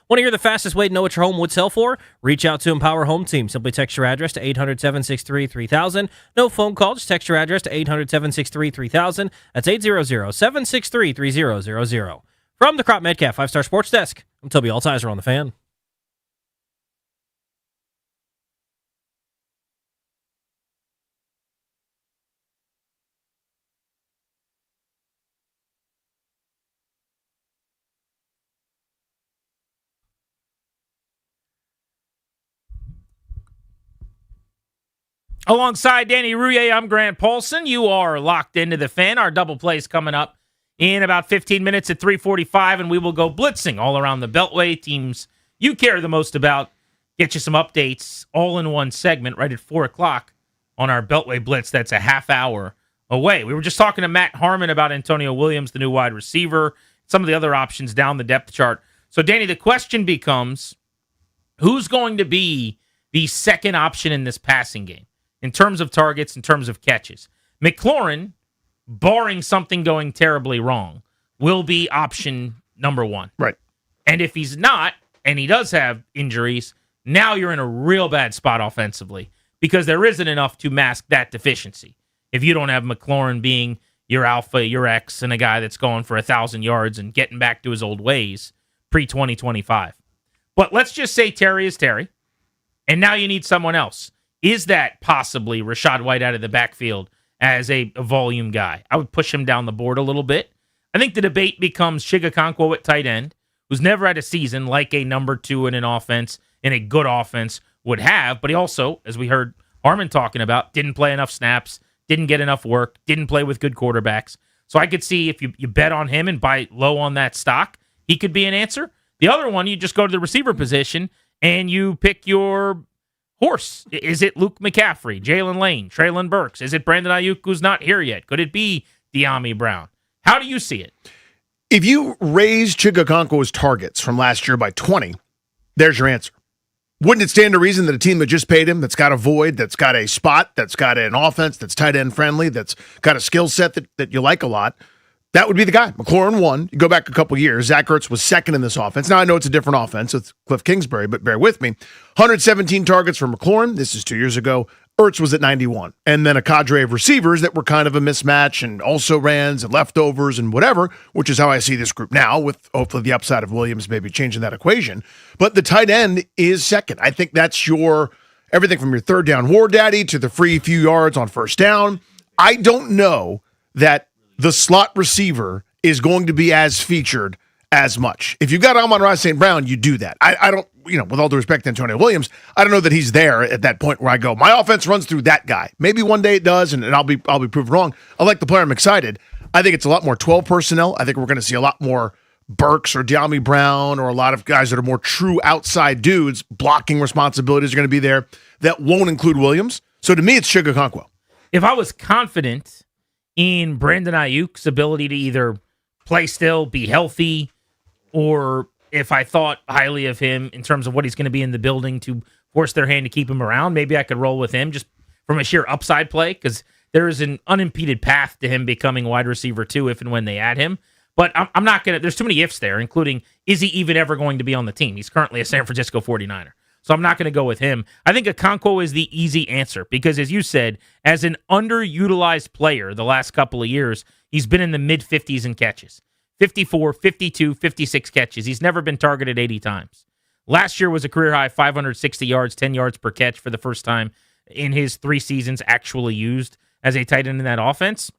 Want to hear the fastest way to know what your home would sell for? Reach out to Empower Home Team. Simply text your address to 800-763-3000. No phone call. Just text your address to 800-763-3000. That's 800-763-3000. From the Crop Metcalf 5-Star Sports Desk, I'm Toby Altizer on the Fan. Alongside Danny Rouillet, I'm Grant Paulson. You are locked into the Fan. Our double play is coming up in about 15 minutes at 3:45, and we will go blitzing all around the Beltway. Teams you care the most about. Get you some updates all in one segment right at 4 o'clock on our Beltway Blitz. That's a half hour away. We were just talking to Matt Harmon about Antonio Williams, the new wide receiver, some of the other options down the depth chart. So, Danny, the question becomes, who's going to be the second option in this passing game? In terms of targets, in terms of catches. McLaurin, barring something going terribly wrong, will be option number one. Right. And if he's not, and he does have injuries, now you're in a real bad spot offensively because there isn't enough to mask that deficiency. If you don't have McLaurin being your alpha, your X, and a guy that's going for 1,000 yards and getting back to his old ways pre-2025. But let's just say Terry is Terry, and now you need someone else. Is that possibly Rachaad White out of the backfield as a volume guy? I would push him down the board a little bit. I think the debate becomes Chigakonkwo at tight end, who's never had a season like a number 2 in an offense, in a good offense, would have. But he also, as we heard Harmon talking about, didn't play enough snaps, didn't get enough work, didn't play with good quarterbacks. So I could see if you bet on him and buy low on that stock, he could be an answer. The other one, you just go to the receiver position and you pick your horse. Is it Luke McCaffrey, Jalen Lane, Treylon Burks? Is it Brandon Ayuk, who's not here yet? Could it be De'Ami Brown? How do you see it? If you raise Chigakonkwo's targets from last year by 20, there's your answer. Wouldn't it stand to reason that a team that just paid him, that's got a void, that's got a spot, that's got an offense that's tight end friendly, that's got a skill set that you like a lot, that would be the guy. McLaurin won. You go back a couple years. Zach Ertz was second in this offense. Now, I know it's a different offense with Cliff Kingsbury, but bear with me. 117 targets for McLaurin. This is 2 years ago. Ertz was at 91. And then a cadre of receivers that were kind of a mismatch and also rans and leftovers and whatever, which is how I see this group now, with hopefully the upside of Williams maybe changing that equation. But the tight end is second. I think that's your everything from your third down war daddy to the free few yards on first down. I don't know that the slot receiver is going to be as featured as much. If you've got Amon-Ra St. Brown, you do that. I don't, with all due respect to Antonio Williams, I don't know that he's there at that point where I go, my offense runs through that guy. Maybe one day it does, and I'll be proved wrong. I like the player. I'm excited. I think it's a lot more 12 personnel. I think we're going to see a lot more Burks or De'Ami Brown or a lot of guys that are more true outside dudes. Blocking responsibilities are going to be there. That won't include Williams. So to me, it's Chigakonkwo. If I was confident in Brandon Ayuk's ability to either play still, be healthy, or if I thought highly of him in terms of what he's going to be in the building to force their hand to keep him around, maybe I could roll with him just from a sheer upside play, because there is an unimpeded path to him becoming wide receiver 2 if and when they add him. But I'm not going to, there's too many ifs there, including, is he even ever going to be on the team? He's currently a San Francisco 49er. So I'm not going to go with him. I think Okonkwo is the easy answer because, as you said, as an underutilized player the last couple of years, he's been in the mid-50s in catches. 54, 52, 56 catches. He's never been targeted 80 times. Last year was a career high, 560 yards, 10 yards per catch for the first time in his 3 seasons actually used as a tight end in that offense.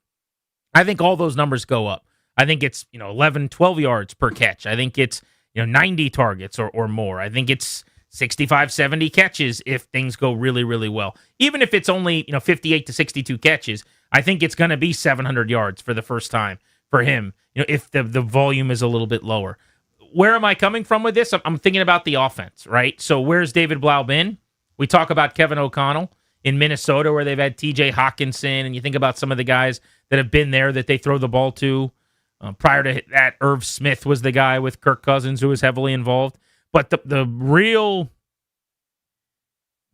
I think all those numbers go up. I think it's 11, 12 yards per catch. I think it's 90 targets or more. I think it's 65, 70 catches if things go really, really well. Even if it's only 58 to 62 catches, I think it's going to be 700 yards for the first time for him, if the volume is a little bit lower. Where am I coming from with this? I'm thinking about the offense, right? So where's David Blau been? We talk about Kevin O'Connell in Minnesota, where they've had TJ Hawkinson, and you think about some of the guys that have been there that they throw the ball to. Prior to that, Irv Smith was the guy with Kirk Cousins who was heavily involved. But the real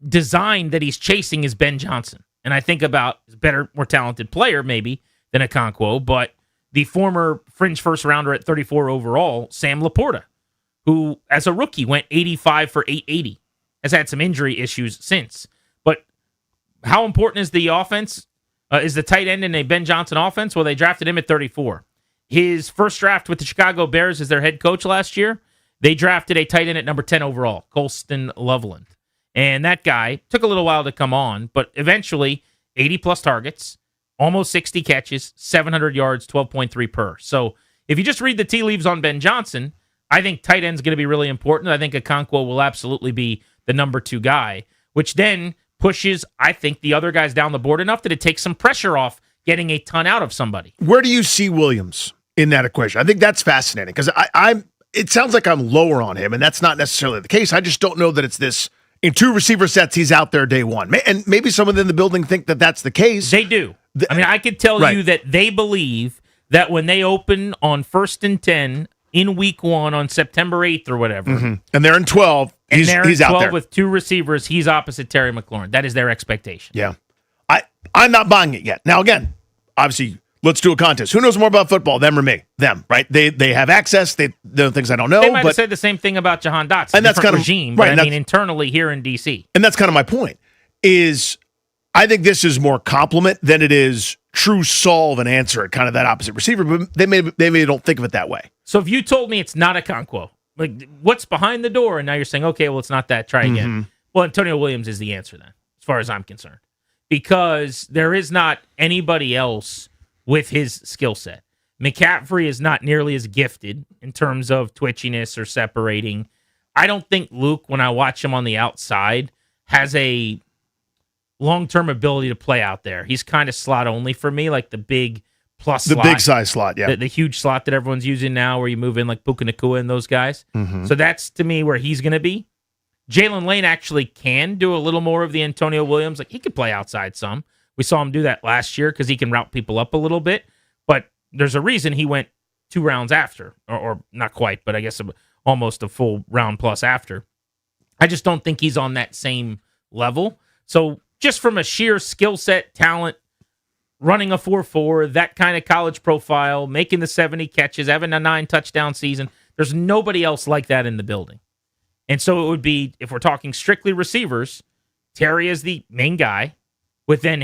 design that he's chasing is Ben Johnson. And I think about a better, more talented player maybe than Okonkwo, but the former fringe first rounder at 34 overall, Sam Laporta, who as a rookie went 85 for 880, has had some injury issues since. But how important is the offense? Is the tight end in a Ben Johnson offense? Well, they drafted him at 34. His first draft with the Chicago Bears as their head coach last year, they drafted a tight end at number 10 overall, Colston Loveland. And that guy took a little while to come on, but eventually 80-plus targets, almost 60 catches, 700 yards, 12.3 per. So if you just read the tea leaves on Ben Johnson, I think tight end's going to be really important. I think Okonkwo will absolutely be the number 2 guy, which then pushes, I think, the other guys down the board enough that it takes some pressure off getting a ton out of somebody. Where do you see Williams in that equation? I think that's fascinating because it sounds like I'm lower on him, and that's not necessarily the case. I just don't know that it's this. In 2 receiver sets, he's out there day one. And maybe someone in the building think that that's the case. They do. I mean, I could tell you that they believe that when they open on 1st and 10 in week 1 on September 8th or whatever. And they're in 12. He's out 12 there. with 2 receivers. He's opposite Terry McLaurin. That is their expectation. Yeah. I'm not buying it yet. Now, again, obviously, let's do a contest. Who knows more about football, them or me? Them, right? They have access. They know things I don't know. They might have said the same thing about Jahan Dotson. And that's kind of regime, right. But I mean, internally here in D.C. And that's kind of my point. Is I think this is more compliment than it is true solve and answer at kind of that opposite receiver. But they maybe don't think of it that way. So if you told me it's not Okonkwo, like what's behind the door, and now you're saying, okay, well, it's not that. Try again. Well, Antonio Williams is the answer then, as far as I'm concerned, because there is not anybody else with his skill set. McCaffrey is not nearly as gifted in terms of twitchiness or separating. I don't think Luke, when I watch him on the outside, has a long-term ability to play out there. He's kind of slot only for me, like the big plus slot. The big size slot, yeah. The huge slot that everyone's using now where you move in like Puka Nacua and those guys. So that's, to me, where he's going to be. Jalen Lane actually can do a little more of the Antonio Williams. Like, he could play outside some. We saw him do that last year because he can route people up a little bit. But there's a reason he went 2 rounds after, or not quite, but I guess almost a full round plus after. I just don't think he's on that same level. So just from a sheer skill set, talent, running a 4.4, that kind of college profile, making the 70 catches, having a 9 touchdown season, there's nobody else like that in the building. And so it would be, if we're talking strictly receivers, Terry is the main guy, with then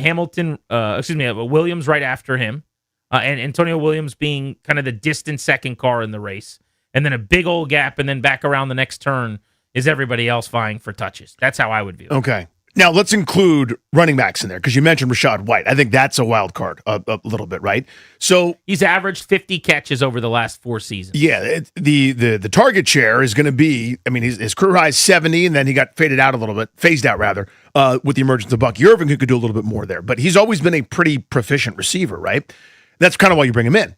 Williams right after him, and Antonio Williams being kind of the distant second car in the race, and then a big old gap, and then back around the next turn is everybody else vying for touches. That's how I would view it. Okay. Now, let's include running backs in there because you mentioned Rachaad White. I think that's a wild card a little bit, right? So he's averaged 50 catches over the last 4 seasons. Yeah, the target share is going to be, I mean, his career high is 70, and then he got phased out with the emergence of Bucky Irving, who could do a little bit more there. But he's always been a pretty proficient receiver, right? That's kind of why you bring him in.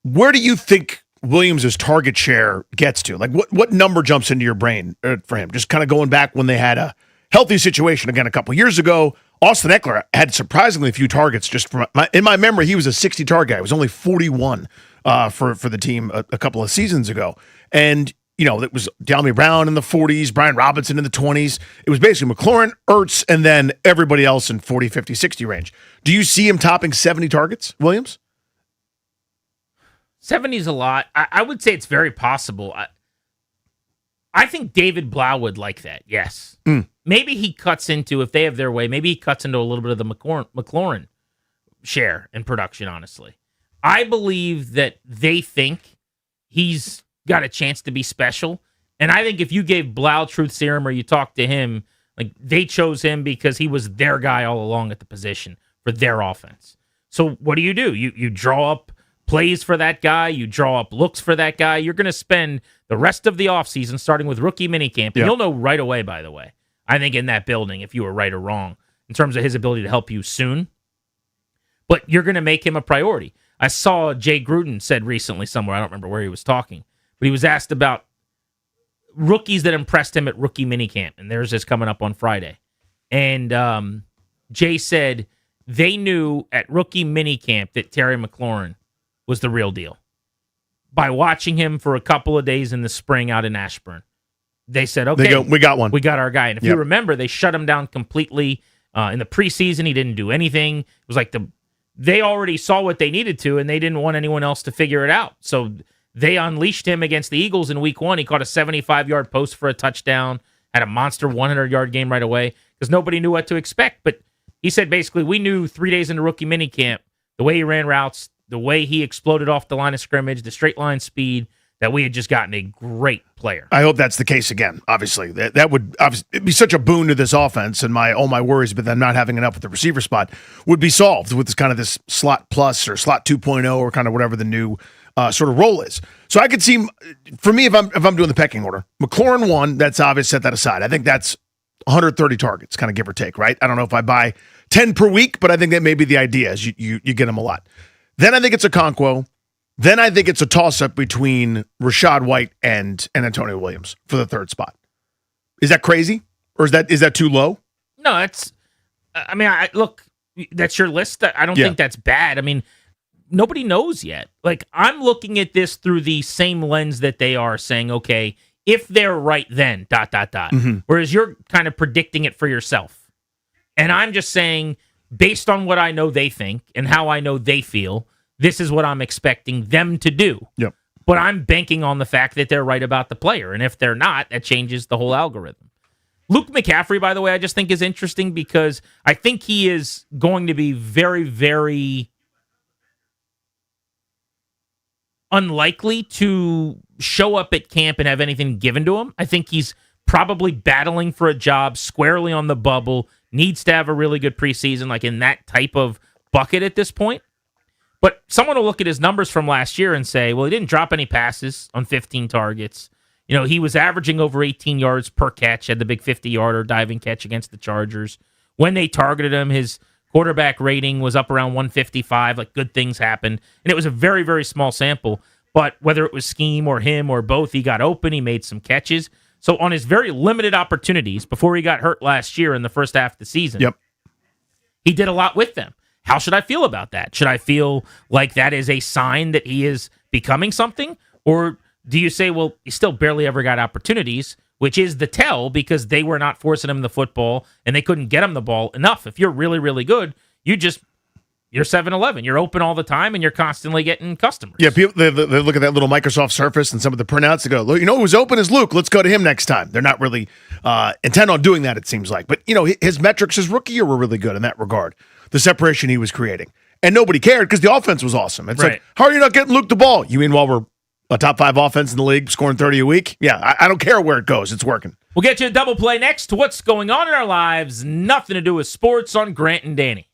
Where do you think Williams' target share gets to? Like, what number jumps into your brain for him? Just kind of going back when they had a healthy situation again a couple years ago. Austin Eckler had surprisingly few targets. Just from in my memory, he was a 60 target guy. It was only 41 for the team a couple of seasons ago. And it was De'Ami Brown in the 40s, Brian Robinson in the 20s. It was basically McLaurin, Ertz, and then everybody else in 40, 50, 60 range. Do you see him topping 70 targets, Williams? 70 is a lot. I would say it's very possible. I think David Blau would like that, yes. Maybe he cuts into, if they have their way, maybe he cuts into a little bit of the McLaurin share in production, honestly. I believe that they think he's got a chance to be special. And I think if you gave Blau truth serum or you talked to him, like they chose him because he was their guy all along at the position for their offense. So what do? You draw up plays for that guy, you draw up looks for that guy. You're going to spend the rest of the offseason starting with rookie minicamp. And you'll know right away, by the way, I think in that building, if you were right or wrong in terms of his ability to help you soon. But you're going to make him a priority. I saw Jay Gruden said recently somewhere, I don't remember where he was talking, but he was asked about rookies that impressed him at rookie minicamp, and theirs is coming up on Friday. And Jay said they knew at rookie minicamp that Terry McLaurin was the real deal by watching him for a couple of days in the spring out in Ashburn. They said, okay, we got one. We got our guy. And if you remember, they shut him down completely in the preseason. He didn't do anything. It was like they already saw what they needed to, and they didn't want anyone else to figure it out. So they unleashed him against the Eagles in week 1. He caught a 75-yard post for a touchdown, had a monster 100-yard game right away because nobody knew what to expect. But he said basically we knew 3 days into rookie minicamp, the way he ran routes, the way he exploded off the line of scrimmage, the straight line speed, that we had just gotten a great player. I hope that's the case again, obviously. That would obviously it'd be such a boon to this offense, and all my worries about them not having enough with the receiver spot would be solved with this slot plus or slot 2.0 or kind of whatever the new sort of role is. So I could see, for me, if I'm doing the pecking order, McLaurin 1, that's obvious, set that aside. I think that's 130 targets, kind of give or take, right? I don't know if I buy 10 per week, but I think that may be the idea is you get them a lot. Then I think it's a Okonkwo. Then I think it's a toss-up between Rachaad White and Antonio Williams for the third spot. Is that crazy? Or is that too low? No, look, that's your list. I don't think that's bad. I mean, nobody knows yet. Like, I'm looking at this through the same lens that they are, saying, okay, if they're right then, ... Mm-hmm. Whereas you're kind of predicting it for yourself. And I'm just saying, based on what I know they think and how I know they feel, this is what I'm expecting them to do. Yep. But I'm banking on the fact that they're right about the player. And if they're not, that changes the whole algorithm. Luke McCaffrey, by the way, I just think is interesting because I think he is going to be very, very unlikely to show up at camp and have anything given to him. I think he's probably battling for a job squarely on the bubble, needs to have a really good preseason, like in that type of bucket at this point. But someone will look at his numbers from last year and say, well, he didn't drop any passes on 15 targets. You know, he was averaging over 18 yards per catch, had the big 50-yarder diving catch against the Chargers. When they targeted him, his quarterback rating was up around 155, like good things happened. And it was a very, very small sample. But whether it was scheme or him or both, he got open, he made some catches. So on his very limited opportunities before he got hurt last year in the first half of the season, he did a lot with them. How should I feel about that? Should I feel like that is a sign that he is becoming something? Or do you say, well, he still barely ever got opportunities, which is the tell because they were not forcing him the football and they couldn't get him the ball enough. If you're really, really good, you're 7-Eleven. You're open all the time and you're constantly getting customers. Yeah, people they look at that little Microsoft Surface and some of the printouts. They go, look, who's open is Luke. Let's go to him next time. They're not really intent on doing that, it seems like. But, his metrics his rookie year were really good in that regard. The separation he was creating. And nobody cared because the offense was awesome. It's like, how are you not getting Luke the ball? You mean while we're a top 5 offense in the league, scoring 30 a week? Yeah, I don't care where it goes. It's working. We'll get you a double play next to what's going on in our lives. Nothing to do with sports on Grant and Danny.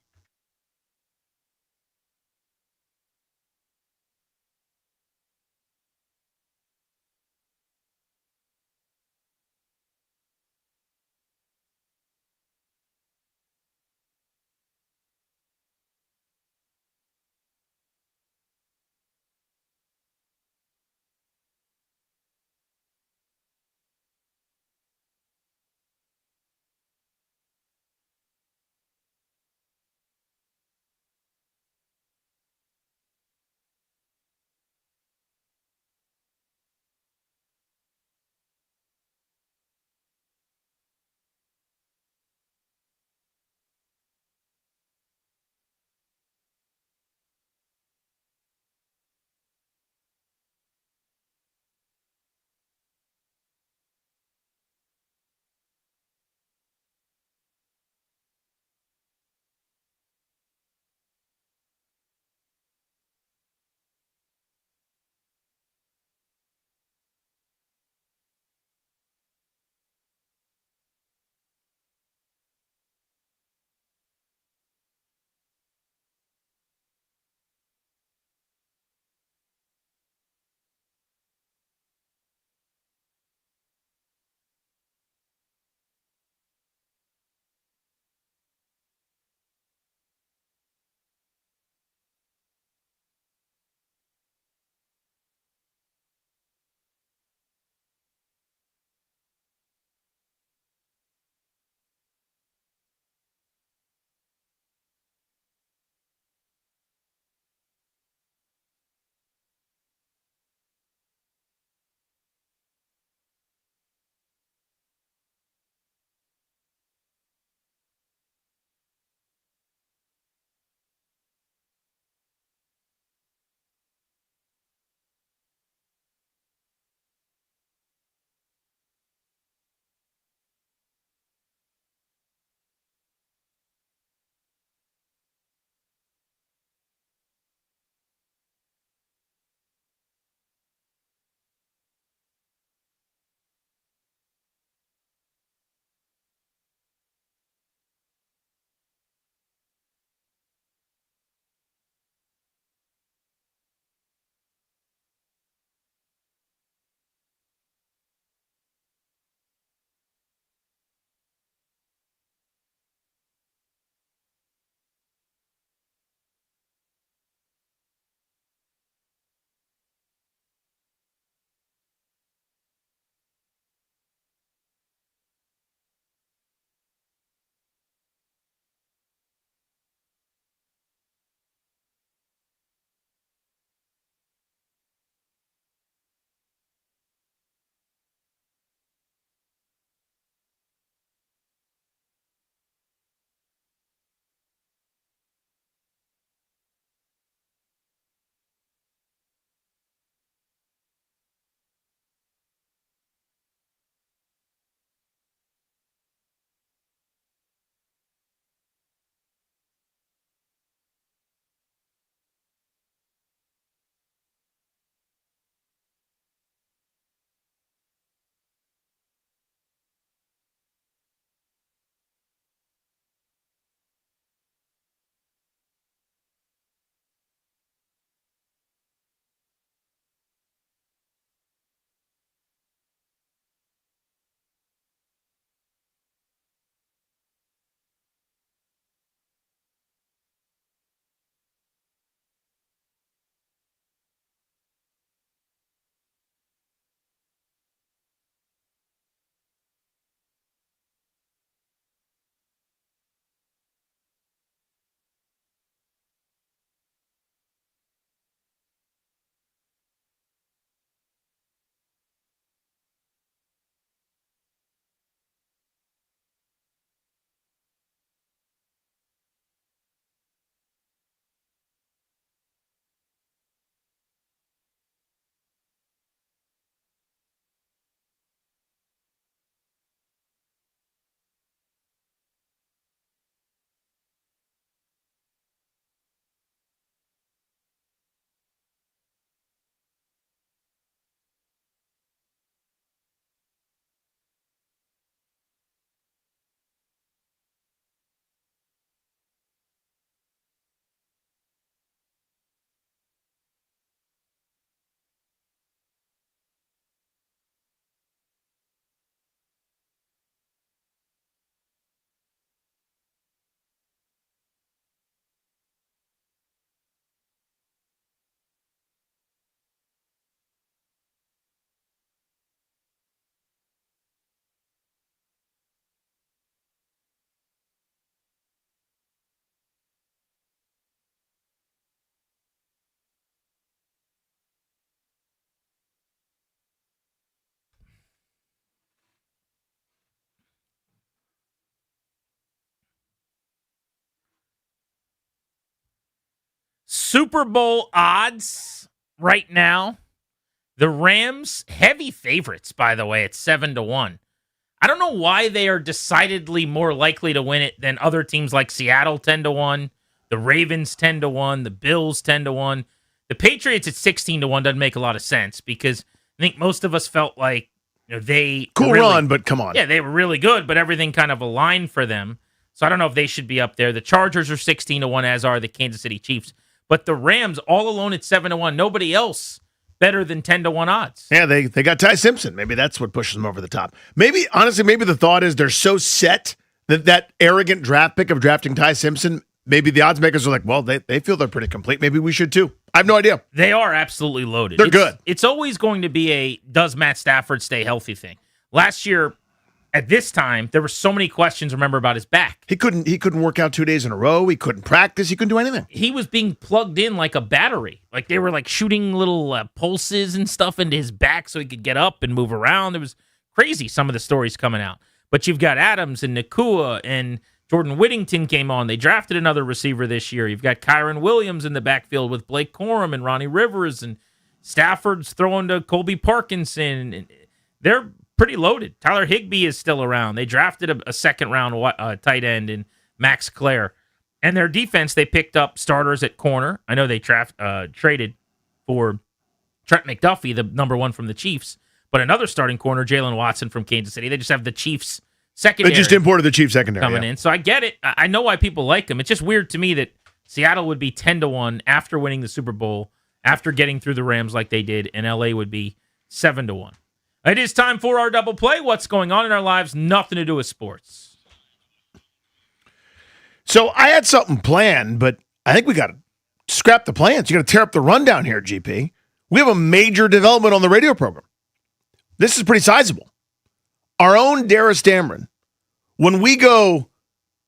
Super Bowl odds right now. The Rams, heavy favorites, by the way, at 7-1. I don't know why they are decidedly more likely to win it than other teams like Seattle 10-1, the Ravens 10-1, the Bills 10-1. The Patriots at 16-1 doesn't make a lot of sense because I think most of us felt like they Cool really, run, but come on. Yeah, they were really good, but everything kind of aligned for them. So I don't know if they should be up there. The Chargers are 16-1, as are the Kansas City Chiefs. But the Rams all alone at 7-1. Nobody else better than 10-1 odds. Yeah, they got Ty Simpson. Maybe that's what pushes them over the top. Maybe, honestly, maybe the thought is they're so set that arrogant draft pick of drafting Ty Simpson, maybe the odds makers are like, well, they feel they're pretty complete. Maybe we should too. I have no idea. They are absolutely loaded. They're good. It's always going to be a does Matt Stafford stay healthy thing. Last year, at this time, there were so many questions, remember, about his back. He couldn't work out 2 days in a row. He couldn't practice. He couldn't do anything. He was being plugged in like a battery. Like they were like shooting little pulses and stuff into his back so he could get up and move around. It was crazy, some of the stories coming out. But you've got Adams and Nakua and Jordan Whittington came on. They drafted another receiver this year. You've got Kyron Williams in the backfield with Blake Corum and Ronnie Rivers. And Stafford's throwing to Colby Parkinson. And they're pretty loaded. Tyler Higbee is still around. They drafted a second-round tight end in Max Clare. And their defense, they picked up starters at corner. I know they traded for Trent McDuffie, the number one from the Chiefs, but another starting corner, Jalen Watson from Kansas City. They just have the Chiefs secondary. They just imported the Chiefs secondary coming in. So I get it. I know why people like them. It's just weird to me that Seattle would be 10-1 after winning the Super Bowl, after getting through the Rams like they did, and LA would be 7-1. It is time for our double play. What's going on in our lives? Nothing to do with sports. So I had something planned, but I think we got to scrap the plans. You got to tear up the rundown here, GP. We have a major development on the radio program. This is pretty sizable. Our own Darius Dameron. When we go,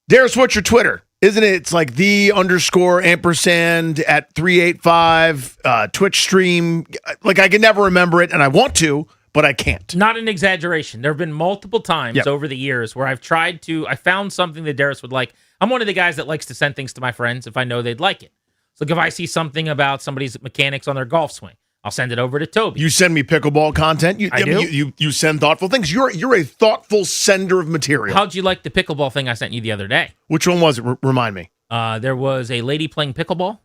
Darius, what's your Twitter? Isn't it? It's like _ampersand at 385 Twitch stream. Like I can never remember it, and I want to, but I can't. Not an exaggeration. There have been multiple times over the years where I found something that Darius would like. I'm one of the guys that likes to send things to my friends if I know they'd like it. So if I see something about somebody's mechanics on their golf swing, I'll send it over to Toby. You send me pickleball content. I do. You send thoughtful things. You're a thoughtful sender of material. How'd you like the pickleball thing I sent you the other day? Which one was it? Remind me. There was a lady playing pickleball.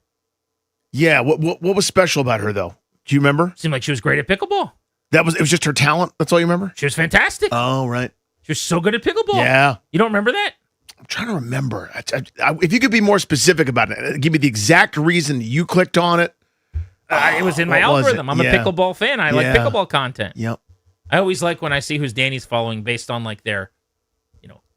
Yeah. What was special about her though? Do you remember? Seemed like she was great at pickleball. It was just her talent. That's all you remember? She was fantastic. Oh, right. She was so good at pickleball. Yeah. You don't remember that? I'm trying to remember. If you could be more specific about it, give me the exact reason you clicked on it. It was in my algorithm. I'm a pickleball fan. I like pickleball content. Yep. I always like when I see who's Danny's following based on like their,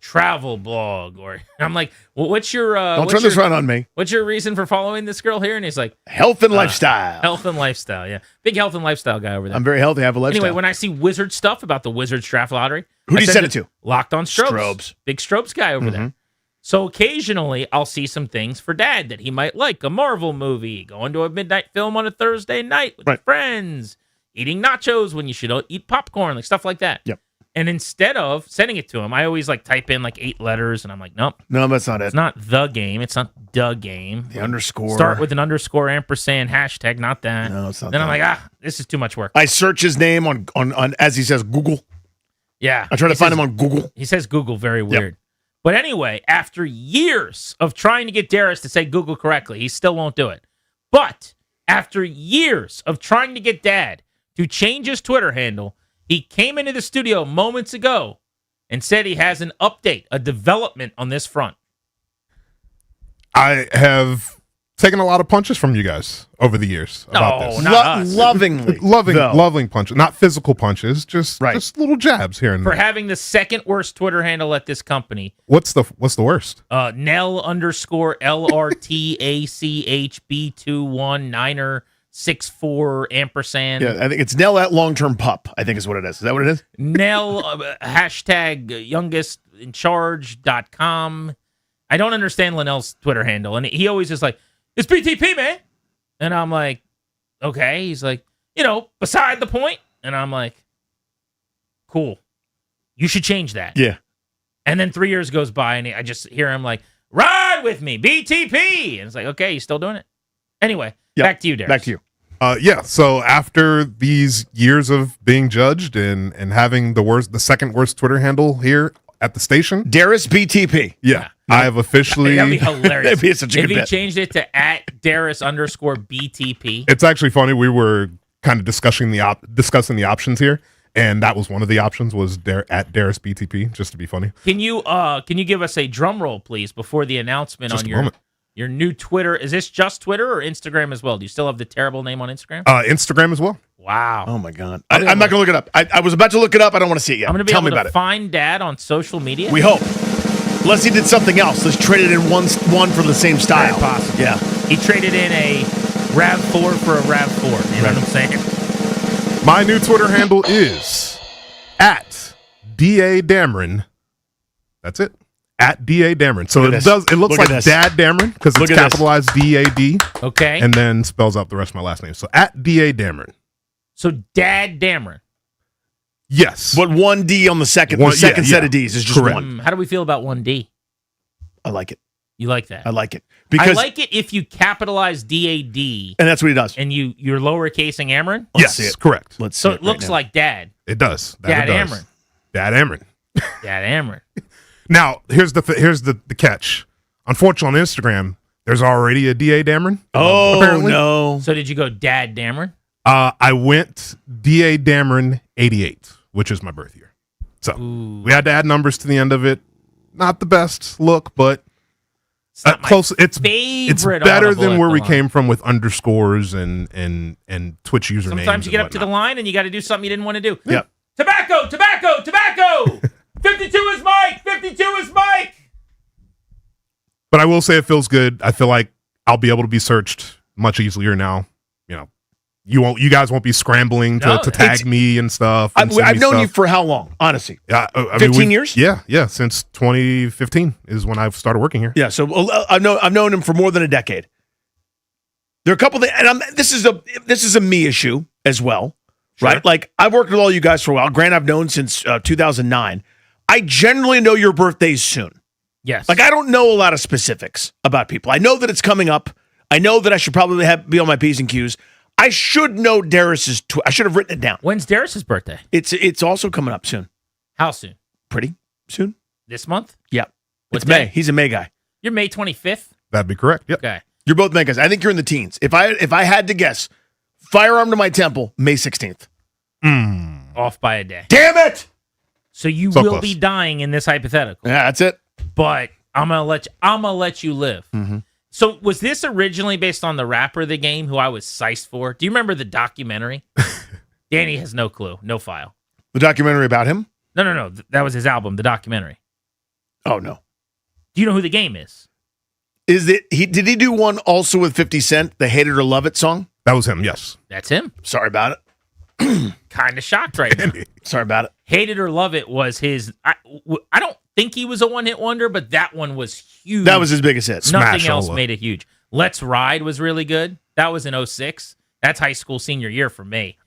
travel blog, or I'm like, well, what's your? Don't turn this right on me. What's your reason for following this girl here? And he's like, health and lifestyle. Health and lifestyle. Yeah, big health and lifestyle guy over there. I'm very healthy. I have a lifestyle. Anyway, when I see Wizard stuff about the Wizards draft lottery, who do you send it to? Locked on Strobes. Big Strobes guy over there. So occasionally I'll see some things for Dad that he might like. A Marvel movie, going to a midnight film on a Thursday night with friends, eating nachos when you should eat popcorn, like stuff like that. Yep. And instead of sending it to him, I always type in 8 letters, and I'm like, nope. No, that's not it. It's not the game. It's not the game. The underscore. Start with an underscore ampersand hashtag, not that. No, it's not then that. I'm like, this is too much work. I search his name on as he says Google. Yeah. I try to find him on Google. He says Google, very weird. But anyway, after years of trying to get Darius to say Google correctly, he still won't do it. But after years of trying to get Dad to change his Twitter handle, he came into the studio moments ago and said he has an update, a development on this front. I have taken a lot of punches from you guys over the years about this. Not us. Loving punches, not physical punches, just little jabs here and For there. having the second worst Twitter handle at this company. What's the worst? Nell _LRTACHB21Niner64 ampersand. Yeah, I think it's Nell at long-term pup, I think is what it is. Is that what it is? Nell hashtag youngestincharge.com. I don't understand Linnell's Twitter handle. And he always is like, it's BTP, man. And I'm like, okay. He's like, beside the point. And I'm like, cool. You should change that. Yeah. And then 3 years goes by, and I just hear him like, ride with me, BTP. And it's like, okay, you still doing it? Anyway, Yep. back to you, Darius. Back to you. Yeah. So after these years of being judged and having the second worst Twitter handle here at the station, Darius BTP. Yeah, I have officially. That'd be hilarious. That'd be such a if good he bet. changed it to @Darius_BTP. It's actually funny. We were kind of discussing the options here, and that was one of the options was at Darius BTP, just to be funny. Can you give us a drum roll, please, before the announcement Just on a moment. your new Twitter? Is this just Twitter or Instagram as well? Do you still have the terrible name on Instagram? Instagram as well. Wow. Oh my God. I'm not going to look it up. I was about to look it up. I don't want to see it yet. I'm going to be Tell me able about to it. find Dad on social media. We hope. Unless he did something else. Let's trade it in one for the same style. Very possible. Yeah. He traded in a RAV4 for a RAV4. You know what I'm saying? My new Twitter handle is @DA_Dameron. That's it. @DA_Dameron. So Look at it this. looks Look at like this. Dad Dameron because Look it's at this. capitalized DAD. Okay. And then spells out the rest of my last name. So @DA_Dameron. So Dad Dameron. Yes. But one D on the second. The second set of D's is just Correct. one. How do we feel about 1D? I like it. You like that? I like it. I Because like it if you capitalize DAD. And that's what he does. And you're lowercasing Amron? Yes, correct. Let's So see it looks right now. like Dad. It does. Dad it does. Amron. Dad Amron. Dad Amron. Now, here's the catch. Unfortunately, on Instagram, there's already a DA Dameron. Oh, apparently. no. So did you go Dad Dameron? I went DA Dameron 88, which is my birth year. So we had to add numbers to the end of it. Not the best look, but close. It's favorite better audible than where we echelon. came from with underscores and Twitch usernames. Sometimes you get and up to the whatnot. line and you got to do something you didn't want to do. Yep. Tobacco, tobacco, tobacco. 52 is Mike. 52 is Mike. But I will say it feels good. I feel like I'll be able to be searched much easier now. You know, you guys won't be scrambling No, to tag me and stuff. and send I've me known you stuff. for how long, honestly? Yeah, I mean, 15 years? Yeah, since 2015 is when I've started working here. Yeah, so I've known him for more than a decade. There are a couple things, and this is a me issue as well, right? Like I've worked with all you guys for a while. Grant, I've known since 2009. I generally know your birthdays soon. Yes. Like I don't know a lot of specifics about people. I know that it's coming up. I know that I should probably be on my P's and Q's. I should know Darius's. I should have written it down. When's Darius's birthday? It's also coming up soon. How soon? Pretty soon. This month? Yeah. What It's May. day? He's a May guy. You're May 25th? That'd be correct. Yep. Okay. You're both May guys. I think you're in the teens. If I had to guess, firearm to my temple, May 16th. Off by a day. Damn it! So you So will close. be dying in this hypothetical. Yeah, that's it. But I'm gonna let you live. Mm-hmm. So was this originally based on the rapper of the game who I was sized for? Do you remember the documentary? Danny has no clue, no file. The documentary about him? No. That was his album, the documentary. Oh no. Do you know who the game is? Did he do one also with 50 Cent, the Hate It or Love It song? That was him, yes. That's him. Sorry about it. Kind of shocked right now. Sorry about it. Hate It or Love It was his. I don't think he was a one-hit wonder, but that one was huge. That was his biggest hit. Nothing Smash else all made it huge. Let's Ride was really good. That was in 06. That's high school senior year for me.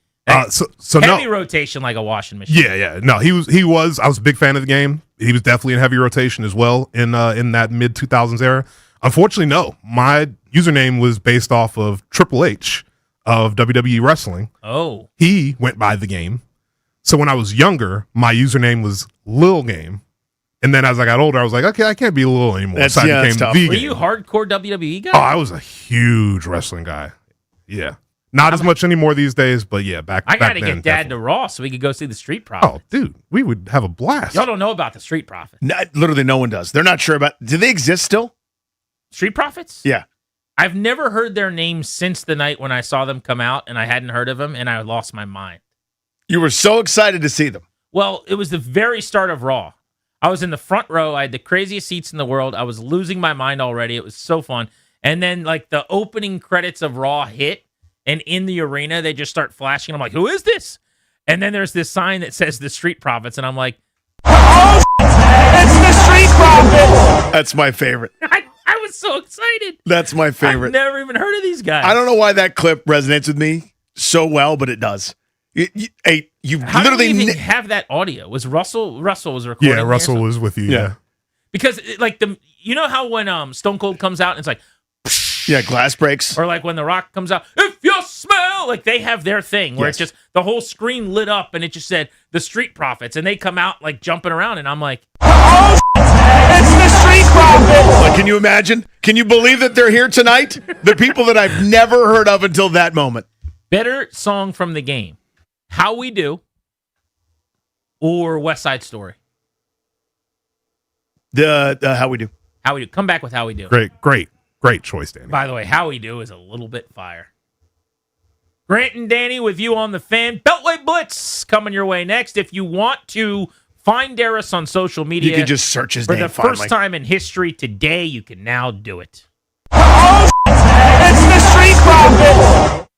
So Heavy no. rotation like a washing machine. Yeah. No, he was. I was a big fan of the game. He was definitely in heavy rotation as well in that mid 2000s era. Unfortunately, no. My username was based off of Triple H of WWE Wrestling. Oh. He went by the game. So when I was younger, my username was Lil Game. And then as I got older, I was like, okay, I can't be Lil anymore. So I became tough. the Were Game. you hardcore WWE guy? Oh, I was a huge wrestling guy. Yeah. Not as much anymore these days, but yeah, back I got back to then, get Dad to Raw so we could go see the Street Profits. Oh, dude, we would have a blast. Y'all don't know about the Street Profits. Literally no one does. They're not sure about. Do they exist still? Street Profits? Yeah. I've never heard their names since the night when I saw them come out and I hadn't heard of them and I lost my mind. You were so excited to see them. Well, it was the very start of Raw. I was in the front row. I had the craziest seats in the world. I was losing my mind already. It was so fun. And then like the opening credits of Raw hit and in the arena, they just start flashing. I'm like, who is this? And then there's this sign that says the Street Profits. And I'm like, oh, it's the Street Profits. That's my favorite. I was so excited. That's my favorite. I've never even heard of these guys. I don't know why that clip resonates with me so well, but it does. You How literally did we even have that audio? Was Russell was recording? Yeah, here or Russell something? was with you. Yeah. Because like you know how when Stone Cold comes out and it's like Yeah, glass breaks. Or like when The Rock comes out, if you smell, like they have their thing where Yes. it's just the whole screen lit up and it just said the Street Profits, and they come out like jumping around, and I'm like, oh, it's the Street Profits. Like, can you imagine? Can you believe that they're here tonight? The people that I've never heard of until that moment. Better song from the game, How We Do or West Side Story? The How We Do. How We Do. Come back with How We Do. Great choice, Danny. By the way, How We Do is a little bit fire. Grant and Danny with you on the Fan. Beltway Blitz coming your way next. If you want to find Darius on social media, You can just search his for name the finally. first time in history today, you can now do it. Oh, it's the Street Profits.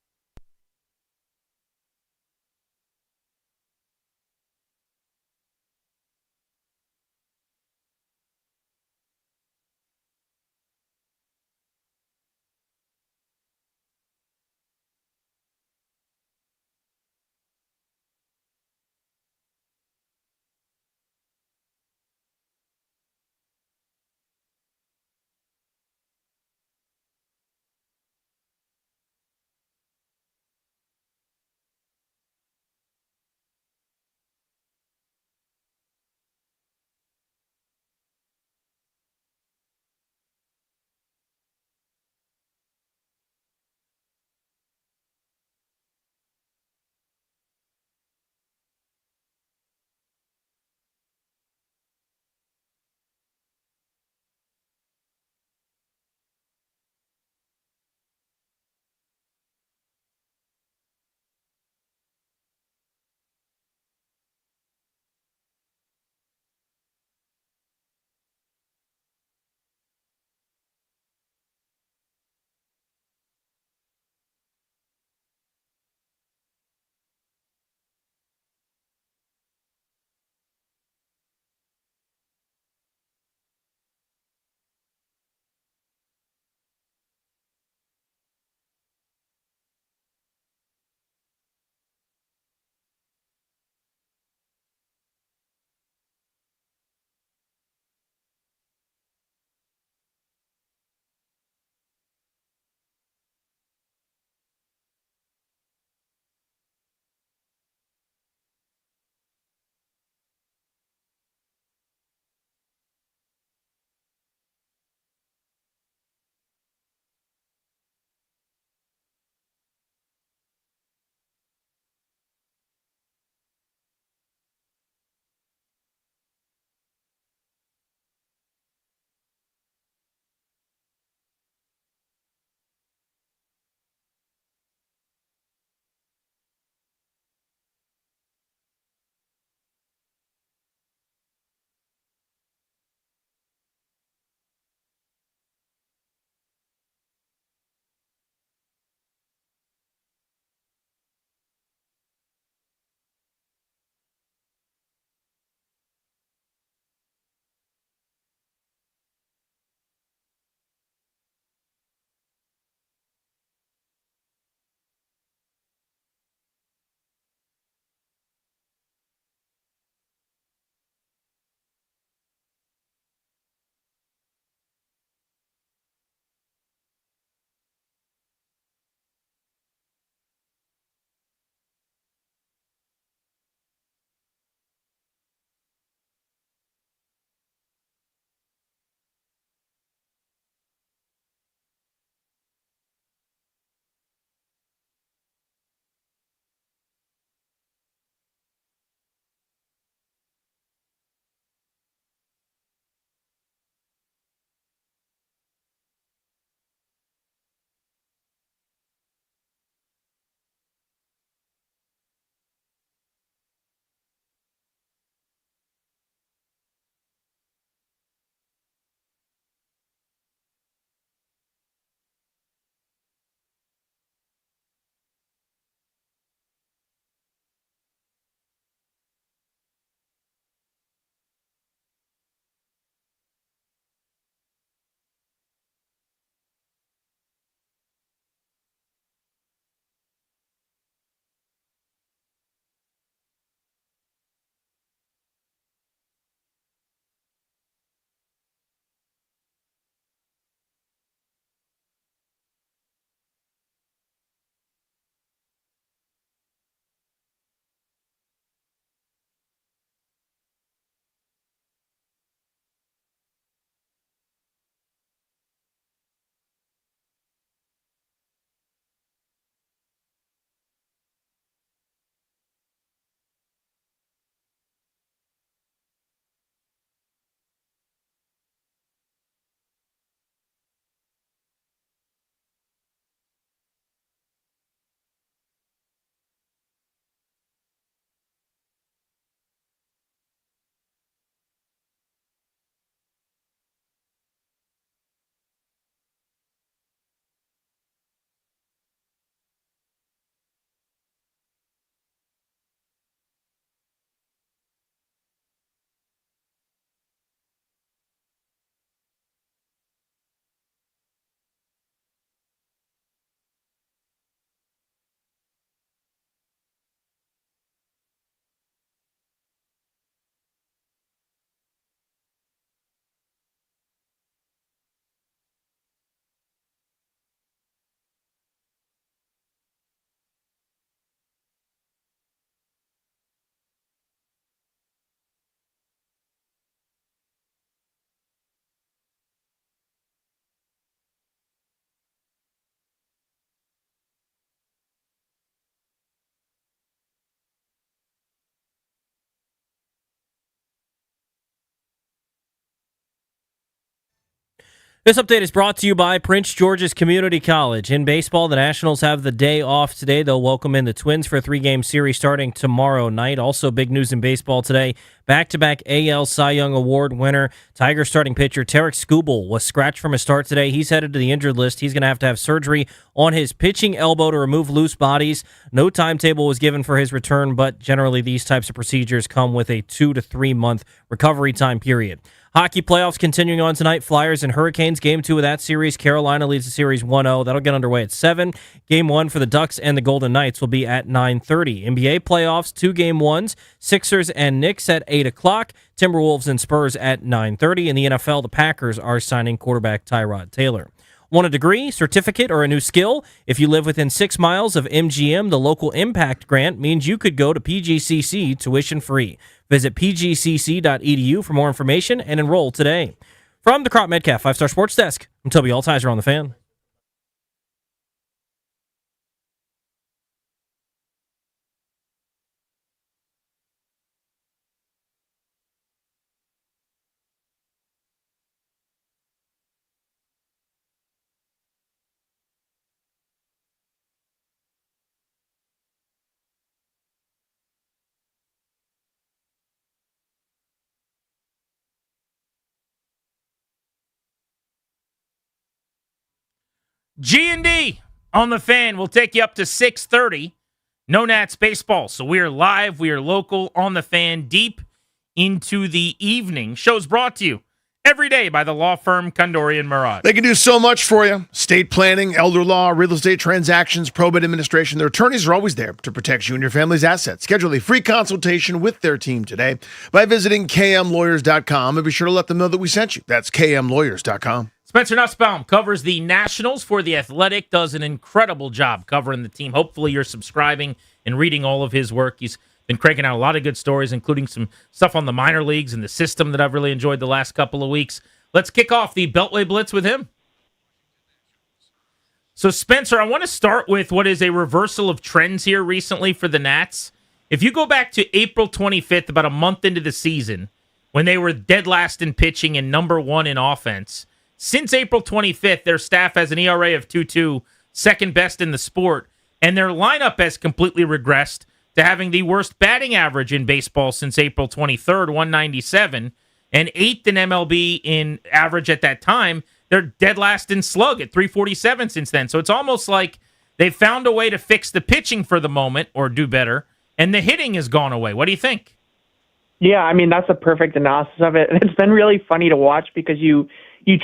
This update is brought to you by Prince George's Community College. In baseball, the Nationals have the day off today. They'll welcome in the Twins for a 3-game series starting tomorrow night. Also, big news in baseball today. Back-to-back AL Cy Young Award winner, Tigers starting pitcher Tarek Skubal was scratched from his start today. He's headed to the injured list. He's going to have surgery on his pitching elbow to remove loose bodies. No timetable was given for his return, but generally these types of procedures come with a 2 to 3 month recovery time period. Hockey playoffs continuing on tonight. Flyers and Hurricanes, Game 2 of that series. Carolina leads the series 1-0. That'll get underway at 7. Game 1 for the Ducks and the Golden Knights will be at 9:30. NBA playoffs, 2 Game 1s. Sixers and Knicks at 8 o'clock. Timberwolves and Spurs at 9:30. In the NFL, the Packers are signing quarterback Tyrod Taylor. Want a degree, certificate, or a new skill? If you live within 6 miles of MGM, the local impact grant means you could go to PGCC tuition free. Visit pgcc.edu for more information and enroll today. From the Crop Metcalf 5-Star Sports Desk, I'm Toby Altizer on the Fan. G&D on the Fan will take you up to 6:30. No Nats baseball. So we are live, we are local on the Fan, deep into the evening. Show's brought to you every day by the law firm Kondori and Murad. They can do so much for you. Estate planning, elder law, real estate transactions, probate administration. Their attorneys are always there to protect you and your family's assets. Schedule a free consultation with their team today by visiting kmlawyers.com and be sure to let them know that we sent you. That's kmlawyers.com. Spencer Nussbaum covers the Nationals for The Athletic, does an incredible job covering the team. Hopefully you're subscribing and reading all of his work. He's been cranking out a lot of good stories, including some stuff on the minor leagues and the system that I've really enjoyed the last couple of weeks. Let's kick off the Beltway Blitz with him. So, Spencer, I want to start with what is a reversal of trends here recently for the Nats. If you go back to April 25th, about a month into the season, when they were dead last in pitching and number 1 in offense, since April 25th, their staff has an ERA of 2.2, second best in the sport, and their lineup has completely regressed to having the worst batting average in baseball since April 23rd, 197, and 8th in MLB in average at that time. They're dead last in slug at 347 since then. So it's almost like they've found a way to fix the pitching for the moment or do better, and the hitting has gone away. What do you think? Yeah, I mean, that's a perfect analysis of it. It's been really funny to watch because you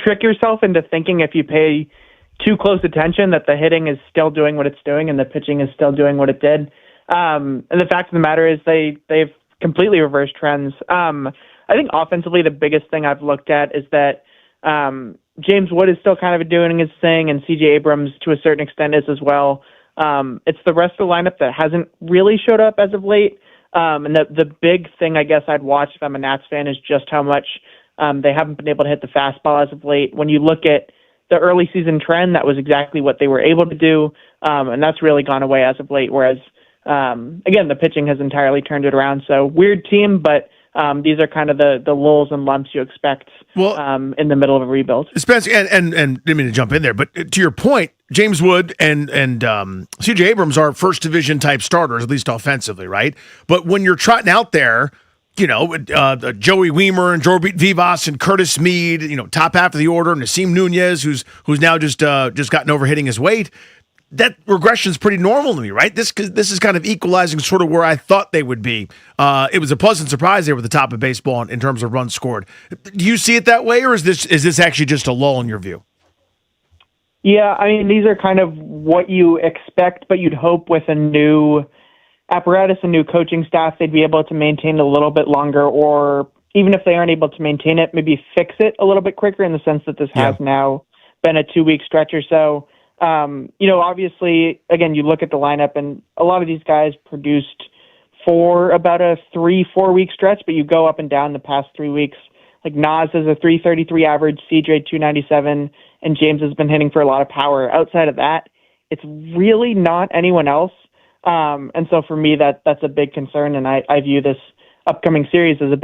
trick yourself into thinking if you pay too close attention that the hitting is still doing what it's doing and the pitching is still doing what it did. And the fact of the matter is they've completely reversed trends. I think offensively the biggest thing I've looked at is that James Wood is still kind of doing his thing, and C.J. Abrams to a certain extent is as well. It's the rest of the lineup that hasn't really showed up as of late. And the big thing I guess I'd watch if I'm a Nats fan is just how much they haven't been able to hit the fastball as of late. When you look at the early season trend, that was exactly what they were able to do, and that's really gone away as of late, whereas again, the pitching has entirely turned it around. So weird team, but these are kind of the lulls and lumps you expect in the middle of a rebuild. Spencer, and didn't mean to jump in there, but to your point, James Wood and C.J. Abrams are first division type starters, at least offensively, right? But when you're trotting out there, you know, Joey Weimer and Jorge Vivas and Curtis Mead, you know, top half of the order, and Nasim Nunez, who's now just gotten over hitting his weight. That regression is pretty normal to me, right? This is kind of equalizing sort of where I thought they would be. It was a pleasant surprise they were the top of baseball in terms of runs scored. Do you see it that way, or is this actually just a lull in your view? Yeah, I mean, these are kind of what you expect, but you'd hope with a new apparatus and new coaching staff, they'd be able to maintain it a little bit longer, or even if they aren't able to maintain it, maybe fix it a little bit quicker in the sense that this has now been a 2-week stretch or so. You know, obviously, again, you look at the lineup, and a lot of these guys produced for about a 3-4 week stretch, but you go up and down the past 3 weeks. Like Nas has a 333 average, CJ 297, and James has been hitting for a lot of power. Outside of that, it's really not anyone else. And so for me, that's a big concern, and I view this upcoming series as a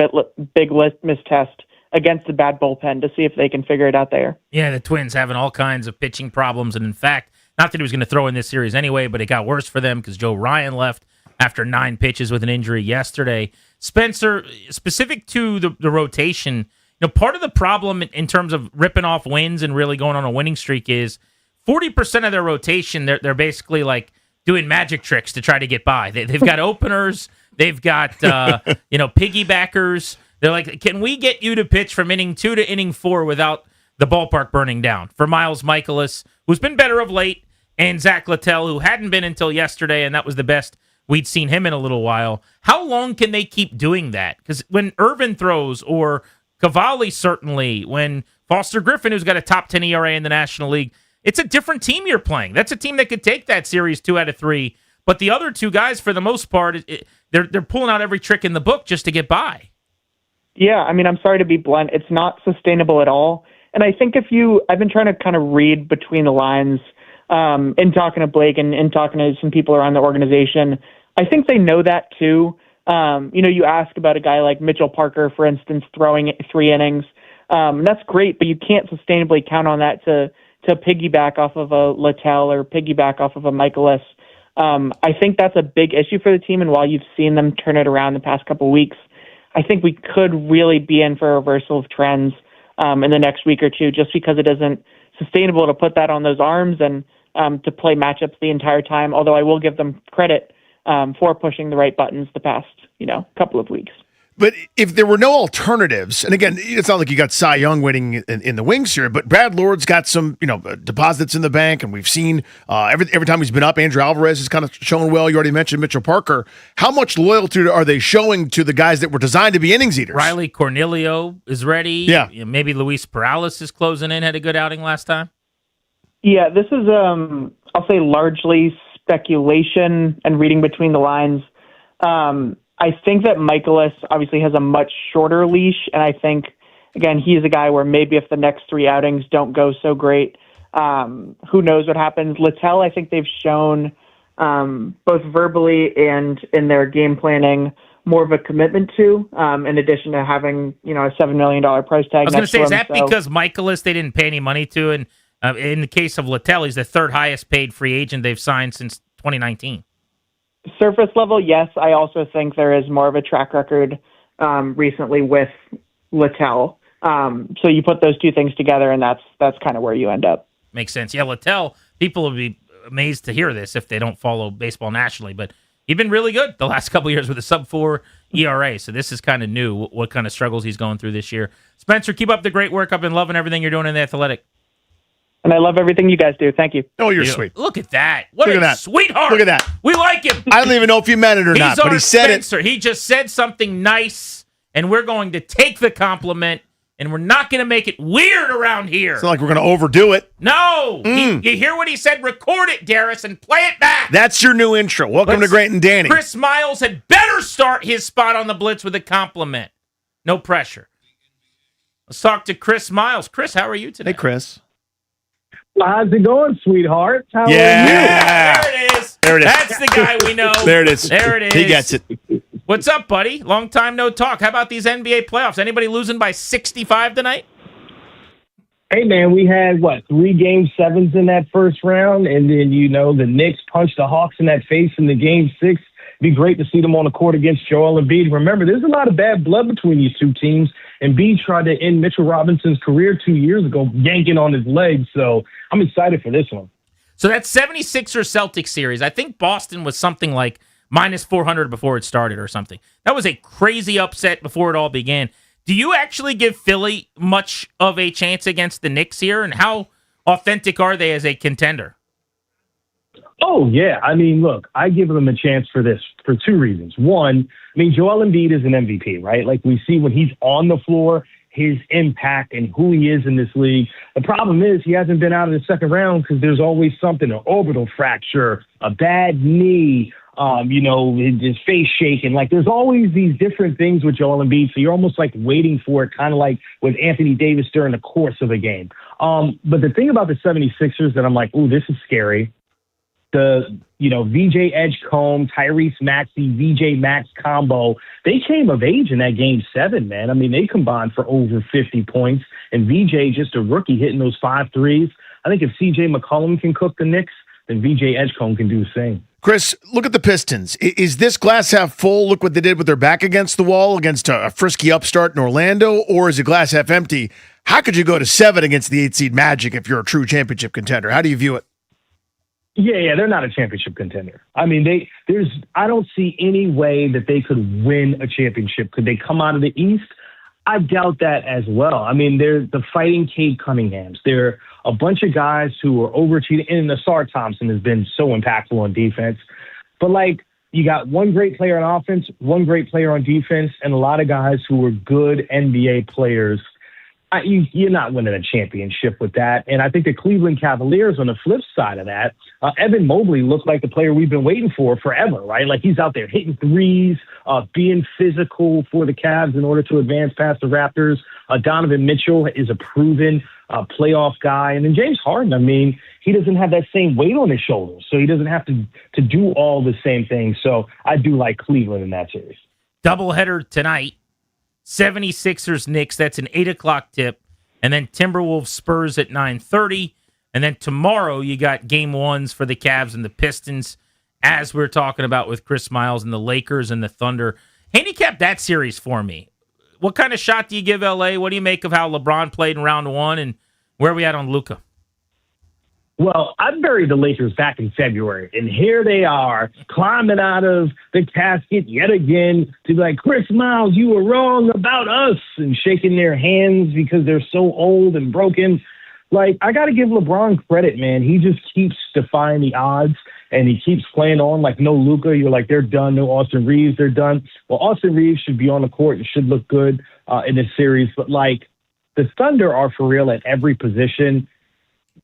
big litmus test against a bad bullpen to see if they can figure it out there. Yeah, the Twins having all kinds of pitching problems. And in fact, not that he was going to throw in this series anyway, but it got worse for them because Joe Ryan left after 9 pitches with an injury yesterday. Spencer, specific to the rotation, part of the problem in terms of ripping off wins and really going on a winning streak is 40% of their rotation, they're basically like doing magic tricks to try to get by. They've got openers, they've got piggybackers. They're like, can we get you to pitch from inning 2 to inning 4 without the ballpark burning down? For Miles Michaelis, who's been better of late, and Zach Littell, who hadn't been until yesterday, and that was the best we'd seen him in a little while. How long can they keep doing that? Because when Irvin throws, or Cavalli certainly, when Foster Griffin, who's got a top 10 ERA in the National League, it's a different team you're playing. That's a team that could take that series 2 out of 3. But the other two guys, for the most part, they're pulling out every trick in the book just to get by. Yeah, I mean, I'm sorry to be blunt. It's not sustainable at all. And I think I've been trying to kind of read between the lines in talking to Blake and in talking to some people around the organization. I think they know that too. You ask about a guy like Mitchell Parker, for instance, throwing 3 innings. That's great, but you can't sustainably count on that to piggyback off of a Littell or piggyback off of a Michaelis. I think that's a big issue for the team, and while you've seen them turn it around the past couple of weeks, I think we could really be in for a reversal of trends in the next week or two, just because it isn't sustainable to put that on those arms and to play matchups the entire time, although I will give them credit for pushing the right buttons the past, couple of weeks. But if there were no alternatives, and again, it's not like you got Cy Young waiting in the wings here, but Brad Lord's got some, deposits in the bank, and we've seen every time he's been up, Andrew Alvarez has kind of shown well. You already mentioned Mitchell Parker. How much loyalty are they showing to the guys that were designed to be innings eaters? Riley Cornelio is ready. Yeah. Maybe Luis Perales is closing in, had a good outing last time. Yeah, this is, I'll say, largely speculation and reading between the lines. I think that Michaelis obviously has a much shorter leash, and I think, again, he's a guy where maybe if the next 3 outings don't go so great, who knows what happens. Littell, I think they've shown both verbally and in their game planning more of a commitment to, in addition to having, a $7 million price tag. I was going to say, is that because Michaelis they didn't pay any money to? And in the case of Littell, he's the 3rd highest paid free agent they've signed since 2019. Surface level, yes. I also think there is more of a track record recently with Littell. So you put those two things together, and that's kind of where you end up. Makes sense. Yeah, Littell, people will be amazed to hear this if they don't follow baseball nationally, but he's been really good the last couple of years with a sub-4 ERA. So this is kind of new, what kind of struggles he's going through this year. Spencer, keep up the great work. I've been loving everything you're doing in the Athletic. And I love everything you guys do. Thank you. Oh, you're sweet. Look at that. What Look a at that. sweetheart. Look at that. We like him. I don't even know if you meant it or not, but he said Spencer. He just said something nice, and we're going to take the compliment, and we're not going to make it weird around here. It's not like we're going to overdo it. No. You hear what he said? Record it, Darius, and play it back. That's your new intro. Welcome to Grant and Danny. Chris Miles had better start his spot on the Blitz with a compliment. No pressure. Let's talk to Chris Miles. Chris, how are you today? Hey, Chris. How's it going, sweetheart? How are you? There it is. There it is. That's the guy we know. There it is. There it is. He gets it. What's up, buddy? Long time no talk. How about these NBA playoffs? Anybody losing by 65 tonight? Hey, man, we had, 3 Game 7s in that first round, and then, the Knicks punched the Hawks in that face in the Game 6. It'd be great to see them on the court against Joel Embiid. Remember, there's a lot of bad blood between these two teams. Embiid tried to end Mitchell Robinson's career 2 years ago, yanking on his legs, so I'm excited for this one. So that 76ers Celtics series, I think Boston was something like minus 400 before it started or something. That was a crazy upset before it all began. Do you actually give Philly much of a chance against the Knicks here, and how authentic are they as a contender? Oh, yeah. I mean, look, I give them a chance for this for 2 reasons. One, Joel Embiid is an MVP, right? Like we see when he's on the floor, his impact and who he is in this league. The problem is he hasn't been out of the second round because there's always something, an orbital fracture, a bad knee, his face shaking. Like there's always these different things with Joel Embiid. So you're almost like waiting for it, kind of like with Anthony Davis during the course of a game. But the thing about the 76ers that I'm like, ooh, this is scary. the VJ Edgecombe, Tyrese Maxey, VJ Max combo, they came of age in that game 7, man. I mean, they combined for over 50 points, and VJ, just a rookie, hitting those 5 threes. I think if CJ McCollum can cook the Knicks, then VJ Edgecombe can do the same. Chris, look at the Pistons. Is this glass half full? Look what they did with their back against the wall against a frisky upstart in Orlando, or is it glass half empty? How could you go to 7 against the 8 seed Magic if you're a true championship contender? How do you view it? Yeah, they're not a championship contender. I mean, I don't see any way that they could win a championship. Could they come out of the East? I doubt that as well. I mean, they're the Fighting Cade Cunninghams. They're a bunch of guys who are overachieving, and Nassar Thompson has been so impactful on defense. But, you got one great player on offense, one great player on defense, and a lot of guys who are good NBA players. You're not winning a championship with that. And I think the Cleveland Cavaliers, on the flip side of that, Evan Mobley looked like the player we've been waiting for forever, right? Like, he's out there hitting threes, being physical for the Cavs in order to advance past the Raptors. Donovan Mitchell is a proven playoff guy. And then James Harden, I mean, he doesn't have that same weight on his shoulders, so he doesn't have to do all the same things. So I do like Cleveland in that series. Doubleheader tonight. 76ers Knicks, that's an 8 o'clock tip. And then Timberwolves Spurs at 9:30. And then tomorrow you got game 1s for the Cavs and the Pistons, as we're talking about with Chris Miles, and the Lakers and the Thunder. Handicap that series for me. What kind of shot do you give LA? What do you make of how LeBron played in round 1, and where are we at on Luka? Well, I buried the Lakers back in February, and here they are climbing out of the casket yet again to be like, Chris Miles, you were wrong about us, and shaking their hands because they're so old and broken. I got to give LeBron credit, man. He just keeps defying the odds, and he keeps playing on like no Luka. You're like, they're done. No Austin Reeves, they're done. Well, Austin Reeves should be on the court and should look good in this series. But, the Thunder are for real at every position.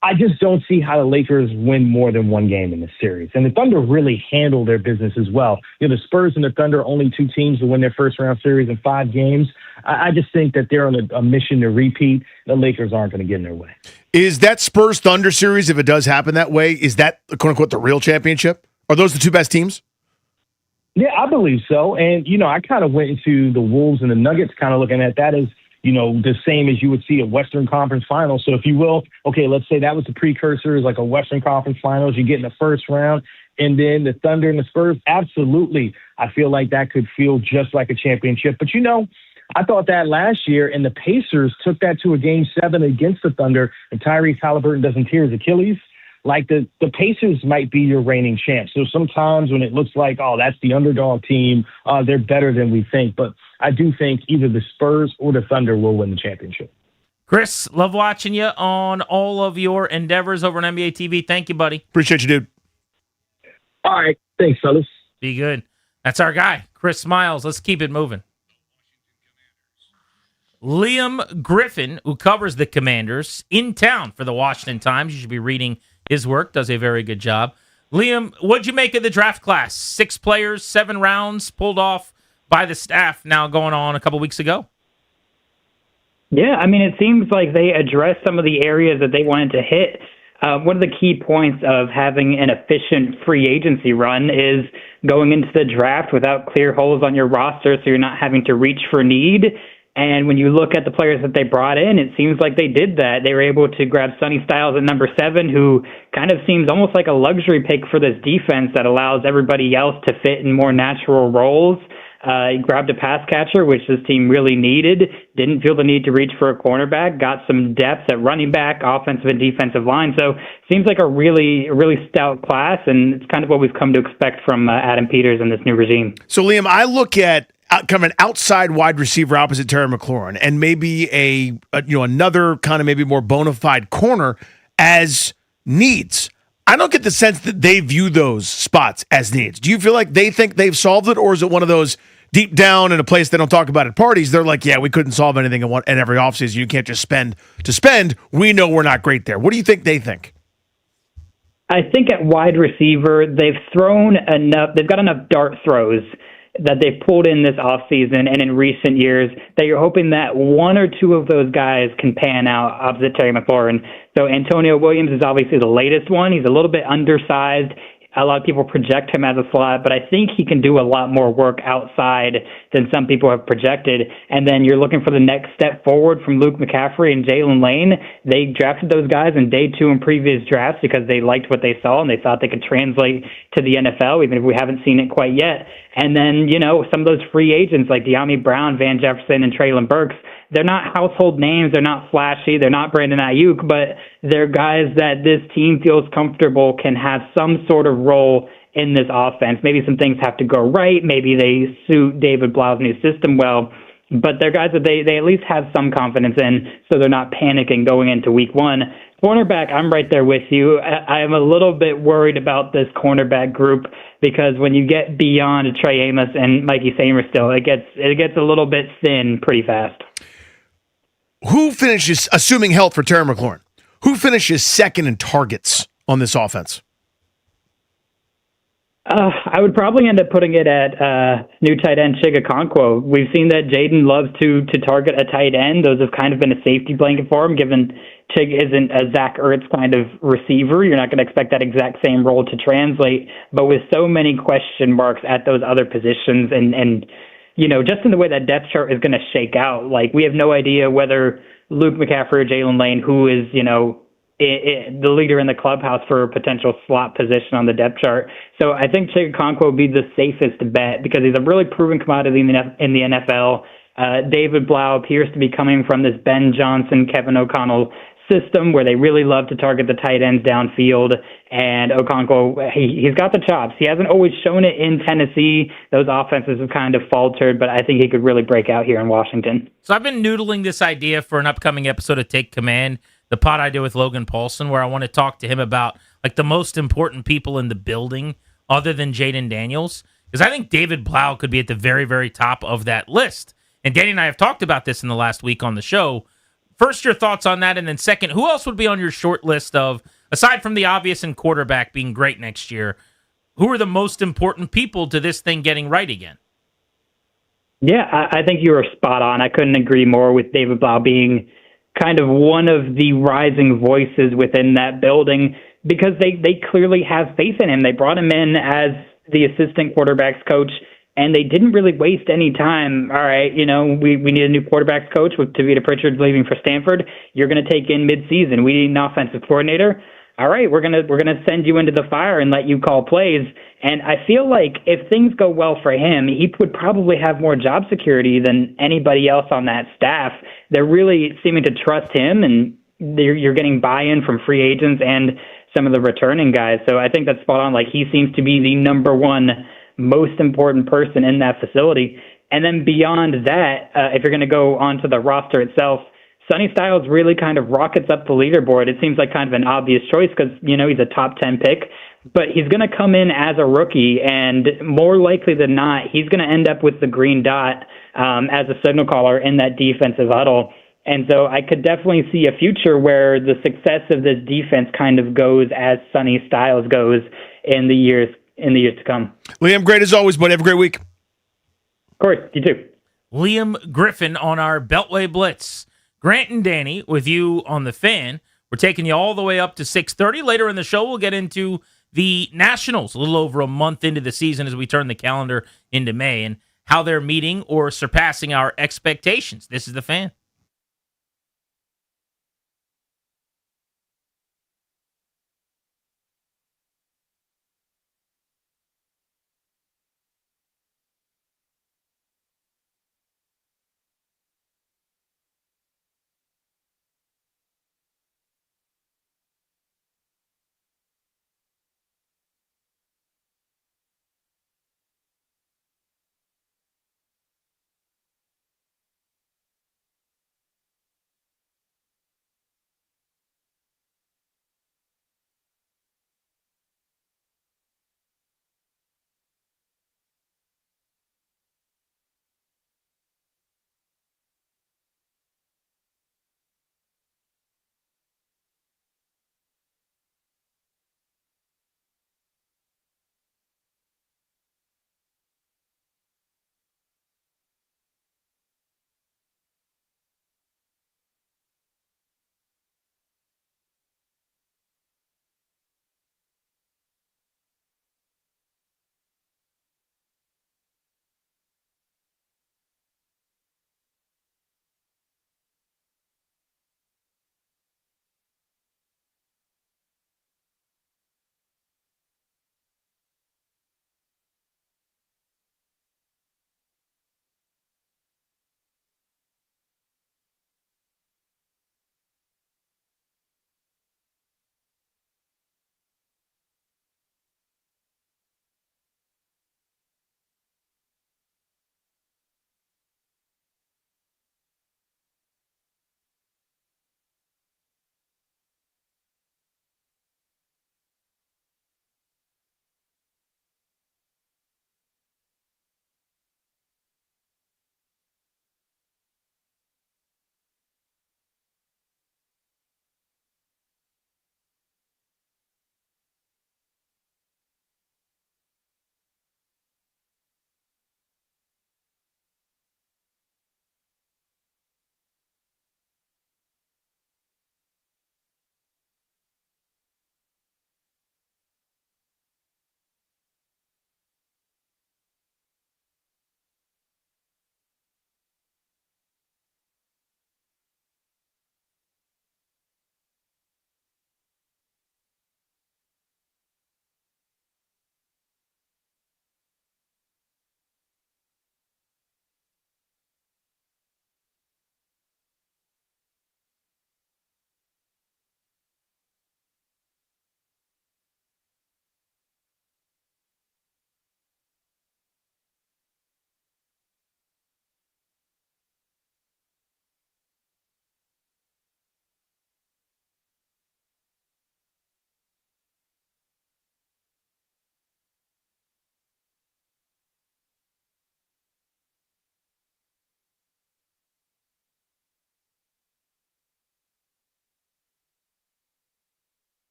I just don't see how the Lakers win more than one game in this series. And the Thunder really handle their business as well. The Spurs and the Thunder are only 2 teams to win their first-round series in 5 games. I just think that they're on a mission to repeat. The Lakers aren't going to get in their way. Is that Spurs-Thunder series, if it does happen that way, is that, quote-unquote, the real championship? Are those the 2 best teams? Yeah, I believe so. And, I kind of went into the Wolves and the Nuggets kind of looking at that as, the same as you would see a Western Conference Finals. So if you will, okay, let's say that was the precursors, like a Western Conference Finals, you get in the first round, and then the Thunder and the Spurs, absolutely. I feel like that could feel just like a championship. But, I thought that last year, and the Pacers took that to a game 7 against the Thunder, and Tyrese Halliburton doesn't tear his Achilles. The Pacers might be your reigning champs. So sometimes when it looks like, oh, that's the underdog team, they're better than we think. But I do think either the Spurs or the Thunder will win the championship. Chris, love watching you on all of your endeavors over on NBA TV. Thank you, buddy. Appreciate you, dude. All right. Thanks, fellas. Be good. That's our guy, Chris Miles. Let's keep it moving. Liam Griffin, who covers the Commanders, in town for the Washington Times. You should be reading his work. Does a very good job. Liam, what'd you make of the draft class? 6 players, 7 rounds, pulled off by the staff now going on a couple weeks ago. Yeah, I mean, it seems like they addressed some of the areas that they wanted to hit. One of the key points of having an efficient free agency run is going into the draft without clear holes on your roster, so you're not having to reach for need. And when you look at the players that they brought in, it seems like they did that. They were able to grab Sonny Styles at number 7, who kind of seems almost like a luxury pick for this defense that allows everybody else to fit in more natural roles. He grabbed a pass catcher, which this team really needed. Didn't feel the need to reach for a cornerback. Got some depth at running back, offensive and defensive line. So seems like a really stout class, and it's kind of what we've come to expect from Adam Peters and this new regime. So, Liam, I look at kind of an outside wide receiver opposite Terry McLaurin, and maybe another kind of maybe more bona fide corner as needs. I don't get the sense that they view those spots as needs. Do you feel like they think they've solved it, or is it one of those deep down in a place they don't talk about at parties? They're like, yeah, we couldn't solve anything in every offseason. You can't just spend to spend. We know we're not great there. What do you think they think? I think at wide receiver, they've thrown enough. They've got enough dart throws that they've pulled in this offseason and in recent years that you're hoping that one or two of those guys can pan out opposite Terry McLaurin. So Antonio Williams is obviously the latest one. He's a little bit undersized. A lot of people project him as a slot, but I think he can do a lot more work outside than some people have projected. And then you're looking for the next step forward from Luke McCaffrey and Jalen Lane. They drafted those guys in day 2 in previous drafts because they liked what they saw and they thought they could translate to the NFL, even if we haven't seen it quite yet. And then, some of those free agents like De'Ami Brown, Van Jefferson, and Traylon Burks, they're not household names. They're not flashy. They're not Brandon Ayuk, but they're guys that this team feels comfortable can have some sort of role in this offense. Maybe some things have to go right. Maybe they suit David Blau's new system well, but they're guys that they at least have some confidence in, so they're not panicking going into week 1. Cornerback, I'm right there with you. I am a little bit worried about this cornerback group because when you get beyond Trey Amos and Mikey Samer still, it gets a little bit thin pretty fast. Who finishes, assuming health for Terry McLaurin, who finishes second in targets on this offense? I would probably end up putting it at new tight end Chig Okonkwo. We've seen that Jaden loves to target a tight end. Those have kind of been a safety blanket for him, given Chig isn't a Zach Ertz kind of receiver. You're not going to expect that exact same role to translate. But with so many question marks at those other positions and just in the way that depth chart is going to shake out, like we have no idea whether Luke McCaffrey or Jalen Lane, who is, the leader in the clubhouse for a potential slot position on the depth chart. So I think Chig Okonkwo would be the safest bet because he's a really proven commodity in the NFL. David Blau appears to be coming from this Ben Johnson, Kevin O'Connell system where they really love to target the tight ends downfield. And Okonkwo, he's got the chops. He hasn't always shown it in Tennessee. Those offenses have kind of faltered, but I think he could really break out here in Washington. So I've been noodling this idea for an upcoming episode of Take Command, the pod I do with Logan Paulson, where I want to talk to him about like the most important people in the building other than Jaden Daniels, because I think David Blau could be at the very, very top of that list. And Danny and I have talked about this in the last week on the show. First, your thoughts on that, and then second, who else would be on your short list of, aside from the obvious and quarterback being great next year, who are the most important people to this thing getting right again? Yeah, I think you were spot on. I couldn't agree more with David Blau being kind of one of the rising voices within that building because they clearly have faith in him. They brought him in as the assistant quarterbacks coach, and they didn't really waste any time. All right, we need a new quarterbacks coach with Tavita Pritchard leaving for Stanford. You're going to take in midseason. We need an offensive coordinator. All right, we're gonna send you into the fire and let you call plays. And I feel like if things go well for him, he would probably have more job security than anybody else on that staff. They're really seeming to trust him, and you're getting buy-in from free agents and some of the returning guys. So I think that's spot on. Like, he seems to be the number one most important person in that facility. And then beyond that, if you're going to go onto the roster itself, Sonny Styles really kind of rockets up the leaderboard. It seems like kind of an obvious choice because, he's a top 10 pick, but he's going to come in as a rookie, and more likely than not, he's going to end up with the green dot as a signal caller in that defensive huddle. And so I could definitely see a future where the success of this defense kind of goes as Sonny Styles goes in the years to come. Liam, great as always, buddy. Have a great week. Corey, you too. Liam Griffin on our Beltway Blitz. Grant and Danny with you on the Fan. We're taking you all the way up to 6:30. Later in the show, we'll get into the Nationals a little over a month into the season as we turn the calendar into May and how they're meeting or surpassing our expectations. This is the Fan.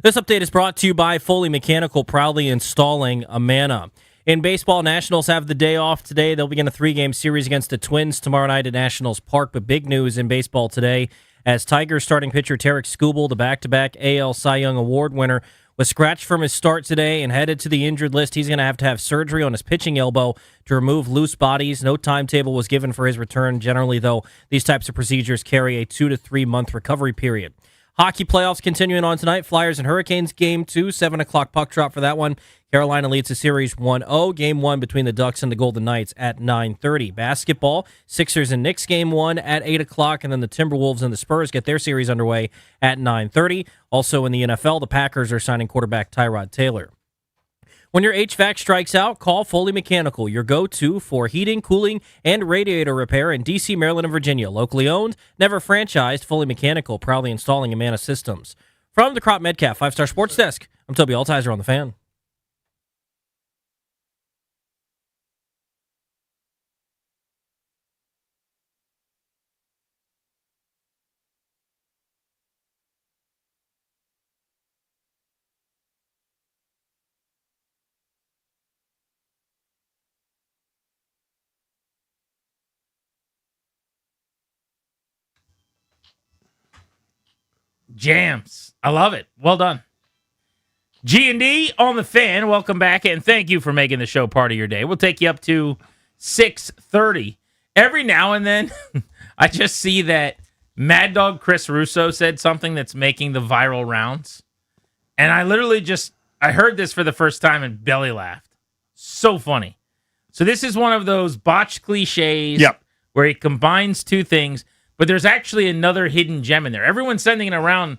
This update is brought to you by Foley Mechanical, proudly installing Amana. In baseball, Nationals have the day off today. They'll begin a 3-game series against the Twins tomorrow night at Nationals Park. But big news in baseball today, as Tigers starting pitcher Tarek Skubal, the back-to-back AL Cy Young Award winner, was scratched from his start today and headed to the injured list. He's going to have surgery on his pitching elbow to remove loose bodies. No timetable was given for his return. Generally, though, these types of procedures carry a 2 to 3 month recovery period. Hockey playoffs continuing on tonight. Flyers and Hurricanes game 2, 7 o'clock puck drop for that one. Carolina leads the series 1-0. Game 1 between the Ducks and the Golden Knights at 9:30. Basketball, Sixers and Knicks game 1 at 8 o'clock, and then the Timberwolves and the Spurs get their series underway at 9:30. Also in the NFL, the Packers are signing quarterback Tyrod Taylor. When your HVAC strikes out, call Foley Mechanical, your go-to for heating, cooling, and radiator repair in D.C., Maryland, and Virginia. Locally owned, never franchised, Foley Mechanical, proudly installing Amana systems. From the Crop Medcalf 5-Star Sports Desk, I'm Toby Altizer on The Fan. Jams. I love it. Well done. G&D on The Fan. Welcome back, and thank you for making the show part of your day. We'll take you up to 6:30. Every now and then, I just see that Mad Dog Chris Russo said something that's making the viral rounds. And I literally I heard this for the first time and belly laughed. So funny. So this is one of those botched cliches where he combines two things. But there's actually another hidden gem in there. Everyone's sending it around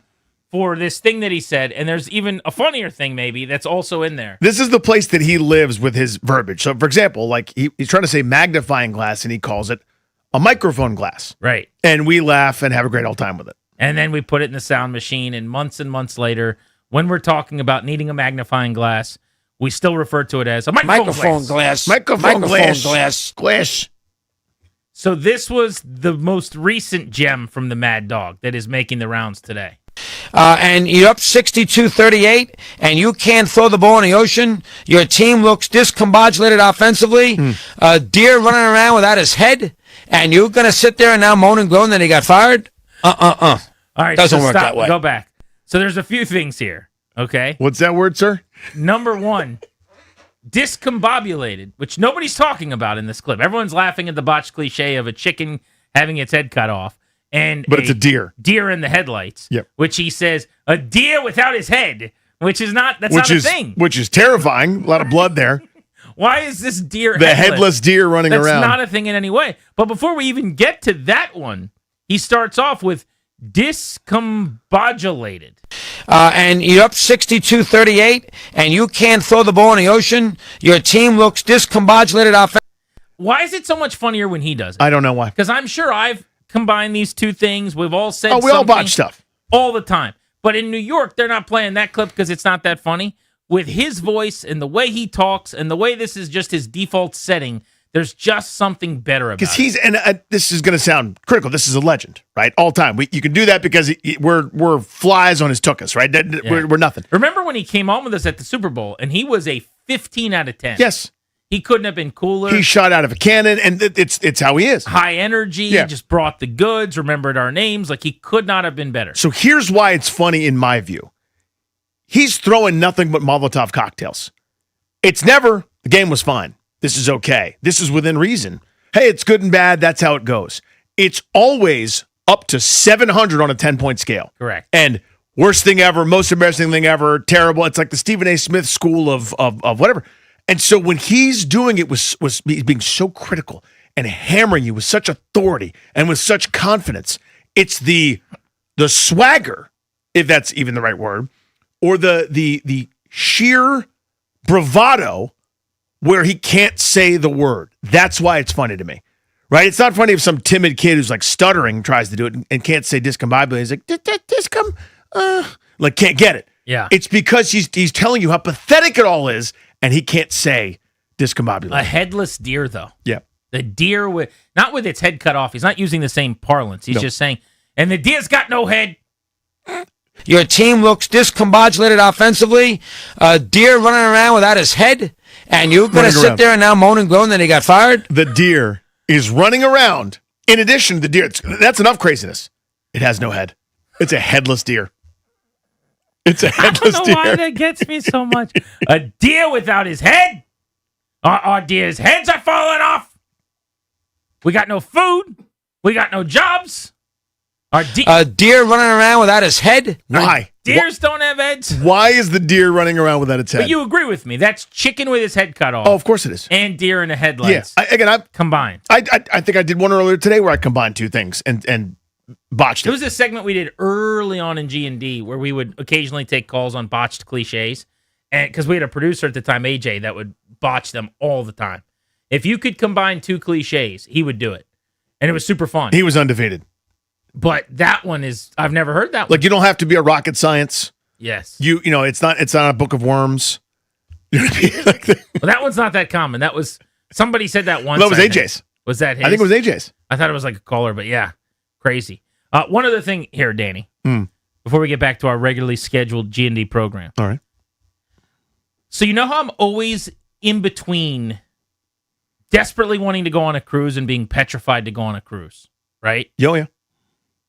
for this thing that he said, and there's even a funnier thing maybe that's also in there. This is the place that he lives with his verbiage. So, for example, like he's trying to say magnifying glass, and he calls it a microphone glass. Right. And we laugh and have a great old time with it. And then we put it in the sound machine, and months later, when we're talking about needing a magnifying glass, we still refer to it as a microphone glass. Microphone glass. So this was the most recent gem from the Mad Dog that is making the rounds today. And you're up 62-38, and you can't throw the ball in the ocean. Your team looks discombobulated offensively. Deer running around without his head, and you're going to sit there and now moan and groan that he got fired? All right, Doesn't so work stop, that way. Go back. So there's a few things here, okay? What's that word, sir? Number one, discombobulated, which nobody's talking about in this clip. Everyone's laughing at the botched cliche of a chicken having its head cut off. But it's a deer. Deer in the headlights. Yep. Which he says, a deer without his head, that's not a thing. Which is terrifying. A lot of blood there. Why is this deer The headless deer running around. That's not a thing in any way. But before we even get to that one, he starts off with discombobulated. And you're up 62-38, and you can't throw the ball in the ocean. Your team looks discombobulated offensively. Why is it so much funnier when he does it? I don't know why. Because I'm sure I've combined these two things. We've all said we all botch stuff. All the time. But in New York, they're not playing that clip because it's not that funny. With his voice and the way he talks and the way this is just his default setting, there's just something better about it. This is going to sound critical. This is a legend, right? All time. You can do that because we're flies on his tuchus, right? We're nothing. Remember when he came on with us at the Super Bowl and he was a 15 out of 10? Yes. He couldn't have been cooler. He shot out of a cannon, and it's how he is. High energy, just brought the goods, remembered our names. Like, he could not have been better. So here's why it's funny in my view. He's throwing nothing but Molotov cocktails. It's never, the game was fine. This is okay. This is within reason. Hey, it's good and bad. That's how it goes. It's always up to 700 on a 10-point scale. Correct. And worst thing ever, most embarrassing thing ever, terrible. It's like the Stephen A. Smith school of whatever. And so when he's doing it was being so critical and hammering you with such authority and with such confidence, it's the swagger, if that's even the right word, or the sheer bravado where he can't say the word. That's why it's funny to me, right? It's not funny if some timid kid who's like stuttering tries to do it and can't say discombobulated. He's like, discom, like can't get it. Yeah. It's because he's telling you how pathetic it all is, and he can't say discombobulated. A headless deer, though. Yeah. The deer not with its head cut off. He's not using the same parlance. He's just saying, and the deer's got no head. Your team looks discombobulated offensively. Deer running around without his head. And you're going to sit there and now moan and groan that he got fired? The deer is running around. In addition to the deer, that's enough craziness. It has no head. It's a headless deer. It's a headless I don't deer. know why that gets me so much. A deer without his head? Our deer's heads are falling off. We got no food. We got no jobs. Deer running around without his head? Why? Deers don't have heads. Why is the deer running around without its head? But you agree with me. That's chicken with his head cut off. Oh, of course it is. And deer in the headlights. Yeah. I combined. I think I did one earlier today where I combined two things and botched There it. was a segment we did early on in G&D where we would occasionally take calls on botched cliches. And because we had a producer at the time, AJ, that would botch them all the time. If you could combine two cliches, he would do it. And it was super fun. He was undefeated. But that one is, I've never heard that one. Like, you don't have to be a rocket science. Yes. You know, it's not a book of worms. Well, that one's not that common. That was, somebody said that once. That was I think. AJ's. Was that his? I think it was AJ's. I thought it was like a caller, but yeah, crazy. One other thing here, Danny, before we get back to our regularly scheduled G&D program. All right. So you know how I'm always in between desperately wanting to go on a cruise and being petrified to go on a cruise, right? Yeah.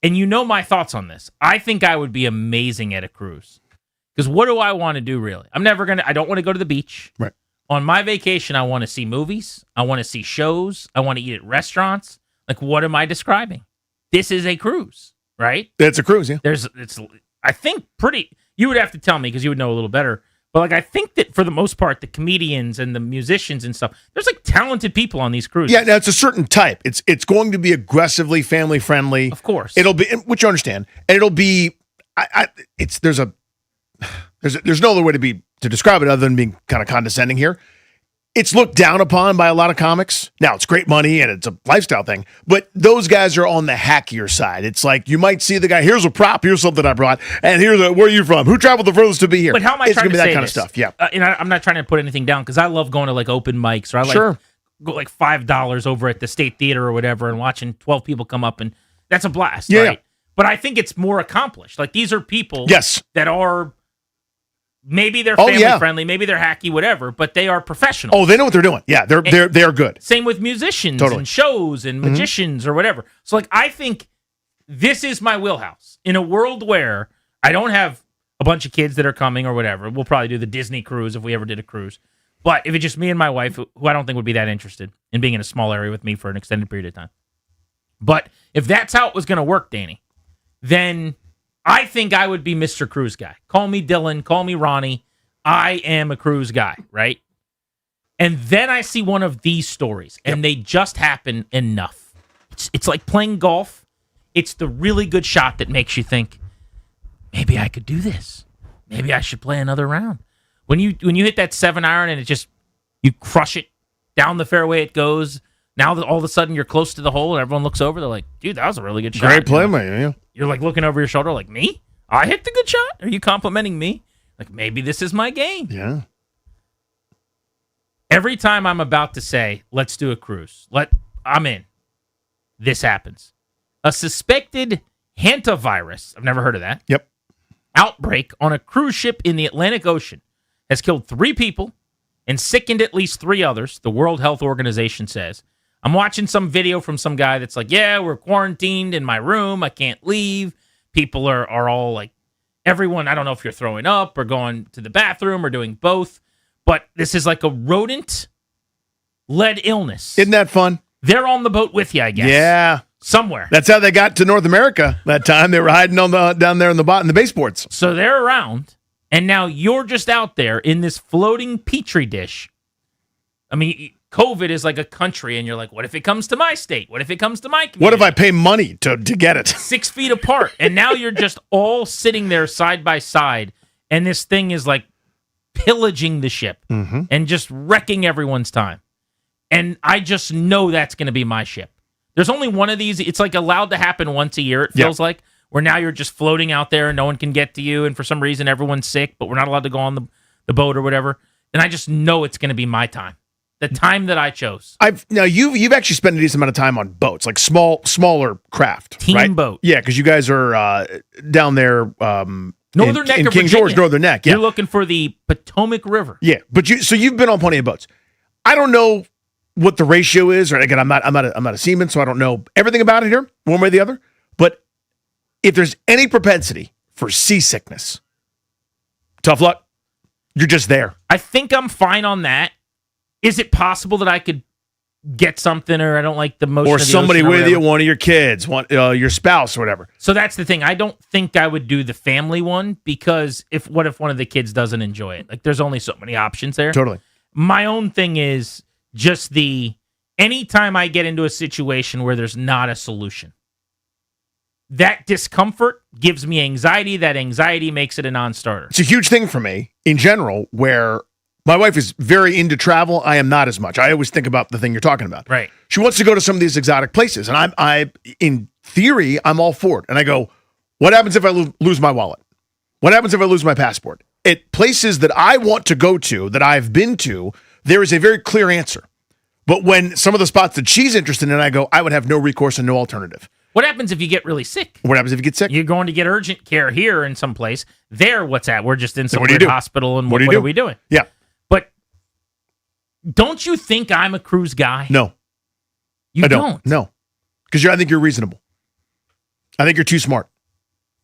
And you know my thoughts on this. I think I would be amazing at a cruise. Because what do I want to do, really? I don't want to go to the beach. Right. On my vacation, I want to see movies. I want to see shows. I want to eat at restaurants. Like, what am I describing? This is a cruise, right? It's a cruise, yeah. I think you would have to tell me because you would know a little better. But like, I think that for the most part, the comedians and the musicians and stuff, there's like talented people on these cruises. Yeah, now it's a certain type. It's going to be aggressively family friendly. Of course. It'll be, which you understand, and it'll be, there's no other way to describe it other than being kind of condescending here. It's looked down upon by a lot of comics. Now, it's great money and it's a lifestyle thing, but those guys are on the hackier side. It's like you might see the guy, here's a prop, here's something I brought, and where are you from? Who traveled the furthest to be here? But how am I it's trying gonna to be say that kind this? of stuff, yeah. And I'm not trying to put anything down because I love going to like open mics or I like go like $5 over at the State Theater or whatever and watching 12 people come up and that's a blast, Yeah. right? But I think it's more accomplished. Like these are people that are maybe they're family friendly, maybe they're hacky, whatever, but they are professional. Oh, they know what they're doing. Yeah, they are good. Same with musicians and shows and magicians or whatever. So like I think this is my wheelhouse. In a world where I don't have a bunch of kids that are coming or whatever, we'll probably do the Disney cruise if we ever did a cruise. But if it's just me and my wife, who I don't think would be that interested in being in a small area with me for an extended period of time. But if that's how it was going to work, Danny, then I think I would be Mr. Cruise Guy. Call me Dylan, call me Ronnie. I am a cruise guy, right? And then I see one of these stories, and they just happen enough. It's like playing golf. It's the really good shot that makes you think, maybe I could do this. Maybe I should play another round. When you hit that 7-iron and you crush it down the fairway it goes, now that all of a sudden you're close to the hole and everyone looks over, they're like, dude, that was a really good shot. Great play, man. Yeah. You're like looking over your shoulder like, me? I hit the good shot? Are you complimenting me? Like, maybe this is my game. Yeah. Every time I'm about to say, let's do a cruise, I'm in. This happens. A suspected hantavirus, I've never heard of that. Yep. Outbreak on a cruise ship in the Atlantic Ocean has killed 3 people and sickened at least 3 others, the World Health Organization says. I'm watching some video from some guy that's like, yeah, we're quarantined in my room. I can't leave. People are all like, everyone, I don't know if you're throwing up or going to the bathroom or doing both, but this is like a rodent-led illness. Isn't that fun? They're on the boat with you, I guess. Yeah. Somewhere. That's how they got to North America that time. They were hiding down there in the bottom, the baseboards. So they're around, and now you're just out there in this floating petri dish. I mean, COVID is like a country, and you're like, what if it comes to my state? What if it comes to my community? What if I pay money to get it? 6 feet apart, and now you're just all sitting there side by side, and this thing is like pillaging the ship and just wrecking everyone's time. And I just know that's going to be my ship. There's only one of these. It's like allowed to happen once a year, it feels like, where now you're just floating out there and no one can get to you. And for some reason, everyone's sick, but we're not allowed to go on the boat or whatever. And I just know it's going to be my time. The time that I chose. You've actually spent a decent amount of time on boats, like smaller craft. Team right? boat. Yeah, because you guys are down there Northern Neck in of King Virginia. George, Northern Neck. Yeah. You're looking for the Potomac River. Yeah, but you've been on plenty of boats. I don't know what the ratio is, or again, I'm not a seaman, so I don't know everything about it here, one way or the other. But if there's any propensity for seasickness, tough luck. You're just there. I think I'm fine on that. Is it possible that I could get something, or I don't like the motion Or of the somebody ocean or with you, whatever? one of your kids, your spouse, or whatever. So that's the thing. I don't think I would do the family one because what if one of the kids doesn't enjoy it? Like, there's only so many options there. Totally. My own thing is just anytime I get into a situation where there's not a solution, that discomfort gives me anxiety. That anxiety makes it a non-starter. It's a huge thing for me in general, where my wife is very into travel. I am not as much. I always think about the thing you're talking about. Right. She wants to go to some of these exotic places, and I in theory, I'm all for it. And I go, what happens if I lose my wallet? What happens if I lose my passport? At places that I want to go to, that I've been to, there is a very clear answer. But when some of the spots that she's interested in, I go, I would have no recourse and no alternative. What happens if you get really sick? What happens if you get sick? You're going to get urgent care here in some place. There, what's that? We're just in some what do you weird do? hospital, and What what do you are do? we doing? Yeah. But don't you think I'm a cruise guy? No. You don't. No. Because I think you're reasonable. I think you're too smart.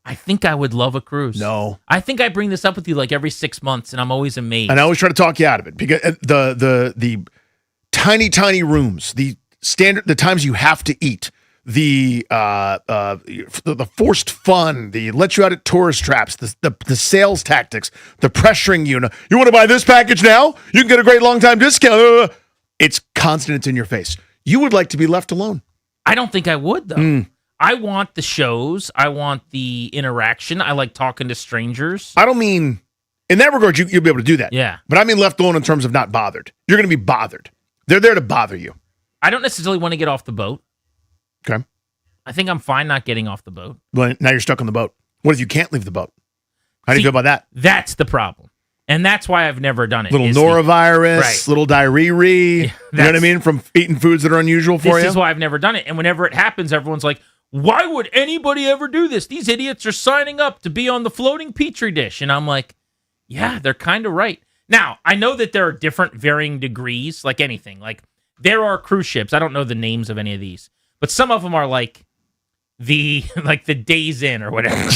I think I would love a cruise. No. I think I bring this up with you like every 6 months, and I'm always amazed. And I always try to talk you out of it because the tiny rooms, the times you have to eat, the forced fun, the let you out at tourist traps, the sales tactics, the pressuring you. You want to buy this package now? You can get a great long-time discount. It's constant. It's in your face. You would like to be left alone. I don't think I would, though. I want the shows. I want the interaction. I like talking to strangers. I don't mean, in that regard, you'll be able to do that. Yeah. But I mean left alone in terms of not bothered. You're going to be bothered. They're there to bother you. I don't necessarily want to get off the boat. Okay. I think I'm fine not getting off the boat. Well, now you're stuck on the boat. What if you can't leave the boat? How do you feel about that? That's the problem. And that's why I've never done it. Little is norovirus, Right. little diarrhea. You know what I mean? From eating foods that are unusual for This you. is why I've never done it. And whenever it happens, everyone's like, why would anybody ever do this? These idiots are signing up to be on the floating petri dish. And I'm like, yeah, they're kind of right. Now, I know that there are different varying degrees, like anything. Like, there are cruise ships. I don't know the names of any of these, but some of them are like the Days Inn or whatever,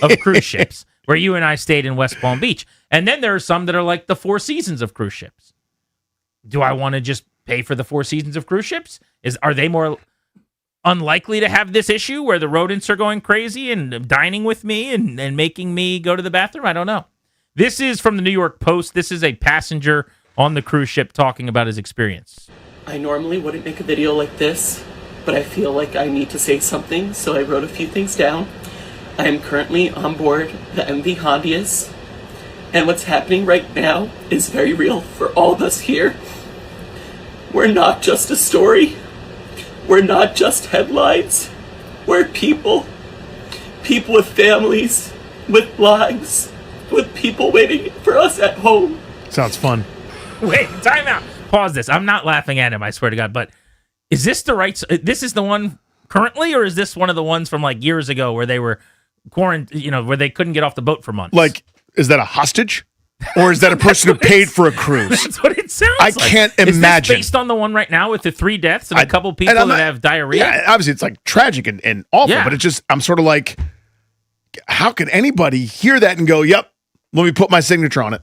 of cruise ships, where you and I stayed in West Palm Beach. And then there are some that are like the Four Seasons of cruise ships. Do I want to just pay for the Four Seasons of cruise ships? Are they more unlikely to have this issue where the rodents are going crazy and dining with me and making me go to the bathroom? I don't know. This is from the New York Post. This is a passenger on the cruise ship talking about his experience. I normally wouldn't make a video like this, but I feel like I need to say something, so I wrote a few things down. I am currently on board the MV Hondius, and what's happening right now is very real for all of us here. We're not just a story. We're not just headlines. We're people. People with families, with lives, with people waiting for us at home. Sounds fun. Wait, time out. Pause this. I'm not laughing at him, I swear to God, but is this the right... This is the one currently, or is this one of the ones from like years ago where they were quarantined, where they couldn't get off the boat for months? Like, is that a hostage? Or is that a person who paid for a cruise? That's what it sounds I like. can't Is imagine. this based on the one right now with the 3 deaths and a couple people and I'm that not- have diarrhea? Yeah, obviously it's like tragic and awful, Yeah. but it's just, I'm sort of like, how can anybody hear that and go, yep, let me put my signature on it?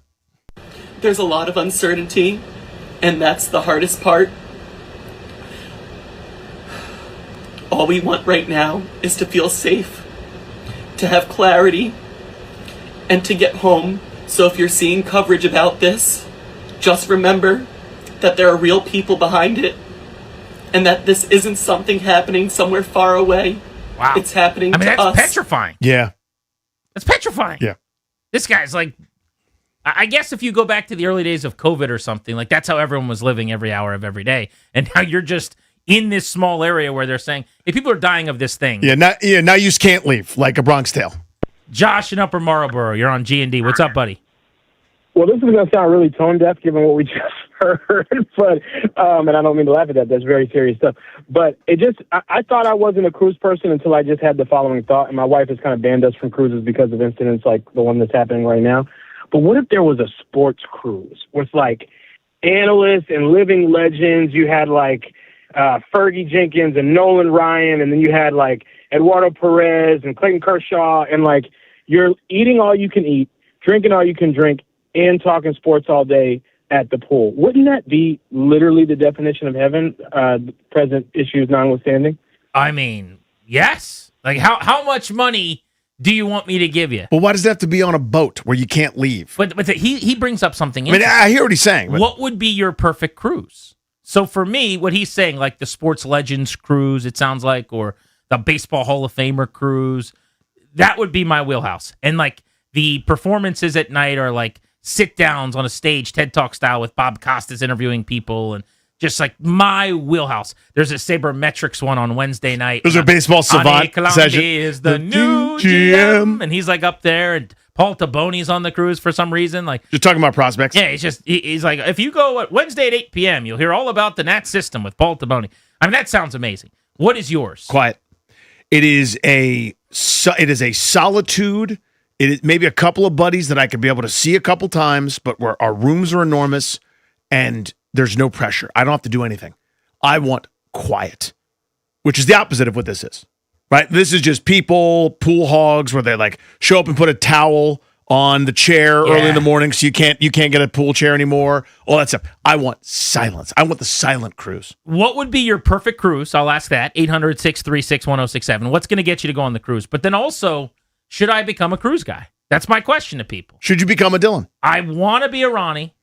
There's a lot of uncertainty, and that's the hardest part. All we want right now is to feel safe, to have clarity, and to get home. So if you're seeing coverage about this, just remember that there are real people behind it, and that this isn't something happening somewhere far away. Wow. It's happening I mean, to that's us. petrifying. Yeah. That's petrifying. Yeah. This guy's like, I guess if you go back to the early days of COVID or something, like that's how everyone was living every hour of every day. And now you're just in this small area where they're saying, hey, people are dying of this thing. Yeah, now you just can't leave, like a Bronx Tale. Josh in Upper Marlboro, you're on G&D. What's up, buddy? Well, this is going to sound really tone deaf given what we just heard, but and I don't mean to laugh at that. That's very serious stuff. But I thought I wasn't a cruise person until I just had the following thought, and my wife has kind of banned us from cruises because of incidents like the one that's happening right now. But what if there was a sports cruise with like analysts and living legends? You had like Fergie Jenkins and Nolan Ryan, and then you had like Eduardo Perez and Clayton Kershaw, and like you're eating all you can eat, drinking all you can drink, and talking sports all day at the pool. Wouldn't that be literally the definition of heaven, present issues notwithstanding? I mean, yes. Like, how much money do you want me to give you? Well, why does it have to be on a boat where you can't leave? But he brings up something. I mean, I hear what he's saying. But what would be your perfect cruise? So for me, what he's saying, like the sports legends cruise, it sounds like, or the baseball Hall of Famer cruise, that would be my wheelhouse. And like the performances at night are like sit downs on a stage, TED Talk style, with Bob Costas interviewing people, and just like my wheelhouse. There's a sabermetrics one on Wednesday night. There's a baseball savant session. Is the new GM, and he's like up there, and Paul Taboni's on the cruise for some reason. Like, just talking about prospects. Yeah, he's like, if you go at Wednesday at 8 p.m., you'll hear all about the Nat system with Paul Taboni. I mean, that sounds amazing. What is yours? Quiet. It is a solitude. It is maybe a couple of buddies that I could be able to see a couple times, but where our rooms are enormous and there's no pressure. I don't have to do anything. I want quiet, which is the opposite of what this is, right? This is just people, pool hogs, where they like show up and put a towel on the chair early in the morning so you can't get a pool chair anymore, all that stuff. I want silence. I want the silent cruise. What would be your perfect cruise? I'll ask that. 800-636-1067. What's going to get you to go on the cruise? But then also, should I become a cruise guy? That's my question to people. Should you become a Dylan? I want to be a Ronnie,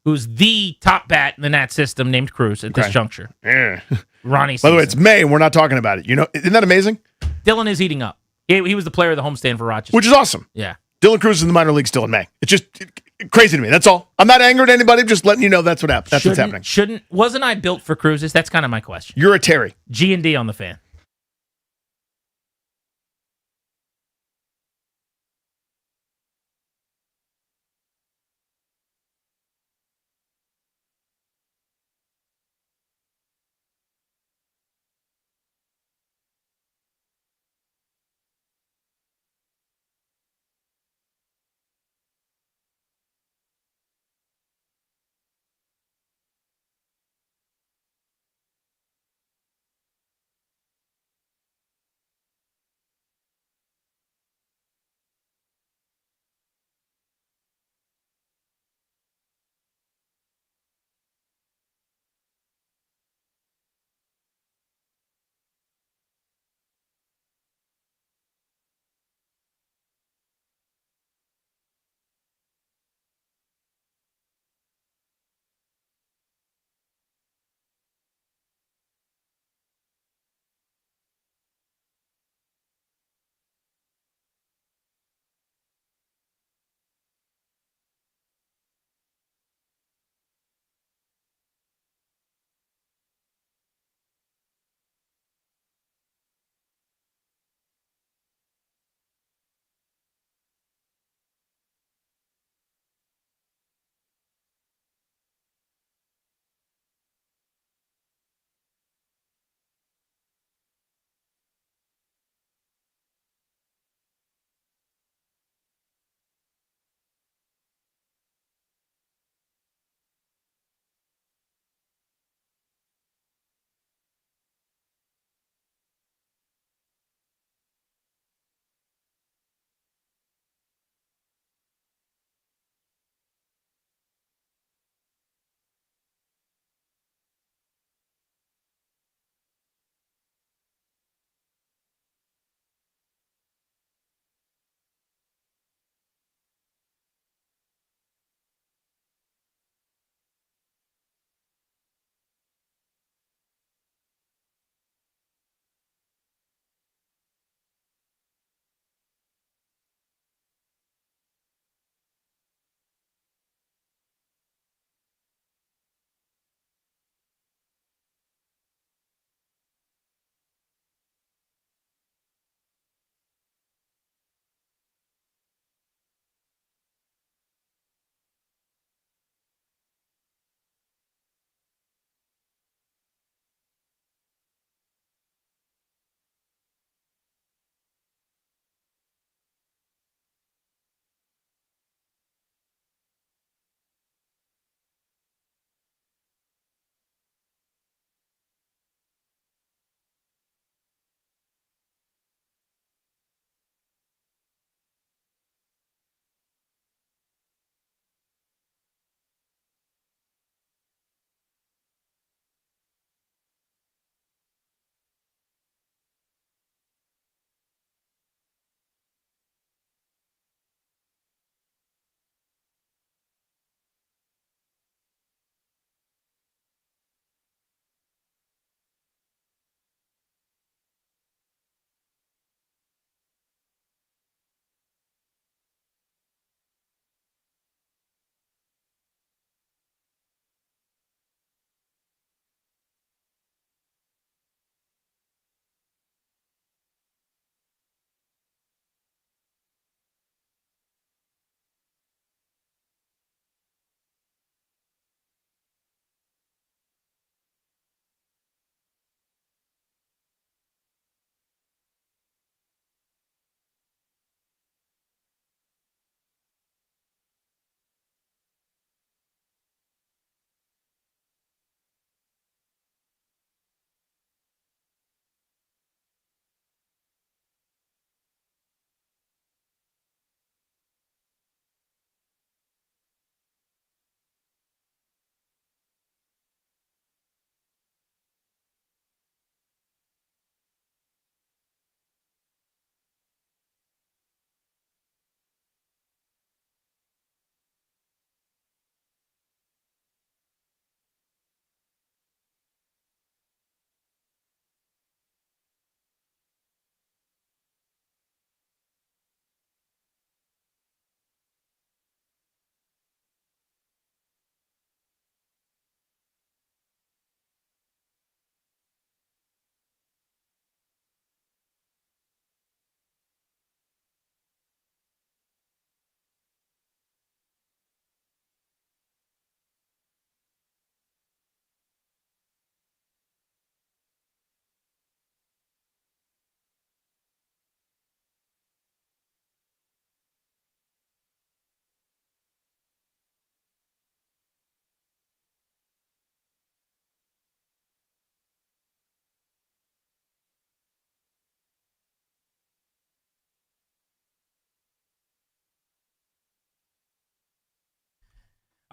who's the top bat in the Nat system named Cruz at this juncture. Yeah. Ronnie. By the way, it's May and we're not talking about it. You know, isn't that amazing? Dylan is heating up. He was the player of the homestand for Rochester, Which is awesome. Yeah. Dylan Cruz is in the minor leagues still in May. It's just crazy to me. That's all. I'm not angry at anybody. I'm just letting you know that's what happened. That's what's happening. Wasn't I built for cruises? That's kind of my question. You're a Terry. G&D on the Fan.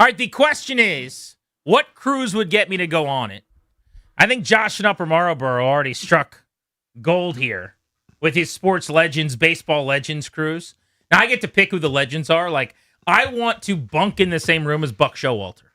All right, the question is, what cruise would get me to go on it? I think Josh in Upper Marlboro already struck gold here with his sports legends, baseball legends cruise. Now I get to pick who the legends are. Like, I want to bunk in the same room as Buck Showalter.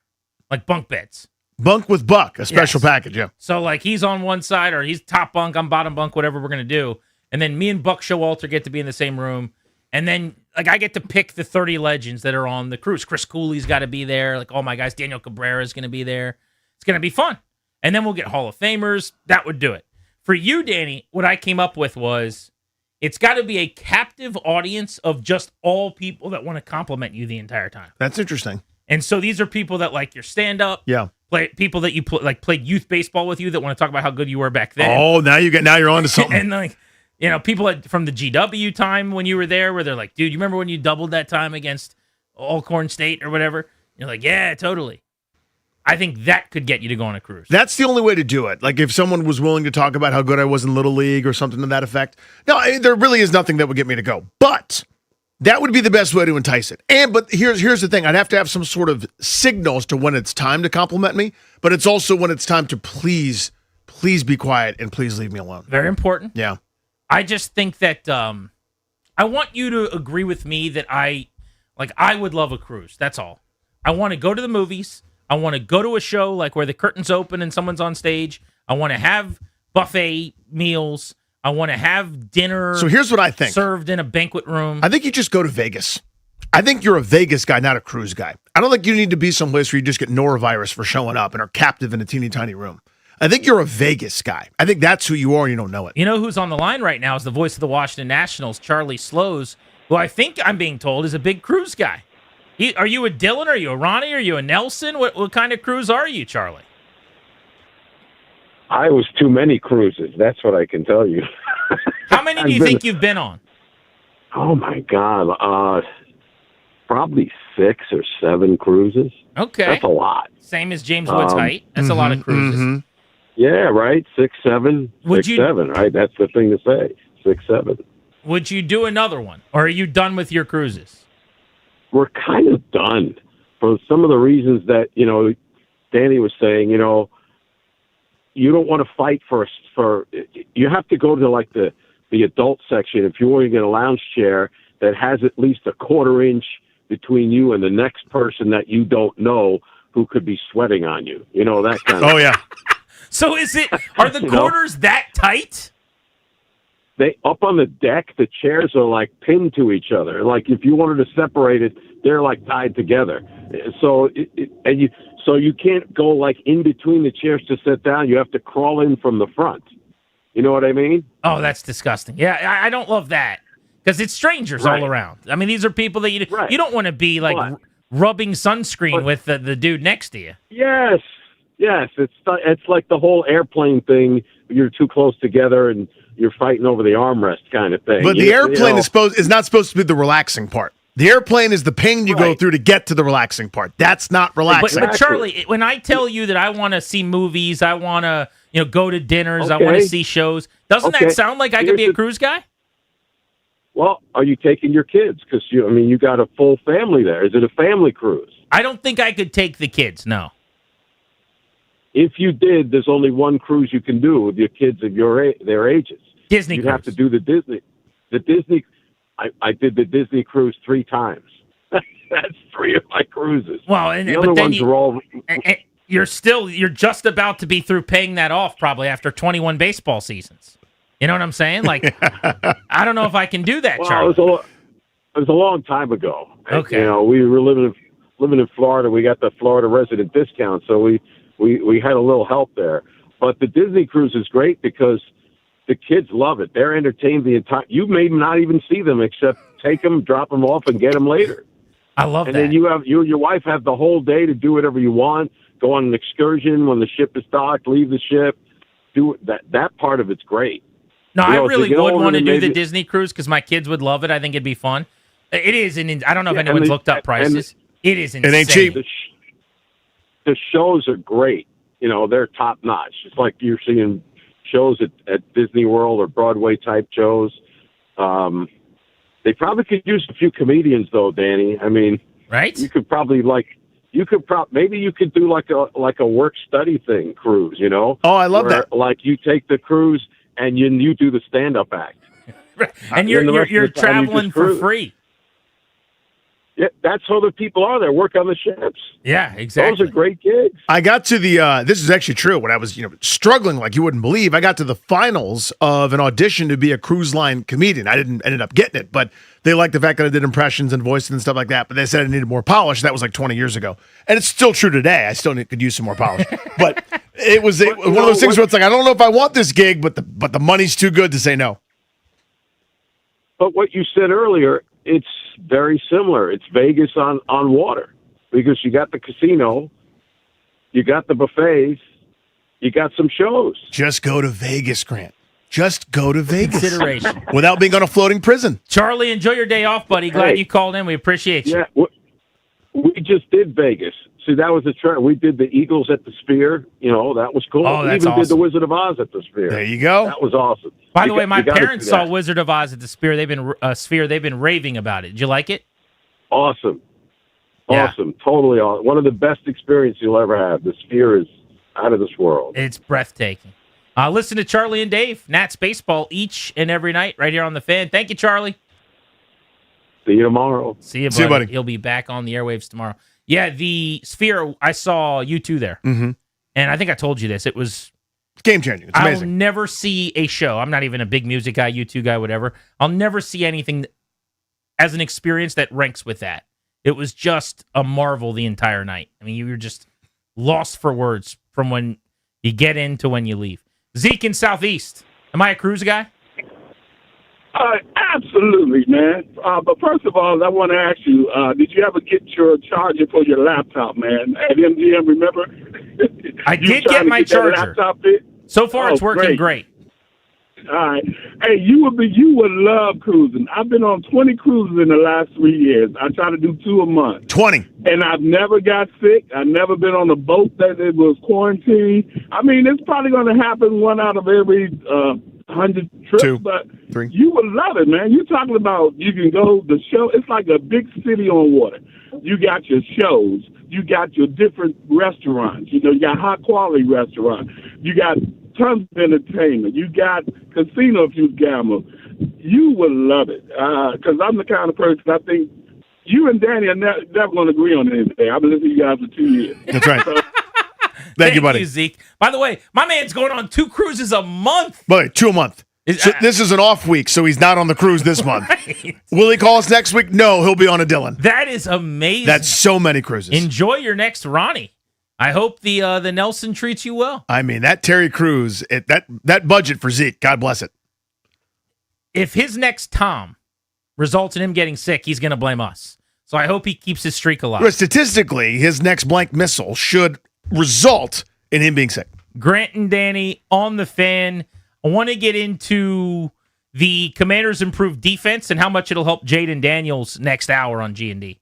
Like bunk beds. Bunk with Buck, a special package, yeah. So, like, he's on one side, or he's top bunk, I'm bottom bunk, whatever we're going to do. And then me and Buck Showalter get to be in the same room. And then, like, I get to pick the 30 legends that are on the cruise. Chris Cooley's got to be there. Like, all my guys, Daniel Cabrera's going to be there. It's going to be fun. And then we'll get Hall of Famers. That would do it. For you, Danny, what I came up with was it's got to be a captive audience of just all people that want to compliment you the entire time. That's interesting. And so these are people that like your stand-up. Yeah. People that you played youth baseball with you that want to talk about how good you were back then. Oh, now you're on to something. And like, you know, people from the GW time when you were there, where they're like, dude, you remember when you doubled that time against Alcorn State or whatever? You're like, yeah, totally. I think that could get you to go on a cruise. That's the only way to do it. Like if someone was willing to talk about how good I was in Little League or something to that effect. No, there really is nothing that would get me to go. But that would be the best way to entice it. But here's the thing. I'd have to have some sort of signal as to when it's time to compliment me, but it's also when it's time to please be quiet and please leave me alone. Very important. Yeah. I just think that I want you to agree with me that I would love a cruise. That's all. I want to go to the movies. I want to go to a show like where the curtains open and someone's on stage. I want to have buffet meals. I want to have dinner. So here's what I think. Served in a banquet room. I think you just go to Vegas. I think you're a Vegas guy, not a cruise guy. I don't think you need to be someplace where you just get norovirus for showing up and are captive in a teeny tiny room. I think you're a Vegas guy. I think that's who you are and you don't know it. You know who's on the line right now is the voice of the Washington Nationals, Charlie Slows, who I think I'm being told is a big cruise guy. Are you a Dylan? Are you a Ronnie? Are you a Nelson? What kind of cruise are you, Charlie? I was too many cruises. That's what I can tell you. How many do you think you've been on? Oh, my God. Probably 6 or 7 cruises. Okay. That's a lot. Same as James Woods' height. That's a lot of cruises. Yeah, right. 6, 7. 7, right? That's the thing to say. 6, 7. Would you do another one? Or are you done with your cruises? We're kind of done for some of the reasons that, Danny was saying, you don't want to fight for you have to go to like the adult section if you want to get a lounge chair that has at least a 1/4 inch between you and the next person that you don't know who could be sweating on you. That kind of. Oh yeah. So are the corners that tight? They up on the deck, the chairs are like pinned to each other. Like if you wanted to separate it, they're like tied together. So you can't go like in between the chairs to sit down. You have to crawl in from the front. You know what I mean? Oh, that's disgusting. Yeah, I don't love that because it's strangers all around. I mean, these are people that you don't want to be like rubbing sunscreen with the dude next to you. Yes. It's like the whole airplane thing. You're too close together and you're fighting over the armrest kind of thing. But the airplane is not supposed to be the relaxing part. The airplane is the pain you go through to get to the relaxing part. That's not relaxing. But Charlie, when I tell you that I want to see movies, I want to go to dinners, I want to see shows, doesn't that sound like I could be a cruise guy? Well, are you taking your kids? Because you got a full family there. Is it a family cruise? I don't think I could take the kids. No. If you did, there's only one cruise you can do with your kids of their ages. Disney You'd cruise. have to do the Disney. I did the Disney cruise 3 times. That's 3 of my cruises. Well, the other ones are all. You're just about to be through paying that off probably after 21 baseball seasons. You know what I'm saying? Like, I don't know if I can do that, Charlie. It was a long time ago. Okay. We were living in Florida. We got the Florida resident discount, so we had a little help there. But the Disney cruise is great because the kids love it. They're entertained the entire. You may not even see them except take them, drop them off, and get them later. I love that. And then you and your wife have the whole day to do whatever you want. Go on an excursion when the ship is docked. Leave the ship. Do that. That part of it's great. No, I really would want to do the Disney cruise because my kids would love it. I think it'd be fun. It is, and I don't know if anyone's looked up prices. It is insane. It ain't cheap. The shows are great. They're top notch. It's like you're seeing shows at Disney World or Broadway type shows. They probably could use a few comedians though, Danny. I mean, right? You could probably you could maybe you could do like a work study thing cruise. You know? Oh, I love that. Like you take the cruise and you do the stand up act, And you're traveling for free. Yeah, that's how the people are there. Work on the ships. Yeah, exactly. Those are great gigs. I got to the this is actually true. When I was struggling like you wouldn't believe, I got to the finals of an audition to be a cruise line comedian. I didn't ended up getting it, but they liked the fact that I did impressions and voices and stuff like that. But they said I needed more polish. That was like 20 years ago, and it's still true today. I still could use some more polish. But it was one of those things where it's like I don't know if I want this gig, but the money's too good to say no. But what you said earlier, it's very similar. It's Vegas on water because you got the casino, you got the buffets, you got some shows. Just go to Vegas, Grant. Just go to Vegas. Consideration. Without being on a floating prison. Charlie, enjoy your day off, buddy. Glad you called in. We appreciate you. Yeah, we just did Vegas. See, that was the trend. We did the Eagles at the Sphere. You know, that was cool. Oh, we that's even did the awesome. Wizard of Oz at the Sphere. There you go. That was awesome. By the way, my you gotta parents see saw that. Wizard of Oz at the Sphere. They've been raving about it. Did you like it? Awesome. Yeah. Awesome. Totally awesome. One of the best experiences you'll ever have. The Sphere is out of this world. It's breathtaking. Listen to Charlie and Dave, Nats Baseball, each and every night right here on The Fan. Thank you, Charlie. See you tomorrow. See you, buddy. He'll be back on the airwaves tomorrow. Yeah, the Sphere, I saw you two there. Mm-hmm. And I think I told you this. It was game changing. It's amazing. I'll never see a show. I'm not even a big music guy, U2 guy, whatever. I'll never see anything as an experience that ranks with that. It was just a marvel the entire night. I mean, you were just lost for words from when you get in to when you leave. Zeke in Southeast. Am I a cruise guy? Absolutely, man. But first of all, I want to ask you, did you ever get your charger for your laptop, man? At MGM, remember? I did get my charger. So far, it's working great. All right. Hey, you would love cruising. I've been on 20 cruises in the last 3 years. I try to do 2 a month. 20. And I've never got sick. I've never been on a boat that it was quarantined. I mean, it's probably going to happen one out of every 100 trips. 2, but 3. You would love it, man. You're talking about you can go the show. It's like a big city on water. You got your shows. You got your different restaurants. You know, you got high quality restaurants. You got tons of entertainment. You got casino if you gamble. You will love it because I'm the kind of person I think you and Danny are never going to agree on anything. I've been listening to you guys for 2 years. That's right. So, Thank you, buddy. Zeke. By the way, my man's going on 2 cruises a month. By the way, 2 a month. This is an off week, so he's not on the cruise this month. Will he call us next week? No, he'll be on a Dylan. That is amazing. That's so many cruises. Enjoy your next Ronnie. I hope the Nelson treats you well. I mean, that Terry Crews, that budget for Zeke, God bless it. If his next Tom results in him getting sick, he's going to blame us. So I hope he keeps his streak alive. But statistically, his next blank missile should result in him being sick. Grant and Danny on The Fan. I want to get into the Commanders' improved defense and how much it'll help Jaden Daniels next hour on G&D.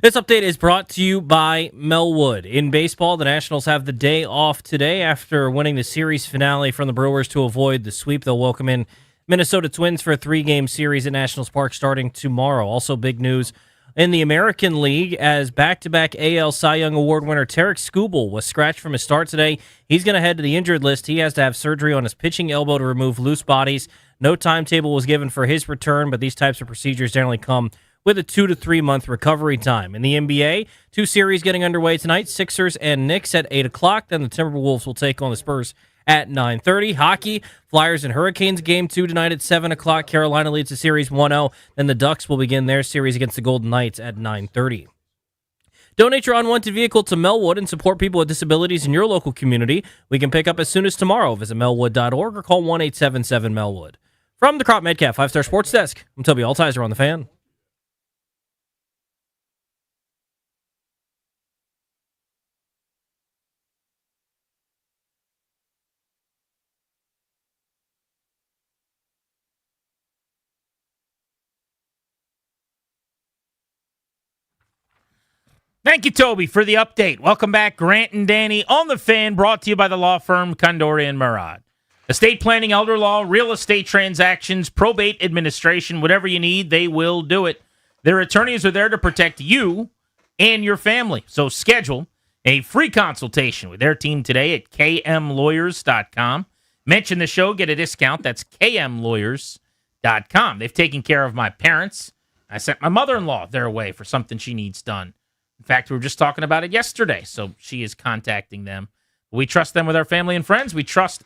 This update is brought to you by Melwood. In baseball, the Nationals have the day off today after winning the series finale from the Brewers to avoid the sweep. They'll welcome in Minnesota Twins for a 3-game series at Nationals Park starting tomorrow. Also big news in the American League as back-to-back AL Cy Young Award winner Tarek Skubal was scratched from his start today. He's going to head to the injured list. He has to have surgery on his pitching elbow to remove loose bodies. No timetable was given for his return, but these types of procedures generally come with a 2 to 3 month recovery time. In the NBA, 2 series getting underway tonight, Sixers and Knicks at 8 o'clock. Then the Timberwolves will take on the Spurs at 9:30. Hockey, Flyers and Hurricanes game 2 tonight at 7 o'clock. Carolina leads the series 1-0. Then the Ducks will begin their series against the Golden Knights at 9:30. Donate your unwanted vehicle to Melwood and support people with disabilities in your local community. We can pick up as soon as tomorrow. Visit melwood.org or call 1-877-MELWOOD. From the Crop Medcalf 5-Star Sports Desk, I'm Toby Altizer on The Fan. Thank you, Toby, for the update. Welcome back, Grant and Danny on The Fan, brought to you by the law firm Condori and Murad. Estate planning, elder law, real estate transactions, probate administration, whatever you need, they will do it. Their attorneys are there to protect you and your family. So schedule a free consultation with their team today at kmlawyers.com. Mention the show, get a discount. That's kmlawyers.com. They've taken care of my parents. I sent my mother-in-law their way for something she needs done. In fact, we were just talking about it yesterday, so she is contacting them. We trust them with our family and friends. We trust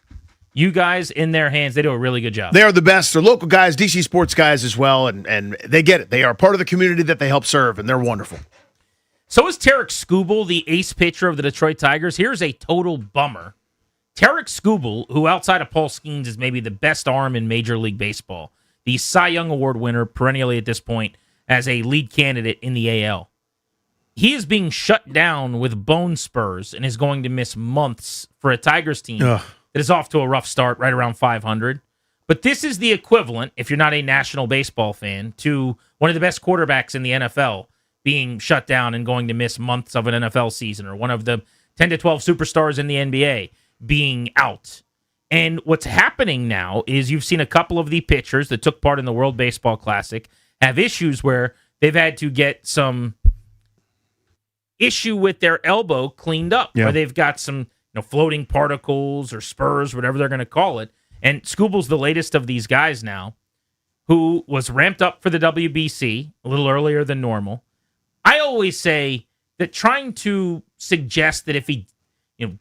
you guys in their hands. They do a really good job. They are the best. They're local guys, DC sports guys as well, and they get it. They are part of the community that they help serve, and they're wonderful. So is Tarek Skubal, the ace pitcher of the Detroit Tigers. Here's a total bummer. Tarek Skubal, who outside of Paul Skeens is maybe the best arm in Major League Baseball, the Cy Young Award winner perennially at this point as a lead candidate in the AL. He is being shut down with bone spurs and is going to miss months for a Tigers team that is off to a rough start, right around 500. But this is the equivalent, if you're not a national baseball fan, to one of the best quarterbacks in the NFL being shut down and going to miss months of an NFL season, or one of the 10 to 12 superstars in the NBA being out. And what's happening now is you've seen a couple of the pitchers that took part in the World Baseball Classic have issues where they've had to get some issue with their elbow cleaned up, where they've got some floating particles or spurs, whatever they're going to call it. And Skubal's the latest of these guys now, who was ramped up for the WBC a little earlier than normal. I always say that trying to suggest that if he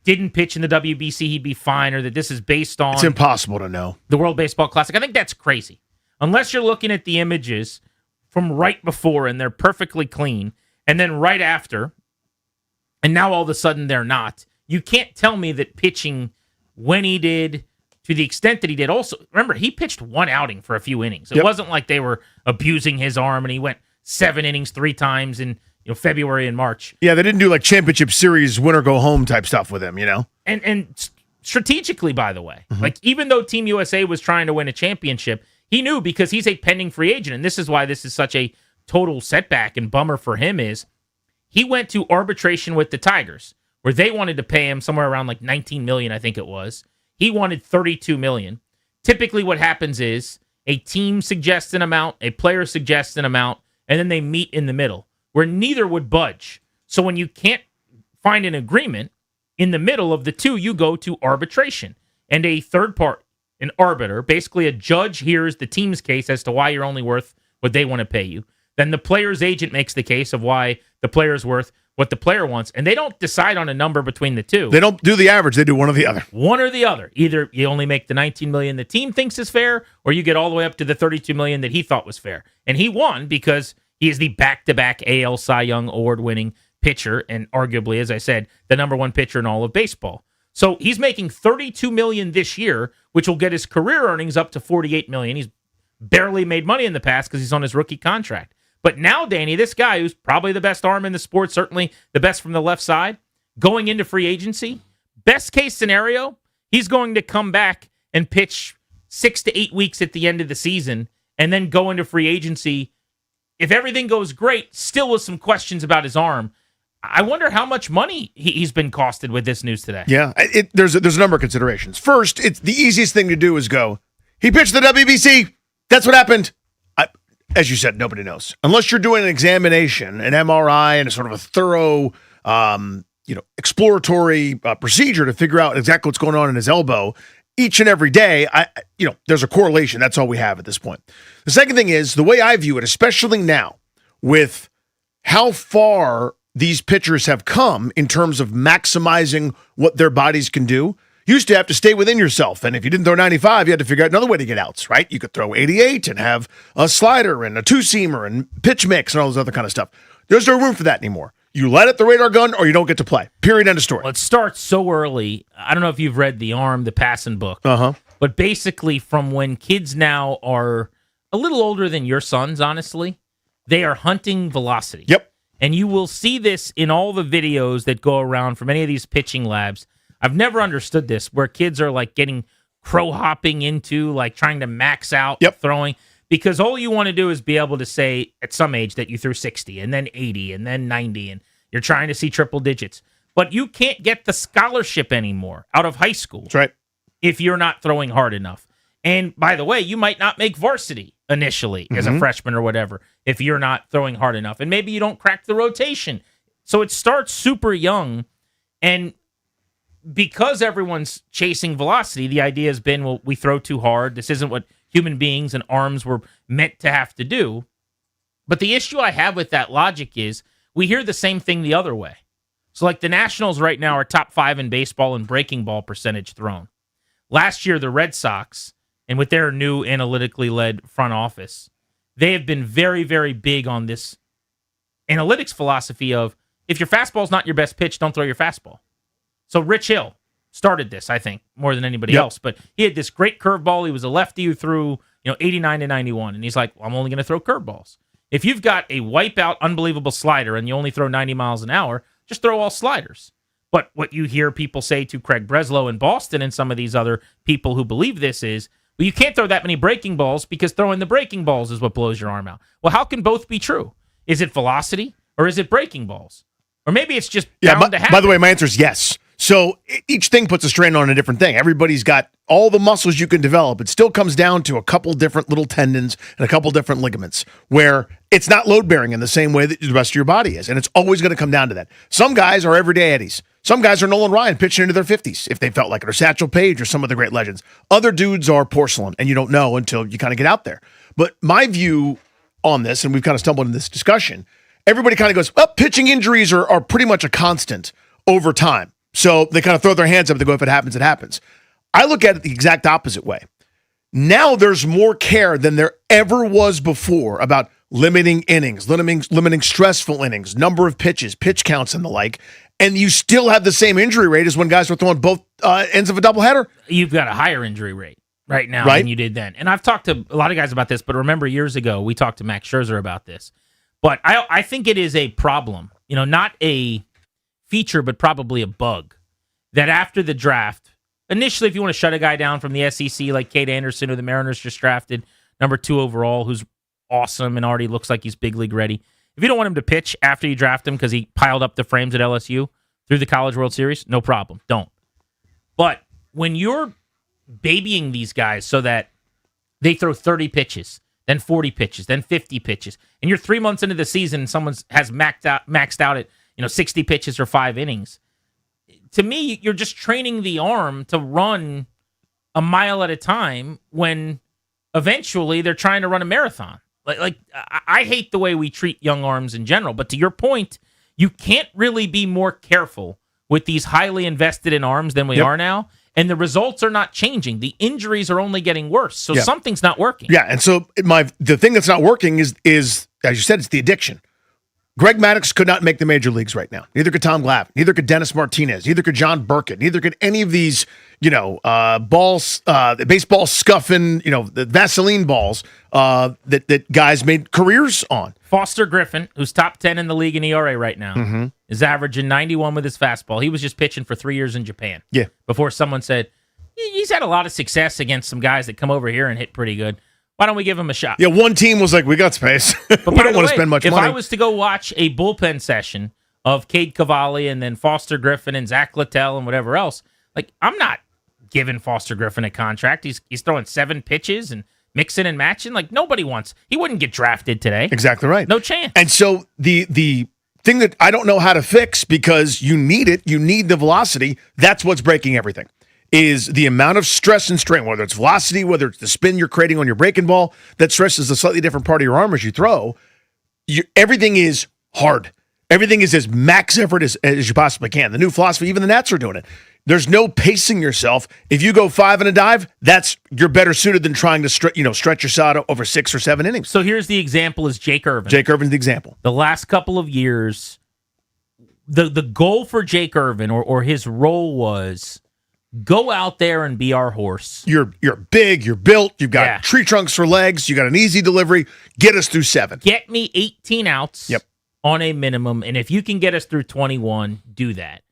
didn't pitch in the WBC, he'd be fine, or that this is based on... It's impossible to know. ...the World Baseball Classic. I think that's crazy. Unless you're looking at the images from right before and they're perfectly clean, and then right after... and now all of a sudden they're not. You can't tell me that pitching when he did, to the extent that he did. Also, remember, he pitched one outing for a few innings. It wasn't like they were abusing his arm and he went 7 innings 3 times in February and March. Yeah, they didn't do like championship series, win or go home type stuff with him, And strategically, by the way, like even though Team USA was trying to win a championship, he knew, because he's a pending free agent, and this is why this is such a total setback and bummer for him, is he went to arbitration with the Tigers, where they wanted to pay him somewhere around like $19 million, I think it was. He wanted $32 million. Typically what happens is a team suggests an amount, a player suggests an amount, and then they meet in the middle, where neither would budge. So when you can't find an agreement in the middle of the two, you go to arbitration. And a third part, an arbiter, basically a judge, hears the team's case as to why you're only worth what they want to pay you. Then the player's agent makes the case of why the player's worth what the player wants, and they don't decide on a number between the two. They don't do the average. They do one or the other. One or the other. Either you only make the $19 million the team thinks is fair, or you get all the way up to the $32 million that he thought was fair. And he won because he is the back-to-back AL Cy Young award-winning pitcher, and arguably, as I said, the number one pitcher in all of baseball. So he's making $32 million this year, which will get his career earnings up to $48 million. He's barely made money in the past because he's on his rookie contract. But now, Danny, this guy who's probably the best arm in the sport, certainly the best from the left side, going into free agency, best case scenario, he's going to come back and pitch 6 to 8 weeks at the end of the season and then go into free agency if everything goes great, still with some questions about his arm. I wonder how much money he's been costed with this news today. Yeah, there's a number of considerations. First, it's the easiest thing to do is go, he pitched the WBC. That's what happened. As you said, nobody knows. Unless you're doing an examination, an MRI, and a sort of a thorough, exploratory procedure to figure out exactly what's going on in his elbow each and every day, there's a correlation. That's all we have at this point. The second thing is, the way I view it, especially now, with how far these pitchers have come in terms of maximizing what their bodies can do. You used to have to stay within yourself, and if you didn't throw 95, you had to figure out another way to get outs, right? You could throw 88 and have a slider and a two-seamer and pitch mix and all this other kind of stuff. There's no room for that anymore. You let it the radar gun or you don't get to play. Period, end of story. Well, it starts so early. I don't know if you've read The Arm, the passing book. But basically from when kids now are a little older than your sons, honestly, they are hunting velocity. Yep. And you will see this in all the videos that go around from any of these pitching labs. I've never understood this, where kids are like getting crow hopping into like trying to max out throwing, because all you want to do is be able to say at some age that you threw 60 and then 80 and then 90 and you're trying to see triple digits. But you can't get the scholarship anymore out of high school. That's right. If you're not throwing hard enough. And by the way, you might not make varsity initially as a freshman or whatever if you're not throwing hard enough. And maybe you don't crack the rotation. So it starts super young. And because everyone's chasing velocity, the idea has been, well, we throw too hard. This isn't what human beings and arms were meant to have to do. But the issue I have with that logic is we hear the same thing the other way. So like the Nationals right now are top 5 in baseball in breaking ball percentage thrown. Last year, the Red Sox, and with their new analytically led front office, they have been very, very big on this analytics philosophy of if your fastball's not your best pitch, don't throw your fastball. So Rich Hill started this, I think, more than anybody else. But he had this great curveball. He was a lefty who threw 89 to 91. And he's like, well, I'm only going to throw curveballs. If you've got a wipeout, unbelievable slider and you only throw 90 miles an hour, just throw all sliders. But what you hear people say to Craig Breslow in Boston and some of these other people who believe this is, well, you can't throw that many breaking balls because throwing the breaking balls is what blows your arm out. Well, how can both be true? Is it velocity or is it breaking balls? Or maybe it's just bound to happen. By the way, my answer is yes. So each thing puts a strain on a different thing. Everybody's got all the muscles you can develop. It still comes down to a couple different little tendons and a couple different ligaments where it's not load-bearing in the same way that the rest of your body is. And it's always going to come down to that. Some guys are everyday Eddies. Some guys are Nolan Ryan pitching into their 50s if they felt like it, or Satchel Paige or some of the great legends. Other dudes are porcelain, and you don't know until you kind of get out there. But my view on this, and we've kind of stumbled in this discussion, everybody kind of goes, well, pitching injuries are pretty much a constant over time. So they kind of throw their hands up. They go, if it happens, it happens. I look at it the exact opposite way. Now there's more care than there ever was before about limiting innings, limiting stressful innings, number of pitches, pitch counts, and the like. And you still have the same injury rate as when guys were throwing both ends of a doubleheader. You've got a higher injury rate right now than you did then. And I've talked to a lot of guys about this, but remember years ago, we talked to Max Scherzer about this. But I think it is a problem, not a feature, but probably a bug, that after the draft, initially, if you want to shut a guy down from the SEC like Cade Anderson, who the Mariners just drafted, number 2 overall, who's awesome and already looks like he's big league ready. If you don't want him to pitch after you draft him because he piled up the frames at LSU through the College World Series, no problem. Don't. But when you're babying these guys so that they throw 30 pitches, then 40 pitches, then 50 pitches, and you're 3 months into the season and someone has maxed out at 60 pitches or 5 innings, to me, you're just training the arm to run a mile at a time when eventually they're trying to run a marathon. Like I hate the way we treat young arms in general, but to your point, you can't really be more careful with these highly invested in arms than we are now, and the results are not changing. The injuries are only getting worse, so something's not working. Yeah, and so the thing that's not working is as you said, it's the addiction. Greg Maddux could not make the major leagues right now. Neither could Tom Glavine. Neither could Dennis Martinez. Neither could John Burkett. Neither could any of these, balls, baseball scuffing, the Vaseline balls that guys made careers on. Foster Griffin, who's top 10 in the league in ERA right now, is averaging 91 with his fastball. He was just pitching for 3 years in Japan. Yeah. Before someone said, he's had a lot of success against some guys that come over here and hit pretty good. Why don't we give him a shot? Yeah, one team was like, we got space. But we by don't the want to way, spend much if money. I was to go watch a bullpen session of Cade Cavalli and then Foster Griffin and Zach Littell and whatever else, like, I'm not giving Foster Griffin a contract. He's throwing 7 pitches and mixing and matching. Like, nobody wants. He wouldn't get drafted today. Exactly right. No chance. And so the thing that I don't know how to fix, because you need it, you need the velocity, that's what's breaking everything, is the amount of stress and strain, whether it's velocity, whether it's the spin you're creating on your breaking ball, that stresses a slightly different part of your arm as you throw. Everything is hard. Everything is as max effort as you possibly can. The new philosophy, even the Nats are doing it. There's no pacing yourself. If you go 5 in a dive, you're better suited than trying to stretch yourself out over 6 or 7 innings. So here's the example: is Jake Irvin. Jake Irvin's the example. The last couple of years, the goal for Jake Irvin or his role was go out there and be our horse. You're big, you're built, you've got tree trunks for legs, you got an easy delivery. Get us through 7. Get me 18 outs on a minimum, and if you can get us through 21, do that.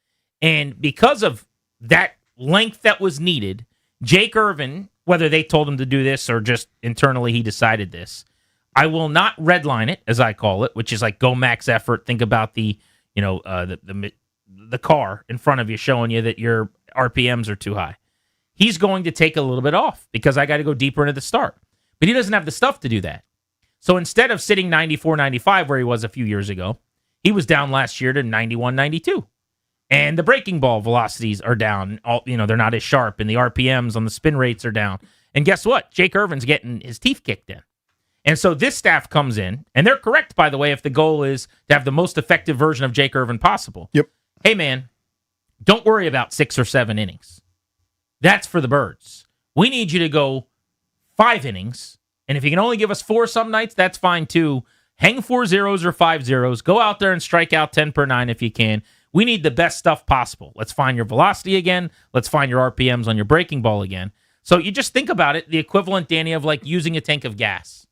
And because of that length that was needed, Jake Irvin, whether they told him to do this or just internally he decided this, I will not redline it, as I call it, which is like go max effort. Think about the car in front of you showing you that your RPMs are too high. He's going to take a little bit off because I got to go deeper into the start. But he doesn't have the stuff to do that. So instead of sitting 94, 95 where he was a few years ago, he was down last year to 91, 92. And the breaking ball velocities are down. They're not as sharp, and the RPMs on the spin rates are down. And guess what? Jake Irvin's getting his teeth kicked in. And so this staff comes in, and they're correct, by the way, if the goal is to have the most effective version of Jake Irvin possible. Yep. Hey, man, don't worry about 6 or 7 innings. That's for the birds. We need you to go 5 innings, and if you can only give us 4 some nights, that's fine too. Hang 4 zeros or 5 zeros. Go out there and strike out 10 per 9 if you can. We need the best stuff possible. Let's find your velocity again. Let's find your RPMs on your breaking ball again. So you just think about it, the equivalent, Danny, of like using a tank of gas.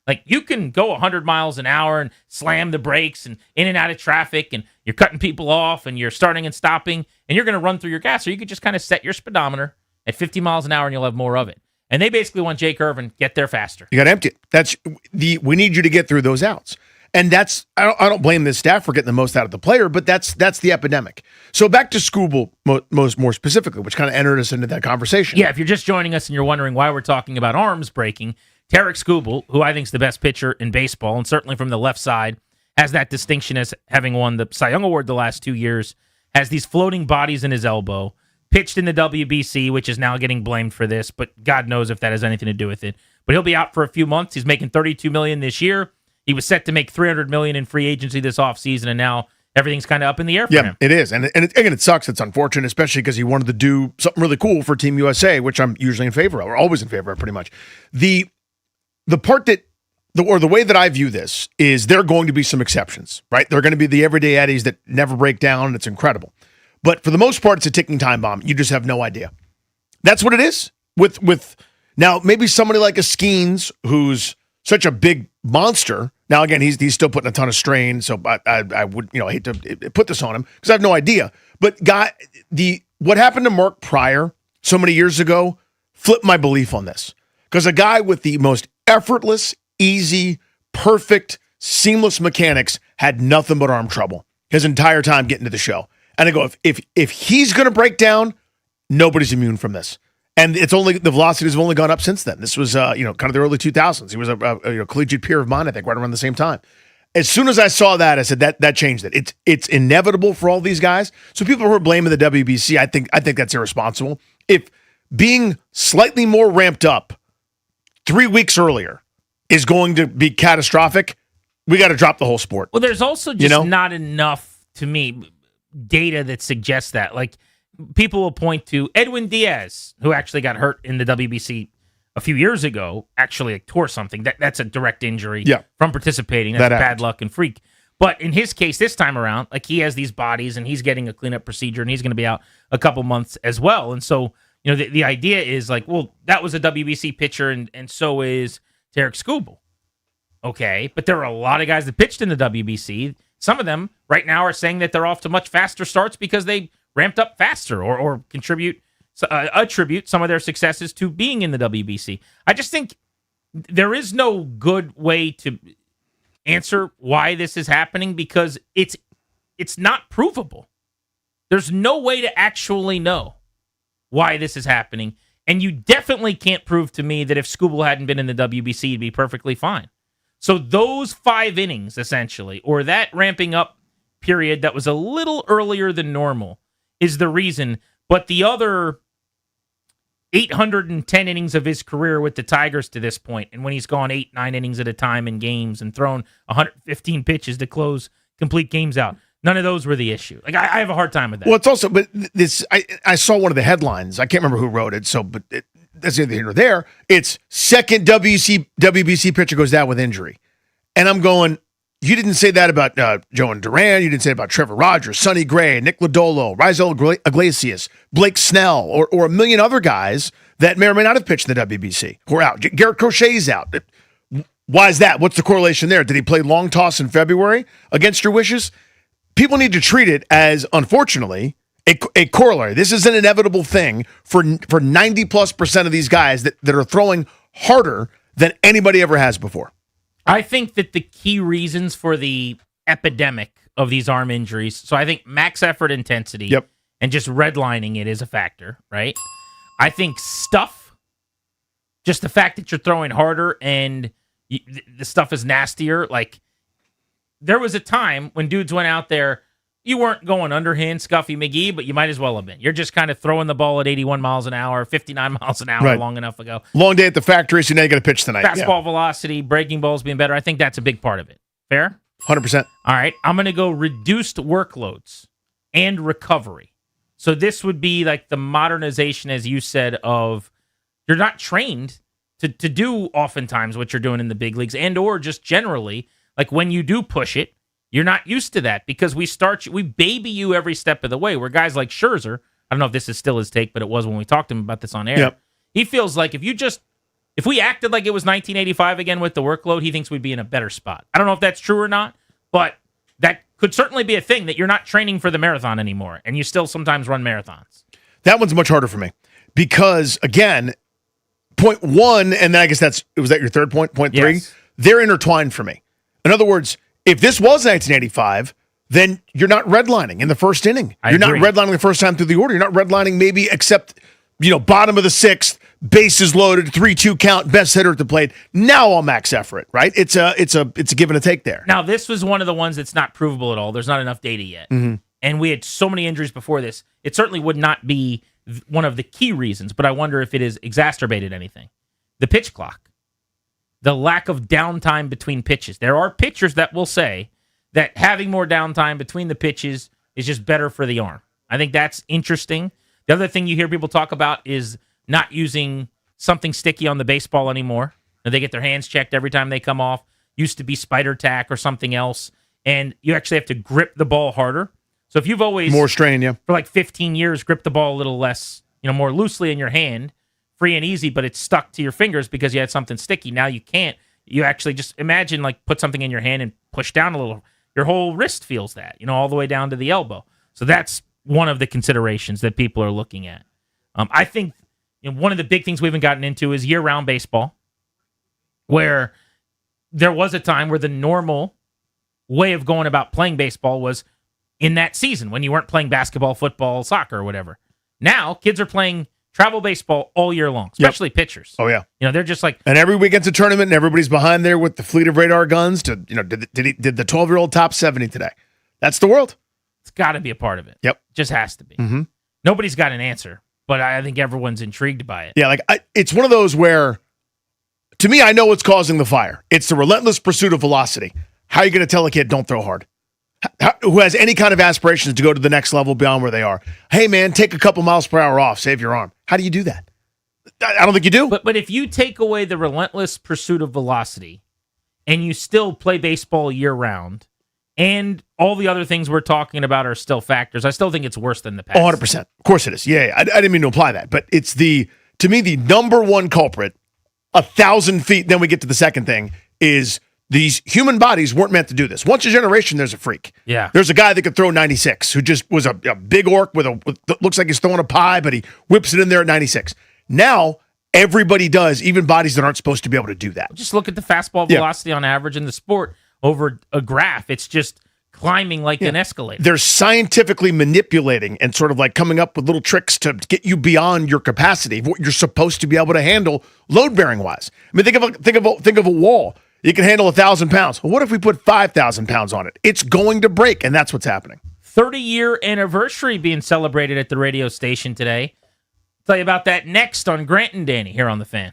Like, you can go 100 miles an hour and slam the brakes and in and out of traffic, and you're cutting people off and you're starting and stopping, and you're going to run through your gas. Or you could just kind of set your speedometer at 50 miles an hour and you'll have more of it. And they basically want Jake Irvin, get there faster. You got to empty it. We need you to get through those outs. And that's, I don't blame this staff for getting the most out of the player, but that's the epidemic. So back to Skubal more specifically, which kind of entered us into that conversation. Yeah, if you're just joining us and you're wondering why we're talking about arms breaking, Tarek Skubal, who I think is the best pitcher in baseball, and certainly from the left side, has that distinction as having won the Cy Young Award the last 2 years, has these floating bodies in his elbow, pitched in the WBC, which is now getting blamed for this, but God knows if that has anything to do with it. But he'll be out for a few months. He's making $32 million this year. He was set to make $300 million in free agency this offseason, and now everything's kind of up in the air for him. Yeah, it is. And it sucks. It's unfortunate, especially because he wanted to do something really cool for Team USA, which I'm usually in favor of, or always in favor of pretty much. The part that, or the way that I view this is there are going to be some exceptions, right? There are going to be the everyday Eddies that never break down, and it's incredible. But for the most part, it's a ticking time bomb. You just have no idea. That's what it is. With now, maybe somebody like a Skeens, who's such a big monster. Now, again, he's still putting a ton of strain, so I would hate to put this on him because I have no idea. But what happened to Mark Pryor so many years ago flipped my belief on this, because a guy with the most effortless, easy, perfect, seamless mechanics had nothing but arm trouble his entire time getting to the show. And I go, if he's going to break down, nobody's immune from this. And the velocities have only gone up since then. This was, kind of the early 2000s. He was a collegiate peer of mine, I think, right around the same time. As soon as I saw that, I said that changed it. It's inevitable for all these guys. So people who are blaming the WBC, I think that's irresponsible. If being slightly more ramped up 3 weeks earlier is going to be catastrophic, we got to drop the whole sport. Well, there's also just not enough, to me, data that suggests that. Like, people will point to Edwin Diaz, who actually got hurt in the WBC a few years ago, actually tore something. That's a direct injury from participating. That's bad luck and freak. But in his case this time around, like, he has these bodies and he's getting a cleanup procedure and he's going to be out a couple months as well. And so, the idea is like, well, that was a WBC pitcher and so is Tarek Skubal. Okay, but there are a lot of guys that pitched in the WBC. Some of them right now are saying that they're off to much faster starts because they ramped up faster or attribute some of their successes to being in the WBC. I just think there is no good way to answer why this is happening because it's not provable. There's no way to actually know why this is happening. And you definitely can't prove to me that if Skubal hadn't been in the WBC, he'd be perfectly fine. So those 5 innings, essentially, or that ramping up period that was a little earlier than normal is the reason. But the other 810 innings of his career with the Tigers to this point, and when he's gone 8-9 innings at a time in games and thrown 115 pitches to close complete games out, none of those were the issue. Like I have a hard time with that. Well, it's also, but this I saw one of the headlines. I can't remember who wrote it. So, but that's neither here nor there. It's second WBC pitcher goes down with injury, and I'm going. You didn't say that about Joan Duran. You didn't say it about Trevor Rogers, Sonny Gray, Nick Lodolo, Raisel Iglesias, Blake Snell, or a million other guys that may or may not have pitched in the WBC who are out. Garrett Crochet's out. Why is that? What's the correlation there? Did he play long toss in February against your wishes? People need to treat it as, unfortunately, a corollary. This is an inevitable thing for 90+% of these guys that are throwing harder than anybody ever has before. I think that the key reasons for the epidemic of these arm injuries, so I think max effort intensity and just redlining it is a factor, right? I think stuff, just the fact that you're throwing harder and the stuff is nastier. Like, there was a time when dudes went out there, you weren't going underhand Scuffy McGee, but you might as well have been. You're just kind of throwing the ball at 81 miles an hour, 59 miles an hour long enough ago. Long day at the factory, so now you got to pitch tonight. Fastball velocity, breaking balls being better. I think that's a big part of it. Fair? 100%. All right. I'm going to go reduced workloads and recovery. So this would be like the modernization, as you said, of you're not trained to do oftentimes what you're doing in the big leagues and or just generally, like when you do push it, you're not used to that because we baby you every step of the way. Where guys like Scherzer, I don't know if this is still his take, but it was when we talked to him about this on air. Yep. He feels like if we acted like it was 1985 again with the workload, he thinks we'd be in a better spot. I don't know if that's true or not, but that could certainly be a thing that you're not training for the marathon anymore, and you still sometimes run marathons. That one's much harder for me because, again, point one, and then I guess was that your third point? Point three? Yes. They're intertwined for me. In other words, if this was 1985, then you're not redlining in the first inning. You're not redlining the first time through the order. You're not redlining maybe except, bottom of the sixth, bases loaded, 3-2 count, best hitter at the plate. Now I'll max effort, right? It's a give and a take there. Now, this was one of the ones that's not provable at all. There's not enough data yet. Mm-hmm. And we had so many injuries before this. It certainly would not be one of the key reasons, but I wonder if it has exacerbated anything. The pitch clock. The lack of downtime between pitches. There are pitchers that will say that having more downtime between the pitches is just better for the arm. I think that's interesting. The other thing you hear people talk about is not using something sticky on the baseball anymore. They get their hands checked every time they come off. Used to be spider tack or something else. And you actually have to grip the ball harder. So if you've always, more strain, for like 15 years, gripped the ball a little less, more loosely in your hand, free and easy, but it's stuck to your fingers because you had something sticky. Now you can't. You actually just imagine put something in your hand and push down a little. Your whole wrist feels that, all the way down to the elbow. So that's one of the considerations that people are looking at. I think one of the big things we haven't gotten into is year-round baseball, where there was a time where the normal way of going about playing baseball was in that season when you weren't playing basketball, football, soccer, or whatever. Now kids are playing travel baseball all year long, especially pitchers. Oh, yeah. They're just like... And every weekend's a tournament, and everybody's behind there with the fleet of radar guns to, did the 12-year-old top 70 today? That's the world. It's got to be a part of it. Yep. Just has to be. Mm-hmm. Nobody's got an answer, but I think everyone's intrigued by it. Yeah, it's one of those where, to me, I know what's causing the fire. It's the relentless pursuit of velocity. How are you going to tell a kid, don't throw hard? Who has any kind of aspirations to go to the next level beyond where they are? Hey, man, take a couple miles per hour off, save your arm. How do you do that? I don't think you do. But if you take away the relentless pursuit of velocity and you still play baseball year-round and all the other things we're talking about are still factors, I still think it's worse than the past. 100%. Of course it is. Yeah. I didn't mean to imply that. But it's to me, the number one culprit, 1,000 feet, then we get to the second thing, is these human bodies weren't meant to do this. Once a generation, there's a freak. Yeah. There's a guy that could throw 96 who just was a big orc with looks like he's throwing a pie, but he whips it in there at 96. Now, everybody does, even bodies that aren't supposed to be able to do that. Just look at the fastball velocity on average in the sport over a graph. It's just climbing like an escalator. They're scientifically manipulating and sort of like coming up with little tricks to get you beyond your capacity of what you're supposed to be able to handle load bearing wise. I mean, think of a wall. You can handle 1,000 pounds. Well, what if we put 5,000 pounds on it? It's going to break, and that's what's happening. 30-year anniversary being celebrated at the radio station today. Tell you about that next on Grant and Danny here on The Fan.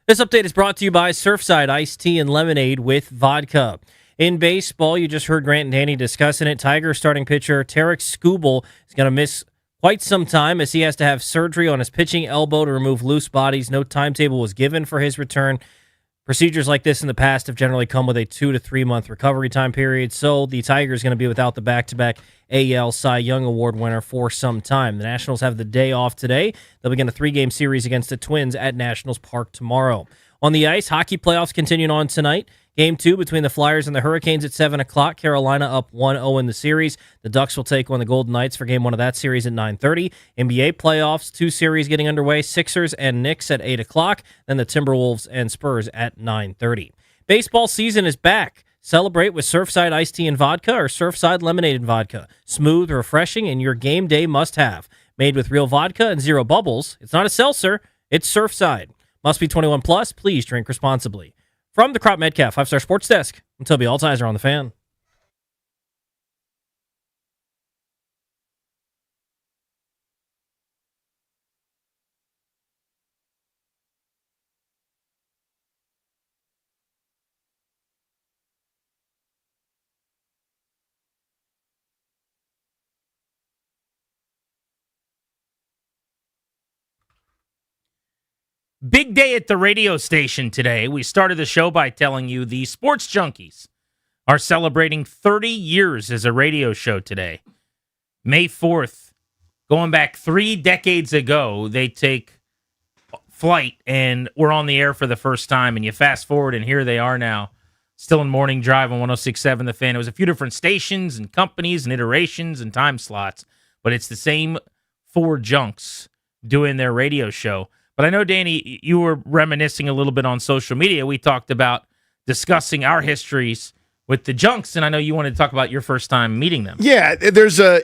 This update is brought to you by Surfside Iced Tea and Lemonade with vodka. In baseball, you just heard Grant and Danny discussing it. Tigers starting pitcher Tarek Skubal is going to miss quite some time as he has to have surgery on his pitching elbow to remove loose bodies. No timetable was given for his return. Procedures like this in the past have generally come with a 2 to 3 month recovery time period, so the Tigers going to be without the back-to-back AL Cy Young Award winner for some time. The Nationals have the day off today. They'll begin a 3-game series against the Twins at Nationals Park tomorrow. On the ice, hockey playoffs continuing on tonight. Game 2 between the Flyers and the Hurricanes at 7 o'clock. Carolina up 1-0 in the series. The Ducks will take on the Golden Knights for Game 1 of that series at 9:30. NBA playoffs, 2 series getting underway. Sixers and Knicks at 8 o'clock. Then the Timberwolves and Spurs at 9:30. Baseball season is back. Celebrate with Surfside Iced Tea and Vodka or Surfside Lemonade and Vodka. Smooth, refreshing, and your game day must-have. Made with real vodka and zero bubbles. It's not a seltzer. It's Surfside. Must be 21 plus. Please drink responsibly. From the Crop Metcalf 5-Star Sports Desk, I'm Toby Altizer on the Fan. Big day at the radio station today. We started the show by telling you the Sports Junkies are celebrating 30 years as a radio show today. May 4th, going back 3 decades ago, they take flight and we're on the air for the first time. And you fast forward and here they are now, still in morning drive on 106.7 The Fan. It was a few different stations and companies and iterations and time slots, but it's the same 4 junks doing their radio show. But I know, Danny, you were reminiscing a little bit on social media. We talked about discussing our histories with the junks, and I know you wanted to talk about your first time meeting them. Yeah, there's I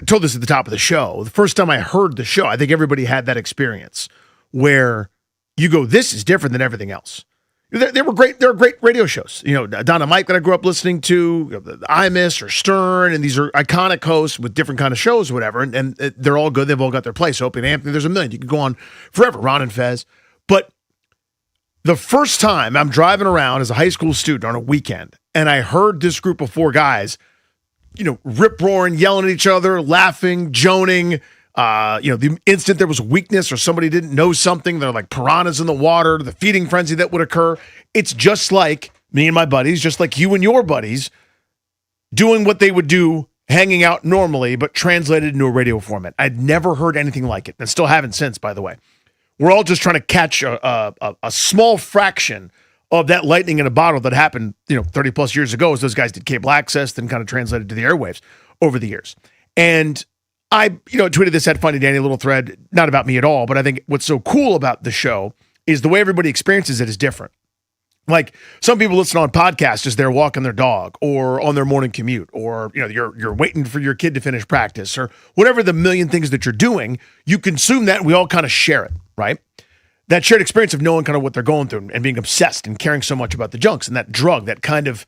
told this at the top of the show. The first time I heard the show, I think everybody had that experience where you go, this is different than everything else. They were great. They're great radio shows. Don and Mike that I grew up listening to, Imus or Stern, and these are iconic hosts with different kind of shows, whatever. And they're all good. They've all got their place. Opie and Anthony, there's a million. You could go on forever. Ron and Fez. But the first time I'm driving around as a high school student on a weekend, and I heard this group of 4 guys, rip roaring, yelling at each other, laughing, joning. The instant there was weakness or somebody didn't know something, they're like piranhas in the water, the feeding frenzy that would occur. It's just like me and my buddies, just like you and your buddies, doing what they would do, hanging out normally, but translated into a radio format. I'd never heard anything like it, and still haven't since, by the way. We're all just trying to catch a small fraction of that lightning in a bottle that happened, 30 plus years ago, as those guys did cable access, then kind of translated to the airwaves over the years. And I, tweeted this at Funny Danny, a little thread, not about me at all, but I think what's so cool about the show is the way everybody experiences it is different. Like some people listen on podcasts as they're walking their dog or on their morning commute, or you're waiting for your kid to finish practice or whatever the million things that you're doing. You consume that and we all kind of share it, right? That shared experience of knowing kind of what they're going through and being obsessed and caring so much about the junks and that drug, that kind of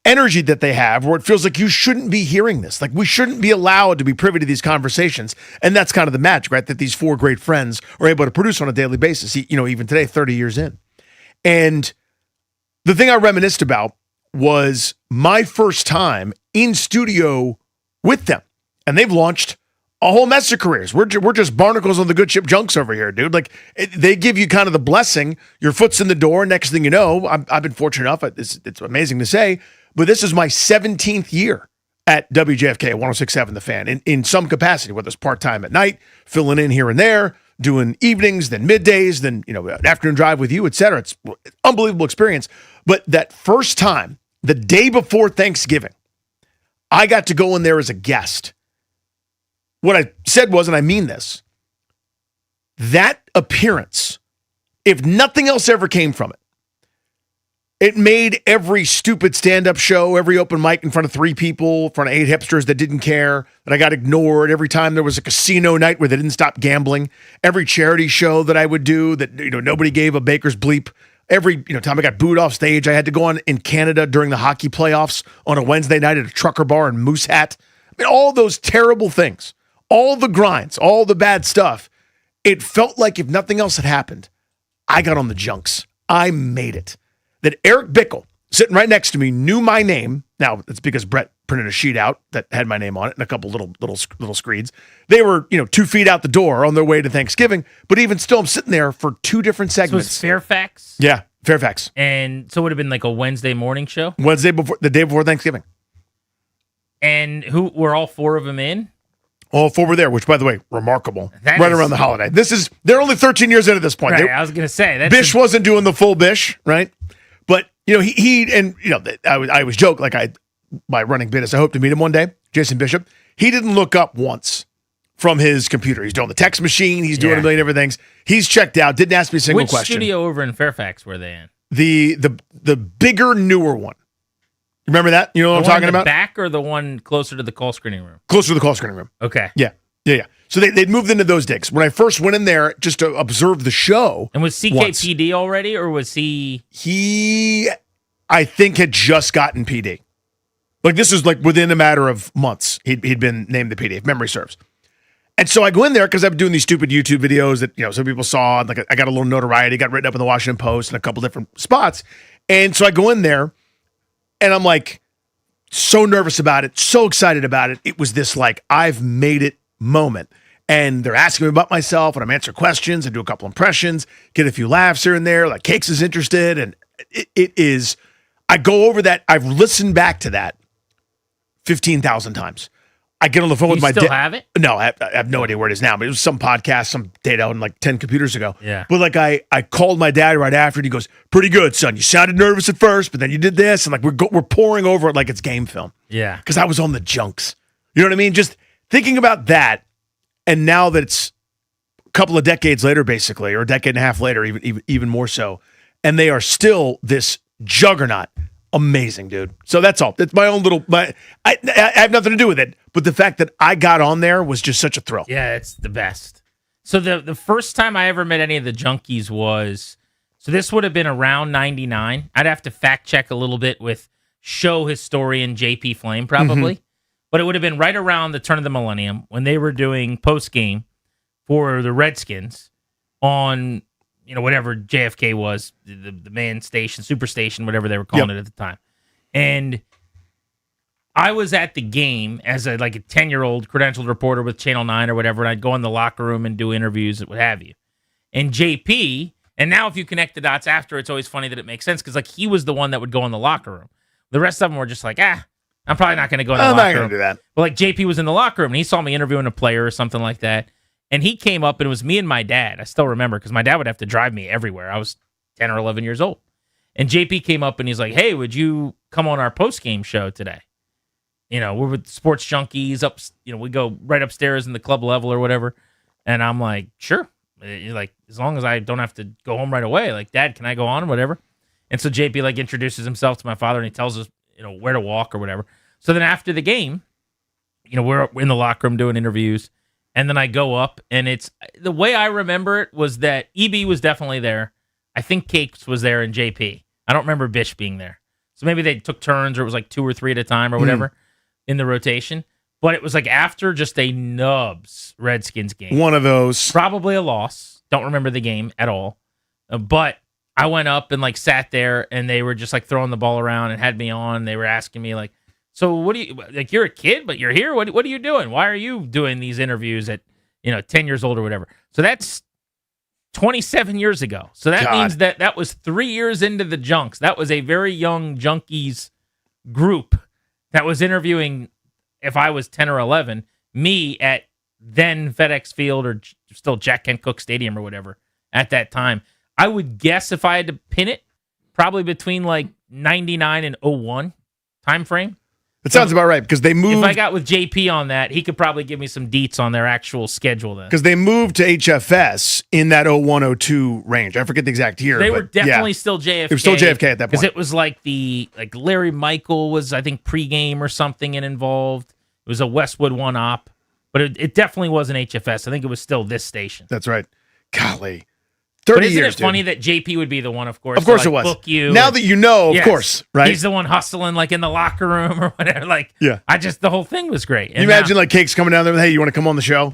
energy that they have where it feels like you shouldn't be hearing this. Like we shouldn't be allowed to be privy to these conversations. And that's kind of the magic, right? That these 4 great friends are able to produce on a daily basis, even today, 30 years in. And the thing I reminisced about was my first time in studio with them. And they've launched a whole mess of careers. We're just barnacles on the good ship junks over here, dude. Like they give you kind of the blessing. Your foot's in the door. Next thing you know, I've been fortunate enough. It's amazing to say, but this is my 17th year at WJFK 106.7 The Fan in some capacity, whether it's part-time at night, filling in here and there, doing evenings, then middays, then, an afternoon drive with you, et cetera. It's an unbelievable experience. But that first time, the day before Thanksgiving, I got to go in there as a guest. What I said was, and I mean this, that appearance, if nothing else ever came from it, it made every stupid stand-up show, every open mic in front of 3 people, in front of 8 hipsters that didn't care, that I got ignored, every time there was a casino night where they didn't stop gambling, every charity show that I would do that nobody gave a baker's bleep, every time I got booed off stage, I had to go on in Canada during the hockey playoffs on a Wednesday night at a trucker bar in Moosehat. I mean, all those terrible things, all the grinds, all the bad stuff, it felt like if nothing else had happened, I got on the junks. I made it. That Eric Bickle, sitting right next to me, knew my name. Now, it's because Brett printed a sheet out that had my name on it and a couple little screens. They were, 2 feet out the door on their way to Thanksgiving, but even still, I'm sitting there for 2 different So segments. it's Fairfax? Yeah, Fairfax. And so it would have been like a Wednesday morning show? The day before Thanksgiving. And who were all 4 of them in? All 4 were there, which, by the way, remarkable. That Right is- around the holiday. They're only 13 years in at this point. Right, They- I was going to say. That's Bish wasn't doing the full Bish, right? But, I always joke, my running bit is I hope to meet him one day, Jason Bishop. He didn't look up once from his computer. He's doing the text machine. He's doing a million different things. He's checked out, didn't ask me a single Which question. studio over in Fairfax were they in? The bigger, newer one. Remember that? You know what I'm The one talking in the about? back or the one closer to the call screening room? Closer to the call screening room. Okay. Yeah. So they'd moved into those digs. When I first went in there just to observe the show. And was CKPD already, or was he? He, I think, had just gotten PD. This is within a matter of months. He'd been named the PD, if memory serves. And so I go in there because I've been doing these stupid YouTube videos that some people saw. I got a little notoriety, got written up in the Washington Post and a couple different spots. And so I go in there, and I'm so nervous about it, so excited about it. It was this I've made it moment. And they're asking me about myself, and I'm answering questions and do a couple impressions, get a few laughs here and there. Cakes is interested, and it is. I go over that. I've listened back to that 15,000 times. I get on the phone with my dad. You still have it? No, I have no idea where it is now, but it was some podcast, some data on 10 computers ago. Yeah. But I called my dad right after, and he goes, "Pretty good, son. You sounded nervous at first, but then you did this." And we're pouring over it like it's game film. Yeah. Because I was on the junks. You know what I mean? Just thinking about that, and now that it's a couple of decades later, basically, or a decade and a half later, even more so, and they are still this juggernaut. Amazing, dude. So that's all. It's my own little. I have nothing to do with it, but the fact that I got on there was just such a thrill. Yeah, it's the best. So the first time I ever met any of the junkies was, so this would have been around 99. I'd have to fact check a little bit with show historian JP Flame probably, but it would have been right around the turn of the millennium when they were doing post game for the Redskins on, whatever JFK was, the man station, super station, whatever they were calling it at the time. And I was at the game as a 10-year-old credentialed reporter with Channel 9 or whatever, and I'd go in the locker room and do interviews and what have you. And JP, and now if you connect the dots after, it's always funny that it makes sense because he was the one that would go in the locker room. The rest of them were just I'm probably not going to go in the locker room. I'm not going to do that. But JP was in the locker room, and he saw me interviewing a player or something like that. And he came up, and it was me and my dad. I still remember because my dad would have to drive me everywhere. I was 10 or 11 years old. And JP came up, and he's like, "Hey, would you come on our post-game show today? We're with Sports Junkies. We go right upstairs in the club level or whatever." And I'm like, "Sure." As long as I don't have to go home right away. "Dad, can I go on?" Whatever. And so JP introduces himself to my father, and he tells us, where to walk or whatever. So then after the game, we're in the locker room doing interviews. And then I go up, and it's the way I remember it was that EB was definitely there. I think Cakes was there and JP. I don't remember Bish being there. So maybe they took turns or it was 2 or 3 at a time or whatever in the rotation. But it was after just a Nubs Redskins game. One of those. Probably a loss. Don't remember the game at all. But I went up and sat there, and they were just throwing the ball around and had me on. They were asking me "So what do you you're a kid, but you're here? What are you doing? Why are you doing these interviews at 10 years old or whatever?" So that's 27 years ago. So that means that was 3 years into the junks. That was a very young junkies group that was interviewing, if I was 10 or 11, me at then FedEx Field or still Jack Kent Cooke Stadium or whatever at that time. I would guess if I had to pin it, probably between 99 and 01 time frame. It sounds about right because they moved. If I got with JP on that, he could probably give me some deets on their actual schedule then. Because they moved to HFS in that 01-02 range. I forget the exact year. They were definitely still JFK. They were still JFK at that point. Because it was Larry Michael was, I think, pregame or something and involved. It was a Westwood 1 op. But it definitely wasn't HFS. I think it was still this station. That's right. Golly. 30 but isn't years, it funny dude. that JP would be the one, of course? Of course to, it was. Book you now that you know, of course, right? He's the one hustling in the locker room or whatever. Yeah. The whole thing was great. You imagine Cakes coming down there with, "Hey, you want to come on the show?"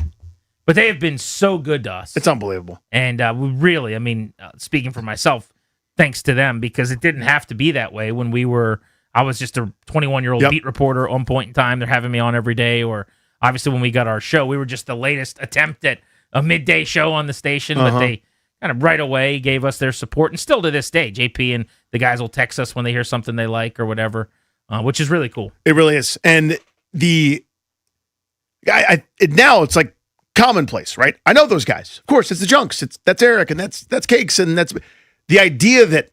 But they have been so good to us. It's unbelievable. And we really, I mean, speaking for myself, thanks to them, because it didn't have to be that way when I was just a 21-year-old beat reporter on point in time. They're having me on every day. Or obviously when we got our show, we were just the latest attempt at a midday show on the station. But they kind of right away gave us their support. And still to this day, JP and the guys will text us when they hear something they like or whatever, which is really cool. It really is. And now it's like commonplace, right? I know those guys. Of course, it's the Junks. That's Eric, and that's Cakes, and that's the idea that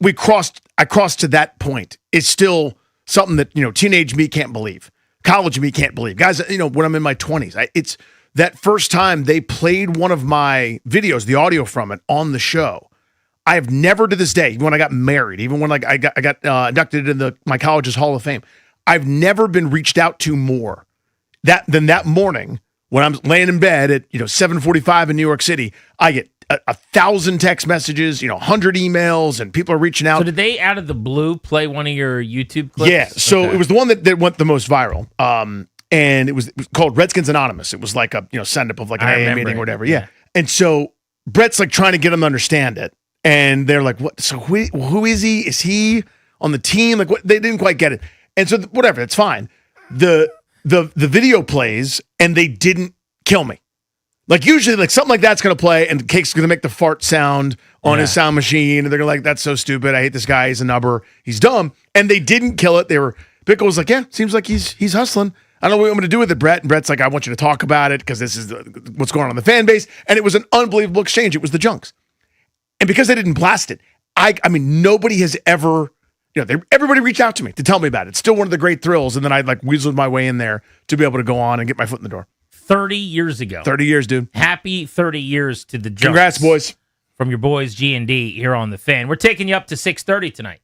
I crossed to that point is still something that, teenage me can't believe. College me can't believe. Guys, when I'm in my 20s, it's that first time they played one of my videos, the audio from it on the show. I have never to this day, even when I got married, even when I got inducted into my college's Hall of Fame, I've never been reached out to more than that morning when I'm laying in bed at 7:45 in New York City. I get 1,000 text messages, 100 emails, and people are reaching out. So did they, out of the blue, play one of your YouTube clips? Yeah, so It was the one that went the most viral, and it was called Redskins Anonymous. It was like a send up of like an AA meeting or whatever. Yeah, and so Brett's like trying to get them to understand it, and they're like, "What? So who is he? Is he on the team? Like what?" They didn't quite get it, and so whatever, it's fine. The video plays, and they didn't kill me. Like usually, like something like that's going to play, and Cake's going to make the fart sound on his sound machine, and they're going to like, "That's so stupid. I hate this guy. He's a nubber. He's dumb." And they didn't kill it. Bickle was like, "Yeah, seems like he's hustling. I don't know what I'm going to do with it, Brett." And Brett's like, "I want you to talk about it because this is what's going on in the fan base." And it was an unbelievable exchange. It was the Junks, and because they didn't blast it, I mean, nobody has ever. Everybody reached out to me to tell me about it. It's still one of the great thrills. And then I like weaseled my way in there to be able to go on and get my foot in the door. 30 years ago. 30 years, dude. Happy 30 years to the Junks. Congrats, boys. From your boys G&D here on The Fan. We're taking you up to 6:30 tonight.